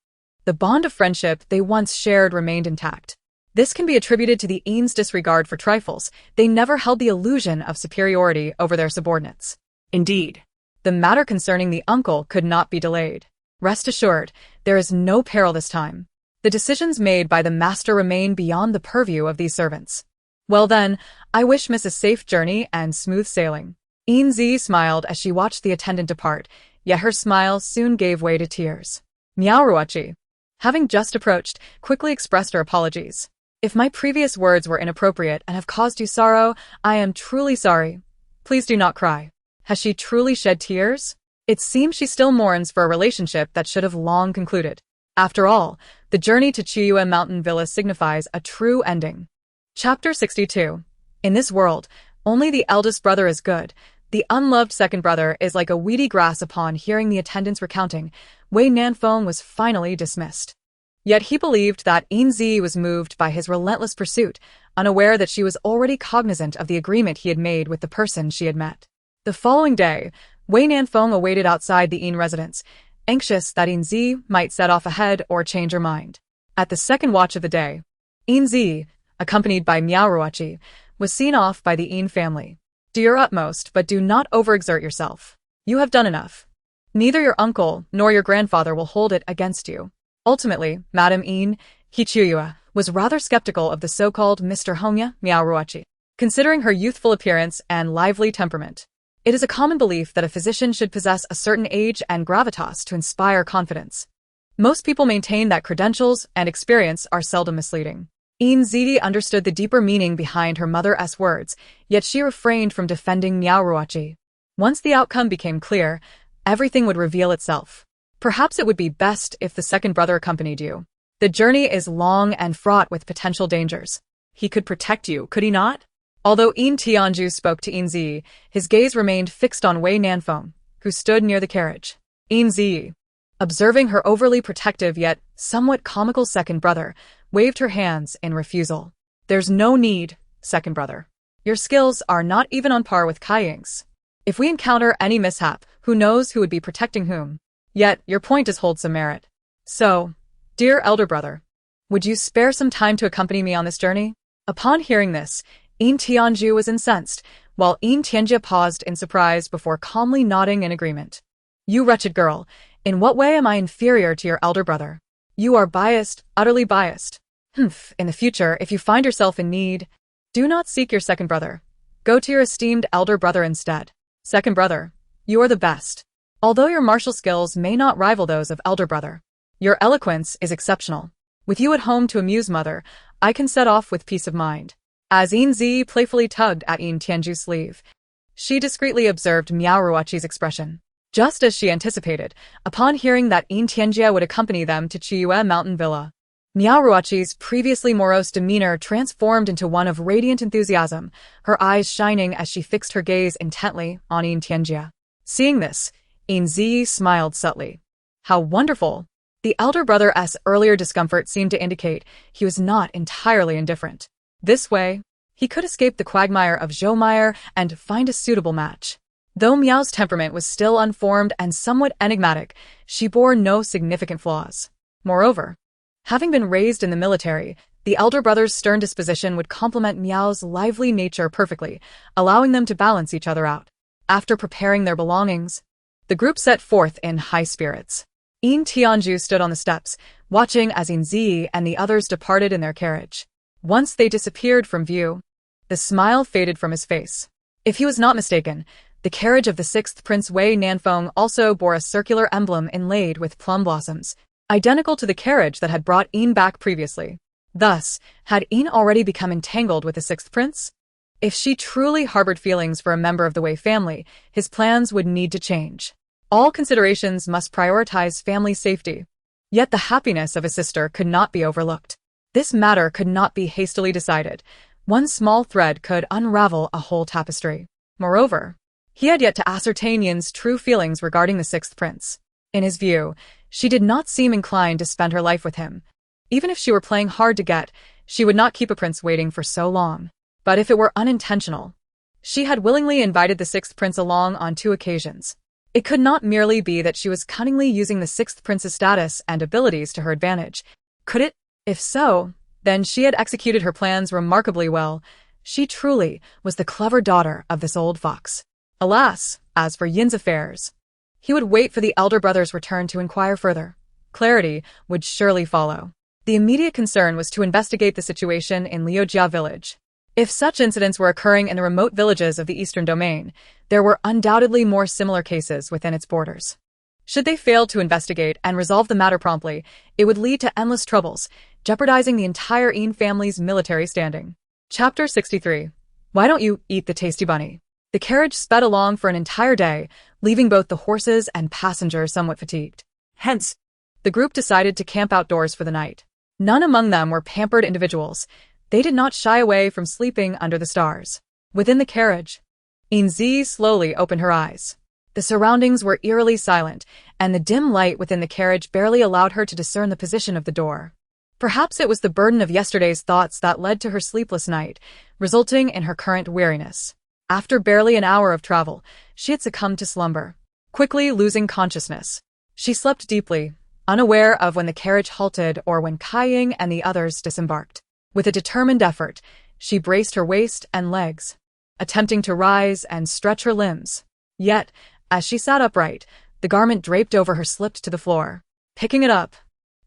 the bond of friendship they once shared remained intact. This can be attributed to the Yin's disregard for trifles. They never held the illusion of superiority over their subordinates. Indeed, the matter concerning the uncle could not be delayed. Rest assured, there is no peril this time. The decisions made by the master remain beyond the purview of these servants. Well then, I wish Miss a safe journey and smooth sailing. Yin Zhiyi smiled as she watched the attendant depart, yet her smile soon gave way to tears. Miao Ruoqi, having just approached, quickly expressed her apologies. If my previous words were inappropriate and have caused you sorrow, I am truly sorry. Please do not cry. Has she truly shed tears? It seems she still mourns for a relationship that should have long concluded. After all, the journey to Chiyue Mountain Villa signifies a true ending. Chapter 62. In this world, only the eldest brother is good. The unloved second brother is like a weedy grass. Upon hearing the attendant's recounting, Wei Nanfeng was finally dismissed. Yet he believed that Yin Zhiyi was moved by his relentless pursuit, unaware that she was already cognizant of the agreement he had made with the person she had met. The following day, Wei Nanfeng awaited outside the Yin residence, anxious that Yin Zhiyi might set off ahead or change her mind. At the second watch of the day, Yin Zhiyi, accompanied by Miao Ruoqi, was seen off by the Yin family. Do your utmost, but do not overexert yourself. You have done enough. Neither your uncle nor your grandfather will hold it against you. Ultimately, Madame Yin Hichiyue was rather skeptical of the so-called Mr. Hongya Miao Ruoqi, considering her youthful appearance and lively temperament. It is a common belief that a physician should possess a certain age and gravitas to inspire confidence. Most people maintain that credentials and experience are seldom misleading. Yin Zhiyi understood the deeper meaning behind her mother's words, yet she refrained from defending Miao Ruoqi. Once the outcome became clear, everything would reveal itself. Perhaps it would be best if the second brother accompanied you. The journey is long and fraught with potential dangers. He could protect you, could he not? Although Yin Tianju spoke to Yin Zhiyi, his gaze remained fixed on Wei Nanfeng, who stood near the carriage. Yin Zhiyi, observing her overly protective yet somewhat comical second brother, waved her hands in refusal. There's no need, second brother. Your skills are not even on par with Kaiying's. If we encounter any mishap, who knows who would be protecting whom? Yet, your point does hold some merit. So, dear elder brother, would you spare some time to accompany me on this journey? Upon hearing this, Yin Tianju was incensed, while Yin Tianjie paused in surprise before calmly nodding in agreement. You wretched girl, in what way am I inferior to your elder brother? You are biased, utterly biased. In the future, if you find yourself in need, do not seek your second brother. Go to your esteemed elder brother instead. Second brother, you are the best. Although your martial skills may not rival those of elder brother, your eloquence is exceptional. With you at home to amuse mother, I can set off with peace of mind. As Yin Zhiyi playfully tugged at Yin Tianju's sleeve, she discreetly observed Miao Ruoqi's expression. Just as she anticipated, upon hearing that Yin Tianjie would accompany them to Chiyue Mountain Villa, Miaoruachi's previously morose demeanor transformed into one of radiant enthusiasm, her eyes shining as she fixed her gaze intently on Yin Tianjia. Seeing this, Yin Zhiyi smiled subtly. How wonderful! The elder brother's earlier discomfort seemed to indicate he was not entirely indifferent. This way, he could escape the quagmire of Zhoumeyer and find a suitable match. Though Miao's temperament was still unformed and somewhat enigmatic, she bore no significant flaws. Moreover, having been raised in the military, the elder brother's stern disposition would complement Miao's lively nature perfectly, allowing them to balance each other out. After preparing their belongings, the group set forth in high spirits. Yin Tianju stood on the steps, watching as Yin Zhiyi and the others departed in their carriage. Once they disappeared from view, the smile faded from his face. If he was not mistaken, the carriage of the sixth Prince Wei Nanfeng also bore a circular emblem inlaid with plum blossoms, identical to the carriage that had brought Yin back previously. Thus, had Yin already become entangled with the sixth prince? If she truly harbored feelings for a member of the Wei family, his plans would need to change. All considerations must prioritize family safety. Yet the happiness of his sister could not be overlooked. This matter could not be hastily decided. One small thread could unravel a whole tapestry. Moreover, he had yet to ascertain Yin's true feelings regarding the sixth prince. In his view, she did not seem inclined to spend her life with him. Even if she were playing hard to get, she would not keep a prince waiting for so long. But if it were unintentional, she had willingly invited the sixth prince along on 2 occasions. It could not merely be that she was cunningly using the sixth prince's status and abilities to her advantage. Could it? If so, then she had executed her plans remarkably well. She truly was the clever daughter of this old fox. Alas, as for Yin's affairs, he would wait for the elder brother's return to inquire further. Clarity would surely follow. The immediate concern was to investigate the situation in Liujia village. If such incidents were occurring in the remote villages of the Eastern Domain, there were undoubtedly more similar cases within its borders. Should they fail to investigate and resolve the matter promptly, it would lead to endless troubles, jeopardizing the entire Yin family's military standing. Chapter 63. Why don't you eat the tasty bunny? The carriage sped along for an entire day, leaving both the horses and passengers somewhat fatigued. Hence, the group decided to camp outdoors for the night. None among them were pampered individuals. They did not shy away from sleeping under the stars. Within the carriage, Yin Zhiyi slowly opened her eyes. The surroundings were eerily silent, and the dim light within the carriage barely allowed her to discern the position of the door. Perhaps it was the burden of yesterday's thoughts that led to her sleepless night, resulting in her current weariness. After barely an hour of travel, she had succumbed to slumber, quickly losing consciousness. She slept deeply, unaware of when the carriage halted or when Kaiying and the others disembarked. With a determined effort, she braced her waist and legs, attempting to rise and stretch her limbs. Yet, as she sat upright, the garment draped over her slipped to the floor. Picking it up,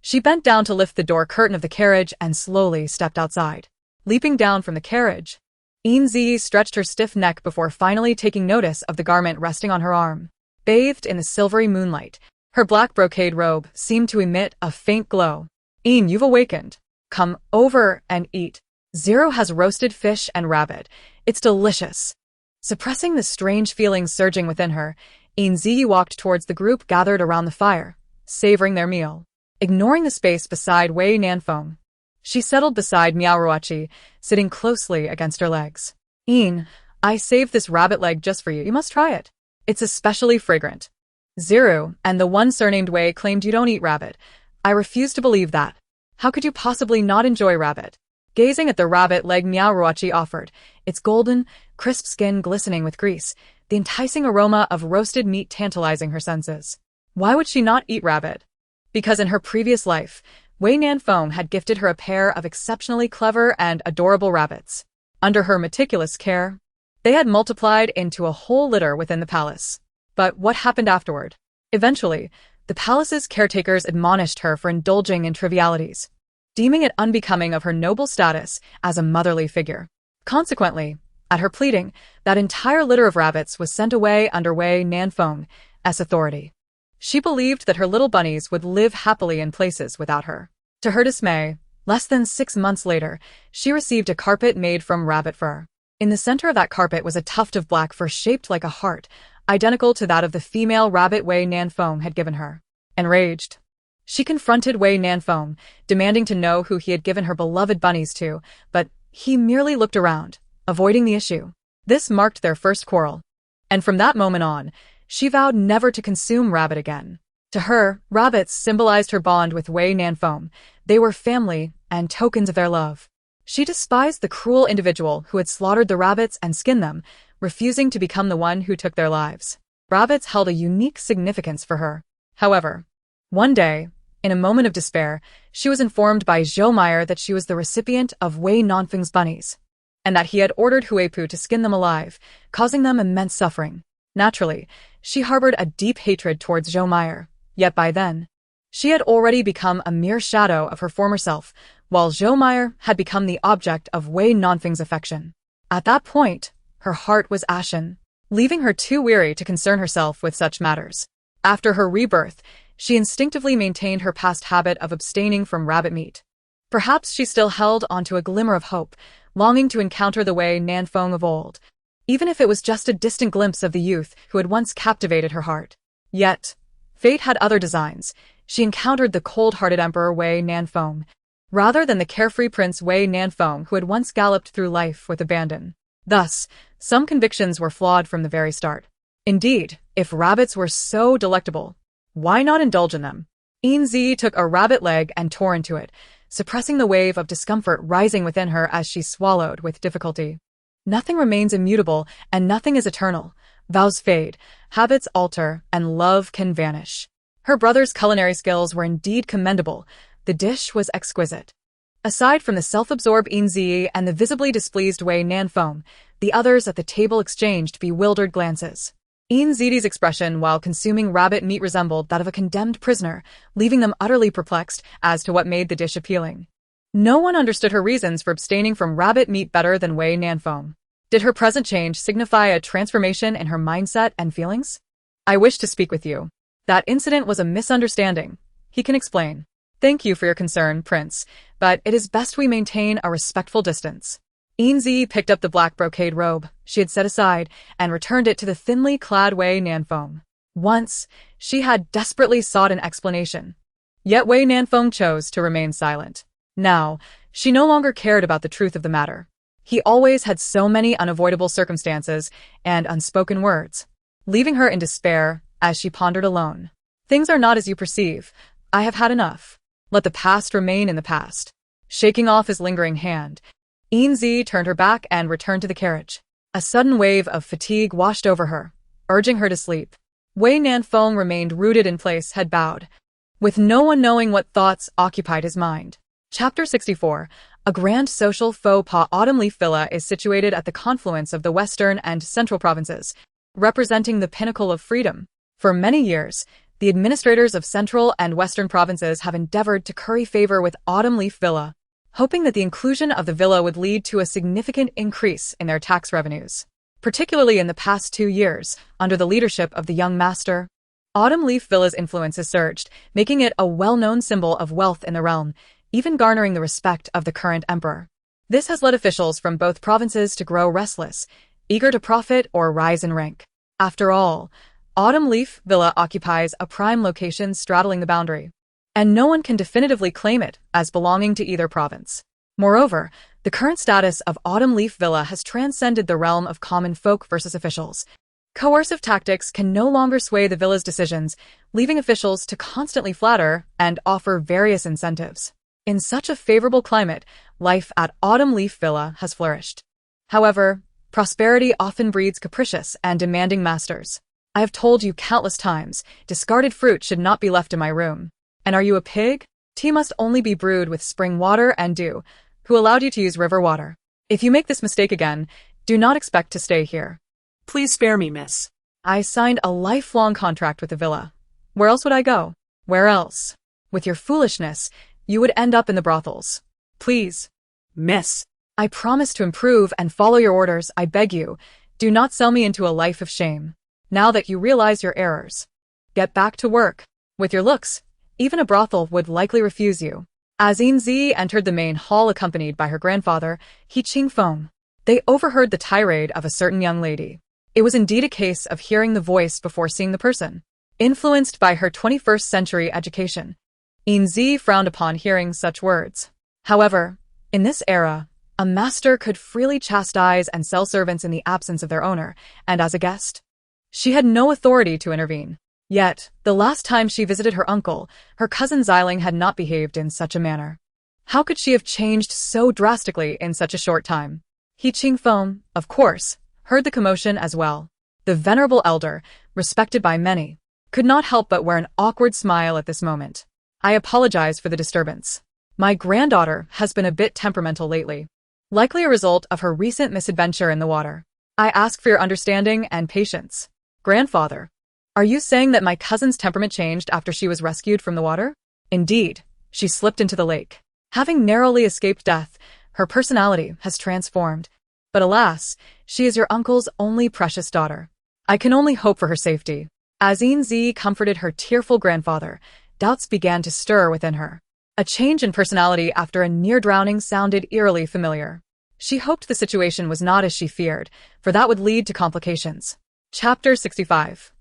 she bent down to lift the door curtain of the carriage and slowly stepped outside. Leaping down from the carriage, Yin Zhiyi stretched her stiff neck before finally taking notice of the garment resting on her arm. Bathed in the silvery moonlight, her black brocade robe seemed to emit a faint glow. "Yin, you've awakened. Come over and eat. Zero has roasted fish and rabbit. It's delicious." Suppressing the strange feelings surging within her, Yin Zhiyi walked towards the group gathered around the fire, savoring their meal. Ignoring the space beside Wei Nanfeng, she settled beside Miaoruachi, sitting closely against her legs. "Yin, I saved this rabbit leg just for you. You must try it. It's especially fragrant." "Zero and the one surnamed Wei claimed you don't eat rabbit. I refuse to believe that. How could you possibly not enjoy rabbit?" Gazing at the rabbit leg Miaoruachi offered, its golden, crisp skin glistening with grease, the enticing aroma of roasted meat tantalizing her senses. Why would she not eat rabbit? Because in her previous life, Wei Nanfeng had gifted her a pair of exceptionally clever and adorable rabbits. Under her meticulous care, they had multiplied into a whole litter within the palace. But what happened afterward? Eventually, the palace's caretakers admonished her for indulging in trivialities, deeming it unbecoming of her noble status as a motherly figure. Consequently, at her pleading, that entire litter of rabbits was sent away under Wei Nanfeng's authority. She believed that her little bunnies would live happily in places without her. To her dismay, less than 6 months later, she received a carpet made from rabbit fur. In the center of that carpet was a tuft of black fur shaped like a heart, identical to that of the female rabbit Wei Nanfeng had given her. Enraged, She confronted Wei Nanfeng, demanding to know who he had given her beloved bunnies to, but he merely looked around, avoiding the issue. This marked their first quarrel. And from that moment on, she vowed never to consume rabbit again. To her, rabbits symbolized her bond with Wei Nanfeng. They were family and tokens of their love. She despised the cruel individual who had slaughtered the rabbits and skinned them, refusing to become the one who took their lives. Rabbits held a unique significance for her. However, one day, in a moment of despair, she was informed by Zhou Meyer that she was the recipient of Wei Nanfeng's bunnies, and that he had ordered Huipu to skin them alive, causing them immense suffering. Naturally, she harbored a deep hatred towards Zhou Meyer, yet by then, she had already become a mere shadow of her former self, while Zhou Meyer had become the object of Wei Nanfeng's affection. At that point, her heart was ashen, leaving her too weary to concern herself with such matters. After her rebirth, she instinctively maintained her past habit of abstaining from rabbit meat. Perhaps she still held onto a glimmer of hope, longing to encounter the Wei Nanfeng of old, even if it was just a distant glimpse of the youth who had once captivated her heart. Yet, fate had other designs. She encountered the cold-hearted Emperor Wei Nanfeng, rather than the carefree Prince Wei Nanfeng who had once galloped through life with abandon. Thus, some convictions were flawed from the very start. Indeed, if rabbits were so delectable, why not indulge in them? Yin Zhiyi took a rabbit leg and tore into it, suppressing the wave of discomfort rising within her as she swallowed with difficulty. Nothing remains immutable, and nothing is eternal. Vows fade, habits alter, and love can vanish. Her brother's culinary skills were indeed commendable. The dish was exquisite. Aside from the self-absorbed Yin Zhiyi and the visibly displeased Wei Nanfeng, the others at the table exchanged bewildered glances. Yin Zhiyi's expression while consuming rabbit meat resembled that of a condemned prisoner, leaving them utterly perplexed as to what made the dish appealing. No one understood her reasons for abstaining from rabbit meat better than Wei Nanfeng. Did her present change signify a transformation in her mindset and feelings? I wish to speak with you. That incident was a misunderstanding. He can explain. Thank you for your concern, Prince, but it is best we maintain a respectful distance. Yin Zhiyi picked up the black brocade robe she had set aside and returned it to the thinly clad Wei Nanfeng. Once, she had desperately sought an explanation. Yet Wei Nanfeng chose to remain silent. Now, she no longer cared about the truth of the matter. He always had so many unavoidable circumstances and unspoken words, leaving her in despair as she pondered alone. Things are not as you perceive. I have had enough. Let the past remain in the past. Shaking off his lingering hand, Yin Zhiyi turned her back and returned to the carriage. A sudden wave of fatigue washed over her, urging her to sleep. Wei Nanfeng remained rooted in place, head bowed, with no one knowing what thoughts occupied his mind. Chapter 64. A grand social faux pas. Autumn Leaf Villa is situated at the confluence of the western and central provinces, representing the pinnacle of freedom. For many years, the administrators of central and western provinces have endeavored to curry favor with Autumn Leaf Villa, hoping that the inclusion of the villa would lead to a significant increase in their tax revenues. Particularly in the past 2 years, under the leadership of the young master, Autumn Leaf Villa's influence has surged, making it a well-known symbol of wealth in the realm, even garnering the respect of the current emperor. This has led officials from both provinces to grow restless, eager to profit or rise in rank. After all, Autumn Leaf Villa occupies a prime location straddling the boundary, and no one can definitively claim it as belonging to either province. Moreover, the current status of Autumn Leaf Villa has transcended the realm of common folk versus officials. Coercive tactics can no longer sway the villa's decisions, leaving officials to constantly flatter and offer various incentives. In such a favorable climate, life at Autumn Leaf Villa has flourished. However, prosperity often breeds capricious and demanding masters. I have told you countless times, discarded fruit should not be left in my room. And are you a pig? Tea must only be brewed with spring water and dew. Who allowed you to use river water? If you make this mistake again, do not expect to stay here. Please spare me, miss. I signed a lifelong contract with the villa. Where else would I go? Where else? With your foolishness, you would end up in the brothels. Please. Miss. I promise to improve and follow your orders. I beg you, do not sell me into a life of shame. Now that you realize your errors, get back to work. With your looks, even a brothel would likely refuse you. As Yin Zhiyi entered the main hall accompanied by her grandfather, He Qingfeng, they overheard the tirade of a certain young lady. It was indeed a case of hearing the voice before seeing the person. Influenced by her 21st century education, Yin Zhiyi frowned upon hearing such words. However, in this era, a master could freely chastise and sell servants in the absence of their owner, and as a guest, she had no authority to intervene. Yet, the last time she visited her uncle, her cousin Xiling had not behaved in such a manner. How could she have changed so drastically in such a short time? He Qingfeng, of course, heard the commotion as well. The venerable elder, respected by many, could not help but wear an awkward smile at this moment. I apologize for the disturbance. My granddaughter has been a bit temperamental lately, likely a result of her recent misadventure in the water. I ask for your understanding and patience. Grandfather, are you saying that my cousin's temperament changed after she was rescued from the water? Indeed, she slipped into the lake. Having narrowly escaped death, her personality has transformed. But alas, she is your uncle's only precious daughter. I can only hope for her safety. As Yin Zhiyi comforted her tearful grandfather, doubts began to stir within her. A change in personality after a near drowning sounded eerily familiar. She hoped the situation was not as she feared, for that would lead to complications. Chapter 65.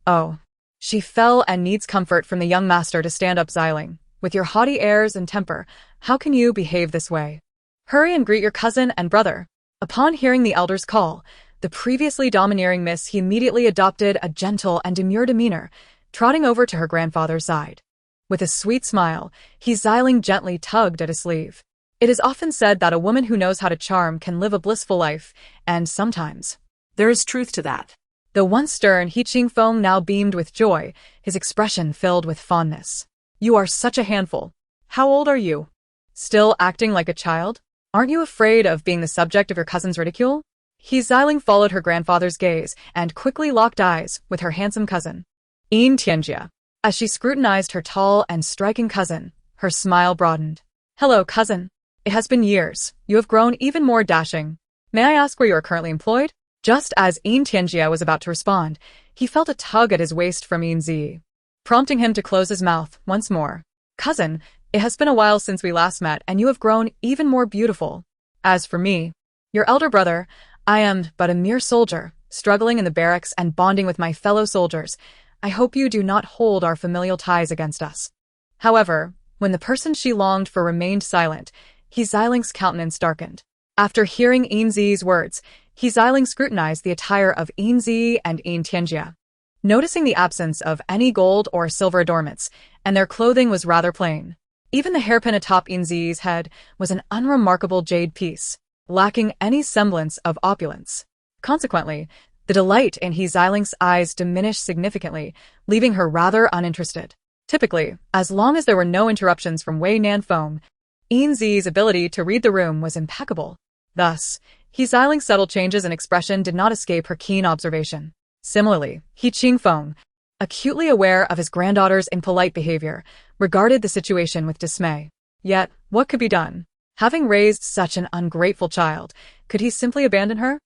Oh. She fell and needs comfort from the young master to stand up. Xiling, with your haughty airs and temper, how can you behave this way? Hurry and greet your cousin and brother. Upon hearing the elder's call, the previously domineering Miss He immediately adopted a gentle and demure demeanor, trotting over to her grandfather's side. With a sweet smile, He Xiling gently tugged at his sleeve. It is often said that a woman who knows how to charm can live a blissful life, and sometimes There is truth to that. the once stern He Qingfeng now beamed with joy, his expression filled with fondness. You are such a handful. How old are you? Still acting like a child? Aren't you afraid of being the subject of your cousin's ridicule? He Xiling followed her grandfather's gaze and quickly locked eyes with her handsome cousin, Yin Tianjia. As she scrutinized her tall and striking cousin, her smile broadened. Hello, cousin. It has been years. You have grown even more dashing. May I ask where you are currently employed? Just as Yin Tianjia was about to respond, he felt a tug at his waist from Yin Zhiyi, prompting him to close his mouth once more. Cousin, it has been a while since we last met, and you have grown even more beautiful. As for me, your elder brother, I am but a mere soldier, struggling in the barracks and bonding with my fellow soldiers. I hope you do not hold our familial ties against us. However, when the person she longed for remained silent, He Xiling's countenance darkened. After hearing Yin Zhiyi's words, He Xiling scrutinized the attire of Yin Zhiyi and Yin Tianjia, noticing the absence of any gold or silver adornments, and their clothing was rather plain. Even the hairpin atop Yin Zhiyi's head was an unremarkable jade piece, lacking any semblance of opulence. Consequently, the delight in He Xiling's eyes diminished significantly, leaving her rather uninterested. Typically, as long as there were no interruptions from Wei Nanfeng, Yin Zhiyi's ability to read the room was impeccable. Thus, He Xiling's subtle changes in expression did not escape her keen observation. Similarly, He Qingfeng, acutely aware of his granddaughter's impolite behavior, regarded the situation with dismay. Yet, what could be done? Having raised such an ungrateful child, could he simply abandon her?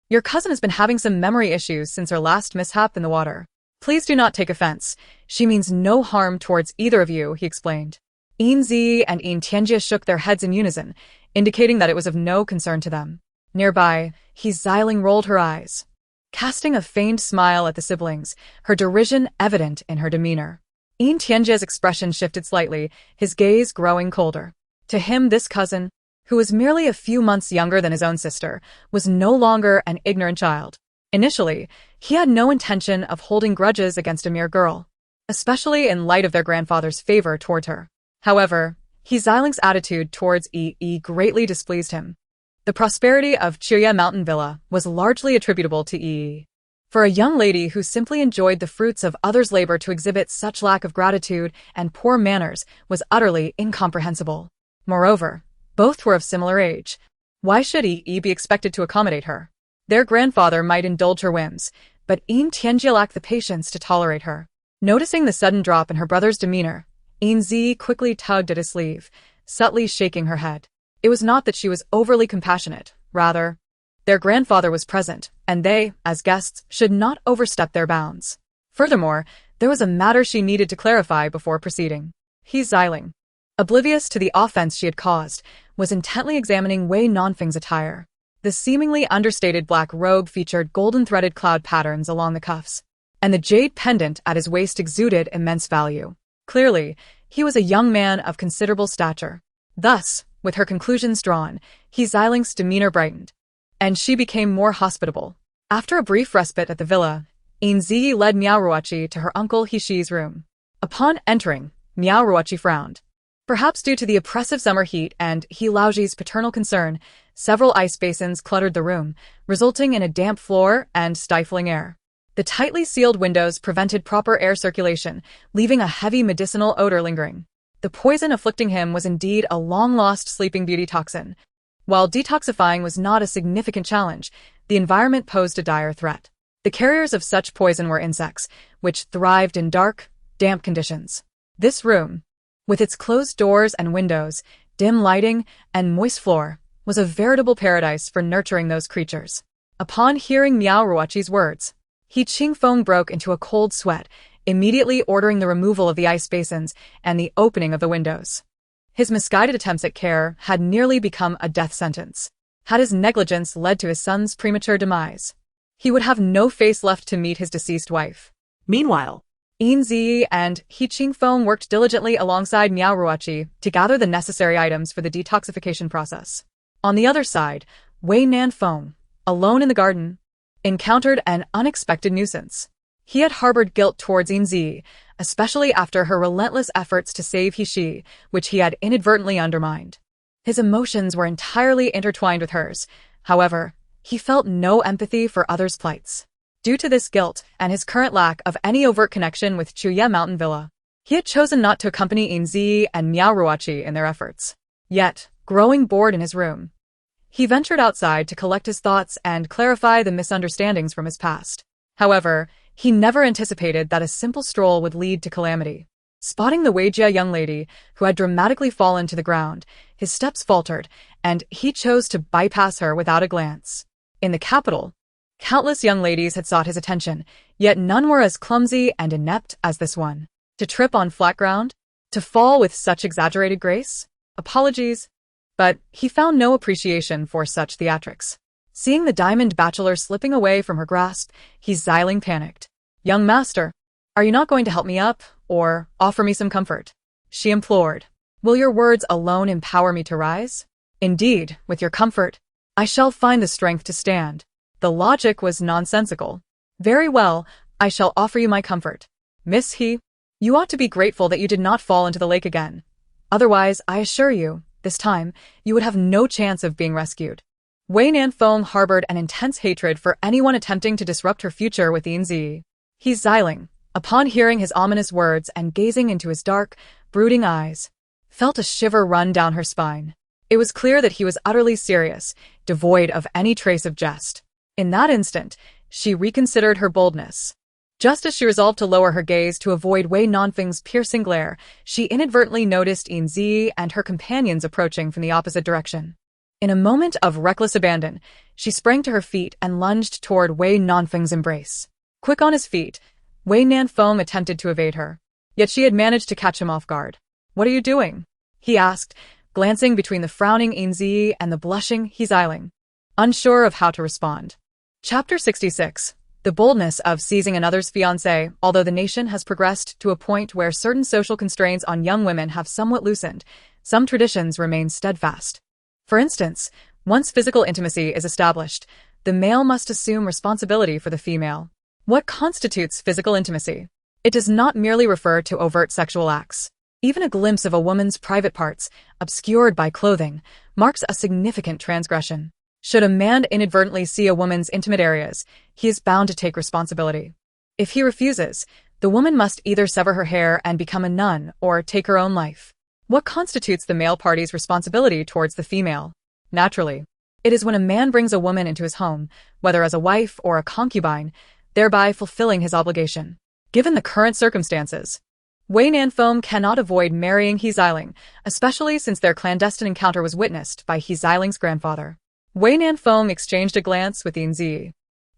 Your cousin has been having some memory issues since her last mishap in the water. Please do not take offense. She means no harm towards either of you, he explained. Yin Zhiyi and Yin Tianjia shook their heads in unison, indicating that it was of no concern to them. Nearby, He Xiling rolled her eyes, casting a feigned smile at the siblings, her derision evident in her demeanor. Yin Tianjia's expression shifted slightly, his gaze growing colder. To him, this cousin, who was merely a few months younger than his own sister, was no longer an ignorant child. Initially, he had no intention of holding grudges against a mere girl, especially in light of their grandfather's favor toward her. However, He Xiling's attitude towards Yi greatly displeased him. The prosperity of Chiya Mountain Villa was largely attributable to Yi. For a young lady who simply enjoyed the fruits of others' labor to exhibit such lack of gratitude and poor manners was utterly incomprehensible. Moreover, both were of similar age. Why should Yi be expected to accommodate her? Their grandfather might indulge her whims, but Yin Tianjia lacked the patience to tolerate her. Noticing the sudden drop in her brother's demeanor, Yin Zhiyi quickly tugged at his sleeve, subtly shaking her head. It was not that she was overly compassionate, rather, their grandfather was present, and they, as guests, should not overstep their bounds. Furthermore, there was a matter she needed to clarify before proceeding. He Xiling, oblivious to the offense she had caused, was intently examining Wei Nanfeng's attire. The seemingly understated black robe featured golden-threaded cloud patterns along the cuffs, and the jade pendant at his waist exuded immense value. Clearly, He was a young man of considerable stature. Thus, with her conclusions drawn, He Ziling's demeanor brightened, and she became more hospitable. After a brief respite at the villa, Yin Zhiyi led Miao Ruoqi to her uncle He Shi's room. Upon entering, Miao Ruoqi frowned. Perhaps due to the oppressive summer heat and He Laoji's paternal concern, several ice basins cluttered the room, resulting in a damp floor and stifling air. The tightly sealed windows prevented proper air circulation, leaving a heavy medicinal odor lingering. The poison afflicting him was indeed a long-lost sleeping beauty toxin. While detoxifying was not a significant challenge, the environment posed a dire threat. The carriers of such poison were insects, which thrived in dark, damp conditions. This room, with its closed doors and windows, dim lighting, and moist floor, was a veritable paradise for nurturing those creatures. Upon hearing Miao Ruoqi's words, He Qingfeng broke into a cold sweat, immediately ordering the removal of the ice basins and the opening of the windows. His misguided attempts at care had nearly become a death sentence. Had his negligence led to his son's premature demise, he would have no face left to meet his deceased wife. Meanwhile, Yin Zhiyi and He Qingfeng worked diligently alongside Miao Ruoqi to gather the necessary items for the detoxification process. On the other side, Wei Nanfeng, alone in the garden, encountered an unexpected nuisance. He had harbored guilt towards Yin Zhiyi, especially after her relentless efforts to save He Shi, which he had inadvertently undermined. His emotions were entirely intertwined with hers. However, he felt no empathy for others' plights. Due to this guilt and his current lack of any overt connection with Chuye Mountain Villa, he had chosen not to accompany Yin Zhiyi and Miao Ruoqi in their efforts. Yet, growing bored in his room, he ventured outside to collect his thoughts and clarify the misunderstandings from his past. However, he never anticipated that a simple stroll would lead to calamity. Spotting the Weijia young lady, who had dramatically fallen to the ground, his steps faltered, and he chose to bypass her without a glance. In the capital, countless young ladies had sought his attention, yet none were as clumsy and inept as this one. To trip on flat ground? To fall with such exaggerated grace? Apologies. But he found no appreciation for such theatrics. Seeing the diamond bachelor slipping away from her grasp, He Ziling panicked. "Young master, are you not going to help me up, or offer me some comfort?" she implored. "Will your words alone empower me to rise? Indeed, with your comfort, I shall find the strength to stand." The logic was nonsensical. "Very well, I shall offer you my comfort. Miss He, you ought to be grateful that you did not fall into the lake again. Otherwise, I assure you, this time, you would have no chance of being rescued." Wei Nanfeng harbored an intense hatred for anyone attempting to disrupt her future with Yin Zhiyi. He Ziling, upon hearing his ominous words and gazing into his dark, brooding eyes, felt a shiver run down her spine. It was clear that he was utterly serious, devoid of any trace of jest. In that instant, she reconsidered her boldness. Just as she resolved to lower her gaze to avoid Wei Nanfeng's piercing glare, she inadvertently noticed Yin Zhiyi and her companions approaching from the opposite direction. In a moment of reckless abandon, she sprang to her feet and lunged toward Wei Nanfeng's embrace. Quick on his feet, Wei Nanfeng attempted to evade her, yet she had managed to catch him off guard. "What are you doing?" he asked, glancing between the frowning Yin Zhiyi and the blushing He Ziling, unsure of how to respond. Chapter 66. The boldness of seizing another's fiancé. Although the nation has progressed to a point where certain social constraints on young women have somewhat loosened, some traditions remain steadfast. For instance, once physical intimacy is established, the male must assume responsibility for the female. What constitutes physical intimacy? It does not merely refer to overt sexual acts. Even a glimpse of a woman's private parts, obscured by clothing, marks a significant transgression. Should a man inadvertently see a woman's intimate areas, he is bound to take responsibility. If he refuses, the woman must either sever her hair and become a nun or take her own life. What constitutes the male party's responsibility towards the female? Naturally, it is when a man brings a woman into his home, whether as a wife or a concubine, thereby fulfilling his obligation. Given the current circumstances, Wei Nanfeng cannot avoid marrying He Ziling, especially since their clandestine encounter was witnessed by He Ziling's grandfather. Wei Nanfeng exchanged a glance with Yin Zhiyi,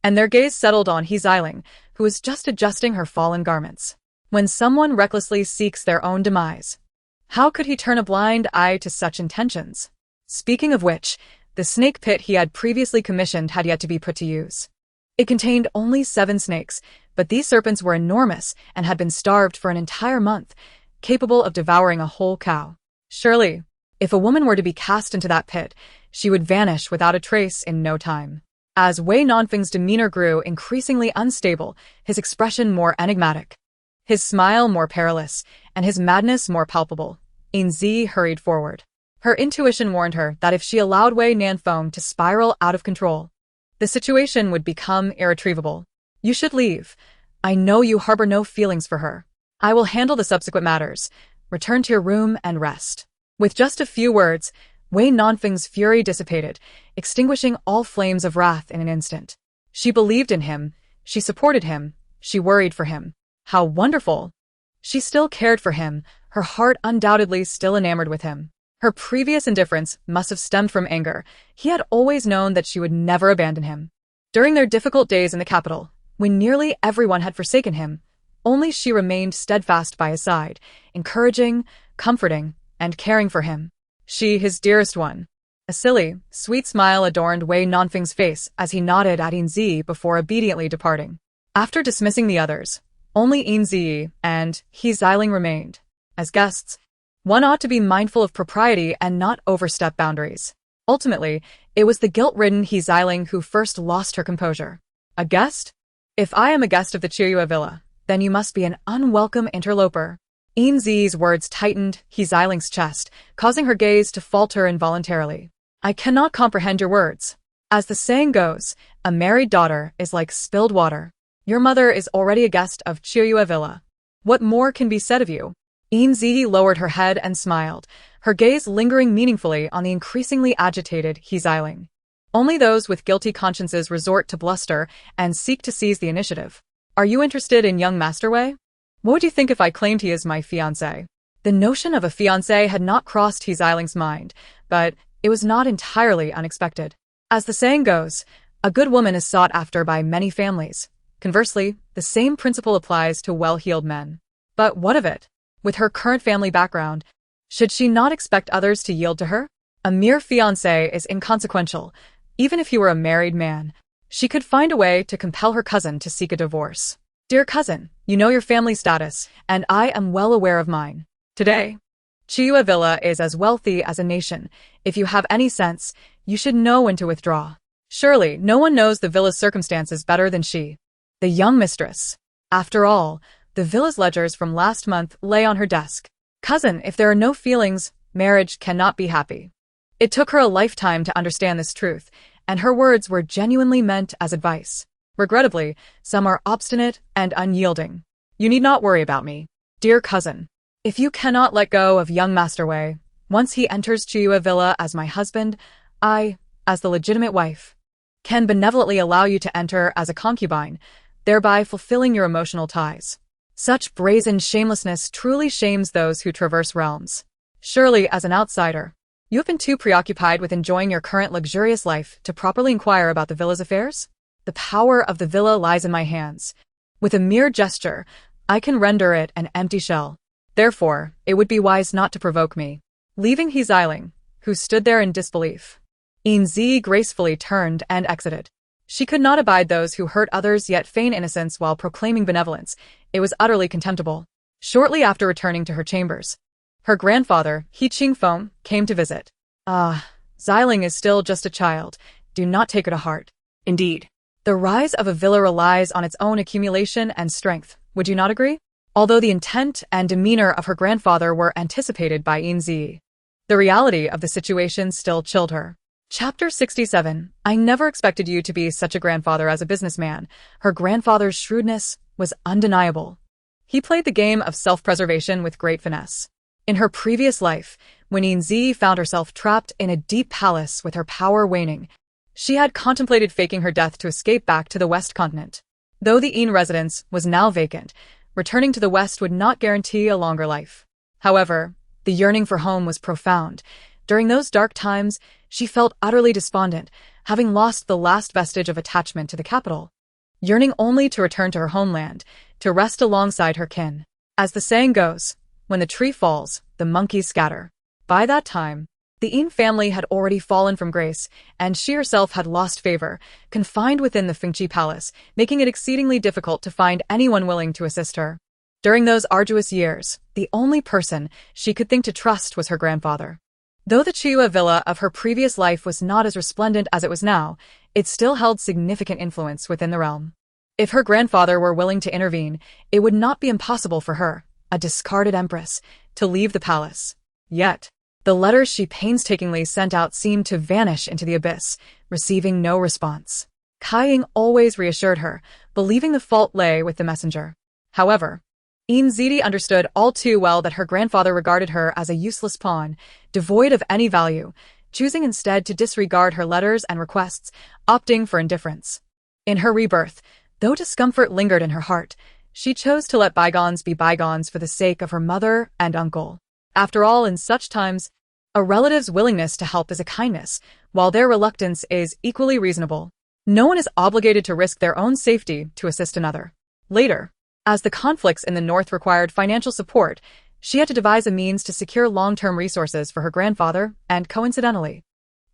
and their gaze settled on He Ziling, who was just adjusting her fallen garments. When someone recklessly seeks their own demise, how could he turn a blind eye to such intentions? Speaking of which, the snake pit he had previously commissioned had yet to be put to use. It contained only 7 snakes, but these serpents were enormous and had been starved for an entire month, capable of devouring a whole cow. Surely, if a woman were to be cast into that pit, she would vanish without a trace in no time. As Wei Nanfeng's demeanor grew increasingly unstable, his expression more enigmatic, his smile more perilous, and his madness more palpable, Yin Zhiyi hurried forward. Her intuition warned her that if she allowed Wei Nanfeng to spiral out of control, the situation would become irretrievable. You should leave. I know you harbor no feelings for her. I will handle the subsequent matters. Return to your room and rest. With just a few words, Wei Nanfeng's fury dissipated, extinguishing all flames of wrath in an instant. She believed in him, she supported him, she worried for him. How wonderful! She still cared for him, her heart undoubtedly still enamored with him. Her previous indifference must have stemmed from anger. He had always known that she would never abandon him. During their difficult days in the capital, when nearly everyone had forsaken him, only she remained steadfast by his side, encouraging, comforting, and caring for him. She, his dearest one. A silly, sweet smile adorned Wei Nanfeng's face as he nodded at Yin Zhiyi before obediently departing. After dismissing the others, only Yin Zhiyi and He Xiling remained. As guests, one ought to be mindful of propriety and not overstep boundaries. Ultimately, it was the guilt-ridden He Xiling who first lost her composure. A guest? If I am a guest of the Zhiyi villa, then you must be an unwelcome interloper. Yin Zhiyi's words tightened He Xiling's chest, causing her gaze to falter involuntarily. I cannot comprehend your words. As the saying goes, a married daughter is like spilled water. Your mother is already a guest of Zhiyi villa. What more can be said of you? Yin Zhiyi lowered her head and smiled, her gaze lingering meaningfully on the increasingly agitated He Xiling. Only those with guilty consciences resort to bluster and seek to seize the initiative. Are you interested in young Master Wei? What would you think if I claimed he is my fiancé? The notion of a fiancé had not crossed He Xiling's mind, but it was not entirely unexpected. As the saying goes, a good woman is sought after by many families. Conversely, the same principle applies to well-heeled men. But what of it? With her current family background, should she not expect others to yield to her? A mere fiancé is inconsequential. Even if he were a married man, she could find a way to compel her cousin to seek a divorce. Dear cousin, you know your family status, and I am well aware of mine. Today, Zhiyi villa is as wealthy as a nation. If you have any sense, you should know when to withdraw. Surely, no one knows the villa's circumstances better than she. The young mistress. After all, the villa's ledgers from last month lay on her desk. Cousin, if there are no feelings, marriage cannot be happy. It took her a lifetime to understand this truth, and her words were genuinely meant as advice. Regrettably, some are obstinate and unyielding. You need not worry about me, dear cousin. If you cannot let go of young Master Wei, once he enters Zhiyi villa as my husband, I, as the legitimate wife, can benevolently allow you to enter as a concubine, thereby fulfilling your emotional ties. Such brazen shamelessness truly shames those who traverse realms. Surely, as an outsider, you have been too preoccupied with enjoying your current luxurious life to properly inquire about the villa's affairs? The power of the villa lies in my hands. With a mere gesture, I can render it an empty shell. Therefore, it would be wise not to provoke me. Leaving He Xiling, who stood there in disbelief, Yin Zhiyi gracefully turned and exited. She could not abide those who hurt others yet feign innocence while proclaiming benevolence. It was utterly contemptible. Shortly after returning to her chambers, her grandfather, He Qingfeng, came to visit. Xiling is still just a child. Do not take her to heart. Indeed. The rise of a villa relies on its own accumulation and strength, would you not agree? Although the intent and demeanor of her grandfather were anticipated by Yin Zhiyi, the reality of the situation still chilled her. Chapter 67. I never expected you to be such a grandfather as a businessman. Her grandfather's shrewdness was undeniable. He played the game of self-preservation with great finesse. In her previous life, when Yin Zhiyi found herself trapped in a deep palace with her power waning, she had contemplated faking her death to escape back to the West continent. Though the Yin residence was now vacant, returning to the West would not guarantee a longer life. However, the yearning for home was profound. During those dark times, she felt utterly despondent, having lost the last vestige of attachment to the capital, yearning only to return to her homeland, to rest alongside her kin. As the saying goes, when the tree falls, the monkeys scatter. By that time, the Yin family had already fallen from grace, and she herself had lost favor, confined within the Fengqi palace, making it exceedingly difficult to find anyone willing to assist her. During those arduous years, the only person she could think to trust was her grandfather. Though the Chiyue villa of her previous life was not as resplendent as it was now, it still held significant influence within the realm. If her grandfather were willing to intervene, it would not be impossible for her, a discarded empress, to leave the palace. Yet, the letters she painstakingly sent out seemed to vanish into the abyss, receiving no response. Kaiying always reassured her, believing the fault lay with the messenger. However, Yin Zhiyi understood all too well that her grandfather regarded her as a useless pawn, devoid of any value, choosing instead to disregard her letters and requests, opting for indifference. In her rebirth, though discomfort lingered in her heart, she chose to let bygones be bygones for the sake of her mother and uncle. After all, in such times, a relative's willingness to help is a kindness, while their reluctance is equally reasonable. No one is obligated to risk their own safety to assist another. Later, as the conflicts in the north required financial support, she had to devise a means to secure long-term resources for her grandfather, and coincidentally,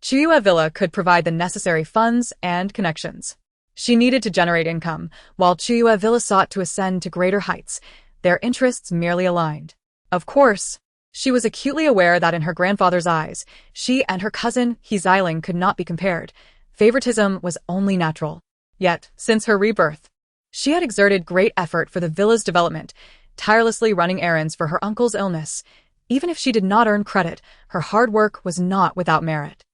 Chiyue Villa could provide the necessary funds and connections. She needed to generate income, while Chiyue Villa sought to ascend to greater heights, their interests merely aligned. Of course, she was acutely aware that in her grandfather's eyes, she and her cousin He Xiling could not be compared. Favoritism was only natural. Yet, since her rebirth, she had exerted great effort for the villa's development, tirelessly running errands for her uncle's illness. Even if she did not earn credit, her hard work was not without merit.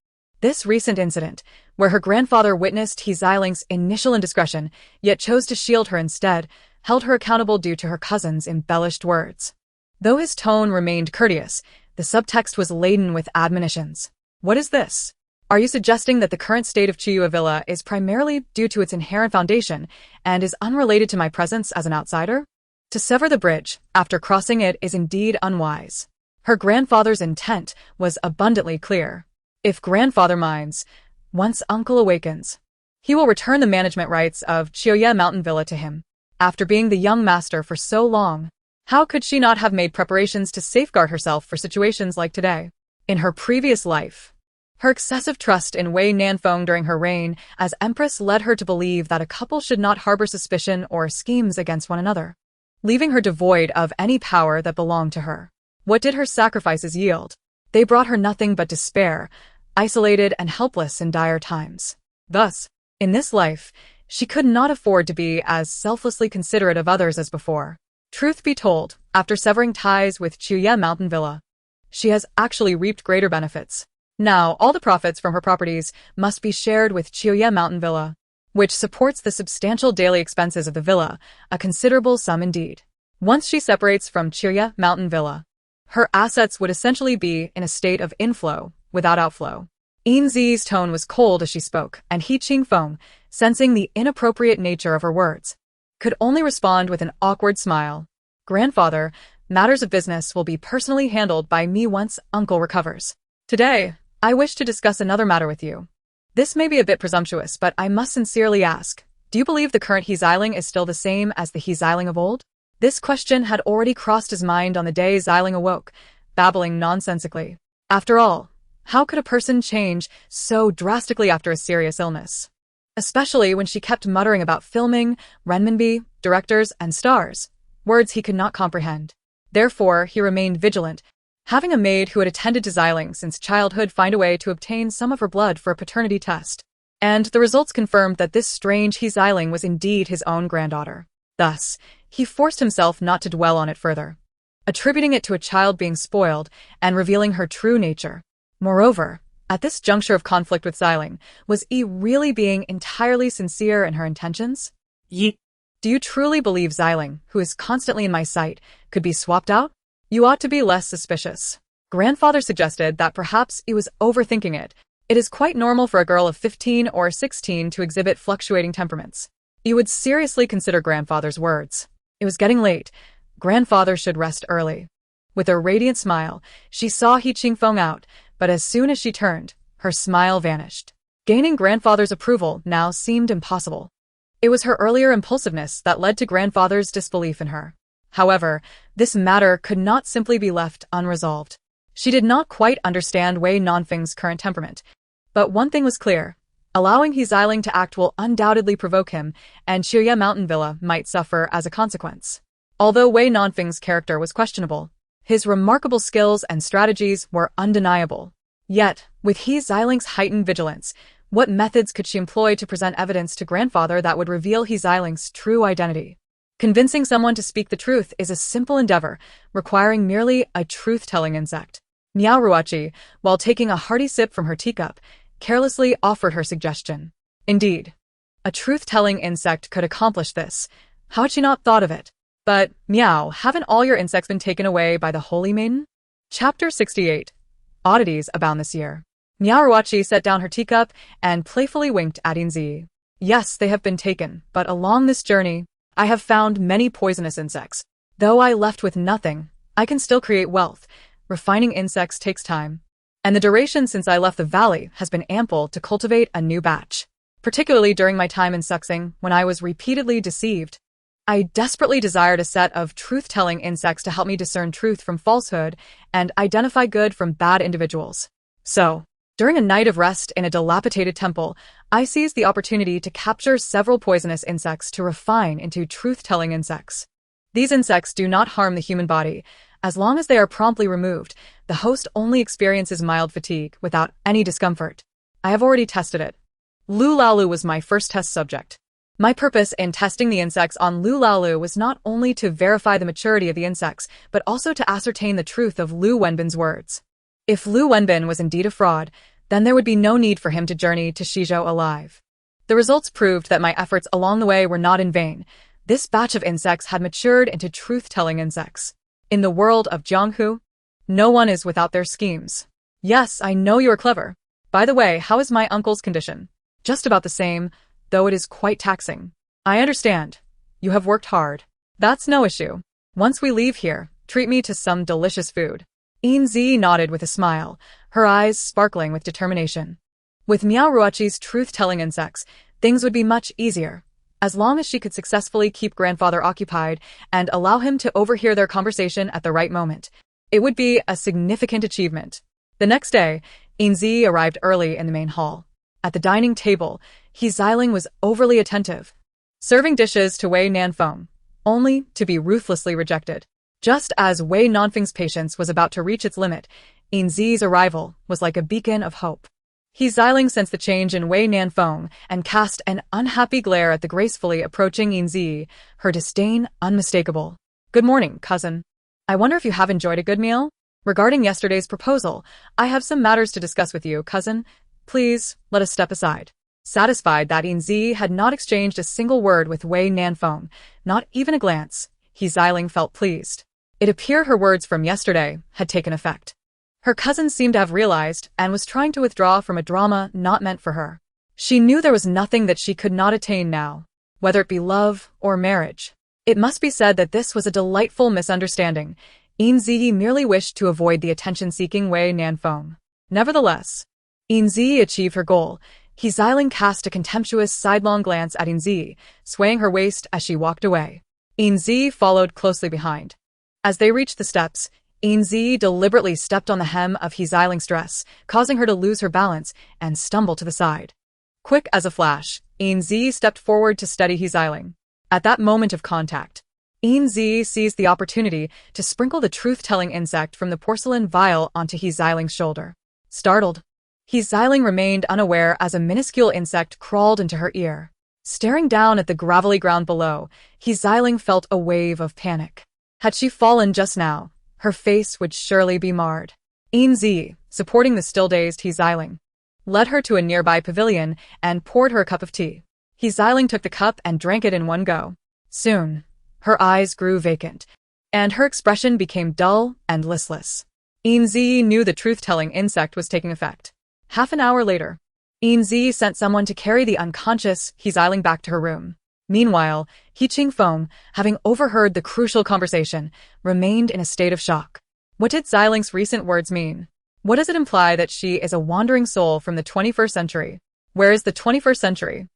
This recent incident, where her grandfather witnessed He Xiling's initial indiscretion, yet chose to shield her instead, held her accountable due to her cousin's embellished words. Though his tone remained courteous, the subtext was laden with admonitions. What is this? Are you suggesting that the current state of Chiyue Villa is primarily due to its inherent foundation and is unrelated to my presence as an outsider? To sever the bridge after crossing it is indeed unwise. Her grandfather's intent was abundantly clear. If grandfather minds, once uncle awakens, he will return the management rights of Chiyue Mountain Villa to him. After being the young master for so long, how could she not have made preparations to safeguard herself for situations like today? In her previous life, her excessive trust in Wei Nanfeng during her reign as empress led her to believe that a couple should not harbor suspicion or schemes against one another, leaving her devoid of any power that belonged to her. What did her sacrifices yield? They brought her nothing but despair, isolated and helpless in dire times. Thus, in this life, she could not afford to be as selflessly considerate of others as before. Truth be told, after severing ties with Chiyue Mountain Villa, she has actually reaped greater benefits. Now, all the profits from her properties must be shared with Chiyue Mountain Villa, which supports the substantial daily expenses of the villa, a considerable sum indeed. Once she separates from Chiyue Mountain Villa, her assets would essentially be in a state of inflow, without outflow. Yin Zhiyi's tone was cold as she spoke, and He Qingfeng, sensing the inappropriate nature of her words, could only respond with an awkward smile. Grandfather, matters of business will be personally handled by me once uncle recovers. Today, I wish to discuss another matter with you. This may be a bit presumptuous, but I must sincerely ask, do you believe the current He Xiling is still the same as the He Xiling of old? This question had already crossed his mind on the day Xiling awoke, babbling nonsensically. After all, how could a person change so drastically after a serious illness? Especially when she kept muttering about filming, renminbi, directors, and stars, words he could not comprehend. Therefore, he remained vigilant, having a maid who had attended to Xiling since childhood find a way to obtain some of her blood for a paternity test. And the results confirmed that this strange He Xiling was indeed his own granddaughter. Thus, he forced himself not to dwell on it further, attributing it to a child being spoiled and revealing her true nature. Moreover, at this juncture of conflict with Xiling, was Yi really being entirely sincere in her intentions? Yi. Do you truly believe Xiling, who is constantly in my sight, could be swapped out? You ought to be less suspicious. Grandfather suggested that perhaps he was overthinking it. It is quite normal for a girl of 15 or 16 to exhibit fluctuating temperaments. You would seriously consider grandfather's words. It was getting late. Grandfather should rest early. With a radiant smile, she saw He Qingfeng out, but as soon as she turned, her smile vanished. Gaining grandfather's approval now seemed impossible. It was her earlier impulsiveness that led to grandfather's disbelief in her. However, this matter could not simply be left unresolved. She did not quite understand Wei Nanfeng's current temperament, but one thing was clear. Allowing He Xiling to act will undoubtedly provoke him, and Chiyue Mountain Villa might suffer as a consequence. Although Wei Nanfeng's character was questionable, his remarkable skills and strategies were undeniable. Yet, with He Ziling's heightened vigilance, what methods could she employ to present evidence to grandfather that would reveal He Ziling's true identity? Convincing someone to speak the truth is a simple endeavor, requiring merely a truth-telling insect. Miao Ruochi, while taking a hearty sip from her teacup, carelessly offered her suggestion. Indeed, a truth-telling insect could accomplish this. How had she not thought of it? But, Miao, haven't all your insects been taken away by the Holy Maiden? Chapter 68. Oddities abound this year. Miao Ruochi set down her teacup and playfully winked at Yin Zhiyi. Yes, they have been taken, but along this journey, I have found many poisonous insects. Though I left with nothing, I can still create wealth. Refining insects takes time, and the duration since I left the valley has been ample to cultivate a new batch. Particularly during my time in Suxing, when I was repeatedly deceived. I desperately desired a set of truth-telling insects to help me discern truth from falsehood and identify good from bad individuals. So, during a night of rest in a dilapidated temple, I seized the opportunity to capture several poisonous insects to refine into truth-telling insects. These insects do not harm the human body. As long as they are promptly removed, the host only experiences mild fatigue without any discomfort. I have already tested it. Lu Laolu was my first test subject. My purpose in testing the insects on Lu Laolu was not only to verify the maturity of the insects, but also to ascertain the truth of Lu Wenbin's words. If Lu Wenbin was indeed a fraud, then there would be no need for him to journey to Shizhou alive. The results proved that my efforts along the way were not in vain. This batch of insects had matured into truth-telling insects. In the world of Jianghu, no one is without their schemes. Yes, I know you are clever. By the way, how is my uncle's condition? Just about the same, though it is quite taxing. I understand. You have worked hard. That's no issue. Once we leave here, treat me to some delicious food. Yin Zhiyi nodded with a smile, her eyes sparkling with determination. With Miao Ruochi's truth-telling insects, things would be much easier. As long as she could successfully keep grandfather occupied and allow him to overhear their conversation at the right moment, it would be a significant achievement. The next day, Yin Zhiyi arrived early in the main hall. At the dining table, He Ziling was overly attentive, serving dishes to Wei Nanfeng, only to be ruthlessly rejected. Just as Wei Nanfeng's patience was about to reach its limit, Yin Zhiyi's arrival was like a beacon of hope. He Ziling sensed the change in Wei Nanfeng and cast an unhappy glare at the gracefully approaching Yin Zhiyi, her disdain unmistakable. Good morning, cousin. I wonder if you have enjoyed a good meal? Regarding yesterday's proposal, I have some matters to discuss with you, cousin. Please, let us step aside. Satisfied that Yin Zhiyi had not exchanged a single word with Wei Nanfeng, not even a glance, He Ziling felt pleased. It appeared her words from yesterday had taken effect. Her cousin seemed to have realized and was trying to withdraw from a drama not meant for her. She knew there was nothing that she could not attain now, whether it be love or marriage. It must be said that this was a delightful misunderstanding. Yin Zhiyi merely wished to avoid the attention-seeking Wei Nanfeng. Nevertheless, Yin Zhiyi achieved her goal. He Ziling cast a contemptuous sidelong glance at Yin Zhiyi, swaying her waist as she walked away. Yin Zhiyi followed closely behind. As they reached the steps, Yin Zhiyi deliberately stepped on the hem of He Ziling's dress, causing her to lose her balance and stumble to the side. Quick as a flash, Yin Zhiyi stepped forward to steady He Ziling. At that moment of contact, Yin Zhiyi seized the opportunity to sprinkle the truth-telling insect from the porcelain vial onto He Ziling's shoulder. Startled, He Ziling remained unaware as a minuscule insect crawled into her ear. Staring down at the gravelly ground below, He Ziling felt a wave of panic. Had she fallen just now, her face would surely be marred. Yin Zhiyi, supporting the still-dazed He Ziling, led her to a nearby pavilion and poured her a cup of tea. He Ziling took the cup and drank it in one go. Soon, her eyes grew vacant, and her expression became dull and listless. Yin Zhiyi knew the truth-telling insect was taking effect. Half an hour later, Yin Zhiyi sent someone to carry the unconscious He Ziling back to her room. Meanwhile, He Qingfeng, having overheard the crucial conversation, remained in a state of shock. What did Ziling's recent words mean? What does it imply that she is a wandering soul from the 21st century? Where is the 21st century?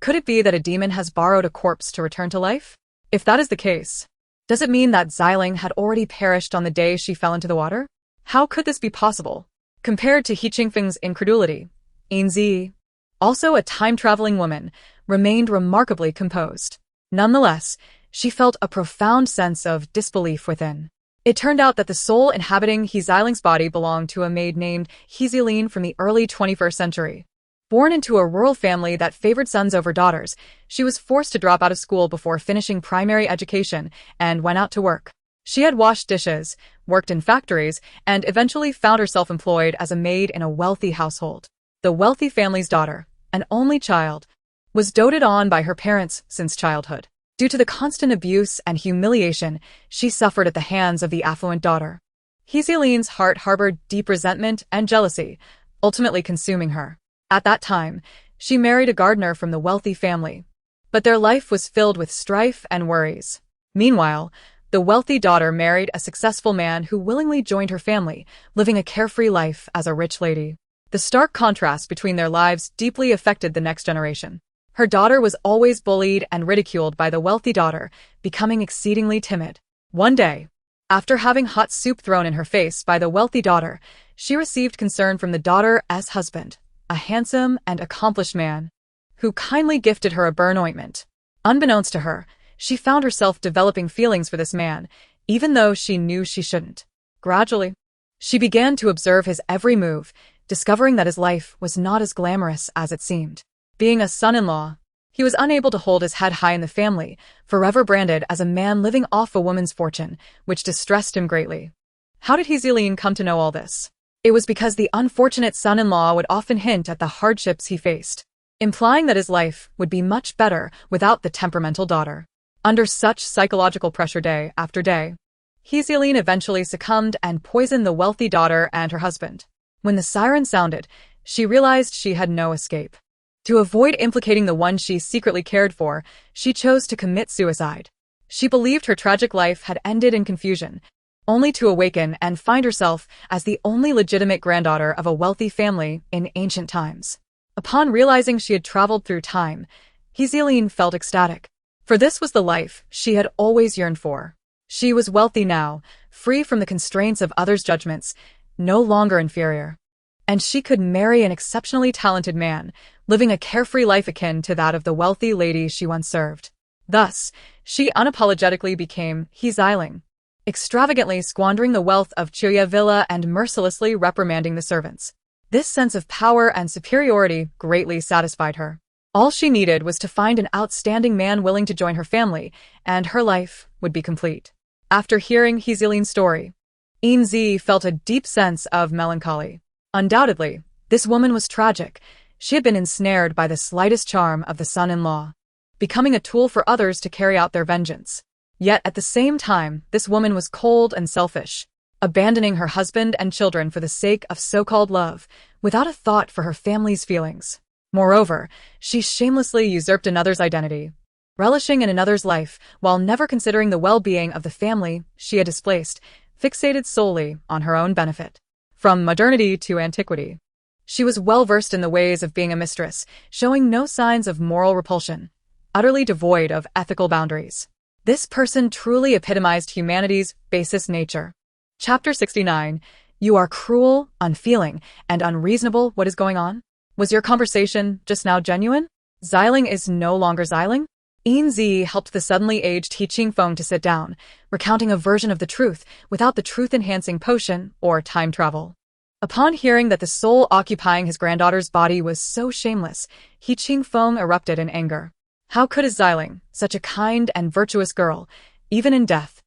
Could it be that a demon has borrowed a corpse to return to life? If that is the case, does it mean that Ziling had already perished on the day she fell into the water? How could this be possible? Compared to He Qingfeng's incredulity, Yin Zhiyi, also a time-traveling woman, remained remarkably composed. Nonetheless, she felt a profound sense of disbelief within. It turned out that the soul inhabiting He Ziling's body belonged to a maid named He Zilin from the early 21st century. Born into a rural family that favored sons over daughters, she was forced to drop out of school before finishing primary education and went out to work. She had washed dishes, worked in factories, and eventually found herself employed as a maid in a wealthy household. The wealthy family's daughter, an only child, was doted on by her parents since childhood. Due to the constant abuse and humiliation she suffered at the hands of the affluent daughter, He Zilin's heart harbored deep resentment and jealousy, ultimately consuming her. At that time, she married a gardener from the wealthy family, but their life was filled with strife and worries. Meanwhile, the wealthy daughter married a successful man who willingly joined her family, living a carefree life as a rich lady. The stark contrast between their lives deeply affected the next generation. Her daughter was always bullied and ridiculed by the wealthy daughter, becoming exceedingly timid. One day, after having hot soup thrown in her face by the wealthy daughter, she received concern from the daughter's husband, a handsome and accomplished man, who kindly gifted her a burn ointment. Unbeknownst to her, she found herself developing feelings for this man, even though she knew she shouldn't. Gradually, she began to observe his every move, discovering that his life was not as glamorous as it seemed. Being a son-in-law, he was unable to hold his head high in the family, forever branded as a man living off a woman's fortune, which distressed him greatly. How did He Zilin come to know all this? It was because the unfortunate son-in-law would often hint at the hardships he faced, implying that his life would be much better without the temperamental daughter. Under such psychological pressure day after day, He Zilin eventually succumbed and poisoned the wealthy daughter and her husband. When the siren sounded, she realized she had no escape. To avoid implicating the one she secretly cared for, she chose to commit suicide. She believed her tragic life had ended in confusion, only to awaken and find herself as the only legitimate granddaughter of a wealthy family in ancient times. Upon realizing she had traveled through time, He Zilin felt ecstatic, for this was the life she had always yearned for. She was wealthy now, free from the constraints of others' judgments, no longer inferior. And she could marry an exceptionally talented man, living a carefree life akin to that of the wealthy lady she once served. Thus, she unapologetically became He Ziling, extravagantly squandering the wealth of Chuya Villa and mercilessly reprimanding the servants. This sense of power and superiority greatly satisfied her. All she needed was to find an outstanding man willing to join her family, and her life would be complete. After hearing He Zilin's story, Yin Zhiyi felt a deep sense of melancholy. Undoubtedly, this woman was tragic. She had been ensnared by the slightest charm of the son-in-law, becoming a tool for others to carry out their vengeance. Yet at the same time, this woman was cold and selfish, abandoning her husband and children for the sake of so-called love, without a thought for her family's feelings. Moreover, she shamelessly usurped another's identity, relishing in another's life while never considering the well-being of the family she had displaced, fixated solely on her own benefit. From modernity to antiquity, she was well-versed in the ways of being a mistress, showing no signs of moral repulsion, utterly devoid of ethical boundaries. This person truly epitomized humanity's basest nature. Chapter 69. You are cruel, unfeeling, and unreasonable. What is going on? Was your conversation just now genuine? Ziling is no longer Ziling? Yin Zhiyi helped the suddenly aged He Qingfeng to sit down, recounting a version of the truth without the truth-enhancing potion or time travel. Upon hearing that the soul occupying his granddaughter's body was so shameless, He Qingfeng erupted in anger. How could a Ziling, such a kind and virtuous girl, even in death,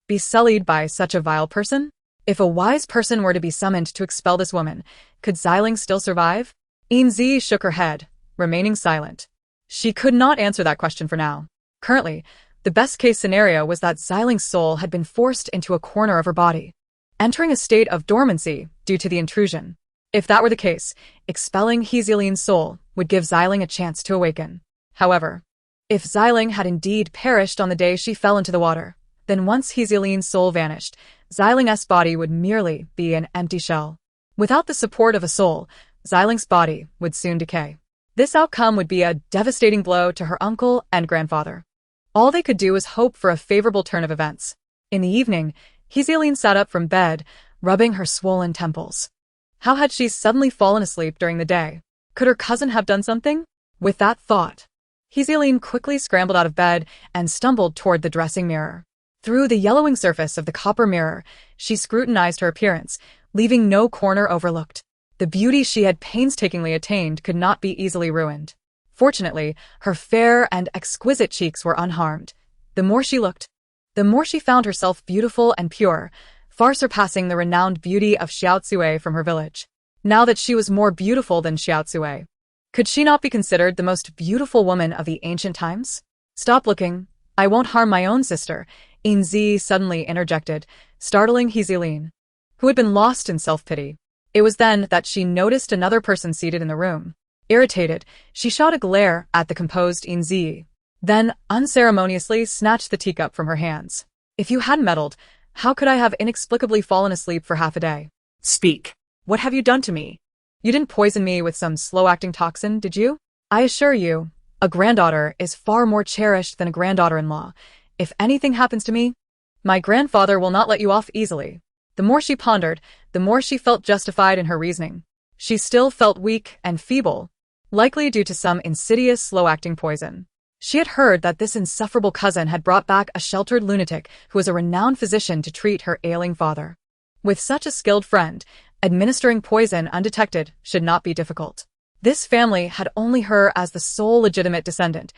be sullied by such a vile person? If a wise person were to be summoned to expel this woman, could Ziling still survive? Yin Zhiyi shook her head, remaining silent. She could not answer that question for now. Currently, the best-case scenario was that Ziling's soul had been forced into a corner of her body, entering a state of dormancy due to the intrusion. If that were the case, expelling He Zilin's soul would give Ziling a chance to awaken. However, if Ziling had indeed perished on the day she fell into the water, then once He Zilin's soul vanished, Ziling's body would merely be an empty shell. Without the support of a soul, Ziling's body would soon decay. This outcome would be a devastating blow to her uncle and grandfather. All they could do was hope for a favorable turn of events. In the evening, He Zilin sat up from bed, rubbing her swollen temples. How had she suddenly fallen asleep during the day? Could her cousin have done something? With that thought, Hezilin quickly scrambled out of bed and stumbled toward the dressing mirror. Through the yellowing surface of the copper mirror, she scrutinized her appearance, leaving no corner overlooked. The beauty she had painstakingly attained could not be easily ruined. Fortunately, her fair and exquisite cheeks were unharmed. The more she looked, the more she found herself beautiful and pure, far surpassing the renowned beauty of Xiaotsue from her village. Now that she was more beautiful than Xiaotsue, could she not be considered the most beautiful woman of the ancient times? Stop looking. I won't harm my own sister, Yin Zhiyi suddenly interjected, startling Hezilin, who had been lost in self-pity. It was then that she noticed another person seated in the room. Irritated, she shot a glare at the composed Yin Zhiyi, then unceremoniously snatched the teacup from her hands. If you hadn't meddled, how could I have inexplicably fallen asleep for half a day? Speak. What have you done to me? You didn't poison me with some slow-acting toxin, did you? I assure you, a granddaughter is far more cherished than a granddaughter-in-law. If anything happens to me, my grandfather will not let you off easily. The more she pondered, the more she felt justified in her reasoning. She still felt weak and feeble, likely due to some insidious slow-acting poison. She had heard that this insufferable cousin had brought back a sheltered lunatic who was a renowned physician to treat her ailing father. With such a skilled friend, administering poison undetected should not be difficult. This family had only her as the sole legitimate descendant.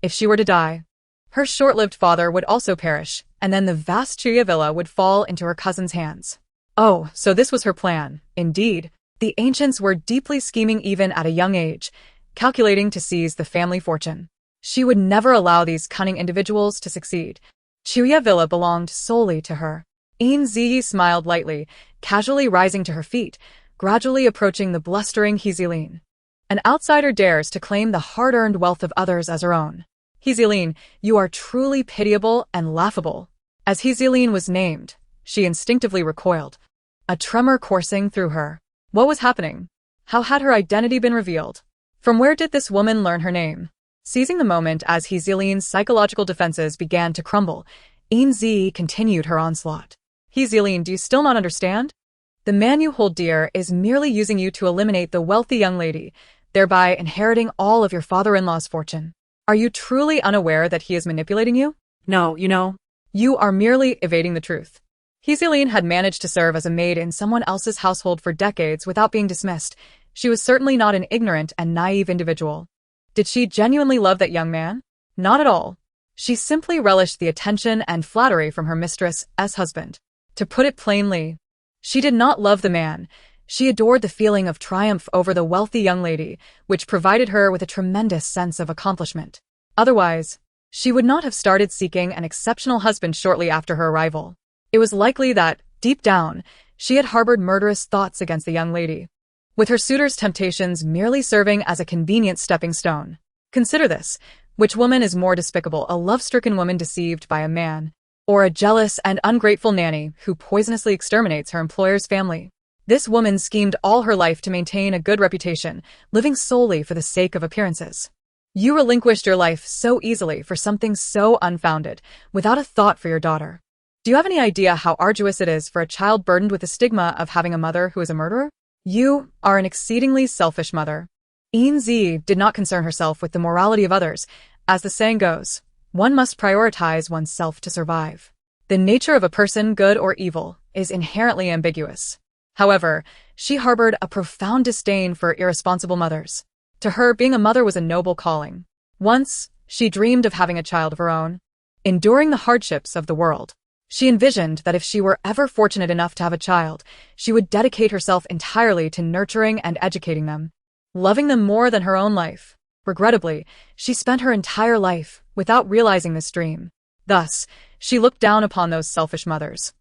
If she were to die, her short-lived father would also perish, and then the vast Chuya villa would fall into her cousin's hands. Oh, so this was her plan. Indeed, the ancients were deeply scheming even at a young age, calculating to seize the family fortune. She would never allow these cunning individuals to succeed. Chuya villa belonged solely to her. Yin Zhiyi smiled lightly, casually rising to her feet, gradually approaching the blustering Hezilin. An outsider dares to claim the hard-earned wealth of others as her own. Hezilin, you are truly pitiable and laughable. As Hezilin was named, she instinctively recoiled, a tremor coursing through her. What was happening? How had her identity been revealed? From where did this woman learn her name? Seizing the moment as Hezilin's psychological defenses began to crumble, Yin Zhiyi continued her onslaught. Hezilin, do you still not understand? The man you hold dear is merely using you to eliminate the wealthy young lady, thereby inheriting all of your father-in-law's fortune. Are you truly unaware that he is manipulating you? No, You are merely evading the truth. Hezilin had managed to serve as a maid in someone else's household for decades without being dismissed. She was certainly not an ignorant and naive individual. Did she genuinely love that young man? Not at all. She simply relished the attention and flattery from her mistress's husband. To put it plainly, she did not love the man. She adored the feeling of triumph over the wealthy young lady, which provided her with a tremendous sense of accomplishment. Otherwise, she would not have started seeking an exceptional husband shortly after her arrival. It was likely that, deep down, she had harbored murderous thoughts against the young lady, with her suitor's temptations merely serving as a convenient stepping stone. Consider this. Which woman is more despicable, a love-stricken woman deceived by a man, or a jealous and ungrateful nanny who poisonously exterminates her employer's family? This woman schemed all her life to maintain a good reputation, living solely for the sake of appearances. You relinquished your life so easily for something so unfounded, without a thought for your daughter. Do you have any idea how arduous it is for a child burdened with the stigma of having a mother who is a murderer? You are an exceedingly selfish mother. Yin Zhiyi did not concern herself with the morality of others. As the saying goes, one must prioritize oneself to survive. The nature of a person, good or evil, is inherently ambiguous. However, she harbored a profound disdain for irresponsible mothers. To her, being a mother was a noble calling. Once, she dreamed of having a child of her own. Enduring the hardships of the world, she envisioned that if she were ever fortunate enough to have a child, she would dedicate herself entirely to nurturing and educating them, loving them more than her own life. Regrettably, she spent her entire life without realizing this dream. Thus, she looked down upon those selfish mothers.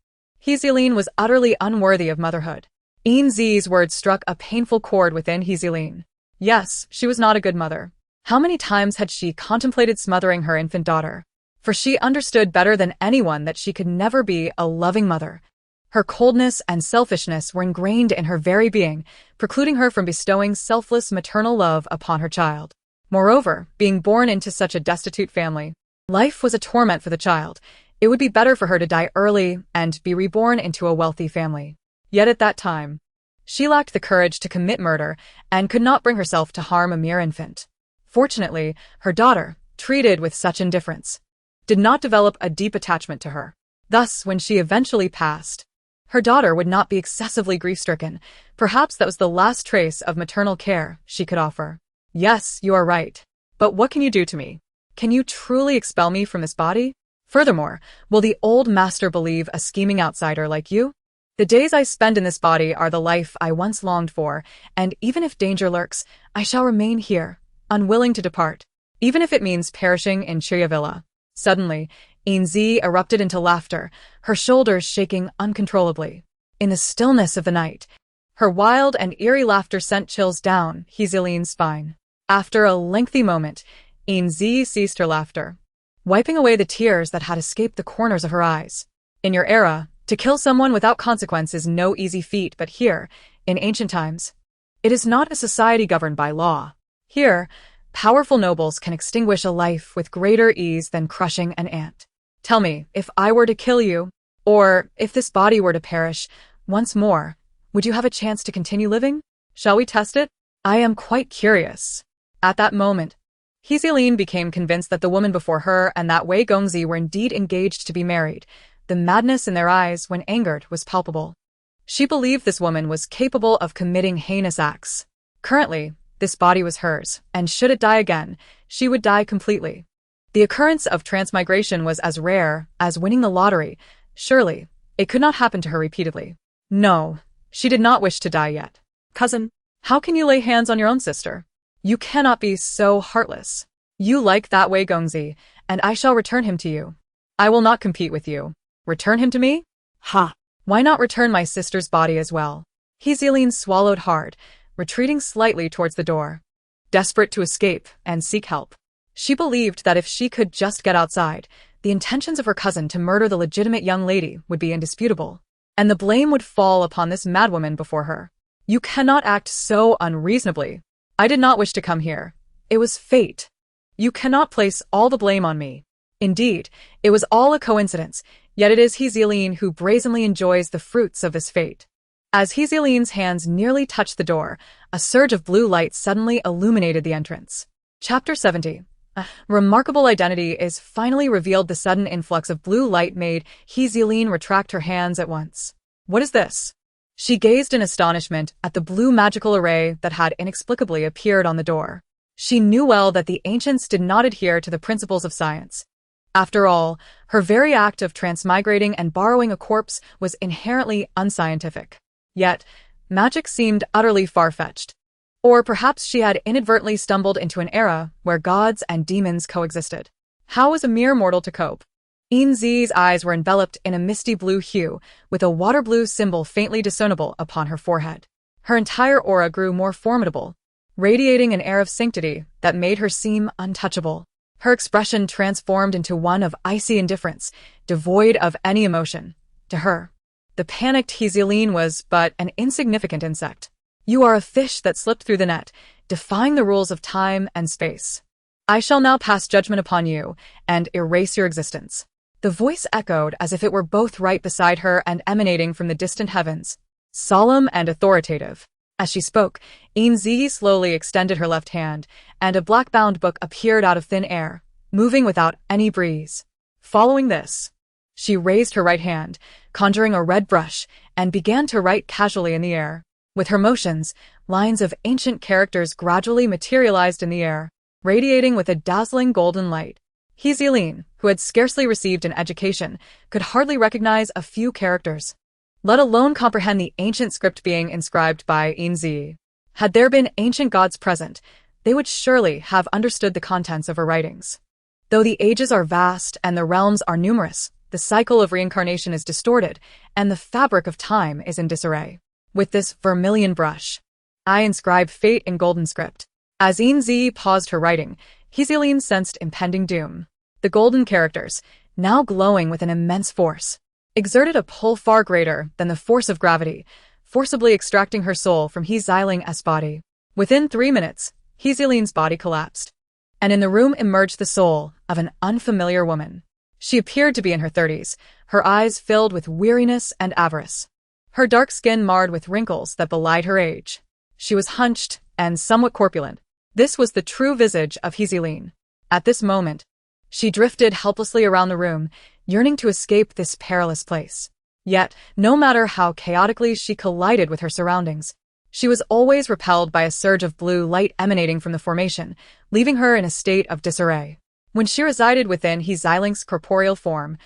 Hezilin was utterly unworthy of motherhood. Yin Zhiyi's words struck a painful chord within Hezilin. Yes, she was not a good mother. How many times had she contemplated smothering her infant daughter? For she understood better than anyone that she could never be a loving mother. Her coldness and selfishness were ingrained in her very being, precluding her from bestowing selfless maternal love upon her child. Moreover, being born into such a destitute family, life was a torment for the child. It would be better for her to die early and be reborn into a wealthy family. Yet at that time, she lacked the courage to commit murder and could not bring herself to harm a mere infant. Fortunately, her daughter, treated with such indifference, did not develop a deep attachment to her. Thus, when she eventually passed, her daughter would not be excessively grief-stricken. Perhaps that was the last trace of maternal care she could offer. Yes, you are right. But what can you do to me? Can you truly expel me from this body? Furthermore, will the old master believe a scheming outsider like you? The days I spend in this body are the life I once longed for, and even if danger lurks, I shall remain here, unwilling to depart, even if it means perishing in Villa. Suddenly, Yin Zhiyi erupted into laughter, her shoulders shaking uncontrollably. In the stillness of the night, her wild and eerie laughter sent chills down Zhiyin's spine. After a lengthy moment, Yin Zhiyi ceased her laughter, wiping away the tears that had escaped the corners of her eyes. In your era, to kill someone without consequence is no easy feat, but here, in ancient times, it is not a society governed by law. Here, powerful nobles can extinguish a life with greater ease than crushing an ant. Tell me, if I were to kill you, or if this body were to perish, once more, would you have a chance to continue living? Shall we test it? I am quite curious. At that moment, Zhiying became convinced that the woman before her and that Wei Gongzi were indeed engaged to be married. The madness in their eyes, when angered, was palpable. She believed this woman was capable of committing heinous acts. Currently, this body was hers, and should it die again, she would die completely. The occurrence of transmigration was as rare as winning the lottery. Surely, it could not happen to her repeatedly. No, she did not wish to die yet. Cousin, how can you lay hands on your own sister? You cannot be so heartless. You like that Wei Gongzi, and I shall return him to you. I will not compete with you. Return him to me? Ha! Why not return my sister's body as well? Zhiying swallowed hard, retreating slightly towards the door, desperate to escape and seek help. She believed that if she could just get outside, the intentions of her cousin to murder the legitimate young lady would be indisputable, and the blame would fall upon this madwoman before her. You cannot act so unreasonably. I did not wish to come here. It was fate. You cannot place all the blame on me. Indeed, it was all a coincidence, yet it is Zhiying who brazenly enjoys the fruits of this fate. As Zhiying's hands nearly touched the door, a surge of blue light suddenly illuminated the entrance. Chapter 70. A remarkable identity is finally revealed. The sudden influx of blue light made Zhiying retract her hands at once. What is this? She gazed in astonishment at the blue magical array that had inexplicably appeared on the door. She knew well that the ancients did not adhere to the principles of science. After all, her very act of transmigrating and borrowing a corpse was inherently unscientific. Yet, magic seemed utterly far-fetched. Or perhaps she had inadvertently stumbled into an era where gods and demons coexisted. How was a mere mortal to cope? Yin Zhiyi's eyes were enveloped in a misty blue hue, with a water blue symbol faintly discernible upon her forehead. Her entire aura grew more formidable, radiating an air of sanctity that made her seem untouchable. Her expression transformed into one of icy indifference, devoid of any emotion. To her, the panicked Zhiying was but an insignificant insect. You are a fish that slipped through the net, defying the rules of time and space. I shall now pass judgment upon you and erase your existence. The voice echoed as if it were both right beside her and emanating from the distant heavens, solemn and authoritative. As she spoke, Yin Zhiyi slowly extended her left hand, and a black-bound book appeared out of thin air, moving without any breeze. Following this, she raised her right hand, conjuring a red brush, and began to write casually in the air. With her motions, lines of ancient characters gradually materialized in the air, radiating with a dazzling golden light. Zhiying, who had scarcely received an education, could hardly recognize a few characters, let alone comprehend the ancient script being inscribed by Yin Zhiyi. Had there been ancient gods present, they would surely have understood the contents of her writings. Though the ages are vast and the realms are numerous, the cycle of reincarnation is distorted, and the fabric of time is in disarray. With this vermilion brush, I inscribe fate in golden script. As Yin Zhiyi paused her writing, Zhiying sensed impending doom. The golden characters, now glowing with an immense force, exerted a pull far greater than the force of gravity, forcibly extracting her soul from Zhiying's body. Within 3 minutes, Zhiying's body collapsed, and in the room emerged the soul of an unfamiliar woman. She appeared to be in her 30s, her eyes filled with weariness and avarice, her dark skin marred with wrinkles that belied her age. She was hunched and somewhat corpulent. This was the true visage of Zhiying. At this moment, she drifted helplessly around the room, yearning to escape this perilous place. Yet, no matter how chaotically she collided with her surroundings, she was always repelled by a surge of blue light emanating from the formation, leaving her in a state of disarray. When she resided within He Xilin's corporeal form,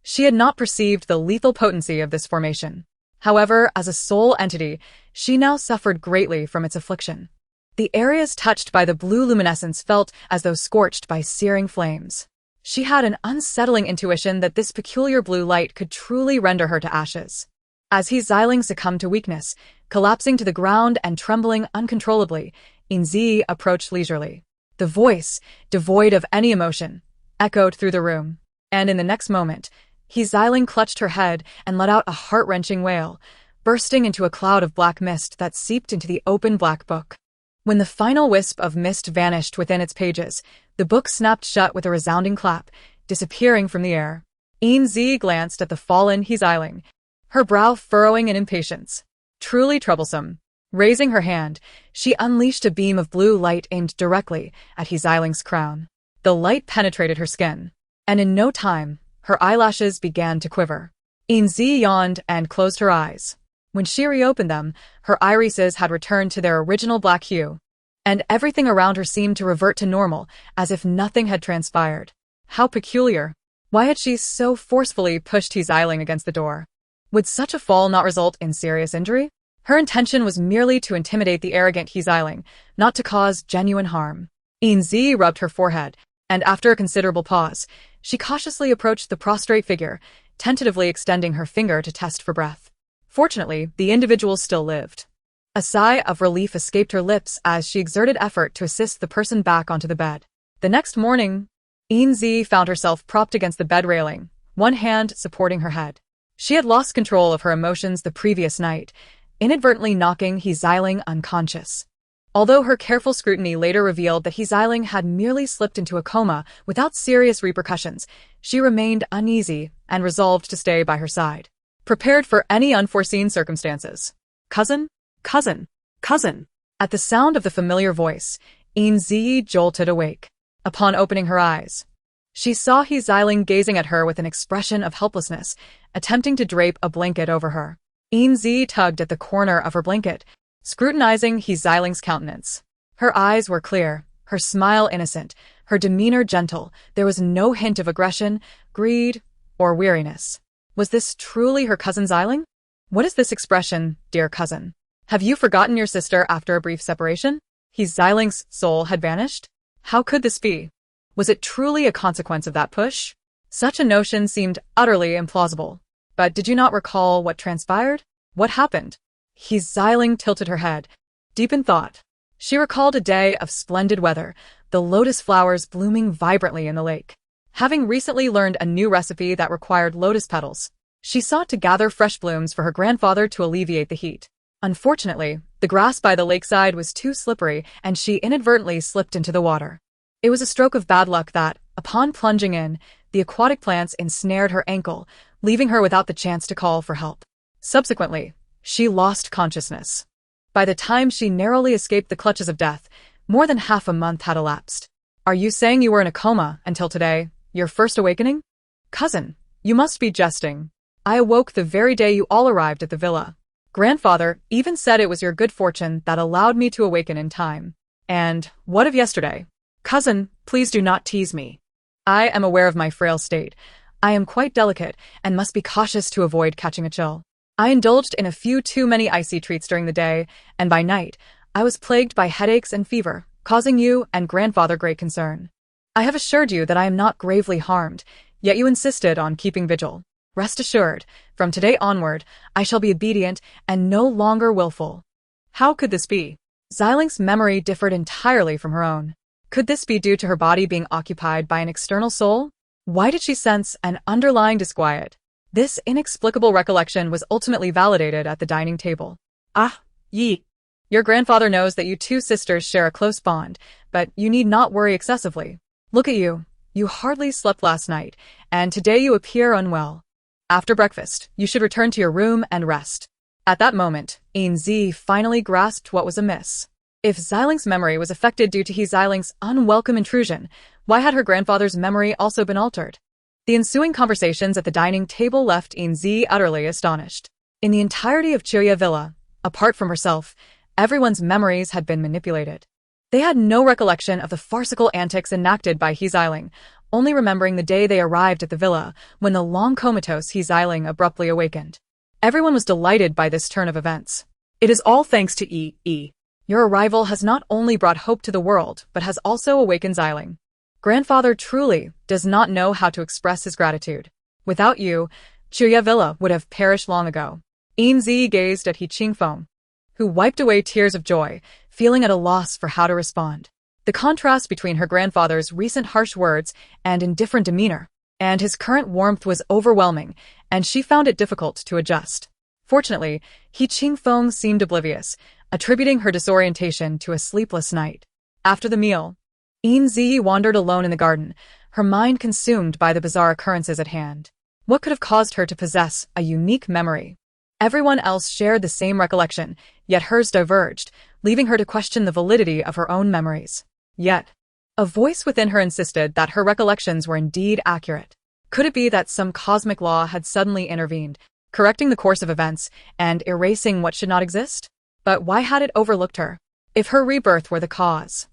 she had not perceived the lethal potency of this formation. However, as a soul entity, she now suffered greatly from its affliction. The areas touched by the blue luminescence felt as though scorched by searing flames. She had an unsettling intuition that this peculiar blue light could truly render her to ashes. As He Xiling succumbed to weakness, collapsing to the ground and trembling uncontrollably, Yin Zhiyi approached leisurely. The voice, devoid of any emotion, echoed through the room, and in the next moment, He Xiling clutched her head and let out a heart-wrenching wail, bursting into a cloud of black mist that seeped into the open black book. When the final wisp of mist vanished within its pages, the book snapped shut with a resounding clap, disappearing from the air. Yin Zhiyi glanced at the fallen He Xiling, her brow furrowing in impatience. Truly troublesome. Raising her hand, she unleashed a beam of blue light aimed directly at He Xiling's crown. The light penetrated her skin, and in no time, her eyelashes began to quiver. Yin Zhiyi yawned and closed her eyes. When she reopened them, her irises had returned to their original black hue, and everything around her seemed to revert to normal, as if nothing had transpired. How peculiar. Why had she so forcefully pushed He Xiling against the door? Would such a fall not result in serious injury? Her intention was merely to intimidate the arrogant He Xiling, not to cause genuine harm. Yin Zhiyi rubbed her forehead, and after a considerable pause, she cautiously approached the prostrate figure, tentatively extending her finger to test for breath. Fortunately, the individual still lived. A sigh of relief escaped her lips as she exerted effort to assist the person back onto the bed. The next morning, Yin Zhiyi found herself propped against the bed railing, one hand supporting her head. She had lost control of her emotions the previous night, inadvertently knocking He Xiling unconscious. Although her careful scrutiny later revealed that He Xiling had merely slipped into a coma without serious repercussions, she remained uneasy and resolved to stay by her side, prepared for any unforeseen circumstances. Cousin? Cousin? Cousin? At the sound of the familiar voice, Yin Zhiyi jolted awake. Upon opening her eyes, she saw He Xiling gazing at her with an expression of helplessness, attempting to drape a blanket over her. Yin Zhiyi tugged at the corner of her blanket, scrutinizing He Xiling's countenance. Her eyes were clear, her smile innocent, her demeanor gentle. There was no hint of aggression, greed, or weariness. Was this truly her cousin Xiling? What is this expression, dear cousin? Have you forgotten your sister after a brief separation? He Xiling's soul had vanished? How could this be? Was it truly a consequence of that push? Such a notion seemed utterly implausible. But did you not recall what transpired? What happened? He Xiling tilted her head, deep in thought. She recalled a day of splendid weather, the lotus flowers blooming vibrantly in the lake. Having recently learned a new recipe that required lotus petals, she sought to gather fresh blooms for her grandfather to alleviate the heat. Unfortunately, the grass by the lakeside was too slippery and she inadvertently slipped into the water. It was a stroke of bad luck that, upon plunging in, the aquatic plants ensnared her ankle, leaving her without the chance to call for help. Subsequently, she lost consciousness. By the time she narrowly escaped the clutches of death, more than half a month had elapsed. Are you saying you were in a coma until today, your first awakening? Cousin, you must be jesting. I awoke the very day you all arrived at the villa. Grandfather even said it was your good fortune that allowed me to awaken in time. And what of yesterday? Cousin, please do not tease me. I am aware of my frail state. I am quite delicate and must be cautious to avoid catching a chill. I indulged in a few too many icy treats during the day, and by night, I was plagued by headaches and fever, causing you and grandfather great concern. I have assured you that I am not gravely harmed, yet you insisted on keeping vigil. Rest assured, from today onward, I shall be obedient and no longer willful. How could this be? Xiling's memory differed entirely from her own. Could this be due to her body being occupied by an external soul? Why did she sense an underlying disquiet? This inexplicable recollection was ultimately validated at the dining table. Ah, Yi. Your grandfather knows that you two sisters share a close bond, but you need not worry excessively. Look at you. You hardly slept last night, and today you appear unwell. After breakfast, you should return to your room and rest. At that moment, Yin Zhiyi finally grasped what was amiss. If Xiling's memory was affected due to He Xiling's unwelcome intrusion, Why had her grandfather's memory also been altered? The ensuing conversations at the dining table left Yin Zhiyi utterly astonished. In the entirety of Chuya Villa, apart from herself, everyone's memories had been manipulated. They had no recollection of the farcical antics enacted by He Xiling, only remembering the day they arrived at the villa when the long comatose He Xiling abruptly awakened. Everyone was delighted by this turn of events. It is all thanks to E. Your arrival has not only brought hope to the world, but has also awakened Xiling. Grandfather truly does not know how to express his gratitude. Without you, Chuya Villa would have perished long ago. Yin Zhiyi gazed at He Qingfeng, who wiped away tears of joy, feeling at a loss for how to respond. The contrast between her grandfather's recent harsh words and indifferent demeanor and his current warmth was overwhelming, and she found it difficult to adjust. Fortunately, He Qingfeng seemed oblivious, attributing her disorientation to a sleepless night. After the meal, Yin Zhiyi wandered alone in the garden, her mind consumed by the bizarre occurrences at hand. What could have caused her to possess a unique memory? Everyone else shared the same recollection, yet hers diverged, leaving her to question the validity of her own memories. Yet, a voice within her insisted that her recollections were indeed accurate. Could it be that some cosmic law had suddenly intervened, correcting the course of events and erasing what should not exist? But why had it overlooked her? If her rebirth were the cause,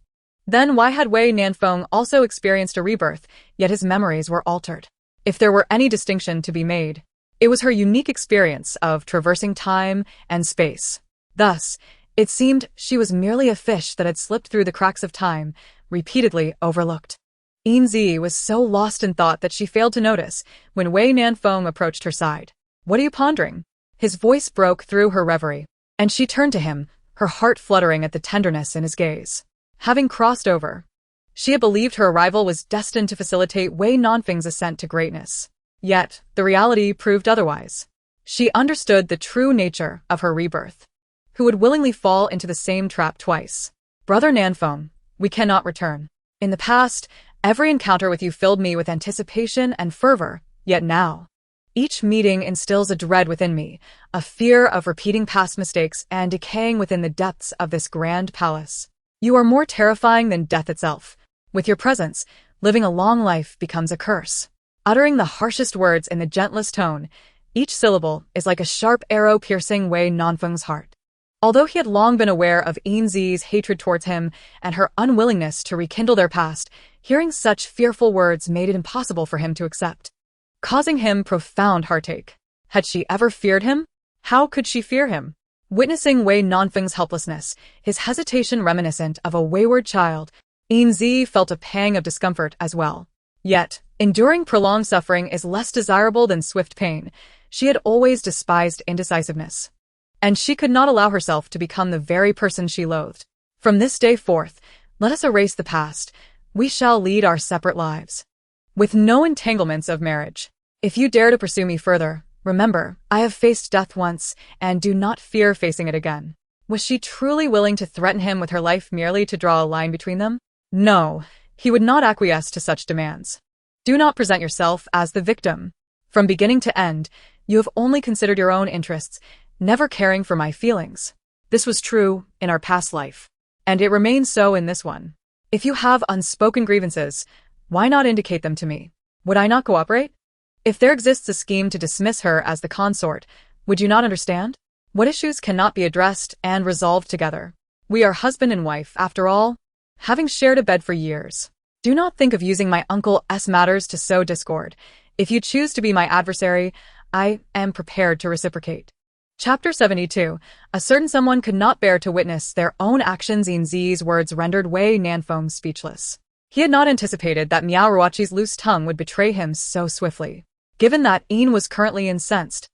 then why had Wei Nanfeng also experienced a rebirth, yet his memories were altered? If there were any distinction to be made, it was her unique experience of traversing time and space. Thus, it seemed she was merely a fish that had slipped through the cracks of time, repeatedly overlooked. Yin Zhiyi was so lost in thought that she failed to notice when Wei Nanfeng approached her side. "What are you pondering?" His voice broke through her reverie, and she turned to him, her heart fluttering at the tenderness in his gaze. Having crossed over, she had believed her arrival was destined to facilitate Wei Nanfeng's ascent to greatness. Yet, the reality proved otherwise. She understood the true nature of her rebirth. Who would willingly fall into the same trap twice? "Brother Nanfeng, we cannot return. In the past, every encounter with you filled me with anticipation and fervor, yet now, each meeting instills a dread within me, a fear of repeating past mistakes and decaying within the depths of this grand palace. You are more terrifying than death itself. With your presence, living a long life becomes a curse." Uttering the harshest words in the gentlest tone, each syllable is like a sharp arrow piercing Wei Nanfeng's heart. Although he had long been aware of Yin Zhiyi's hatred towards him and her unwillingness to rekindle their past, hearing such fearful words made it impossible for him to accept, causing him profound heartache. Had she ever feared him? How could she fear him? Witnessing Wei Nanfeng's helplessness, his hesitation reminiscent of a wayward child, Yin Zhiyi felt a pang of discomfort as well. Yet, enduring prolonged suffering is less desirable than swift pain. She had always despised indecisiveness, and she could not allow herself to become the very person she loathed. From this day forth, let us erase the past. We shall lead our separate lives, with no entanglements of marriage. If you dare to pursue me further, remember, I have faced death once, and do not fear facing it again. Was she truly willing to threaten him with her life merely to draw a line between them? No, he would not acquiesce to such demands. Do not present yourself as the victim. From beginning to end, you have only considered your own interests, never caring for my feelings. This was true in our past life, and it remains so in this one. If you have unspoken grievances, why not indicate them to me? Would I not cooperate? If there exists a scheme to dismiss her as the consort, would you not understand? What issues cannot be addressed and resolved together? We are husband and wife, after all, having shared a bed for years. Do not think of using my uncle's matters to sow discord. If you choose to be my adversary, I am prepared to reciprocate. Chapter 72. A certain someone could not bear to witness their own actions. Yin Zhiyi's words rendered Wei Nanfeng speechless. He had not anticipated that Miao Ruoqi's loose tongue would betray him so swiftly. Given that Yin was currently incensed,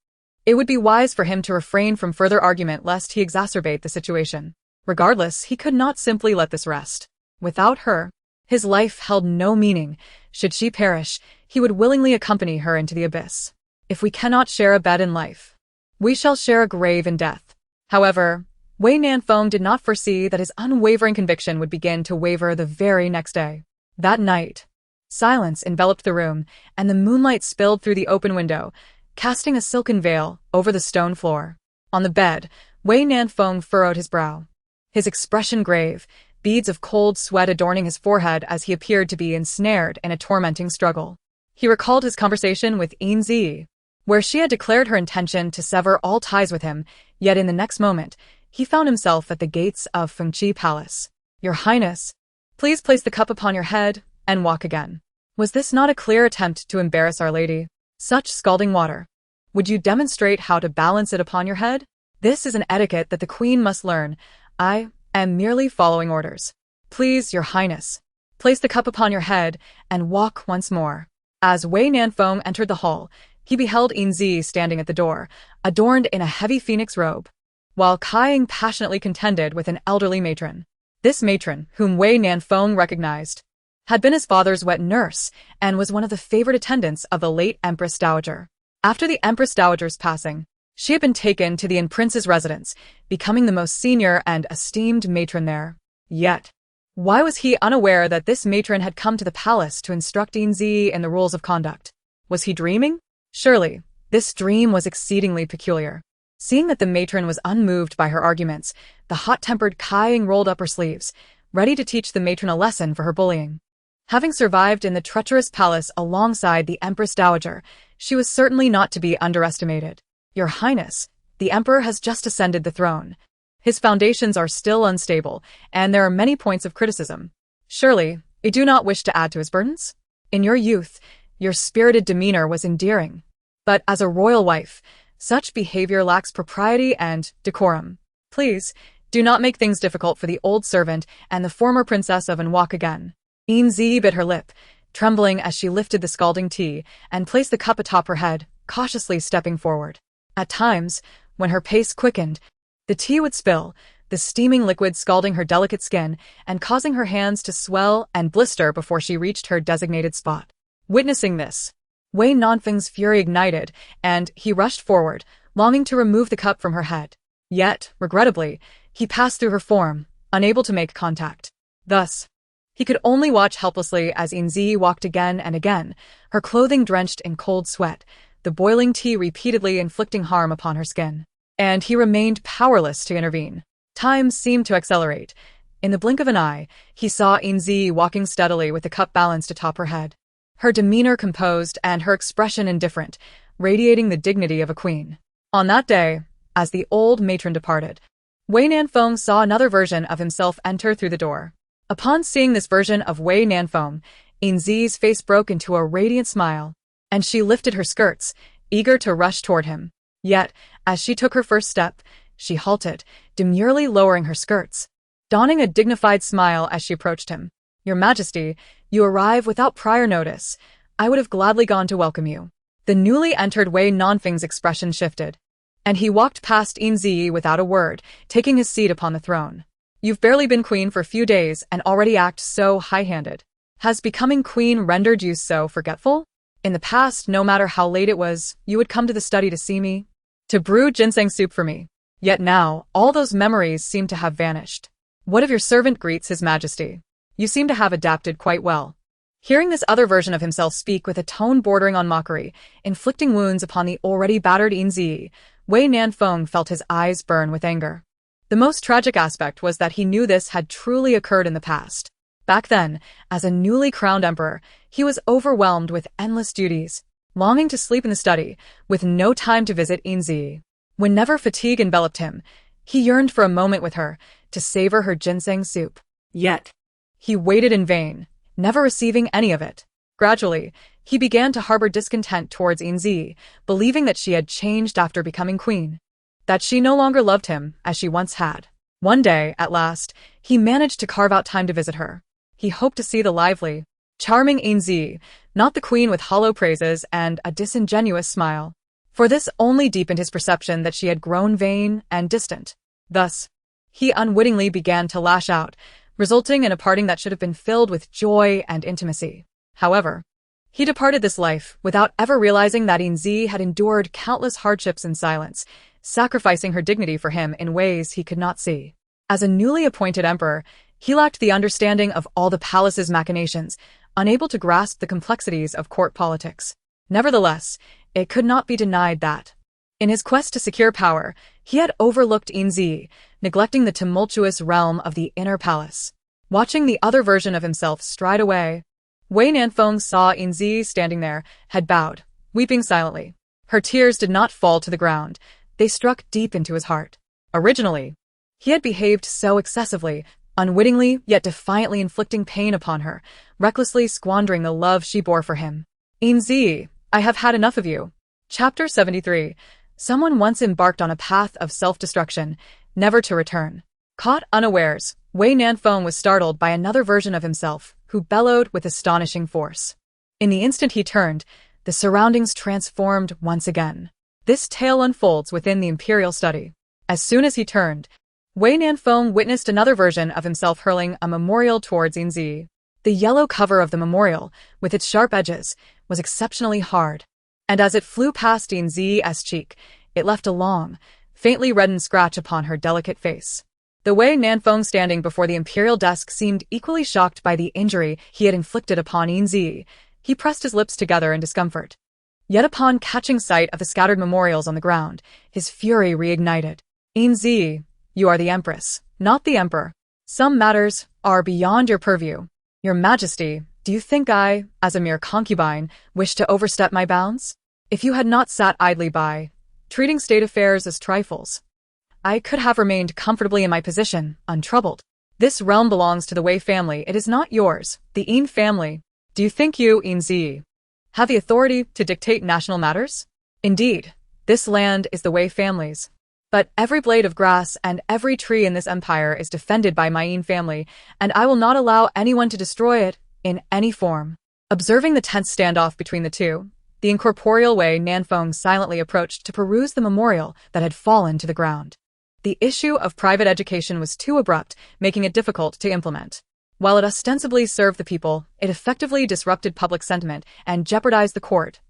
it would be wise for him to refrain from further argument lest he exacerbate the situation. Regardless, he could not simply let this rest. Without her, his life held no meaning. Should she perish, he would willingly accompany her into the abyss. If we cannot share a bed in life, we shall share a grave in death. However, Wei Nanfeng did not foresee that his unwavering conviction would begin to waver the very next day. That night, silence enveloped the room, and the moonlight spilled through the open window, casting a silken veil over the stone floor. On the bed, Wei Nanfeng furrowed his brow, his expression grave, beads of cold sweat adorning his forehead as he appeared to be ensnared in a tormenting struggle. He recalled his conversation with Yin Zhiyi, where she had declared her intention to sever all ties with him, yet in the next moment, he found himself at the gates of Fengqi Palace. "Your Highness, please place the cup upon your head and walk again." Was this not a clear attempt to embarrass Our Lady? Such scalding water. Would you demonstrate how to balance it upon your head? This is an etiquette that the Queen must learn. I am merely following orders. Please, Your Highness, place the cup upon your head and walk once more. As Wei Nanfeng entered the hall, he beheld Yin Zhiyi standing at the door, adorned in a heavy phoenix robe, while Kaiying passionately contended with an elderly matron. This matron, whom Wei Nanfeng recognized, had been his father's wet nurse and was one of the favored attendants of the late Empress Dowager. After the Empress Dowager's passing, she had been taken to the Prince's residence, becoming the most senior and esteemed matron there. Yet, why was he unaware that this matron had come to the palace to instruct Yin Zhiyi in the rules of conduct? Was he dreaming? Surely, this dream was exceedingly peculiar. Seeing that the matron was unmoved by her arguments, the hot-tempered Kaiying rolled up her sleeves, ready to teach the matron a lesson for her bullying. Having survived in the treacherous palace alongside the Empress Dowager, she was certainly not to be underestimated. "Your Highness, the Emperor has just ascended the throne. His foundations are still unstable, and there are many points of criticism. Surely, you do not wish to add to his burdens? In your youth, your spirited demeanor was endearing. But as a royal wife, such behavior lacks propriety and decorum. Please, do not make things difficult for the old servant and the former princess of Anwak again." Yin Zhiyi bit her lip, trembling as she lifted the scalding tea and placed the cup atop her head, cautiously stepping forward. At times, when her pace quickened, the tea would spill, the steaming liquid scalding her delicate skin and causing her hands to swell and blister before she reached her designated spot. Witnessing this, Wei Nanfeng's fury ignited, and he rushed forward, longing to remove the cup from her head. Yet, regrettably, he passed through her form, unable to make contact. Thus, he could only watch helplessly as Yin Zhiyi walked again and again, her clothing drenched in cold sweat, the boiling tea repeatedly inflicting harm upon her skin. And he remained powerless to intervene. Time seemed to accelerate. In the blink of an eye, he saw Yin Zhiyi walking steadily with the cup balanced atop her head, her demeanor composed and her expression indifferent, radiating the dignity of a queen. On that day, as the old matron departed, Wei Nanfeng saw another version of himself enter through the door. Upon seeing this version of Wei Nanfeng, Yin Zhiyi's face broke into a radiant smile, and she lifted her skirts, eager to rush toward him. Yet, as she took her first step, she halted, demurely lowering her skirts, donning a dignified smile as she approached him. "Your Majesty, you arrive without prior notice. I would have gladly gone to welcome you." The newly entered Wei Nanfeng's expression shifted, and he walked past Yin Zhiyi without a word, taking his seat upon the throne. "You've barely been queen for a few days and already act so high-handed. Has becoming queen rendered you so forgetful? In the past, no matter how late it was, you would come to the study to see me, to brew ginseng soup for me. Yet now, all those memories seem to have vanished. What of your servant greets His Majesty? You seem to have adapted quite well." Hearing this other version of himself speak with a tone bordering on mockery, inflicting wounds upon the already battered Yin Zhiyi, Wei Nanfeng felt his eyes burn with anger. The most tragic aspect was that he knew this had truly occurred in the past. Back then, as a newly crowned emperor, he was overwhelmed with endless duties, longing to sleep in the study, with no time to visit Yin Zhiyi. Whenever fatigue enveloped him, he yearned for a moment with her, to savor her ginseng soup. Yet, he waited in vain, never receiving any of it. Gradually, he began to harbor discontent towards Yin Zhiyi, believing that she had changed after becoming queen, that she no longer loved him as she once had. One day, at last, he managed to carve out time to visit her. He hoped to see the lively, charming Yin Zhiyi, not the queen with hollow praises and a disingenuous smile. For this only deepened his perception that she had grown vain and distant. Thus, he unwittingly began to lash out, resulting in a parting that should have been filled with joy and intimacy. However, he departed this life without ever realizing that Yin Zhiyi had endured countless hardships in silence, sacrificing her dignity for him in ways he could not see. As a newly appointed emperor, he lacked the understanding of all the palace's machinations, unable to grasp the complexities of court politics. Nevertheless, it could not be denied that, in his quest to secure power, he had overlooked Yin Zhiyi, neglecting the tumultuous realm of the inner palace. Watching the other version of himself stride away, Wei Nanfeng saw Yin Zhiyi standing there, head bowed, weeping silently. Her tears did not fall to the ground. They struck deep into his heart. Originally, he had behaved so excessively, unwittingly yet defiantly inflicting pain upon her, recklessly squandering the love she bore for him. Yin Zhiyi, I have had enough of you. Chapter 73. Someone once embarked on a path of self-destruction, never to return. Caught unawares, Wei Nanfeng was startled by another version of himself, who bellowed with astonishing force. In the instant he turned, the surroundings transformed once again. This tale unfolds within the imperial study. As soon as he turned, Wei Nanfeng witnessed another version of himself hurling a memorial towards Yin Zhiyi. The yellow cover of the memorial, with its sharp edges, was exceptionally hard, and as it flew past Yin Zhiyi's cheek, it left a long, faintly reddened scratch upon her delicate face. The Wei Nanfeng standing before the imperial desk seemed equally shocked by the injury he had inflicted upon Yin Zhiyi. He pressed his lips together in discomfort. Yet upon catching sight of the scattered memorials on the ground, his fury reignited. Yin Zhiyi, you are the empress, not the emperor. Some matters are beyond your purview. Your Majesty, do you think I, as a mere concubine, wish to overstep my bounds? If you had not sat idly by, treating state affairs as trifles, I could have remained comfortably in my position, untroubled. This realm belongs to the Wei family, it is not yours, the Yin family. Do you think you, Yin Zhiyi, have the authority to dictate national matters? Indeed, this land is the Wei family's. But every blade of grass and every tree in this empire is defended by my Yin family, and I will not allow anyone to destroy it in any form. Observing the tense standoff between the two, the incorporeal Wei Nanfeng silently approached to peruse the memorial that had fallen to the ground. The issue of private education was too abrupt, making it difficult to implement. While it ostensibly served the people, it effectively disrupted public sentiment and jeopardized the court,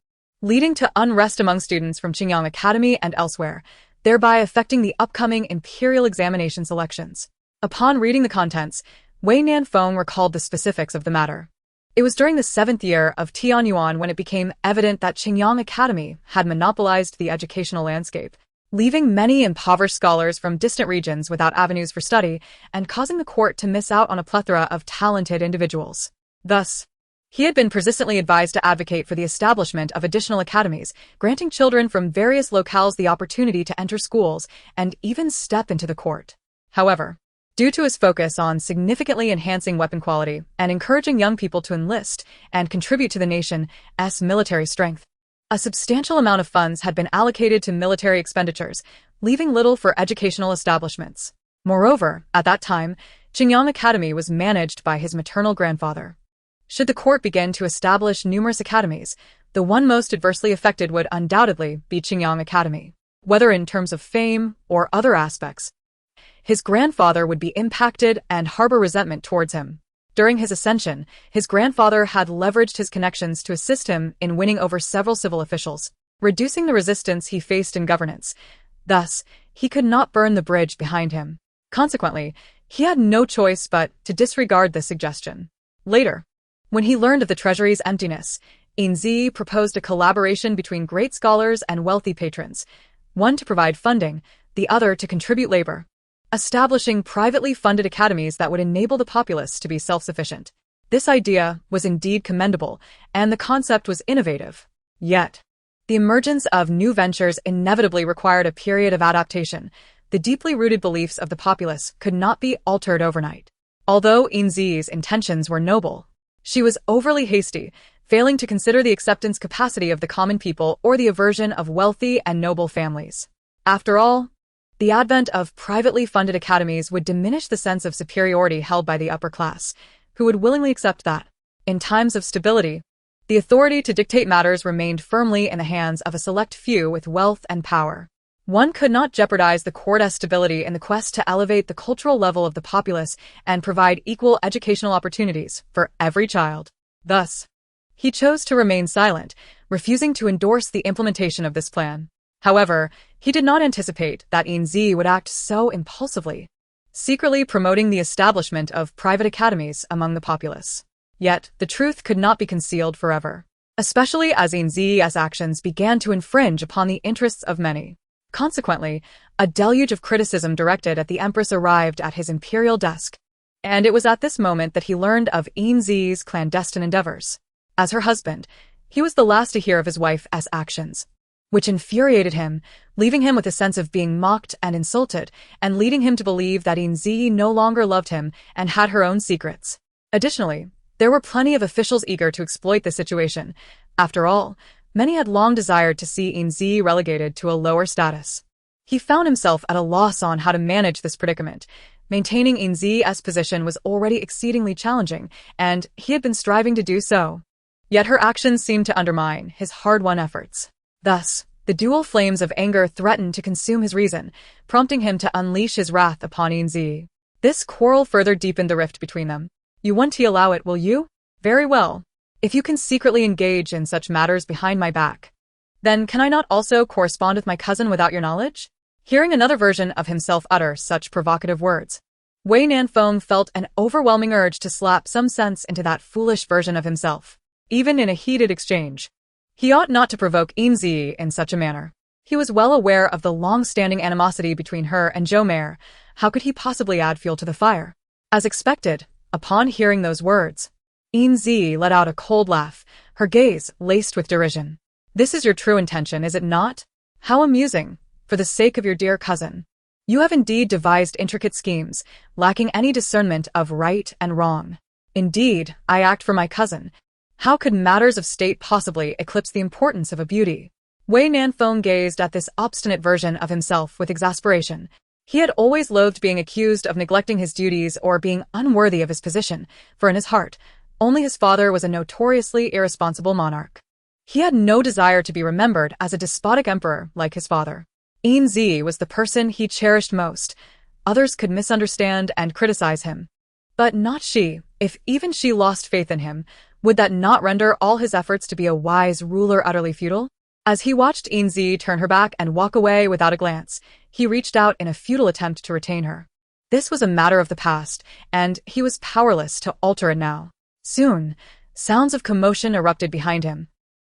leading to unrest among students from Qingyang Academy and elsewhere, thereby affecting the upcoming imperial examination selections. Upon reading the contents, Wei Nanfeng recalled the specifics of the matter. It was during the 7th year of Tianyuan when it became evident that Qingyang Academy had monopolized the educational landscape, leaving many impoverished scholars from distant regions without avenues for study and causing the court to miss out on a plethora of talented individuals. Thus, he had been persistently advised to advocate for the establishment of additional academies, granting children from various locales the opportunity to enter schools and even step into the court. However, due to his focus on significantly enhancing weapon quality and encouraging young people to enlist and contribute to the nation's military strength, a substantial amount of funds had been allocated to military expenditures, leaving little for educational establishments. Moreover, at that time, Qingyang Academy was managed by his maternal grandfather. Should the court begin to establish numerous academies, the one most adversely affected would undoubtedly be Qingyang Academy. Whether in terms of fame or other aspects, his grandfather would be impacted and harbor resentment towards him. During his ascension, his grandfather had leveraged his connections to assist him in winning over several civil officials, reducing the resistance he faced in governance. Thus, he could not burn the bridge behind him. Consequently, he had no choice but to disregard this suggestion. Later, when he learned of the treasury's emptiness, Yin Zhiyi proposed a collaboration between great scholars and wealthy patrons, one to provide funding, the other to contribute labor, establishing privately funded academies that would enable the populace to be self-sufficient. This idea was indeed commendable, and the concept was innovative. Yet, the emergence of new ventures inevitably required a period of adaptation. The deeply rooted beliefs of the populace could not be altered overnight. Although Yin Zhiyi's intentions were noble, she was overly hasty, failing to consider the acceptance capacity of the common people or the aversion of wealthy and noble families. After all, the advent of privately funded academies would diminish the sense of superiority held by the upper class, who would willingly accept that, in times of stability, the authority to dictate matters remained firmly in the hands of a select few with wealth and power. One could not jeopardize the court's stability in the quest to elevate the cultural level of the populace and provide equal educational opportunities for every child. Thus, he chose to remain silent, refusing to endorse the implementation of this plan. However, he did not anticipate that Yin Zhiyi would act so impulsively, secretly promoting the establishment of private academies among the populace. Yet, the truth could not be concealed forever, especially as Yin Zhiyi's actions began to infringe upon the interests of many. Consequently, a deluge of criticism directed at the empress arrived at his imperial desk. and it was at this moment that he learned of Yin Zhiyi's clandestine endeavors. As her husband, he was the last to hear of his wife's actions, which infuriated him, leaving him with a sense of being mocked and insulted, and leading him to believe that Yin Zhiyi no longer loved him and had her own secrets. Additionally, there were plenty of officials eager to exploit the situation. After all, many had long desired to see Yin Zhiyi relegated to a lower status. He found himself at a loss on how to manage this predicament. Maintaining Yin Zhiyi's position was already exceedingly challenging, and he had been striving to do so. Yet her actions seemed to undermine his hard-won efforts. Thus, the dual flames of anger threatened to consume his reason, prompting him to unleash his wrath upon Yin Zhiyi. This quarrel further deepened the rift between them. You want to allow it, will you? Very well. If you can secretly engage in such matters behind my back, then can I not also correspond with my cousin without your knowledge? Hearing another version of himself utter such provocative words, Wei Nanfeng felt an overwhelming urge to slap some sense into that foolish version of himself. Even in a heated exchange, he ought not to provoke Yin Zhiyi in such a manner. He was well aware of the long-standing animosity between her and Zhou Mei. How could he possibly add fuel to the fire? As expected, upon hearing those words, Yin Zhiyi let out a cold laugh, her gaze laced with derision. This is your true intention, is it not? How amusing. For the sake of your dear cousin, you have indeed devised intricate schemes, lacking any discernment of right and wrong. Indeed, I act for my cousin. How could matters of state possibly eclipse the importance of a beauty? Wei Nanfeng gazed at this obstinate version of himself with exasperation. He had always loathed being accused of neglecting his duties or being unworthy of his position, for in his heart, only his father was a notoriously irresponsible monarch. He had no desire to be remembered as a despotic emperor like his father. Yin Zhiyi was the person he cherished most. Others could misunderstand and criticize him, but not she. If even she lost faith in him, would that not render all his efforts to be a wise ruler utterly futile? As he watched Yin Zhiyi turn her back and walk away without a glance, he reached out in a futile attempt to retain her. This was a matter of the past, and he was powerless to alter it now. Soon, sounds of commotion erupted behind him,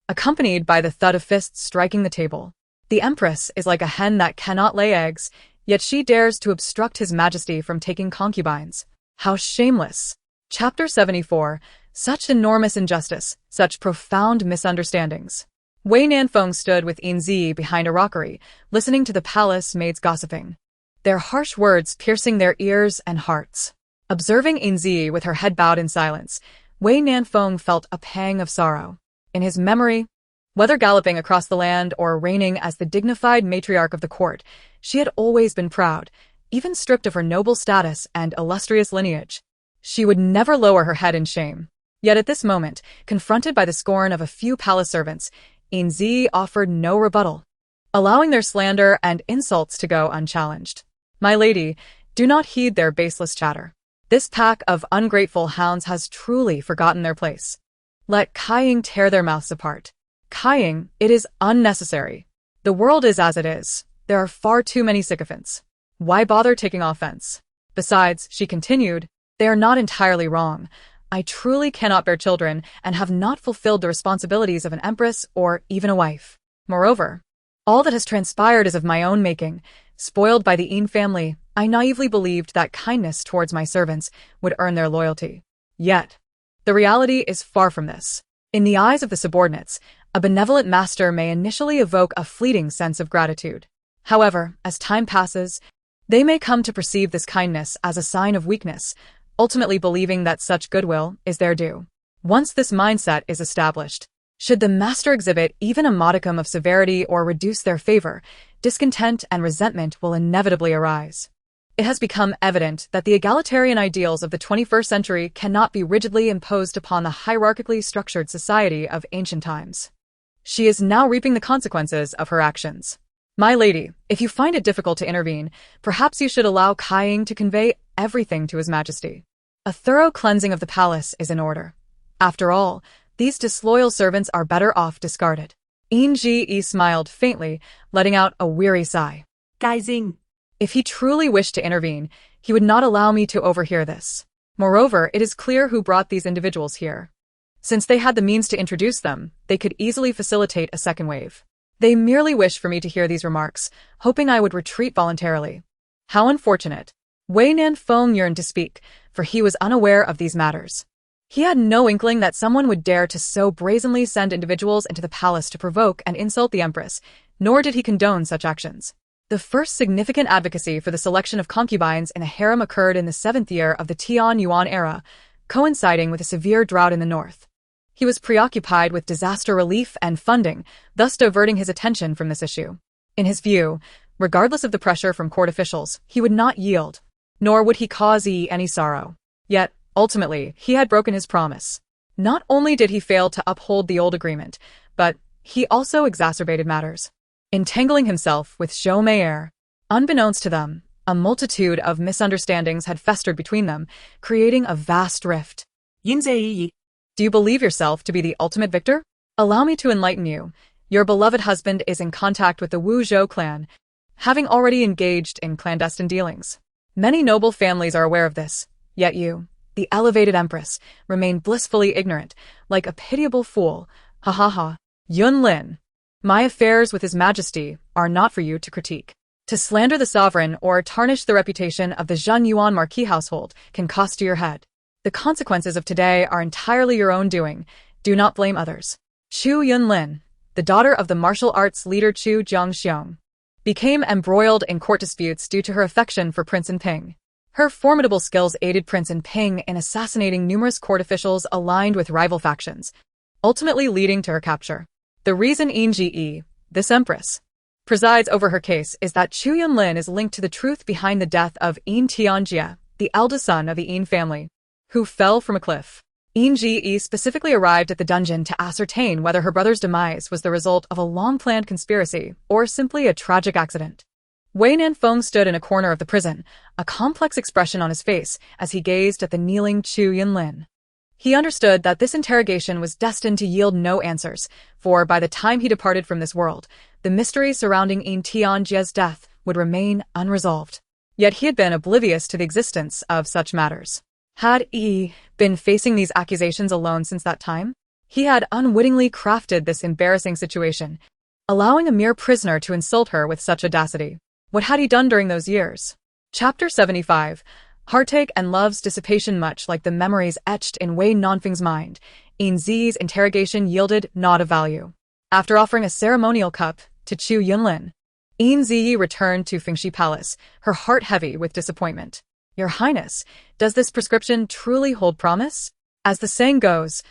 accompanied by the thud of fists striking the table. The empress is like a hen that cannot lay eggs, yet she dares to obstruct his majesty from taking concubines. How shameless! Chapter 74. Such enormous injustice, such profound misunderstandings. Wei Nanfeng stood with Yin Zhiyi behind a rockery, listening to the palace maids gossiping, their harsh words piercing their ears and hearts. Observing Yin Zhiyi with her head bowed in silence, Wei Nanfeng felt a pang of sorrow. In his memory, whether galloping across the land or reigning as the dignified matriarch of the court, she had always been proud, even stripped of her noble status and illustrious lineage. She would never lower her head in shame. Yet at this moment, confronted by the scorn of a few palace servants, Yin Zhiyi offered no rebuttal, allowing their slander and insults to go unchallenged. My lady, do not heed their baseless chatter. This pack of ungrateful hounds has truly forgotten their place. Let Kaiying tear their mouths apart. Kaiying, it is unnecessary. The world is as it is. There are far too many sycophants. Why bother taking offense? Besides, she continued, they are not entirely wrong. I truly cannot bear children and have not fulfilled the responsibilities of an empress or even a wife. Moreover, all that has transpired is of my own making. Spoiled by the Yin family, I naively believed that kindness towards my servants would earn their loyalty. Yet, the reality is far from this. In the eyes of the subordinates, a benevolent master may initially evoke a fleeting sense of gratitude. However, as time passes, they may come to perceive this kindness as a sign of weakness, ultimately believing that such goodwill is their due. Once this mindset is established, should the master exhibit even a modicum of severity or reduce their favor, discontent and resentment will inevitably arise. It has become evident that the egalitarian ideals of the 21st century cannot be rigidly imposed upon the hierarchically structured society of ancient times. She is now reaping the consequences of her actions. My lady, if you find it difficult to intervene, perhaps you should allow Kaiying to convey everything to His Majesty. A thorough cleansing of the palace is in order. After all, these disloyal servants are better off discarded. Yin Zhiyi smiled faintly, letting out a weary sigh. Kaiying. If he truly wished to intervene, he would not allow me to overhear this. Moreover, it is clear who brought these individuals here. Since they had the means to introduce them, they could easily facilitate a second wave. They merely wished for me to hear these remarks, hoping I would retreat voluntarily. How unfortunate. Wei Nanfeng yearned to speak, for he was unaware of these matters. He had no inkling that someone would dare to so brazenly send individuals into the palace to provoke and insult the empress, nor did he condone such actions. The first significant advocacy for the selection of concubines in a harem occurred in the 7th year of the Tian Yuan era, coinciding with a severe drought in the north. He was preoccupied with disaster relief and funding, thus diverting his attention from this issue. In his view, regardless of the pressure from court officials, he would not yield, nor would he cause Yi any sorrow. Yet, ultimately, he had broken his promise. Not only did he fail to uphold the old agreement, but he also exacerbated matters, entangling himself with Zhou Mei'er. Unbeknownst to them, a multitude of misunderstandings had festered between them, creating a vast rift. Yin Zhiyi. Do you believe yourself to be the ultimate victor? Allow me to enlighten you. Your beloved husband is in contact with the Wu Zhou clan, having already engaged in clandestine dealings. Many noble families are aware of this, yet you, the elevated empress, remain blissfully ignorant, like a pitiable fool. Ha ha ha. Yun Lin. My affairs with His Majesty are not for you to critique. To slander the sovereign or tarnish the reputation of the Zhen Yuan marquis household can cost you your head. The consequences of today are entirely your own doing. Do not blame others. Chu Yunlin, the daughter of the martial arts leader Chu Jiangxiong, became embroiled in court disputes due to her affection for Prince Nanfeng. Her formidable skills aided Prince Nanfeng in assassinating numerous court officials aligned with rival factions, ultimately leading to her capture. The reason Yin Zhiyi, this empress, presides over her case is that Chu Yunlin is linked to the truth behind the death of Yin Tianjie, the eldest son of the Yin family, who fell from a cliff. Yin Zhiyi specifically arrived at the dungeon to ascertain whether her brother's demise was the result of a long-planned conspiracy or simply a tragic accident. Wei Nanfeng stood in a corner of the prison, a complex expression on his face as he gazed at the kneeling Chu Yunlin. He understood that this interrogation was destined to yield no answers, for by the time he departed from this world, the mystery surrounding Yin Tianjie's death would remain unresolved. Yet he had been oblivious to the existence of such matters. Had Yi been facing these accusations alone since that time? He had unwittingly crafted this embarrassing situation, allowing a mere prisoner to insult her with such audacity. What had he done during those years? Chapter 75. Heartache and love's dissipation. Much like the memories etched in Wei Nanfeng's mind, Yin Zhiyi's interrogation yielded naught of value. After offering a ceremonial cup to Chu Yunlin, Yin Zhiyi returned to Fengxi Palace, her heart heavy with disappointment. Your Highness, does this prescription truly hold promise? As the saying goes,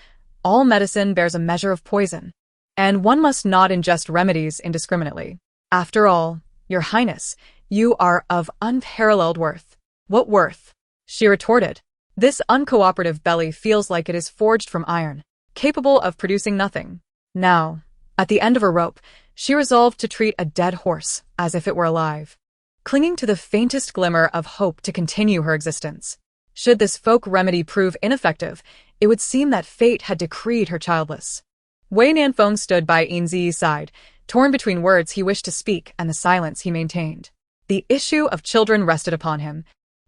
all medicine bears a measure of poison, and one must not ingest remedies indiscriminately. After all, Your Highness, you are of unparalleled worth. What worth? She retorted. This uncooperative belly feels like it is forged from iron, capable of producing nothing. Now, at the end of her rope, she resolved to treat a dead horse as if it were alive, clinging to the faintest glimmer of hope to continue her existence. Should this folk remedy prove ineffective, it would seem that fate had decreed her childless. Wei Nanfeng stood by Yin Zhiyi's side, torn between words he wished to speak and the silence he maintained. The issue of children rested upon him.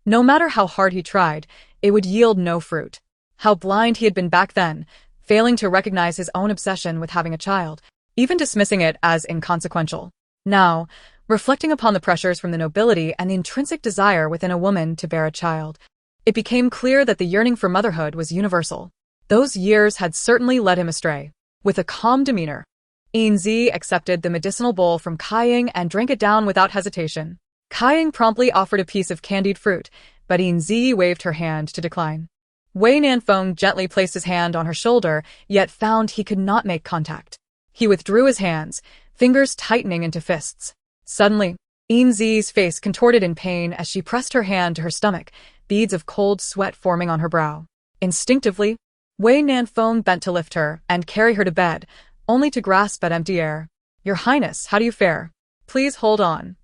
No matter how hard he tried, it would yield no fruit. How blind he had been back then, failing to recognize his own obsession with having a child, even dismissing it as inconsequential. Now, reflecting upon the pressures from the nobility and the intrinsic desire within a woman to bear a child, it became clear that the yearning for motherhood was universal. Those years had certainly led him astray. With a calm demeanor, Yin Zhiyi accepted the medicinal bowl from Kaiying and drank it down without hesitation. Kaiying promptly offered a piece of candied fruit, but Yin Zhiyi waved her hand to decline. Wei Nanfeng gently placed his hand on her shoulder, yet found he could not make contact. He withdrew his hands, fingers tightening into fists. Suddenly, Yin Zhiyi's face contorted in pain as she pressed her hand to her stomach, beads of cold sweat forming on her brow. Instinctively, Wei Nanfeng bent to lift her and carry her to bed, only to grasp at empty air. Your Highness, how do you fare? Please hold on.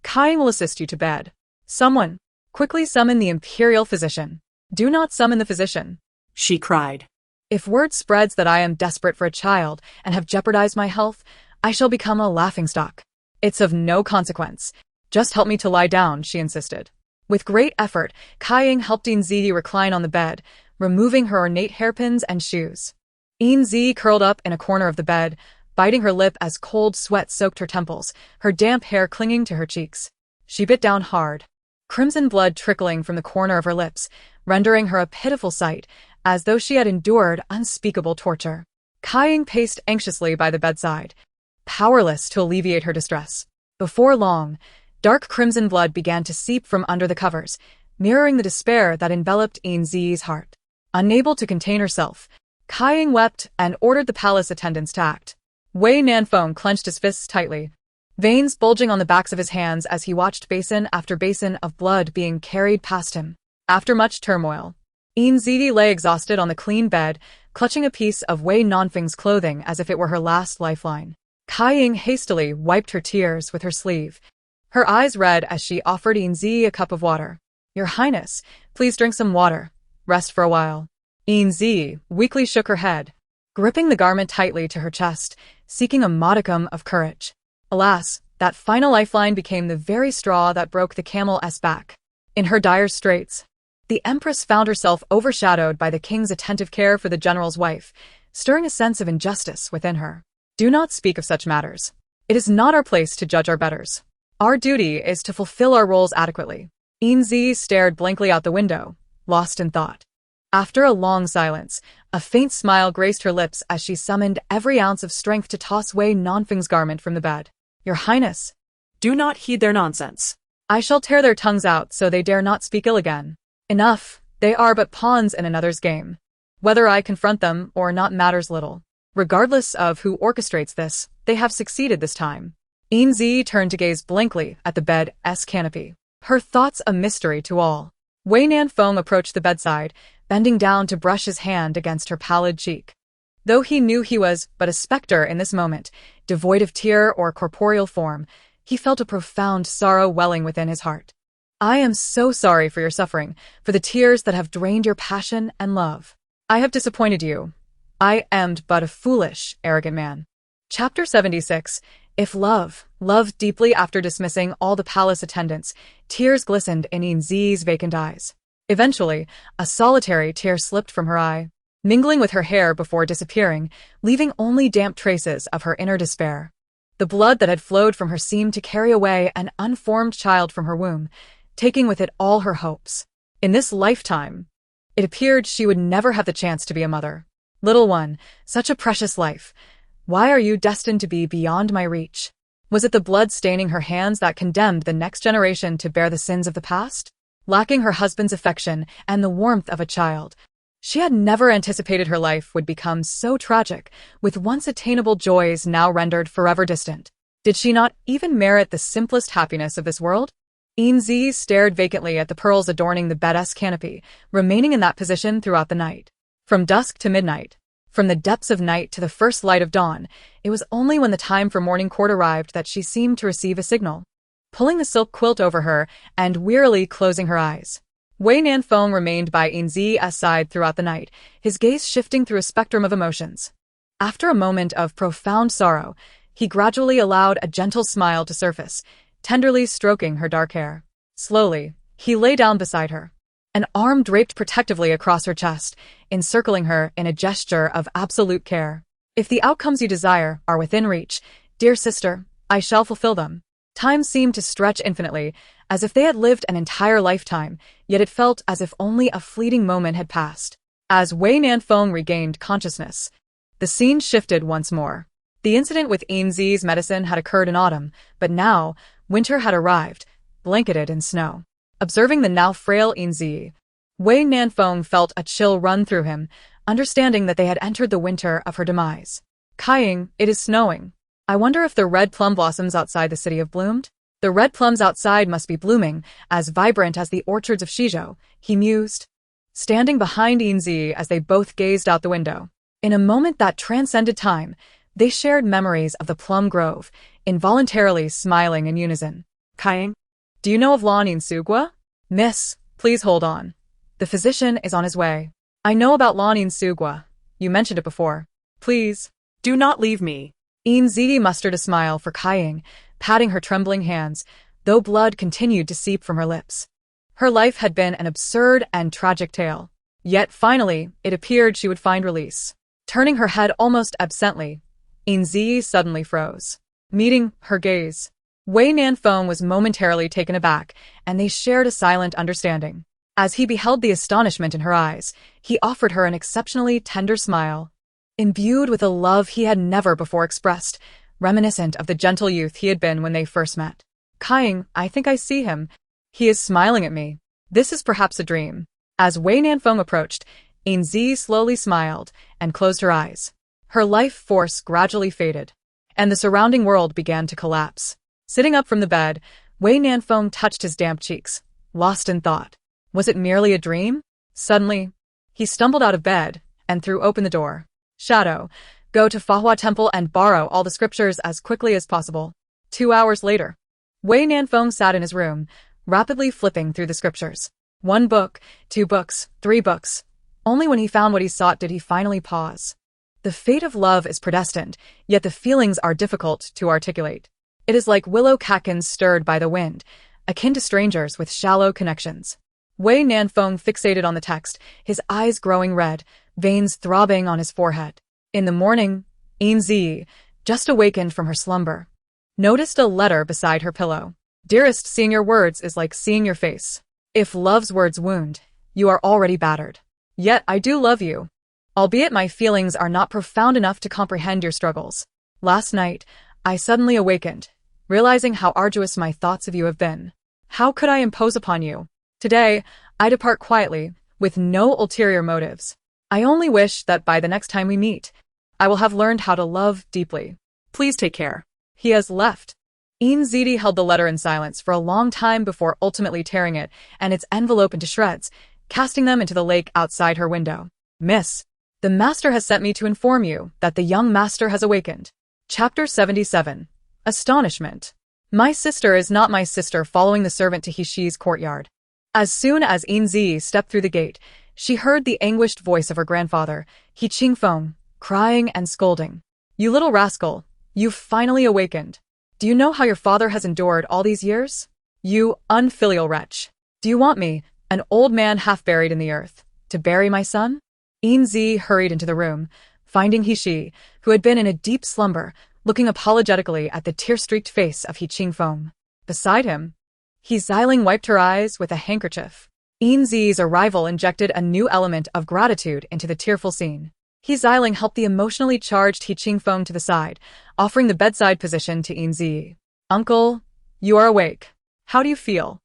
Kaiying will assist you to bed. Someone, quickly summon the imperial physician. Do not summon the physician, she cried. If word spreads that I am desperate for a child and have jeopardized my health, I shall become a laughingstock. It's of no consequence. Just help me to lie down, she insisted. With great effort, Kaiying helped Yin Zhiyi recline on the bed, removing her ornate hairpins and shoes. Yin Zhiyi curled up in a corner of the bed, biting her lip as cold sweat soaked her temples, her damp hair clinging to her cheeks. She bit down hard, crimson blood trickling from the corner of her lips, rendering her a pitiful sight, as though she had endured unspeakable torture. Kai paced anxiously by the bedside, powerless to alleviate her distress. Before long, dark crimson blood began to seep from under the covers, mirroring the despair that enveloped Yin Zhiyi's heart. Unable to contain herself, Kai wept and ordered the palace attendants to act. Wei Nanfeng clenched his fists tightly, veins bulging on the backs of his hands as he watched basin after basin of blood being carried past him. After much turmoil, Yin Zhiyi lay exhausted on the clean bed, clutching a piece of Wei Nanfeng's clothing as if it were her last lifeline. Kai hastily wiped her tears with her sleeve, her eyes red as she offered Yin Zhiyi a cup of water. "Your Highness, please drink some water. Rest for a while." Yin Zhiyi weakly shook her head, gripping the garment tightly to her chest, seeking a modicum of courage. Alas, that final lifeline became the very straw that broke the camel's back. In her dire straits, the empress found herself overshadowed by the king's attentive care for the general's wife, stirring a sense of injustice within her. "Do not speak of such matters. It is not our place to judge our betters. Our duty is to fulfill our roles adequately." Yin Zhiyi stared blankly out the window, lost in thought. After a long silence, a faint smile graced her lips as she summoned every ounce of strength to toss Wei Nanfeng's garment from the bed. "Your Highness, Do not heed their nonsense. I shall tear their tongues out so they dare not speak ill again. Enough, they are but pawns in another's game. Whether I confront them or not matters little. Regardless of who orchestrates this, they have succeeded this time." Yin Zhiyi turned to gaze blankly at the bed's canopy, her thoughts a mystery to all. Wei Nanfeng approached the bedside, bending down to brush his hand against her pallid cheek. Though he knew he was but a spectre in this moment, devoid of tear or corporeal form, he felt a profound sorrow welling within his heart. "I am so sorry for your suffering, for the tears that have drained your passion and love. I have disappointed you. I am but a foolish, arrogant man." Chapter 76. If love, loved deeply. After dismissing all the palace attendants, tears glistened in Yin Zhiyi's vacant eyes. Eventually, a solitary tear slipped from her eye, mingling with her hair before disappearing, leaving only damp traces of her inner despair. The blood that had flowed from her seemed to carry away an unformed child from her womb, taking with it all her hopes. In this lifetime, it appeared she would never have the chance to be a mother. "Little one, such a precious life. Why are you destined to be beyond my reach?" Was it the blood staining her hands that condemned the next generation to bear the sins of the past? Lacking her husband's affection and the warmth of a child, she had never anticipated her life would become so tragic, with once attainable joys now rendered forever distant. Did she not even merit the simplest happiness of this world? Yin Zhiyi stared vacantly at the pearls adorning the bed's canopy, remaining in that position throughout the night. From dusk to midnight, from the depths of night to the first light of dawn, it was only when the time for morning court arrived that she seemed to receive a signal. Pulling the silk quilt over her and wearily closing her eyes, Wei Nanfeng remained by Yin Zhiyi's side throughout the night, his gaze shifting through a spectrum of emotions. After a moment of profound sorrow, he gradually allowed a gentle smile to surface, tenderly stroking her dark hair. Slowly, he lay down beside her, an arm draped protectively across her chest, encircling her in a gesture of absolute care. "If the outcomes you desire are within reach, dear sister, I shall fulfill them." Time seemed to stretch infinitely, as if they had lived an entire lifetime, yet it felt as if only a fleeting moment had passed. As Wei Nanfeng regained consciousness, the scene shifted once more. The incident with Yin Zhiyi's medicine had occurred in autumn, but now, winter had arrived, blanketed in snow. Observing the now frail Yin Zhiyi, Wei Nanfeng felt a chill run through him, understanding that they had entered the winter of her demise. "Kai, it is snowing. I wonder if the red plum blossoms outside the city have bloomed? The red plums outside must be blooming, as vibrant as the orchards of Shizhou," he mused, standing behind Yin Zhiyi as they both gazed out the window. In a moment that transcended time, they shared memories of the plum grove, involuntarily smiling in unison. "Kai, do you know of Lan Insugua?" "Miss, please hold on. The physician is on his way." "I know about Lan Insugua. You mentioned it before. Please, Do not leave me." Yin Zhiyi mustered a smile for Kai, patting her trembling hands, though blood continued to seep from her lips. Her life had been an absurd and tragic tale. Yet finally, it appeared she would find release. Turning her head almost absently, Yin Zhiyi suddenly froze, meeting her gaze. Wei Nanfeng was momentarily taken aback, and they shared a silent understanding. As he beheld the astonishment in her eyes, he offered her an exceptionally tender smile, imbued with a love he had never before expressed, reminiscent of the gentle youth he had been when they first met. "Kying, I think I see him. He is smiling at me. This is perhaps a dream." As Wei Nanfeng approached, Yin Zhiyi slowly smiled and closed her eyes. Her life force gradually faded, and the surrounding world began to collapse. Sitting up from the bed, Wei Nanfeng touched his damp cheeks, lost in thought. Was it merely a dream? Suddenly, he stumbled out of bed and threw open the door. "Shadow, go to Fahua Temple and borrow all the scriptures as quickly as possible." 2 hours later, Wei Nanfeng sat in his room, rapidly flipping through the scriptures. 1 book, 2 books, 3 books. Only when he found what he sought did he finally pause. The fate of love is predestined, yet the feelings are difficult to articulate. It is like willow catkins stirred by the wind, akin to strangers with shallow connections. Wei Nanfeng fixated on the text, his eyes growing red, veins throbbing on his forehead. In the morning, Yin Zhiyi, just awakened from her slumber, noticed a letter beside her pillow. "Dearest, seeing your words is like seeing your face. If love's words wound, you are already battered. Yet I do love you, albeit my feelings are not profound enough to comprehend your struggles. Last night, I suddenly awakened, realizing how arduous my thoughts of you have been. How could I impose upon you? Today, I depart quietly, with no ulterior motives. I only wish that by the next time we meet, I will have learned how to love deeply. Please take care." He has left. Yin Zhiyi held the letter in silence for a long time before ultimately tearing it and its envelope into shreds, casting them into the lake outside her window. "Miss, the master has sent me to inform you that the young master has awakened." Chapter 77. Astonishment. My sister is not my sister. Following the servant to Hishi's courtyard. As soon as Yin Zhiyi stepped through the gate, she heard the anguished voice of her grandfather, He Qingfeng, crying and scolding. "You little rascal, you've finally awakened. Do you know how your father has endured all these years? You unfilial wretch. Do you want me, an old man half buried in the earth, to bury my son?" Yin Zhiyi hurried into the room, finding Hishi, who had been in a deep slumber, looking apologetically at the tear-streaked face of He Qingfeng. Beside him, He Xiling wiped her eyes with a handkerchief. Yin Zhiyi's arrival injected a new element of gratitude into the tearful scene. He Xiling helped the emotionally charged He Qingfeng to the side, offering the bedside position to Yin Zhiyi. "Uncle, you are awake. How do you feel?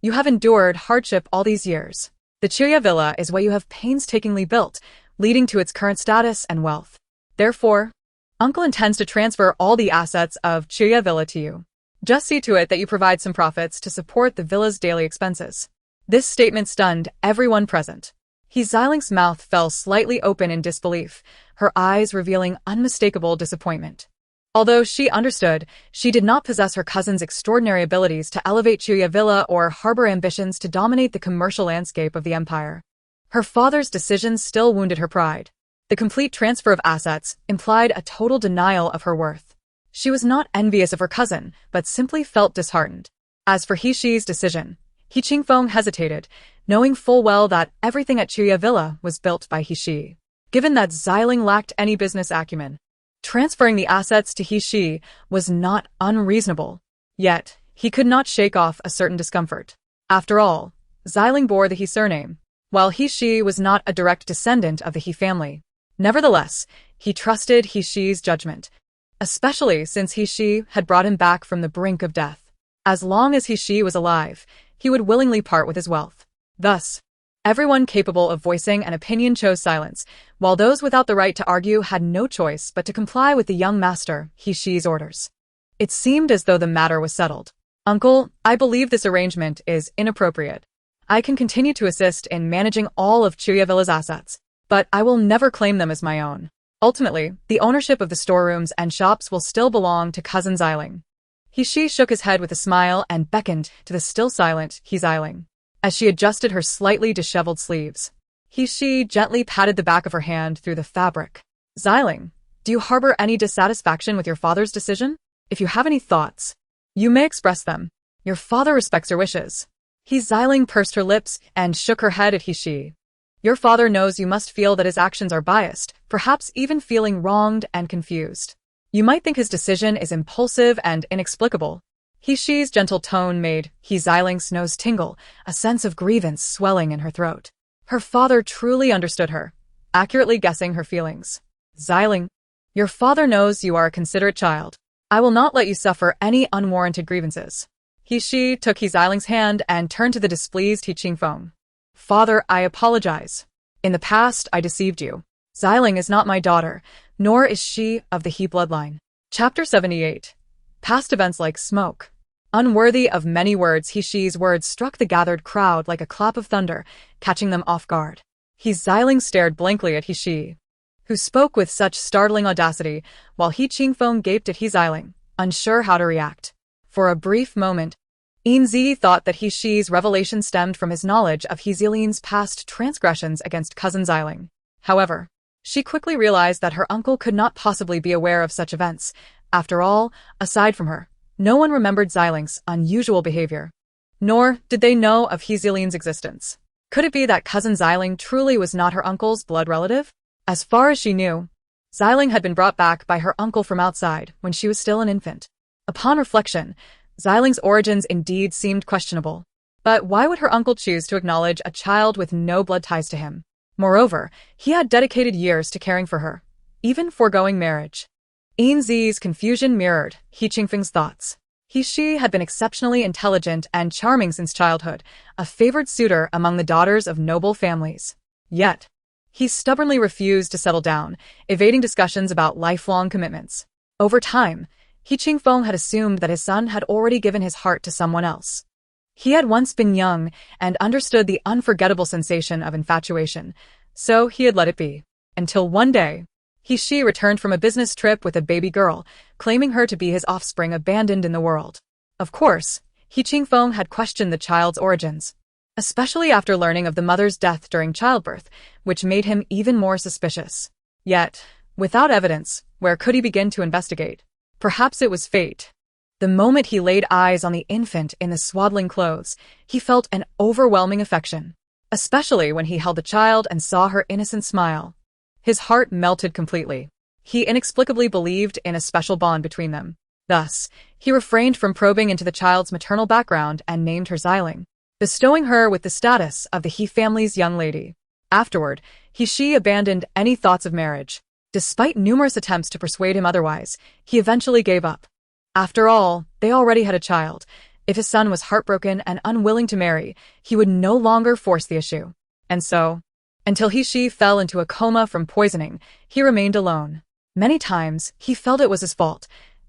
You have endured hardship all these years. The Chiria Villa is what you have painstakingly built, leading to its current status and wealth. Therefore, Uncle intends to transfer all the assets of Chiria Villa to you. Just see to it that you provide some profits to support the villa's daily expenses." This statement stunned everyone present. He Xiling's mouth fell slightly open in disbelief, her eyes revealing unmistakable disappointment. Although she understood, she did not possess her cousin's extraordinary abilities to elevate Chiria Villa or harbor ambitions to dominate the commercial landscape of the empire. Her father's decisions still wounded her pride. The complete transfer of assets implied a total denial of her worth. She was not envious of her cousin, but simply felt disheartened. As for Hishi's decision, He Qingfeng hesitated, knowing full well that everything at Chiria Villa was built by Hishi. Given that Xiling lacked any business acumen, transferring the assets to Hishi was not unreasonable. Yet, he could not shake off a certain discomfort. After all, Xiling bore the He surname, while Hishi was not a direct descendant of the He family. Nevertheless, he trusted Hishi's judgment, especially since Hishi had brought him back from the brink of death. As long as Hishi was alive, he would willingly part with his wealth. Thus, everyone capable of voicing an opinion chose silence, while those without the right to argue had no choice but to comply with the young master, Hishi's orders. It seemed as though the matter was settled. "Uncle, I believe this arrangement is inappropriate. I can continue to assist in managing all of Chiria Villa's assets, but I will never claim them as my own. Ultimately, the ownership of the storerooms and shops will still belong to cousin Xiling." Hishi shook his head with a smile and beckoned to the still silent He Xiling. As she adjusted her slightly disheveled sleeves, Hishi gently patted the back of her hand through the fabric. "Xiling, do you harbor any dissatisfaction with your father's decision? If you have any thoughts, you may express them. Your father respects your wishes." He Xiling pursed her lips and shook her head at Hishi. "Your father knows you must feel that his actions are biased, perhaps even feeling wronged and confused. You might think his decision is impulsive and inexplicable, He Shi's gentle tone made He Ziling's nose tingle, a sense of grievance swelling in her throat. Her father truly understood her, accurately guessing her feelings. Ziling, your father knows you are a considerate child. I will not let you suffer any unwarranted grievances. He Shi took He Ziling's hand and turned to the displeased He Qingfeng. Father, I apologize. In the past, I deceived you. Ziling is not my daughter, nor is she of the He bloodline. Chapter 78. Past events like smoke. Unworthy of many words, He Shi's words struck the gathered crowd like a clap of thunder, catching them off guard. He Ziling stared blankly at He Shi, who spoke with such startling audacity, while He Qingfeng gaped at He Ziling, unsure how to react. For a brief moment, Yin Zhiyi thought that He Shi's revelation stemmed from his knowledge of He Ziling's past transgressions against cousin Ziling. However, she quickly realized that her uncle could not possibly be aware of such events. After all, aside from her, no one remembered Ziling's unusual behavior. Nor did they know of He Ziling's existence. Could it be that cousin Ziling truly was not her uncle's blood relative? As far as she knew, Ziling had been brought back by her uncle from outside when she was still an infant. Upon reflection, Ziling's origins indeed seemed questionable. But why would her uncle choose to acknowledge a child with no blood ties to him? Moreover, he had dedicated years to caring for her, even foregoing marriage. Yin Zhiyi's confusion mirrored He Qingfeng's thoughts. He Shi had been exceptionally intelligent and charming since childhood, a favored suitor among the daughters of noble families. Yet, he stubbornly refused to settle down, evading discussions about lifelong commitments. Over time, He Qingfeng had assumed that his son had already given his heart to someone else. He had once been young and understood the unforgettable sensation of infatuation, so he had let it be. Until one day, He Shi returned from a business trip with a baby girl, claiming her to be his offspring abandoned in the world. Of course, He Qingfeng had questioned the child's origins, especially after learning of the mother's death during childbirth, which made him even more suspicious. Yet, without evidence, where could he begin to investigate? Perhaps it was fate. The moment he laid eyes on the infant in the swaddling clothes, he felt an overwhelming affection, especially when he held the child and saw her innocent smile. His heart melted completely. He inexplicably believed in a special bond between them. Thus, he refrained from probing into the child's maternal background and named her Ziling, bestowing her with the status of the He family's young lady. Afterward, He Shi abandoned any thoughts of marriage. Despite numerous attempts to persuade him otherwise, he eventually gave up. After all, they already had a child. If his son was heartbroken and unwilling to marry, he would no longer force the issue. And so, until He Shi fell into a coma from poisoning, he remained alone. Many times, he felt it was his fault.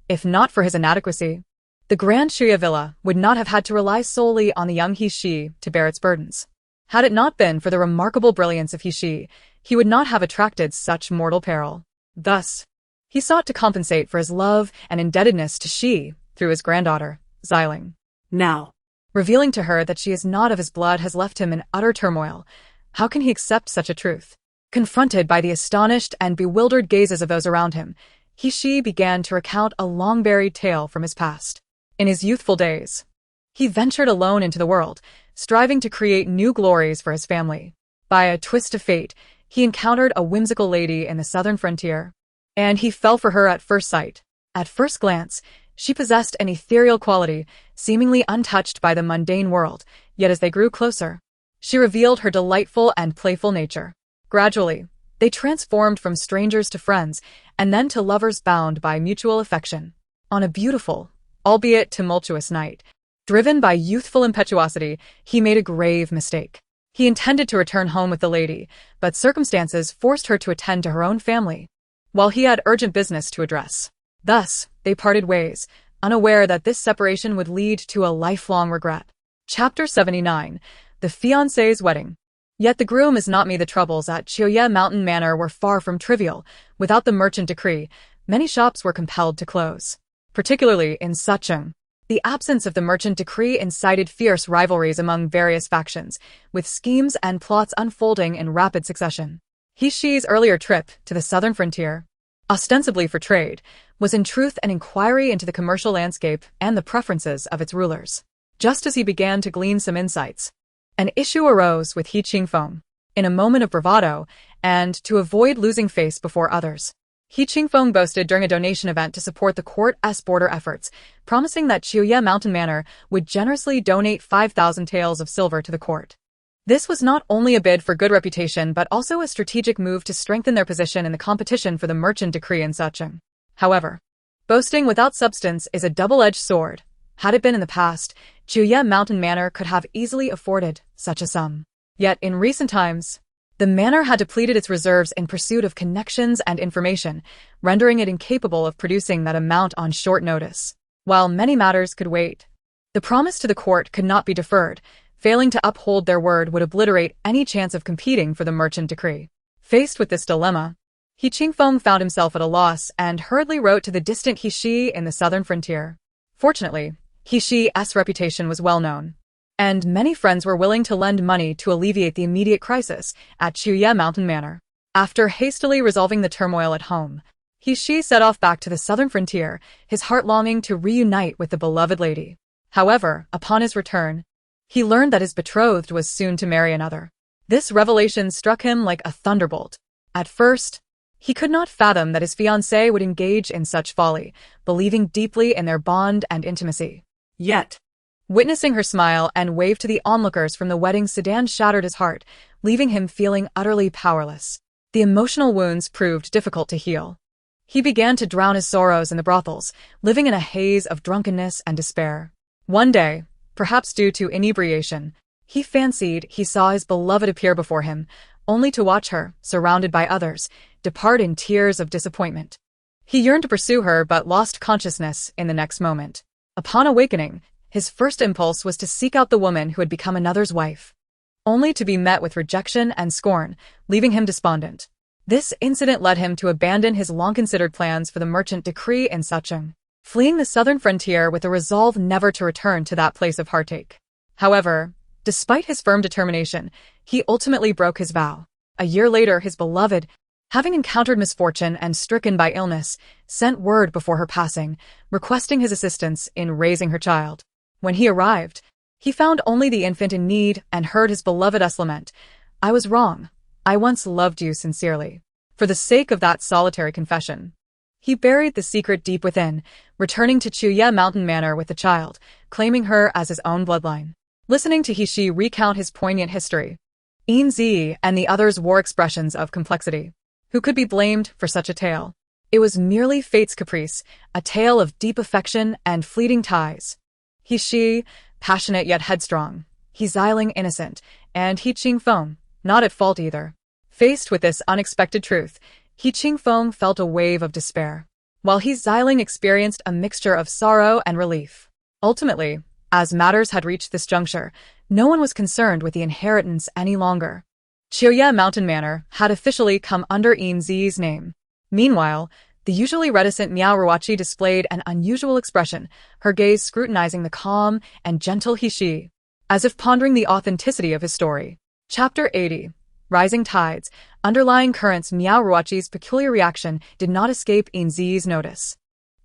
If not for his inadequacy, the Grand Shuya villa would not have had to rely solely on the young He Shi to bear its burdens. Had it not been for the remarkable brilliance of He Shi, he would not have attracted such mortal peril. Thus, he sought to compensate for his love and indebtedness to Shi through his granddaughter, Ziling. Now, Revealing to her that she is not of his blood has left him in utter turmoil. How can he accept such a truth? Confronted by the astonished and bewildered gazes of those around him, He Shi began to recount a long-buried tale from his past. In his youthful days, he ventured alone into the world, striving to create new glories for his family. By a twist of fate, he encountered a whimsical lady in the southern frontier, and he fell for her at first sight. At first glance, she possessed an ethereal quality, seemingly untouched by the mundane world, yet as they grew closer, she revealed her delightful and playful nature. Gradually, they transformed from strangers to friends, and then to lovers bound by mutual affection. On a beautiful, albeit tumultuous night, driven by youthful impetuosity, he made a grave mistake. He intended to return home with the lady, but circumstances forced her to attend to her own family, while he had urgent business to address. Thus, they parted ways, unaware that this separation would lead to a lifelong regret. Chapter 79. The Fiancé's Wedding. Yet the groom is not me. The troubles at Chioye Mountain Manor were far from trivial. Without the merchant decree, many shops were compelled to close. Particularly in Sucheng, the absence of the merchant decree incited fierce rivalries among various factions, with schemes and plots unfolding in rapid succession. He Shi's earlier trip to the southern frontier, ostensibly for trade, was in truth an inquiry into the commercial landscape and the preferences of its rulers. Just as he began to glean some insights, an issue arose with He Qingfeng. In a moment of bravado, and to avoid losing face before others, He Qingfeng boasted during a donation event to support the court's border efforts, promising that Qiuye Mountain Manor would generously donate 5,000 taels of silver to the court. This was not only a bid for good reputation but also a strategic move to strengthen their position in the competition for the merchant decree in Sucheng. However, boasting without substance is a double-edged sword. Had it been in the past, Qiuye Mountain Manor could have easily afforded such a sum. Yet in recent times, the manor had depleted its reserves in pursuit of connections and information, rendering it incapable of producing that amount on short notice. While many matters could wait, the promise to the court could not be deferred. Failing to uphold their word would obliterate any chance of competing for the merchant decree. Faced with this dilemma, He Qingfeng found himself at a loss and hurriedly wrote to the distant Heshi in the southern frontier. Fortunately, Heshi's reputation was well known, and many friends were willing to lend money to alleviate the immediate crisis at Qiuye Mountain Manor. After hastily resolving the turmoil at home, Heshi set off back to the southern frontier, his heart longing to reunite with the beloved lady. However, upon his return, he learned that his betrothed was soon to marry another. This revelation struck him like a thunderbolt. At first, he could not fathom that his fiancée would engage in such folly, believing deeply in their bond and intimacy. Yet, witnessing her smile and wave to the onlookers from the wedding sedan shattered his heart, leaving him feeling utterly powerless. The emotional wounds proved difficult to heal. He began to drown his sorrows in the brothels, living in a haze of drunkenness and despair. One day, perhaps due to inebriation, he fancied he saw his beloved appear before him, only to watch her, surrounded by others, depart in tears of disappointment. He yearned to pursue her but lost consciousness in the next moment. Upon awakening, his first impulse was to seek out the woman who had become another's wife, only to be met with rejection and scorn, leaving him despondent. This incident led him to abandon his long-considered plans for the merchant decree in Sucheng, fleeing the southern frontier with a resolve never to return to that place of heartache. However, despite his firm determination, he ultimately broke his vow. A year later, his beloved, having encountered misfortune and stricken by illness, sent word before her passing, requesting his assistance in raising her child. When he arrived, he found only the infant in need and heard his beloved's lament. "I was wrong. I once loved you sincerely." For the sake of that solitary confession, he buried the secret deep within, returning to Qiuye Mountain Manor with the child, claiming her as his own bloodline. Listening to Heshi recount his poignant history, Yin Zhiyi and the others wore expressions of complexity. Who could be blamed for such a tale? It was merely fate's caprice, a tale of deep affection and fleeting ties. Heshi, passionate yet headstrong, He Xiling innocent, and He Qingfeng, not at fault either. Faced with this unexpected truth, He Qingfeng felt a wave of despair, while He Xiling experienced a mixture of sorrow and relief. Ultimately, as matters had reached this juncture, no one was concerned with the inheritance any longer. Qiuye Mountain Manor had officially come under Yin Zhiyi's name. Meanwhile, the usually reticent Miao Ruoqi displayed an unusual expression, her gaze scrutinizing the calm and gentle Heshi, as if pondering the authenticity of his story. Chapter 80. Rising Tides. Underlying currents. Miao Ruoqi's peculiar reaction did not escape Yin Zhiyi's notice.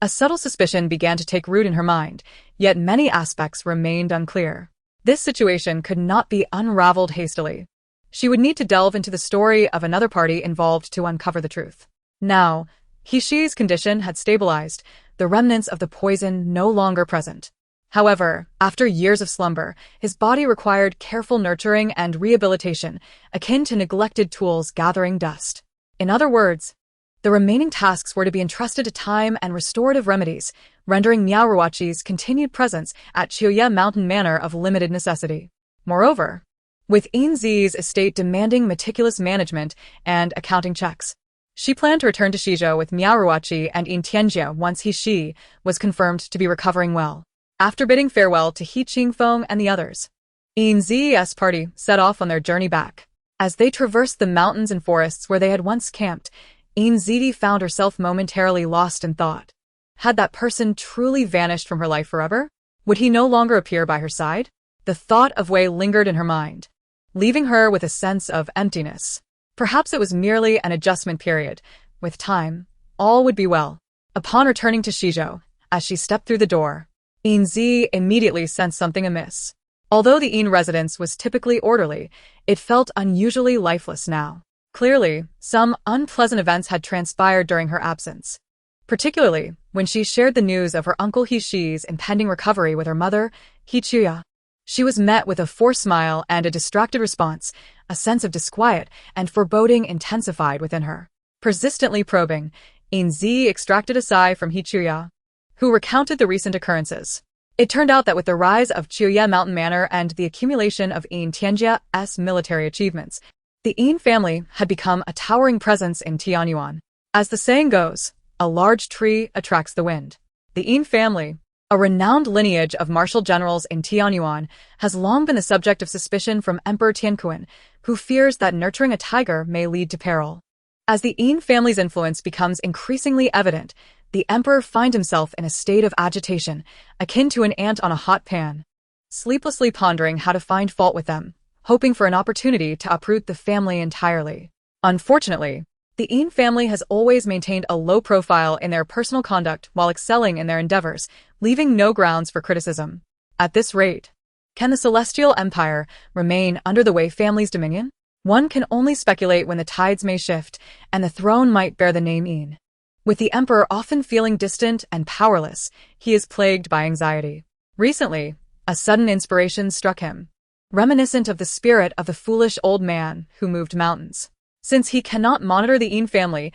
A subtle suspicion began to take root in her mind, yet many aspects remained unclear. This situation could not be unraveled hastily. She would need to delve into the story of another party involved to uncover the truth. Now, Heshi's condition had stabilized, the remnants of the poison no longer present. However, after years of slumber, his body required careful nurturing and rehabilitation, akin to neglected tools gathering dust. In other words, the remaining tasks were to be entrusted to time and restorative remedies, rendering Miao Ruoqi's continued presence at Qiuye Mountain Manor of limited necessity. Moreover, with Yin Zhiyi's estate demanding meticulous management and accounting checks, she planned to return to Shizhou with Miao Ruoqi and Yin Tianjie once Heshi was confirmed to be recovering well. After bidding farewell to He Qingfeng and the others, Yin Zhiyi's party set off on their journey back. As they traversed the mountains and forests where they had once camped, Yin Zhiyi found herself momentarily lost in thought. Had that person truly vanished from her life forever? Would he no longer appear by her side? The thought of Wei lingered in her mind, leaving her with a sense of emptiness. Perhaps it was merely an adjustment period. With time, all would be well. Upon returning to Shizhou, as she stepped through the door, Yin Zhiyi immediately sensed something amiss. Although the Yin residence was typically orderly, it felt unusually lifeless now. Clearly, some unpleasant events had transpired during her absence, particularly when she shared the news of her uncle He Shi's impending recovery with her mother, He Chuya. She was met with a forced smile and a distracted response, a sense of disquiet and foreboding intensified within her. Persistently probing, Yin Zhiyi extracted a sigh from He Chuya, who recounted the recent occurrences. It turned out that with the rise of Chuya Mountain Manor and the accumulation of Yin Tianjia's military achievements, the Yin family had become a towering presence in Tianyuan. As the saying goes, a large tree attracts the wind. The Yin family, a renowned lineage of martial generals in Tianyuan, has long been the subject of suspicion from Emperor Tianquan, who fears that nurturing a tiger may lead to peril. As the Yin family's influence becomes increasingly evident, the emperor finds himself in a state of agitation, akin to an ant on a hot pan, sleeplessly pondering how to find fault with them, hoping for an opportunity to uproot the family entirely. Unfortunately, the Yin family has always maintained a low profile in their personal conduct while excelling in their endeavors, leaving no grounds for criticism. At this rate, can the Celestial Empire remain under the Wei family's dominion? One can only speculate when the tides may shift, and the throne might bear the name Yin. With the emperor often feeling distant and powerless, he is plagued by anxiety. Recently, a sudden inspiration struck him, reminiscent of the spirit of the foolish old man who moved mountains. Since he cannot monitor the Yin family's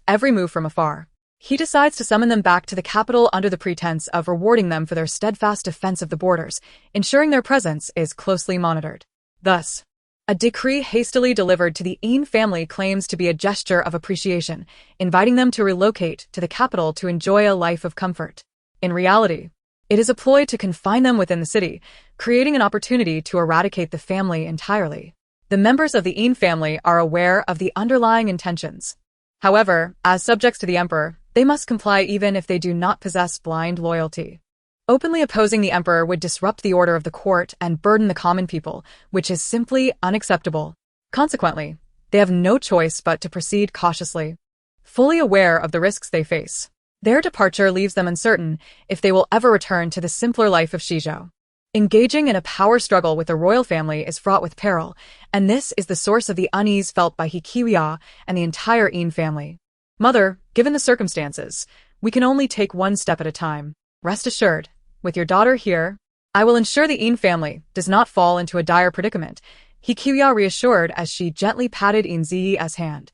every move from afar, he decides to summon them back to the capital under the pretense of rewarding them for their steadfast defense of the borders, ensuring their presence is closely monitored. Thus, a decree hastily delivered to the Yin family claims to be a gesture of appreciation, inviting them to relocate to the capital to enjoy a life of comfort. In reality, it is a ploy to confine them within the city, creating an opportunity to eradicate the family entirely. The members of the Yin family are aware of the underlying intentions. However, as subjects to the emperor, they must comply even if they do not possess blind loyalty. Openly opposing the emperor would disrupt the order of the court and burden the common people, which is simply unacceptable. Consequently, they have no choice but to proceed cautiously, fully aware of the risks they face. Their departure leaves them uncertain if they will ever return to the simpler life of Shizhou. Engaging in a power struggle with the royal family is fraught with peril, and this is the source of the unease felt by He Chuya and the entire Yin family. Mother, given the circumstances, we can only take one step at a time. Rest assured, with your daughter here, I will ensure the Yin family does not fall into a dire predicament, He Chuya reassured as she gently patted Yin Zhiyi's hand,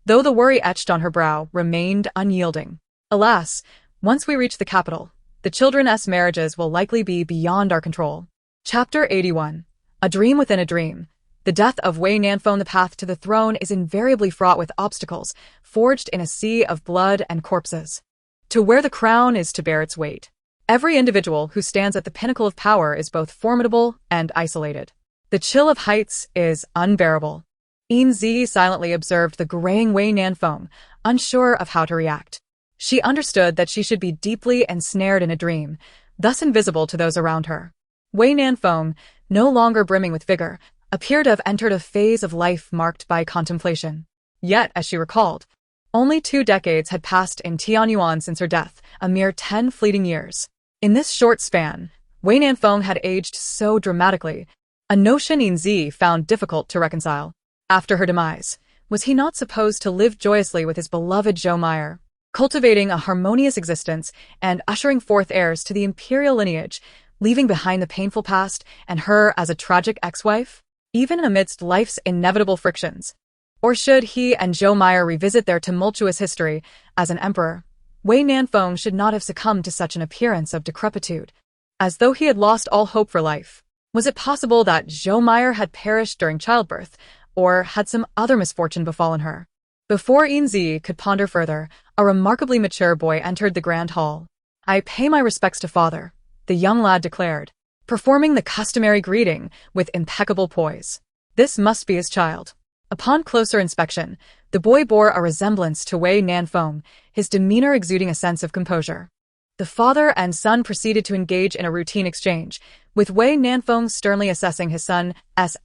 though the worry etched on her brow remained unyielding. Alas, once we reach the capital, the children's marriages will likely be beyond our control. Chapter 81. A Dream Within a Dream. The death of Wei Nanfeng. The path to the throne is invariably fraught with obstacles, forged in a sea of blood and corpses. To wear the crown is to bear its weight. Every individual who stands at the pinnacle of power is both formidable and isolated. The chill of heights is unbearable. Yin Zhiyi silently observed the graying Wei Nanfeng, unsure of how to react. She understood that she should be deeply ensnared in a dream, thus invisible to those around her. Wei Nanfeng, no longer brimming with vigor, appeared to have entered a phase of life marked by contemplation. Yet, as she recalled, only 2 decades had passed in Tianyuan since her death, a mere 10 fleeting years. In this short span, Wei Nanfeng had aged so dramatically, a notion Yin Zhiyi found difficult to reconcile. After her demise, was he not supposed to live joyously with his beloved Zhou Meyer, cultivating a harmonious existence and ushering forth heirs to the imperial lineage, leaving behind the painful past and her as a tragic ex-wife, even amidst life's inevitable frictions? Or should he and Zhou Meyer revisit their tumultuous history as an emperor? Wei Nanfeng should not have succumbed to such an appearance of decrepitude, as though he had lost all hope for life. Was it possible that Zhou Meyer had perished during childbirth, or had some other misfortune befallen her? Before Yin Zhiyi could ponder further, a remarkably mature boy entered the grand hall. I pay my respects to father, the young lad declared, performing the customary greeting with impeccable poise. This must be his child. Upon closer inspection, the boy bore a resemblance to Wei Nanfeng, his demeanor exuding a sense of composure. The father and son proceeded to engage in a routine exchange, with Wei Nanfeng sternly assessing his son's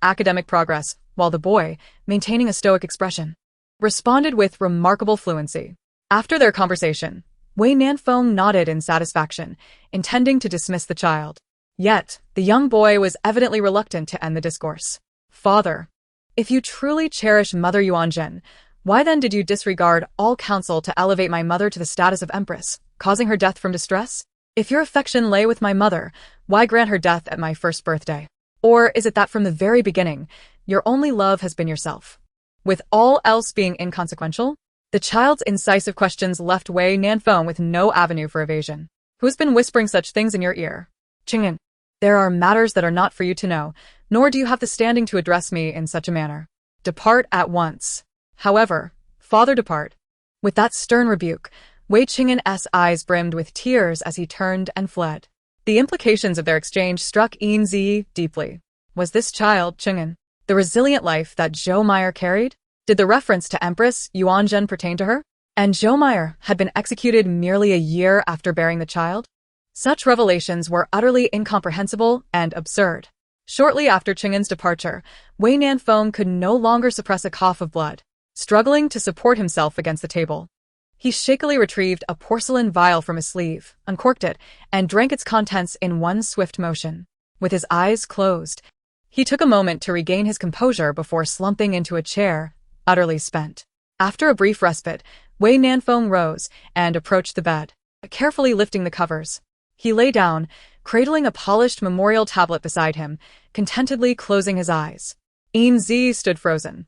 academic progress, while the boy, maintaining a stoic expression, responded with remarkable fluency. After their conversation, Wei Nanfeng nodded in satisfaction, intending to dismiss the child. Yet, the young boy was evidently reluctant to end the discourse. Father, If you truly cherish Mother Yuanjun, why then did you disregard all counsel to elevate my mother to the status of empress, causing her death from distress? If your affection lay with my mother, why grant her death at my first birthday? Or is it that from the very beginning, your only love has been yourself, with all else being inconsequential? The child's incisive questions left Wei Nanfeng with no avenue for evasion. Who has been whispering such things in your ear? Qing'an, there are matters that are not for you to know, nor do you have the standing to address me in such a manner. Depart at once. However, father, depart. With that stern rebuke, Wei Qing'an's eyes brimmed with tears as he turned and fled. The implications of their exchange struck Yin Zhiyi deeply. Was this child, Qing'an, the resilient life that Zhou Meyer carried? Did the reference to Empress Yuanzhen pertain to her? And Zhou Meyer had been executed merely a year after bearing the child? Such revelations were utterly incomprehensible and absurd. Shortly after Qing'an's departure, Wei Nanfeng could no longer suppress a cough of blood. Struggling to support himself against the table, he shakily retrieved a porcelain vial from his sleeve, uncorked it, and drank its contents in one swift motion. With his eyes closed, he took a moment to regain his composure before slumping into a chair, utterly spent. After a brief respite, Wei Nanfeng rose and approached the bed, carefully lifting the covers. He lay down, cradling a polished memorial tablet beside him, contentedly closing his eyes. Yin Zhiyi stood frozen,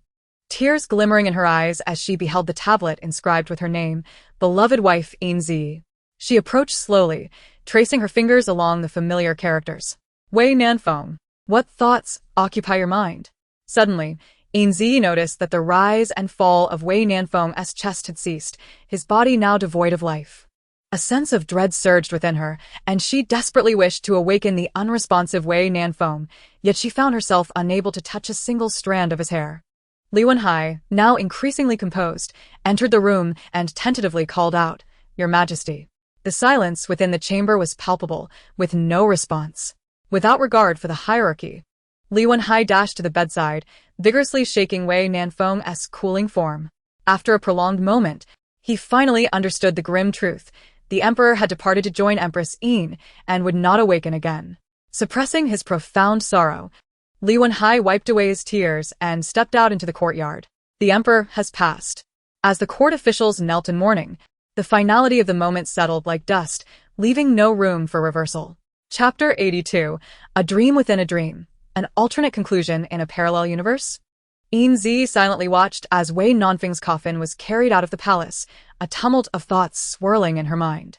tears glimmering in her eyes as she beheld the tablet inscribed with her name, beloved wife Yin Zhiyi. She approached slowly, tracing her fingers along the familiar characters. Wei Nanfeng, what thoughts occupy your mind? Suddenly, Yin Zhiyi noticed that the rise and fall of Wei Nanfeng's chest had ceased, his body now devoid of life. A sense of dread surged within her, and she desperately wished to awaken the unresponsive Wei Nanfeng, yet she found herself unable to touch a single strand of his hair. Li Wenhai, now increasingly composed, entered the room and tentatively called out, "Your Majesty." The silence within the chamber was palpable, with no response. Without regard for the hierarchy, Li Wenhai dashed to the bedside, vigorously shaking Wei Nanfeng's cooling form. After a prolonged moment, he finally understood the grim truth. The emperor had departed to join Empress Yin and would not awaken again. Suppressing his profound sorrow, Li Wenhai wiped away his tears and stepped out into the courtyard. The emperor has passed. As the court officials knelt in mourning, the finality of the moment settled like dust, leaving no room for reversal. Chapter 82, A Dream Within a Dream, an alternate conclusion in a parallel universe? Yin Zhiyi silently watched as Wei Nanfeng's coffin was carried out of the palace, a tumult of thoughts swirling in her mind.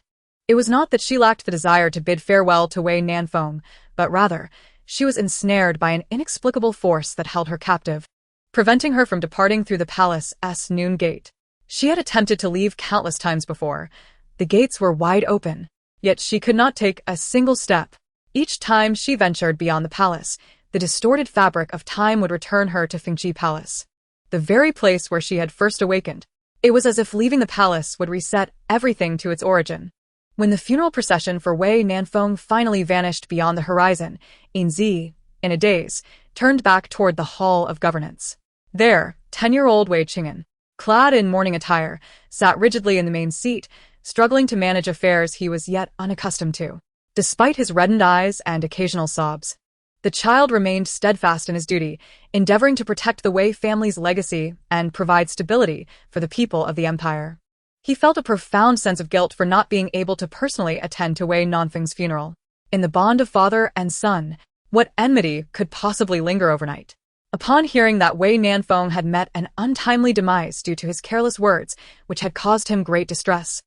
It was not that she lacked the desire to bid farewell to Wei Nanfeng, but rather, she was ensnared by an inexplicable force that held her captive, preventing her from departing through the palace's noon gate. She had attempted to leave countless times before. The gates were wide open, yet she could not take a single step. Each time she ventured beyond the palace, the distorted fabric of time would return her to Fengqi Palace, the very place where she had first awakened. It was as if leaving the palace would reset everything to its origin. When the funeral procession for Wei Nanfeng finally vanished beyond the horizon, Yin Zhiyi, in a daze, turned back toward the Hall of Governance. There, 10-year-old Wei Qing'an, clad in mourning attire, sat rigidly in the main seat, struggling to manage affairs he was yet unaccustomed to. Despite his reddened eyes and occasional sobs, the child remained steadfast in his duty, endeavoring to protect the Wei family's legacy and provide stability for the people of the empire. He felt a profound sense of guilt for not being able to personally attend to Wei Nanfeng's funeral. In the bond of father and son, what enmity could possibly linger overnight? Upon hearing that Wei Nanfeng had met an untimely demise due to his careless words, which had caused him great distress,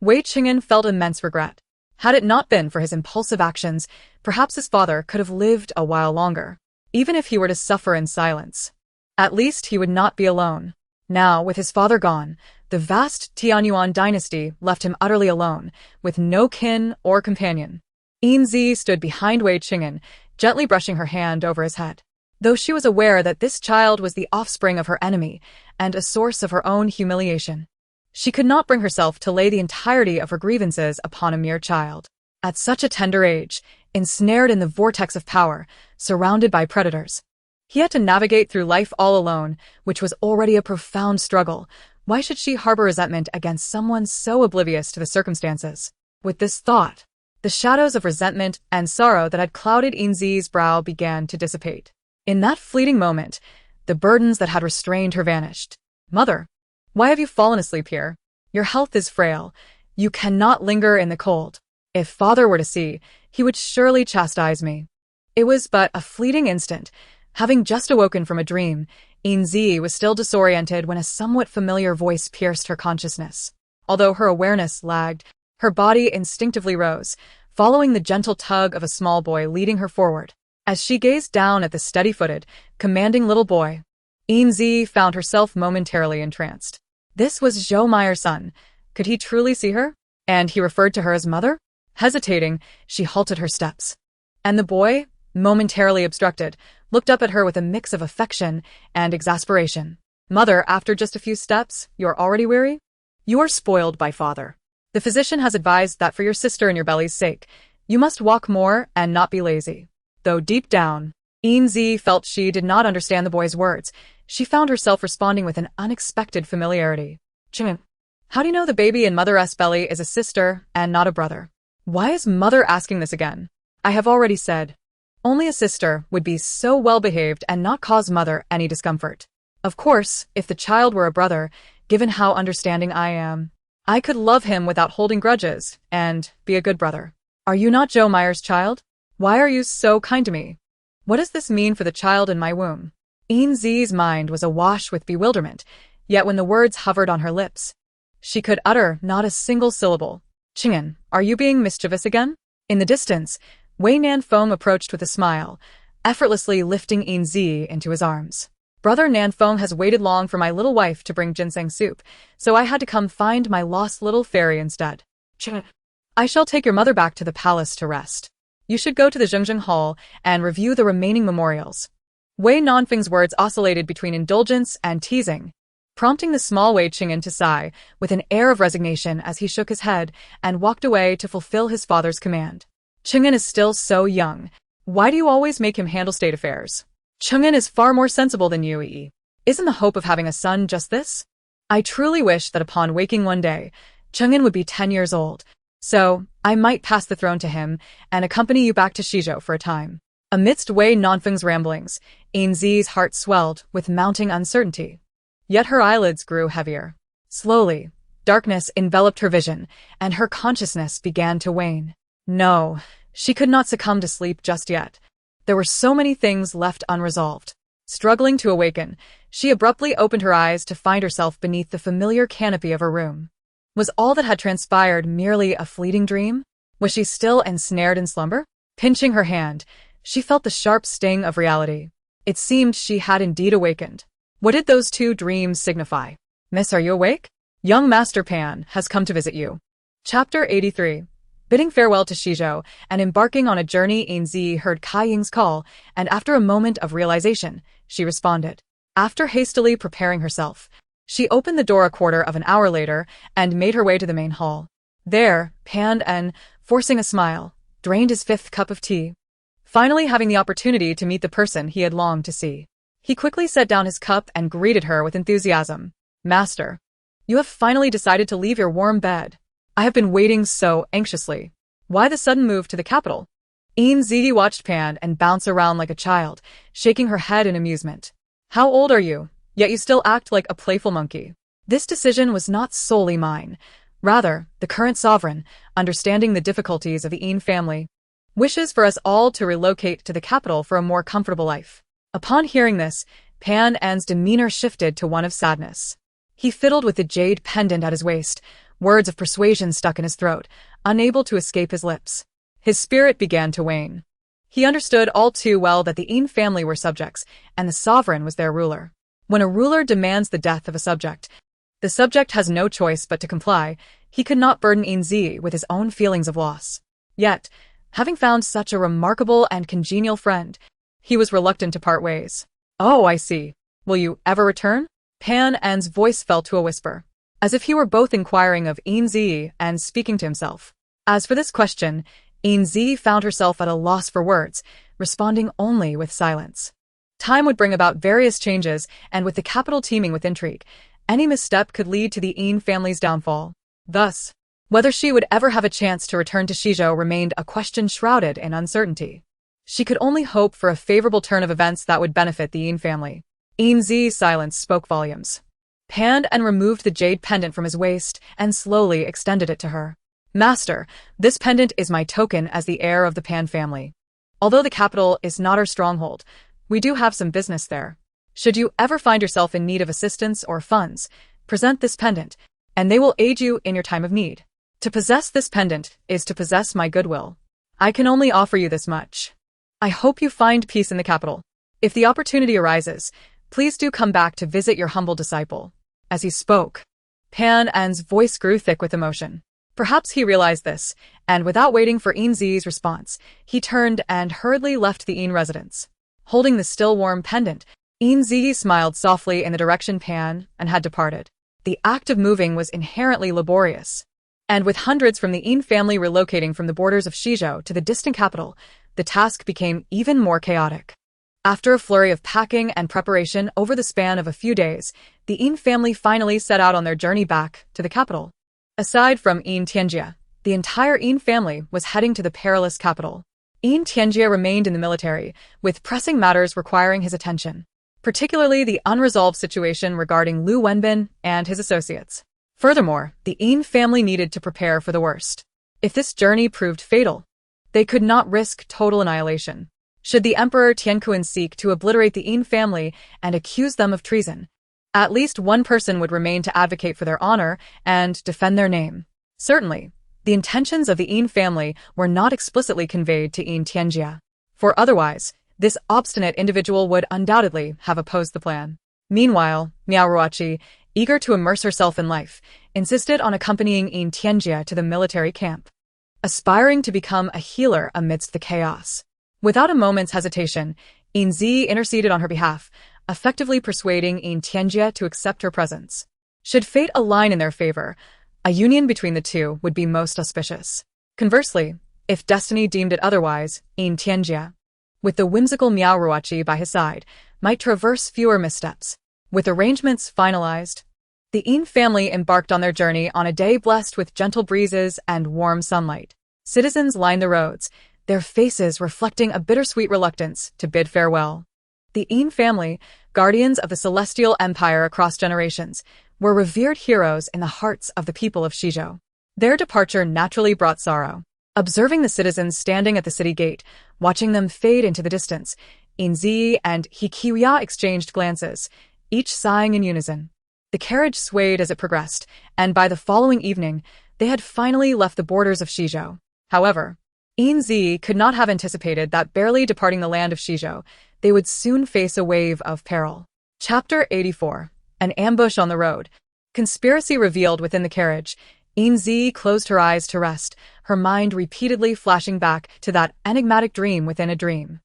Wei Qing'an felt immense regret. Had it not been for his impulsive actions, perhaps his father could have lived a while longer, even if he were to suffer in silence. At least he would not be alone. Now, with his father gone, the vast Tianyuan dynasty left him utterly alone, with no kin or companion. Yin Zhiyi stood behind Wei Qing'an, gently brushing her hand over his head. Though she was aware that this child was the offspring of her enemy and a source of her own humiliation, she could not bring herself to lay the entirety of her grievances upon a mere child. At such a tender age, ensnared in the vortex of power, surrounded by predators, he had to navigate through life all alone, which was already a profound struggle. Why should she harbor resentment against someone so oblivious to the circumstances? With this thought, the shadows of resentment and sorrow that had clouded Yin Zhiyi's brow began to dissipate. In that fleeting moment, The burdens that had restrained her vanished. Mother, why have you fallen asleep here? Your health is frail. You cannot linger in the cold. If father were to see, he would surely chastise me. It was but a fleeting instant. Having just awoken from a dream, Yin Zhiyi was still disoriented when a somewhat familiar voice pierced her consciousness. Although her awareness lagged, her body instinctively rose, following the gentle tug of a small boy leading her forward. As she gazed down at the steady-footed, commanding little boy, Yin Zhiyi found herself momentarily entranced. This was Zhou Meier's son. Could he truly see her? And he referred to her as mother? Hesitating, she halted her steps. And the boy, momentarily obstructed, looked up at her with a mix of affection and exasperation. Mother, after just a few steps, you're already weary? You're spoiled by father. The physician has advised that for your sister and your belly's sake, you must walk more and not be lazy. Though deep down, Yin Zhiyi felt she did not understand the boy's words, she found herself responding with an unexpected familiarity. Ching, how do you know the baby in mother's belly is a sister and not a brother? Why is mother asking this again? I have already said. Only a sister would be so well-behaved and not cause mother any discomfort. Of course, if the child were a brother, given how understanding I am, I could love him without holding grudges and be a good brother. Are you not Zhou Meier's child? Why are you so kind to me? What does this mean for the child in my womb? Yin Zhiyi's mind was awash with bewilderment, yet when the words hovered on her lips, she could utter not a single syllable. Qing'an, are you being mischievous again? In the distance, Wei Nanfeng approached with a smile, effortlessly lifting Yin Zhiyi into his arms. Brother Nanfeng has waited long for my little wife to bring ginseng soup, so I had to come find my lost little fairy instead. I shall take your mother back to the palace to rest. You should go to the Zhengjing Hall and review the remaining memorials. Wei Nanfeng's words oscillated between indulgence and teasing, prompting the small Wei Qing'an to sigh with an air of resignation as he shook his head and walked away to fulfill his father's command. Qing'an is still so young. Why do you always make him handle state affairs? Qing'an is far more sensible than you, Yi. Isn't the hope of having a son just this? I truly wish that upon waking one day, Qing'an would be 10 years old, so I might pass the throne to him and accompany you back to Shizhou for a time. Amidst Wei Nanfeng's ramblings, Yin Zhiyi's heart swelled with mounting uncertainty. Yet her eyelids grew heavier. Slowly, darkness enveloped her vision, and her consciousness began to wane. No, she could not succumb to sleep just yet. There were so many things left unresolved. Struggling to awaken, she abruptly opened her eyes to find herself beneath the familiar canopy of her room. Was all that had transpired merely a fleeting dream? Was she still ensnared in slumber? Pinching her hand, she felt the sharp sting of reality. It seemed she had indeed awakened. What did those two dreams signify? Miss, are you awake? Young Master Pan has come to visit you. Chapter 83. Bidding farewell to Shizhou and embarking on a journey, Yin Zhiyi heard Kai Ying's call, and after a moment of realization, she responded. After hastily preparing herself, she opened the door a quarter of an hour later and made her way to the main hall. There, Pan En, forcing a smile, drained his 5th cup of tea. Finally having the opportunity to meet the person he had longed to see. He quickly set down his cup and greeted her with enthusiasm. Master, you have finally decided to leave your warm bed. I have been waiting so anxiously. Why the sudden move to the capital? Yin Zhiyi watched Pan En bounce around like a child, shaking her head in amusement. How old are you? Yet you still act like a playful monkey. This decision was not solely mine. Rather, the current sovereign, understanding the difficulties of the Yin family, wishes for us all to relocate to the capital for a more comfortable life. Upon hearing this, Pan En's demeanor shifted to one of sadness. He fiddled with the jade pendant at his waist, words of persuasion stuck in his throat, unable to escape his lips. His spirit began to wane. He understood all too well that the Yin family were subjects, and the sovereign was their ruler. When a ruler demands the death of a subject, the subject has no choice but to comply. He could not burden Yin Zhiyi with his own feelings of loss. Yet, having found such a remarkable and congenial friend, he was reluctant to part ways. Oh, I see. Will you ever return? Pan En's voice fell to a whisper, as if he were both inquiring of Yin Zhiyi and speaking to himself. As for this question, Yin Zhiyi found herself at a loss for words, responding only with silence. Time would bring about various changes, and with the capital teeming with intrigue, any misstep could lead to the Yin family's downfall. Thus, whether she would ever have a chance to return to Shizhou remained a question shrouded in uncertainty. She could only hope for a favorable turn of events that would benefit the Yin family. Yin Zhiyi's silence spoke volumes. Pan and removed the jade pendant from his waist and slowly extended it to her. Master, this pendant is my token as the heir of the Pan family. Although the capital is not our stronghold, we do have some business there. Should you ever find yourself in need of assistance or funds, present this pendant, and they will aid you in your time of need. To possess this pendant is to possess my goodwill. I can only offer you this much. I hope you find peace in the capital. If the opportunity arises, please do come back to visit your humble disciple. As he spoke, Pan An's voice grew thick with emotion. Perhaps he realized this, and without waiting for Yin Zhiyi's response, he turned and hurriedly left the Yin residence. Holding the still warm pendant, Yin Zhiyi smiled softly in the direction Pan and had departed. The act of moving was inherently laborious, and with hundreds from the Yin family relocating from the borders of Shizhou to the distant capital, the task became even more chaotic. After a flurry of packing and preparation over the span of a few days, the Yin family finally set out on their journey back to the capital. Aside from Yin Tianjia, the entire Yin family was heading to the perilous capital. Yin Tianjia remained in the military, with pressing matters requiring his attention, particularly the unresolved situation regarding Lu Wenbin and his associates. Furthermore, the Yin family needed to prepare for the worst. If this journey proved fatal, they could not risk total annihilation. Should the Emperor Tianquan seek to obliterate the Yin family and accuse them of treason, at least one person would remain to advocate for their honor and defend their name. Certainly, the intentions of the Yin family were not explicitly conveyed to Yin Tianjia, for otherwise, this obstinate individual would undoubtedly have opposed the plan. Meanwhile, Miao Ruoqi, eager to immerse herself in life, insisted on accompanying Yin Tianjia to the military camp, aspiring to become a healer amidst the chaos. Without a moment's hesitation, Yin Zhiyi interceded on her behalf, effectively persuading Yin Tianjia to accept her presence. Should fate align in their favor, a union between the two would be most auspicious. Conversely, if destiny deemed it otherwise, Yin Tianjia, with the whimsical Miao Ruoqi by his side, might traverse fewer missteps. With arrangements finalized, the Yin family embarked on their journey on a day blessed with gentle breezes and warm sunlight. Citizens lined the roads, their faces reflecting a bittersweet reluctance to bid farewell. The Yin family, guardians of the celestial empire across generations, were revered heroes in the hearts of the people of Shizhou. Their departure naturally brought sorrow. Observing the citizens standing at the city gate, watching them fade into the distance, Yin Zhiyi and He Qiuya exchanged glances, each sighing in unison. The carriage swayed as it progressed, and by the following evening, they had finally left the borders of Shizhou. However, Yin Zhiyi could not have anticipated that barely departing the land of Shizhou, they would soon face a wave of peril. Chapter 84. An ambush on the road. Conspiracy revealed within the carriage. Yin Zhiyi closed her eyes to rest, her mind repeatedly flashing back to that enigmatic dream within a dream.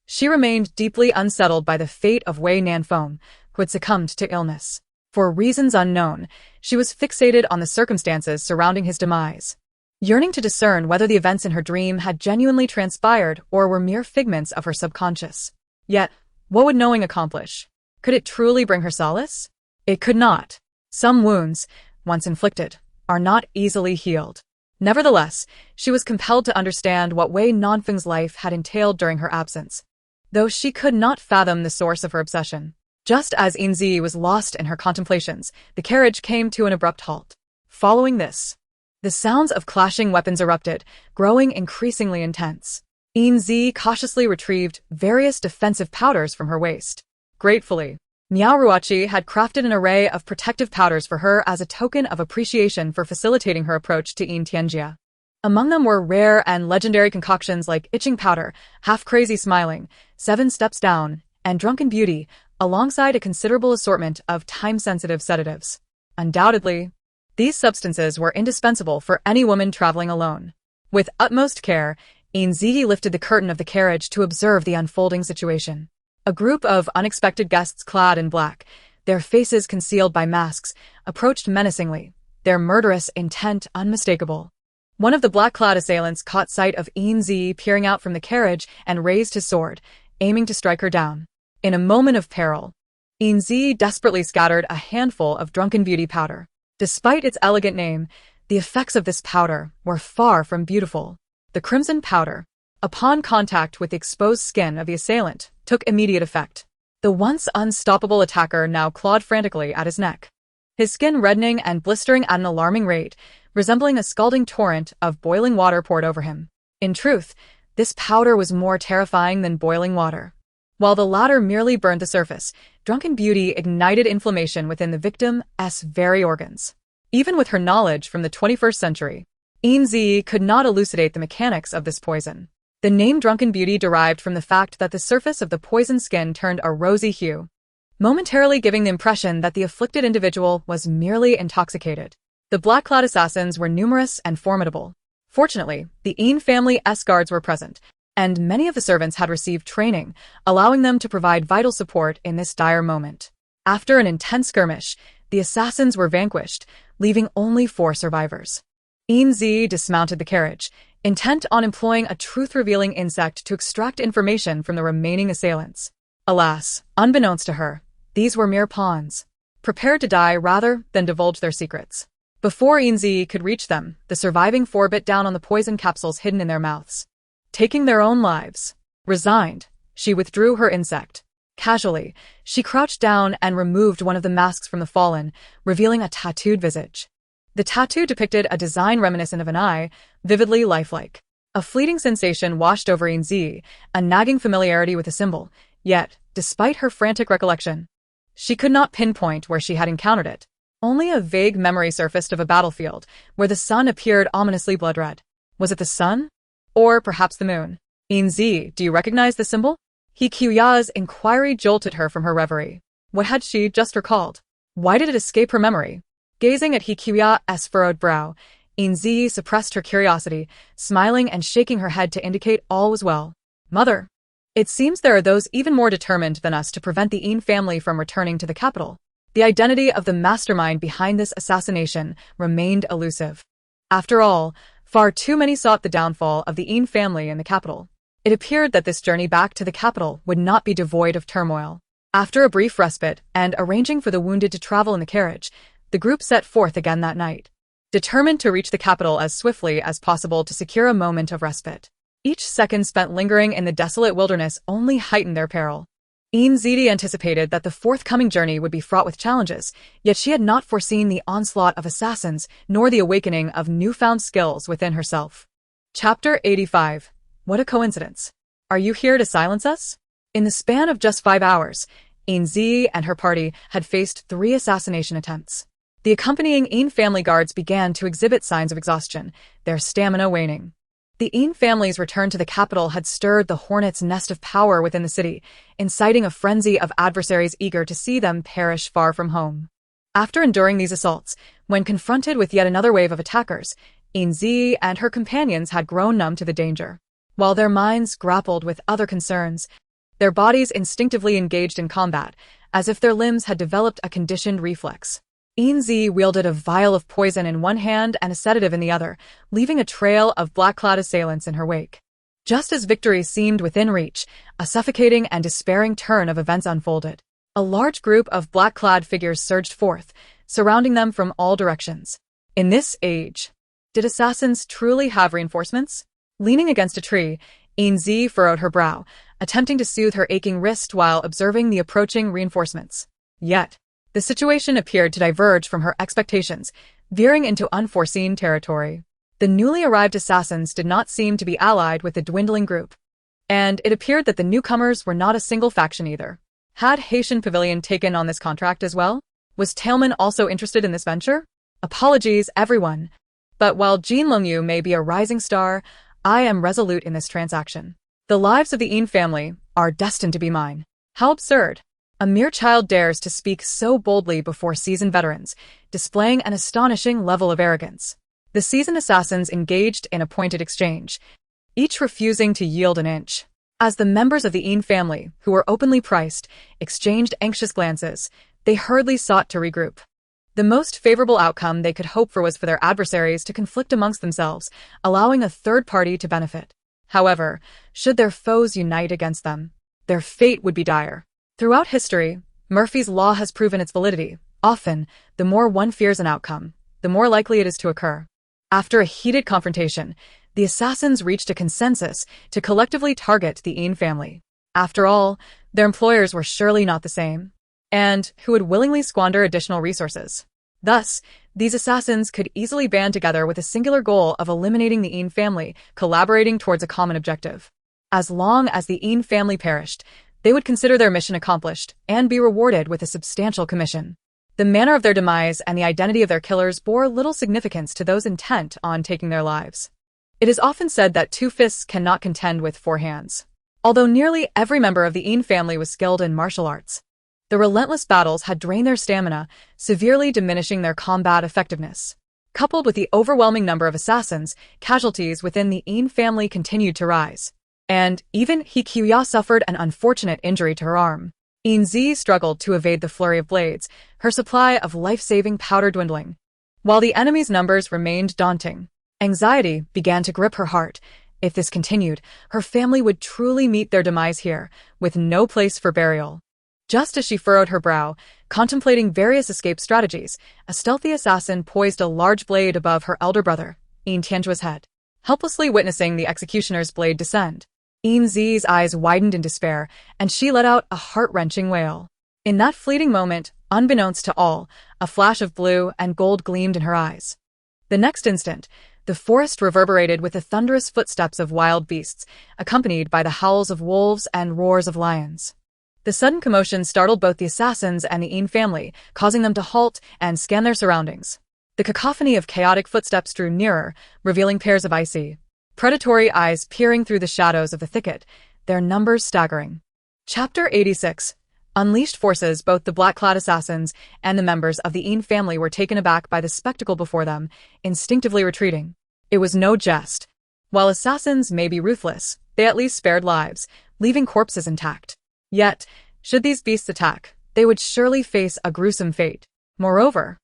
She remained deeply unsettled by the fate of Wei Nanfeng, who had succumbed to illness. For reasons unknown, she was fixated on the circumstances surrounding his demise, yearning to discern whether the events in her dream had genuinely transpired or were mere figments of her subconscious. Yet, what would knowing accomplish? Could it truly bring her solace? It could not. Some wounds, once inflicted, are not easily healed. Nevertheless, she was compelled to understand what Wei Nanfeng's life had entailed during her absence, though she could not fathom the source of her obsession. Just as Yin Zhiyi was lost in her contemplations, the carriage came to an abrupt halt. Following this, the sounds of clashing weapons erupted, growing increasingly intense. Yin Zhiyi cautiously retrieved various defensive powders from her waist. Gratefully, Miao Ruoqi had crafted an array of protective powders for her as a token of appreciation for facilitating her approach to Yin Tianjia. Among them were rare and legendary concoctions like Itching Powder, Half-Crazy Smiling, 7 Steps Down, and Drunken Beauty, alongside a considerable assortment of time-sensitive sedatives. Undoubtedly, these substances were indispensable for any woman traveling alone. With utmost care, Yin Zhiyi lifted the curtain of the carriage to observe the unfolding situation. A group of unexpected guests clad in black, their faces concealed by masks, approached menacingly, their murderous intent unmistakable. One of the black-clad assailants caught sight of Yin Zhiyi peering out from the carriage and raised his sword, aiming to strike her down. In a moment of peril, Yin Zhiyi desperately scattered a handful of Drunken Beauty powder. Despite its elegant name, the effects of this powder were far from beautiful. The crimson powder, upon contact with the exposed skin of the assailant, took immediate effect. The once unstoppable attacker now clawed frantically at his neck, his skin reddening and blistering at an alarming rate, resembling a scalding torrent of boiling water poured over him. In truth, this powder was more terrifying than boiling water. While the latter merely burned the surface, drunken beauty ignited inflammation within the victim's very organs. Even with her knowledge from the 21st century, Yin Zhiyi could not elucidate the mechanics of this poison. The name Drunken Beauty derived from the fact that the surface of the poisoned skin turned a rosy hue, momentarily giving the impression that the afflicted individual was merely intoxicated. The black-clad assassins were numerous and formidable. Fortunately, the Yin family's guards were present, and many of the servants had received training, allowing them to provide vital support in this dire moment. After an intense skirmish, the assassins were vanquished, leaving only 4 survivors. Yin Zhiyi dismounted the carriage, intent on employing a truth-revealing insect to extract information from the remaining assailants. Alas, unbeknownst to her, these were mere pawns, prepared to die rather than divulge their secrets. Before Yin Zhiyi could reach them, the surviving 4 bit down on the poison capsules hidden in their mouths, taking their own lives. Resigned, she withdrew her insect. Casually, she crouched down and removed one of the masks from the fallen, revealing a tattooed visage. The tattoo depicted a design reminiscent of an eye, vividly lifelike. A fleeting sensation washed over Yin Zhiyi, a nagging familiarity with the symbol, yet, despite her frantic recollection, she could not pinpoint where she had encountered it. Only a vague memory surfaced of a battlefield, where the sun appeared ominously blood-red. Was it the sun? Or perhaps the moon? Yin Zhiyi, do you recognize the symbol? He Qiuya's inquiry jolted her from her reverie. What had she just recalled? Why did it escape her memory? Gazing at He Qiuya's furrowed brow, Yin Zhiyi suppressed her curiosity, smiling and shaking her head to indicate all was well. Mother, it seems there are those even more determined than us to prevent the Yin family from returning to the capital. The identity of the mastermind behind this assassination remained elusive. After all, far too many sought the downfall of the Yin family in the capital. It appeared that this journey back to the capital would not be devoid of turmoil. After a brief respite and arranging for the wounded to travel in the carriage, the group set forth again that night, determined to reach the capital as swiftly as possible to secure a moment of respite. Each second spent lingering in the desolate wilderness only heightened their peril. Yin Zhiyi anticipated that the forthcoming journey would be fraught with challenges, yet she had not foreseen the onslaught of assassins nor the awakening of newfound skills within herself. Chapter 85. What a coincidence. Are you here to silence us? In the span of just 5 hours, Yin Zhiyi and her party had faced 3 assassination attempts. The accompanying Yin family guards began to exhibit signs of exhaustion, their stamina waning. The Yin family's return to the capital had stirred the hornet's nest of power within the city, inciting a frenzy of adversaries eager to see them perish far from home. After enduring these assaults, when confronted with yet another wave of attackers, Yin Zhiyi and her companions had grown numb to the danger. While their minds grappled with other concerns, their bodies instinctively engaged in combat, as if their limbs had developed a conditioned reflex. Yin Zhiyi wielded a vial of poison in one hand and a sedative in the other, leaving a trail of black-clad assailants in her wake. Just as victory seemed within reach, a suffocating and despairing turn of events unfolded. A large group of black-clad figures surged forth, surrounding them from all directions. In this age, did assassins truly have reinforcements? Leaning against a tree, Yin Zhiyi furrowed her brow, attempting to soothe her aching wrist while observing the approaching reinforcements. Yet, the situation appeared to diverge from her expectations, veering into unforeseen territory. The newly arrived assassins did not seem to be allied with the dwindling group, and it appeared that the newcomers were not a single faction either. Had Haitian Pavilion taken on this contract as well? Was Tailman also interested in this venture? Apologies, everyone, but while Jean Longyu may be a rising star, I am resolute in this transaction. The lives of the Yin family are destined to be mine. How absurd! A mere child dares to speak so boldly before seasoned veterans, displaying an astonishing level of arrogance. The seasoned assassins engaged in a pointed exchange, each refusing to yield an inch. As the members of the Yin family, who were openly priced, exchanged anxious glances, they hurriedly sought to regroup. The most favorable outcome they could hope for was for their adversaries to conflict amongst themselves, allowing a third party to benefit. However, should their foes unite against them, their fate would be dire. Throughout history, Murphy's Law has proven its validity. Often, the more one fears an outcome, the more likely it is to occur. After a heated confrontation, the assassins reached a consensus to collectively target the Yin family. After all, their employers were surely not the same, and who would willingly squander additional resources. Thus, these assassins could easily band together with a singular goal of eliminating the Yin family, collaborating towards a common objective. As long as the Yin family perished, they would consider their mission accomplished and be rewarded with a substantial commission. The manner of their demise and the identity of their killers bore little significance to those intent on taking their lives. It is often said that 2 fists cannot contend with 4 hands. Although nearly every member of the Yin family was skilled in martial arts, the relentless battles had drained their stamina, severely diminishing their combat effectiveness. Coupled with the overwhelming number of assassins, casualties within the Yin family continued to rise. And even He Qiuya suffered an unfortunate injury to her arm. Yin Zhiyi struggled to evade the flurry of blades, her supply of life-saving powder dwindling. While the enemy's numbers remained daunting, anxiety began to grip her heart. If this continued, her family would truly meet their demise here, with no place for burial. Just as she furrowed her brow, contemplating various escape strategies, a stealthy assassin poised a large blade above her elder brother, Yin Tianjua's head. Helplessly witnessing the executioner's blade descend, Yin Zhiyi's eyes widened in despair, and she let out a heart-wrenching wail. In that fleeting moment, unbeknownst to all, a flash of blue and gold gleamed in her eyes. The next instant, the forest reverberated with the thunderous footsteps of wild beasts, accompanied by the howls of wolves and roars of lions. The sudden commotion startled both the assassins and the Yin family, causing them to halt and scan their surroundings. The cacophony of chaotic footsteps drew nearer, revealing pairs of icy, predatory eyes peering through the shadows of the thicket, their numbers staggering. Chapter 86. Unleashed forces. Both the black-clad assassins and the members of the Yin family were taken aback by the spectacle before them, instinctively retreating. It was no jest. While assassins may be ruthless, they at least spared lives, leaving corpses intact. Yet, should these beasts attack, they would surely face a gruesome fate. Moreover,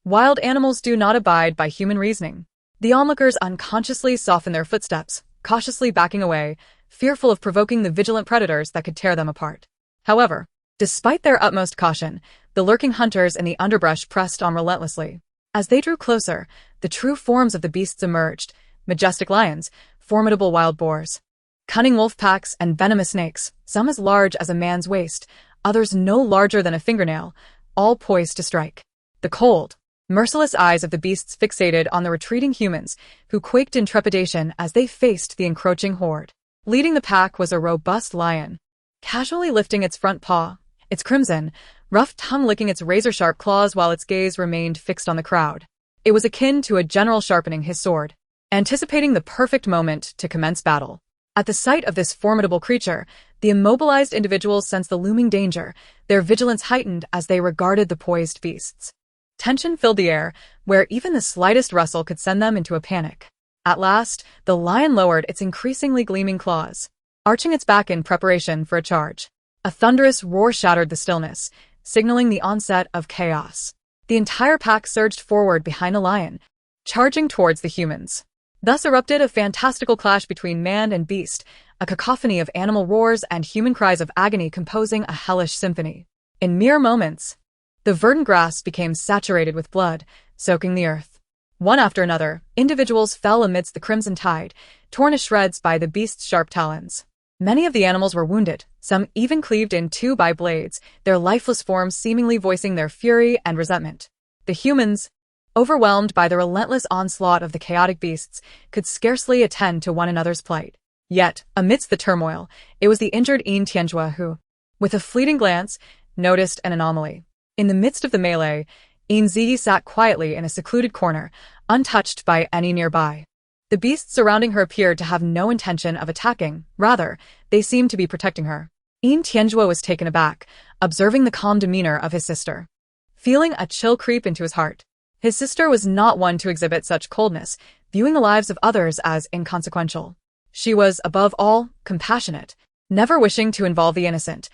wild animals do not abide by human reasoning. The onlookers unconsciously softened their footsteps, cautiously backing away, fearful of provoking the vigilant predators that could tear them apart. However, despite their utmost caution, the lurking hunters in the underbrush pressed on relentlessly. As they drew closer, the true forms of the beasts emerged: majestic lions, formidable wild boars, cunning wolf packs, and venomous snakes, some as large as a man's waist, others no larger than a fingernail, all poised to strike. The cold, merciless eyes of the beasts fixated on the retreating humans, who quaked in trepidation as they faced the encroaching horde. Leading the pack was a robust lion, casually lifting its front paw, its crimson, rough tongue licking its razor-sharp claws while its gaze remained fixed on the crowd. It was akin to a general sharpening his sword, anticipating the perfect moment to commence battle. At the sight of this formidable creature, the immobilized individuals sensed the looming danger, their vigilance heightened as they regarded the poised beasts. Tension filled the air, where even the slightest rustle could send them into a panic. At last, the lion lowered its increasingly gleaming claws, arching its back in preparation for a charge. A thunderous roar shattered the stillness, signaling the onset of chaos. The entire pack surged forward behind the lion, charging towards the humans. Thus erupted a fantastical clash between man and beast, a cacophony of animal roars and human cries of agony composing a hellish symphony. In mere moments, the verdant grass became saturated with blood, soaking the earth. One after another, individuals fell amidst the crimson tide, torn to shreds by the beast's sharp talons. Many of the animals were wounded, some even cleaved in two by blades, their lifeless forms seemingly voicing their fury and resentment. The humans, overwhelmed by the relentless onslaught of the chaotic beasts, could scarcely attend to one another's plight. Yet, amidst the turmoil, it was the injured Yin Tianjua who, with a fleeting glance, noticed an anomaly. In the midst of the melee, Yin Zhiyi sat quietly in a secluded corner, untouched by any nearby. The beasts surrounding her appeared to have no intention of attacking, rather, they seemed to be protecting her. Yin Tianjua was taken aback, observing the calm demeanor of his sister. Feeling a chill creep into his heart. His sister was not one to exhibit such coldness, viewing the lives of others as inconsequential. She was, above all, compassionate, never wishing to involve the innocent.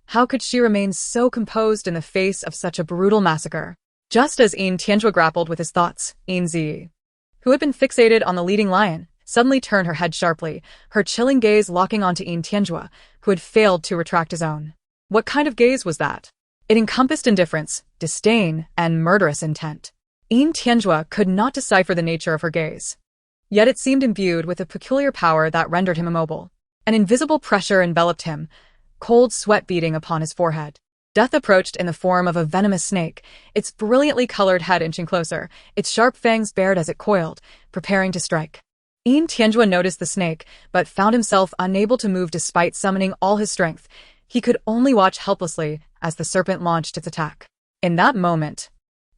How could she remain so composed in the face of such a brutal massacre? Just as Yin Tianjua grappled with his thoughts, Yin Zhiyi, who had been fixated on the leading lion, suddenly turned her head sharply, her chilling gaze locking onto Yin Tianjua, who had failed to retract his own. What kind of gaze was that? It encompassed indifference, disdain, and murderous intent. Yin Tianjua could not decipher the nature of her gaze. Yet it seemed imbued with a peculiar power that rendered him immobile. An invisible pressure enveloped him, cold sweat beading upon his forehead. Death approached in the form of a venomous snake, its brilliantly colored head inching closer, its sharp fangs bared as it coiled, preparing to strike. Yin Tianjua noticed the snake, but found himself unable to move despite summoning all his strength. He could only watch helplessly as the serpent launched its attack. In that moment,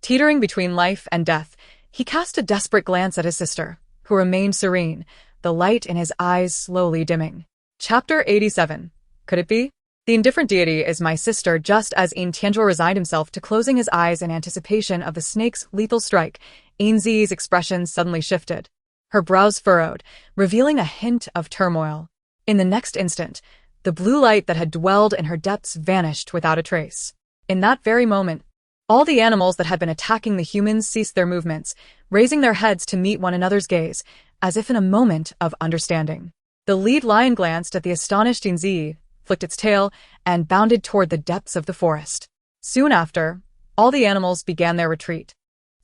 teetering between life and death, he cast a desperate glance at his sister, who remained serene, the light in his eyes slowly dimming. Chapter 87. Could it be? The indifferent deity is my sister. Just as Yin Tianjua resigned himself to closing his eyes in anticipation of the snake's lethal strike, Yin Zhiyi's expression suddenly shifted. Her brows furrowed, revealing a hint of turmoil. In the next instant, the blue light that had dwelled in her depths vanished without a trace. In that very moment, all the animals that had been attacking the humans ceased their movements, raising their heads to meet one another's gaze, as if in a moment of understanding. The lead lion glanced at the astonished Yin Zhiyi, flicked its tail, and bounded toward the depths of the forest. Soon after, all the animals began their retreat,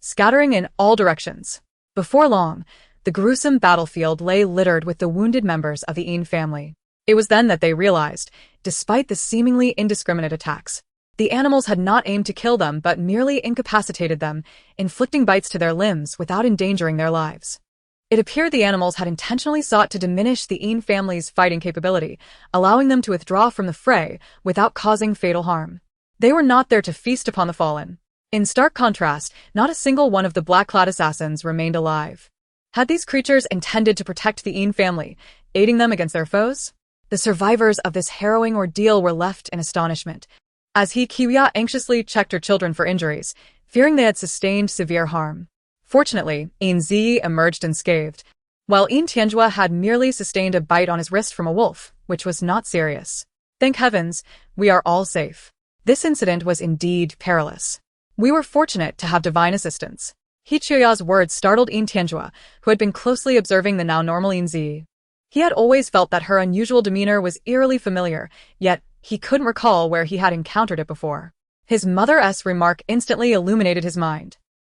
scattering in all directions. Before long, the gruesome battlefield lay littered with the wounded members of the Yin family. It was then that they realized, despite the seemingly indiscriminate attacks, the animals had not aimed to kill them but merely incapacitated them, inflicting bites to their limbs without endangering their lives. It appeared the animals had intentionally sought to diminish the Yin family's fighting capability, allowing them to withdraw from the fray without causing fatal harm. They were not there to feast upon the fallen. In stark contrast, not a single one of the black-clad assassins remained alive. Had these creatures intended to protect the Yin family, aiding them against their foes? The survivors of this harrowing ordeal were left in astonishment, as Kiwia anxiously checked her children for injuries, fearing they had sustained severe harm. Fortunately, Yin Zhiyi emerged unscathed, while Yin Tianjua had merely sustained a bite on his wrist from a wolf, which was not serious. Thank heavens, we are all safe. This incident was indeed perilous. We were fortunate to have divine assistance. Hichuya's words startled Yin Tianjua, who had been closely observing the now normal Yin Zhiyi. He had always felt that her unusual demeanor was eerily familiar, yet he couldn't recall where he had encountered it before. His mother's remark instantly illuminated his mind.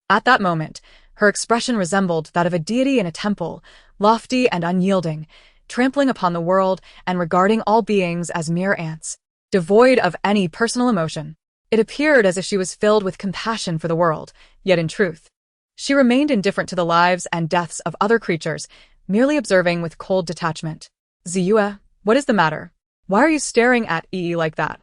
At that moment, her expression resembled that of a deity in a temple, lofty and unyielding, trampling upon the world and regarding all beings as mere ants, devoid of any personal emotion. It appeared as if she was filled with compassion for the world, yet in truth, she remained indifferent to the lives and deaths of other creatures, merely observing with cold detachment. Ziyue, what is the matter? Why are you staring at Yi like that?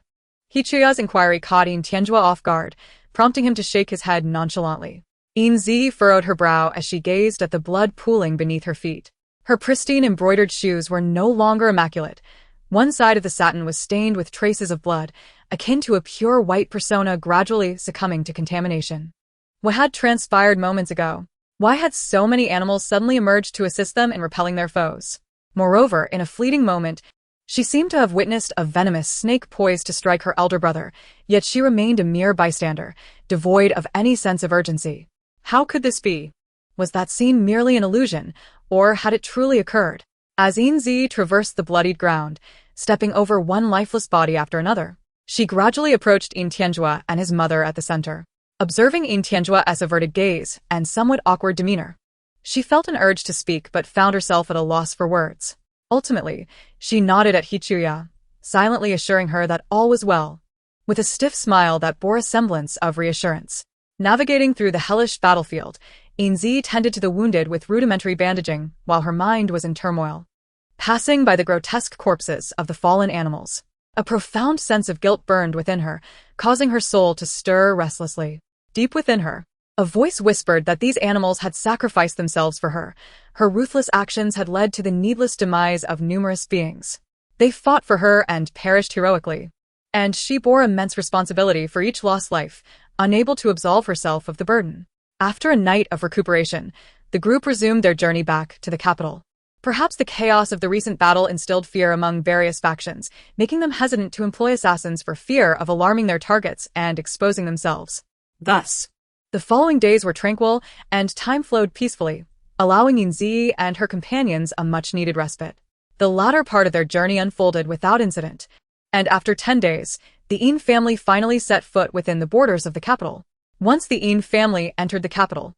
Hichuya's inquiry caught Yin Tianjua off guard, prompting him to shake his head nonchalantly. Yin Zhiyi furrowed her brow as she gazed at the blood pooling beneath her feet. Her pristine embroidered shoes were no longer immaculate. One side of the satin was stained with traces of blood, akin to a pure white persona gradually succumbing to contamination. What had transpired moments ago? Why had so many animals suddenly emerged to assist them in repelling their foes? Moreover, in a fleeting moment, she seemed to have witnessed a venomous snake poised to strike her elder brother, yet she remained a mere bystander, devoid of any sense of urgency. How could this be? Was that scene merely an illusion, or had it truly occurred? As Yin Zhiyi traversed the bloodied ground, stepping over one lifeless body after another, she gradually approached Yin Tianjua and his mother at the center. Observing Yin Tianjua's averted gaze and somewhat awkward demeanor, she felt an urge to speak but found herself at a loss for words. Ultimately, she nodded at Hichuya, silently assuring her that all was well, with a stiff smile that bore a semblance of reassurance. Navigating through the hellish battlefield, Yin Zhiyi tended to the wounded with rudimentary bandaging while her mind was in turmoil. Passing by the grotesque corpses of the fallen animals, a profound sense of guilt burned within her, causing her soul to stir restlessly. Deep within her, a voice whispered that these animals had sacrificed themselves for her. Her ruthless actions had led to the needless demise of numerous beings. They fought for her and perished heroically, and she bore immense responsibility for each lost life, unable to absolve herself of the burden. After a night of recuperation, the group resumed their journey back to the capital. Perhaps the chaos of the recent battle instilled fear among various factions, making them hesitant to employ assassins for fear of alarming their targets and exposing themselves. Thus, the following days were tranquil, and time flowed peacefully, allowing Yin Zhiyi and her companions a much-needed respite. The latter part of their journey unfolded without incident, and after 10 days, the Yin family finally set foot within the borders of the capital. Once the Yin family entered the capital,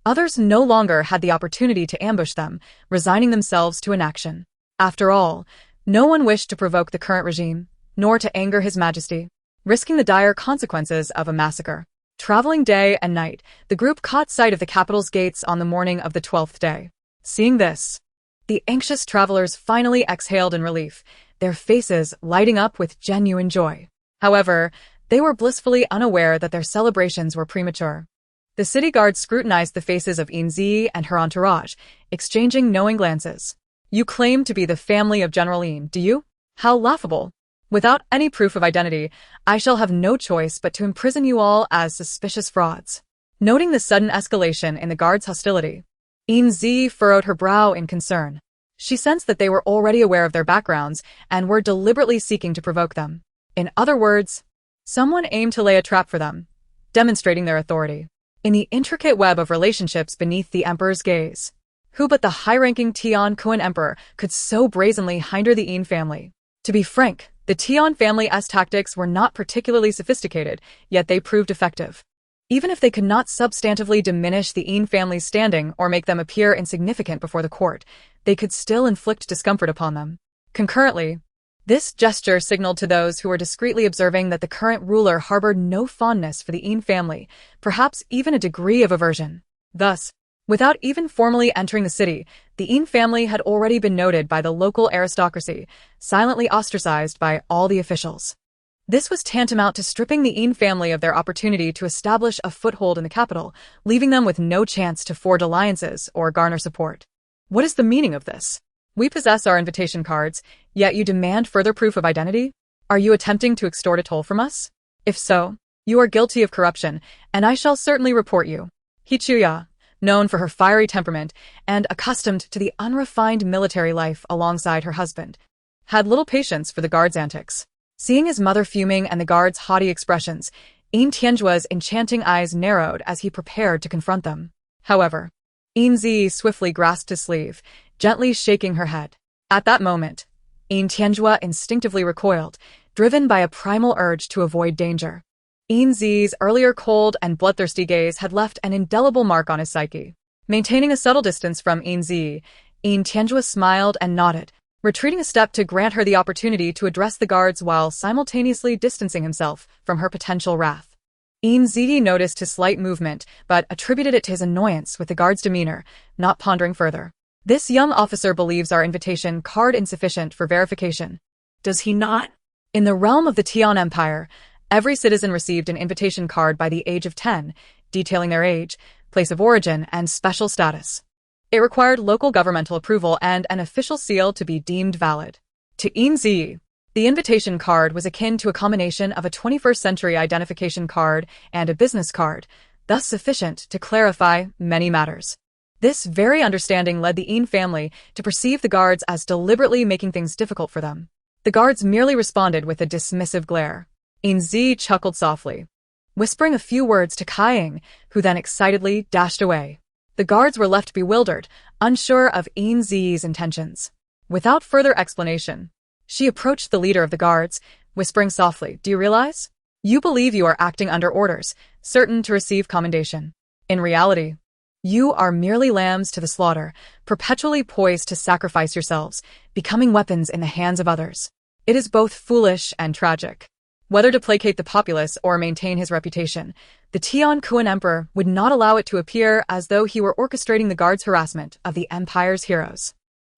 others no longer had the opportunity to ambush them, resigning themselves to inaction. After all, no one wished to provoke the current regime, nor to anger His Majesty, risking the dire consequences of a massacre. Traveling day and night, the group caught sight of the capital's gates on the morning of the 12th day. Seeing this, the anxious travelers finally exhaled in relief, their faces lighting up with genuine joy. However, they were blissfully unaware that their celebrations were premature. The city guards scrutinized the faces of Yin Zhiyi and her entourage, exchanging knowing glances. "You claim to be the family of General Yin, do you? How laughable. Without any proof of identity, I shall have no choice but to imprison you all as suspicious frauds." Noting the sudden escalation in the guards' hostility, Yin Zhiyi furrowed her brow in concern. She sensed that they were already aware of their backgrounds and were deliberately seeking to provoke them. In other words, someone aimed to lay a trap for them, demonstrating their authority. In the intricate web of relationships beneath the emperor's gaze, who but the high-ranking Tian Kuan emperor could so brazenly hinder the Yin family? To be frank, the Tian family's tactics were not particularly sophisticated, yet they proved effective. Even if they could not substantively diminish the Yin family's standing or make them appear insignificant before the court, they could still inflict discomfort upon them. Concurrently, this gesture signaled to those who were discreetly observing that the current ruler harbored no fondness for the Yin family, perhaps even a degree of aversion. Thus, without even formally entering the city, the Yin family had already been noted by the local aristocracy, silently ostracized by all the officials. This was tantamount to stripping the Yin family of their opportunity to establish a foothold in the capital, leaving them with no chance to forge alliances or garner support. What is the meaning of this? We possess our invitation cards, yet you demand further proof of identity? Are you attempting to extort a toll from us? If so, you are guilty of corruption, and I shall certainly report you. Hichuya, known for her fiery temperament and accustomed to the unrefined military life alongside her husband, had little patience for the guards' antics. Seeing his mother fuming and the guards' haughty expressions, Yin Tianjua's enchanting eyes narrowed as he prepared to confront them. However, Yin Zhiyi swiftly grasped his sleeve, gently shaking her head. At that moment, Yin Tianjua instinctively recoiled, driven by a primal urge to avoid danger. Yin Zhiyi's earlier cold and bloodthirsty gaze had left an indelible mark on his psyche. Maintaining a subtle distance from Yin Zhiyi, Yin Tianjua smiled and nodded, retreating a step to grant her the opportunity to address the guards while simultaneously distancing himself from her potential wrath. Yin Zhiyi noticed his slight movement, but attributed it to his annoyance with the guard's demeanor, not pondering further. This young officer believes our invitation card insufficient for verification. Does he not? In the realm of the Tian Empire, every citizen received an invitation card by the age of 10, detailing their age, place of origin, and special status. It required local governmental approval and an official seal to be deemed valid. To Yin Zhiyi, the invitation card was akin to a combination of a 21st-century identification card and a business card, thus sufficient to clarify many matters. This very understanding led the Yin family to perceive the guards as deliberately making things difficult for them. The guards merely responded with a dismissive glare. Yin Zhiyi chuckled softly, whispering a few words to Kaiying, who then excitedly dashed away. The guards were left bewildered, unsure of Yin Zhiyi's intentions. Without further explanation, she approached the leader of the guards, whispering softly, "Do you realize? You believe you are acting under orders, certain to receive commendation. In reality, you are merely lambs to the slaughter, perpetually poised to sacrifice yourselves, becoming weapons in the hands of others. It is both foolish and tragic." Whether to placate the populace or maintain his reputation, the Tian Kuan emperor would not allow it to appear as though he were orchestrating the guards' harassment of the empire's heroes.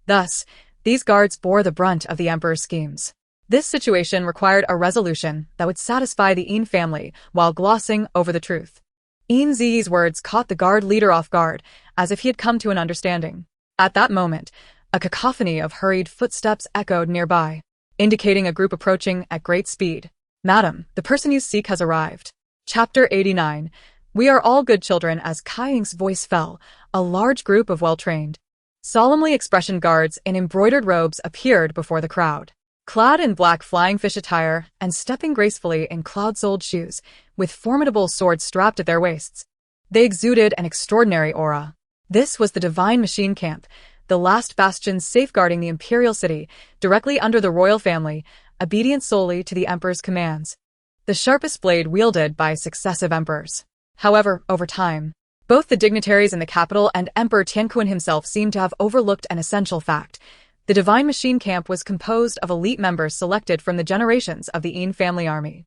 Thus, these guards bore the brunt of the emperor's schemes. This situation required a resolution that would satisfy the Yin family while glossing over the truth. Yin Zhiyi's words caught the guard leader off guard, as if he had come to an understanding. At that moment, a cacophony of hurried footsteps echoed nearby, indicating a group approaching at great speed. "Madam, the person you seek has arrived." Chapter 89. We are all good children. As Kaiying's voice fell, a large group of well-trained, solemnly expressioned guards in embroidered robes appeared before the crowd. Clad in black flying fish attire and stepping gracefully in cloud-soled shoes, with formidable swords strapped at their waists, they exuded an extraordinary aura. This was the Divine Machine Camp, the last bastion safeguarding the imperial city, directly under the royal family, obedient solely to the emperor's commands. The sharpest blade wielded by successive emperors. However, over time, both the dignitaries in the capital and Emperor Tianquan himself seemed to have overlooked an essential fact. The Divine Machine Camp was composed of elite members selected from the generations of the Yin family army.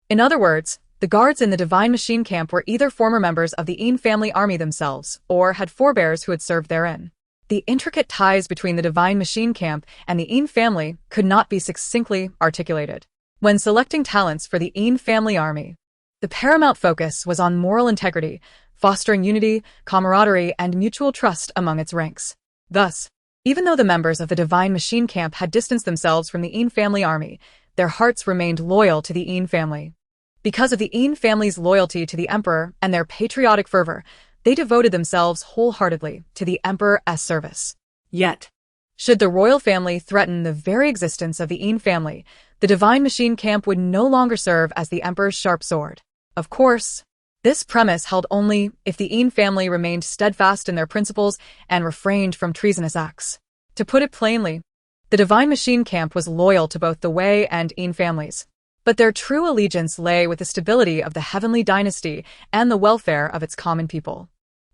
In other words, the guards in the Divine Machine Camp were either former members of the Yin family army themselves, or had forebears who had served therein. The intricate ties between the Divine Machine Camp and the Yin family could not be succinctly articulated. When selecting talents for the Yin family army, the paramount focus was on moral integrity, fostering unity, camaraderie, and mutual trust among its ranks. Thus, even though the members of the Divine Machine Camp had distanced themselves from the Yin family army, their hearts remained loyal to the Yin family. Because of the Yin family's loyalty to the emperor and their patriotic fervor, they devoted themselves wholeheartedly to the emperor's service. Yet, Should the royal family threaten the very existence of the Yin family, the Divine Machine Camp would no longer serve as the emperor's sharp sword. Of course, this premise held only if the Yin family remained steadfast in their principles and refrained from treasonous acts. To put it plainly, the Divine Machine Camp was loyal to both the Wei and Yin families, but their true allegiance lay with the stability of the heavenly dynasty and the welfare of its common people.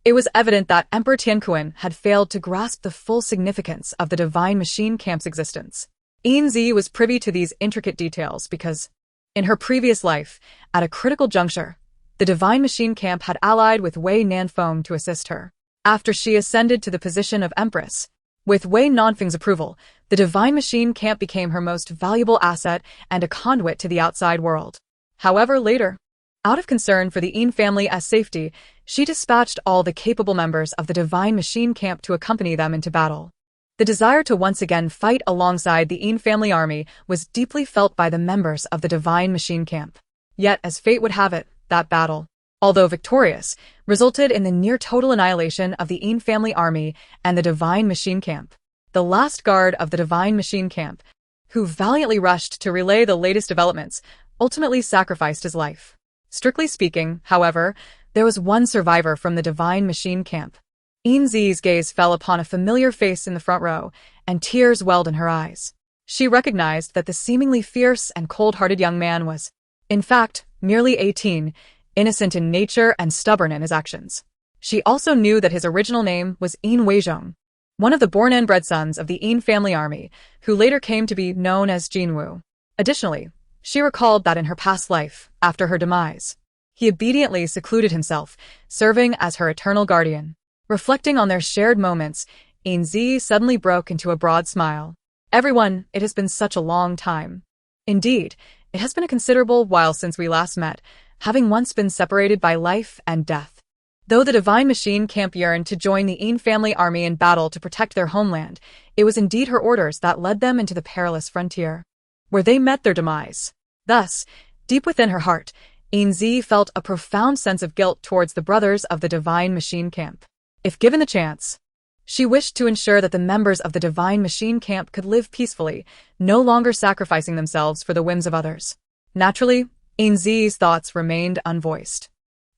It was evident that Emperor Tianquan had failed to grasp the full significance of the Divine Machine Camp's existence. Yin Zhiyi was privy to these intricate details because, in her previous life, at a critical juncture, the Divine Machine Camp had allied with Wei Nanfeng to assist her. After she ascended to the position of empress, with Wei Nanfeng's approval, the Divine Machine Camp became her most valuable asset and a conduit to the outside world. However, later, out of concern for the Yin family's safety, she dispatched all the capable members of the Divine Machine Camp to accompany them into battle. The desire to once again fight alongside the Yin family army was deeply felt by the members of the Divine Machine Camp. Yet, as fate would have it, that battle, although victorious, resulted in the near-total annihilation of the Yin family army and the Divine Machine Camp. The last guard of the Divine Machine Camp, who valiantly rushed to relay the latest developments, ultimately sacrificed his life. Strictly speaking, however, there was one survivor from the Divine Machine Camp. Yin Zhiyi's gaze fell upon a familiar face in the front row, and tears welled in her eyes. She recognized that the seemingly fierce and cold-hearted young man was, in fact, merely 18, innocent in nature and stubborn in his actions. She also knew that his original name was Yin Weizhong, one of the born and bred sons of the Yin family army, who later came to be known as Jinwu. Additionally, she recalled that in her past life, after her demise, he obediently secluded himself, serving as her eternal guardian. Reflecting on their shared moments, Yin Zhiyi suddenly broke into a broad smile. Everyone, it has been such a long time. Indeed, it has been a considerable while since we last met, having once been separated by life and death. Though the Divine Machine Camp yearned to join the Yin family army in battle to protect their homeland, it was indeed her orders that led them into the perilous frontier, where they met their demise. Thus, deep within her heart, Yin Zhiyi felt a profound sense of guilt towards the brothers of the Divine Machine Camp. If given the chance, she wished to ensure that the members of the Divine Machine Camp could live peacefully, no longer sacrificing themselves for the whims of others. Naturally, Yin Zhiyi's thoughts remained unvoiced.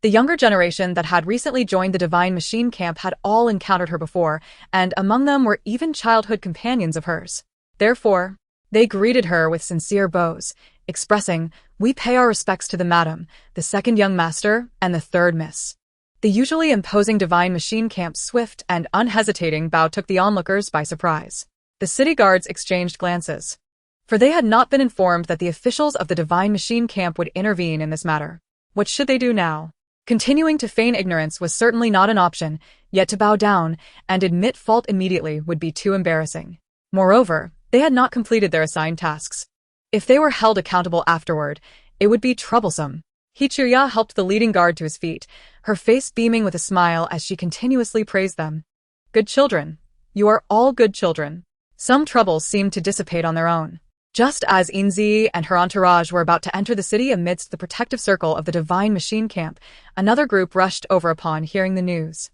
The younger generation that had recently joined the Divine Machine Camp had all encountered her before, and among them were even childhood companions of hers. Therefore, they greeted her with sincere bows, expressing, "We pay our respects to the madam, the second young master, and the third miss." The usually imposing Divine Machine Camp's swift and unhesitating bow took the onlookers by surprise. The city guards exchanged glances, for they had not been informed that the officials of the Divine Machine Camp would intervene in this matter. What should they do now? Continuing to feign ignorance was certainly not an option, yet to bow down and admit fault immediately would be too embarrassing. Moreover, they had not completed their assigned tasks. If they were held accountable afterward, it would be troublesome. Hichuya helped the leading guard to his feet, her face beaming with a smile as she continuously praised them. "Good children. You are all good children." Some troubles seemed to dissipate on their own. Just as Yin Zhiyi and her entourage were about to enter the city amidst the protective circle of the Divine Machine Camp, another group rushed over upon hearing the news.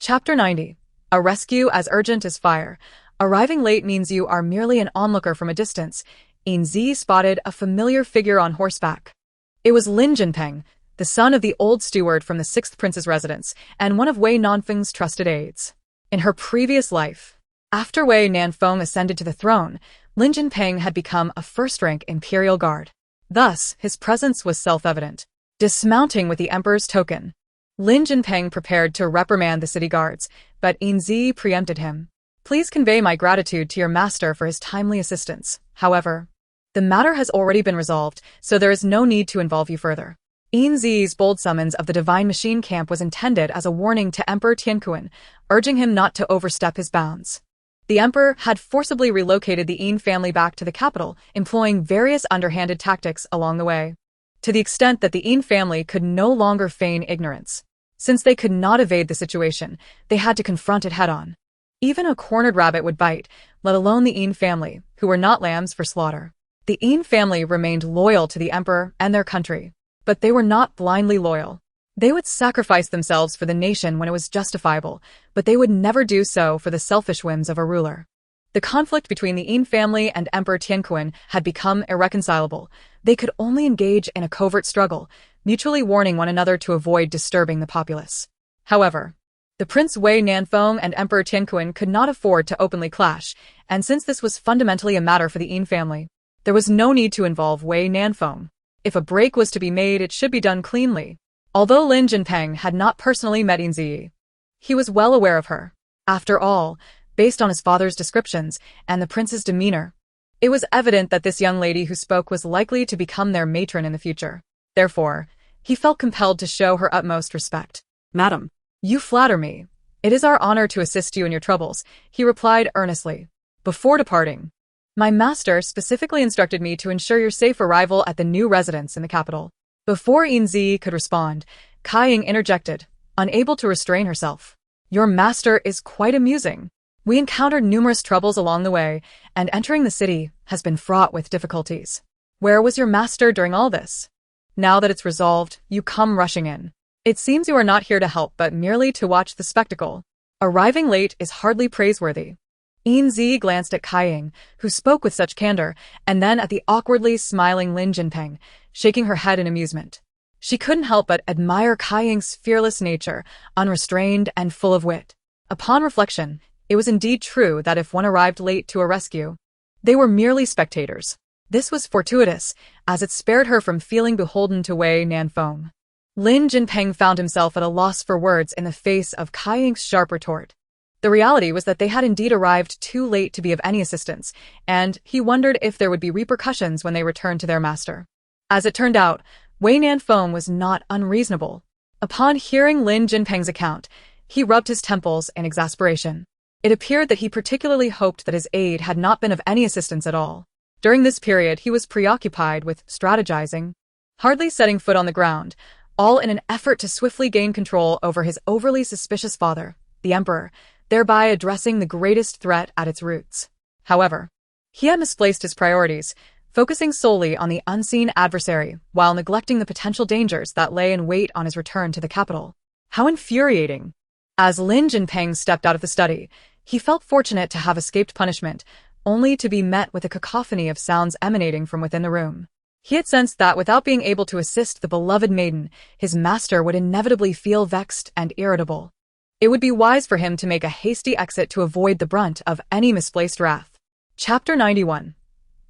Chapter 90. A rescue as urgent as fire. Arriving late means you are merely an onlooker from a distance. Yin Zhiyi spotted a familiar figure on horseback. It was Lin Jinpeng, the son of the old steward from the 6th prince's residence, and one of Wei Nanfeng's trusted aides. In her previous life, after Wei Nanfeng ascended to the throne, Lin Jinpeng had become a first-rank imperial guard. Thus, his presence was self-evident. Dismounting with the emperor's token, Lin Jinpeng prepared to reprimand the city guards, but Yin Zhiyi preempted him. Please convey my gratitude to your master for his timely assistance. However, the matter has already been resolved, so there is no need to involve you further. Yin Zhiyi's bold summons of the Divine Machine Camp was intended as a warning to Emperor Tianquan, urging him not to overstep his bounds. The emperor had forcibly relocated the Yin family back to the capital, employing various underhanded tactics along the way, to the extent that the Yin family could no longer feign ignorance. Since they could not evade the situation, they had to confront it head-on. Even a cornered rabbit would bite, let alone the Yin family, who were not lambs for slaughter. The Yin family remained loyal to the emperor and their country, but they were not blindly loyal. They would sacrifice themselves for the nation when it was justifiable, but they would never do so for the selfish whims of a ruler. The conflict between the Yin family and Emperor Tianquan had become irreconcilable. They could only engage in a covert struggle, mutually warning one another to avoid disturbing the populace. However, the Prince Wei Nanfeng and Emperor Tianquan could not afford to openly clash, and since this was fundamentally a matter for the Yin family, there was no need to involve Wei Nanfeng. If a break was to be made, it should be done cleanly. Although Lin Jinpeng had not personally met Yin Zhiyi, he was well aware of her. After all, based on his father's descriptions and the prince's demeanor, it was evident that this young lady who spoke was likely to become their matron in the future. Therefore, he felt compelled to show her utmost respect. Madam, You flatter me. It is our honor to assist you in your troubles, he replied earnestly. Before departing, my master specifically instructed me to ensure your safe arrival at the new residence in the capital. Before Yin Zhiyi could respond, Kai Ying interjected, unable to restrain herself. Your master is quite amusing. We encountered numerous troubles along the way, and entering the city has been fraught with difficulties. Where was your master during all this? Now that it's resolved, you come rushing in. It seems you are not here to help but merely to watch the spectacle. Arriving late is hardly praiseworthy. Yin Zhiyi glanced at Kai Ying, who spoke with such candor, and then at the awkwardly smiling Lin Jinpeng, shaking her head in amusement. She couldn't help but admire Kai Ying's fearless nature, unrestrained and full of wit. Upon reflection, it was indeed true that if one arrived late to a rescue, they were merely spectators. This was fortuitous, as it spared her from feeling beholden to Wei Nanfeng. Lin Jinpeng found himself at a loss for words in the face of Kai Ying's sharp retort. The reality was that they had indeed arrived too late to be of any assistance, and he wondered if there would be repercussions when they returned to their master. As it turned out, Wei Nanfeng was not unreasonable. Upon hearing Lin Jinpeng's account, he rubbed his temples in exasperation. It appeared that he particularly hoped that his aid had not been of any assistance at all. During this period, he was preoccupied with strategizing, hardly setting foot on the ground, all in an effort to swiftly gain control over his overly suspicious father, the emperor, thereby addressing the greatest threat at its roots. However, he had misplaced his priorities, focusing solely on the unseen adversary while neglecting the potential dangers that lay in wait on his return to the capital. How infuriating! As Lin Jinpeng stepped out of the study, he felt fortunate to have escaped punishment, only to be met with a cacophony of sounds emanating from within the room. He had sensed that without being able to assist the beloved maiden, his master would inevitably feel vexed and irritable. It would be wise for him to make a hasty exit to avoid the brunt of any misplaced wrath. Chapter 91.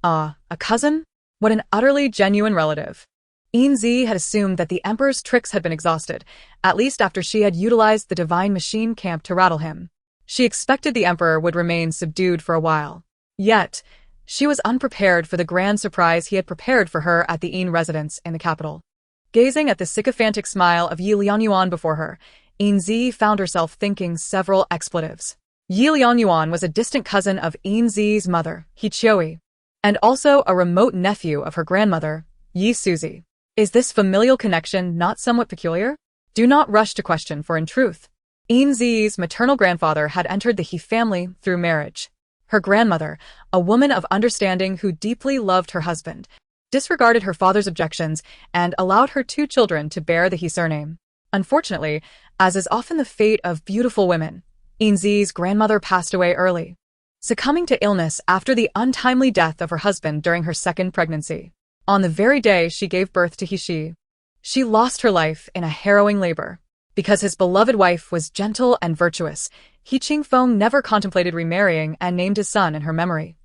A cousin? What an utterly genuine relative. Yin Zhiyi had assumed that the emperor's tricks had been exhausted, at least after she had utilized the Divine Machine Camp to rattle him. She expected the emperor would remain subdued for a while. Yet, she was unprepared for the grand surprise he had prepared for her at the Yin residence in the capital. Gazing at the sycophantic smile of Yi Lianyuan before her, Yin Zhiyi found herself thinking several expletives. Yi Lianyuan was a distant cousin of Yin Zhiyi's mother, He Qiui, and also a remote nephew of her grandmother, Yi Suzi. Is this familial connection not somewhat peculiar? Do not rush to question, for in truth, Yin Zhiyi's maternal grandfather had entered the He family through marriage. Her grandmother, a woman of understanding who deeply loved her husband, disregarded her father's objections and allowed her 2 children to bear the He surname. Unfortunately, as is often the fate of beautiful women, Yin Zhiyi's grandmother passed away early, succumbing to illness after the untimely death of her husband during her second pregnancy. On the very day she gave birth to He Shi, she lost her life in a harrowing labor. Because his beloved wife was gentle and virtuous, He Qingfeng never contemplated remarrying and named his son in her memory.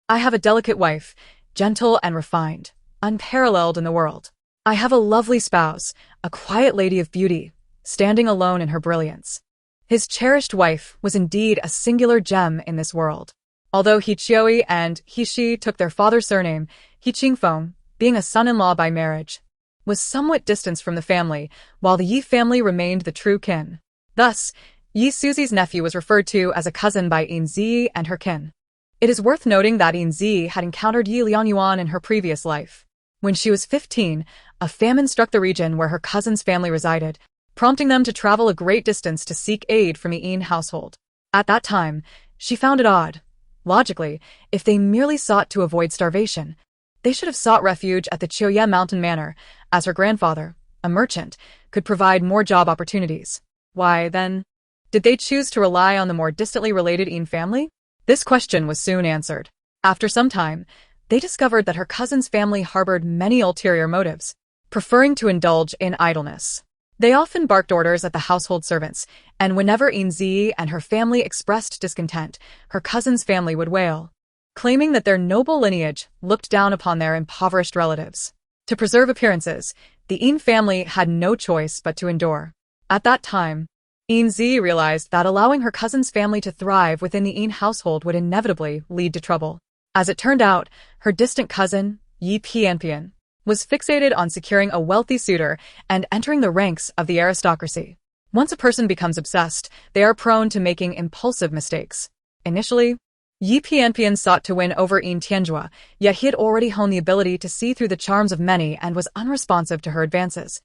I have a delicate wife, gentle and refined, unparalleled in the world. I have a lovely spouse, a quiet lady of beauty, standing alone in her brilliance. His cherished wife was indeed a singular gem in this world. Although He Qiui and He Shi took their father's surname, He Qingfeng, being a son-in-law by marriage, was somewhat distanced from the family, while the Yi family remained the true kin. Thus, Yi Suzi's nephew was referred to as a cousin by Yin Zhiyi and her kin. It is worth noting that Yin Zhiyi had encountered Yi Lianyuan in her previous life. When she was 15, a famine struck the region where her cousin's family resided, prompting them to travel a great distance to seek aid from the Yin household. At that time, she found it odd. Logically, if they merely sought to avoid starvation, they should have sought refuge at the Qiuye mountain manor, as her grandfather, a merchant, could provide more job opportunities. Why, then, did they choose to rely on the more distantly related Yin family? This question was soon answered. After some time, they discovered that her cousin's family harbored many ulterior motives, preferring to indulge in idleness. They often barked orders at the household servants, and whenever Yin Zhiyi and her family expressed discontent, her cousin's family would wail, claiming that their noble lineage looked down upon their impoverished relatives. To preserve appearances, the Yin family had no choice but to endure. At that time, Yin Zhiyi realized that allowing her cousin's family to thrive within the Yin household would inevitably lead to trouble. As it turned out, her distant cousin, Yi Pianpian, was fixated on securing a wealthy suitor and entering the ranks of the aristocracy. Once a person becomes obsessed, they are prone to making impulsive mistakes. Initially, Yi Pianpian sought to win over Yin Tianjua, yet he had already honed the ability to see through the charms of many and was unresponsive to her advances,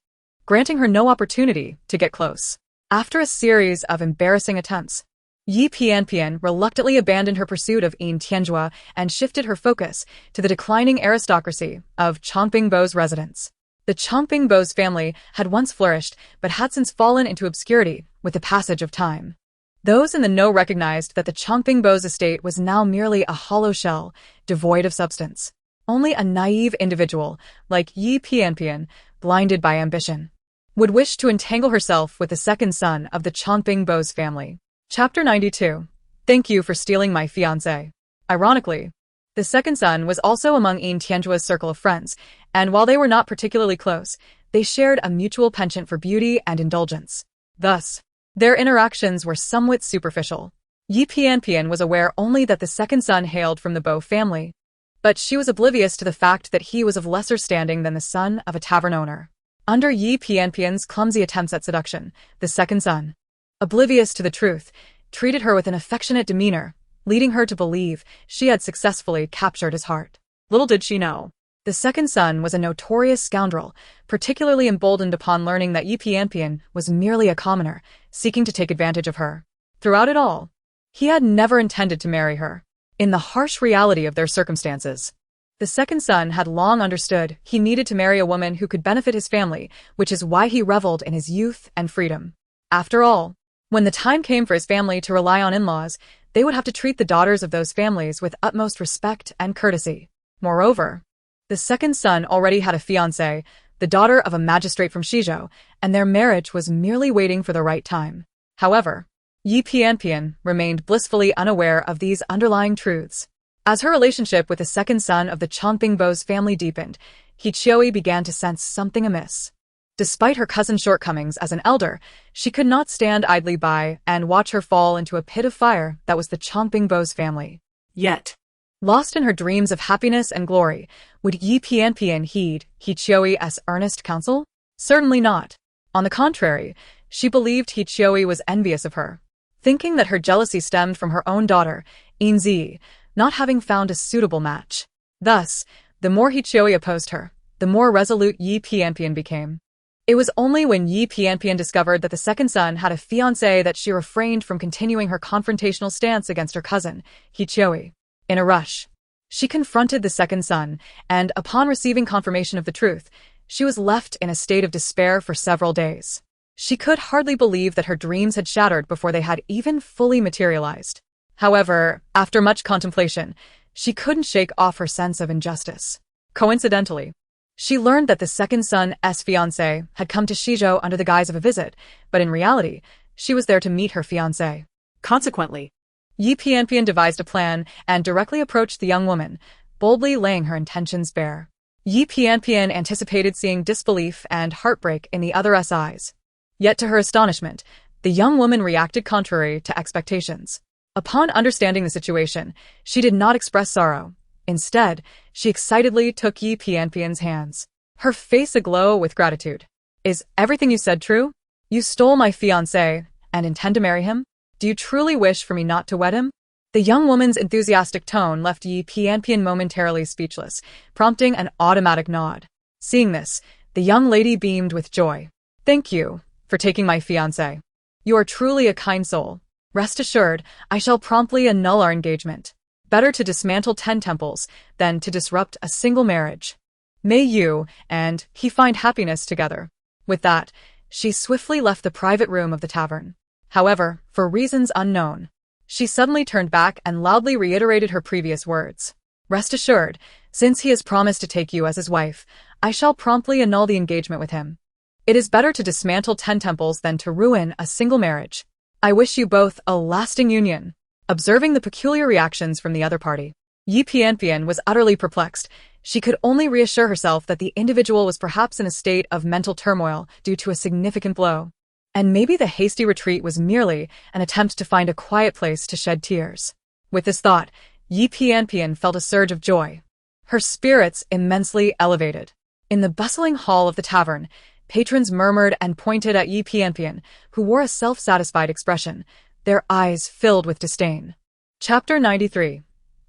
granting her no opportunity to get close. After a series of embarrassing attempts, Yi Pianpian reluctantly abandoned her pursuit of Yin Tianjua and shifted her focus to the declining aristocracy of Chongqingbo's residents. The Chongqingbo's family had once flourished but had since fallen into obscurity with the passage of time. Those in the know recognized that the Chongqingbo's estate was now merely a hollow shell, devoid of substance. Only a naive individual, like Yi Pianpian, blinded by ambition, would wish to entangle herself with the second son of the Chongqingbo's family. Chapter 92. Thank you for stealing my fiancé. Ironically, the second son was also among Yin Tianjua's circle of friends, and while they were not particularly close, they shared a mutual penchant for beauty and indulgence. Thus, their interactions were somewhat superficial. Yi Pianpian was aware only that the second son hailed from the Bo family, but she was oblivious to the fact that he was of lesser standing than the son of a tavern owner. Under Yi Pianpian's clumsy attempts at seduction, the second son, oblivious to the truth, treated her with an affectionate demeanor, leading her to believe she had successfully captured his heart. Little did she know, the second son was a notorious scoundrel, particularly emboldened upon learning that Yi Pianpian was merely a commoner, seeking to take advantage of her. Throughout it all, he had never intended to marry her. In the harsh reality of their circumstances, the second son had long understood he needed to marry a woman who could benefit his family, which is why he reveled in his youth and freedom. After all, when the time came for his family to rely on in-laws, they would have to treat the daughters of those families with utmost respect and courtesy. Moreover, the second son already had a fiancée, the daughter of a magistrate from Shizhou, and their marriage was merely waiting for the right time. However, Yi Pianpian remained blissfully unaware of these underlying truths. As her relationship with the second son of the Chongqingbo's family deepened, He Qiui began to sense something amiss. Despite her cousin's shortcomings as an elder, she could not stand idly by and watch her fall into a pit of fire that was the Chongqingbo's family. Yet, lost in her dreams of happiness and glory, would Yi Pianpian heed He Qiui's earnest counsel? Certainly not. On the contrary, she believed He Qiui was envious of her, thinking that her jealousy stemmed from her own daughter, Yin Zhiyi, not having found a suitable match. Thus, the more He Qiui opposed her, the more resolute Yi Pianpian became. It was only when Yi Pianpian discovered that the second son had a fiancé that she refrained from continuing her confrontational stance against her cousin, He Qiui. In a rush, she confronted the second son, and upon receiving confirmation of the truth, she was left in a state of despair for several days. She could hardly believe that her dreams had shattered before they had even fully materialized. However, after much contemplation, she couldn't shake off her sense of injustice. Coincidentally, she learned that the second son's fiancé had come to Shizhou under the guise of a visit, but in reality, she was there to meet her fiancé. Consequently, Yi Pianpian devised a plan and directly approached the young woman, boldly laying her intentions bare. Yi Pianpian anticipated seeing disbelief and heartbreak in the other's eyes. Yet to her astonishment, The young woman reacted contrary to expectations. Upon understanding the situation, she did not express sorrow. Instead, she excitedly took Yi Pianpian's hands, her face aglow with gratitude. Is everything you said true? You stole my fiancé and intend to marry him? Do you truly wish for me not to wed him? The young woman's enthusiastic tone left Yi Pianpian momentarily speechless, prompting an automatic nod. Seeing this, the young lady beamed with joy. Thank you for taking my fiancé. You are truly a kind soul. Rest assured, I shall promptly annul our engagement. Better to dismantle 10 temples than to disrupt a single marriage. May you and he find happiness together. With that, she swiftly left the private room of the tavern. However, for reasons unknown, she suddenly turned back and loudly reiterated her previous words. Rest assured, since he has promised to take you as his wife, I shall promptly annul the engagement with him. It is better to dismantle 10 temples than to ruin a single marriage. I wish you both a lasting union. Observing the peculiar reactions from the other party, Yi Pianpian was utterly perplexed. She could only reassure herself that the individual was perhaps in a state of mental turmoil due to a significant blow. And maybe the hasty retreat was merely an attempt to find a quiet place to shed tears. With this thought, Yi Pianpian felt a surge of joy. Her spirits immensely elevated. In the bustling hall of the tavern, patrons murmured and pointed at Yi Pianpian, who wore a self-satisfied expression, their eyes filled with disdain. Chapter 93.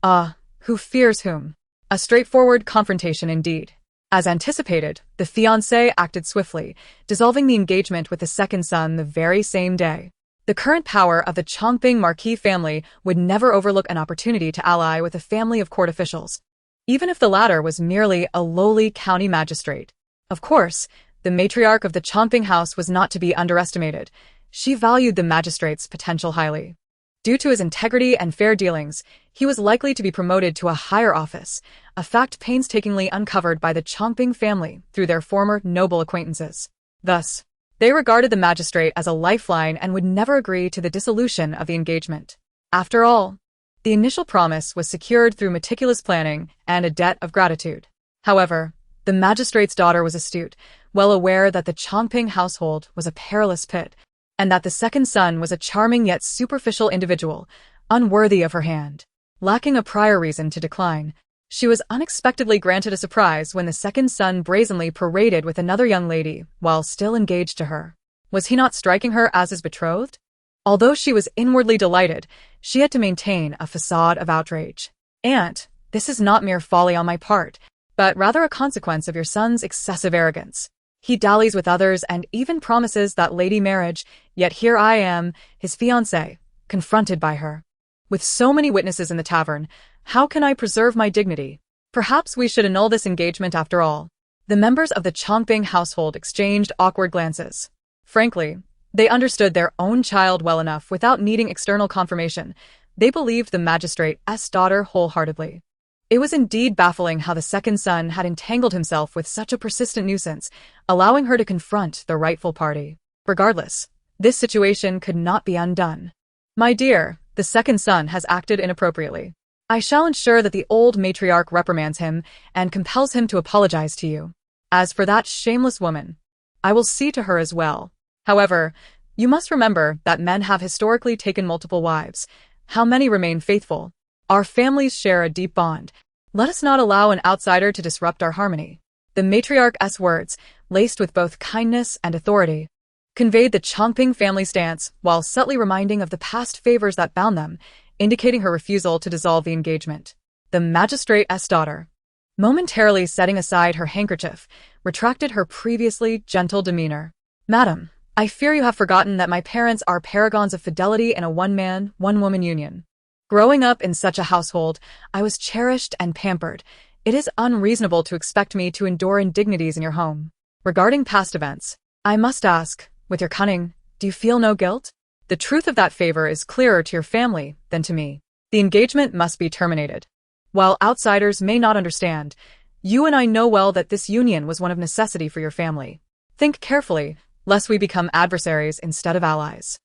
Who fears whom? A straightforward confrontation indeed. As anticipated, the fiancé acted swiftly, dissolving the engagement with the second son the very same day. The current power of the Chongping Marquis family would never overlook an opportunity to ally with a family of court officials, even if the latter was merely a lowly county magistrate. Of course, the matriarch of the Chongping house was not to be underestimated. She valued the magistrate's potential highly. Due to his integrity and fair dealings, he was likely to be promoted to a higher office, a fact painstakingly uncovered by the Chongping family through their former noble acquaintances. Thus, they regarded the magistrate as a lifeline and would never agree to the dissolution of the engagement. After all, the initial promise was secured through meticulous planning and a debt of gratitude. However, the magistrate's daughter was astute, well aware that the Chongping household was a perilous pit, and that the second son was a charming yet superficial individual, unworthy of her hand. Lacking a prior reason to decline, she was unexpectedly granted a surprise when the second son brazenly paraded with another young lady while still engaged to her. Was he not striking her as his betrothed? Although she was inwardly delighted, she had to maintain a facade of outrage. Aunt, this is not mere folly on my part, but rather a consequence of your son's excessive arrogance. He dallies with others and even promises that lady marriage, yet here I am, his fiancé, confronted by her. With so many witnesses in the tavern, how can I preserve my dignity? Perhaps we should annul this engagement after all. The members of the Chongping household exchanged awkward glances. Frankly, they understood their own child well enough without needing external confirmation. They believed the magistrate's daughter wholeheartedly. It was indeed baffling how the second son had entangled himself with such a persistent nuisance, allowing her to confront the rightful party. Regardless, this situation could not be undone. My dear, the second son has acted inappropriately. I shall ensure that the old matriarch reprimands him and compels him to apologize to you. As for that shameless woman, I will see to her as well. However, you must remember that men have historically taken multiple wives. How many remain faithful? Our families share a deep bond. Let us not allow an outsider to disrupt our harmony. The matriarch's words, laced with both kindness and authority, conveyed the Chongping family stance while subtly reminding of the past favors that bound them, indicating her refusal to dissolve the engagement. The magistrate's daughter, momentarily setting aside her handkerchief, retracted her previously gentle demeanor. Madam, I fear you have forgotten that my parents are paragons of fidelity in a one-man, one-woman union. Growing up in such a household, I was cherished and pampered. It is unreasonable to expect me to endure indignities in your home. Regarding past events, I must ask, with your cunning, do you feel no guilt? The truth of that favor is clearer to your family than to me. The engagement must be terminated. While outsiders may not understand, you and I know well that this union was one of necessity for your family. Think carefully, lest we become adversaries instead of allies.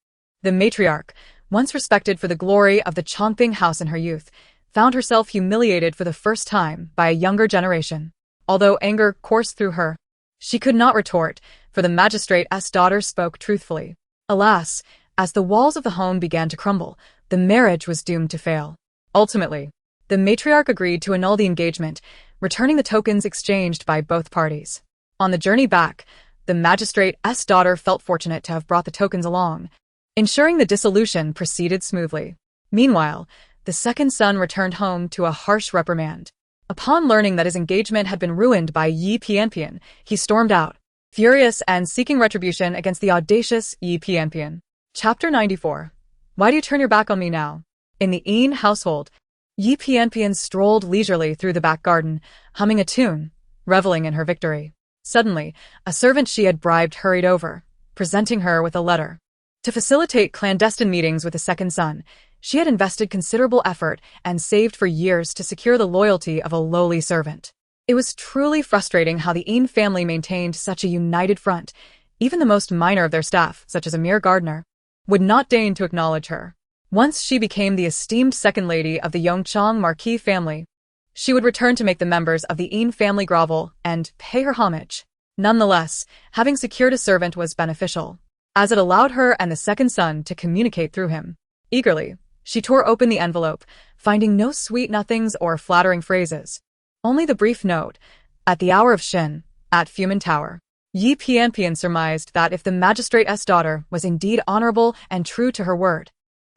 The matriarch, once respected for the glory of the Chongping house in her youth, found herself humiliated for the first time by a younger generation. Although anger coursed through her, she could not retort, for the magistrate's daughter spoke truthfully. Alas, As the walls of the home began to crumble, the marriage was doomed to fail. Ultimately, the matriarch agreed to annul the engagement, returning the tokens exchanged by both parties. On the journey back, the magistrate's daughter felt fortunate to have brought the tokens along, ensuring the dissolution proceeded smoothly. Meanwhile, the second son returned home to a harsh reprimand. Upon learning that his engagement had been ruined by Yi Pianpian, he stormed out, furious and seeking retribution against the audacious Yi Pianpian. Chapter 94. Why do you turn your back on me now? In the Yin household, Yi Pianpian strolled leisurely through the back garden, humming a tune, reveling in her victory. Suddenly, a servant she had bribed hurried over, presenting her with a letter. To facilitate clandestine meetings with the second son, she had invested considerable effort and saved for years to secure the loyalty of a lowly servant. It was truly frustrating how the Yin family maintained such a united front. Even the most minor of their staff, such as a mere gardener, would not deign to acknowledge her. Once she became the esteemed second lady of the Yongchang Marquis family, she would return to make the members of the Yin family grovel and pay her homage. Nonetheless, having secured a servant was beneficial, as it allowed her and the second son to communicate through him. Eagerly, she tore open the envelope, finding no sweet nothings or flattering phrases. Only the brief note, "At the hour of Shin, at Fumin Tower." Yi Pianpian surmised that if the magistrate's daughter was indeed honorable and true to her word,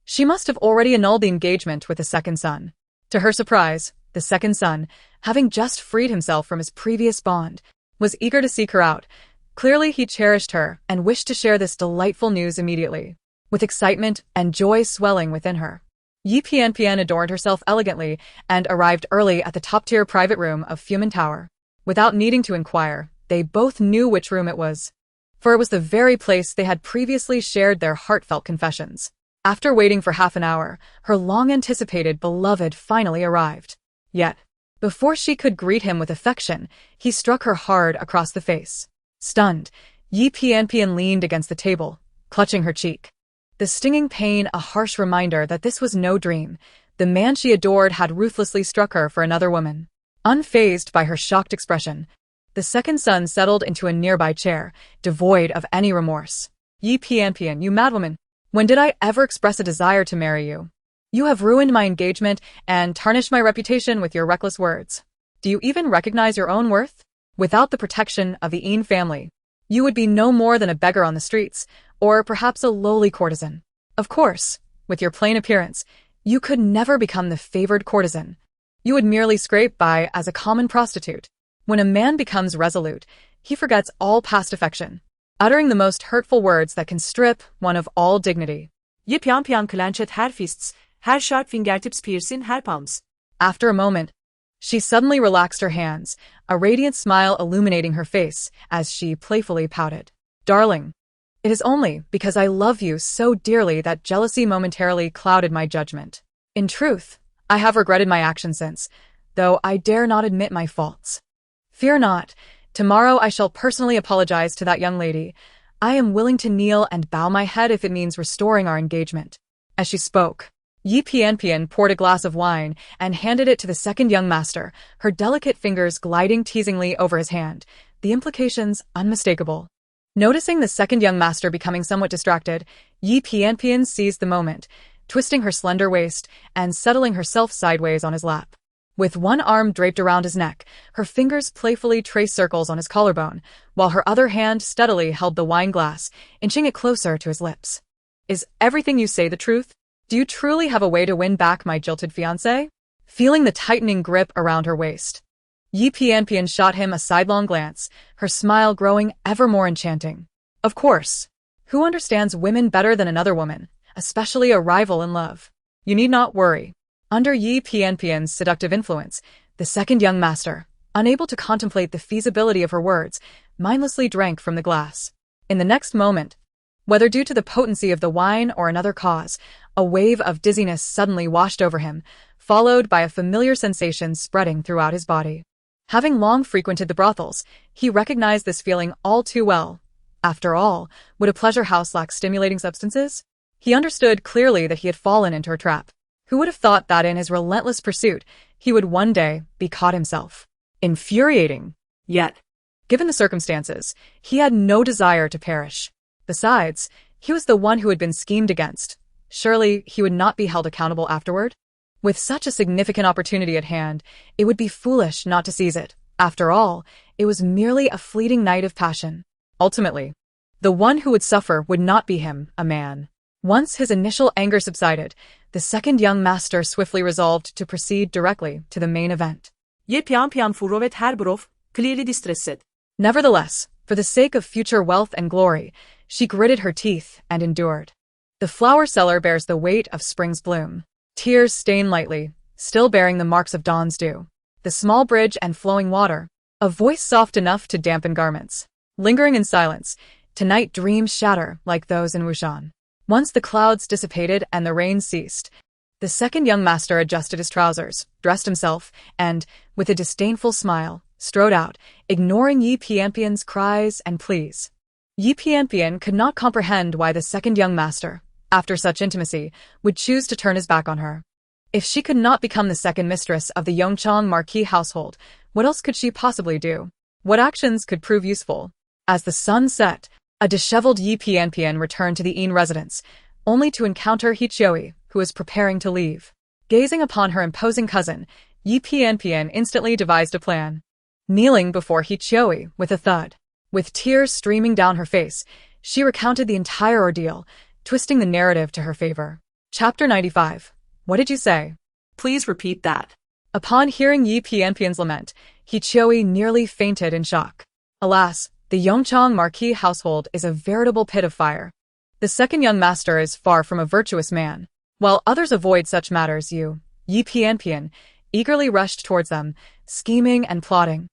she must have already annulled the engagement with the second son. To her surprise, the second son, having just freed himself from his previous bond, was eager to seek her out. Clearly he cherished her and wished to share this delightful news immediately. With excitement and joy swelling within her, Yi Pianpian adorned herself elegantly and arrived early at the top-tier private room of Fumin Tower. Without needing to inquire, they both knew which room it was, for it was the very place they had previously shared their heartfelt confessions. After waiting for half an hour, her long-anticipated beloved finally arrived. Yet, before she could greet him with affection, he struck her hard across the face. Stunned, Yi Pianpian leaned against the table, clutching her cheek. The stinging pain a harsh reminder that this was no dream. The man she adored had ruthlessly struck her for another woman. Unfazed by her shocked expression, the second son settled into a nearby chair, devoid of any remorse. Yi Pianpian, you madwoman! When did I ever express a desire to marry you? You have ruined my engagement and tarnished my reputation with your reckless words. Do you even recognize your own worth? Without the protection of the Yin family, you would be no more than a beggar on the streets, or perhaps a lowly courtesan. Of course, with your plain appearance, you could never become the favored courtesan. You would merely scrape by as a common prostitute. When a man becomes resolute, he forgets all past affection, uttering the most hurtful words that can strip one of all dignity. Yi Pianpian clenched her fists, her sharp fingertips piercing her palms. After a moment, she suddenly relaxed her hands, a radiant smile illuminating her face as she playfully pouted. Darling, it is only because I love you so dearly that jealousy momentarily clouded my judgment. In truth, I have regretted my actions since, though I dare not admit my faults. Fear not, tomorrow I shall personally apologize to that young lady. I am willing to kneel and bow my head if it means restoring our engagement. As she spoke, Yi Pianpian poured a glass of wine and handed it to the second young master, her delicate fingers gliding teasingly over his hand, the implications unmistakable. Noticing the second young master becoming somewhat distracted, Yi Pianpian seized the moment, twisting her slender waist and settling herself sideways on his lap. With one arm draped around his neck, her fingers playfully traced circles on his collarbone, while her other hand steadily held the wine glass, inching it closer to his lips. Is everything you say the truth? Do you truly have a way to win back my jilted fiancé? Feeling the tightening grip around her waist, Yi Pianpian shot him a sidelong glance, her smile growing ever more enchanting. Of course. Who understands women better than another woman, especially a rival in love? You need not worry. Under Yi Pianpian's seductive influence, the second young master, unable to contemplate the feasibility of her words, mindlessly drank from the glass. In the next moment, whether due to the potency of the wine or another cause, a wave of dizziness suddenly washed over him, followed by a familiar sensation spreading throughout his body. Having long frequented the brothels, he recognized this feeling all too well. After all, would a pleasure house lack stimulating substances? He understood clearly that he had fallen into her trap. Who would have thought that in his relentless pursuit, he would one day be caught himself? Infuriating. Yet, given the circumstances, he had no desire to perish. Besides, He was the one who had been schemed against. Surely he would not be held accountable afterward? With such a significant opportunity at hand, it would be foolish not to seize it. After all, it was merely a fleeting night of passion. Ultimately, the one who would suffer would not be him, a man. Once his initial anger subsided, the second young master swiftly resolved to proceed directly to the main event. Je pian-pian fu rovet herbrov, clearly distressed. Nevertheless, for the sake of future wealth and glory, she gritted her teeth and endured. The flower seller bears the weight of spring's bloom. Tears stain lightly, still bearing the marks of dawn's dew. The small bridge and flowing water, a voice soft enough to dampen garments. Lingering in silence, tonight dreams shatter like those in Wushan. Once the clouds dissipated and the rain ceased, the second young master adjusted his trousers, dressed himself, and, with a disdainful smile, strode out, ignoring Yi Pianpian's cries and pleas. Yi Pianpian could not comprehend why the second young master, after such intimacy, would choose to turn his back on her. If she could not become the second mistress of the Yongchang marquis household, what else could she possibly do? What actions could prove useful? As the sun set, a disheveled Yi Pianpian returned to the Yin residence, only to encounter He Qiui, who was preparing to leave. Gazing upon her imposing cousin, Yi Pianpian instantly devised a plan. Kneeling before He Qiui with a thud, with tears streaming down her face, she recounted the entire ordeal, twisting the narrative to her favor. Chapter 95. What did you say? Please repeat that. Upon hearing Yi Pianpian's lament, He Qiui nearly fainted in shock. Alas, the Yongchang marquis household is a veritable pit of fire. The second young master is far from a virtuous man. While others avoid such matters, Yi Pianpian eagerly rushed towards them, scheming and plotting,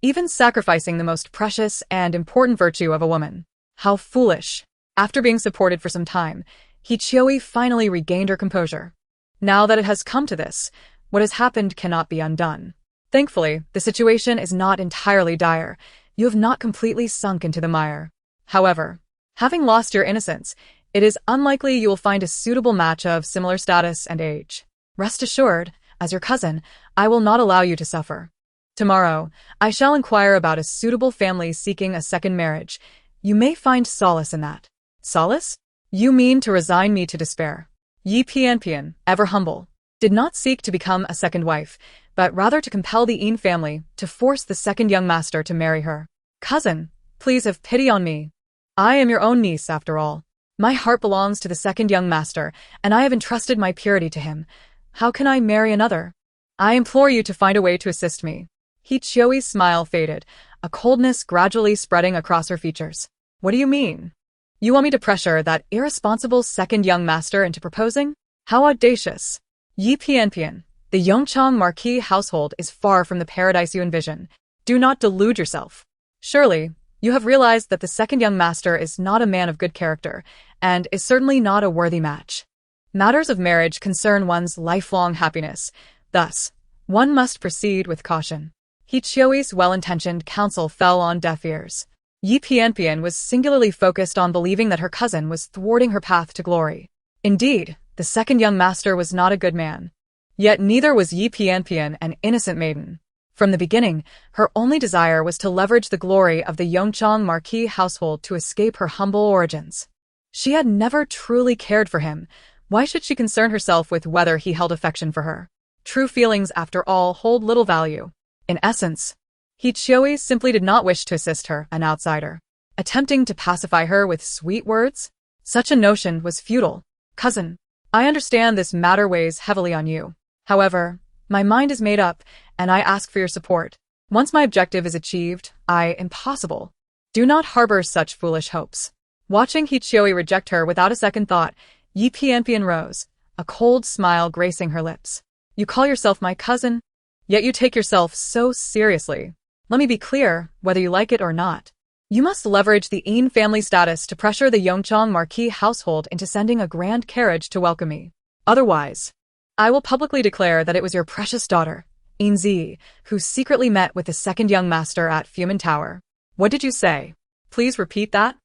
even sacrificing the most precious and important virtue of a woman. How foolish! After being supported for some time, He Qiui finally regained her composure. Now that it has come to this, what has happened cannot be undone. Thankfully, the situation is not entirely dire. You have not completely sunk into the mire. However, having lost your innocence, it is unlikely you will find a suitable match of similar status and age. Rest assured, as your cousin, I will not allow you to suffer. Tomorrow, I shall inquire about a suitable family seeking a second marriage. You may find solace in that. Solace? You mean to resign me to despair? Yi Pianpian, ever humble, did not seek to become a second wife, but rather to compel the Yin family to force the second young master to marry her. Cousin, please have pity on me. I am your own niece, after all. My heart belongs to the second young master, and I have entrusted my purity to him. How can I marry another? I implore you to find a way to assist me. He Qiui's smile faded, a coldness gradually spreading across her features. What do you mean? You want me to pressure that irresponsible second young master into proposing? How audacious! Yi Pianpian, the Yongchang marquis household is far from the paradise you envision. Do not delude yourself. Surely, you have realized that the second young master is not a man of good character, and is certainly not a worthy match. Matters of marriage concern one's lifelong happiness. Thus, one must proceed with caution. He Qiui's well-intentioned counsel fell on deaf ears. Yi Pianpian was singularly focused on believing that her cousin was thwarting her path to glory. Indeed, the second young master was not a good man. Yet neither was Yi Pianpian an innocent maiden. From the beginning, her only desire was to leverage the glory of the Yongchang marquis household to escape her humble origins. She had never truly cared for him. Why should she concern herself with whether he held affection for her? True feelings, after all, hold little value. In essence, He Qiui simply did not wish to assist her, an outsider. Attempting to pacify her with sweet words? Such a notion was futile. Cousin, I understand this matter weighs heavily on you. However, my mind is made up, and I ask for your support. Once my objective is achieved, impossible. Do not harbor such foolish hopes. Watching He Qiui reject her without a second thought, Yi Pianpian rose, a cold smile gracing her lips. You call yourself my cousin? Yet you take yourself so seriously. Let me be clear, whether you like it or not. You must leverage the Yin family status to pressure the Yongchang marquis household into sending a grand carriage to welcome me. Otherwise, I will publicly declare that it was your precious daughter, Yin Zhiyi, who secretly met with the second young master at Fumin Tower. What did you say? Please repeat that.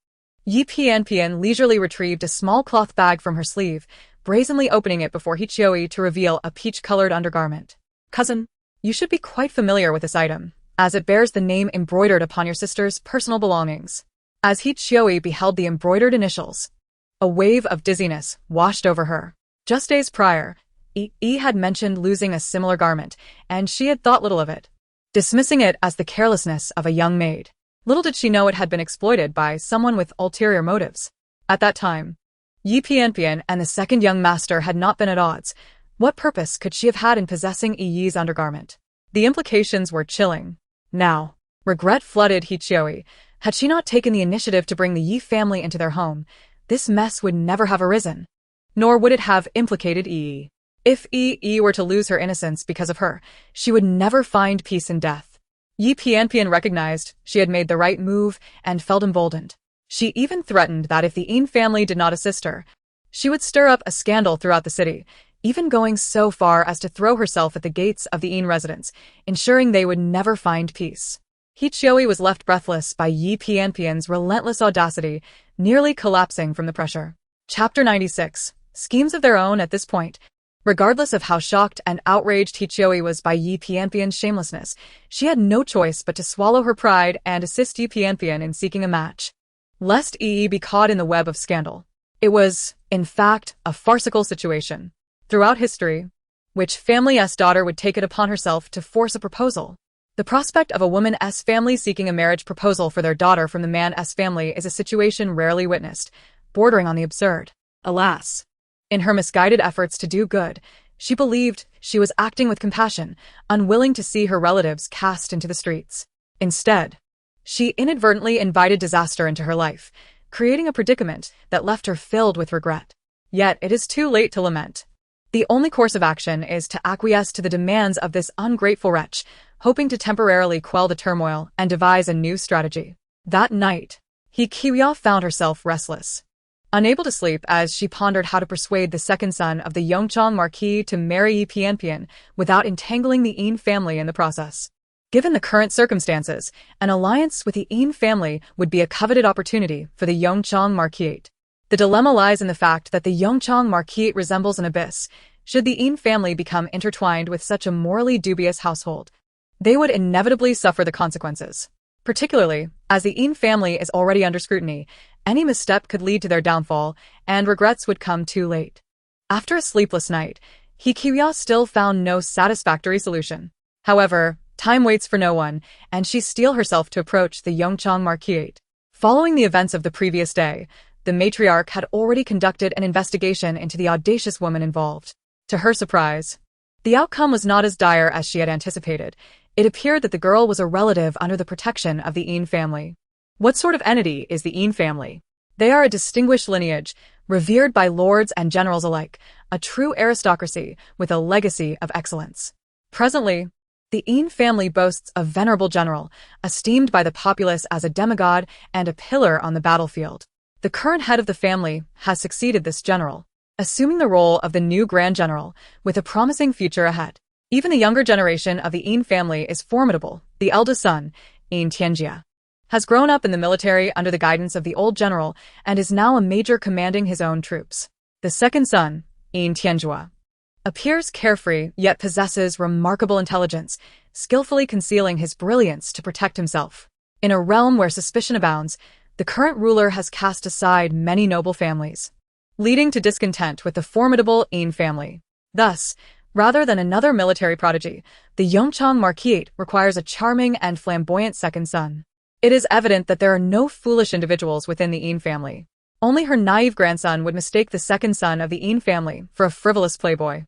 Yi Pianpian leisurely retrieved a small cloth bag from her sleeve, brazenly opening it before He Qiui to reveal a peach-colored undergarment. Cousin, you should be quite familiar with this item, as it bears the name embroidered upon your sister's personal belongings. As He Qiui beheld the embroidered initials, A wave of dizziness washed over her. Just days prior, Yi had mentioned losing a similar garment, and she had thought little of it, dismissing it as the carelessness of a young maid. Little did she know it had been exploited by someone with ulterior motives. At that time, Yi Pianpian and the second young master had not been at odds. What purpose could she have had in possessing Yi's undergarment? The implications were chilling. Now, regret flooded Zhiyi. Had she not taken the initiative to bring the Yi family into their home, this mess would never have arisen. Nor would it have implicated Yi. If Yi were to lose her innocence because of her, she would never find peace in death. Yi Pianpian recognized she had made the right move and felt emboldened. She even threatened that if the Yin family did not assist her, she would stir up a scandal throughout the city, even going so far as to throw herself at the gates of the Yin residence, ensuring they would never find peace. Zhiyi was left breathless by Yi Pianpian's relentless audacity, nearly collapsing from the pressure. Chapter 96. Schemes of their own at this point. Regardless of how shocked and outraged Zhiyi was by Yi Pianpian's shamelessness, she had no choice but to swallow her pride and assist Yi Pianpian in seeking a match. Lest Yi be caught in the web of scandal. It was, in fact, a farcical situation. Throughout history, which family's daughter would take it upon herself to force a proposal? The prospect of a woman's family seeking a marriage proposal for their daughter from the man's family is a situation rarely witnessed, bordering on the absurd. Alas! In her misguided efforts to do good, she believed she was acting with compassion, unwilling to see her relatives cast into the streets. Instead, she inadvertently invited disaster into her life, creating a predicament that left her filled with regret. Yet it is too late to lament. The only course of action is to acquiesce to the demands of this ungrateful wretch, hoping to temporarily quell the turmoil and devise a new strategy. That night, Zhiyi found herself restless. Unable to sleep as she pondered how to persuade the second son of the Yongchang Marquis to marry Yi Pianpian without entangling the Yin family in the process. Given the current circumstances, an alliance with the Yin family would be a coveted opportunity for the Yongchang Marquis. The dilemma lies in the fact that the Yongchang Marquis resembles an abyss. Should the Yin family become intertwined with such a morally dubious household, they would inevitably suffer the consequences. Particularly, as the Yin family is already under scrutiny, any misstep could lead to their downfall, and regrets would come too late. After a sleepless night, Zhiyi still found no satisfactory solution. However, time waits for no one, and she steeled herself to approach the Yongchang Marquis. Following the events of the previous day, the matriarch had already conducted an investigation into the audacious woman involved. To her surprise, the outcome was not as dire as she had anticipated. It appeared that the girl was a relative under the protection of the Yin family. What sort of entity is the Yin family? They are a distinguished lineage, revered by lords and generals alike, a true aristocracy with a legacy of excellence. Presently, the Yin family boasts a venerable general, esteemed by the populace as a demigod and a pillar on the battlefield. The current head of the family has succeeded this general, assuming the role of the new Grand General, with a promising future ahead. Even the younger generation of the Yin family is formidable. The eldest son, Yin Tianjia, has grown up in the military under the guidance of the old general and is now a major commanding his own troops. The second son, Yin Tianjua, appears carefree yet possesses remarkable intelligence, skillfully concealing his brilliance to protect himself. In a realm where suspicion abounds, the current ruler has cast aside many noble families, leading to discontent with the formidable Yin family. Thus, rather than another military prodigy, the Yongchang Marquis requires a charming and flamboyant second son. It is evident that there are no foolish individuals within the Yin family. Only her naive grandson would mistake the second son of the Yin family for a frivolous playboy,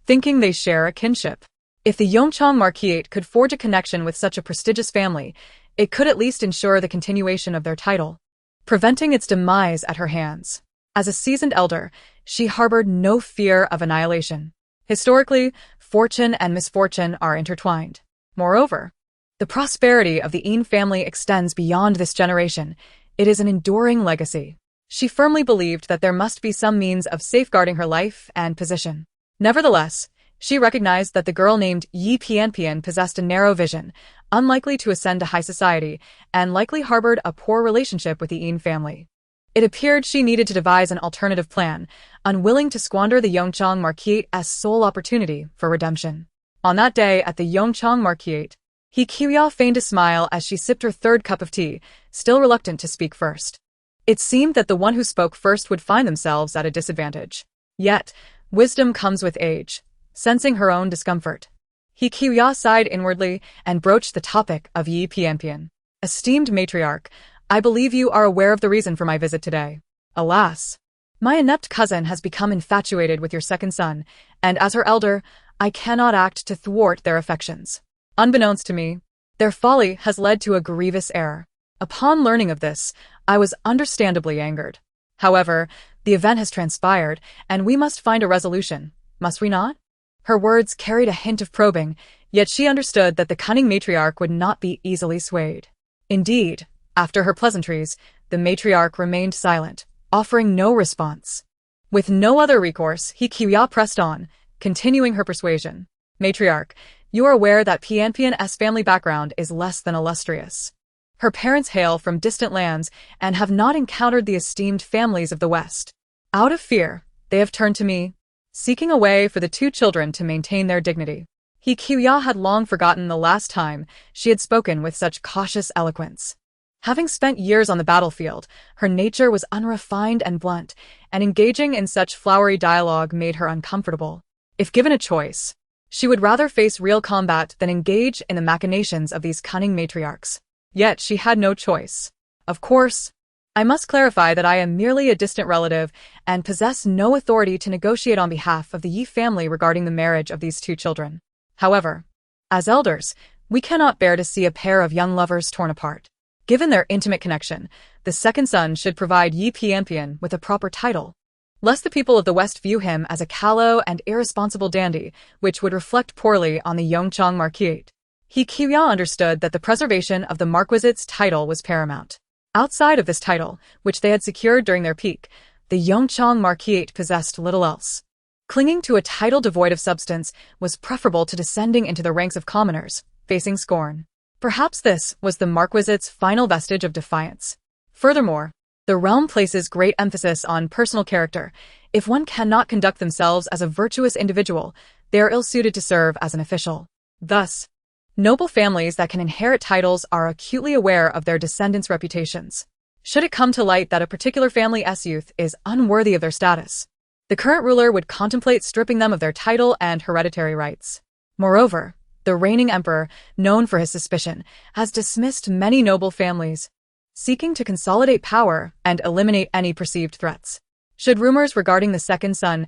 thinking they share a kinship. If the Yongchang Marquis could forge a connection with such a prestigious family, it could at least ensure the continuation of their title, preventing its demise at her hands. As a seasoned elder, she harbored no fear of annihilation. Historically, fortune and misfortune are intertwined. Moreover, the prosperity of the Yin family extends beyond this generation. It is an enduring legacy. She firmly believed that there must be some means of safeguarding her life and position. Nevertheless, she recognized that the girl named Yi Pianpian possessed a narrow vision, unlikely to ascend to high society, and likely harbored a poor relationship with the Yin family. It appeared she needed to devise an alternative plan, unwilling to squander the Yongchang Marquis as sole opportunity for redemption. On that day at the Yongchang Marquis, Zhiyi feigned a smile as she sipped her third cup of tea, still reluctant to speak first. It seemed that the one who spoke first would find themselves at a disadvantage. Yet, wisdom comes with age. Sensing her own discomfort, He Qiuya sighed inwardly and broached the topic of Yi Pianpian. Esteemed matriarch, I believe you are aware of the reason for my visit today. Alas, my inept cousin has become infatuated with your second son, and as her elder, I cannot act to thwart their affections. Unbeknownst to me, their folly has led to a grievous error. Upon learning of this, I was understandably angered. However, the event has transpired, and we must find a resolution, must we not? Her words carried a hint of probing, yet she understood that the cunning matriarch would not be easily swayed. Indeed, after her pleasantries, the matriarch remained silent, offering no response. With no other recourse, He Qiuya pressed on, continuing her persuasion. Matriarch, you are aware that Pianpian's family background is less than illustrious. Her parents hail from distant lands and have not encountered the esteemed families of the West. Out of fear, they have turned to me, seeking a way for the two children to maintain their dignity. He Qiuya had long forgotten the last time she had spoken with such cautious eloquence. Having spent years on the battlefield, her nature was unrefined and blunt, and engaging in such flowery dialogue made her uncomfortable. If given a choice, she would rather face real combat than engage in the machinations of these cunning matriarchs. Yet she had no choice. Of course, I must clarify that I am merely a distant relative and possess no authority to negotiate on behalf of the Yi family regarding the marriage of these two children. However, as elders, we cannot bear to see a pair of young lovers torn apart. Given their intimate connection, the second son should provide Yi Pianpian with a proper title, lest the people of the West view him as a callow and irresponsible dandy, which would reflect poorly on the Yongchang Marquisate. He Qiuya understood that the preservation of the Marquisate's title was paramount. Outside of this title, which they had secured during their peak, the Yongchang Marquisate possessed little else. Clinging to a title devoid of substance was preferable to descending into the ranks of commoners, facing scorn. Perhaps this was the Marquisate's final vestige of defiance. Furthermore, the realm places great emphasis on personal character. If one cannot conduct themselves as a virtuous individual, they are ill-suited to serve as an official. Thus, noble families that can inherit titles are acutely aware of their descendants' reputations. Should it come to light that a particular family's youth is unworthy of their status, the current ruler would contemplate stripping them of their title and hereditary rights. Moreover, the reigning emperor, known for his suspicion, has dismissed many noble families, seeking to consolidate power and eliminate any perceived threats. Should rumors regarding the second son's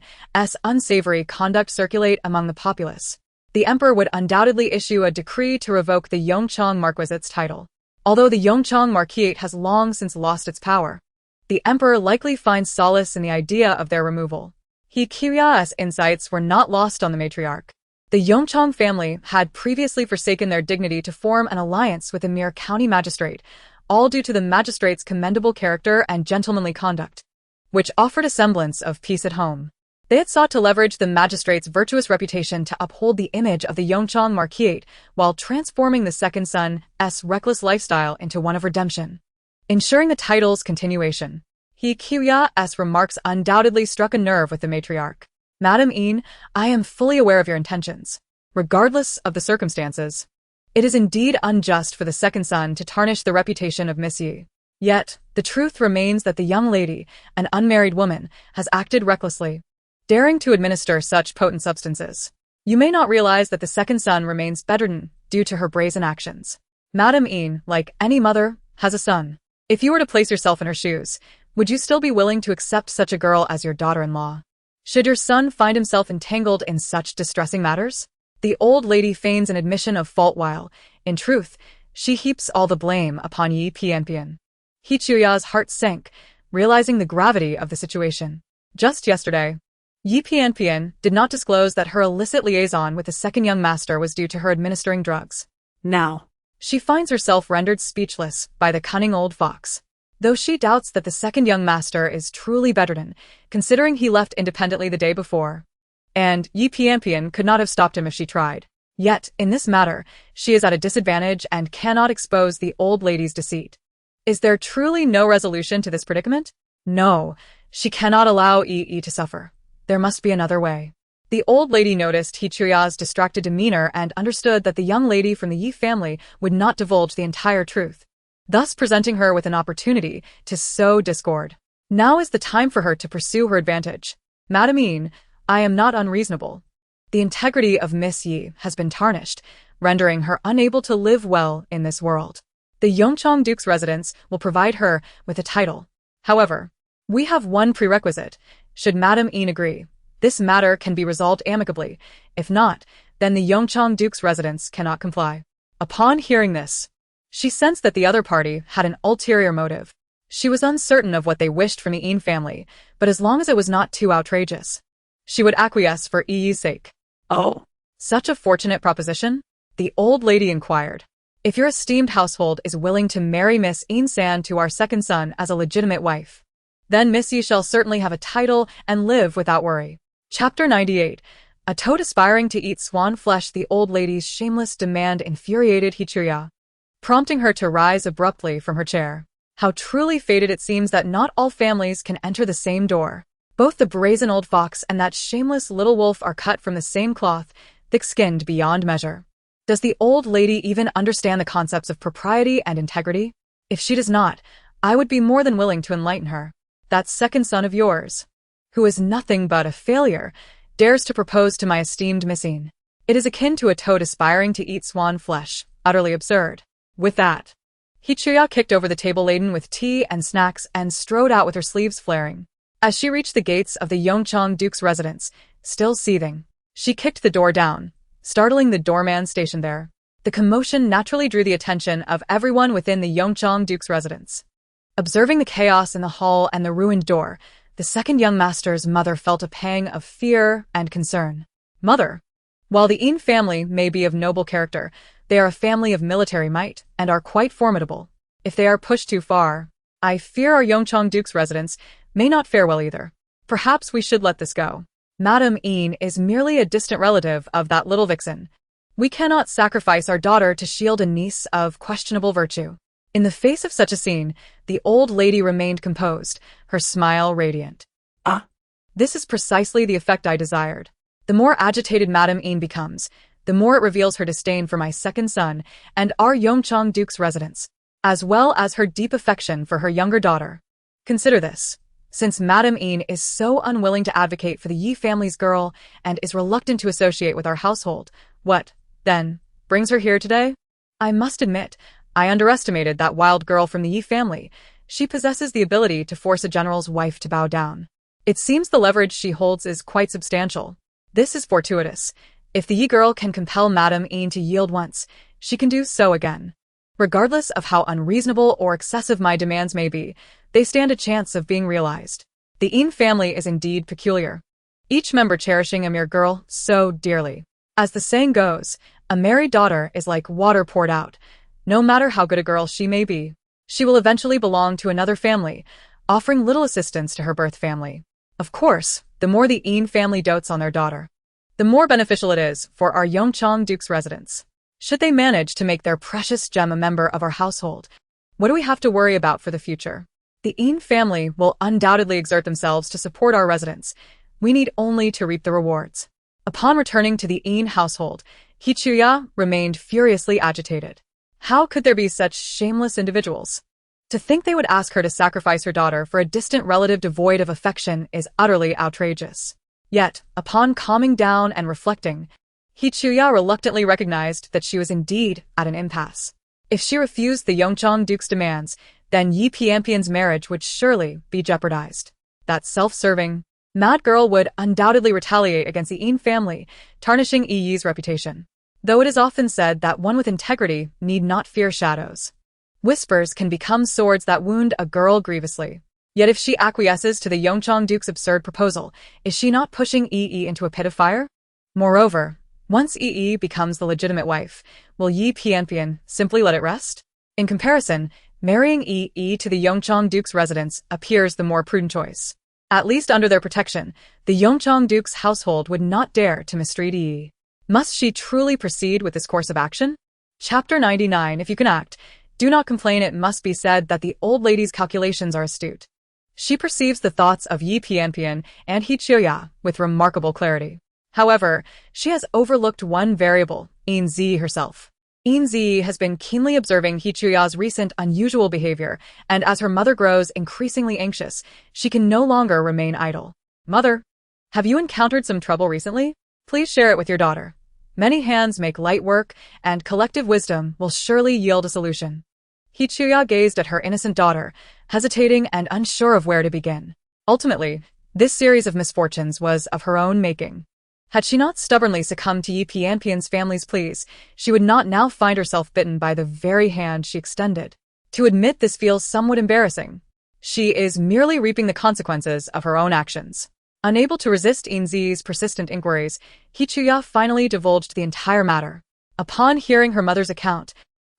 unsavory conduct circulate among the populace, the emperor would undoubtedly issue a decree to revoke the Yongchang Marquisate's title. Although the Yongchang Marquisate has long since lost its power, the emperor likely finds solace in the idea of their removal. He Qiuya's insights were not lost on the matriarch. The Yongchang family had previously forsaken their dignity to form an alliance with a mere county magistrate, all due to the magistrate's commendable character and gentlemanly conduct, which offered a semblance of peace at home. They had sought to leverage the magistrate's virtuous reputation to uphold the image of the Yongchang Marquisate while transforming the second son's reckless lifestyle into one of redemption, ensuring the title's continuation. He Qiuya's remarks undoubtedly struck a nerve with the matriarch. Madam Yin, I am fully aware of your intentions. Regardless of the circumstances, it is indeed unjust for the second son to tarnish the reputation of Miss Yi. Yet, the truth remains that the young lady, an unmarried woman, has acted recklessly, daring to administer such potent substances. You may not realize that the second son remains bedridden due to her brazen actions. Madam Yin, like any mother, has a son. If you were to place yourself in her shoes, would you still be willing to accept such a girl as your daughter-in-law? Should your son find himself entangled in such distressing matters? The old lady feigns an admission of fault while, in truth, she heaps all the blame upon Yi Pianpian. He Qiuya's heart sank, realizing the gravity of the situation. Just yesterday, Yi Pianpian did not disclose that her illicit liaison with the second young master was due to her administering drugs. Now, she finds herself rendered speechless by the cunning old fox. Though she doubts that the second young master is truly bedridden, considering he left independently the day before, and Yi Pianpian could not have stopped him if she tried. Yet, in this matter, she is at a disadvantage and cannot expose the old lady's deceit. Is there truly no resolution to this predicament? No, she cannot allow Yi to suffer. There must be another way. The old lady noticed He Qiuya's distracted demeanor and understood that the young lady from the Yi family would not divulge the entire truth. thus presenting her with an opportunity to sow discord. Now is the time for her to pursue her advantage. Madam Yin, I am not unreasonable. The integrity of Miss Yi has been tarnished, rendering her unable to live well in this world. The Yongchang Duke's residence will provide her with a title. However, we have one prerequisite. Should Madam Yin agree, this matter can be resolved amicably. If not, then the Yongchang Duke's residence cannot comply. Upon hearing this, she sensed that the other party had an ulterior motive. She was uncertain of what they wished from the Yin family, but as long as it was not too outrageous, she would acquiesce for Yi's sake. Oh, Such a fortunate proposition? The old lady inquired. If your esteemed household is willing to marry Miss Yin San to our second son as a legitimate wife, then Miss Yi shall certainly have a title and live without worry. Chapter 98. A toad aspiring to eat swan flesh. The old lady's shameless demand infuriated Hichuya, prompting her to rise abruptly from her chair. How truly fated it seems that not all families can enter the same door. Both the brazen old fox and that shameless little wolf are cut from the same cloth, thick-skinned beyond measure. Does the old lady even understand the concepts of propriety and integrity? If she does not, I would be more than willing to enlighten her. That second son of yours, who is nothing but a failure, dares to propose to my esteemed Miss Yin. It is akin to a toad aspiring to eat swan flesh, utterly absurd. With that, Hichuya kicked over the table laden with tea and snacks and strode out with her sleeves flaring. As she reached the gates of the Yongchang Duke's residence, still seething, she kicked the door down, startling the doorman stationed there. The commotion naturally drew the attention of everyone within the Yongchang Duke's residence. Observing the chaos in the hall and the ruined door, the second young master's mother felt a pang of fear and concern. Mother, while the Yin family may be of noble character, they are a family of military might and are quite formidable. If they are pushed too far, I fear our Yongchang Duke's residence may not fare well either. Perhaps we should let this go. Madam Yin is merely a distant relative of that little vixen. We cannot sacrifice our daughter to shield a niece of questionable virtue. In the face of such a scene, the old lady remained composed, her smile radiant. This is precisely the effect I desired. The more agitated Madam Yin becomes, the more it reveals her disdain for my second son and our Yongchang Duke's residence, as well as her deep affection for her younger daughter. Consider this. Since Madam Yin is so unwilling to advocate for the Yi family's girl and is reluctant to associate with our household, what, then, brings her here today? I must admit, I underestimated that wild girl from the Yi family. She possesses the ability to force a general's wife to bow down. It seems the leverage she holds is quite substantial. This is fortuitous. If the Yi girl can compel Madam Yin to yield once, she can do so again. Regardless of how unreasonable or excessive my demands may be, they stand a chance of being realized. The Yin family is indeed peculiar, each member cherishing a mere girl so dearly. As the saying goes, a married daughter is like water poured out. No matter how good a girl she may be, she will eventually belong to another family, offering little assistance to her birth family. Of course, the more the Yin family dotes on their daughter, the more beneficial it is for our Yongchang Duke's residence. Should they manage to make their precious gem a member of our household, what do we have to worry about for the future? The Yin family will undoubtedly exert themselves to support our residents. We need only to reap the rewards. Upon returning to the Yin household, Hichuya remained furiously agitated. How could there be such shameless individuals? To think they would ask her to sacrifice her daughter for a distant relative devoid of affection is utterly outrageous. Yet, upon calming down and reflecting, Hichuya reluctantly recognized that she was indeed at an impasse. If she refused the Yongchang Duke's demands, then Yi Pianpian's marriage would surely be jeopardized. That self-serving, mad girl would undoubtedly retaliate against the Yin family, tarnishing Yi's reputation. Though it is often said that one with integrity need not fear shadows, whispers can become swords that wound a girl grievously. Yet if she acquiesces to the Yongchang Duke's absurd proposal, is she not pushing Yi into a pit of fire? Moreover, once Yi becomes the legitimate wife, will Yi Pianpian simply let it rest? In comparison, marrying Yi to the Yongchang Duke's residence appears the more prudent choice. At least under their protection, the Yongchang Duke's household would not dare to mistreat Yi. Must she truly proceed with this course of action? Chapter 99. If you can act, do not complain. It must be said that the old lady's calculations are astute. She perceives the thoughts of Yi Pianpian and Hichuya with remarkable clarity. However, she has overlooked one variable, Yin Zhiyi herself. Yin Zhiyi has been keenly observing Hichuya's recent unusual behavior, and as her mother grows increasingly anxious, she can no longer remain idle. Mother, have you encountered some trouble recently? Please share it with your daughter. Many hands make light work, and collective wisdom will surely yield a solution. Hichuya gazed at her innocent daughter, hesitating and unsure of where to begin. Ultimately, this series of misfortunes was of her own making. Had she not stubbornly succumbed to Yi Pianpian's family's pleas, she would not now find herself bitten by the very hand she extended. To admit this feels somewhat embarrassing. She is merely reaping the consequences of her own actions. Unable to resist Yin Zhiyi's persistent inquiries, Hichuya finally divulged the entire matter. Upon hearing her mother's account,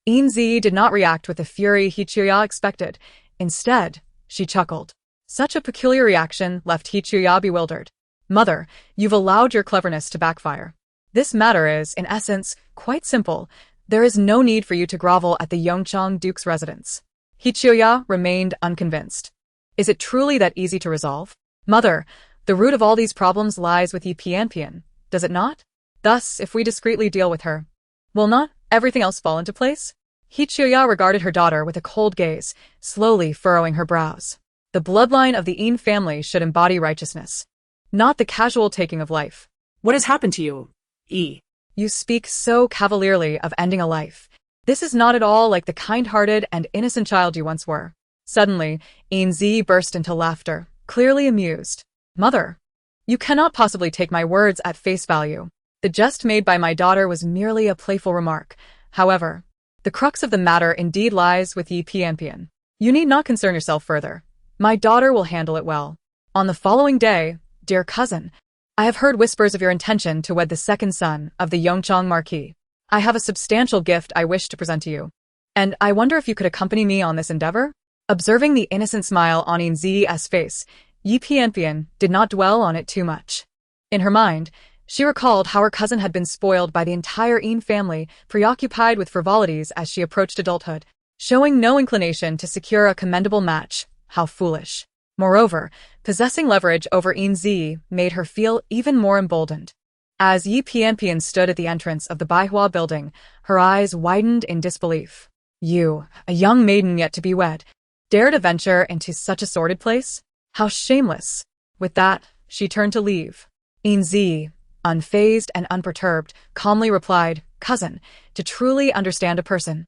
Yin Zhiyi did not react with the fury Hichuya expected. Instead, she chuckled. Such a peculiar reaction left Hichuya bewildered. Mother, you've allowed your cleverness to backfire. This matter is, in essence, quite simple. There is no need for you to grovel at the Yongchang Duke's residence. Hichuya remained unconvinced. Is it truly that easy to resolve? Mother, the root of all these problems lies with Yi Pianpian, does it not? Thus, if we discreetly deal with her, will not everything else fall into place? Hichuya regarded her daughter with a cold gaze, slowly furrowing her brows. The bloodline of the Yin family should embody righteousness, not the casual taking of life. What has happened to you, E? You speak so cavalierly of ending a life. This is not at all like the kind-hearted and innocent child you once were. Suddenly, Yin Zhiyi burst into laughter, clearly amused. Mother, you cannot possibly take my words at face value. The jest made by my daughter was merely a playful remark. However, the crux of the matter indeed lies with Yi Pianpian. You need not concern yourself further. My daughter will handle it well. On the following day, dear cousin, I have heard whispers of your intention to wed the second son of the Yongchang Marquis. I have a substantial gift I wish to present to you, and I wonder if you could accompany me on this endeavor? Observing the innocent smile on Yin Zhiyi's face, Yi Pianpian did not dwell on it too much. In her mind, she recalled how her cousin had been spoiled by the entire Yin family, preoccupied with frivolities as she approached adulthood, showing no inclination to secure a commendable match. How foolish. Moreover, possessing leverage over Yin Zhiyi made her feel even more emboldened. As Yi Pianpian stood at the entrance of the Baihua building, her eyes widened in disbelief. You, a young maiden yet to be wed, dare to venture into such a sordid place? How shameless. With that, she turned to leave. Yin Zhiyi, unfazed and unperturbed, calmly replied, Cousin, to truly understand a person,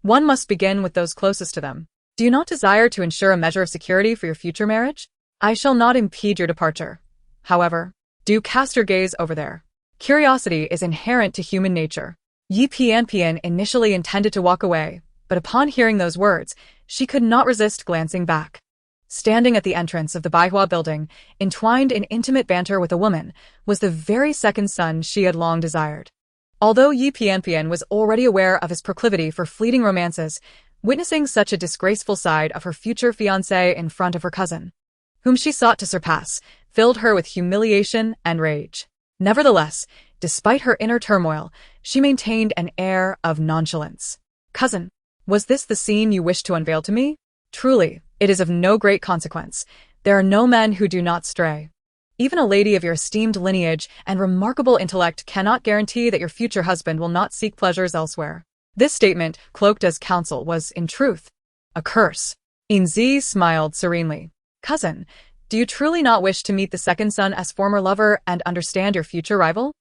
one must begin with those closest to them. Do you not desire to ensure a measure of security for your future marriage? I shall not impede your departure. However, do cast your gaze over there. Curiosity is inherent to human nature. Yi Pianpian initially intended to walk away, but upon hearing those words, she could not resist glancing back. Standing at the entrance of the Baihua building, entwined in intimate banter with a woman, was the very second son she had long desired. Although Yi Pianpian was already aware of his proclivity for fleeting romances, witnessing such a disgraceful side of her future fiancé in front of her cousin, whom she sought to surpass, filled her with humiliation and rage. Nevertheless, despite her inner turmoil, she maintained an air of nonchalance. Cousin, was this the scene you wished to unveil to me? Truly, it is of no great consequence. There are no men who do not stray. Even a lady of your esteemed lineage and remarkable intellect cannot guarantee that your future husband will not seek pleasures elsewhere. This statement, cloaked as counsel, was, in truth, a curse. Yin Zhiyi smiled serenely. Cousin, do you truly not wish to meet the second son as former lover and understand your future rival?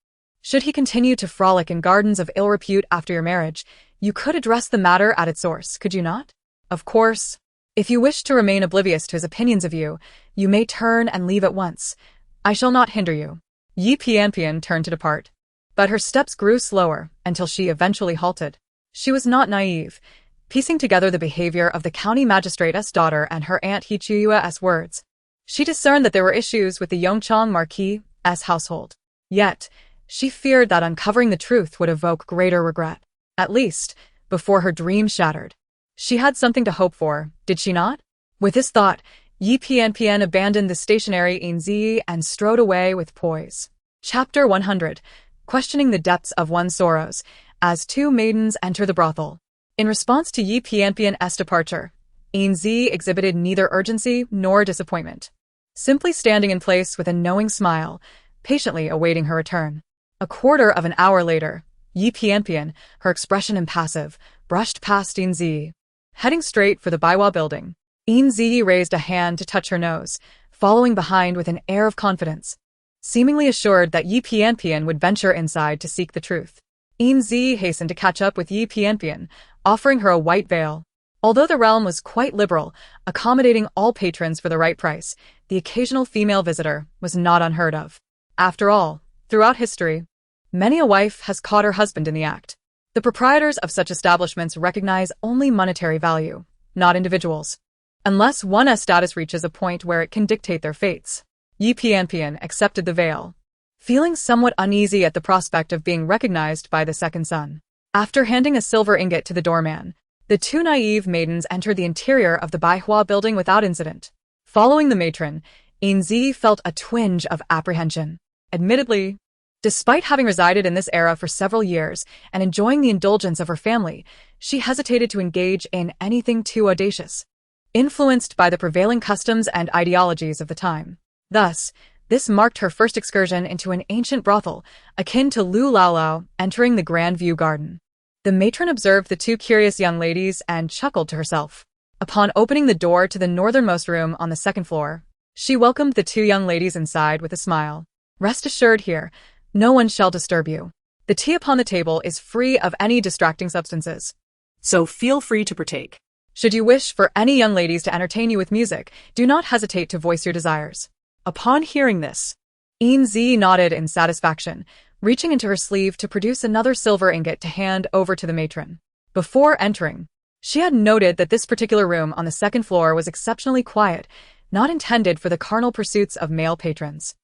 Should he continue to frolic in gardens of ill repute after your marriage, you could address the matter at its source, could you not? Of course, if you wish to remain oblivious to his opinions of you, you may turn and leave at once. I shall not hinder you. Yi Pianpian turned to depart, but her steps grew slower until she eventually halted. She was not naive. Piecing together the behavior of the county magistrate's daughter and her aunt Hichuyua's words, she discerned that there were issues with the Yongchang Marquis' household. Yet, she feared that uncovering the truth would evoke greater regret. At least, before her dream shattered. She had something to hope for, did she not? With this thought, Yi Pianpian abandoned the stationary Yin Zhiyi and strode away with poise. Chapter 100. Questioning the depths of one's sorrows, as two maidens enter the brothel. In response to Yi Pianpian's departure, Yin Zhiyi exhibited neither urgency nor disappointment, simply standing in place with a knowing smile, patiently awaiting her return. A quarter of an hour later, Yi Pianpian, her expression impassive, brushed past Yin Zhiyi. Heading straight for the Baiwa building, Yin Zhiyi raised a hand to touch her nose, following behind with an air of confidence, seemingly assured that Yi Pianpian would venture inside to seek the truth. Yin Zhiyi hastened to catch up with Yi Pianpian, offering her a white veil. Although the realm was quite liberal, accommodating all patrons for the right price, the occasional female visitor was not unheard of. After all, throughout history, many a wife has caught her husband in the act. The proprietors of such establishments recognize only monetary value, not individuals. Unless one's status reaches a point where it can dictate their fates. Yi Pianpian accepted the veil, feeling somewhat uneasy at the prospect of being recognized by the second son. After handing a silver ingot to the doorman, the two naive maidens entered the interior of the Baihua building without incident. Following the matron, Yin Zhiyi felt a twinge of apprehension. Admittedly, despite having resided in this era for several years and enjoying the indulgence of her family, she hesitated to engage in anything too audacious, influenced by the prevailing customs and ideologies of the time. Thus, this marked her first excursion into an ancient brothel, akin to Lu Laolao entering the Grand View Garden. The matron observed the two curious young ladies and chuckled to herself. Upon opening the door to the northernmost room on the second floor, she welcomed the two young ladies inside with a smile. Rest assured here, no one shall disturb you. The tea upon the table is free of any distracting substances, So feel free to partake. should you wish for any young ladies to entertain you with music, do not hesitate to voice your desires. Upon hearing this, Yin Zhiyi nodded in satisfaction, reaching into her sleeve to produce another silver ingot to hand over to the matron. Before entering, she had noted that this particular room on the second floor was exceptionally quiet, not intended for the carnal pursuits of male patrons.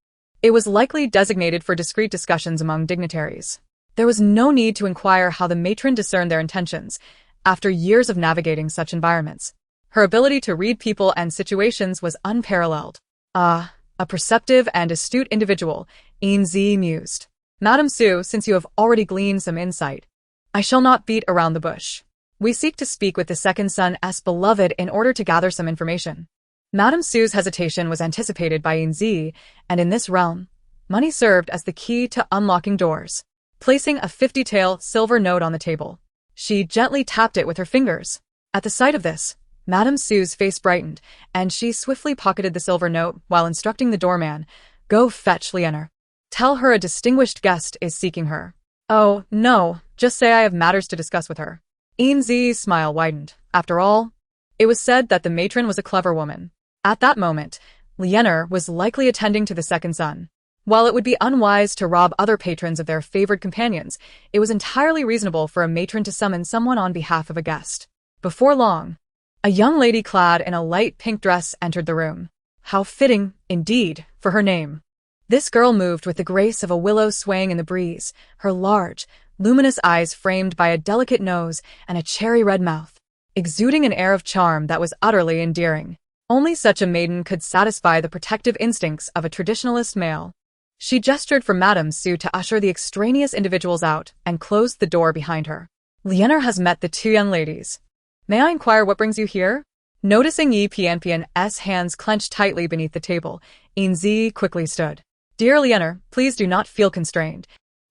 It was likely designated for discreet discussions among dignitaries. There was no need to inquire how the matron discerned their intentions. After years of navigating such environments, her ability to read people and situations was unparalleled. Ah, a perceptive and astute individual, Yin Zhiyi mused. Madam Su, since you have already gleaned some insight, I shall not beat around the bush. We seek to speak with the second son's beloved in order to gather some information. Madam Su's hesitation was anticipated by Yin Zhiyi, and in this realm, money served as the key to unlocking doors. Placing a 50-tael silver note on the table, she gently tapped it with her fingers. At the sight of this, Madam Su's face brightened, and she swiftly pocketed the silver note while instructing the doorman, "Go fetch Lianer. Tell her a distinguished guest is seeking her." "Oh, no, just say I have matters to discuss with her." Yin Zhiyi's smile widened. After all, it was said that the matron was a clever woman. At that moment, Lianer was likely attending to the second son. While it would be unwise to rob other patrons of their favored companions, it was entirely reasonable for a matron to summon someone on behalf of a guest. Before long, a young lady clad in a light pink dress entered the room. How fitting, indeed, for her name. This girl moved with the grace of a willow swaying in the breeze, her large, luminous eyes framed by a delicate nose and a cherry-red mouth, exuding an air of charm that was utterly endearing. Only such a maiden could satisfy the protective instincts of a traditionalist male. She gestured for Madame Su to usher the extraneous individuals out and closed the door behind her. Lianer has met the two young ladies. May I inquire what brings you here? Noticing Yi Pianpian's hands clenched tightly beneath the table, Yin Zhiyi quickly stood. "Dear Lianer, please do not feel constrained.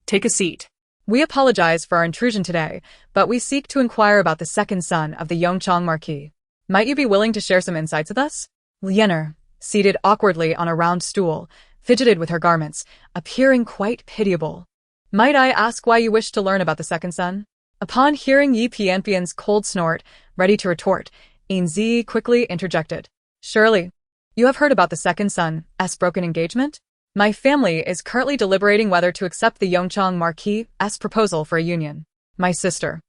Take a seat. We apologize for our intrusion today, but we seek to inquire about the second son of the Yongchang Marquis. Might you be willing to share some insights with us?" Lianer, seated awkwardly on a round stool, fidgeted with her garments, appearing quite pitiable. "Might I ask why you wish to learn about the second son?" Upon hearing Yi Pianpian's cold snort, ready to retort, Yin Zhiyi quickly interjected. "Surely, you have heard about the second son's broken engagement? My family is currently deliberating whether to accept the Yongchang Marquis' proposal for a union. My sister,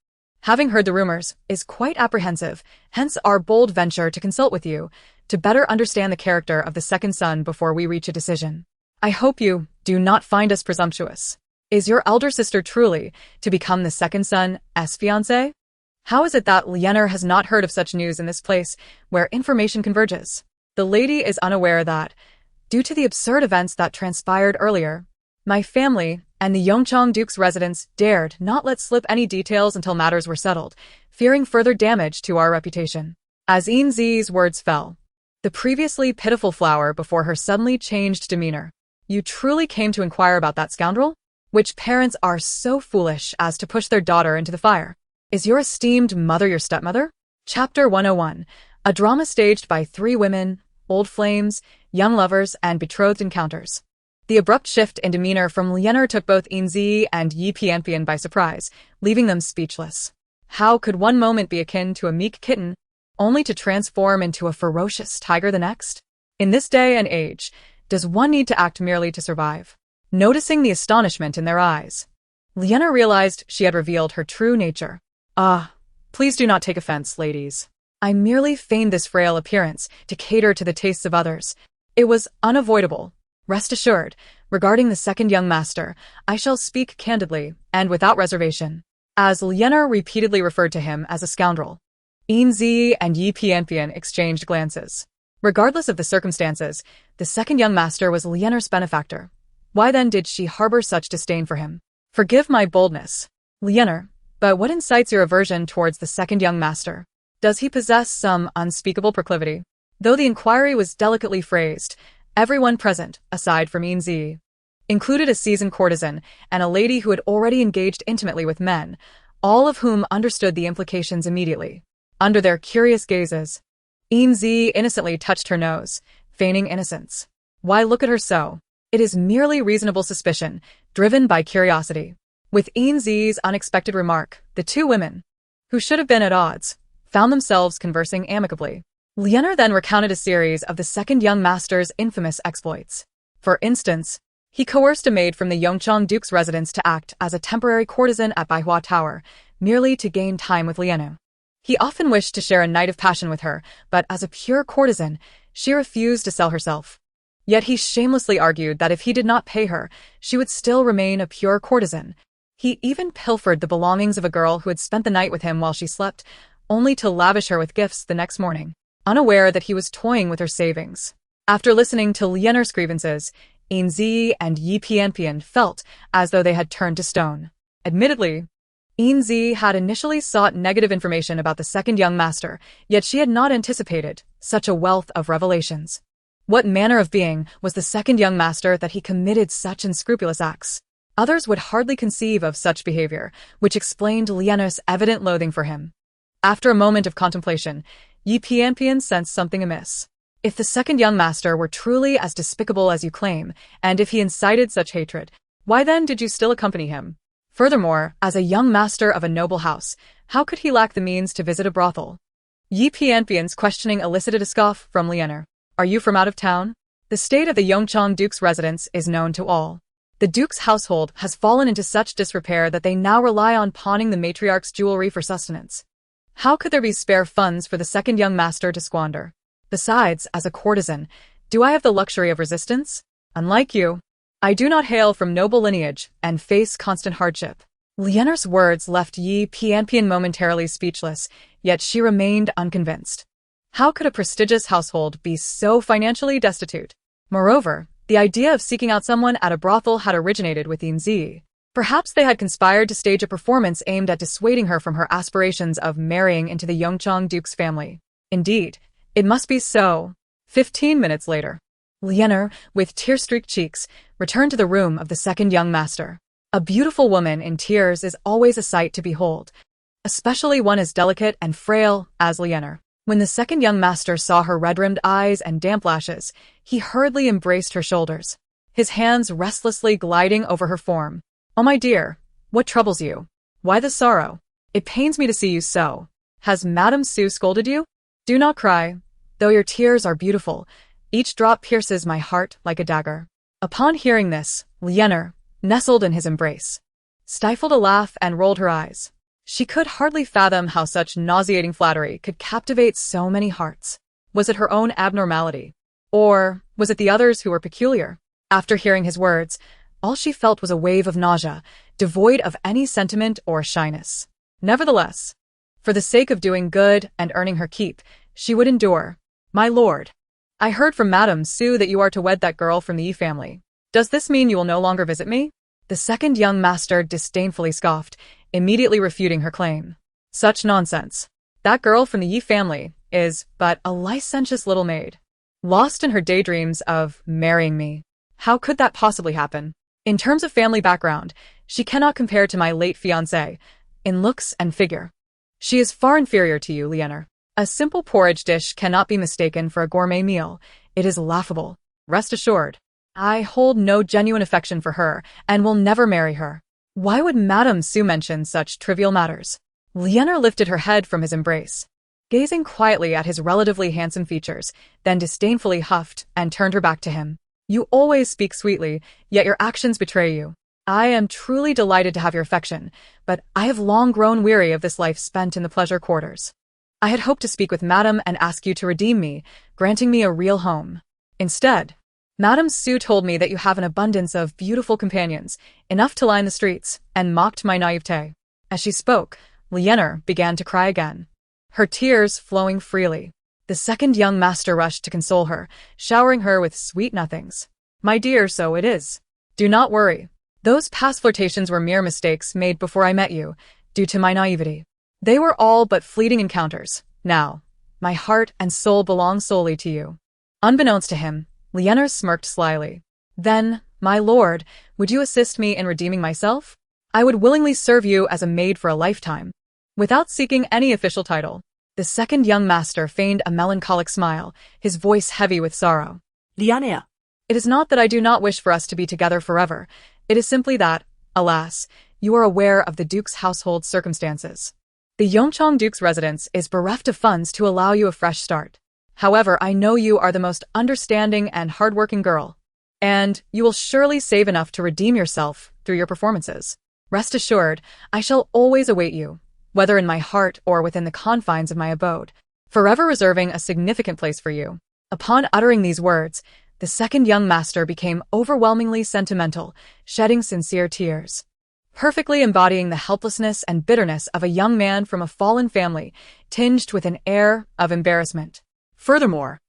having heard the rumors, is quite apprehensive, hence our bold venture to consult with you, to better understand the character of the second son before we reach a decision. I hope you do not find us presumptuous. Is your elder sister truly to become the second son's fiancée? How is it that Lianer has not heard of such news in this place, where information converges? The lady is unaware that, due to the absurd events that transpired earlier, my family and the Yongchang Duke's residence dared not let slip any details until matters were settled, fearing further damage to our reputation." As Yin Zhiyi's words fell, the previously pitiful flower before her suddenly changed demeanor. "You truly came to inquire about that scoundrel?" Which parents are so foolish as to push their daughter into the fire? Is your esteemed mother your stepmother? Chapter 101. A drama staged by three women, old flames, young lovers, and betrothed encounters. The abrupt shift in demeanor from Lianer took both Yin Zhiyi and Yi Pianpian by surprise, leaving them speechless. How could one moment be akin to a meek kitten, only to transform into a ferocious tiger the next? In this day and age, does one need to act merely to survive? Noticing the astonishment in their eyes, Lianer realized she had revealed her true nature. Ah, please do not take offense, ladies. I merely feigned this frail appearance to cater to the tastes of others. It was unavoidable. Rest assured, regarding the second young master, I shall speak candidly and without reservation. As Lianer repeatedly referred to him as a scoundrel, Yin Zhiyi and Yi Pianpian exchanged glances. Regardless of the circumstances, the second young master was Lianer's benefactor. Why then did she harbor such disdain for him? Forgive my boldness, Lianer, but what incites your aversion towards the second young master? Does he possess some unspeakable proclivity? Though the inquiry was delicately phrased, everyone present, aside from Yin Zhiyi, included a seasoned courtesan and a lady who had already engaged intimately with men, all of whom understood the implications immediately. Under their curious gazes, Yin Zhiyi innocently touched her nose, feigning innocence. Why look at her so? It is merely reasonable suspicion, driven by curiosity. With Yin Zhiyi's unexpected remark, the two women, who should have been at odds, found themselves conversing amicably. Lianer then recounted a series of the second young master's infamous exploits. For instance, he coerced a maid from the Yongchang Duke's residence to act as a temporary courtesan at Baihua Tower, merely to gain time with Lianer. He often wished to share a night of passion with her, but as a pure courtesan, she refused to sell herself. Yet he shamelessly argued that if he did not pay her, she would still remain a pure courtesan. He even pilfered the belongings of a girl who had spent the night with him while she slept, only to lavish her with gifts the next morning, unaware that he was toying with her savings. After listening to Lianer's grievances, Yin Zhiyi and Yi Pianpian felt as though they had turned to stone. Admittedly, Yin Zhiyi had initially sought negative information about the second young master, yet she had not anticipated such a wealth of revelations. What manner of being was the second young master that he committed such unscrupulous acts? Others would hardly conceive of such behavior, which explained Lianer's evident loathing for him. After a moment of contemplation, Yi Pianpian sensed something amiss. If the second young master were truly as despicable as you claim, and if he incited such hatred, why then did you still accompany him? Furthermore, as a young master of a noble house, how could he lack the means to visit a brothel? Yi Pianpian's questioning elicited a scoff from Lianer. Are you from out of town? The state of the Yongchang Duke's residence is known to all. The Duke's household has fallen into such disrepair that they now rely on pawning the matriarch's jewelry for sustenance. How could there be spare funds for the second young master to squander? Besides, as a courtesan, do I have the luxury of resistance? Unlike you, I do not hail from noble lineage and face constant hardship. Lianer's words left Yi Pianpian momentarily speechless, yet she remained unconvinced. How could a prestigious household be so financially destitute? Moreover, the idea of seeking out someone at a brothel had originated with Yin Zhiyi. Perhaps they had conspired to stage a performance aimed at dissuading her from her aspirations of marrying into the Yongchang Duke's family. Indeed, it must be so. 15 minutes later, Lianer, with tear-streaked cheeks, returned to the room of the second young master. A beautiful woman in tears is always a sight to behold, especially one as delicate and frail as Lianer. When the second young master saw her red-rimmed eyes and damp lashes, he hurriedly embraced her shoulders, his hands restlessly gliding over her form. Oh my dear, what troubles you? Why the sorrow? It pains me to see you so. Has Madame Sue scolded you? Do not cry, though your tears are beautiful. Each drop pierces my heart like a dagger. Upon hearing this, Lianer, nestled in his embrace, stifled a laugh and rolled her eyes. She could hardly fathom how such nauseating flattery could captivate so many hearts. Was it her own abnormality? Or was it the others who were peculiar? After hearing his words, all she felt was a wave of nausea, devoid of any sentiment or shyness. Nevertheless, for the sake of doing good and earning her keep, she would endure. My lord, I heard from Madame Sue that you are to wed that girl from the Yi family. Does this mean you will no longer visit me? The second young master disdainfully scoffed, immediately refuting her claim. Such nonsense. That girl from the Yi family is but a licentious little maid, lost in her daydreams of marrying me. How could that possibly happen? In terms of family background, she cannot compare to my late fiancé, in looks and figure. She is far inferior to you, Lianer. A simple porridge dish cannot be mistaken for a gourmet meal. It is laughable. Rest assured. I hold no genuine affection for her, and will never marry her. Why would Madame Su mention such trivial matters? Lianer lifted her head from his embrace, gazing quietly at his relatively handsome features, then disdainfully huffed and turned her back to him. You always speak sweetly, yet your actions betray you. I am truly delighted to have your affection, but I have long grown weary of this life spent in the pleasure quarters. I had hoped to speak with Madame and ask you to redeem me, granting me a real home. Instead, Madame Su told me that you have an abundance of beautiful companions, enough to line the streets, and mocked my naivete. As she spoke, Lianer began to cry again, her tears flowing freely. The second young master rushed to console her, showering her with sweet nothings. My dear, so it is. Do not worry. Those past flirtations were mere mistakes made before I met you, due to my naivety. They were all but fleeting encounters. Now, my heart and soul belong solely to you. Unbeknownst to him, Lianer smirked slyly. Then, my lord, would you assist me in redeeming myself? I would willingly serve you as a maid for a lifetime. Without seeking any official title, the second young master feigned a melancholic smile, his voice heavy with sorrow. Lianer. It is not that I do not wish for us to be together forever. It is simply that, alas, you are aware of the Duke's household circumstances. The Yongchang Duke's residence is bereft of funds to allow you a fresh start. However, I know you are the most understanding and hardworking girl, and you will surely save enough to redeem yourself through your performances. Rest assured, I shall always await you, whether in my heart or within the confines of my abode, forever reserving a significant place for you. Upon uttering these words, the second young master became overwhelmingly sentimental, shedding sincere tears, perfectly embodying the helplessness and bitterness of a young man from a fallen family, tinged with an air of embarrassment. Furthermore,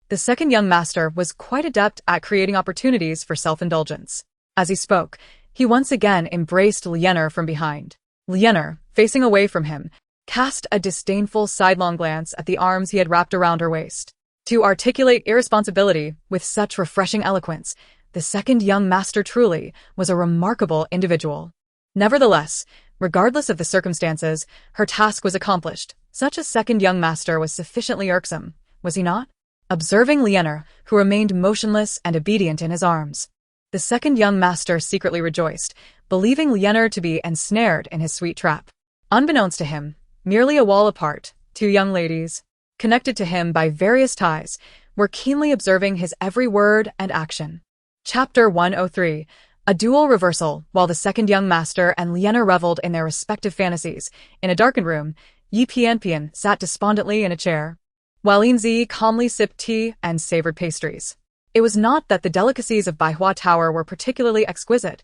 the second young master was quite adept at creating opportunities for self-indulgence. As he spoke, he once again embraced Lianer from behind. Lianer, facing away from him, cast a disdainful sidelong glance at the arms he had wrapped around her waist. To articulate irresponsibility with such refreshing eloquence, the second young master truly was a remarkable individual. Nevertheless, regardless of the circumstances, her task was accomplished. Such a second young master was sufficiently irksome, was he not? Observing Lianer, who remained motionless and obedient in his arms, the second young master secretly rejoiced, believing Lianer to be ensnared in his sweet trap. Unbeknownst to him, merely a wall apart, two young ladies, connected to him by various ties, were keenly observing his every word and action. Chapter 103. A dual reversal. While the second young master and Lianer reveled in their respective fantasies, in a darkened room, Yi Pianpian sat despondently in a chair, while Yin Zhiyi calmly sipped tea and savored pastries. It was not that the delicacies of Baihua Tower were particularly exquisite,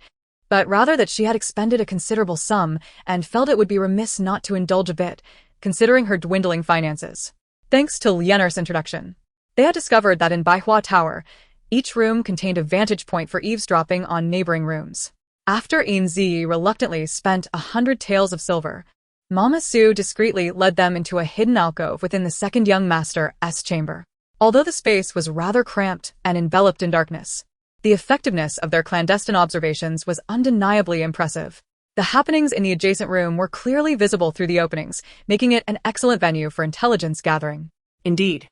but rather that she had expended a considerable sum and felt it would be remiss not to indulge a bit, considering her dwindling finances. Thanks to Lianer's introduction, they had discovered that in Baihua Tower, each room contained a vantage point for eavesdropping on neighboring rooms. After Yin Zhiyi reluctantly spent 100 taels of silver, Mama Su discreetly led them into a hidden alcove within the second young master's chamber. Although the space was rather cramped and enveloped in darkness, the effectiveness of their clandestine observations was undeniably impressive. The happenings in the adjacent room were clearly visible through the openings, making it an excellent venue for intelligence gathering. Indeed.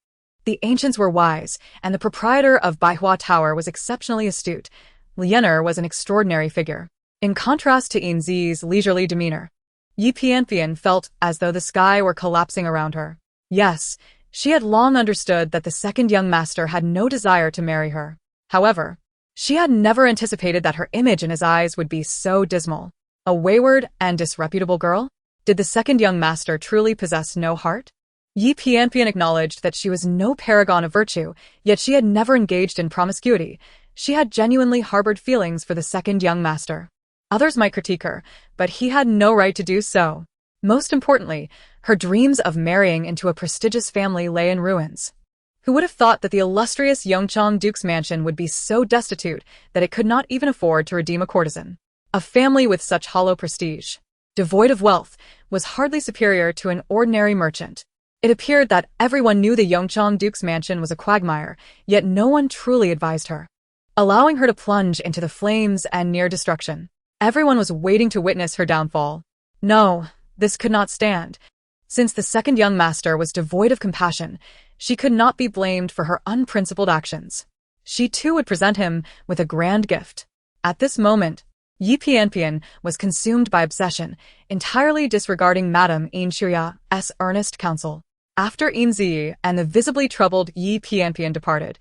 The ancients were wise, and the proprietor of Baihua Tower was exceptionally astute. Lianer was an extraordinary figure. In contrast to Yin Zhiyi's leisurely demeanor, Yi Pianpian felt as though the sky were collapsing around her. Yes, she had long understood that the second young master had no desire to marry her. However, she had never anticipated that her image in his eyes would be so dismal. A wayward and disreputable girl? Did the second young master truly possess no heart? Yi Pianpian acknowledged that she was no paragon of virtue, yet she had never engaged in promiscuity. She had genuinely harbored feelings for the second young master. Others might critique her, but he had no right to do so. Most importantly, her dreams of marrying into a prestigious family lay in ruins. Who would have thought that the illustrious Yongchang Duke's mansion would be so destitute that it could not even afford to redeem a courtesan? A family with such hollow prestige, devoid of wealth, was hardly superior to an ordinary merchant. It appeared that everyone knew the Yongchang Duke's mansion was a quagmire, yet no one truly advised her. allowing her to plunge into the flames and near destruction. Everyone was waiting to witness her downfall. No, this could not stand. Since the second young master was devoid of compassion, she could not be blamed for her unprincipled actions. She too would present him with a grand gift. At this moment, Yi Pianpian was consumed by obsession, entirely disregarding Madame Yin Zhiyi's earnest counsel. After Yin Zhiyi and the visibly troubled Yi Pianpian departed,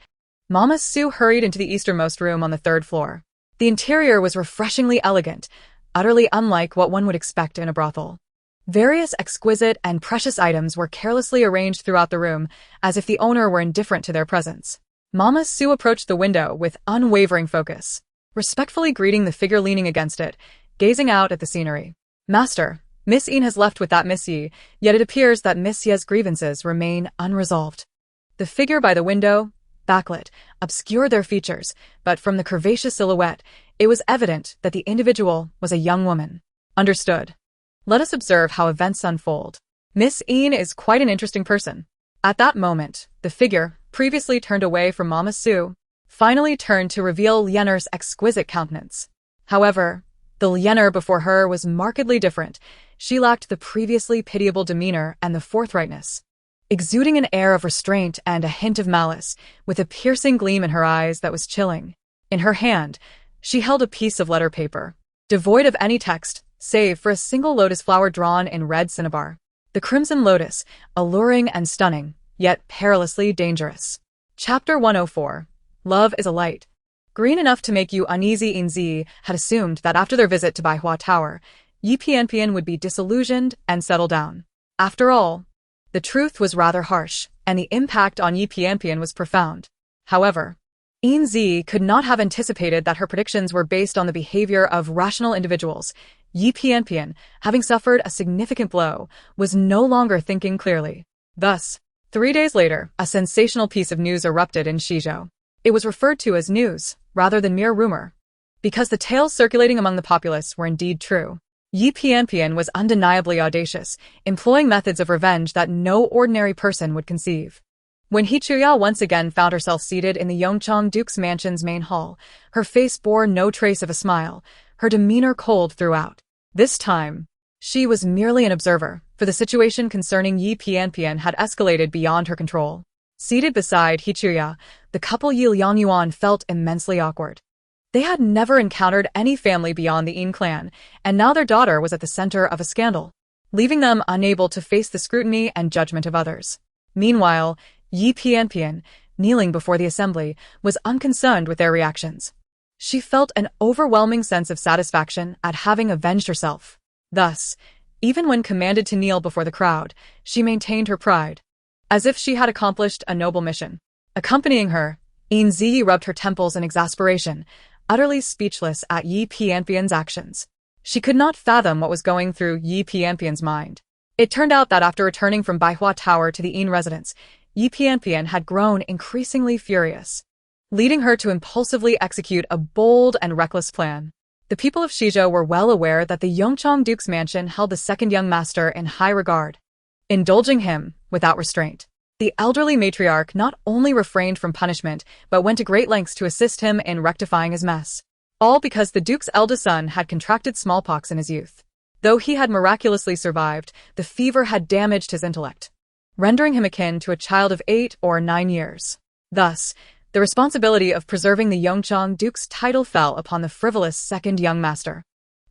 Mama Su hurried into the easternmost room on the third floor. The interior was refreshingly elegant, utterly unlike what one would expect in a brothel. Various exquisite and precious items were carelessly arranged throughout the room, as if the owner were indifferent to their presence. Mama Su approached the window with unwavering focus, respectfully greeting the figure leaning against it, gazing out at the scenery. Master, Miss Yin has left with that Miss Yi, yet it appears that Miss Ye's grievances remain unresolved. The figure by the window, backlit, obscured their features, but from the curvaceous silhouette, it was evident that the individual was a young woman. Understood. Let us observe how events unfold. Miss Yin is quite an interesting person. At that moment, the figure, previously turned away from Mama Su, finally turned to reveal Lianer's exquisite countenance. However, the Liener before her was markedly different. She lacked the previously pitiable demeanor and the forthrightness, exuding an air of restraint and a hint of malice, with a piercing gleam in her eyes that was chilling. In her hand, she held a piece of letter paper, devoid of any text, save for a single lotus flower drawn in red cinnabar. The crimson lotus, alluring and stunning, yet perilously dangerous. Chapter 104. Love is a light. Green enough to make you uneasy. Yin Zhiyi had assumed that after their visit to Baihua Tower, Yi Pianpian would be disillusioned and settle down. After all, the truth was rather harsh, and the impact on Yi Pianpian was profound. However, Yin Zhiyi could not have anticipated that her predictions were based on the behavior of rational individuals. Yi Pianpian, having suffered a significant blow, was no longer thinking clearly. Thus, 3 days later, a sensational piece of news erupted in Shizhou. It was referred to as news, rather than mere rumor, because the tales circulating among the populace were indeed true. Yi Pianpian was undeniably audacious, employing methods of revenge that no ordinary person would conceive. When He Chuya once again found herself seated in the Yongchang Duke's mansion's main hall, her face bore no trace of a smile, her demeanor cold throughout. This time, she was merely an observer, for the situation concerning Yi Pianpian had escalated beyond her control. Seated beside He Chuya, the couple Yi Liangyuan felt immensely awkward. They had never encountered any family beyond the Yin clan, and now their daughter was at the center of a scandal, leaving them unable to face the scrutiny and judgment of others. Meanwhile, Yi Pianpian, kneeling before the assembly, was unconcerned with their reactions. She felt an overwhelming sense of satisfaction at having avenged herself. Thus, even when commanded to kneel before the crowd, she maintained her pride, as if she had accomplished a noble mission. Accompanying her, Yin Zhiyi rubbed her temples in exasperation, utterly speechless at Yi Pianpian's actions. She could not fathom what was going through Yi Pianpian's mind. It turned out that after returning from Baihua Tower to the Yin residence, Yi Pianpian had grown increasingly furious, leading her to impulsively execute a bold and reckless plan. The people of Shizhou were well aware that the Yongchang Duke's mansion held the second young master in high regard, indulging him without restraint. The elderly matriarch not only refrained from punishment, but went to great lengths to assist him in rectifying his mess. All because the Duke's eldest son had contracted smallpox in his youth. Though he had miraculously survived, the fever had damaged his intellect, rendering him akin to a child of 8 or 9 years. Thus, the responsibility of preserving the Yongchang Duke's title fell upon the frivolous second young master.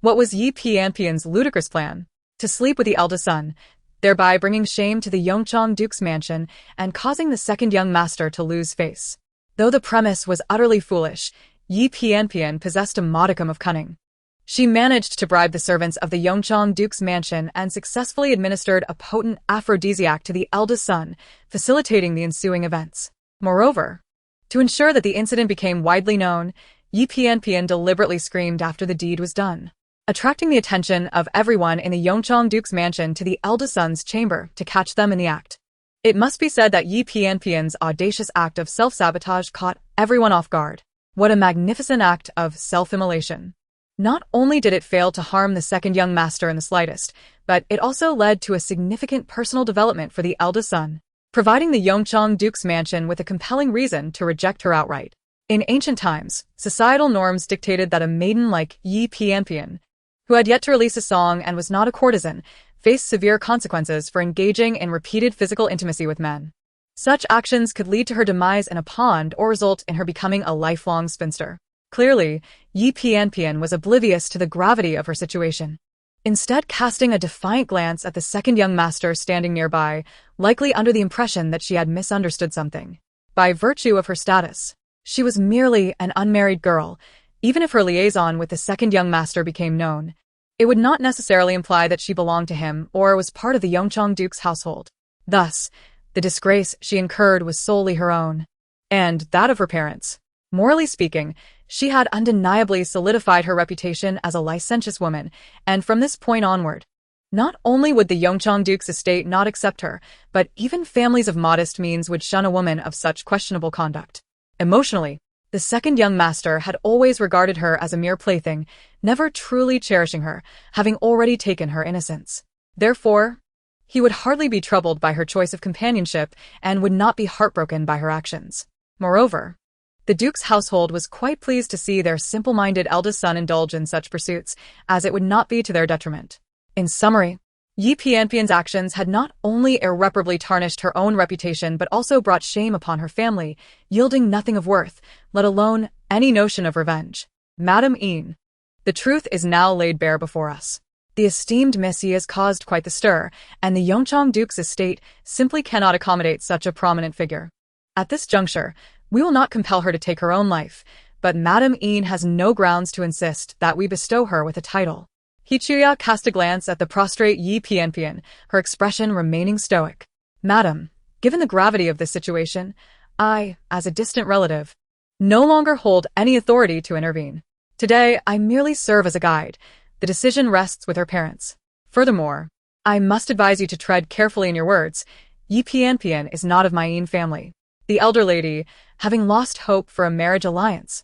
What was Yi Pianpian's ludicrous plan? To sleep with the eldest son, thereby bringing shame to the Yongchang Duke's mansion and causing the second young master to lose face. Though the premise was utterly foolish, Yi Pianpian possessed a modicum of cunning. She managed to bribe the servants of the Yongchang Duke's mansion and successfully administered a potent aphrodisiac to the eldest son, facilitating the ensuing events. Moreover, to ensure that the incident became widely known, Yi Pianpian deliberately screamed after the deed was done, attracting the attention of everyone in the Yongchang Duke's mansion to the eldest son's chamber to catch them in the act. It must be said that Yi Pianpian's audacious act of self-sabotage caught everyone off guard. What a magnificent act of self-immolation. Not only did it fail to harm the second young master in the slightest, but it also led to a significant personal development for the eldest son, providing the Yongchang Duke's mansion with a compelling reason to reject her outright. In ancient times, societal norms dictated that a maiden like Yi Pianpian, who had yet to release a song and was not a courtesan, faced severe consequences for engaging in repeated physical intimacy with men. Such actions could lead to her demise in a pond or result in her becoming a lifelong spinster. Clearly, Yi Pianpian was oblivious to the gravity of her situation. Instead, casting a defiant glance at the second young master standing nearby, likely under the impression that she had misunderstood something. By virtue of her status, she was merely an unmarried girl. Even if her liaison with the second young master became known, it would not necessarily imply that she belonged to him or was part of the Yongchang Duke's household. Thus, the disgrace she incurred was solely her own, and that of her parents. Morally speaking, she had undeniably solidified her reputation as a licentious woman, and from this point onward, not only would the Yongchang Duke's estate not accept her, but even families of modest means would shun a woman of such questionable conduct. Emotionally, the second young master had always regarded her as a mere plaything, never truly cherishing her, having already taken her innocence. Therefore, he would hardly be troubled by her choice of companionship and would not be heartbroken by her actions. Moreover, the Duke's household was quite pleased to see their simple-minded eldest son indulge in such pursuits, as it would not be to their detriment. In summary, Yi Pianpian's actions had not only irreparably tarnished her own reputation but also brought shame upon her family, yielding nothing of worth, let alone any notion of revenge. Madam Yin, the truth is now laid bare before us. The esteemed Miss Yi has caused quite the stir, and the Yongchang Duke's estate simply cannot accommodate such a prominent figure. At this juncture, we will not compel her to take her own life, but Madam Yin has no grounds to insist that we bestow her with a title. Hichuya cast a glance at the prostrate Yi Pianpian, her expression remaining stoic. Madam, given the gravity of this situation, I, as a distant relative, no longer hold any authority to intervene. Today, I merely serve as a guide. The decision rests with her parents. Furthermore, I must advise you to tread carefully in your words. Yi Pianpian is not of my Yin family. The elder lady, having lost hope for a marriage alliance,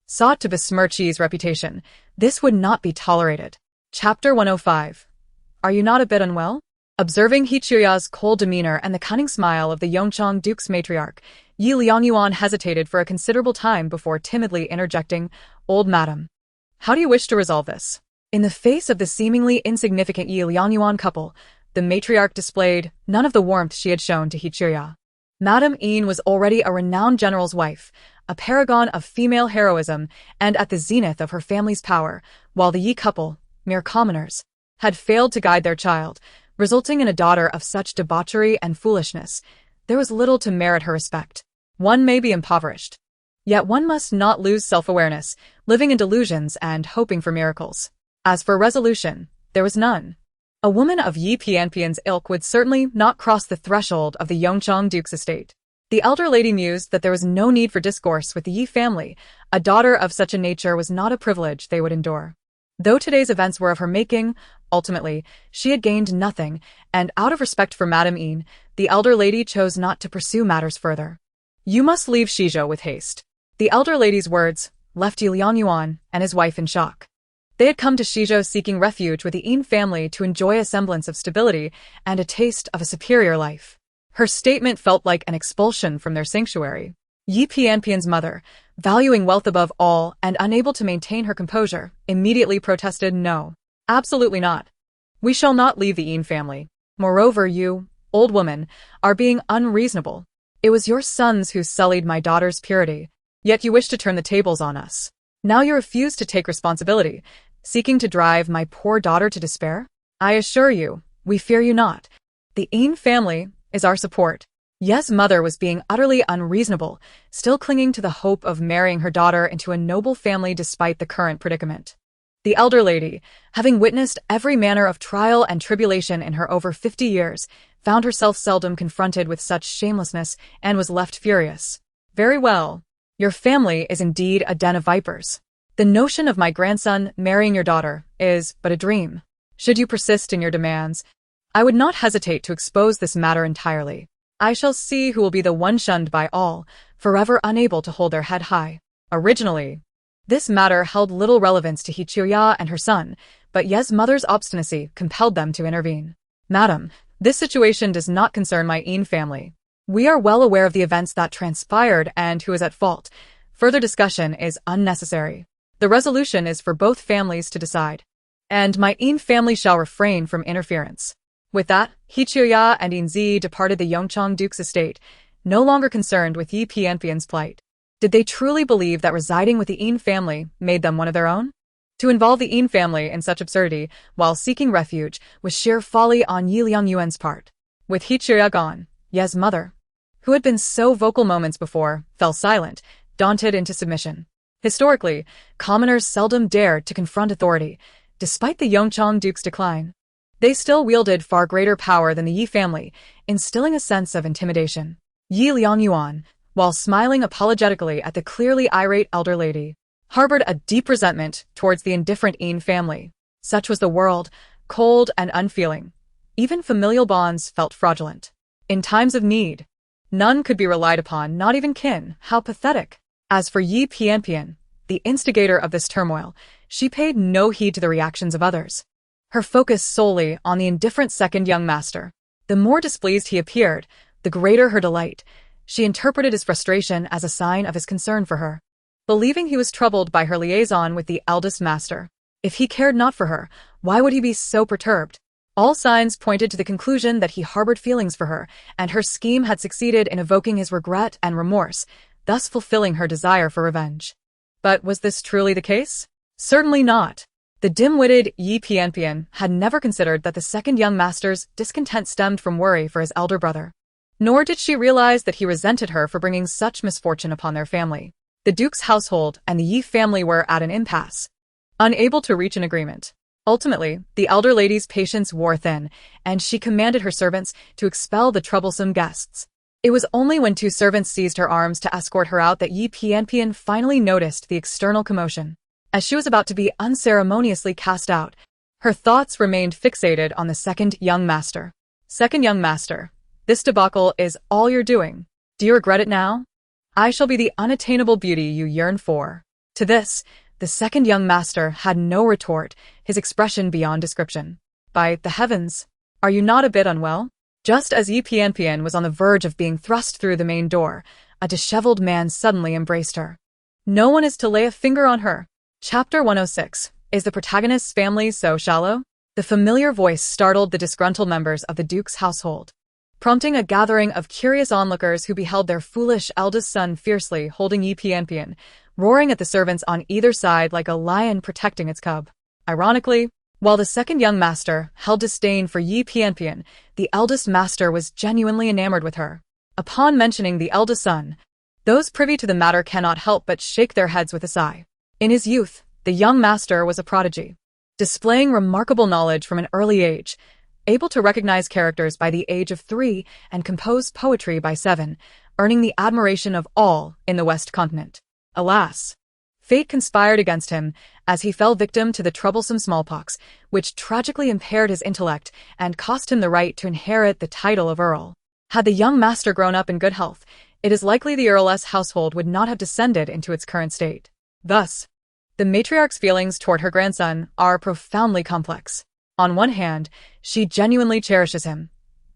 sought to besmirch Yi's reputation. This would not be tolerated. Chapter 105. Are you not a bit unwell? Observing Hichuya's cold demeanor and the cunning smile of the Yongchang Duke's matriarch, Yi Liangyuan hesitated for a considerable time before timidly interjecting, Old madam, how do you wish to resolve this? In the face of the seemingly insignificant Yi Liangyuan couple, the matriarch displayed none of the warmth she had shown to Hichuya. Madam Yin was already a renowned general's wife, a paragon of female heroism, and at the zenith of her family's power, while the Yi couple, mere commoners, had failed to guide their child, resulting in a daughter of such debauchery and foolishness. There was little to merit her respect. One may be impoverished, yet one must not lose self-awareness, living in delusions and hoping for miracles. As for resolution, there was none. A woman of Yi Pianpian's ilk would certainly not cross the threshold of the Yongchang Duke's estate. The elder lady mused that there was no need for discourse with the Yi family. A daughter of such a nature was not a privilege they would endure. Though today's events were of her making, ultimately, she had gained nothing, and out of respect for Madame Yin, the elder lady chose not to pursue matters further. You must leave Shizhou with haste. The elder lady's words left Yi Liangyuan and his wife in shock. They had come to Shizhou seeking refuge with the Yin family to enjoy a semblance of stability and a taste of a superior life. Her statement felt like an expulsion from their sanctuary. Yi Pianpian's mother, valuing wealth above all and unable to maintain her composure, immediately protested, No, absolutely not. We shall not leave the Yin family. Moreover, you, old woman, are being unreasonable. It was your sons who sullied my daughter's purity, yet you wish to turn the tables on us. Now you refuse to take responsibility, seeking to drive my poor daughter to despair? I assure you, we fear you not. The Yin family is our support. Ye's mother was being utterly unreasonable, still clinging to the hope of marrying her daughter into a noble family despite the current predicament. The elder lady, having witnessed every manner of trial and tribulation in her over 50 years, found herself seldom confronted with such shamelessness and was left furious. Very well. Your family is indeed a den of vipers. The notion of my grandson marrying your daughter is but a dream. Should you persist in your demands, I would not hesitate to expose this matter entirely. I shall see who will be the one shunned by all, forever unable to hold their head high. Originally, this matter held little relevance to Hichuya and her son, but Ye's mother's obstinacy compelled them to intervene. Madam, this situation does not concern my Yin family. We are well aware of the events that transpired and who is at fault. Further discussion is unnecessary. The resolution is for both families to decide. And my Yin family shall refrain from interference. With that, He Qiuya and Yin Zhiyi departed the Yongchang Duke's estate, no longer concerned with Yi Pianpian's plight. Did they truly believe that residing with the Yin family made them one of their own? To involve the Yin family in such absurdity while seeking refuge was sheer folly on Yi Liangyuan's part. With He Qiuya gone, Ye's mother, who had been so vocal moments before, fell silent, daunted into submission. Historically, commoners seldom dared to confront authority, despite the Yongchang Duke's decline. They still wielded far greater power than the Yi family, instilling a sense of intimidation. Yi Liangyuan, while smiling apologetically at the clearly irate elder lady, harbored a deep resentment towards the indifferent Yin family. Such was the world, cold and unfeeling. Even familial bonds felt fraudulent. In times of need, none could be relied upon, not even kin. How pathetic. As for Yi Pianpian, the instigator of this turmoil, she paid no heed to the reactions of others. Her focus solely on the indifferent second young master. The more displeased he appeared, the greater her delight. She interpreted his frustration as a sign of his concern for her, believing he was troubled by her liaison with the eldest master. If he cared not for her, why would he be so perturbed? All signs pointed to the conclusion that he harbored feelings for her, and her scheme had succeeded in evoking his regret and remorse, thus fulfilling her desire for revenge. But was this truly the case? Certainly not. The dim-witted Yi Pianpian had never considered that the second young master's discontent stemmed from worry for his elder brother. Nor did she realize that he resented her for bringing such misfortune upon their family. The Duke's household and the Yi family were at an impasse, unable to reach an agreement. Ultimately, the elder lady's patience wore thin, and she commanded her servants to expel the troublesome guests. It was only when two servants seized her arms to escort her out that Yi Pianpian finally noticed the external commotion. As she was about to be unceremoniously cast out, her thoughts remained fixated on the second young master. Second young master, this debacle is all you're doing. Do you regret it now? I shall be the unattainable beauty you yearn for. To this, the second young master had no retort, his expression beyond description. By the heavens, are you not a bit unwell? Just as Yi Pianpian was on the verge of being thrust through the main door, a disheveled man suddenly embraced her. No one is to lay a finger on her. Chapter 106. Is the protagonist's family so shallow? The familiar voice startled the disgruntled members of the Duke's household, prompting a gathering of curious onlookers who beheld their foolish eldest son fiercely holding Yi Pianpian, roaring at the servants on either side like a lion protecting its cub. Ironically, while the second young master held disdain for Yi Pianpian, the eldest master was genuinely enamored with her. Upon mentioning the eldest son, those privy to the matter cannot help but shake their heads with a sigh. In his youth, the young master was a prodigy, displaying remarkable knowledge from an early age, able to recognize characters by the age of 3 and compose poetry by 7, earning the admiration of all in the West Continent. Alas, fate conspired against him as he fell victim to the troublesome smallpox, which tragically impaired his intellect and cost him the right to inherit the title of Earl. Had the young master grown up in good health, it is likely the Earl's household would not have descended into its current state. Thus, the matriarch's feelings toward her grandson are profoundly complex. On one hand, she genuinely cherishes him.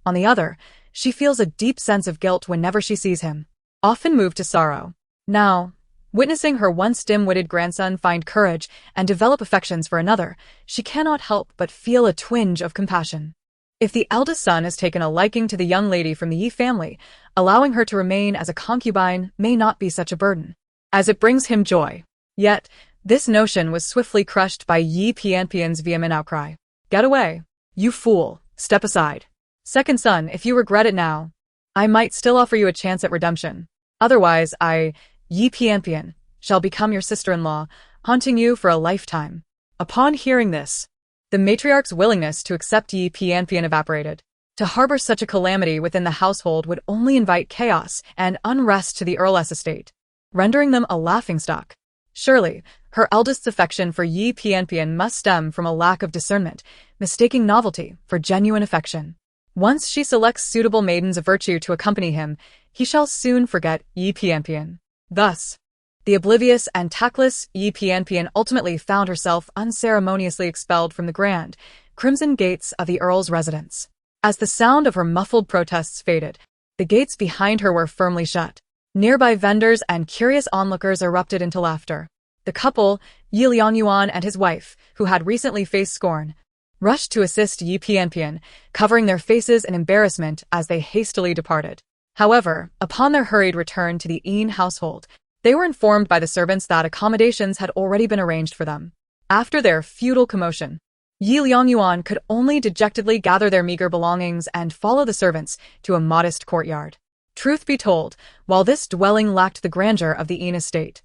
On the other, she feels a deep sense of guilt whenever she sees him, often moved to sorrow. Now, witnessing her once dim-witted grandson find courage and develop affections for another, she cannot help but feel a twinge of compassion. If the eldest son has taken a liking to the young lady from the Yi family, allowing her to remain as a concubine may not be such a burden, as it brings him joy. Yet, this notion was swiftly crushed by Yi Pianpian's vehement outcry. Get away. You fool. Step aside. Second son, if you regret it now, I might still offer you a chance at redemption. Otherwise, Yi Pianpian, shall become your sister-in-law, haunting you for a lifetime. Upon hearing this, the matriarch's willingness to accept Yi Pianpian evaporated. To harbor such a calamity within the household would only invite chaos and unrest to the Earl's estate, rendering them a laughingstock. Surely, her eldest's affection for Yi Pianpian must stem from a lack of discernment, mistaking novelty for genuine affection. Once she selects suitable maidens of virtue to accompany him, he shall soon forget Yi Pianpian. Thus, the oblivious and tactless Yi Pianpian ultimately found herself unceremoniously expelled from the grand, crimson gates of the Earl's residence. As the sound of her muffled protests faded, the gates behind her were firmly shut. Nearby vendors and curious onlookers erupted into laughter. The couple, Yi Liangyuan and his wife, who had recently faced scorn, rushed to assist Yi Pianpian, covering their faces in embarrassment as they hastily departed. However, upon their hurried return to the Yin household, they were informed by the servants that accommodations had already been arranged for them. After their futile commotion, Yi Liangyuan could only dejectedly gather their meager belongings and follow the servants to a modest courtyard. Truth be told, while this dwelling lacked the grandeur of the Yin estate,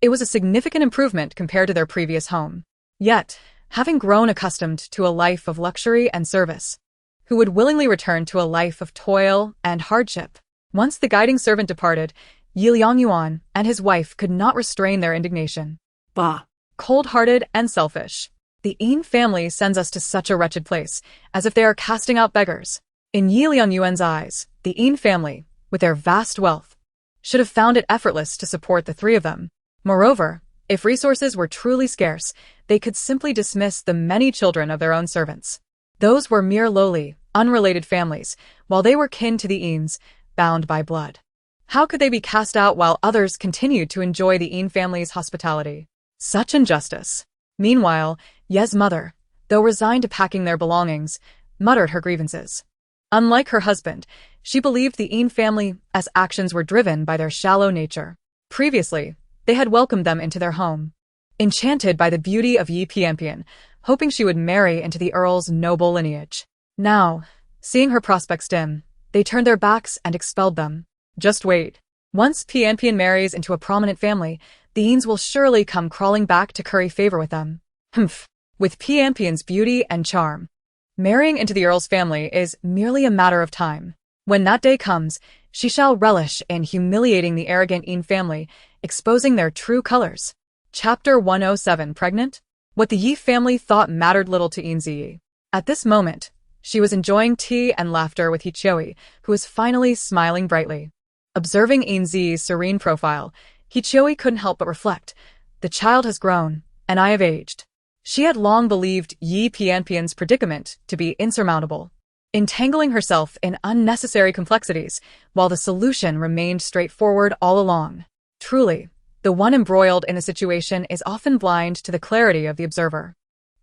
it was a significant improvement compared to their previous home. Yet, having grown accustomed to a life of luxury and service, who would willingly return to a life of toil and hardship? Once the guiding servant departed, Yi Liangyuan and his wife could not restrain their indignation. Bah! Cold-hearted and selfish. The Yin family sends us to such a wretched place, as if they are casting out beggars. In Yi Liangyuan's eyes, the Yin family, with their vast wealth, should have found it effortless to support the three of them. Moreover, if resources were truly scarce, they could simply dismiss the many children of their own servants. Those were mere lowly, unrelated families, while they were kin to the Yins, bound by blood. How could they be cast out while others continued to enjoy the Yin family's hospitality? Such injustice. Meanwhile, Ye's mother, though resigned to packing their belongings, muttered her grievances. Unlike her husband, she believed the Yin family as actions were driven by their shallow nature. Previously, they had welcomed them into their home, enchanted by the beauty of Yi Pianpian, hoping she would marry into the earl's noble lineage. Now, seeing her prospects dim, they turned their backs and expelled them. Just wait. Once Pianpian marries into a prominent family, the Yins will surely come crawling back to curry favor with them. Humph. With Pianpian's beauty and charm, marrying into the earl's family is merely a matter of time. When that day comes, she shall relish in humiliating the arrogant Yin family, exposing their true colors. Chapter 107. Pregnant? What the Yi family thought mattered little to Yin Zhiyi. At this moment, she was enjoying tea and laughter with Hiqiui, who was finally smiling brightly. Observing Yin Zhiyi's serene profile, Hiqiui couldn't help but reflect, the child has grown, and I have aged. She had long believed Yi Pianpian's predicament to be insurmountable, entangling herself in unnecessary complexities, while the solution remained straightforward all along. Truly, the one embroiled in a situation is often blind to the clarity of the observer.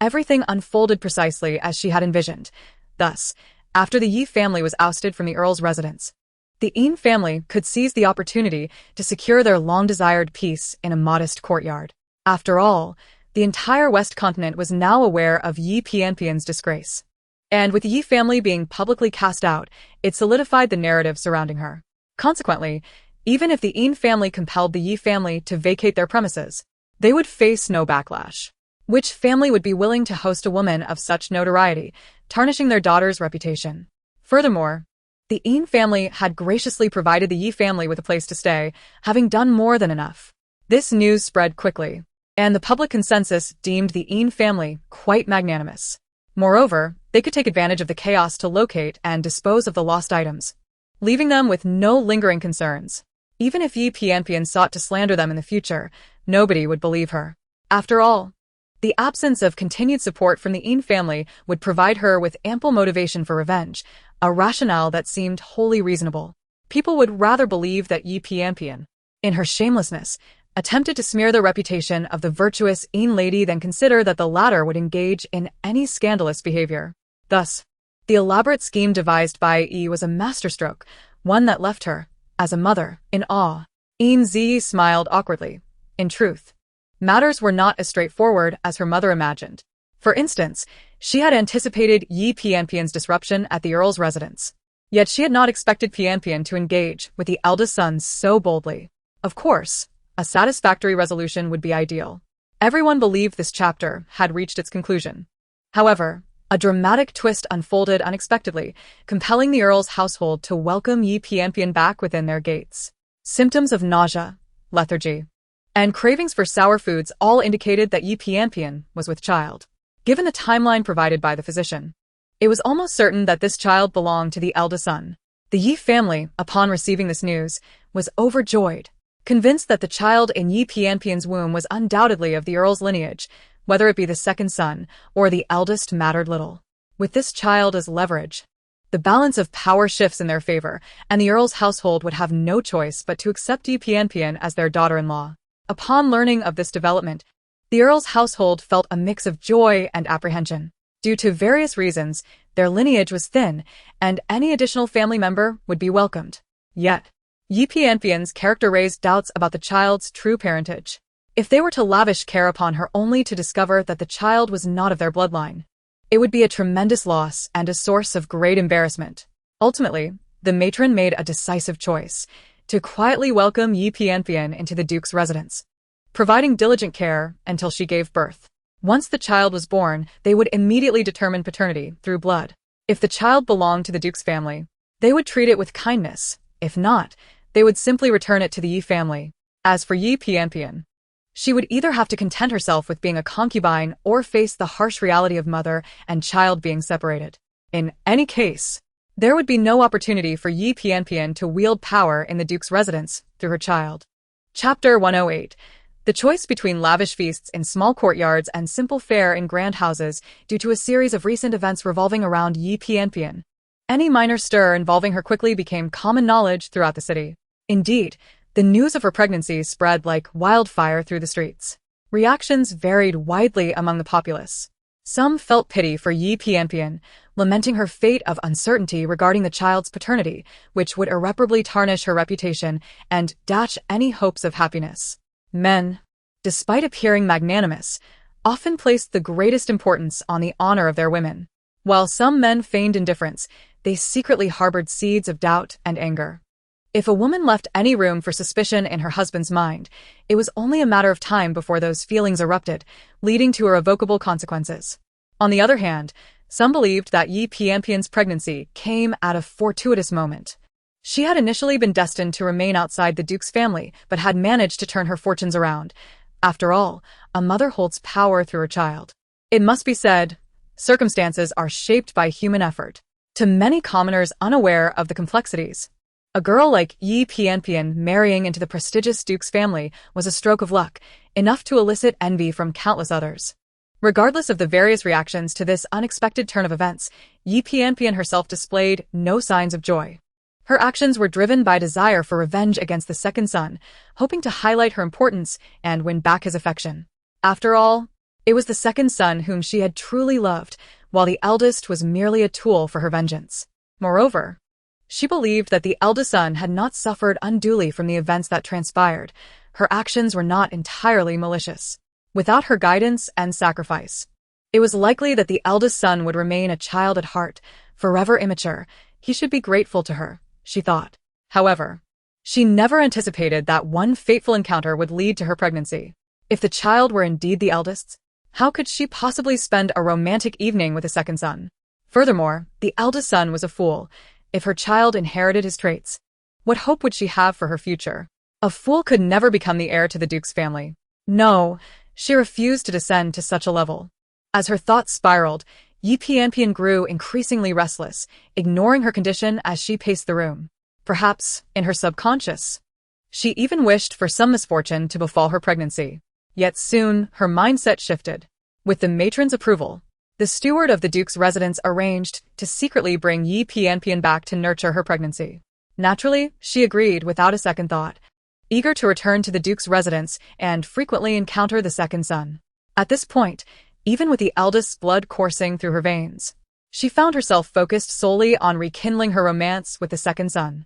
Everything unfolded precisely as she had envisioned. Thus, after the Yi family was ousted from the earl's residence, the Yin family could seize the opportunity to secure their long-desired peace in a modest courtyard. After all, the entire West Continent was now aware of Yi Pianpian's disgrace. And with the Yi family being publicly cast out, it solidified the narrative surrounding her. Consequently, even if the Yin family compelled the Yi family to vacate their premises, they would face no backlash. Which family would be willing to host a woman of such notoriety, tarnishing their daughter's reputation? Furthermore, the Yin family had graciously provided the Yi family with a place to stay, having done more than enough. This news spread quickly, and the public consensus deemed the Yin family quite magnanimous. Moreover, they could take advantage of the chaos to locate and dispose of the lost items, leaving them with no lingering concerns. Even if Yi Pianpian sought to slander them in the future, nobody would believe her. After all, the absence of continued support from the Yin family would provide her with ample motivation for revenge, a rationale that seemed wholly reasonable. People would rather believe that Yi Pianpian, in her shamelessness, attempted to smear the reputation of the virtuous Yin lady than consider that the latter would engage in any scandalous behavior. Thus, the elaborate scheme devised by Yi was a masterstroke, one that left her, as a mother, in awe. Yin Zhiyi smiled awkwardly. In truth, matters were not as straightforward as her mother imagined. For instance, she had anticipated Yi Pianpian's disruption at the earl's residence. Yet she had not expected Pianpian to engage with the eldest son so boldly. Of course, a satisfactory resolution would be ideal. Everyone believed this chapter had reached its conclusion. However, a dramatic twist unfolded unexpectedly, compelling the earl's household to welcome Yi Pianpian back within their gates. Symptoms of nausea, lethargy, and cravings for sour foods all indicated that Yi Pianpian was with child. Given the timeline provided by the physician, it was almost certain that this child belonged to the eldest son. The Yi family, upon receiving this news, was overjoyed, convinced that the child in Yi Pianpian's womb was undoubtedly of the earl's lineage, whether it be the second son or the eldest mattered little. With this child as leverage, The balance of power shifts in their favor, and the Earl's household would have no choice but to accept Yi Pianpian as their daughter-in-law. Upon learning of this development, the Earl's household felt a mix of joy and apprehension. Due to various reasons, their lineage was thin, and any additional family member would be welcomed. Yet, Yi Pianpian's character raised doubts about the child's true parentage. If they were to lavish care upon her only to discover that the child was not of their bloodline, it would be a tremendous loss and a source of great embarrassment. Ultimately, the matron made a decisive choice to quietly welcome Yi Pianpian into the Duke's residence, providing diligent care until she gave birth. Once the child was born, they would immediately determine paternity through blood. If the child belonged to the Duke's family, they would treat it with kindness. If not, they would simply return it to the Yi family. As for Yi Pianpian, she would either have to content herself with being a concubine or face the harsh reality of mother and child being separated. In any case, there would be no opportunity for Yi Pianpian to wield power in the Duke's residence through her child. Chapter 108. The choice between lavish feasts in small courtyards and simple fare in grand houses due to a series of recent events revolving around Yi Pianpian. Any minor stir involving her quickly became common knowledge throughout the city. Indeed, the news of her pregnancy spread like wildfire through the streets. Reactions varied widely among the populace. Some felt pity for Yi Pianpian, lamenting her fate of uncertainty regarding the child's paternity, which would irreparably tarnish her reputation and dash any hopes of happiness. Men, despite appearing magnanimous, often placed the greatest importance on the honor of their women. While some men feigned indifference, they secretly harbored seeds of doubt and anger. If a woman left any room for suspicion in her husband's mind, it was only a matter of time before those feelings erupted, leading to irrevocable consequences. On the other hand, some believed that Yi Pianpian's pregnancy came at a fortuitous moment. She had initially been destined to remain outside the Duke's family, but had managed to turn her fortunes around. After all, a mother holds power through her child. It must be said, circumstances are shaped by human effort. To many commoners unaware of the complexities, a girl like Yi Pianpian marrying into the prestigious Duke's family was a stroke of luck, enough to elicit envy from countless others. Regardless of the various reactions to this unexpected turn of events, Yi Pianpian herself displayed no signs of joy. Her actions were driven by desire for revenge against the second son, hoping to highlight her importance and win back his affection. After all, it was the second son whom she had truly loved, while the eldest was merely a tool for her vengeance. Moreover, she believed that the eldest son had not suffered unduly from the events that transpired. Her actions were not entirely malicious. Without her guidance and sacrifice, it was likely that the eldest son would remain a child at heart, forever immature. He should be grateful to her, she thought. However, she never anticipated that one fateful encounter would lead to her pregnancy. If the child were indeed the eldest's, how could she possibly spend a romantic evening with a second son? Furthermore, the eldest son was a fool. If her child inherited his traits, what hope would she have for her future? A fool could never become the heir to the Duke's family. No, she refused to descend to such a level. As her thoughts spiraled, Yi Pianpian grew increasingly restless, ignoring her condition as she paced the room. Perhaps, in her subconscious, she even wished for some misfortune to befall her pregnancy. Yet soon, her mindset shifted. With the matron's approval, the steward of the Duke's residence arranged to secretly bring Yi Pianpian back to nurture her pregnancy. Naturally, she agreed without a second thought, eager to return to the Duke's residence and frequently encounter the second son. At this point, even with the eldest's blood coursing through her veins, she found herself focused solely on rekindling her romance with the second son.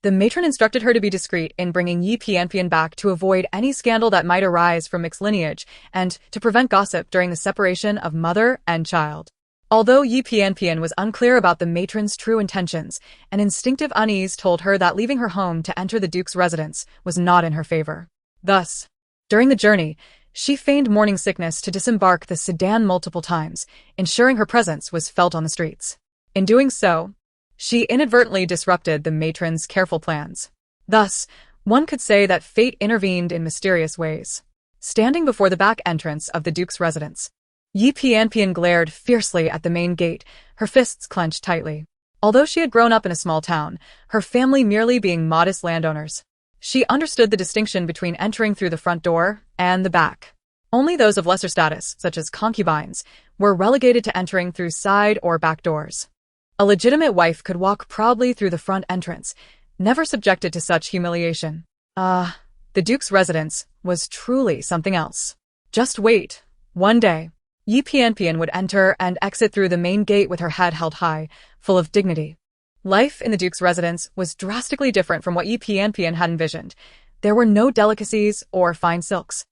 The matron instructed her to be discreet in bringing Yi Pianpian back to avoid any scandal that might arise from mixed lineage and to prevent gossip during the separation of mother and child. Although Yi Pianpian was unclear about the matron's true intentions, an instinctive unease told her that leaving her home to enter the Duke's residence was not in her favor. Thus, during the journey, she feigned morning sickness to disembark the sedan multiple times, ensuring her presence was felt on the streets. In doing so, she inadvertently disrupted the matron's careful plans. Thus, one could say that fate intervened in mysterious ways. Standing before the back entrance of the Duke's residence, Yi Pianpian glared fiercely at the main gate, her fists clenched tightly. Although she had grown up in a small town, her family merely being modest landowners, she understood the distinction between entering through the front door and the back. Only those of lesser status, such as concubines, were relegated to entering through side or back doors. A legitimate wife could walk proudly through the front entrance, never subjected to such humiliation. The Duke's residence was truly something else. Just wait. One day, Yi Pianpian would enter and exit through the main gate with her head held high, full of dignity. Life in the Duke's residence was drastically different from what Yi Pianpian had envisioned. There were no delicacies or fine silks,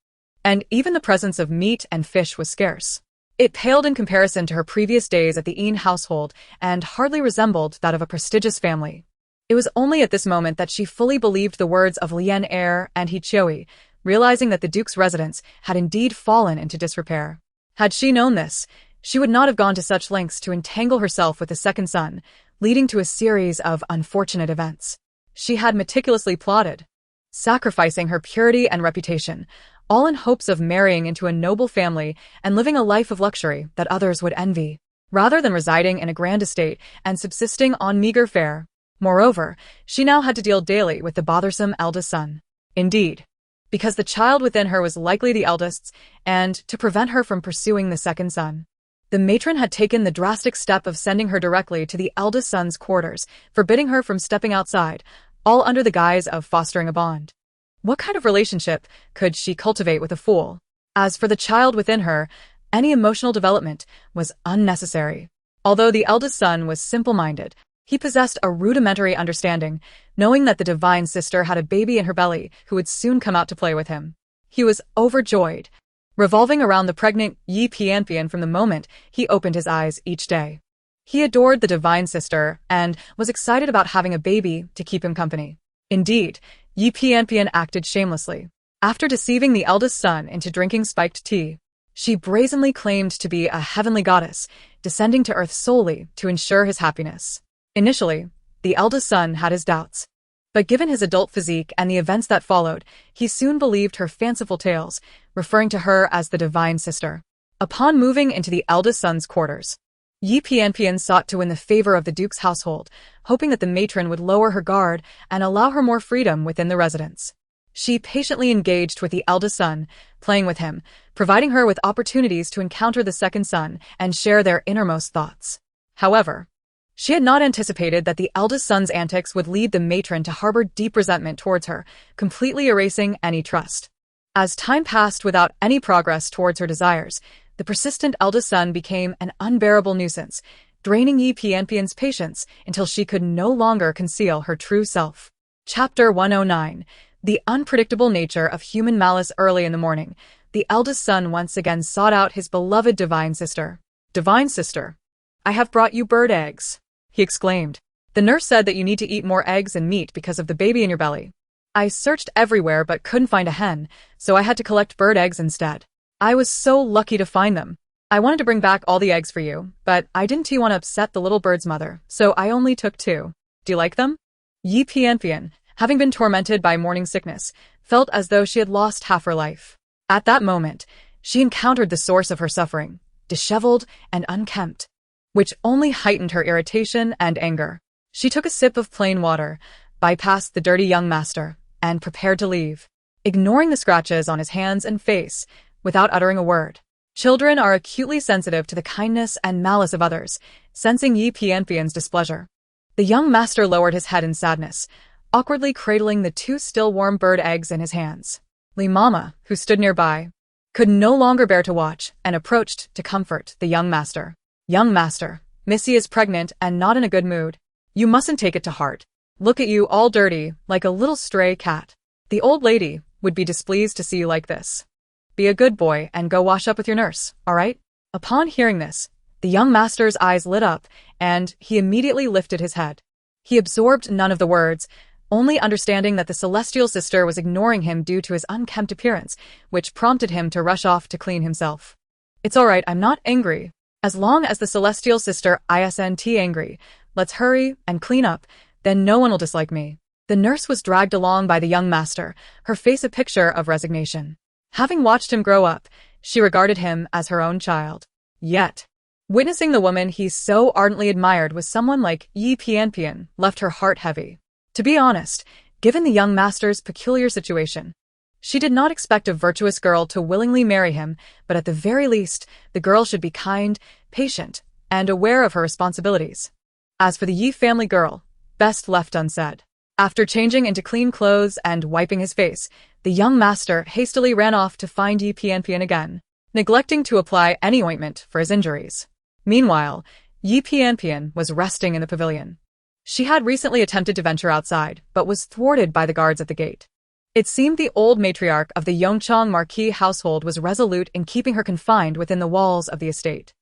and even the presence of meat and fish was scarce. It paled in comparison to her previous days at the Yin household and hardly resembled that of a prestigious family. It was only at this moment that she fully believed the words of Lian Er and He Chioi, realizing that the Duke's residence had indeed fallen into disrepair. Had she known this, she would not have gone to such lengths to entangle herself with the second son, leading to a series of unfortunate events. She had meticulously plotted, sacrificing her purity and reputation, all in hopes of marrying into a noble family and living a life of luxury that others would envy, rather than residing in a grand estate and subsisting on meager fare. Moreover, she now had to deal daily with the bothersome eldest son. Indeed, because the child within her was likely the eldest's, and to prevent her from pursuing the second son, the matron had taken the drastic step of sending her directly to the eldest son's quarters, forbidding her from stepping outside, all under the guise of fostering a bond. What kind of relationship could she cultivate with a fool? As for the child within her, any emotional development was unnecessary. Although the eldest son was simple-minded, he possessed a rudimentary understanding, knowing that the divine sister had a baby in her belly who would soon come out to play with him. He was overjoyed, revolving around the pregnant Yi Pianpian from the moment he opened his eyes each day. He adored the divine sister and was excited about having a baby to keep him company. Indeed, Yi Pianpian acted shamelessly. After deceiving the eldest son into drinking spiked tea, she brazenly claimed to be a heavenly goddess, descending to earth solely to ensure his happiness. Initially, the eldest son had his doubts, but given his adult physique and the events that followed, he soon believed her fanciful tales, referring to her as the divine sister. Upon moving into the eldest son's quarters, Yi Pianpian sought to win the favor of the Duke's household, hoping that the matron would lower her guard and allow her more freedom within the residence. She patiently engaged with the eldest son, playing with him, providing her with opportunities to encounter the second son and share their innermost thoughts. However, she had not anticipated that the eldest son's antics would lead the matron to harbor deep resentment towards her, completely erasing any trust. As time passed without any progress towards her desires, the persistent eldest son became an unbearable nuisance, draining Yi Pianpian's patience until she could no longer conceal her true self. Chapter 109. The unpredictable nature of human malice. Early in the morning, the eldest son once again sought out his beloved divine sister. "Divine sister, I have brought you bird eggs," he exclaimed. "The nurse said that you need to eat more eggs and meat because of the baby in your belly. I searched everywhere but couldn't find a hen, so I had to collect bird eggs instead. I was so lucky to find them. I wanted to bring back all the eggs for you, but I didn't want to upset the little bird's mother, so I only took 2. Do you like them?" Yi Pianpian, having been tormented by morning sickness, felt as though she had lost half her life. At that moment, she encountered the source of her suffering, disheveled and unkempt, which only heightened her irritation and anger. She took a sip of plain water, bypassed the dirty young master, and prepared to leave, ignoring the scratches on his hands and face, without uttering a word. Children are acutely sensitive to the kindness and malice of others, sensing Yi Pianpian's displeasure. The young master lowered his head in sadness, awkwardly cradling the 2 still warm bird eggs in his hands. Li Mama, who stood nearby, could no longer bear to watch and approached to comfort the young master. "Young master, Missy is pregnant and not in a good mood. You mustn't take it to heart. Look at you all dirty, like a little stray cat. The old lady would be displeased to see you like this. Be a good boy and go wash up with your nurse, all right?" Upon hearing this, the young master's eyes lit up, and he immediately lifted his head. He absorbed none of the words, only understanding that the celestial sister was ignoring him due to his unkempt appearance, which prompted him to rush off to clean himself. "It's all right, I'm not angry. As long as the celestial sister isn't angry, let's hurry and clean up, then no one will dislike me." The nurse was dragged along by the young master, her face a picture of resignation. Having watched him grow up, she regarded him as her own child. Yet, witnessing the woman he so ardently admired with someone like Yi Pianpian left her heart heavy. To be honest, given the young master's peculiar situation, she did not expect a virtuous girl to willingly marry him, but at the very least, the girl should be kind, patient, and aware of her responsibilities. As for the Yi family girl, best left unsaid. After changing into clean clothes and wiping his face, the young master hastily ran off to find Yi Pianpian again, neglecting to apply any ointment for his injuries. Meanwhile, Yi Pianpian was resting in the pavilion. She had recently attempted to venture outside, but was thwarted by the guards at the gate. It seemed the old matriarch of the Yongchang Marquis household was resolute in keeping her confined within the walls of the estate.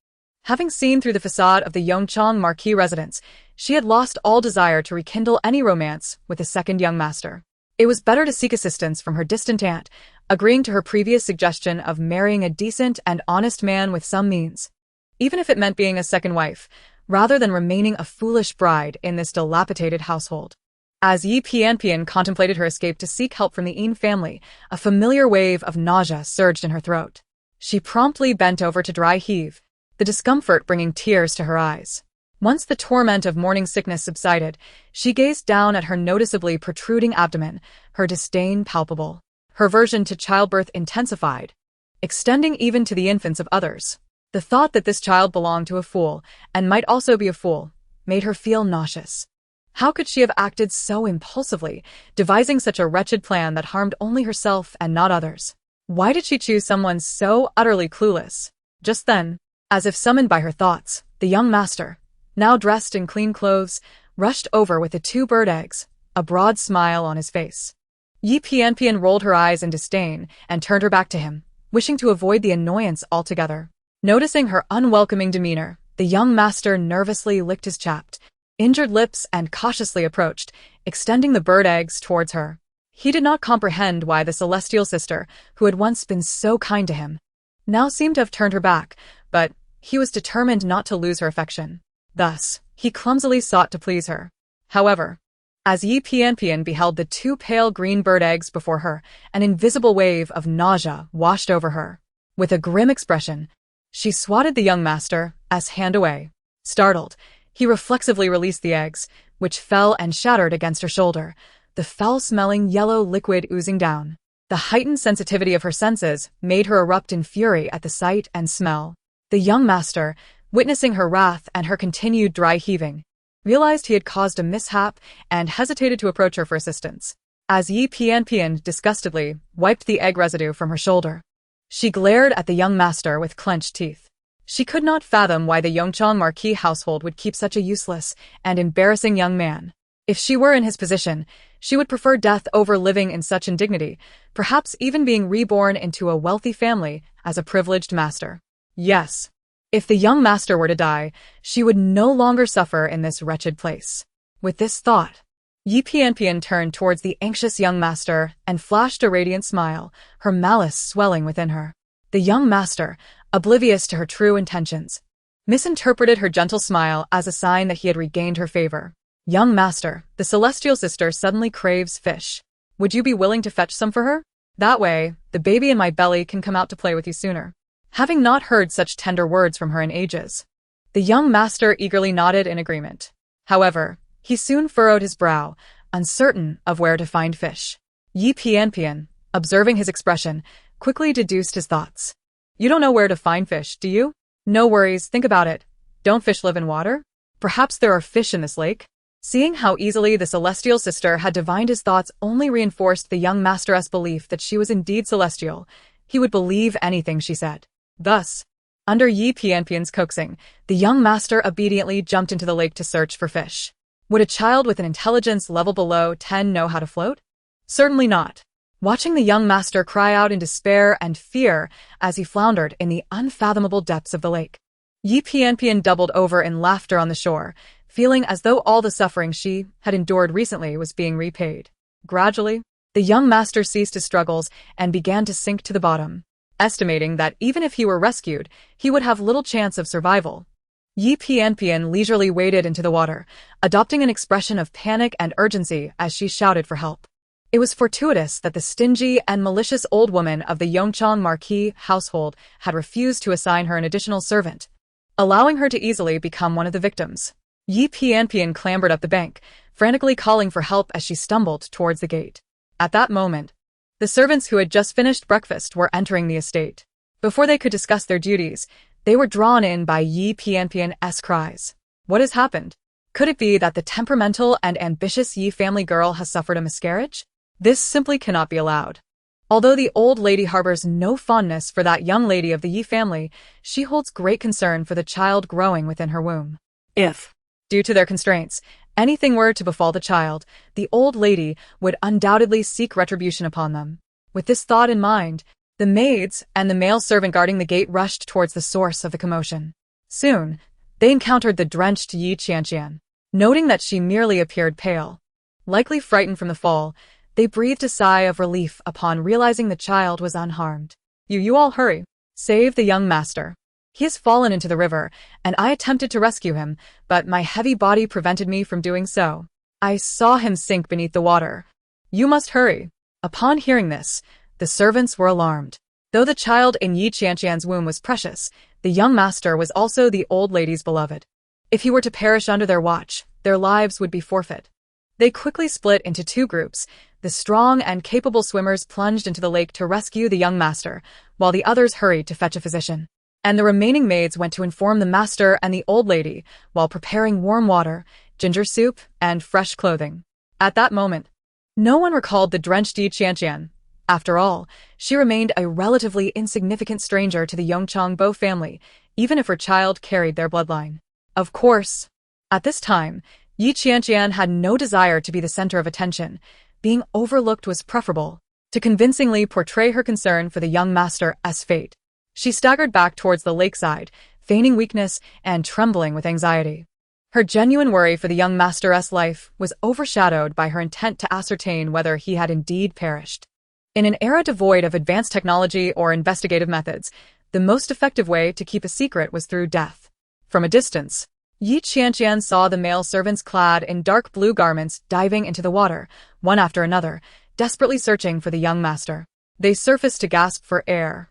Having seen through the facade of the Yongchang Marquis residence, she had lost all desire to rekindle any romance with the second young master. It was better to seek assistance from her distant aunt, agreeing to her previous suggestion of marrying a decent and honest man with some means, even if it meant being a second wife, rather than remaining a foolish bride in this dilapidated household. As Yi Pianpian contemplated her escape to seek help from the Yin family, a familiar wave of nausea surged in her throat. She promptly bent over to dry heave, the discomfort bringing tears to her eyes. Once the torment of morning sickness subsided, she gazed down at her noticeably protruding abdomen, her disdain palpable. Her aversion to childbirth intensified, extending even to the infants of others. The thought that this child belonged to a fool, and might also be a fool, made her feel nauseous. How could she have acted so impulsively, devising such a wretched plan that harmed only herself and not others? Why did she choose someone so utterly clueless? Just then, as if summoned by her thoughts, the young master, now dressed in clean clothes, rushed over with the 2 bird eggs, a broad smile on his face. Yi Pianpian rolled her eyes in disdain and turned her back to him, wishing to avoid the annoyance altogether. Noticing her unwelcoming demeanor, the young master nervously licked his chapped, injured lips and cautiously approached, extending the bird eggs towards her. He did not comprehend why the celestial sister, who had once been so kind to him, now seemed to have turned her back, but he was determined not to lose her affection. Thus, he clumsily sought to please her. However, as Yi Pianpian beheld the 2 pale green bird eggs before her, an invisible wave of nausea washed over her. With a grim expression, she swatted the young master, as hand away. Startled, he reflexively released the eggs, which fell and shattered against her shoulder, the foul-smelling yellow liquid oozing down. The heightened sensitivity of her senses made her erupt in fury at the sight and smell. The young master, witnessing her wrath and her continued dry heaving, realized he had caused a mishap and hesitated to approach her for assistance. As Yi Pianpian disgustedly wiped the egg residue from her shoulder, she glared at the young master with clenched teeth. She could not fathom why the Yongchang Marquis household would keep such a useless and embarrassing young man. If she were in his position, she would prefer death over living in such indignity, perhaps even being reborn into a wealthy family as a privileged master. Yes, if the young master were to die, she would no longer suffer in this wretched place. With this thought, Yi Pianpian turned towards the anxious young master and flashed a radiant smile, her malice swelling within her. The young master, oblivious to her true intentions, misinterpreted her gentle smile as a sign that he had regained her favor. Young master, the celestial sister suddenly craves fish. Would you be willing to fetch some for her? That way, the baby in my belly can come out to play with you sooner. Having not heard such tender words from her in ages, the young master eagerly nodded in agreement. However, he soon furrowed his brow, uncertain of where to find fish. Yi Pianpian, observing his expression, quickly deduced his thoughts. You don't know where to find fish, do you? No worries, think about it. Don't fish live in water? Perhaps there are fish in this lake? Seeing how easily the celestial sister had divined his thoughts only reinforced the young master's belief that she was indeed celestial. He would believe anything she said. Thus, under Yi Pianpian's coaxing, the young master obediently jumped into the lake to search for fish. Would a child with an intelligence level below 10 know how to float? Certainly not. Watching the young master cry out in despair and fear as he floundered in the unfathomable depths of the lake, Yi Pianpian doubled over in laughter on the shore, feeling as though all the suffering she had endured recently was being repaid. Gradually, the young master ceased his struggles and began to sink to the bottom. Estimating that even if he were rescued, he would have little chance of survival, Yi Pianpian leisurely waded into the water, adopting an expression of panic and urgency as she shouted for help. It was fortuitous that the stingy and malicious old woman of the Yongchang Marquis household had refused to assign her an additional servant, allowing her to easily become one of the victims. Yi Pianpian clambered up the bank, frantically calling for help as she stumbled towards the gate. At that moment, the servants who had just finished breakfast were entering the estate. Before they could discuss their duties, they were drawn in by Yi Pianpian's cries. What has happened? Could it be that the temperamental and ambitious Yi family girl has suffered a miscarriage? This simply cannot be allowed. Although the old lady harbors no fondness for that young lady of the Yi family, she holds great concern for the child growing within her womb. If, due to their constraints, anything were to befall the child, the old lady would undoubtedly seek retribution upon them. With this thought in mind, the maids and the male servant guarding the gate rushed towards the source of the commotion. Soon, they encountered the drenched Yi Qianqian. Noting that she merely appeared pale, likely frightened from the fall, they breathed a sigh of relief upon realizing the child was unharmed. You all hurry. Save the young master. He has fallen into the river, and I attempted to rescue him, but my heavy body prevented me from doing so. I saw him sink beneath the water. You must hurry. Upon hearing this, the servants were alarmed. Though the child in Yi Qianqian's womb was precious, the young master was also the old lady's beloved. If he were to perish under their watch, their lives would be forfeit. They quickly split into two groups. The strong and capable swimmers plunged into the lake to rescue the young master, while the others hurried to fetch a physician. And the remaining maids went to inform the master and the old lady, while preparing warm water, ginger soup, and fresh clothing. At that moment, no one recalled the drenched Yi Qianqian. After all, she remained a relatively insignificant stranger to the Yongchangbo family, even if her child carried their bloodline. Of course, at this time, Yi Qianqian had no desire to be the center of attention. Being overlooked was preferable to convincingly portray her concern for the young master's fate. She staggered back towards the lakeside, feigning weakness and trembling with anxiety. Her genuine worry for the young master's life was overshadowed by her intent to ascertain whether he had indeed perished. In an era devoid of advanced technology or investigative methods, the most effective way to keep a secret was through death. From a distance, Yi Qianqian saw the male servants clad in dark blue garments diving into the water, one after another, desperately searching for the young master. They surfaced to gasp for air,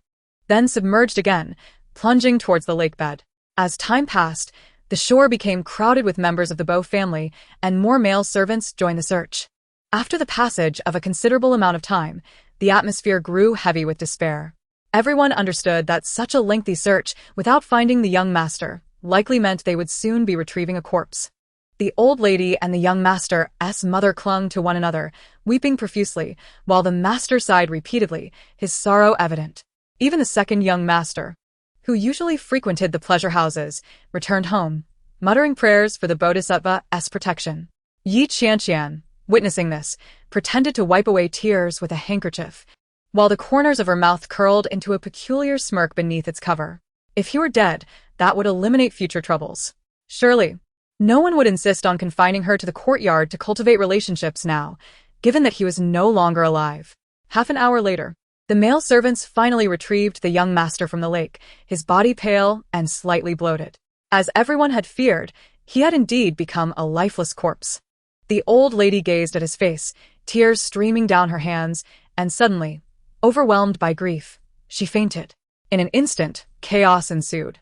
then submerged again, plunging towards the lakebed. As time passed, the shore became crowded with members of the Bo family, and more male servants joined the search. After the passage of a considerable amount of time, the atmosphere grew heavy with despair. Everyone understood that such a lengthy search without finding the young master likely meant they would soon be retrieving a corpse. The old lady and the young master's mother clung to one another, weeping profusely, while the master sighed repeatedly, his sorrow evident. Even the second young master, who usually frequented the pleasure houses, returned home, muttering prayers for the Bodhisattva's protection. Yi Qianqian, witnessing this, pretended to wipe away tears with a handkerchief, while the corners of her mouth curled into a peculiar smirk beneath its cover. If he were dead, that would eliminate future troubles. Surely, no one would insist on confining her to the courtyard to cultivate relationships now, given that he was no longer alive. Half an hour later, the male servants finally retrieved the young master from the lake, his body pale and slightly bloated. As everyone had feared, he had indeed become a lifeless corpse. The old lady gazed at his face, tears streaming down her hands, and suddenly, overwhelmed by grief, she fainted. In an instant, chaos ensued.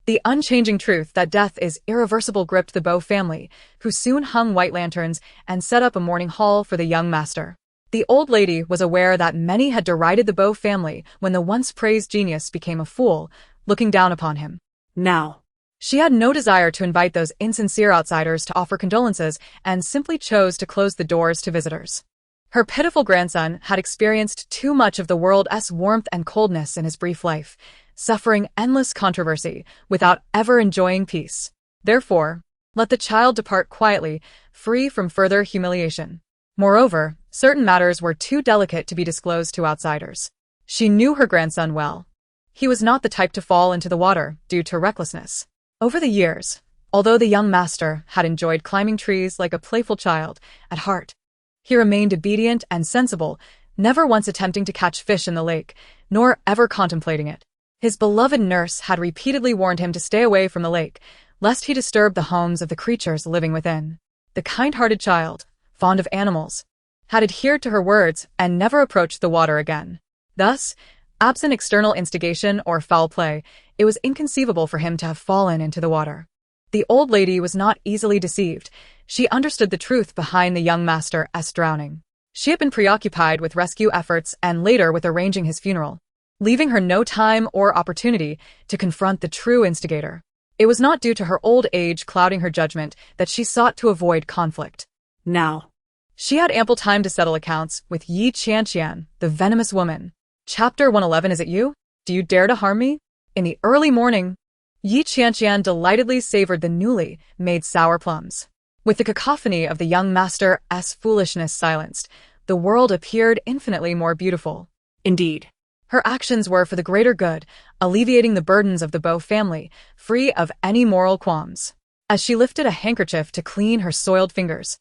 The unchanging truth that death is irreversible gripped the Bo family, who soon hung white lanterns and set up a mourning hall for the young master. The old lady was aware that many had derided the Bo family when the once praised genius became a fool, looking down upon him. Now, she had no desire to invite those insincere outsiders to offer condolences and simply chose to close the doors to visitors. Her pitiful grandson had experienced too much of the world's warmth and coldness in his brief life, suffering endless controversy without ever enjoying peace. Therefore, let the child depart quietly, free from further humiliation. Moreover, certain matters were too delicate to be disclosed to outsiders. She knew her grandson well. He was not the type to fall into the water due to recklessness. Over the years, although the young master had enjoyed climbing trees like a playful child, at heart, he remained obedient and sensible, never once attempting to catch fish in the lake, nor ever contemplating it. His beloved nurse had repeatedly warned him to stay away from the lake, lest he disturb the homes of the creatures living within. The kind-hearted child, fond of animals, had adhered to her words and never approached the water again. Thus, absent external instigation or foul play, it was inconceivable for him to have fallen into the water. The old lady was not easily deceived. She understood the truth behind the young master's drowning. She had been preoccupied with rescue efforts and later with arranging his funeral, leaving her no time or opportunity to confront the true instigator. It was not due to her old age clouding her judgment that she sought to avoid conflict. Now. She had ample time to settle accounts with Yi Qianqian, the venomous woman. Chapter 111. Is it you? Do you dare to harm me? In the early morning, Yi Qianqian delightedly savored the newly made sour plums. With the cacophony of the young master's foolishness silenced, the world appeared infinitely more beautiful. Indeed. Her actions were for the greater good, alleviating the burdens of the Bo family, free of any moral qualms. As she lifted a handkerchief to clean her soiled fingers,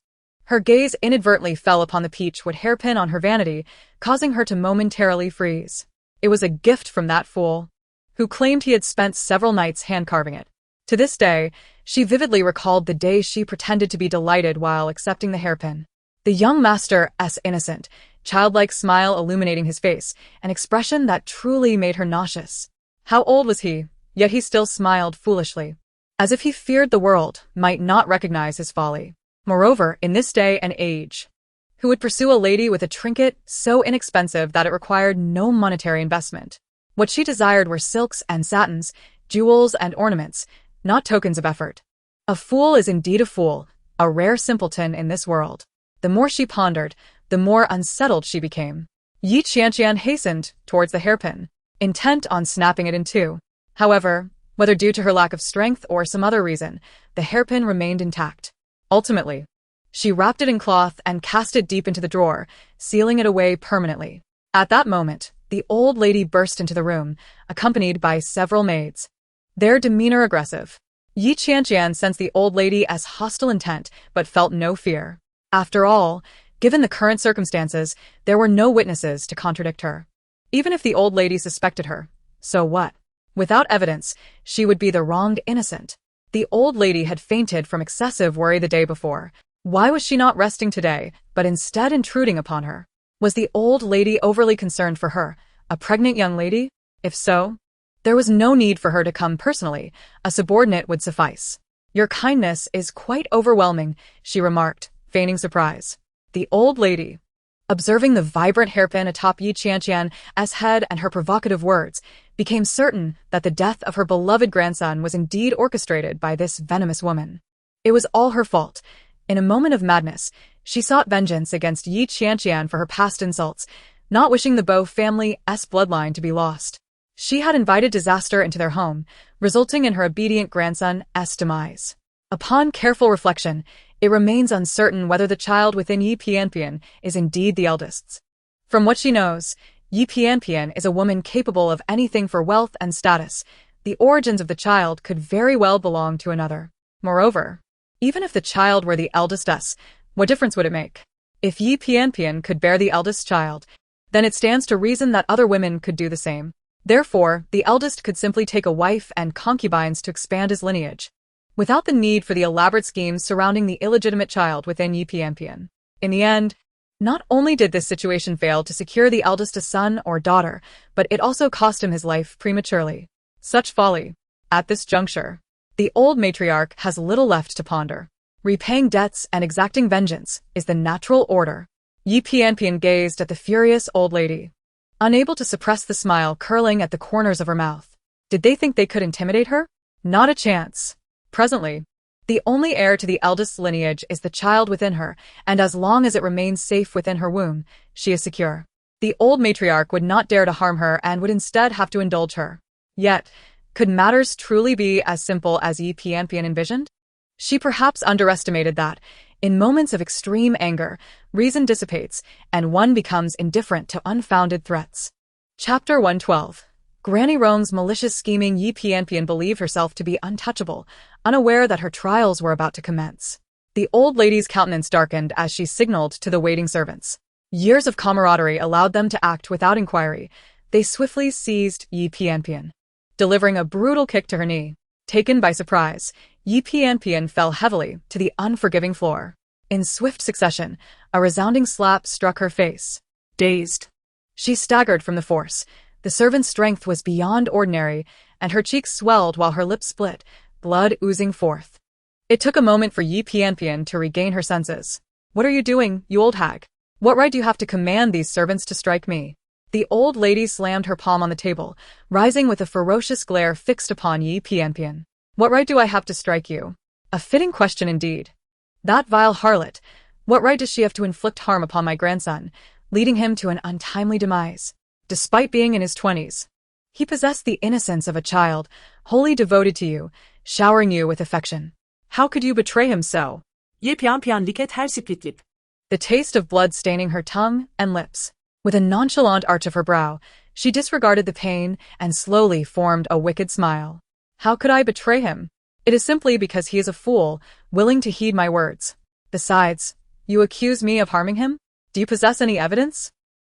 her gaze inadvertently fell upon the peach-wood hairpin on her vanity, causing her to momentarily freeze. It was a gift from that fool, who claimed he had spent several nights hand-carving it. To this day, she vividly recalled the day she pretended to be delighted while accepting the hairpin. The young master's innocent, childlike smile illuminating his face, an expression that truly made her nauseous. How old was he? Yet he still smiled foolishly, as if he feared the world might not recognize his folly. Moreover, in this day and age, who would pursue a lady with a trinket so inexpensive that it required no monetary investment? What she desired were silks and satins, jewels and ornaments, not tokens of effort. A fool is indeed a fool, a rare simpleton in this world. The more she pondered, the more unsettled she became. Yi Qianqian hastened towards the hairpin, intent on snapping it in two. However, whether due to her lack of strength or some other reason, the hairpin remained intact. Ultimately, she wrapped it in cloth and cast it deep into the drawer, sealing it away permanently. At that moment, the old lady burst into the room, accompanied by several maids, their demeanor aggressive. Yi Qianqian sensed the old lady as hostile intent, but felt no fear. After all, given the current circumstances, there were no witnesses to contradict her. Even if the old lady suspected her, so what? Without evidence, she would be the wronged innocent. The old lady had fainted from excessive worry the day before. Why was she not resting today, but instead intruding upon her? Was the old lady overly concerned for her, a pregnant young lady? If so, there was no need for her to come personally. A subordinate would suffice. Your kindness is quite overwhelming, she remarked, feigning surprise. The old lady, observing the vibrant hairpin atop Yi Qianqian's head and her provocative words, became certain that the death of her beloved grandson was indeed orchestrated by this venomous woman. It was all her fault. In a moment of madness, she sought vengeance against Yi Qianqian for her past insults, not wishing the Bo family's bloodline to be lost. She had invited disaster into their home, resulting in her obedient grandson's demise. Upon careful reflection, it remains uncertain whether the child within Yi Qianqian is indeed the eldest's. From what she knows, Yi Qianqian is a woman capable of anything for wealth and status. The origins of the child could very well belong to another. Moreover, even if the child were the eldest's, what difference would it make? If Yi Qianqian could bear the eldest child, then it stands to reason that other women could do the same. Therefore, the eldest could simply take a wife and concubines to expand his lineage, without the need for the elaborate schemes surrounding the illegitimate child within Yi Qianqian. In the end, not only did this situation fail to secure the eldest a son or daughter, but it also cost him his life prematurely. Such folly. At this juncture, the old matriarch has little left to ponder. Repaying debts and exacting vengeance is the natural order. Yi Qianqian gazed at the furious old lady, unable to suppress the smile curling at the corners of her mouth. Did they think they could intimidate her? Not a chance. Presently, the only heir to the eldest's lineage is the child within her, and as long as it remains safe within her womb, she is secure. The old matriarch would not dare to harm her and would instead have to indulge her. Yet, could matters truly be as simple as Yi Qianqian envisioned? She perhaps underestimated that, in moments of extreme anger, reason dissipates, and one becomes indifferent to unfounded threats. Chapter 112. Granny Roan's malicious scheming. Yi Qianqian believed herself to be untouchable, unaware that her trials were about to commence. The old lady's countenance darkened as she signaled to the waiting servants. Years of camaraderie allowed them to act without inquiry. They swiftly seized Yi Qianqian, delivering a brutal kick to her knee. Taken by surprise, Yi Qianqian fell heavily to the unforgiving floor. In swift succession, a resounding slap struck her face. Dazed, she staggered from the force. The servant's strength was beyond ordinary, and her cheeks swelled while her lips split, blood oozing forth. It took a moment for Yi Qianqian to regain her senses. What are you doing, you old hag? What right do you have to command these servants to strike me? The old lady slammed her palm on the table, rising with a ferocious glare fixed upon Yi Qianqian. What right do I have to strike you? A fitting question indeed. That vile harlot, what right does she have to inflict harm upon my grandson, leading him to an untimely demise? Despite being in his 20s, he possessed the innocence of a child, wholly devoted to you, showering you with affection. How could you betray him so? Ye pian liket her splitlip. The taste of blood staining her tongue and lips. With a nonchalant arch of her brow, she disregarded the pain and slowly formed a wicked smile. How could I betray him? It is simply because he is a fool, willing to heed my words. Besides, you accuse me of harming him? Do you possess any evidence?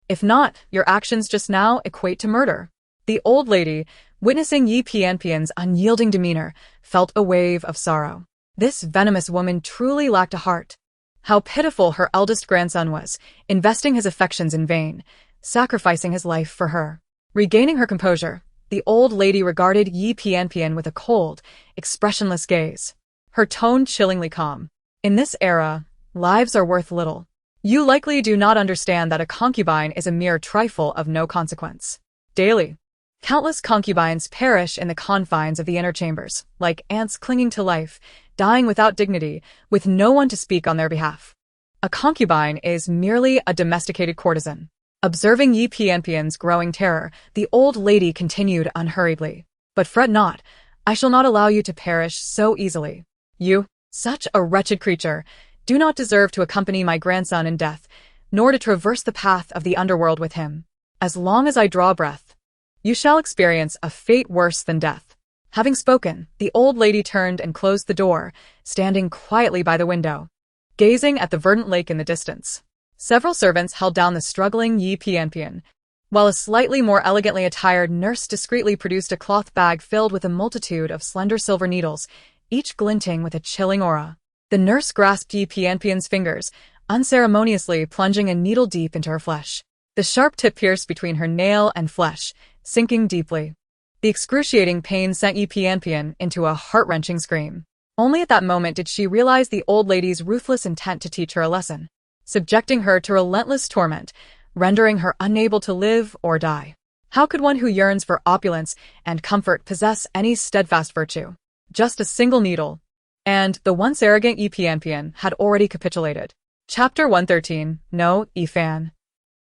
If not, your actions just now equate to murder. The old lady, witnessing Yi Pianpian's unyielding demeanor, felt a wave of sorrow. This venomous woman truly lacked a heart. How pitiful her eldest grandson was, investing his affections in vain, sacrificing his life for her. Regaining her composure, the old lady regarded Yi Pianpian with a cold, expressionless gaze. Her tone chillingly calm. In this era, lives are worth little. You likely do not understand that a concubine is a mere trifle of no consequence. Daily, countless concubines perish in the confines of the inner chambers, like ants clinging to life, dying without dignity, with no one to speak on their behalf. A concubine is merely a domesticated courtesan. Observing Yi Pianpian's growing terror, the old lady continued unhurriedly. But fret not, I shall not allow you to perish so easily. You, such a wretched creature, do not deserve to accompany my grandson in death, nor to traverse the path of the underworld with him. As long as I draw breath, you shall experience a fate worse than death. Having spoken, the old lady turned and closed the door, standing quietly by the window, gazing at the verdant lake in the distance. Several servants held down the struggling Yi Pianpian, while a slightly more elegantly attired nurse discreetly produced a cloth bag filled with a multitude of slender silver needles, each glinting with a chilling aura. The nurse grasped Yi Pianpian's fingers, unceremoniously plunging a needle deep into her flesh. The sharp tip pierced between her nail and flesh, sinking deeply. The excruciating pain sent Yi Pianpian into a heart-wrenching scream. Only at that moment did she realize the old lady's ruthless intent to teach her a lesson, subjecting her to relentless torment, rendering her unable to live or die. How could one who yearns for opulence and comfort possess any steadfast virtue? Just a single needle, and the once arrogant Yi Pianpian had already capitulated. Chapter 113. No, Yi Fan.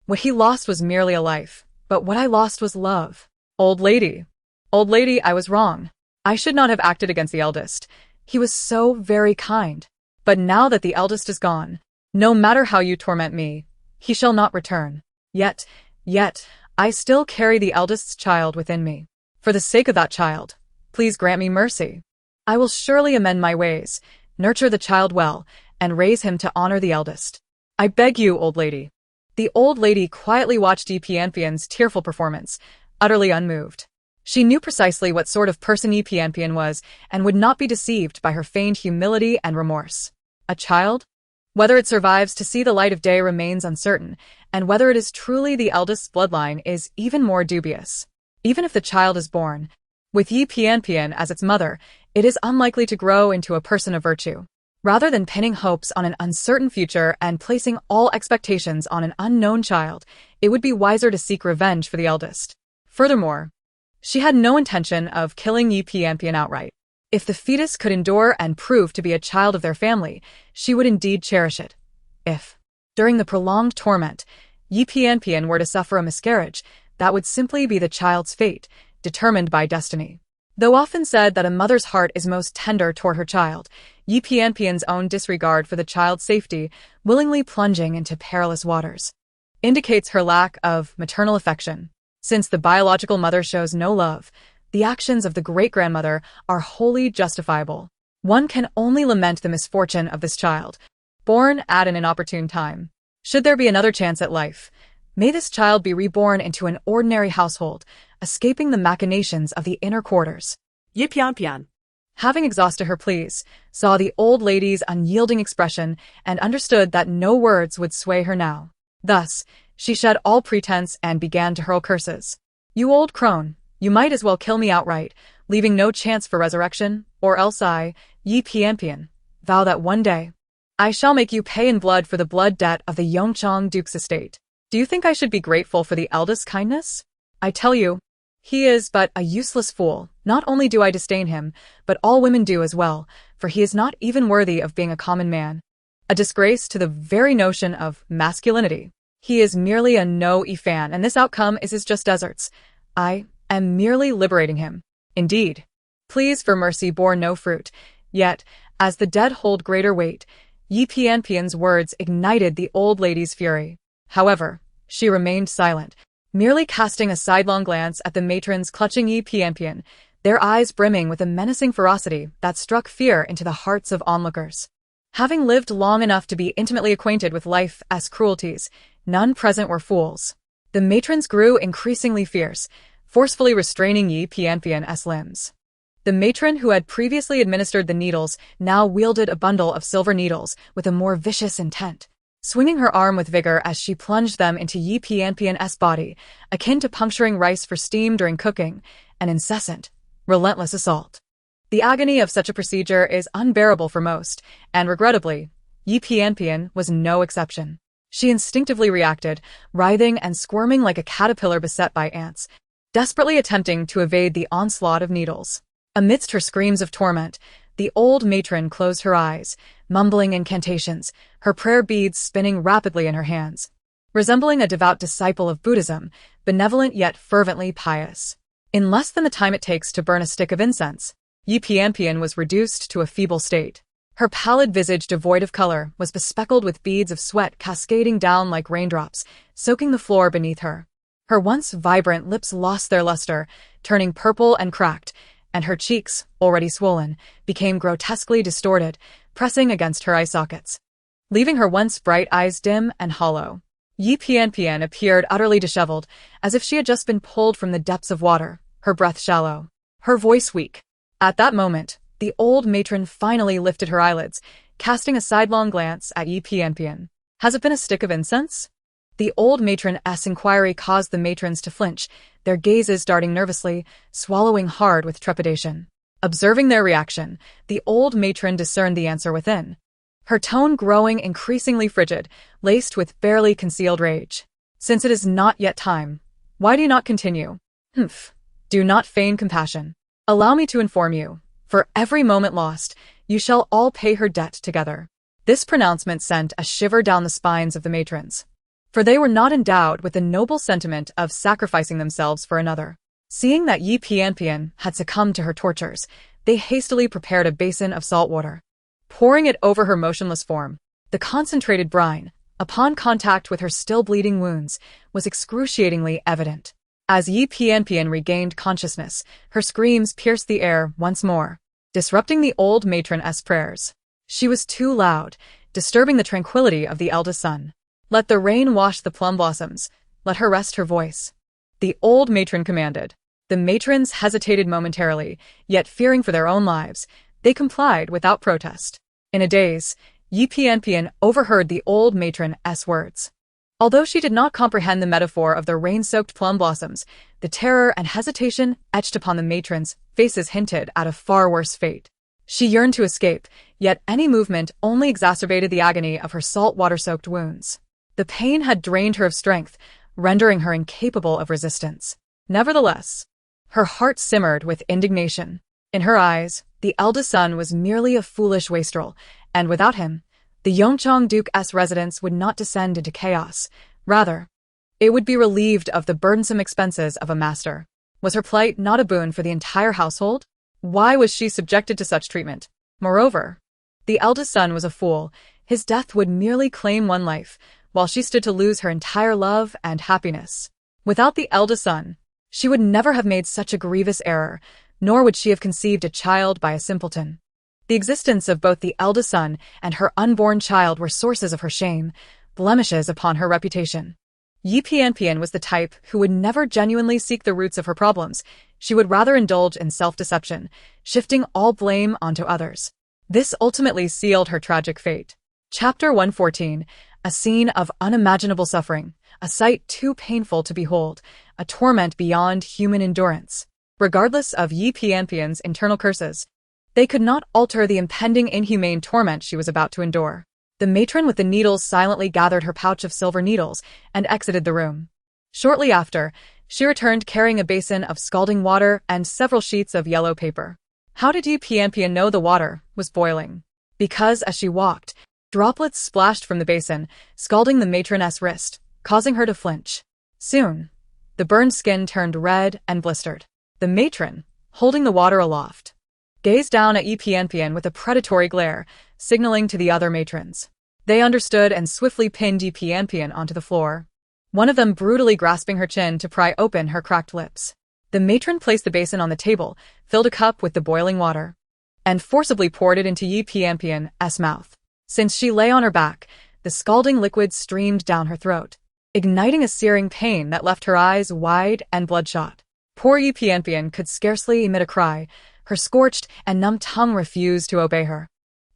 What he lost was merely a life, but what I lost was love. Old lady, I was wrong. I should not have acted against the eldest. He was so very kind. But now that the eldest is gone, no matter how you torment me, he shall not return. Yet, I still carry the eldest's child within me. For the sake of that child, please grant me mercy. I will surely amend my ways, nurture the child well, and raise him to honor the eldest. I beg you, old lady. The old lady quietly watched Yi Pianpian's tearful performance, utterly unmoved. She knew precisely what sort of person Yi Pianpian was and would not be deceived by her feigned humility and remorse. A child? Whether it survives to see the light of day remains uncertain, and whether it is truly the eldest's bloodline is even more dubious. Even if the child is born, with Yi Pianpian as its mother, it is unlikely to grow into a person of virtue. Rather than pinning hopes on an uncertain future and placing all expectations on an unknown child, it would be wiser to seek revenge for the eldest. Furthermore, she had no intention of killing Yi Pianpian outright. If the fetus could endure and prove to be a child of their family, she would indeed cherish it. If, during the prolonged torment, Yi Pianpian were to suffer a miscarriage, that would simply be the child's fate, determined by destiny. Though often said that a mother's heart is most tender toward her child, Yi Pianpian's own disregard for the child's safety, willingly plunging into perilous waters, indicates her lack of maternal affection. Since the biological mother shows no love, the actions of the great-grandmother are wholly justifiable. One can only lament the misfortune of this child, born at an inopportune time. Should there be another chance at life, may this child be reborn into an ordinary household, escaping the machinations of the inner quarters. Yi Pianpian, Having exhausted her pleas, saw the old lady's unyielding expression and understood that no words would sway her now. Thus, she shed all pretense and began to hurl curses. You old crone, you might as well kill me outright, leaving no chance for resurrection, or else I, Yi Pianpian, vow that one day I shall make you pay in blood for the blood debt of the Yongchang Duke's estate. Do you think I should be grateful for the eldest's kindness? I tell you, He is but a useless fool. Not only do I disdain him, but all women do as well, for he is not even worthy of being a common man. A disgrace to the very notion of masculinity. He is merely a no-e-fan, and this outcome is his just deserts. I am merely liberating him. Indeed. Pleas for mercy bore no fruit. Yet, as the dead hold greater weight, Yi Pianpian's words ignited the old lady's fury. However, she remained silent, merely casting a sidelong glance at the matrons clutching Yi Pianpian, their eyes brimming with a menacing ferocity that struck fear into the hearts of onlookers. Having lived long enough to be intimately acquainted with life's cruelties, none present were fools. The matrons grew increasingly fierce, forcefully restraining Yi Pianpian's limbs. The matron who had previously administered the needles now wielded a bundle of silver needles with a more vicious intent, swinging her arm with vigor as she plunged them into Yi Pianpian's body, akin to puncturing rice for steam during cooking, an incessant, relentless assault. The agony of such a procedure is unbearable for most, and regrettably, Yi Pianpian was no exception. She instinctively reacted, writhing and squirming like a caterpillar beset by ants, desperately attempting to evade the onslaught of needles. Amidst her screams of torment, the old matron closed her eyes, mumbling incantations, her prayer beads spinning rapidly in her hands. Resembling a devout disciple of Buddhism, benevolent yet fervently pious. In less than the time it takes to burn a stick of incense, Yi Pianpian was reduced to a feeble state. Her pallid visage devoid of color was bespeckled with beads of sweat cascading down like raindrops, soaking the floor beneath her. Her once vibrant lips lost their luster, turning purple and cracked, and her cheeks, already swollen, became grotesquely distorted, pressing against her eye sockets, leaving her once bright eyes dim and hollow. Yi Pianpian appeared utterly disheveled, as if she had just been pulled from the depths of water, her breath shallow, her voice weak. At that moment, the old matron finally lifted her eyelids, casting a sidelong glance at Yi Pianpian. Has it been a stick of incense? The old matron's inquiry caused the matrons to flinch, their gazes darting nervously, swallowing hard with trepidation. Observing their reaction, the old matron discerned the answer within, her tone growing increasingly frigid, laced with barely concealed rage. Since it is not yet time, why do you not continue? Humph. Do not feign compassion. Allow me to inform you, for every moment lost, you shall all pay her debt together. This pronouncement sent a shiver down the spines of the matrons, for they were not endowed with the noble sentiment of sacrificing themselves for another. Seeing that Yi Pianpian had succumbed to her tortures, they hastily prepared a basin of salt water. Pouring it over her motionless form, the concentrated brine, upon contact with her still bleeding wounds, was excruciatingly evident. As Yi Pianpian regained consciousness, her screams pierced the air once more, disrupting the old matron's prayers. She was too loud, disturbing the tranquility of the eldest son. Let the rain wash the plum blossoms, let her rest her voice. The old matron commanded. The matrons hesitated momentarily, yet fearing for their own lives, they complied without protest. In a daze, Yi Pianpian overheard the old matron's words. Although she did not comprehend the metaphor of the rain-soaked plum blossoms, the terror and hesitation etched upon the matrons' faces hinted at a far worse fate. She yearned to escape, yet any movement only exacerbated the agony of her salt water-soaked wounds. The pain had drained her of strength, rendering her incapable of resistance. Nevertheless, her heart simmered with indignation. In her eyes, the eldest son was merely a foolish wastrel, and without him, the Yongchang Duke's residence would not descend into chaos. Rather, it would be relieved of the burdensome expenses of a master. Was her plight not a boon for the entire household? Why was she subjected to such treatment? Moreover, the eldest son was a fool. His death would merely claim one life, while she stood to lose her entire love and happiness. Without the eldest son, she would never have made such a grievous error, nor would she have conceived a child by a simpleton. The existence of both the eldest son and her unborn child were sources of her shame, blemishes upon her reputation. Yi Pianpian was the type who would never genuinely seek the roots of her problems. She would rather indulge in self-deception, shifting all blame onto others. This ultimately sealed her tragic fate. Chapter 114. A scene of unimaginable suffering, a sight too painful to behold, a torment beyond human endurance. Regardless of Yi Pianpian's internal curses, they could not alter the impending inhumane torment she was about to endure. The matron with the needles silently gathered her pouch of silver needles and exited the room. Shortly after, She returned carrying a basin of scalding water and several sheets of yellow paper. How did Yi Pianpian know the water was boiling? Because as she walked, droplets splashed from the basin, scalding the matroness wrist, causing her to flinch. Soon, the burned skin turned red and blistered. The matron, holding the water aloft, gazed down at Yi Pianpian with a predatory glare, signaling to the other matrons. They understood and swiftly pinned Yi Pianpian onto the floor, one of them brutally grasping her chin to pry open her cracked lips. The matron placed the basin on the table, filled a cup with the boiling water, and forcibly poured it into Yi Pianpian's mouth. Since she lay on her back, the scalding liquid streamed down her throat, igniting a searing pain that left her eyes wide and bloodshot. Poor Yi Pianpian could scarcely emit a cry. Her scorched and numb tongue refused to obey her,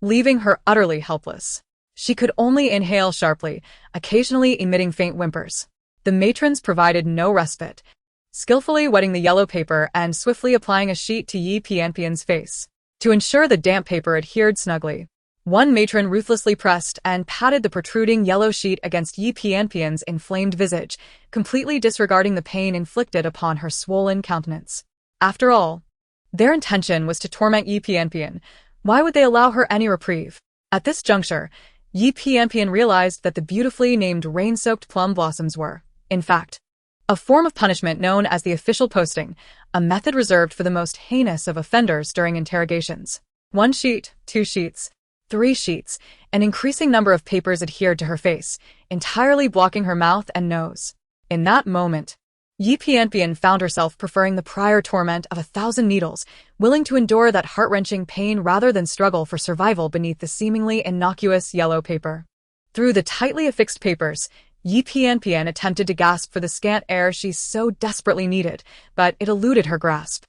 leaving her utterly helpless. She could only inhale sharply, occasionally emitting faint whimpers. The matrons provided no respite, skillfully wetting the yellow paper and swiftly applying a sheet to Yi Pianpian's face. To ensure the damp paper adhered snugly, one matron ruthlessly pressed and patted the protruding yellow sheet against Yi Pianpian's inflamed visage, completely disregarding the pain inflicted upon her swollen countenance. After all, their intention was to torment Yi Pianpian. Why would they allow her any reprieve? At this juncture, Yi Pianpian realized that the beautifully named rain-soaked plum blossoms were, in fact, a form of punishment known as the official posting, a method reserved for the most heinous of offenders during interrogations. 1 sheet, 2 sheets, 3 sheets, an increasing number of papers adhered to her face, entirely blocking her mouth and nose. In that moment, Yi Pianpian found herself preferring the prior torment of 1,000 needles, willing to endure that heart-wrenching pain rather than struggle for survival beneath the seemingly innocuous yellow paper. Through the tightly affixed papers, Yi Pianpian attempted to gasp for the scant air she so desperately needed, but it eluded her grasp.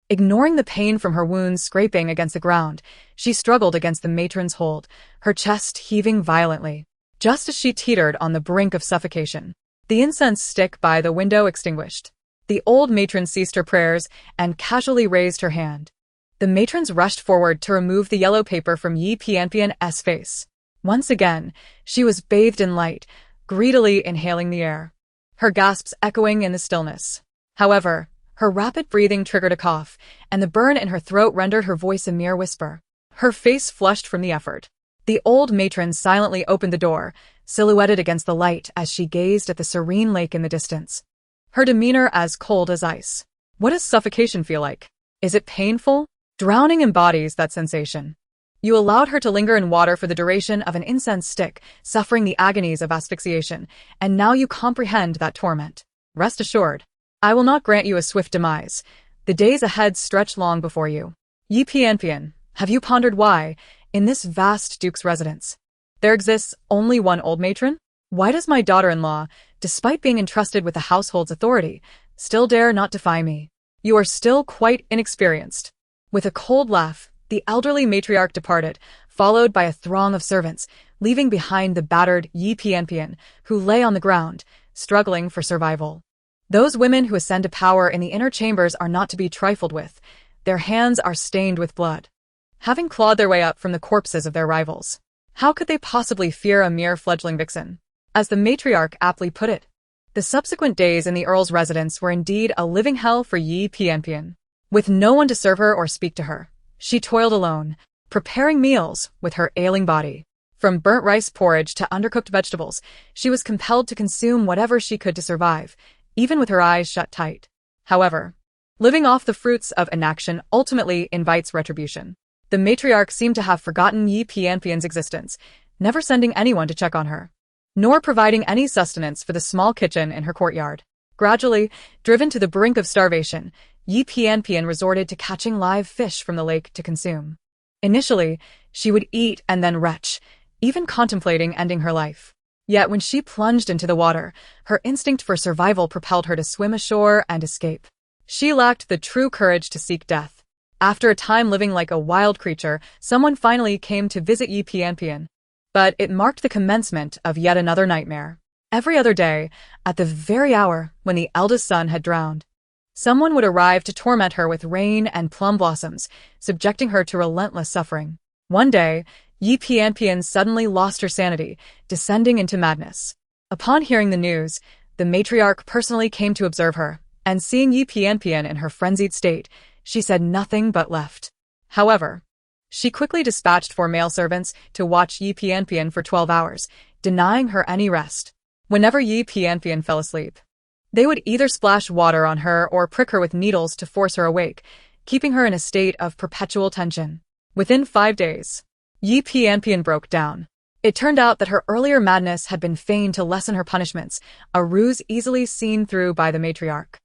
Ignoring the pain from her wounds scraping against the ground, she struggled against the matron's hold, her chest heaving violently. Just as she teetered on the brink of suffocation, the incense stick by the window extinguished. The old matron ceased her prayers and casually raised her hand. The matrons rushed forward to remove the yellow paper from Yi Pianpian's face. Once again, she was bathed in light, greedily inhaling the air, her gasps echoing in the stillness. However, her rapid breathing triggered a cough, and the burn in her throat rendered her voice a mere whisper. Her face flushed from the effort. The old matron silently opened the door, silhouetted against the light as she gazed at the serene lake in the distance, her demeanor as cold as ice. What does suffocation feel like? Is it painful? Drowning embodies that sensation. You allowed her to linger in water for the duration of an incense stick, suffering the agonies of asphyxiation, and now you comprehend that torment. Rest assured, I will not grant you a swift demise. The days ahead stretch long before you. Yi Pianpian, have you pondered why, in this vast duke's residence, there exists only one old matron? Why does my daughter-in-law, despite being entrusted with the household's authority, still dare not defy me? You are still quite inexperienced. With a cold laugh, the elderly matriarch departed, followed by a throng of servants, leaving behind the battered Yi Pianpian, who lay on the ground, struggling for survival. Those women who ascend to power in the inner chambers are not to be trifled with. Their hands are stained with blood, having clawed their way up from the corpses of their rivals. How could they possibly fear a mere fledgling vixen? As the matriarch aptly put it, the subsequent days in the Earl's residence were indeed a living hell for Yi Pianpian. With no one to serve her or speak to her, she toiled alone, preparing meals with her ailing body. From burnt rice porridge to undercooked vegetables, she was compelled to consume whatever she could to survive, even with her eyes shut tight. However, living off the fruits of inaction ultimately invites retribution. The matriarch seemed to have forgotten Yi Pianpian's existence, never sending anyone to check on her, nor providing any sustenance for the small kitchen in her courtyard. Gradually, driven to the brink of starvation, Yi Pianpian resorted to catching live fish from the lake to consume. Initially, she would eat and then retch, even contemplating ending her life. Yet when she plunged into the water, her instinct for survival propelled her to swim ashore and escape. She lacked the true courage to seek death. After a time living like a wild creature, someone finally came to visit Yi Pianpian. But it marked the commencement of yet another nightmare. Every other day, at the very hour when the eldest son had drowned, someone would arrive to torment her with rain and plum blossoms, subjecting her to relentless suffering. One day, Yi Pianpian suddenly lost her sanity, descending into madness. Upon hearing the news, the matriarch personally came to observe her, and seeing Yi Pianpian in her frenzied state, she said nothing but left. However, she quickly dispatched 4 male servants to watch Yi Pianpian for 12 hours, denying her any rest. Whenever Yi Pianpian fell asleep, they would either splash water on her or prick her with needles to force her awake, keeping her in a state of perpetual tension. Within 5 days, Yi Pianpian broke down. It turned out that her earlier madness had been feigned to lessen her punishments, a ruse easily seen through by the matriarch.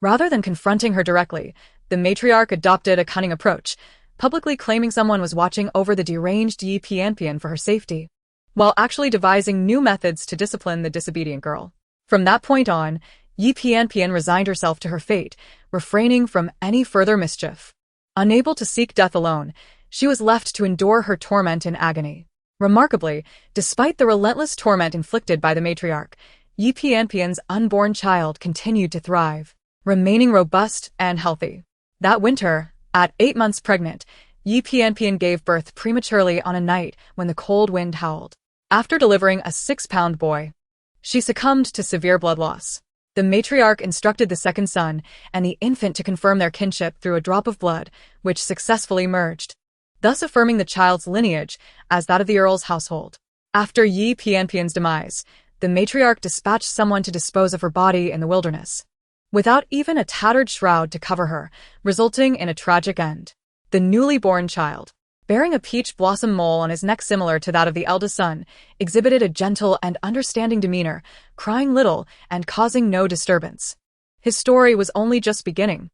Rather than confronting her directly, the matriarch adopted a cunning approach, publicly claiming someone was watching over the deranged Yi Pianpian for her safety, while actually devising new methods to discipline the disobedient girl. From that point on, Yi Pianpian resigned herself to her fate, refraining from any further mischief. Unable to seek death alone, she was left to endure her torment in agony. Remarkably, despite the relentless torment inflicted by the matriarch, Yi Pianpian's unborn child continued to thrive, remaining robust and healthy. That winter, at 8 months pregnant, Yi Pianpian gave birth prematurely on a night when the cold wind howled. After delivering a 6-pound boy, she succumbed to severe blood loss. The matriarch instructed the second son and the infant to confirm their kinship through a drop of blood, which successfully merged, thus affirming the child's lineage as that of the earl's household. After Yi Pianpian's demise, the matriarch dispatched someone to dispose of her body in the wilderness, without even a tattered shroud to cover her, resulting in a tragic end. The newly born child, bearing a peach blossom mole on his neck similar to that of the eldest son, exhibited a gentle and understanding demeanor, crying little and causing no disturbance. His story was only just beginning.